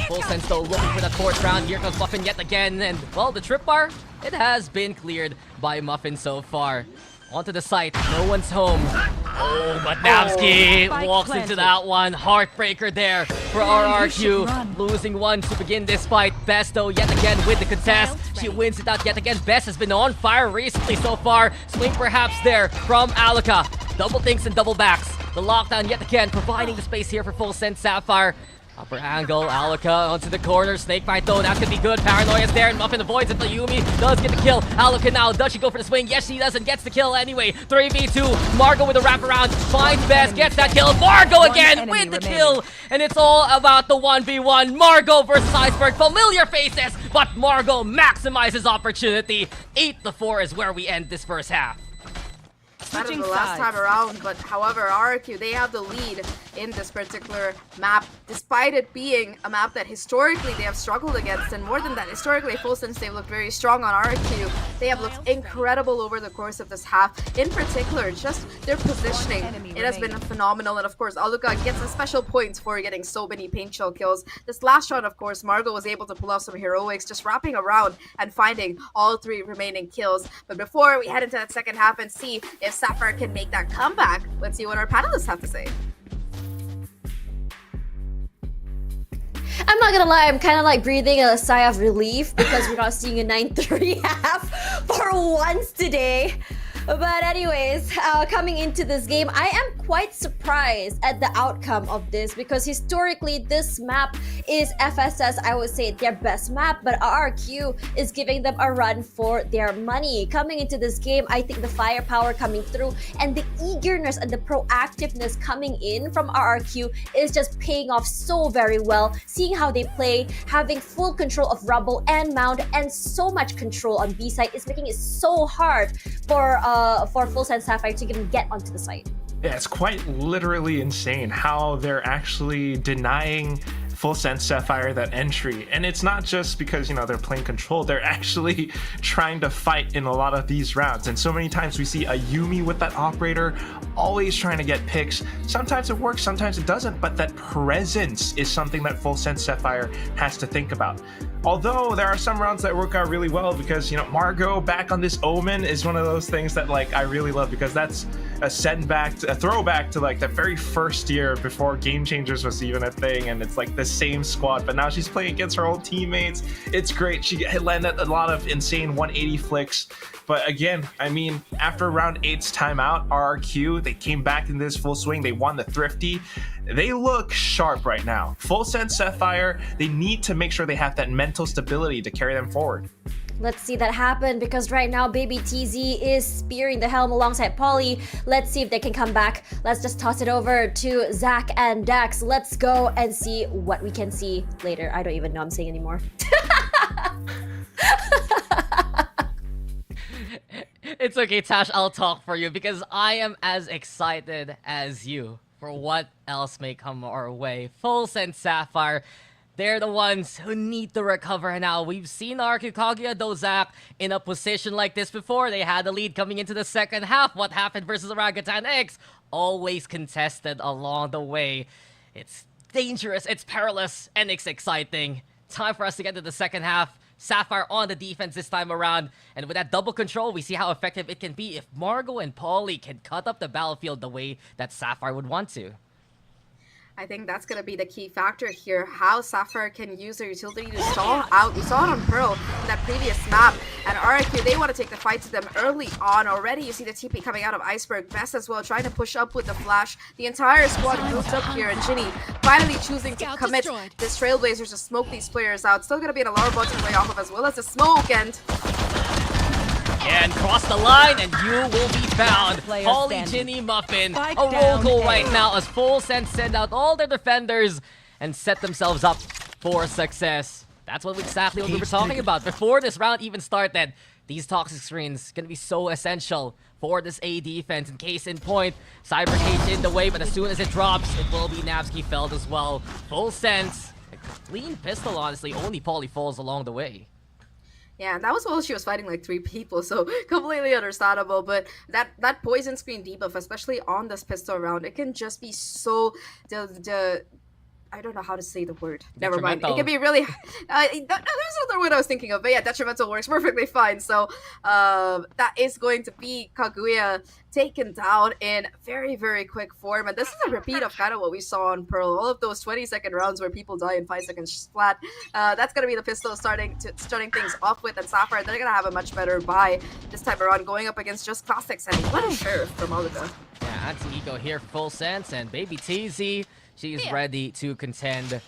E: FULLSENSE though looking for that 4th round. Here comes Muffin yet again, and well, the trip bar, it has been cleared by Muffin so far. Onto the site, no one's home. Oh, but Navsky walks into that one. Heartbreaker there for RRQ. Losing one to begin this fight. Bess though yet again with the contest. She wins it out yet again. Bess has been on fire recently so far. Swing perhaps there from Aluka. Double thinks and double backs. The lockdown yet again providing the space here for FULLSENSE Sapphire. Upper angle, Aluka onto the corner. Snake fight though, that's gonna be good. Paranoia's there, and Muffin avoids it. The Yumi does get the kill. Aluka now, does she go for the swing? Yes, she does, and gets the kill anyway. 3v2, Margot with a wraparound, finds Bess, gets that kill. Margot again with the kill, and it's all about the 1v1. Margot versus Iceberg, familiar faces, but Margot maximizes opportunity. 8-4 is where we end this first half.
J: That is the last time around, but however, RQ, they have the lead in this particular map, despite it being a map that historically they have struggled against, and more than that, historically, FULLSENSE, they've looked very strong on RQ. They have looked incredible over the course of this half. In particular, just their positioning, it has been phenomenal, and of course, Aluka gets a special points for getting so many paint shell kills. This last round, of course, Margot was able to pull off some heroics, just wrapping around and finding all 3 remaining kills. But before we head into that second half and see if Sapphire can make that comeback, let's see what our panelists have to say.
C: I'm not gonna lie, I'm kind of like breathing a sigh of relief because we're not seeing a 9-3 half for once today. But anyways, coming into this game, I am quite surprised at the outcome of this because historically this map is FSS, I would say, their best map, but RRQ is giving them a run for their money. Coming into this game, I think the firepower coming through and the eagerness and the proactiveness coming in from RRQ is just paying off so very well. Seeing how they play, having full control of Rubble and Mound, and so much control on B side is making it so hard for FULLSENSE Sapphire to even get onto the site.
D: Yeah, it's quite literally insane how they're actually denying FULLSENSE Sapphire that entry. And it's not just because, you know, they're playing control, they're actually trying to fight in a lot of these rounds. And so many times we see a Yumi with that operator always trying to get picks. Sometimes it works, sometimes it doesn't, but that presence is something that FULLSENSE Sapphire has to think about. Although there are some rounds that work out really well because, you know, Margot back on this Omen is one of those things that, like, I really love because that's a throwback to like the very first year before Game Changers was even a thing, and it's like the same squad, but now she's playing against her old teammates. It's great. She landed a lot of insane 180 flicks. But again, I mean, after round 8's timeout, RRQ, they came back in this full swing. They won the Thrifty. They look sharp right now. FULLSENSE Sapphire, they need to make sure they have that mental stability to carry them forward.
C: Let's see that happen because right now Baby TZ is spearing the helm alongside Polly. Let's see if they can come back. Let's just toss it over to Zahk and Daks. Let's go and see what we can see later. I don't even know I'm saying anymore.
E: It's okay, Tash, I'll talk for you because I am as excited as you for what else may come our way. FULLSENSE Sapphire, they're the ones who need to recover now. We've seen Kaguya Zahk in a position like this before. They had the lead coming into the second half. What happened versus Orangutan X? Always contested along the way. It's dangerous, it's perilous, and it's exciting. Time for us to get to the second half. Sapphire on the defense this time around, and with that double control, we see how effective it can be if Margot and Polly can cut up the battlefield the way that Sapphire would want to.
J: I think that's going to be the key factor here, how Sapphire can use their utility to stall out. We saw it on Pearl. from that previous map. And RIQ, they want to take the fight to them early on already. You see the TP coming out of Iceberg. Best as well, trying to push up with the flash. The entire squad moved up here, and Ginny finally choosing to commit this Trailblazers to smoke these players out. Still going to be an alarm bot to play off of, as well as a smoke, and
E: cross the line, and you will be found. Holly, Ginny, Muffin, a roll call right now as FULLSENSE send out all their defenders and set themselves up for success. That's exactly what we were talking about before this round even started. These toxic screens gonna be so essential for this A defense. In case in point, Cyber Cage in the way, but as soon as it drops, it will be Navsky felled as well. FULLSENSE, a clean pistol, honestly. Only Polly falls along the way.
J: yeah, and that was while she was fighting like 3 people, so completely understandable. But that poison screen debuff, especially on this pistol round, it can just be so I don't know how to say the word. Never mind. It can be really. There's another word I was thinking of, but yeah, detrimental works perfectly fine. So that is going to be Kaguya taken down in very, very quick form. And this is a repeat of kind of what we saw on Pearl. All of those 20-second rounds where people die in 5 seconds flat. That's going to be the pistol starting things off with. And Sapphire, they're going to have a much better buy this time around, going up against just Classics. And what a sheriff from Olga.
E: Yeah, anti-ego here for FULLSENSE, and Baby TZ. She's ready to contend.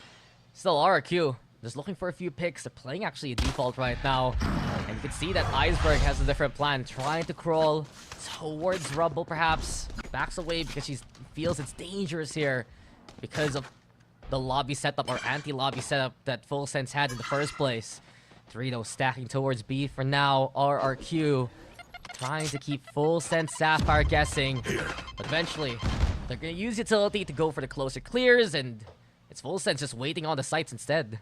E: Still, RRQ just looking for a few picks. They're playing actually a default right now. And you can see that Iceberg has a different plan. Trying to crawl towards Rubble, perhaps. Backs away because she feels it's dangerous here because of the lobby setup or anti-lobby setup that FULLSENSE had in the first place. Dorito stacking towards B for now. RRQ trying to keep FULLSENSE Sapphire guessing. But eventually, they're going to use utility to go for the closer clears, and it's FULLSENSE just waiting on the sites instead.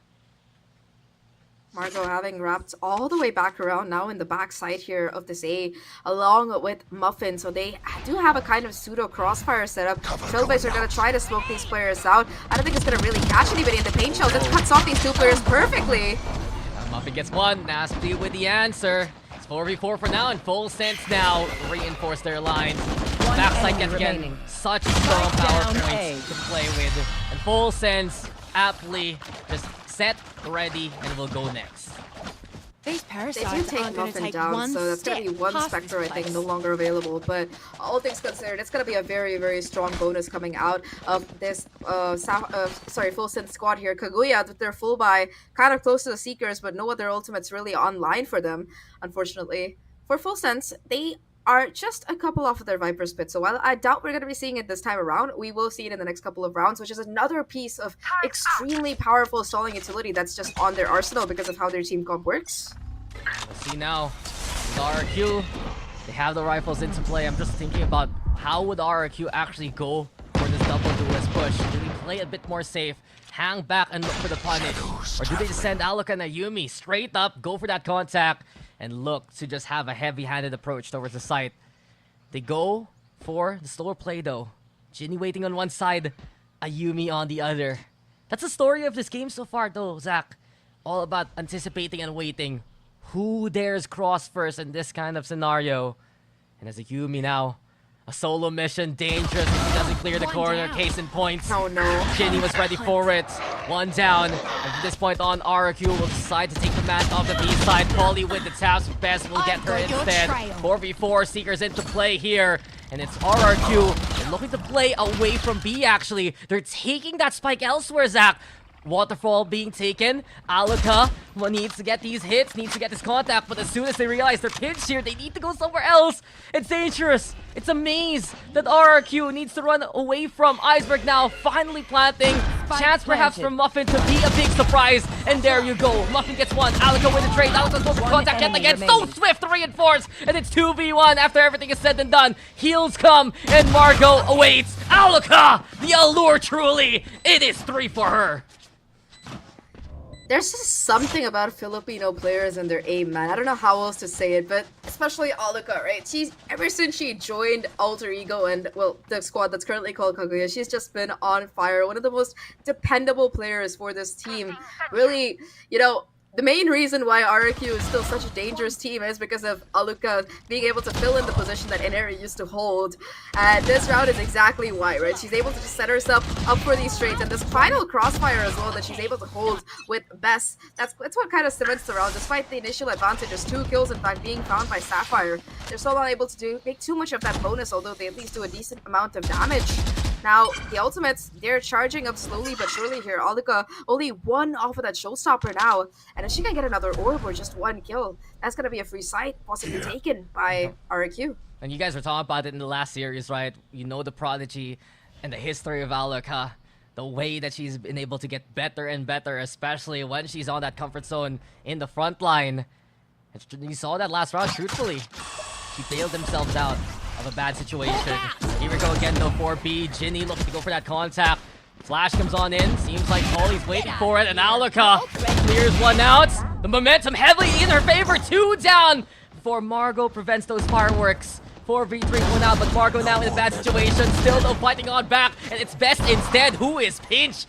J: Margot having wrapped all the way back around now in the backside here of this A, along with Muffin. So they do have a kind of pseudo crossfire setup. Trailblazers are going to try to smoke these players out. I don't think it's going to really catch anybody in the paint shell. That cuts off these 2 players perfectly.
E: Muffin gets one. Nasty with the answer. It's 4v4 for now, and FULLSENSE now reinforce their lines. Backside yet again, such strong power points to play with. And FULLSENSE aptly just set, ready, and will go next.
H: These
J: They
H: parasites
J: do take Muffin down, so that's going to be 1 Spectre, I think, no longer available. But all things considered, it's going to be a very, very strong bonus coming out of this FULLSENSE squad here. Kaguya, with their full buy, kind of close to the Seekers, but no other ultimates really online for them, unfortunately. For FULLSENSE, they are just a couple off of their Viper Spit. So while I doubt we're going to be seeing it this time around, we will see it in the next couple of rounds, which is another piece of extremely powerful stalling utility that's just on their arsenal because of how their team comp works.
E: We'll see now. RRQ, they have the rifles into play. I'm just thinking about how would RRQ actually go for this double duelist push. Do they play a bit more safe, hang back and look for the punish? Or do they just send Aluka and Ayumi straight up, go for that contact, and look to just have a heavy-handed approach towards the site? They go for the slower play though. Ginny waiting on one side, Ayumi on the other. That's the story of this game so far though, Zach. All about anticipating and waiting. Who dares cross first in this kind of scenario? And as Ayumi now, a solo mission, dangerous if he doesn't clear the corner. Case in point.
J: Oh no.
E: Ginny was ready for it. 1 down. And from this point on, RRQ will decide to take command of the B side. Polly with the taps. Best will get her instead. 4v4. Seekers into play here. And it's RRQ. They're looking to play away from B actually. They're taking that spike elsewhere, Zach. Waterfall being taken. Aluka needs to get these hits, needs to get this contact, but as soon as they realize they're pinched here, they need to go somewhere else. It's dangerous. It's a maze that RRQ needs to run away from. Iceberg now finally planting. Chance perhaps for Muffin to be a big surprise. And there you go. Muffin gets one. Aluka with the trade. Aluka goes for contact yet again. So swift to reinforce. And it's 2v1 after everything is said and done. Heals come and Margot awaits. Aluka! The allure truly. It is 3 for her.
J: There's just something about Filipino players and their aim, man. I don't know how else to say it, but especially Aluka, right? She's, ever since she joined Alter Ego and, well, the squad that's currently called Kaguya, she's just been on fire. One of the most dependable players for this team. Really, you know, the main reason why RQ is still such a dangerous team is because of Aluka being able to fill in the position that Ineri used to hold. And this round is exactly why, right? She's able to just set herself up for these trades, and this final crossfire as well that she's able to hold with Bess. That's what kind of cements the round, despite the initial advantage. There's 2 kills, in fact, being found by Sapphire. They're still not able to make too much of that bonus, although they at least do a decent amount of damage. Now, the ultimates, they're charging up slowly but surely here. Aluka only 1 off of that showstopper now. And if she can get another orb or just 1 kill, that's going to be a free sight possibly taken by RQ.
E: And you guys were talking about it in the last series, right? You know the prodigy and the history of Aluka. The way that she's been able to get better and better, especially when she's on that comfort zone in the front line. You saw that last round, truthfully. She bailed themselves out of a bad situation. Here we go again though for B. Ginny looking to go for that contact. Flash comes on in. Seems like Polly's waiting for it. And Aluka clears 1 out. The momentum heavily in her favor. 2 down before Margot prevents those fireworks. 4v3 1 out, but Margot now in a bad situation. Still though fighting on back. And it's Best instead who is pinch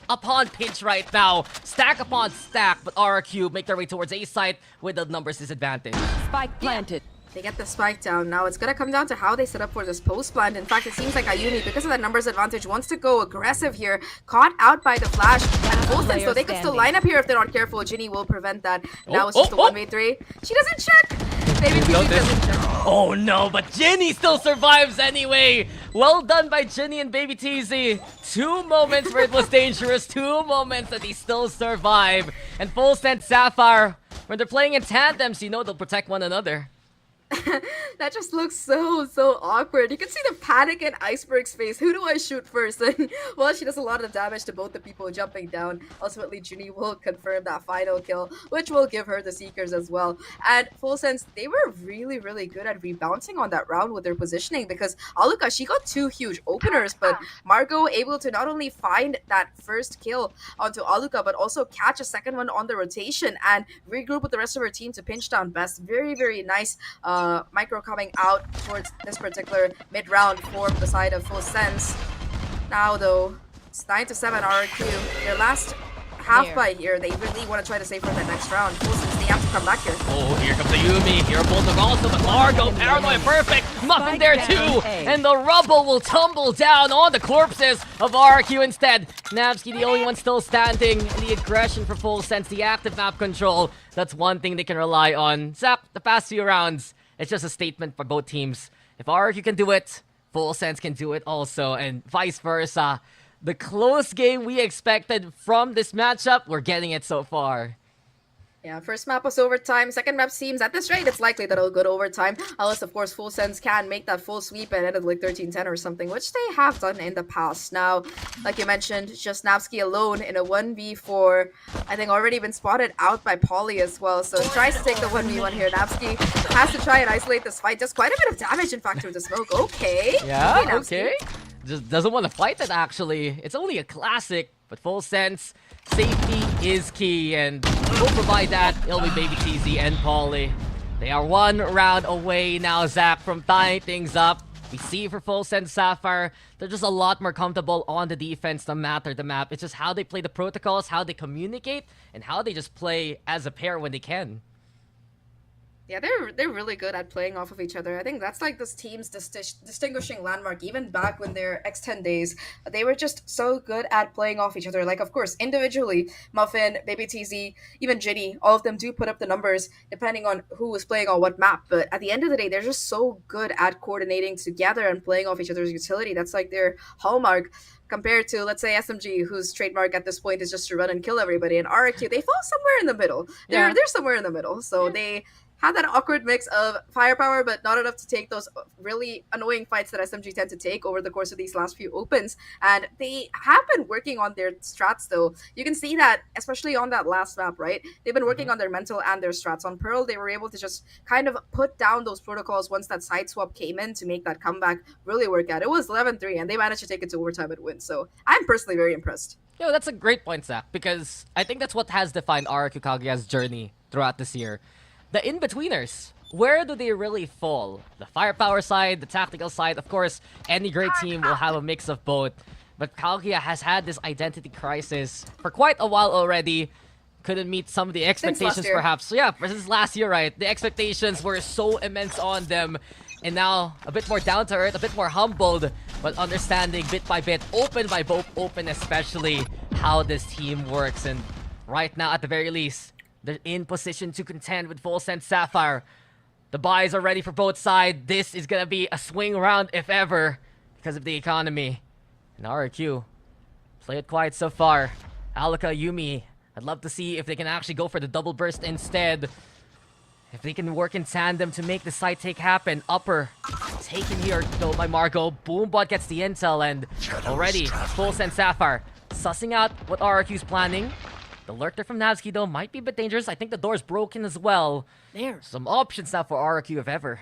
E: upon pinch right now. Stack upon stack, but RQ make their way towards A site with the numbers disadvantage.
H: Spike planted.
J: They get the spike down. Now it's gonna come down to how they set up for this post plant. In fact, it seems like Ayumi, because of that numbers advantage, wants to go aggressive here. Caught out by the flash. And FULLSENSE, so they could still line up here if they're not careful. Ginny will prevent that. Now it's just a 1v3. She doesn't check! Maybe TC doesn't check.
E: Oh no, but Ginny still survives anyway! Well done by Ginny and Baby TZ. 2 moments where it was dangerous, 2 moments that they still survive. And FULLSENSE Sapphire, when they're playing in tandems, you know they'll protect one another.
J: That just looks so awkward. You can see the panic in Iceberg's face. Who do I shoot first? And well, she does a lot of damage to both the people jumping down. Ultimately, Ginny will confirm that final kill, which will give her the Seekers as well. And FULLSENSE, they were really good at rebounding on that round with their positioning, because Aluka, she got 2 huge openers, but Margot able to not only find that first kill onto Aluka, but also catch a second one on the rotation and regroup with the rest of her team to pinch down Best. Very nice micro coming out towards this particular mid-round for the side of FULLSENSE. Now though, it's 9-7 RQ. Their last half by here, they really want to try to save for that next round. FULLSENSE, they have to come back here.
E: Oh, here comes the Yumi. Here Bulldog also, but Margot, paranoid, perfect. Muffin there too. And the rubble will tumble down on the corpses of RQ instead. Navsky, the only one still standing. And the aggression for FULLSENSE, the active map control. That's one thing they can rely on. Zahk, the past few rounds, it's just a statement for both teams. If RQ can do it, FULLSENSE can do it also, and vice versa. The close game we expected from this matchup, we're getting it so far.
J: Yeah, first map was overtime. Second map seems, at this rate, it's likely that it'll go to overtime. Unless, of course, FULLSENSE can make that full sweep and end at like 13-10 or something, which they have done in the past. Now, like you mentioned, just Navsky alone in a 1v4. I think already been spotted out by Polly as well. So tries to take the 1v1 here. Navsky has to try and isolate this fight. Does quite a bit of damage, in fact, through the smoke. Okay.
E: Yeah, okay. Just doesn't want to fight it, actually. It's only a classic, but FULLSENSE, safety is key, and we'll provide that. It'll be Baby TZ and Polly. They are 1 round away now, Zahk, from tying things up. We see for FULLSENSE Sapphire, they're just a lot more comfortable on the defense no matter the map. It's just how they play the protocols, how they communicate, and how they just play as a pair when they can.
J: Yeah, they're really good at playing off of each other. I think that's like this team's distinguishing landmark. Even back when they're X10 days, they were just so good at playing off each other. Like, of course, individually, Muffin, Baby TZ, even Ginny, all of them do put up the numbers depending on who was playing on what map. But at the end of the day, they're just so good at coordinating together and playing off each other's utility. That's like their hallmark. Compared to, let's say, SMG, whose trademark at this point is just to run and kill everybody. And RQ, they fall somewhere in the middle. They're somewhere in the middle. So they had that awkward mix of firepower, but not enough to take those really annoying fights that SMG tend to take over the course of these last few opens. And they have been working on their strats, though. You can see that, especially on that last map, right? They've been working on their mental and their strats. On Pearl, they were able to just kind of put down those protocols once that side swap came in to make that comeback really work out. It was 11-3, and they managed to take it to overtime and win. So I'm personally very impressed.
E: Yo, that's a great point, Zahk, because I think that's what has defined RQ Kaguya's journey throughout this year. The in-betweeners, where do they really fall? The firepower side, the tactical side, of course, any great team will have a mix of both. But Kaguya has had this identity crisis for quite a while already. couldn't meet some of the
J: last
E: expectations
J: year.
E: perhaps. So yeah, since last year, right? The expectations were so immense on them. And now, a bit more down to earth, a bit more humbled, but understanding bit by bit, open by open especially, how this team works. And right now, at the very least, they're in position to contend with FULLSENSE Sapphire. The buys are ready for both sides. This is gonna be a swing round, if ever, because of the economy. And RRQ, play it quiet so far. Alika, Yumi, I'd love to see if they can actually go for the double burst instead. If they can work in tandem to make the side take happen. Upper taken here though by Margot. Boombot gets the intel, and already FULLSENSE Sapphire sussing out what RRQ's planning. The lurker from Navsky though might be a bit dangerous. I think the door's broken as well. There's some options now for RRQ if ever.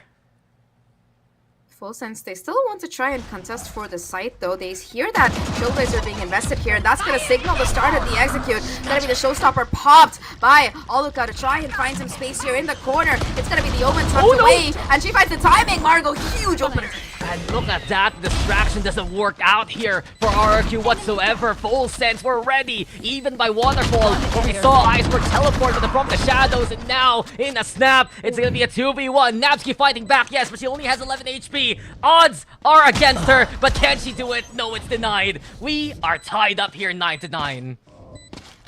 J: FULLSENSE, they still want to try and contest for the site though. They hear that Trailblazers are being invested here, and that's gonna signal the start of the execute. It's gonna be the showstopper popped by Oluka to try and find some space here in the corner. It's gonna be the Omen tucked away, and she finds the timing. Margot, huge opener.
E: And look at that, distraction doesn't work out here for RRQ whatsoever. FULLSENSE, we're ready, even by Waterfall, where we saw Iceberg teleport from the shadows, and now, in a snap, it's gonna be a 2v1. Navsky fighting back, yes, but she only has 11 HP. Odds are against her, but can she do it? No, it's denied. We are tied up here 9-9.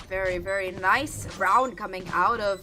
J: Very, very nice round coming out of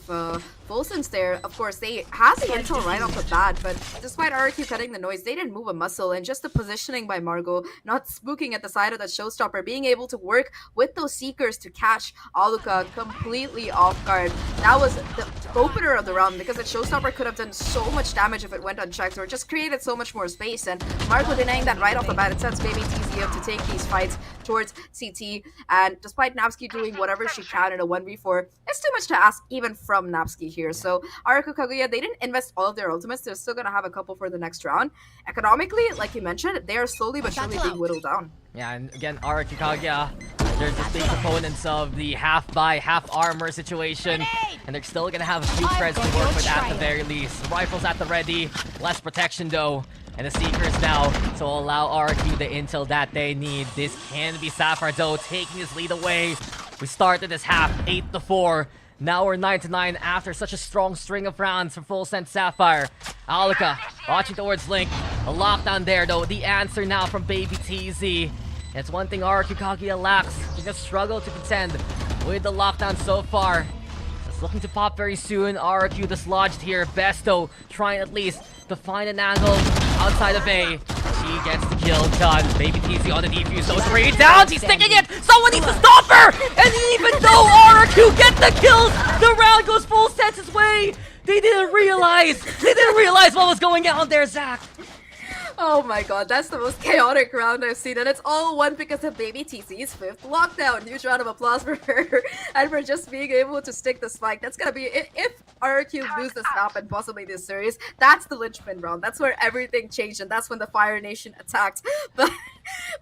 J: FULLSENSE there. Of course, they had the intel right off the bat, but despite RRQ cutting the noise, they didn't move a muscle, and just the positioning by Margot, not spooking at the side of the showstopper, being able to work with those seekers to catch Oluka completely off guard. That was the opener of the round, because the showstopper could have done so much damage if it went unchecked, or just created so much more space, and Margot denying that right off the bat. It sets Baby TZ up to take these fights towards CT, and despite Navsky doing whatever she can in a 1v4, it's too much to ask even from Navsky here. So RRQ Kaguya, they didn't invest all of their ultimates. They're still gonna have a couple for the next round. Economically, like you mentioned, they are slowly but surely being whittled down.
E: Yeah, and again, RRQ Kaguya, they're just big proponents of the half buy, half armor situation, and they're still gonna have a few threads to work with at the very least. Rifles at the ready, less protection though, and the Seekers now to allow RRQ the intel that they need. This can be Sapphire though, taking his lead away. We started this half 8-4. Now we're 9-9 after such a strong string of rounds from FULLSENSE Sapphire. Alika watching towards Link. A lockdown there though. The answer now from Baby TZ. It's one thing RRQ Kaguya lacks. They just struggle to contend with the lockdown so far. It's looking to pop very soon. RRQ dislodged here. Besto trying at least to find an angle outside of A. She gets the kill done. Baby TZ on the defuse. Those 3 down. She's sticking it. Someone needs to stop her. And even though RRQ get the kills, the round goes FULLSENSE's way. They didn't realize. What was going on there, Zach.
J: Oh my god, that's the most chaotic round I've seen, and it's all won because of Baby TC's 5th lockdown. Huge round of applause for her, and for just being able to stick the spike. That's gonna be, if RRQ lose this map and possibly this series, that's the linchpin round. That's where everything changed, and that's when the Fire Nation attacked.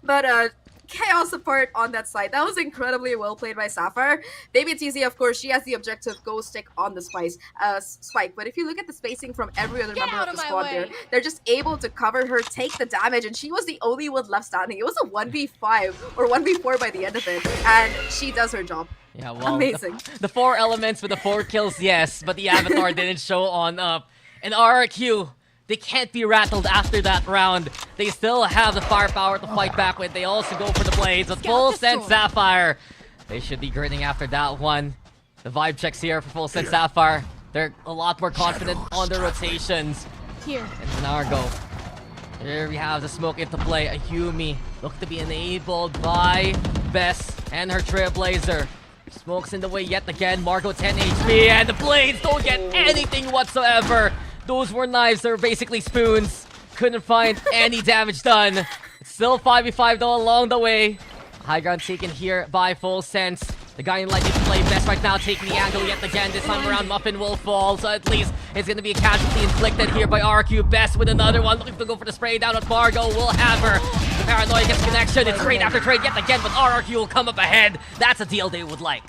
J: But chaos apart on that side. That was incredibly well played by Sapphire. Baby TZ, of course, she has the objective, go stick on the spike. But if you look at the spacing from every other member of the squad there, they're just able to cover her, take the damage, and she was the only one left standing. It was a 1v5 or 1v4 by the end of it, and she does her job.
E: Yeah, well,
J: amazing.
E: The 4 elements with the 4 kills, yes, but the avatar didn't show on up. And RRQ, they can't be rattled after that round. They still have the firepower to fight back with. They also go for the blades. With FULLSENSE Sapphire, they should be gritting after that one. The vibe checks here for FULLSENSE Sapphire. They're a lot more confident on their rotations.
C: Here.
E: And Zanargo. Here we have the smoke into play. A Yumi look to be enabled by Bess and her Trailblazer. Smoke's in the way yet again. Margot 10 HP, and the blades don't get anything whatsoever. Those were knives, they were basically spoons. Couldn't find any damage done. It's still 5v5 though along the way. High ground taken here by FULLSENSE. The guy in light needs to play best right now, taking the angle yet again. This time around, Muffin will fall, so at least it's going to be a casualty inflicted here by RRQ. Best with another one, looking to go for the spray down at Margot. Will have her. The Paranoia gets connection. It's trade after trade yet again, but RRQ will come up ahead. That's a deal they would like.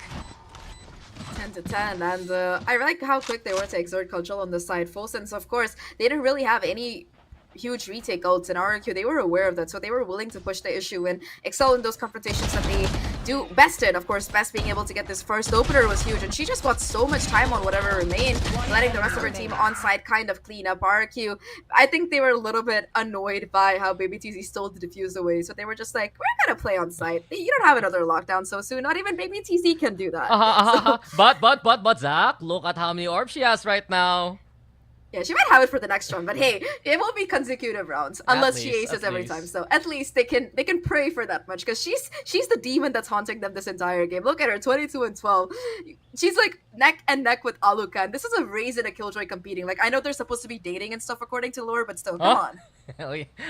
J: 10-10, and I like how quick they were to exert control on the side. FULLSENSE, of course, they didn't really have any huge retake ults in RRQ. They were aware of that, so they were willing to push the issue and excel in those confrontations that they do best in. Of course, Best being able to get this first opener was huge, and she just got so much time on whatever remained, letting the rest of her team on site kind of clean up RQ. I think they were a little bit annoyed by how Baby TZ stole the defuse away, so they were just like, we're gonna play on site. You don't have another lockdown so soon. Not even Baby TZ can do that.
E: But Zahk, look at how many orbs she has right now.
J: Yeah, she might have it for the next round, but hey, it won't be consecutive rounds unless she aces every time. So at least they can pray for that much, because she's the demon that's haunting them this entire game. Look at her, 22 and 12. She's like neck and neck with Alukan. This is a Raze and a Killjoy competing. Like, I know they're supposed to be dating and stuff according to lore, but still, come on.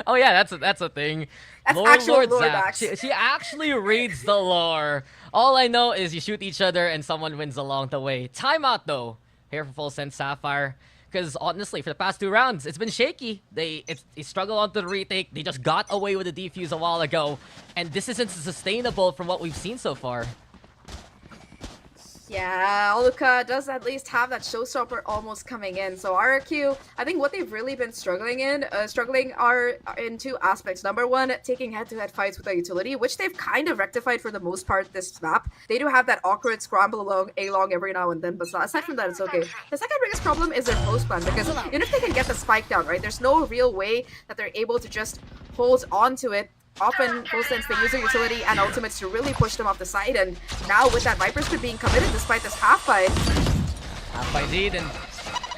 E: Oh yeah, that's a thing.
J: That's actual
E: Lord
J: lore,
E: Zahk.
J: Daks.
E: She actually reads the lore. All I know is you shoot each other and someone wins along the way. Timeout though, here for FULLSENSE Sapphire. Because honestly, for the past 2 rounds, it's been shaky. They struggled on the retake. They just got away with the defuse a while ago. And this isn't sustainable from what we've seen so far.
J: Yeah, Aluka does at least have that showstopper almost coming in. So RRQ, I think what they've really been struggling are in 2 aspects. Number 1, taking head-to-head fights with a utility, which they've kind of rectified for the most part this map. They do have that awkward scramble along A-long every now and then, but aside from that, it's okay. The second biggest problem is their post plan, because even if they can get the spike down, right, there's no real way that they're able to just hold on to it. Often, FULLSENSE, they use their utility and ultimates to really push them off the side, and now with that Viper Spit being committed despite this half fight.
E: Half fight lead, and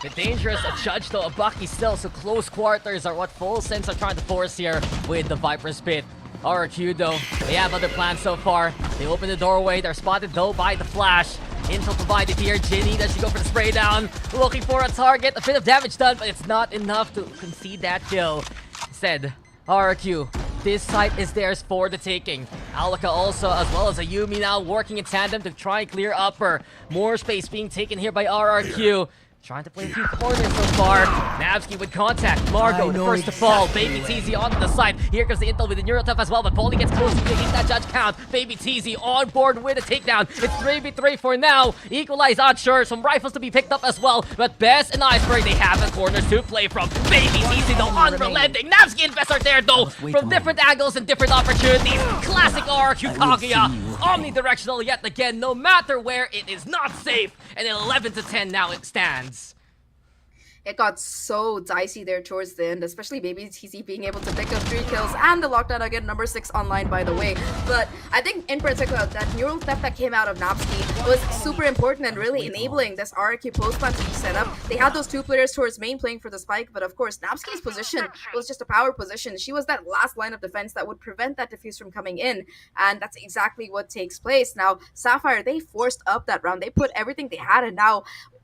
E: the dangerous judge though, a Bucky still, so close quarters are what FULLSENSE are trying to force here with the Viper Spit. RQ though, they have other plans so far. They open the doorway, they're spotted though by the flash. Intel provided here, Ginny does she go for the spray down, looking for a target, a bit of damage done, but it's not enough to concede that kill. Said RQ, this site is theirs for the taking. Alaka also, as well as a Yumi now, working in tandem to try and clear upper. More space being taken here by RRQ. Trying to play a few corners so far. Navsky with contact. Margot, the first to fall. Baby TZ onto the side. Here comes the Intel with the Neurotuff as well, but Paulie gets close to taking that judge count. Baby TZ on board with a takedown. It's 3v3 for now. Equalize unsure. Some rifles to be picked up as well, but Best and Iceberg, they have the corners to play from. Baby TZ though, unrelenting. Navsky and Best are there though, from different angles and different opportunities. Classic RQ Kaguya. Omnidirectional yet again, no matter where, it is not safe. And 11-10 now it stands.
J: It got so dicey there towards the end, especially Baby TZ being able to pick up 3 kills and the lockdown again, number 6 online by the way. But I think in particular that neural theft that came out of Napsky was super important and really enabling this RRQ post plan to be set up. They had those 2 players towards main playing for the spike, but of course Napsky's position was just a power position. She was that last line of defense that would prevent that defuse from coming in, and that's exactly what takes place. Now Sapphire, they forced up that round. They put everything they had, and now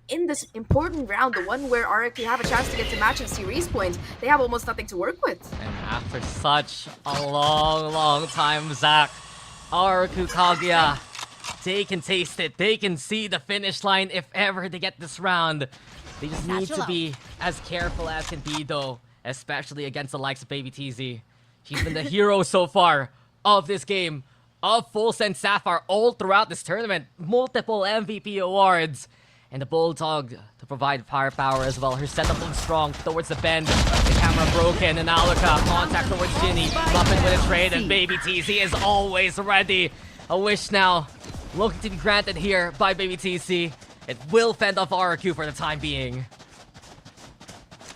J: in this important round, the one where RRQ have a chance to get to match and series points, they have almost nothing to work with.
E: And after such a long time, Zahk, RRQ Kaguya, they can taste it. They can see the finish line if ever they get this round. They just need to be as careful as can be though, especially against the likes of Baby TZ. She's been the hero so far of this game, of FULLSENSE Sapphire all throughout this tournament. Multiple MVP awards. And the Bulldog to provide firepower as well. Her setup looks strong towards the bend. The camera broken, and Alaka contact towards Ginny. Muffin with a trade, and Baby TZ is always ready. A wish now looking to be granted here by Baby TZ. It will fend off RRQ for the time being.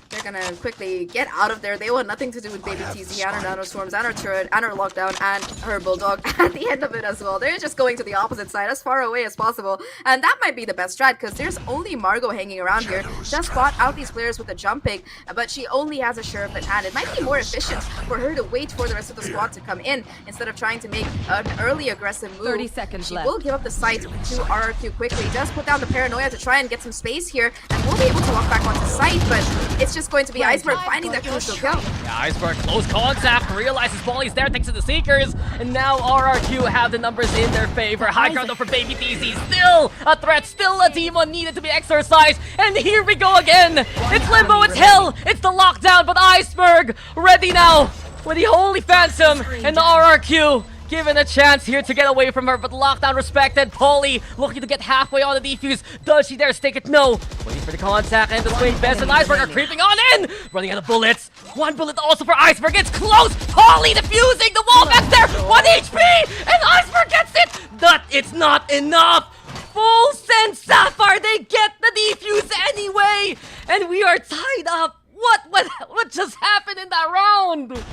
J: They're gonna quickly get out of there. They want nothing to do with Baby TZ and her nanostorms and her turret and her lockdown and her bulldog at the end of it as well. They're just going to the opposite side as far away as possible, and that might be the best strat because there's only Margot hanging around here. Just spot out these players with a jump pick, but she only has a sheriff in hand. It might be more efficient for her to wait for the rest of the squad to come in instead of trying to make an early aggressive move.
H: 30 seconds
J: she
H: left.
J: will give up the site to RRQ quickly. Does put down the paranoia to try and get some space here, and will be able to walk back onto site, but it's just going to be Iceberg finding that crucial kill.
E: Yeah, Iceberg close contact, realizes Molly's there thanks to the Seekers, and now RRQ have the numbers in their favor. High ground though for Baby TZ, still a threat, still a demon needed to be exorcised, and here we go again. It's Limbo, it's Hell, it's the lockdown, but Iceberg ready now with the Holy Phantom, and the RRQ given a chance here to get away from her, but lockdown respected. Polly looking to get halfway on the defuse. Does she dare stake it? No. Waiting for the contact, and this way Best and Iceberg are creeping on in. Running out of bullets. One bullet also for Iceberg. It's close. Polly defusing the wall back there. 1 HP, and Iceberg gets it. But it's not enough. Full Sense Sapphire, they get the defuse anyway, and we are tied up. What just happened in that round?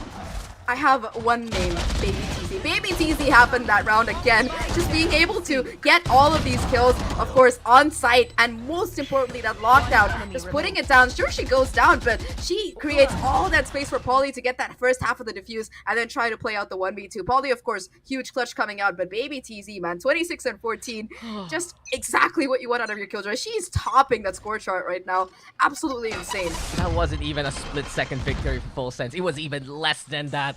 J: I have one name, Baby TZ. Baby TZ happened that round again. Just being able to get all of these kills, of course, on site, and most importantly, that lockdown. Just putting it down. Sure, she goes down, but she creates all that space for Polly to get that first half of the defuse and then try to play out the 1v2. Polly, of course, huge clutch coming out, but Baby TZ, man, 26 and 14. Just exactly what you want out of your killjoy. She's topping that score chart right now. Absolutely insane.
E: That wasn't even a split-second victory for Full Sense. It was even less than that.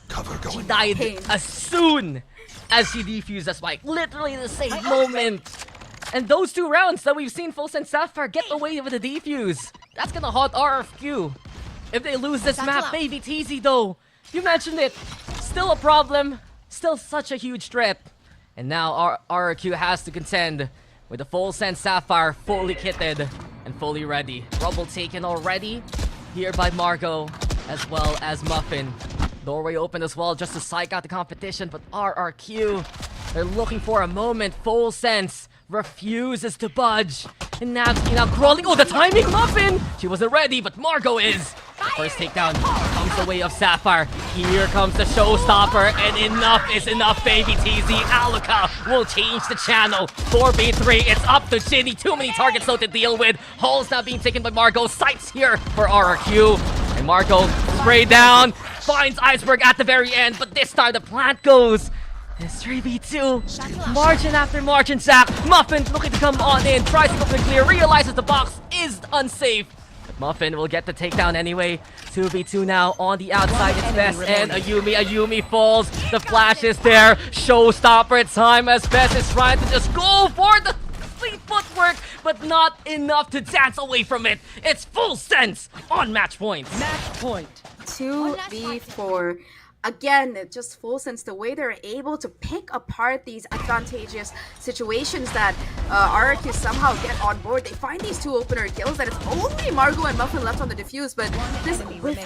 B: Cover going.
E: She died as soon as she defused the spike. Literally the same moment. And those 2 rounds that we've seen Full Sense Sapphire get away with the defuse. That's gonna haunt RFQ. If they lose this map, Baby TZ though. You mentioned it. Still a problem. Still such a huge threat. And now RFQ has to contend with the Full Sense Sapphire fully kitted and fully ready. Rubble taken already here by Margot as well as Muffin. Doorway open as well just to psych out the competition, but RRQ, they're looking for a moment. Full Sense refuses to budge. And Navsky now crawling. Oh, the timing, Muffin! She wasn't ready, but Margot is. First takedown comes the way of Sapphire. Here comes the showstopper, and enough is enough, Baby TZ. Aluka will change the channel. 4v3, it's up to Ginny. Too many targets though to deal with. Holes now being taken by Margot. Sights here for RRQ. And Margot spray down. Finds Iceberg at the very end, but this time the plant goes. It's 3v2. Margin after margin, Zahk. Muffin looking to come on in. Tries to go for the clear. Realizes the box is unsafe. But Muffin will get the takedown anyway. 2v2 now on the outside. It's Best and Ayumi. Ayumi falls. The flash is there. Showstopper time as Best is trying to just go for the fleet footwork, but not enough to dance away from it. It's Full Sense on match point.
H: Match point.
J: 2v4. Again, just Full Sense, the way they're able to pick apart these advantageous situations that RRQ somehow get on board. They find these 2 opener kills, and it's only Margot and Muffin left on the defuse, but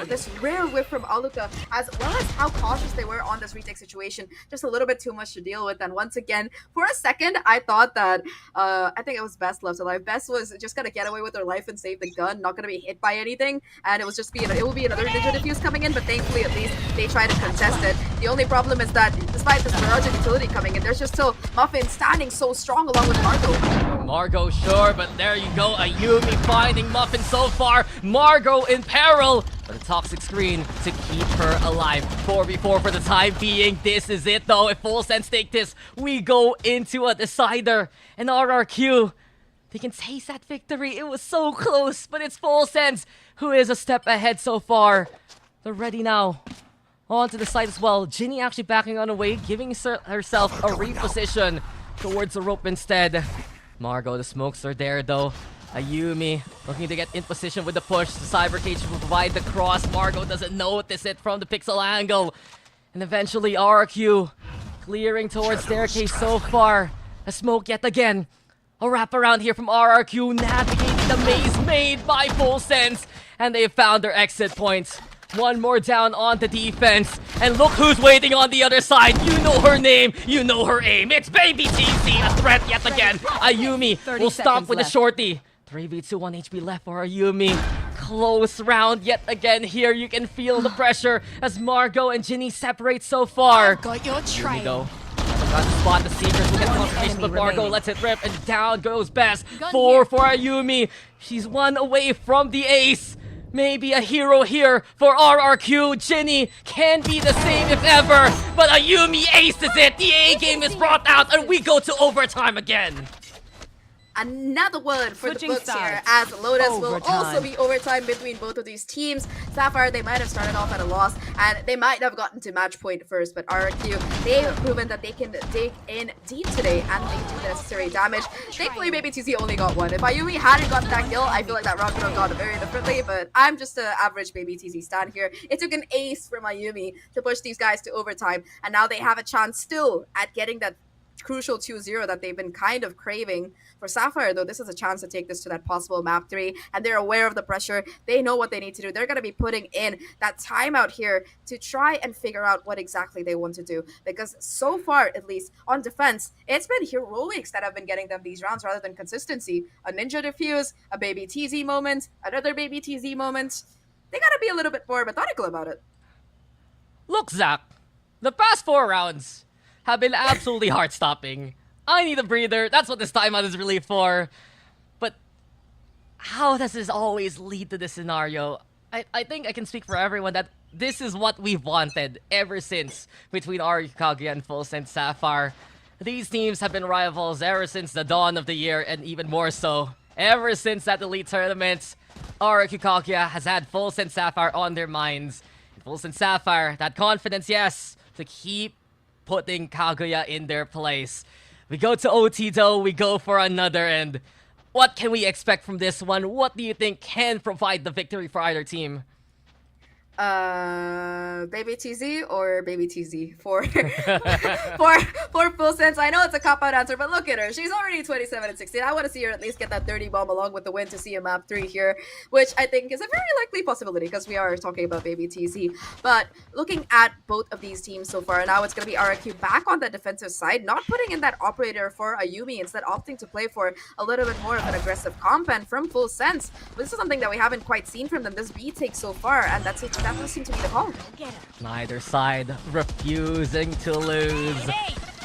J: this rare whiff from Aluka, as well as how cautious they were on this retake situation, just a little bit too much to deal with. And once again, for a second, I thought that, I think it was Best left alive. Best was just gonna get away with her life and save the gun, not gonna be hit by anything, and it will be another ninja defuse coming in, but thankfully at least they tried to contest it. The only problem is that despite this barrage of utility coming in, there's just still Muffin standing so strong along with Margot.
E: Margot, sure, but there you go. Ayumi finding Muffin so far. Margot in peril, but a toxic screen to keep her alive. 4v4 for the time being. This is it though. If Full Sense take this, we go into a decider. And RRQ, they can taste that victory. It was so close, but it's Full Sense who is a step ahead so far. They're ready now. On to the side as well. Ginny actually backing on away, giving herself a reposition towards the rope instead. Margot, the smokes are there though. Ayumi looking to get in position with the push. The Cyber Cage will provide the cross. Margot doesn't notice it from the pixel angle. And eventually RRQ clearing towards staircase so far. A smoke yet again. A wraparound here from RRQ, navigating the maze made by Full Sense. And they found their exit points. One more down on the defense. And look who's waiting on the other side. You know her name. You know her aim. It's Baby TZ. A threat yet again. Ayumi will stop with the shorty. 3v2, 1 HP left for Ayumi. Close round yet again here. You can feel the pressure as Margot and Ginny separate so far.
H: Got your
E: Ayumi though. Got to spot the Seekers. We get confirmation, but Margot lets it rip. And down goes Best. 4 for Ayumi. She's 1 away from the ace. Maybe a hero here for RRQ. Ginny can be the same if ever, but Ayumi aces it. The A game is brought out, and we go to overtime again.
J: another one for
H: Switching
J: the books here,
H: sides.
J: as Lotus will
H: Overtime.
J: also be overtime between both of these teams. Sapphire, they might have started off at a loss, and they might have gotten to match point first, but RRQ, they've proven that they can dig in deep today, and they do the necessary damage. Thankfully, maybe TZ only got one. If Ayumi hadn't gotten that kill, I feel like that round could have gone very differently, but I'm just an average baby TZ stan here. It took an ace from Ayumi to push these guys to overtime, and now they have a chance still at getting that crucial 2-0 that they've been kind of craving. For Sapphire, though, this is a chance to take this to that possible map 3, and they're aware of the pressure. They know what they need to do. They're going to be putting in that timeout here to try and figure out what exactly they want to do, because so far, at least on defense, it's been heroics that have been getting them these rounds rather than consistency. A ninja defuse, a baby TZ moment, another baby TZ moment. They got to be a little bit more methodical about it.
E: Look, Zach, the past 4 rounds have been absolutely heart-stopping. I need a breather. That's what this timeout is really for. But how does this always lead to this scenario? I think I can speak for everyone that this is what we've wanted ever since between Kaguya and FULLSENSE Sapphire. These teams have been rivals ever since the dawn of the year, and even more so ever since that elite tournament. Kaguya has had FULLSENSE Sapphire on their minds. FULLSENSE Sapphire, that confidence, yes, to keep putting Kaguya in their place. We go to OT though, we go for another, and what can we expect from this one? What do you think can provide the victory for either team?
J: Baby TZ or Baby TZ for FULLSENSE. I know it's a cop-out answer, but look at her. She's already 27 and 16. I want to see her at least get that 30 bomb along with the win to see a map 3 here, which I think is a very likely possibility because we are talking about Baby TZ. But looking at both of these teams so far, now it's going to be RRQ back on the defensive side, not putting in that operator for Ayumi, instead opting to play for a little bit more of an aggressive comp. And from FULLSENSE, this is something that we haven't quite seen from them this B take so far, and that does seem to be the call.
E: Neither side refusing to lose.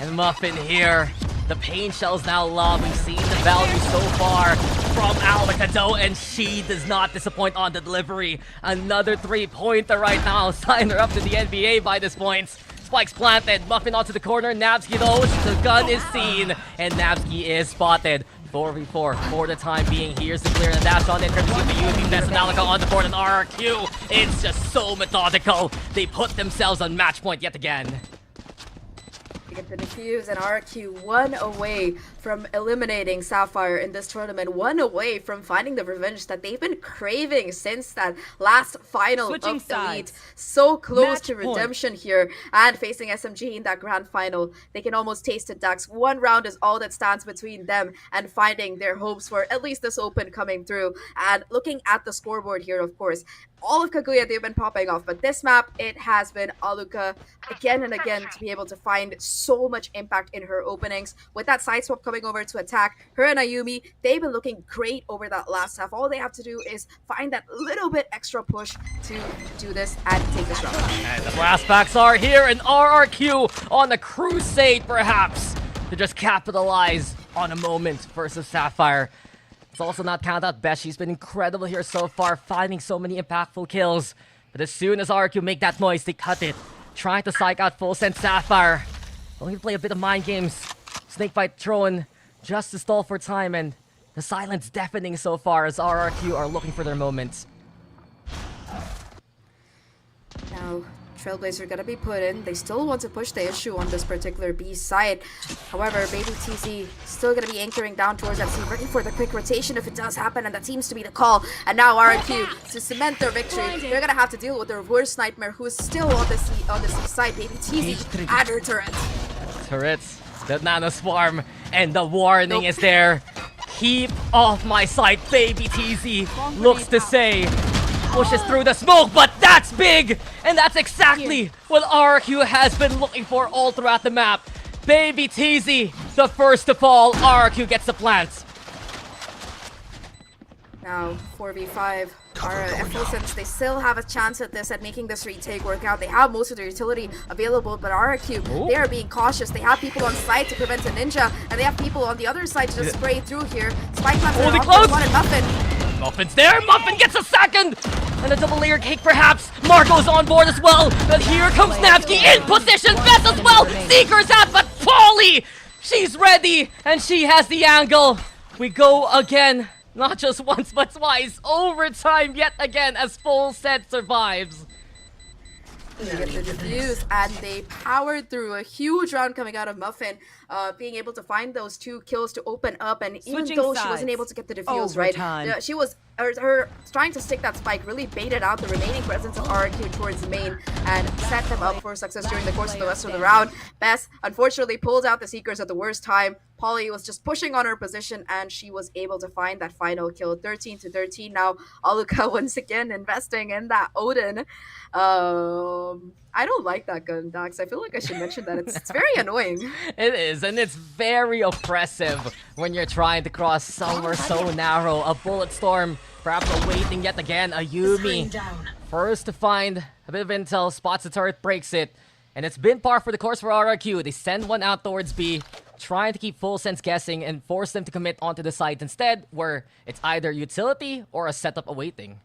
E: And Muffin here, the pain shells now lob. We've seen the value so far from Alakado, and she does not disappoint on the delivery. Another 3-pointer right now. Sign her up to the NBA by this point. Spikes planted, Muffin onto the corner. Nabsky though, the gun is seen, and Nabsky is spotted. 4v4 for the time being. Here's the clear and dash on in terms of the UV Ness and Alaka on the board, and RRQ. It's just so methodical. They put themselves on match point yet again.
J: They get the defuse, and RQ 1 away from eliminating Sapphire in this tournament, 1 away from finding the revenge that they've been craving since that last final
H: Switching
J: of
H: sides.
J: Elite. So close
H: Match
J: to
H: point.
J: redemption here, and facing SMG in that grand final. They can almost taste it, Daks. 1 round is all that stands between them and finding their hopes for at least this open coming through. And looking at the scoreboard here, of course, all of Kaguya, they've been popping off, but this map, it has been Aluka again and again to be able to find so much impact in her openings. With that side swap coming over to attack, her and Ayumi, they've been looking great over that last half. All they have to do is find that little bit extra push to do this and take this round.
E: And the blast packs are here, and RRQ on a crusade perhaps to just capitalize on a moment versus Sapphire. Let's also not count out Beth. She's been incredible here so far, finding so many impactful kills. But as soon as RQ make that noise, they cut it. Trying to psych out FULLSENSE Sapphire. Only to play a bit of mind games. Snakebite thrown just to stall for time, and the silence deafening so far as RRQ are looking for their moments.
J: Now, Trailblazer gonna be put in. They still want to push the issue on this particular B side. However, Baby TZ still gonna be anchoring down towards that C, ready for the quick rotation if it does happen, and that seems to be the call. And now RQ, to cement their victory, they're gonna have to deal with their worst nightmare, who is still on the C side. Baby TZ at her turret.
E: Turrets, the nano swarm, and the warning is there. Keep off my sight, Baby TZ looks to say. Pushes through the smoke, but that's big! And that's exactly what RQ has been looking for all throughout the map. Baby TZ, the first to fall. RQ gets the plants.
J: Now, 4v5. FULLSENSE, they still have a chance at this, at making this retake work out. They have most of their utility available, but RQ, they are being cautious. They have people on site to prevent a ninja, and they have people on the other side to just spray through here. Spike plants are
E: close!
J: one and Muffin.
E: Muffin's there, Muffin gets a second! And a double layer cake perhaps. Marco's on board as well, but here comes Nabsky in position, Beth as well! Seeker's out, but Polly! She's ready, and she has the angle. We go again. Not just once, but twice. Overtime yet again as FULLSENSE survives.
J: They get the defuse, and they powered through a huge round coming out of Muffin, being able to find those 2 kills to open up, and even
H: Switching
J: though she
H: sides.
J: wasn't able to get the defuse, right,
H: Overtime.
J: she was her trying to stick that spike really baited out the remaining presence of RRQ towards main and set them up for success during the course of the rest of the round. Bess unfortunately pulled out the Seekers at the worst time. Polly was just pushing on her position, and she was able to find that final kill. 13-13 now. Aluka once again investing in that Odin. I don't like that gun, Daks. I feel like I should mention that. It's very annoying.
E: It is, and it's very oppressive when you're trying to cross somewhere so narrow. A bullet storm, perhaps awaiting yet again. A Yumi, first to find a bit of intel, spots the turret, breaks it. And it's been par for the course for RRQ. They send one out towards B, trying to keep FULLSENSE guessing and force them to commit onto the site instead, where it's either utility or a setup awaiting.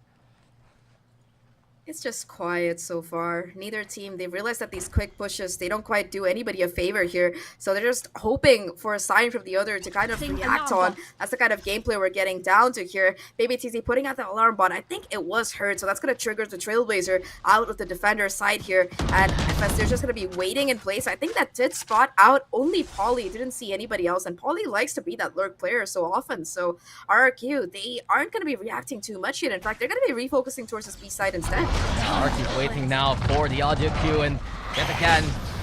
J: It's just quiet so far. Neither team, they realize that these quick pushes, they don't quite do anybody a favor here. So they're just hoping for a sign from the other to kind of react on. That's the kind of gameplay we're getting down to here. Baby TZ putting out the alarm bot. I think it was heard, so that's going to trigger the Trailblazer out of the defender side here. And FS, they're just going to be waiting in place. I think that did spot out only Polly. Didn't see anybody else. And Polly likes to be that lurk player so often. So RRQ, they aren't going to be reacting too much yet. In fact, they're going to be refocusing towards this B side instead.
E: RRQ waiting now for the audio cue, and yet again,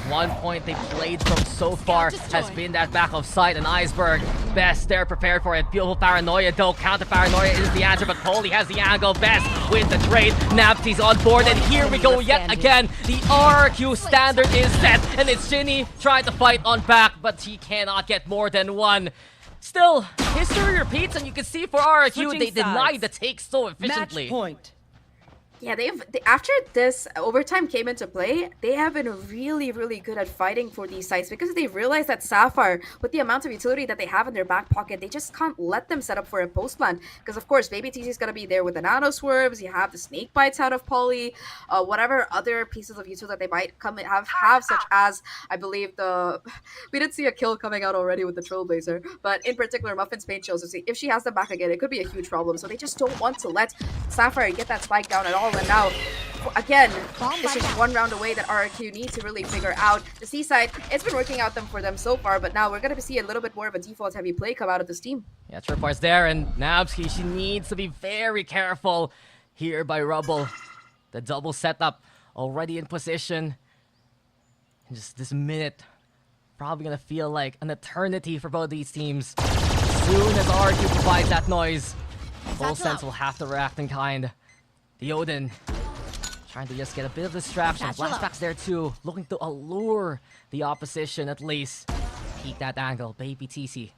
E: one point they played from so far has been that back of sight and Iceberg. Best there prepared for it. Beautiful paranoia though. Counter paranoia is the answer, but Polly has the angle. Best with the trade. Napty's on board, and here we go yet again. The RRQ standard is set, and it's Ginny trying to fight on back, but he cannot get more than one. Still, history repeats, and you can see for RRQ, they denied the take so efficiently.
H: Match point.
J: Yeah, after this overtime came into play, they have been really, really good at fighting for these sites because they realize that Sapphire, with the amount of utility that they have in their back pocket, they just can't let them set up for a post plant. Because of course, Baby TC is gonna be there with the nano swerves. You have the snake bites out of Polly, whatever other pieces of utility that they might have, such as I believe we did see a kill coming out already with the Trailblazer, but in particular, Muffin's paint chills. If she has them back again, it could be a huge problem. So they just don't want to let Sapphire get that spike down at all. And now, again, this is one round away that RRQ need to really figure out. The seaside, it's been working out for them so far, but now we're going to see a little bit more of a default heavy play come out of this team.
E: Yeah, Tripwire's there, and Nabsky, she needs to be very careful here by Rubble. The double setup already in position. And just this minute, probably going to feel like an eternity for both these teams. As soon as RRQ provides that noise, FULLSENSE will have to react in kind. The Odin trying to just get a bit of distraction. Flashback's there too, looking to allure the opposition at least. Peek that angle. Baby TC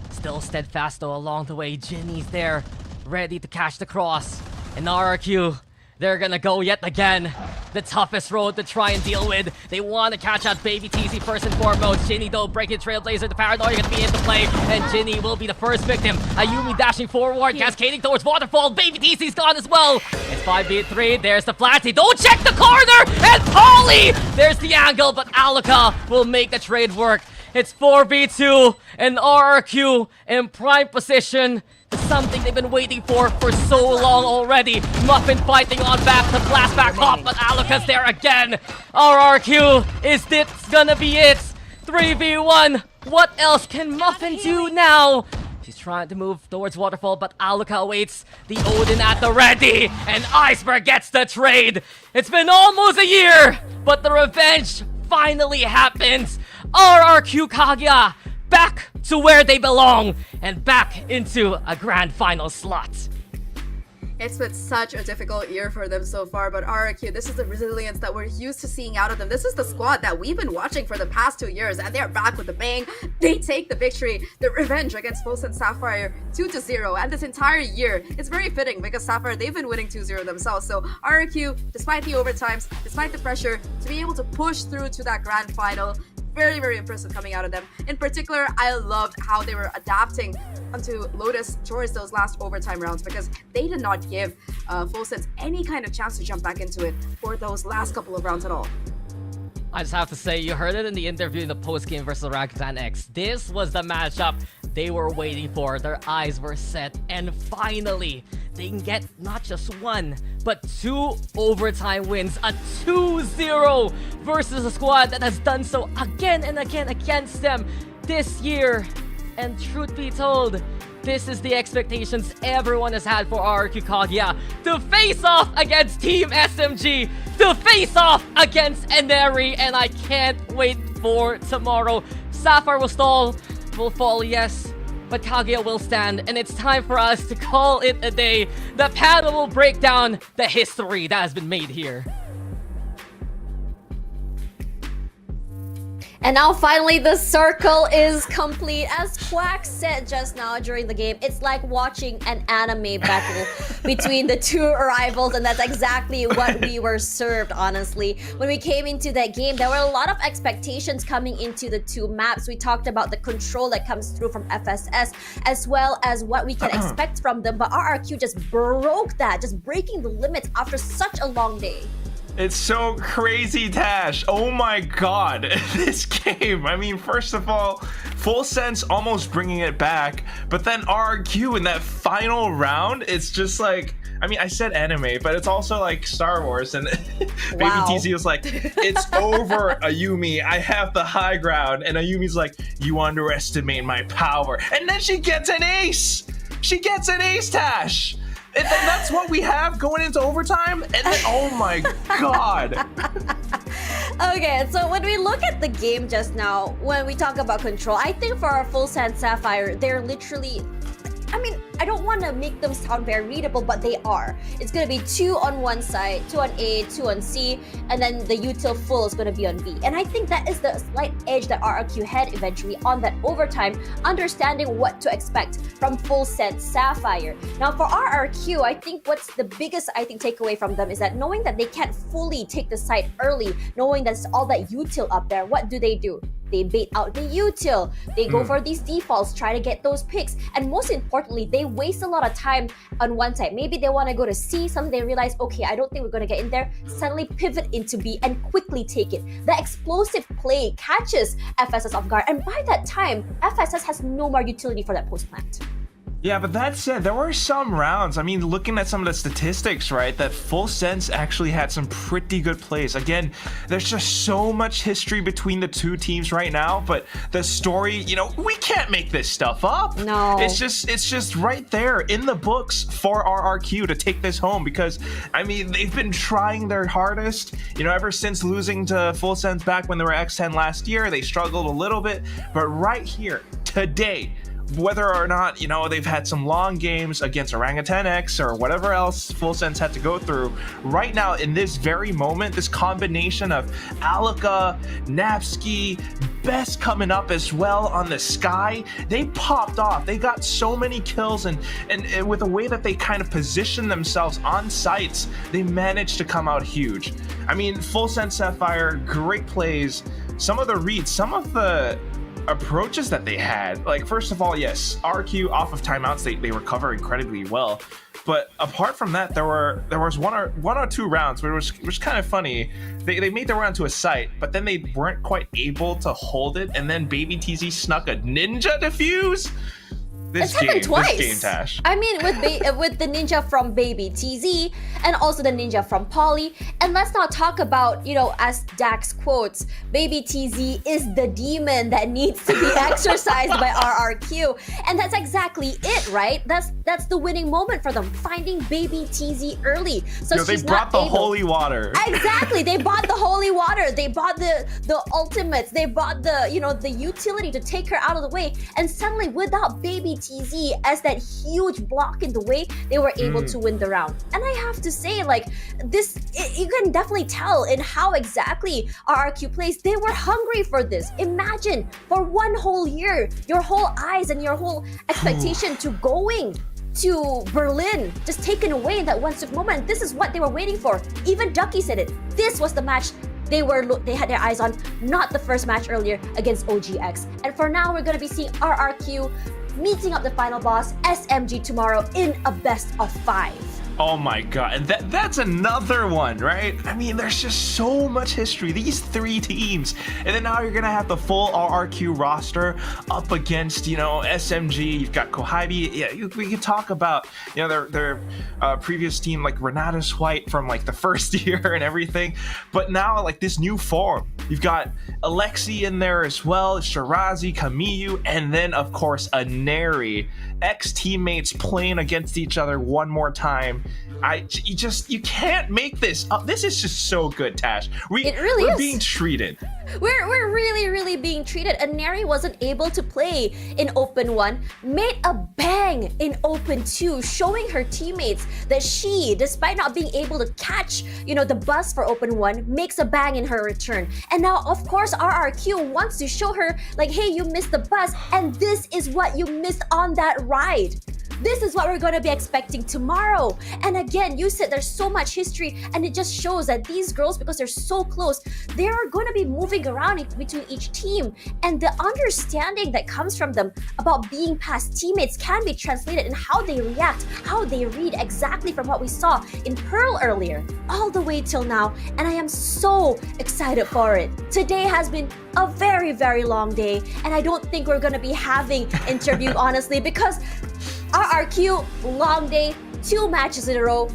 E: still steadfast though along the way. Ginny's there, ready to catch the cross. And RRQ, they're gonna go yet again. The toughest road to try and deal with. They want to catch out Baby TC first and foremost. Ginny though breaking Trailblazer. The paranoia gonna be into play, and Ginny will be the first victim. Ayumi dashing forward, cascading towards Waterfall. Baby TC's gone as well. It's 5v3. There's the flat. They don't check the corner, and Polly! There's the angle, but Aluka will make the trade work. It's 4v2, and RRQ in prime position. Something they've been waiting for so long already. Muffin fighting on back to blast back off, but Aluka's there again. RRQ, is this gonna be it? 3v1. What else can Muffin do now? She's trying to move towards Waterfall, but Aluka awaits. The Odin at the ready, and Iceberg gets the trade. It's been almost a year, but the revenge finally happens. RRQ Kaguya back to where they belong and back into a grand final slot.
J: It's been such a difficult year for them so far, but RRQ, this is the resilience that we're used to seeing out of them. This is the squad that we've been watching for the past 2 years, and they're back with a bang. They take the victory, the revenge against FULLSENSE Sapphire 2-0, and this entire year, it's very fitting because Sapphire, they've been winning 2-0 themselves. So RRQ, despite the overtimes, despite the pressure, to be able to push through to that grand final, very, very impressive coming out of them. In particular, I loved how they were adapting onto Lotus towards those last overtime rounds because they did not give FULLSENSE any kind of chance to jump back into it for those last couple of rounds at all.
E: I just have to say, you heard it in the interview in the post-game versus Orangutan X. This was the matchup they were waiting for. Their eyes were set, and finally, they can get not just one, but 2 overtime wins. A 2-0 versus a squad that has done so again and again against them this year. And truth be told, this is the expectations everyone has had for RRQ Kaguya to face off against Team SMG, to face off against Eneri, and I can't wait for tomorrow. Sapphire will fall, yes, but Kaguya will stand, and it's time for us to call it a day. The panel will break down the history that has been made here.
C: And now finally the circle is complete. As Quack said just now during the game, it's like watching an anime battle between the two rivals, and that's exactly what we were served, honestly. When we came into that game, there were a lot of expectations coming into the two maps. We talked about the control that comes through from FSS, as well as what we can expect from them, but RRQ just broke that, just breaking the limits after such a long day.
D: It's so crazy, Tash. Oh my god, this game. I mean, first of all, FULLSENSE almost bringing it back, but then RRQ in that final round, it's just like, I mean, I said anime, but it's also like Star Wars, and
C: Wow.
D: Baby TZ was like, it's over, Ayumi, I have the high ground, and Ayumi's like, you underestimate my power, and then she gets an ace! She gets an ace, Tash! And then that's what we have going into overtime, and then, oh my god.
C: Okay, so when we look at the game just now, when we talk about control, I think for our FULLSENSE Sapphire, they're literally, I mean, I don't want to make them sound very readable, but they are. It's going to be 2 on one side, 2 on A, 2 on C, and then the util full is going to be on B. And I think that is the slight edge that RRQ had eventually on that overtime, understanding what to expect from FULLSENSE Sapphire. Now for RRQ, I think what's the biggest, takeaway from them is that knowing that they can't fully take the site early, knowing that's all that util up there, what do? They bait out the util. They go for these defaults, try to get those picks. And most importantly, they waste a lot of time on one side. Maybe they want to go to C, suddenly they realize, okay, I don't think we're going to get in there. Suddenly pivot into B and quickly take it. The explosive play catches FSS off guard. And by that time, FSS has no more utility for that post plant.
D: Yeah, but that said, there were some rounds, I mean, looking at some of the statistics, right, that FULLSENSE actually had some pretty good plays. Again, there's just so much history between the two teams right now, but the story, you know, we can't make this stuff up.
C: No.
D: It's just right there in the books for RRQ to take this home, because, I mean, they've been trying their hardest, you know, ever since losing to FULLSENSE back when they were X10 last year. They struggled a little bit, but right here, today, whether or not, you know, they've had some long games against Orangutan X or whatever else FULLSENSE had to go through, right now in this very moment, this combination of Alaka, Napski, Best coming up as well on the Sky, they popped off. They got so many kills, and with the way that they kind of position themselves on sites, they managed to come out huge. I mean, FULLSENSE Sapphire, great plays. Some of the reads, some of the approaches that they had, like, first of all, yes, RQ off of timeouts, they recover incredibly well, but apart from that, there was one or two rounds where it was kind of funny. They made their way onto a site, but then they weren't quite able to hold it, and then Baby TZ snuck a ninja defuse. This
C: happened twice.
D: This game, Tash.
C: I mean, with the ninja from Baby TZ and also the ninja from Polly. And let's not talk about, you know, as Daks quotes, Baby TZ is the demon that needs to be exercised by RRQ. And that's exactly it, right? That's the winning moment for them, finding Baby TZ early. So
D: Yo, they
C: she's
D: brought
C: not
D: the
C: able.
D: holy water.
C: Exactly, they bought the holy water. They bought the ultimates. They bought the, you know, the utility to take her out of the way. And suddenly, without Baby TZ as that huge block in the way, they were able to win the round. And I have to say, like, this, you can definitely tell in how exactly RRQ plays. They were hungry for this. Imagine for one whole year, your whole eyes and your whole expectation to going to Berlin just taken away in that one swift moment. This is what they were waiting for. Even Ducky said it. This was the match they had their eyes on, not the first match earlier against OGX. And for now, we're gonna be seeing RRQ meeting up the final boss, SMG, tomorrow in a best of 5.
D: Oh my god, and that's another one, right? I mean, there's just so much history. These 3 teams, and then now you're gonna have the full RRQ roster up against, you know, SMG. You've got Kohabi. Yeah, we could talk about, you know, their previous team, like Renatus White from like the first year and everything. But now, like this new form, you've got Alexi in there as well, Shirazi, Kamiyu, and then of course a Neri. Ex-teammates playing against each other one more time. You can't make this up. This is just so good, Tash.
C: It really
D: we're
C: is.
D: being treated.
C: We're really being treated. And Neri wasn't able to play in Open 1, made a bang in Open 2, showing her teammates that she, despite not being able to catch, you know, the bus for Open 1, makes a bang in her return. And now, of course, RRQ wants to show her, like, hey, you missed the bus, and this is what you missed on that ride. This is what we're going to be expecting tomorrow. And again, you said there's so much history, and it just shows that these girls, because they're so close, they are going to be moving around between each team. And the understanding that comes from them about being past teammates can be translated in how they react, how they read, exactly from what we saw in Pearl earlier, all the way till now. And I am so excited for it. Today has been a very long day, and I don't think we're going to be having interview, honestly, because RRQ, long day, 2 matches in a row,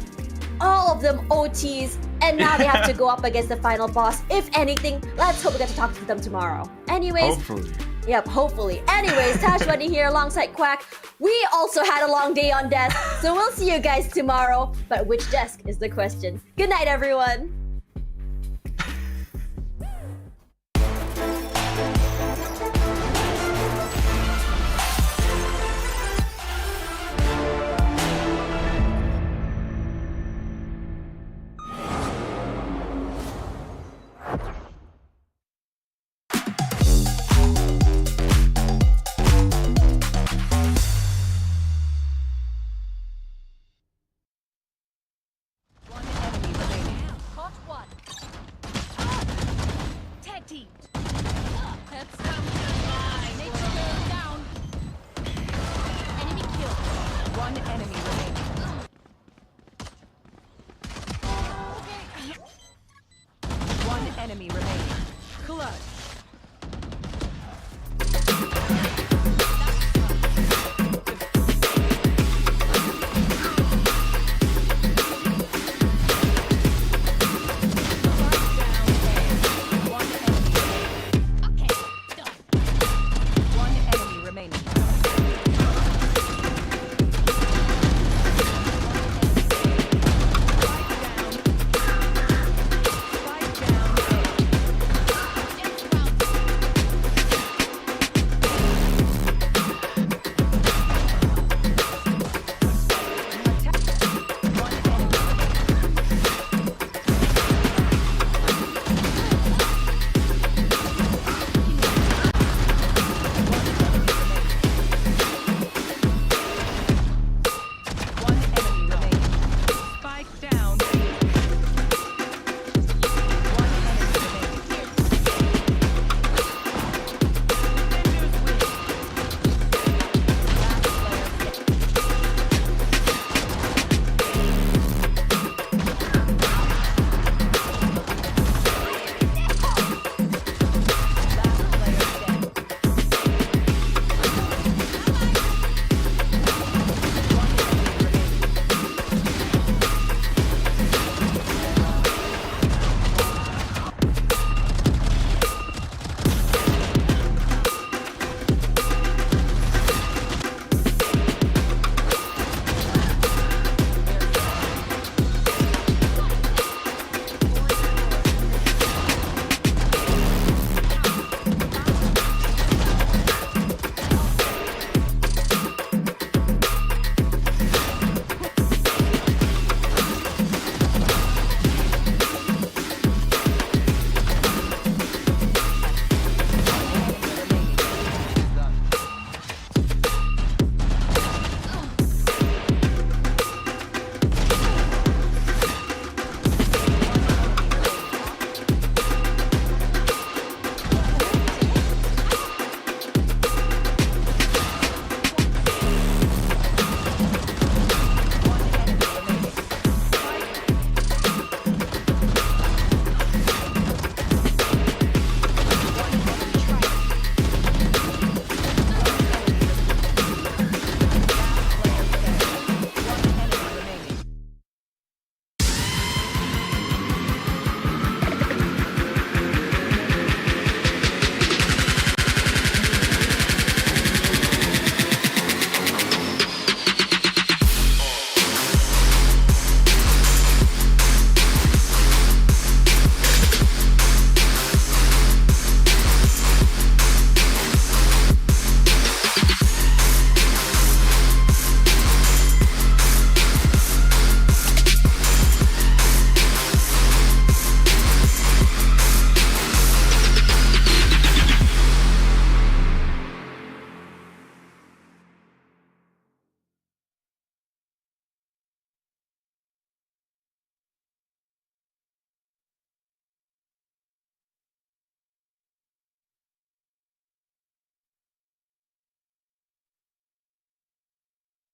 C: all of them OTs, and now they have to go up against the final boss. If anything, let's hope we get to talk to them tomorrow. Anyways,
D: Hopefully.
C: Yep, hopefully. Anyways, Tashbunny here alongside Quack. We also had a long day on desk, so we'll see you guys tomorrow. But which desk is the question? Good night, everyone.
H: Enemy remaining. Clutch.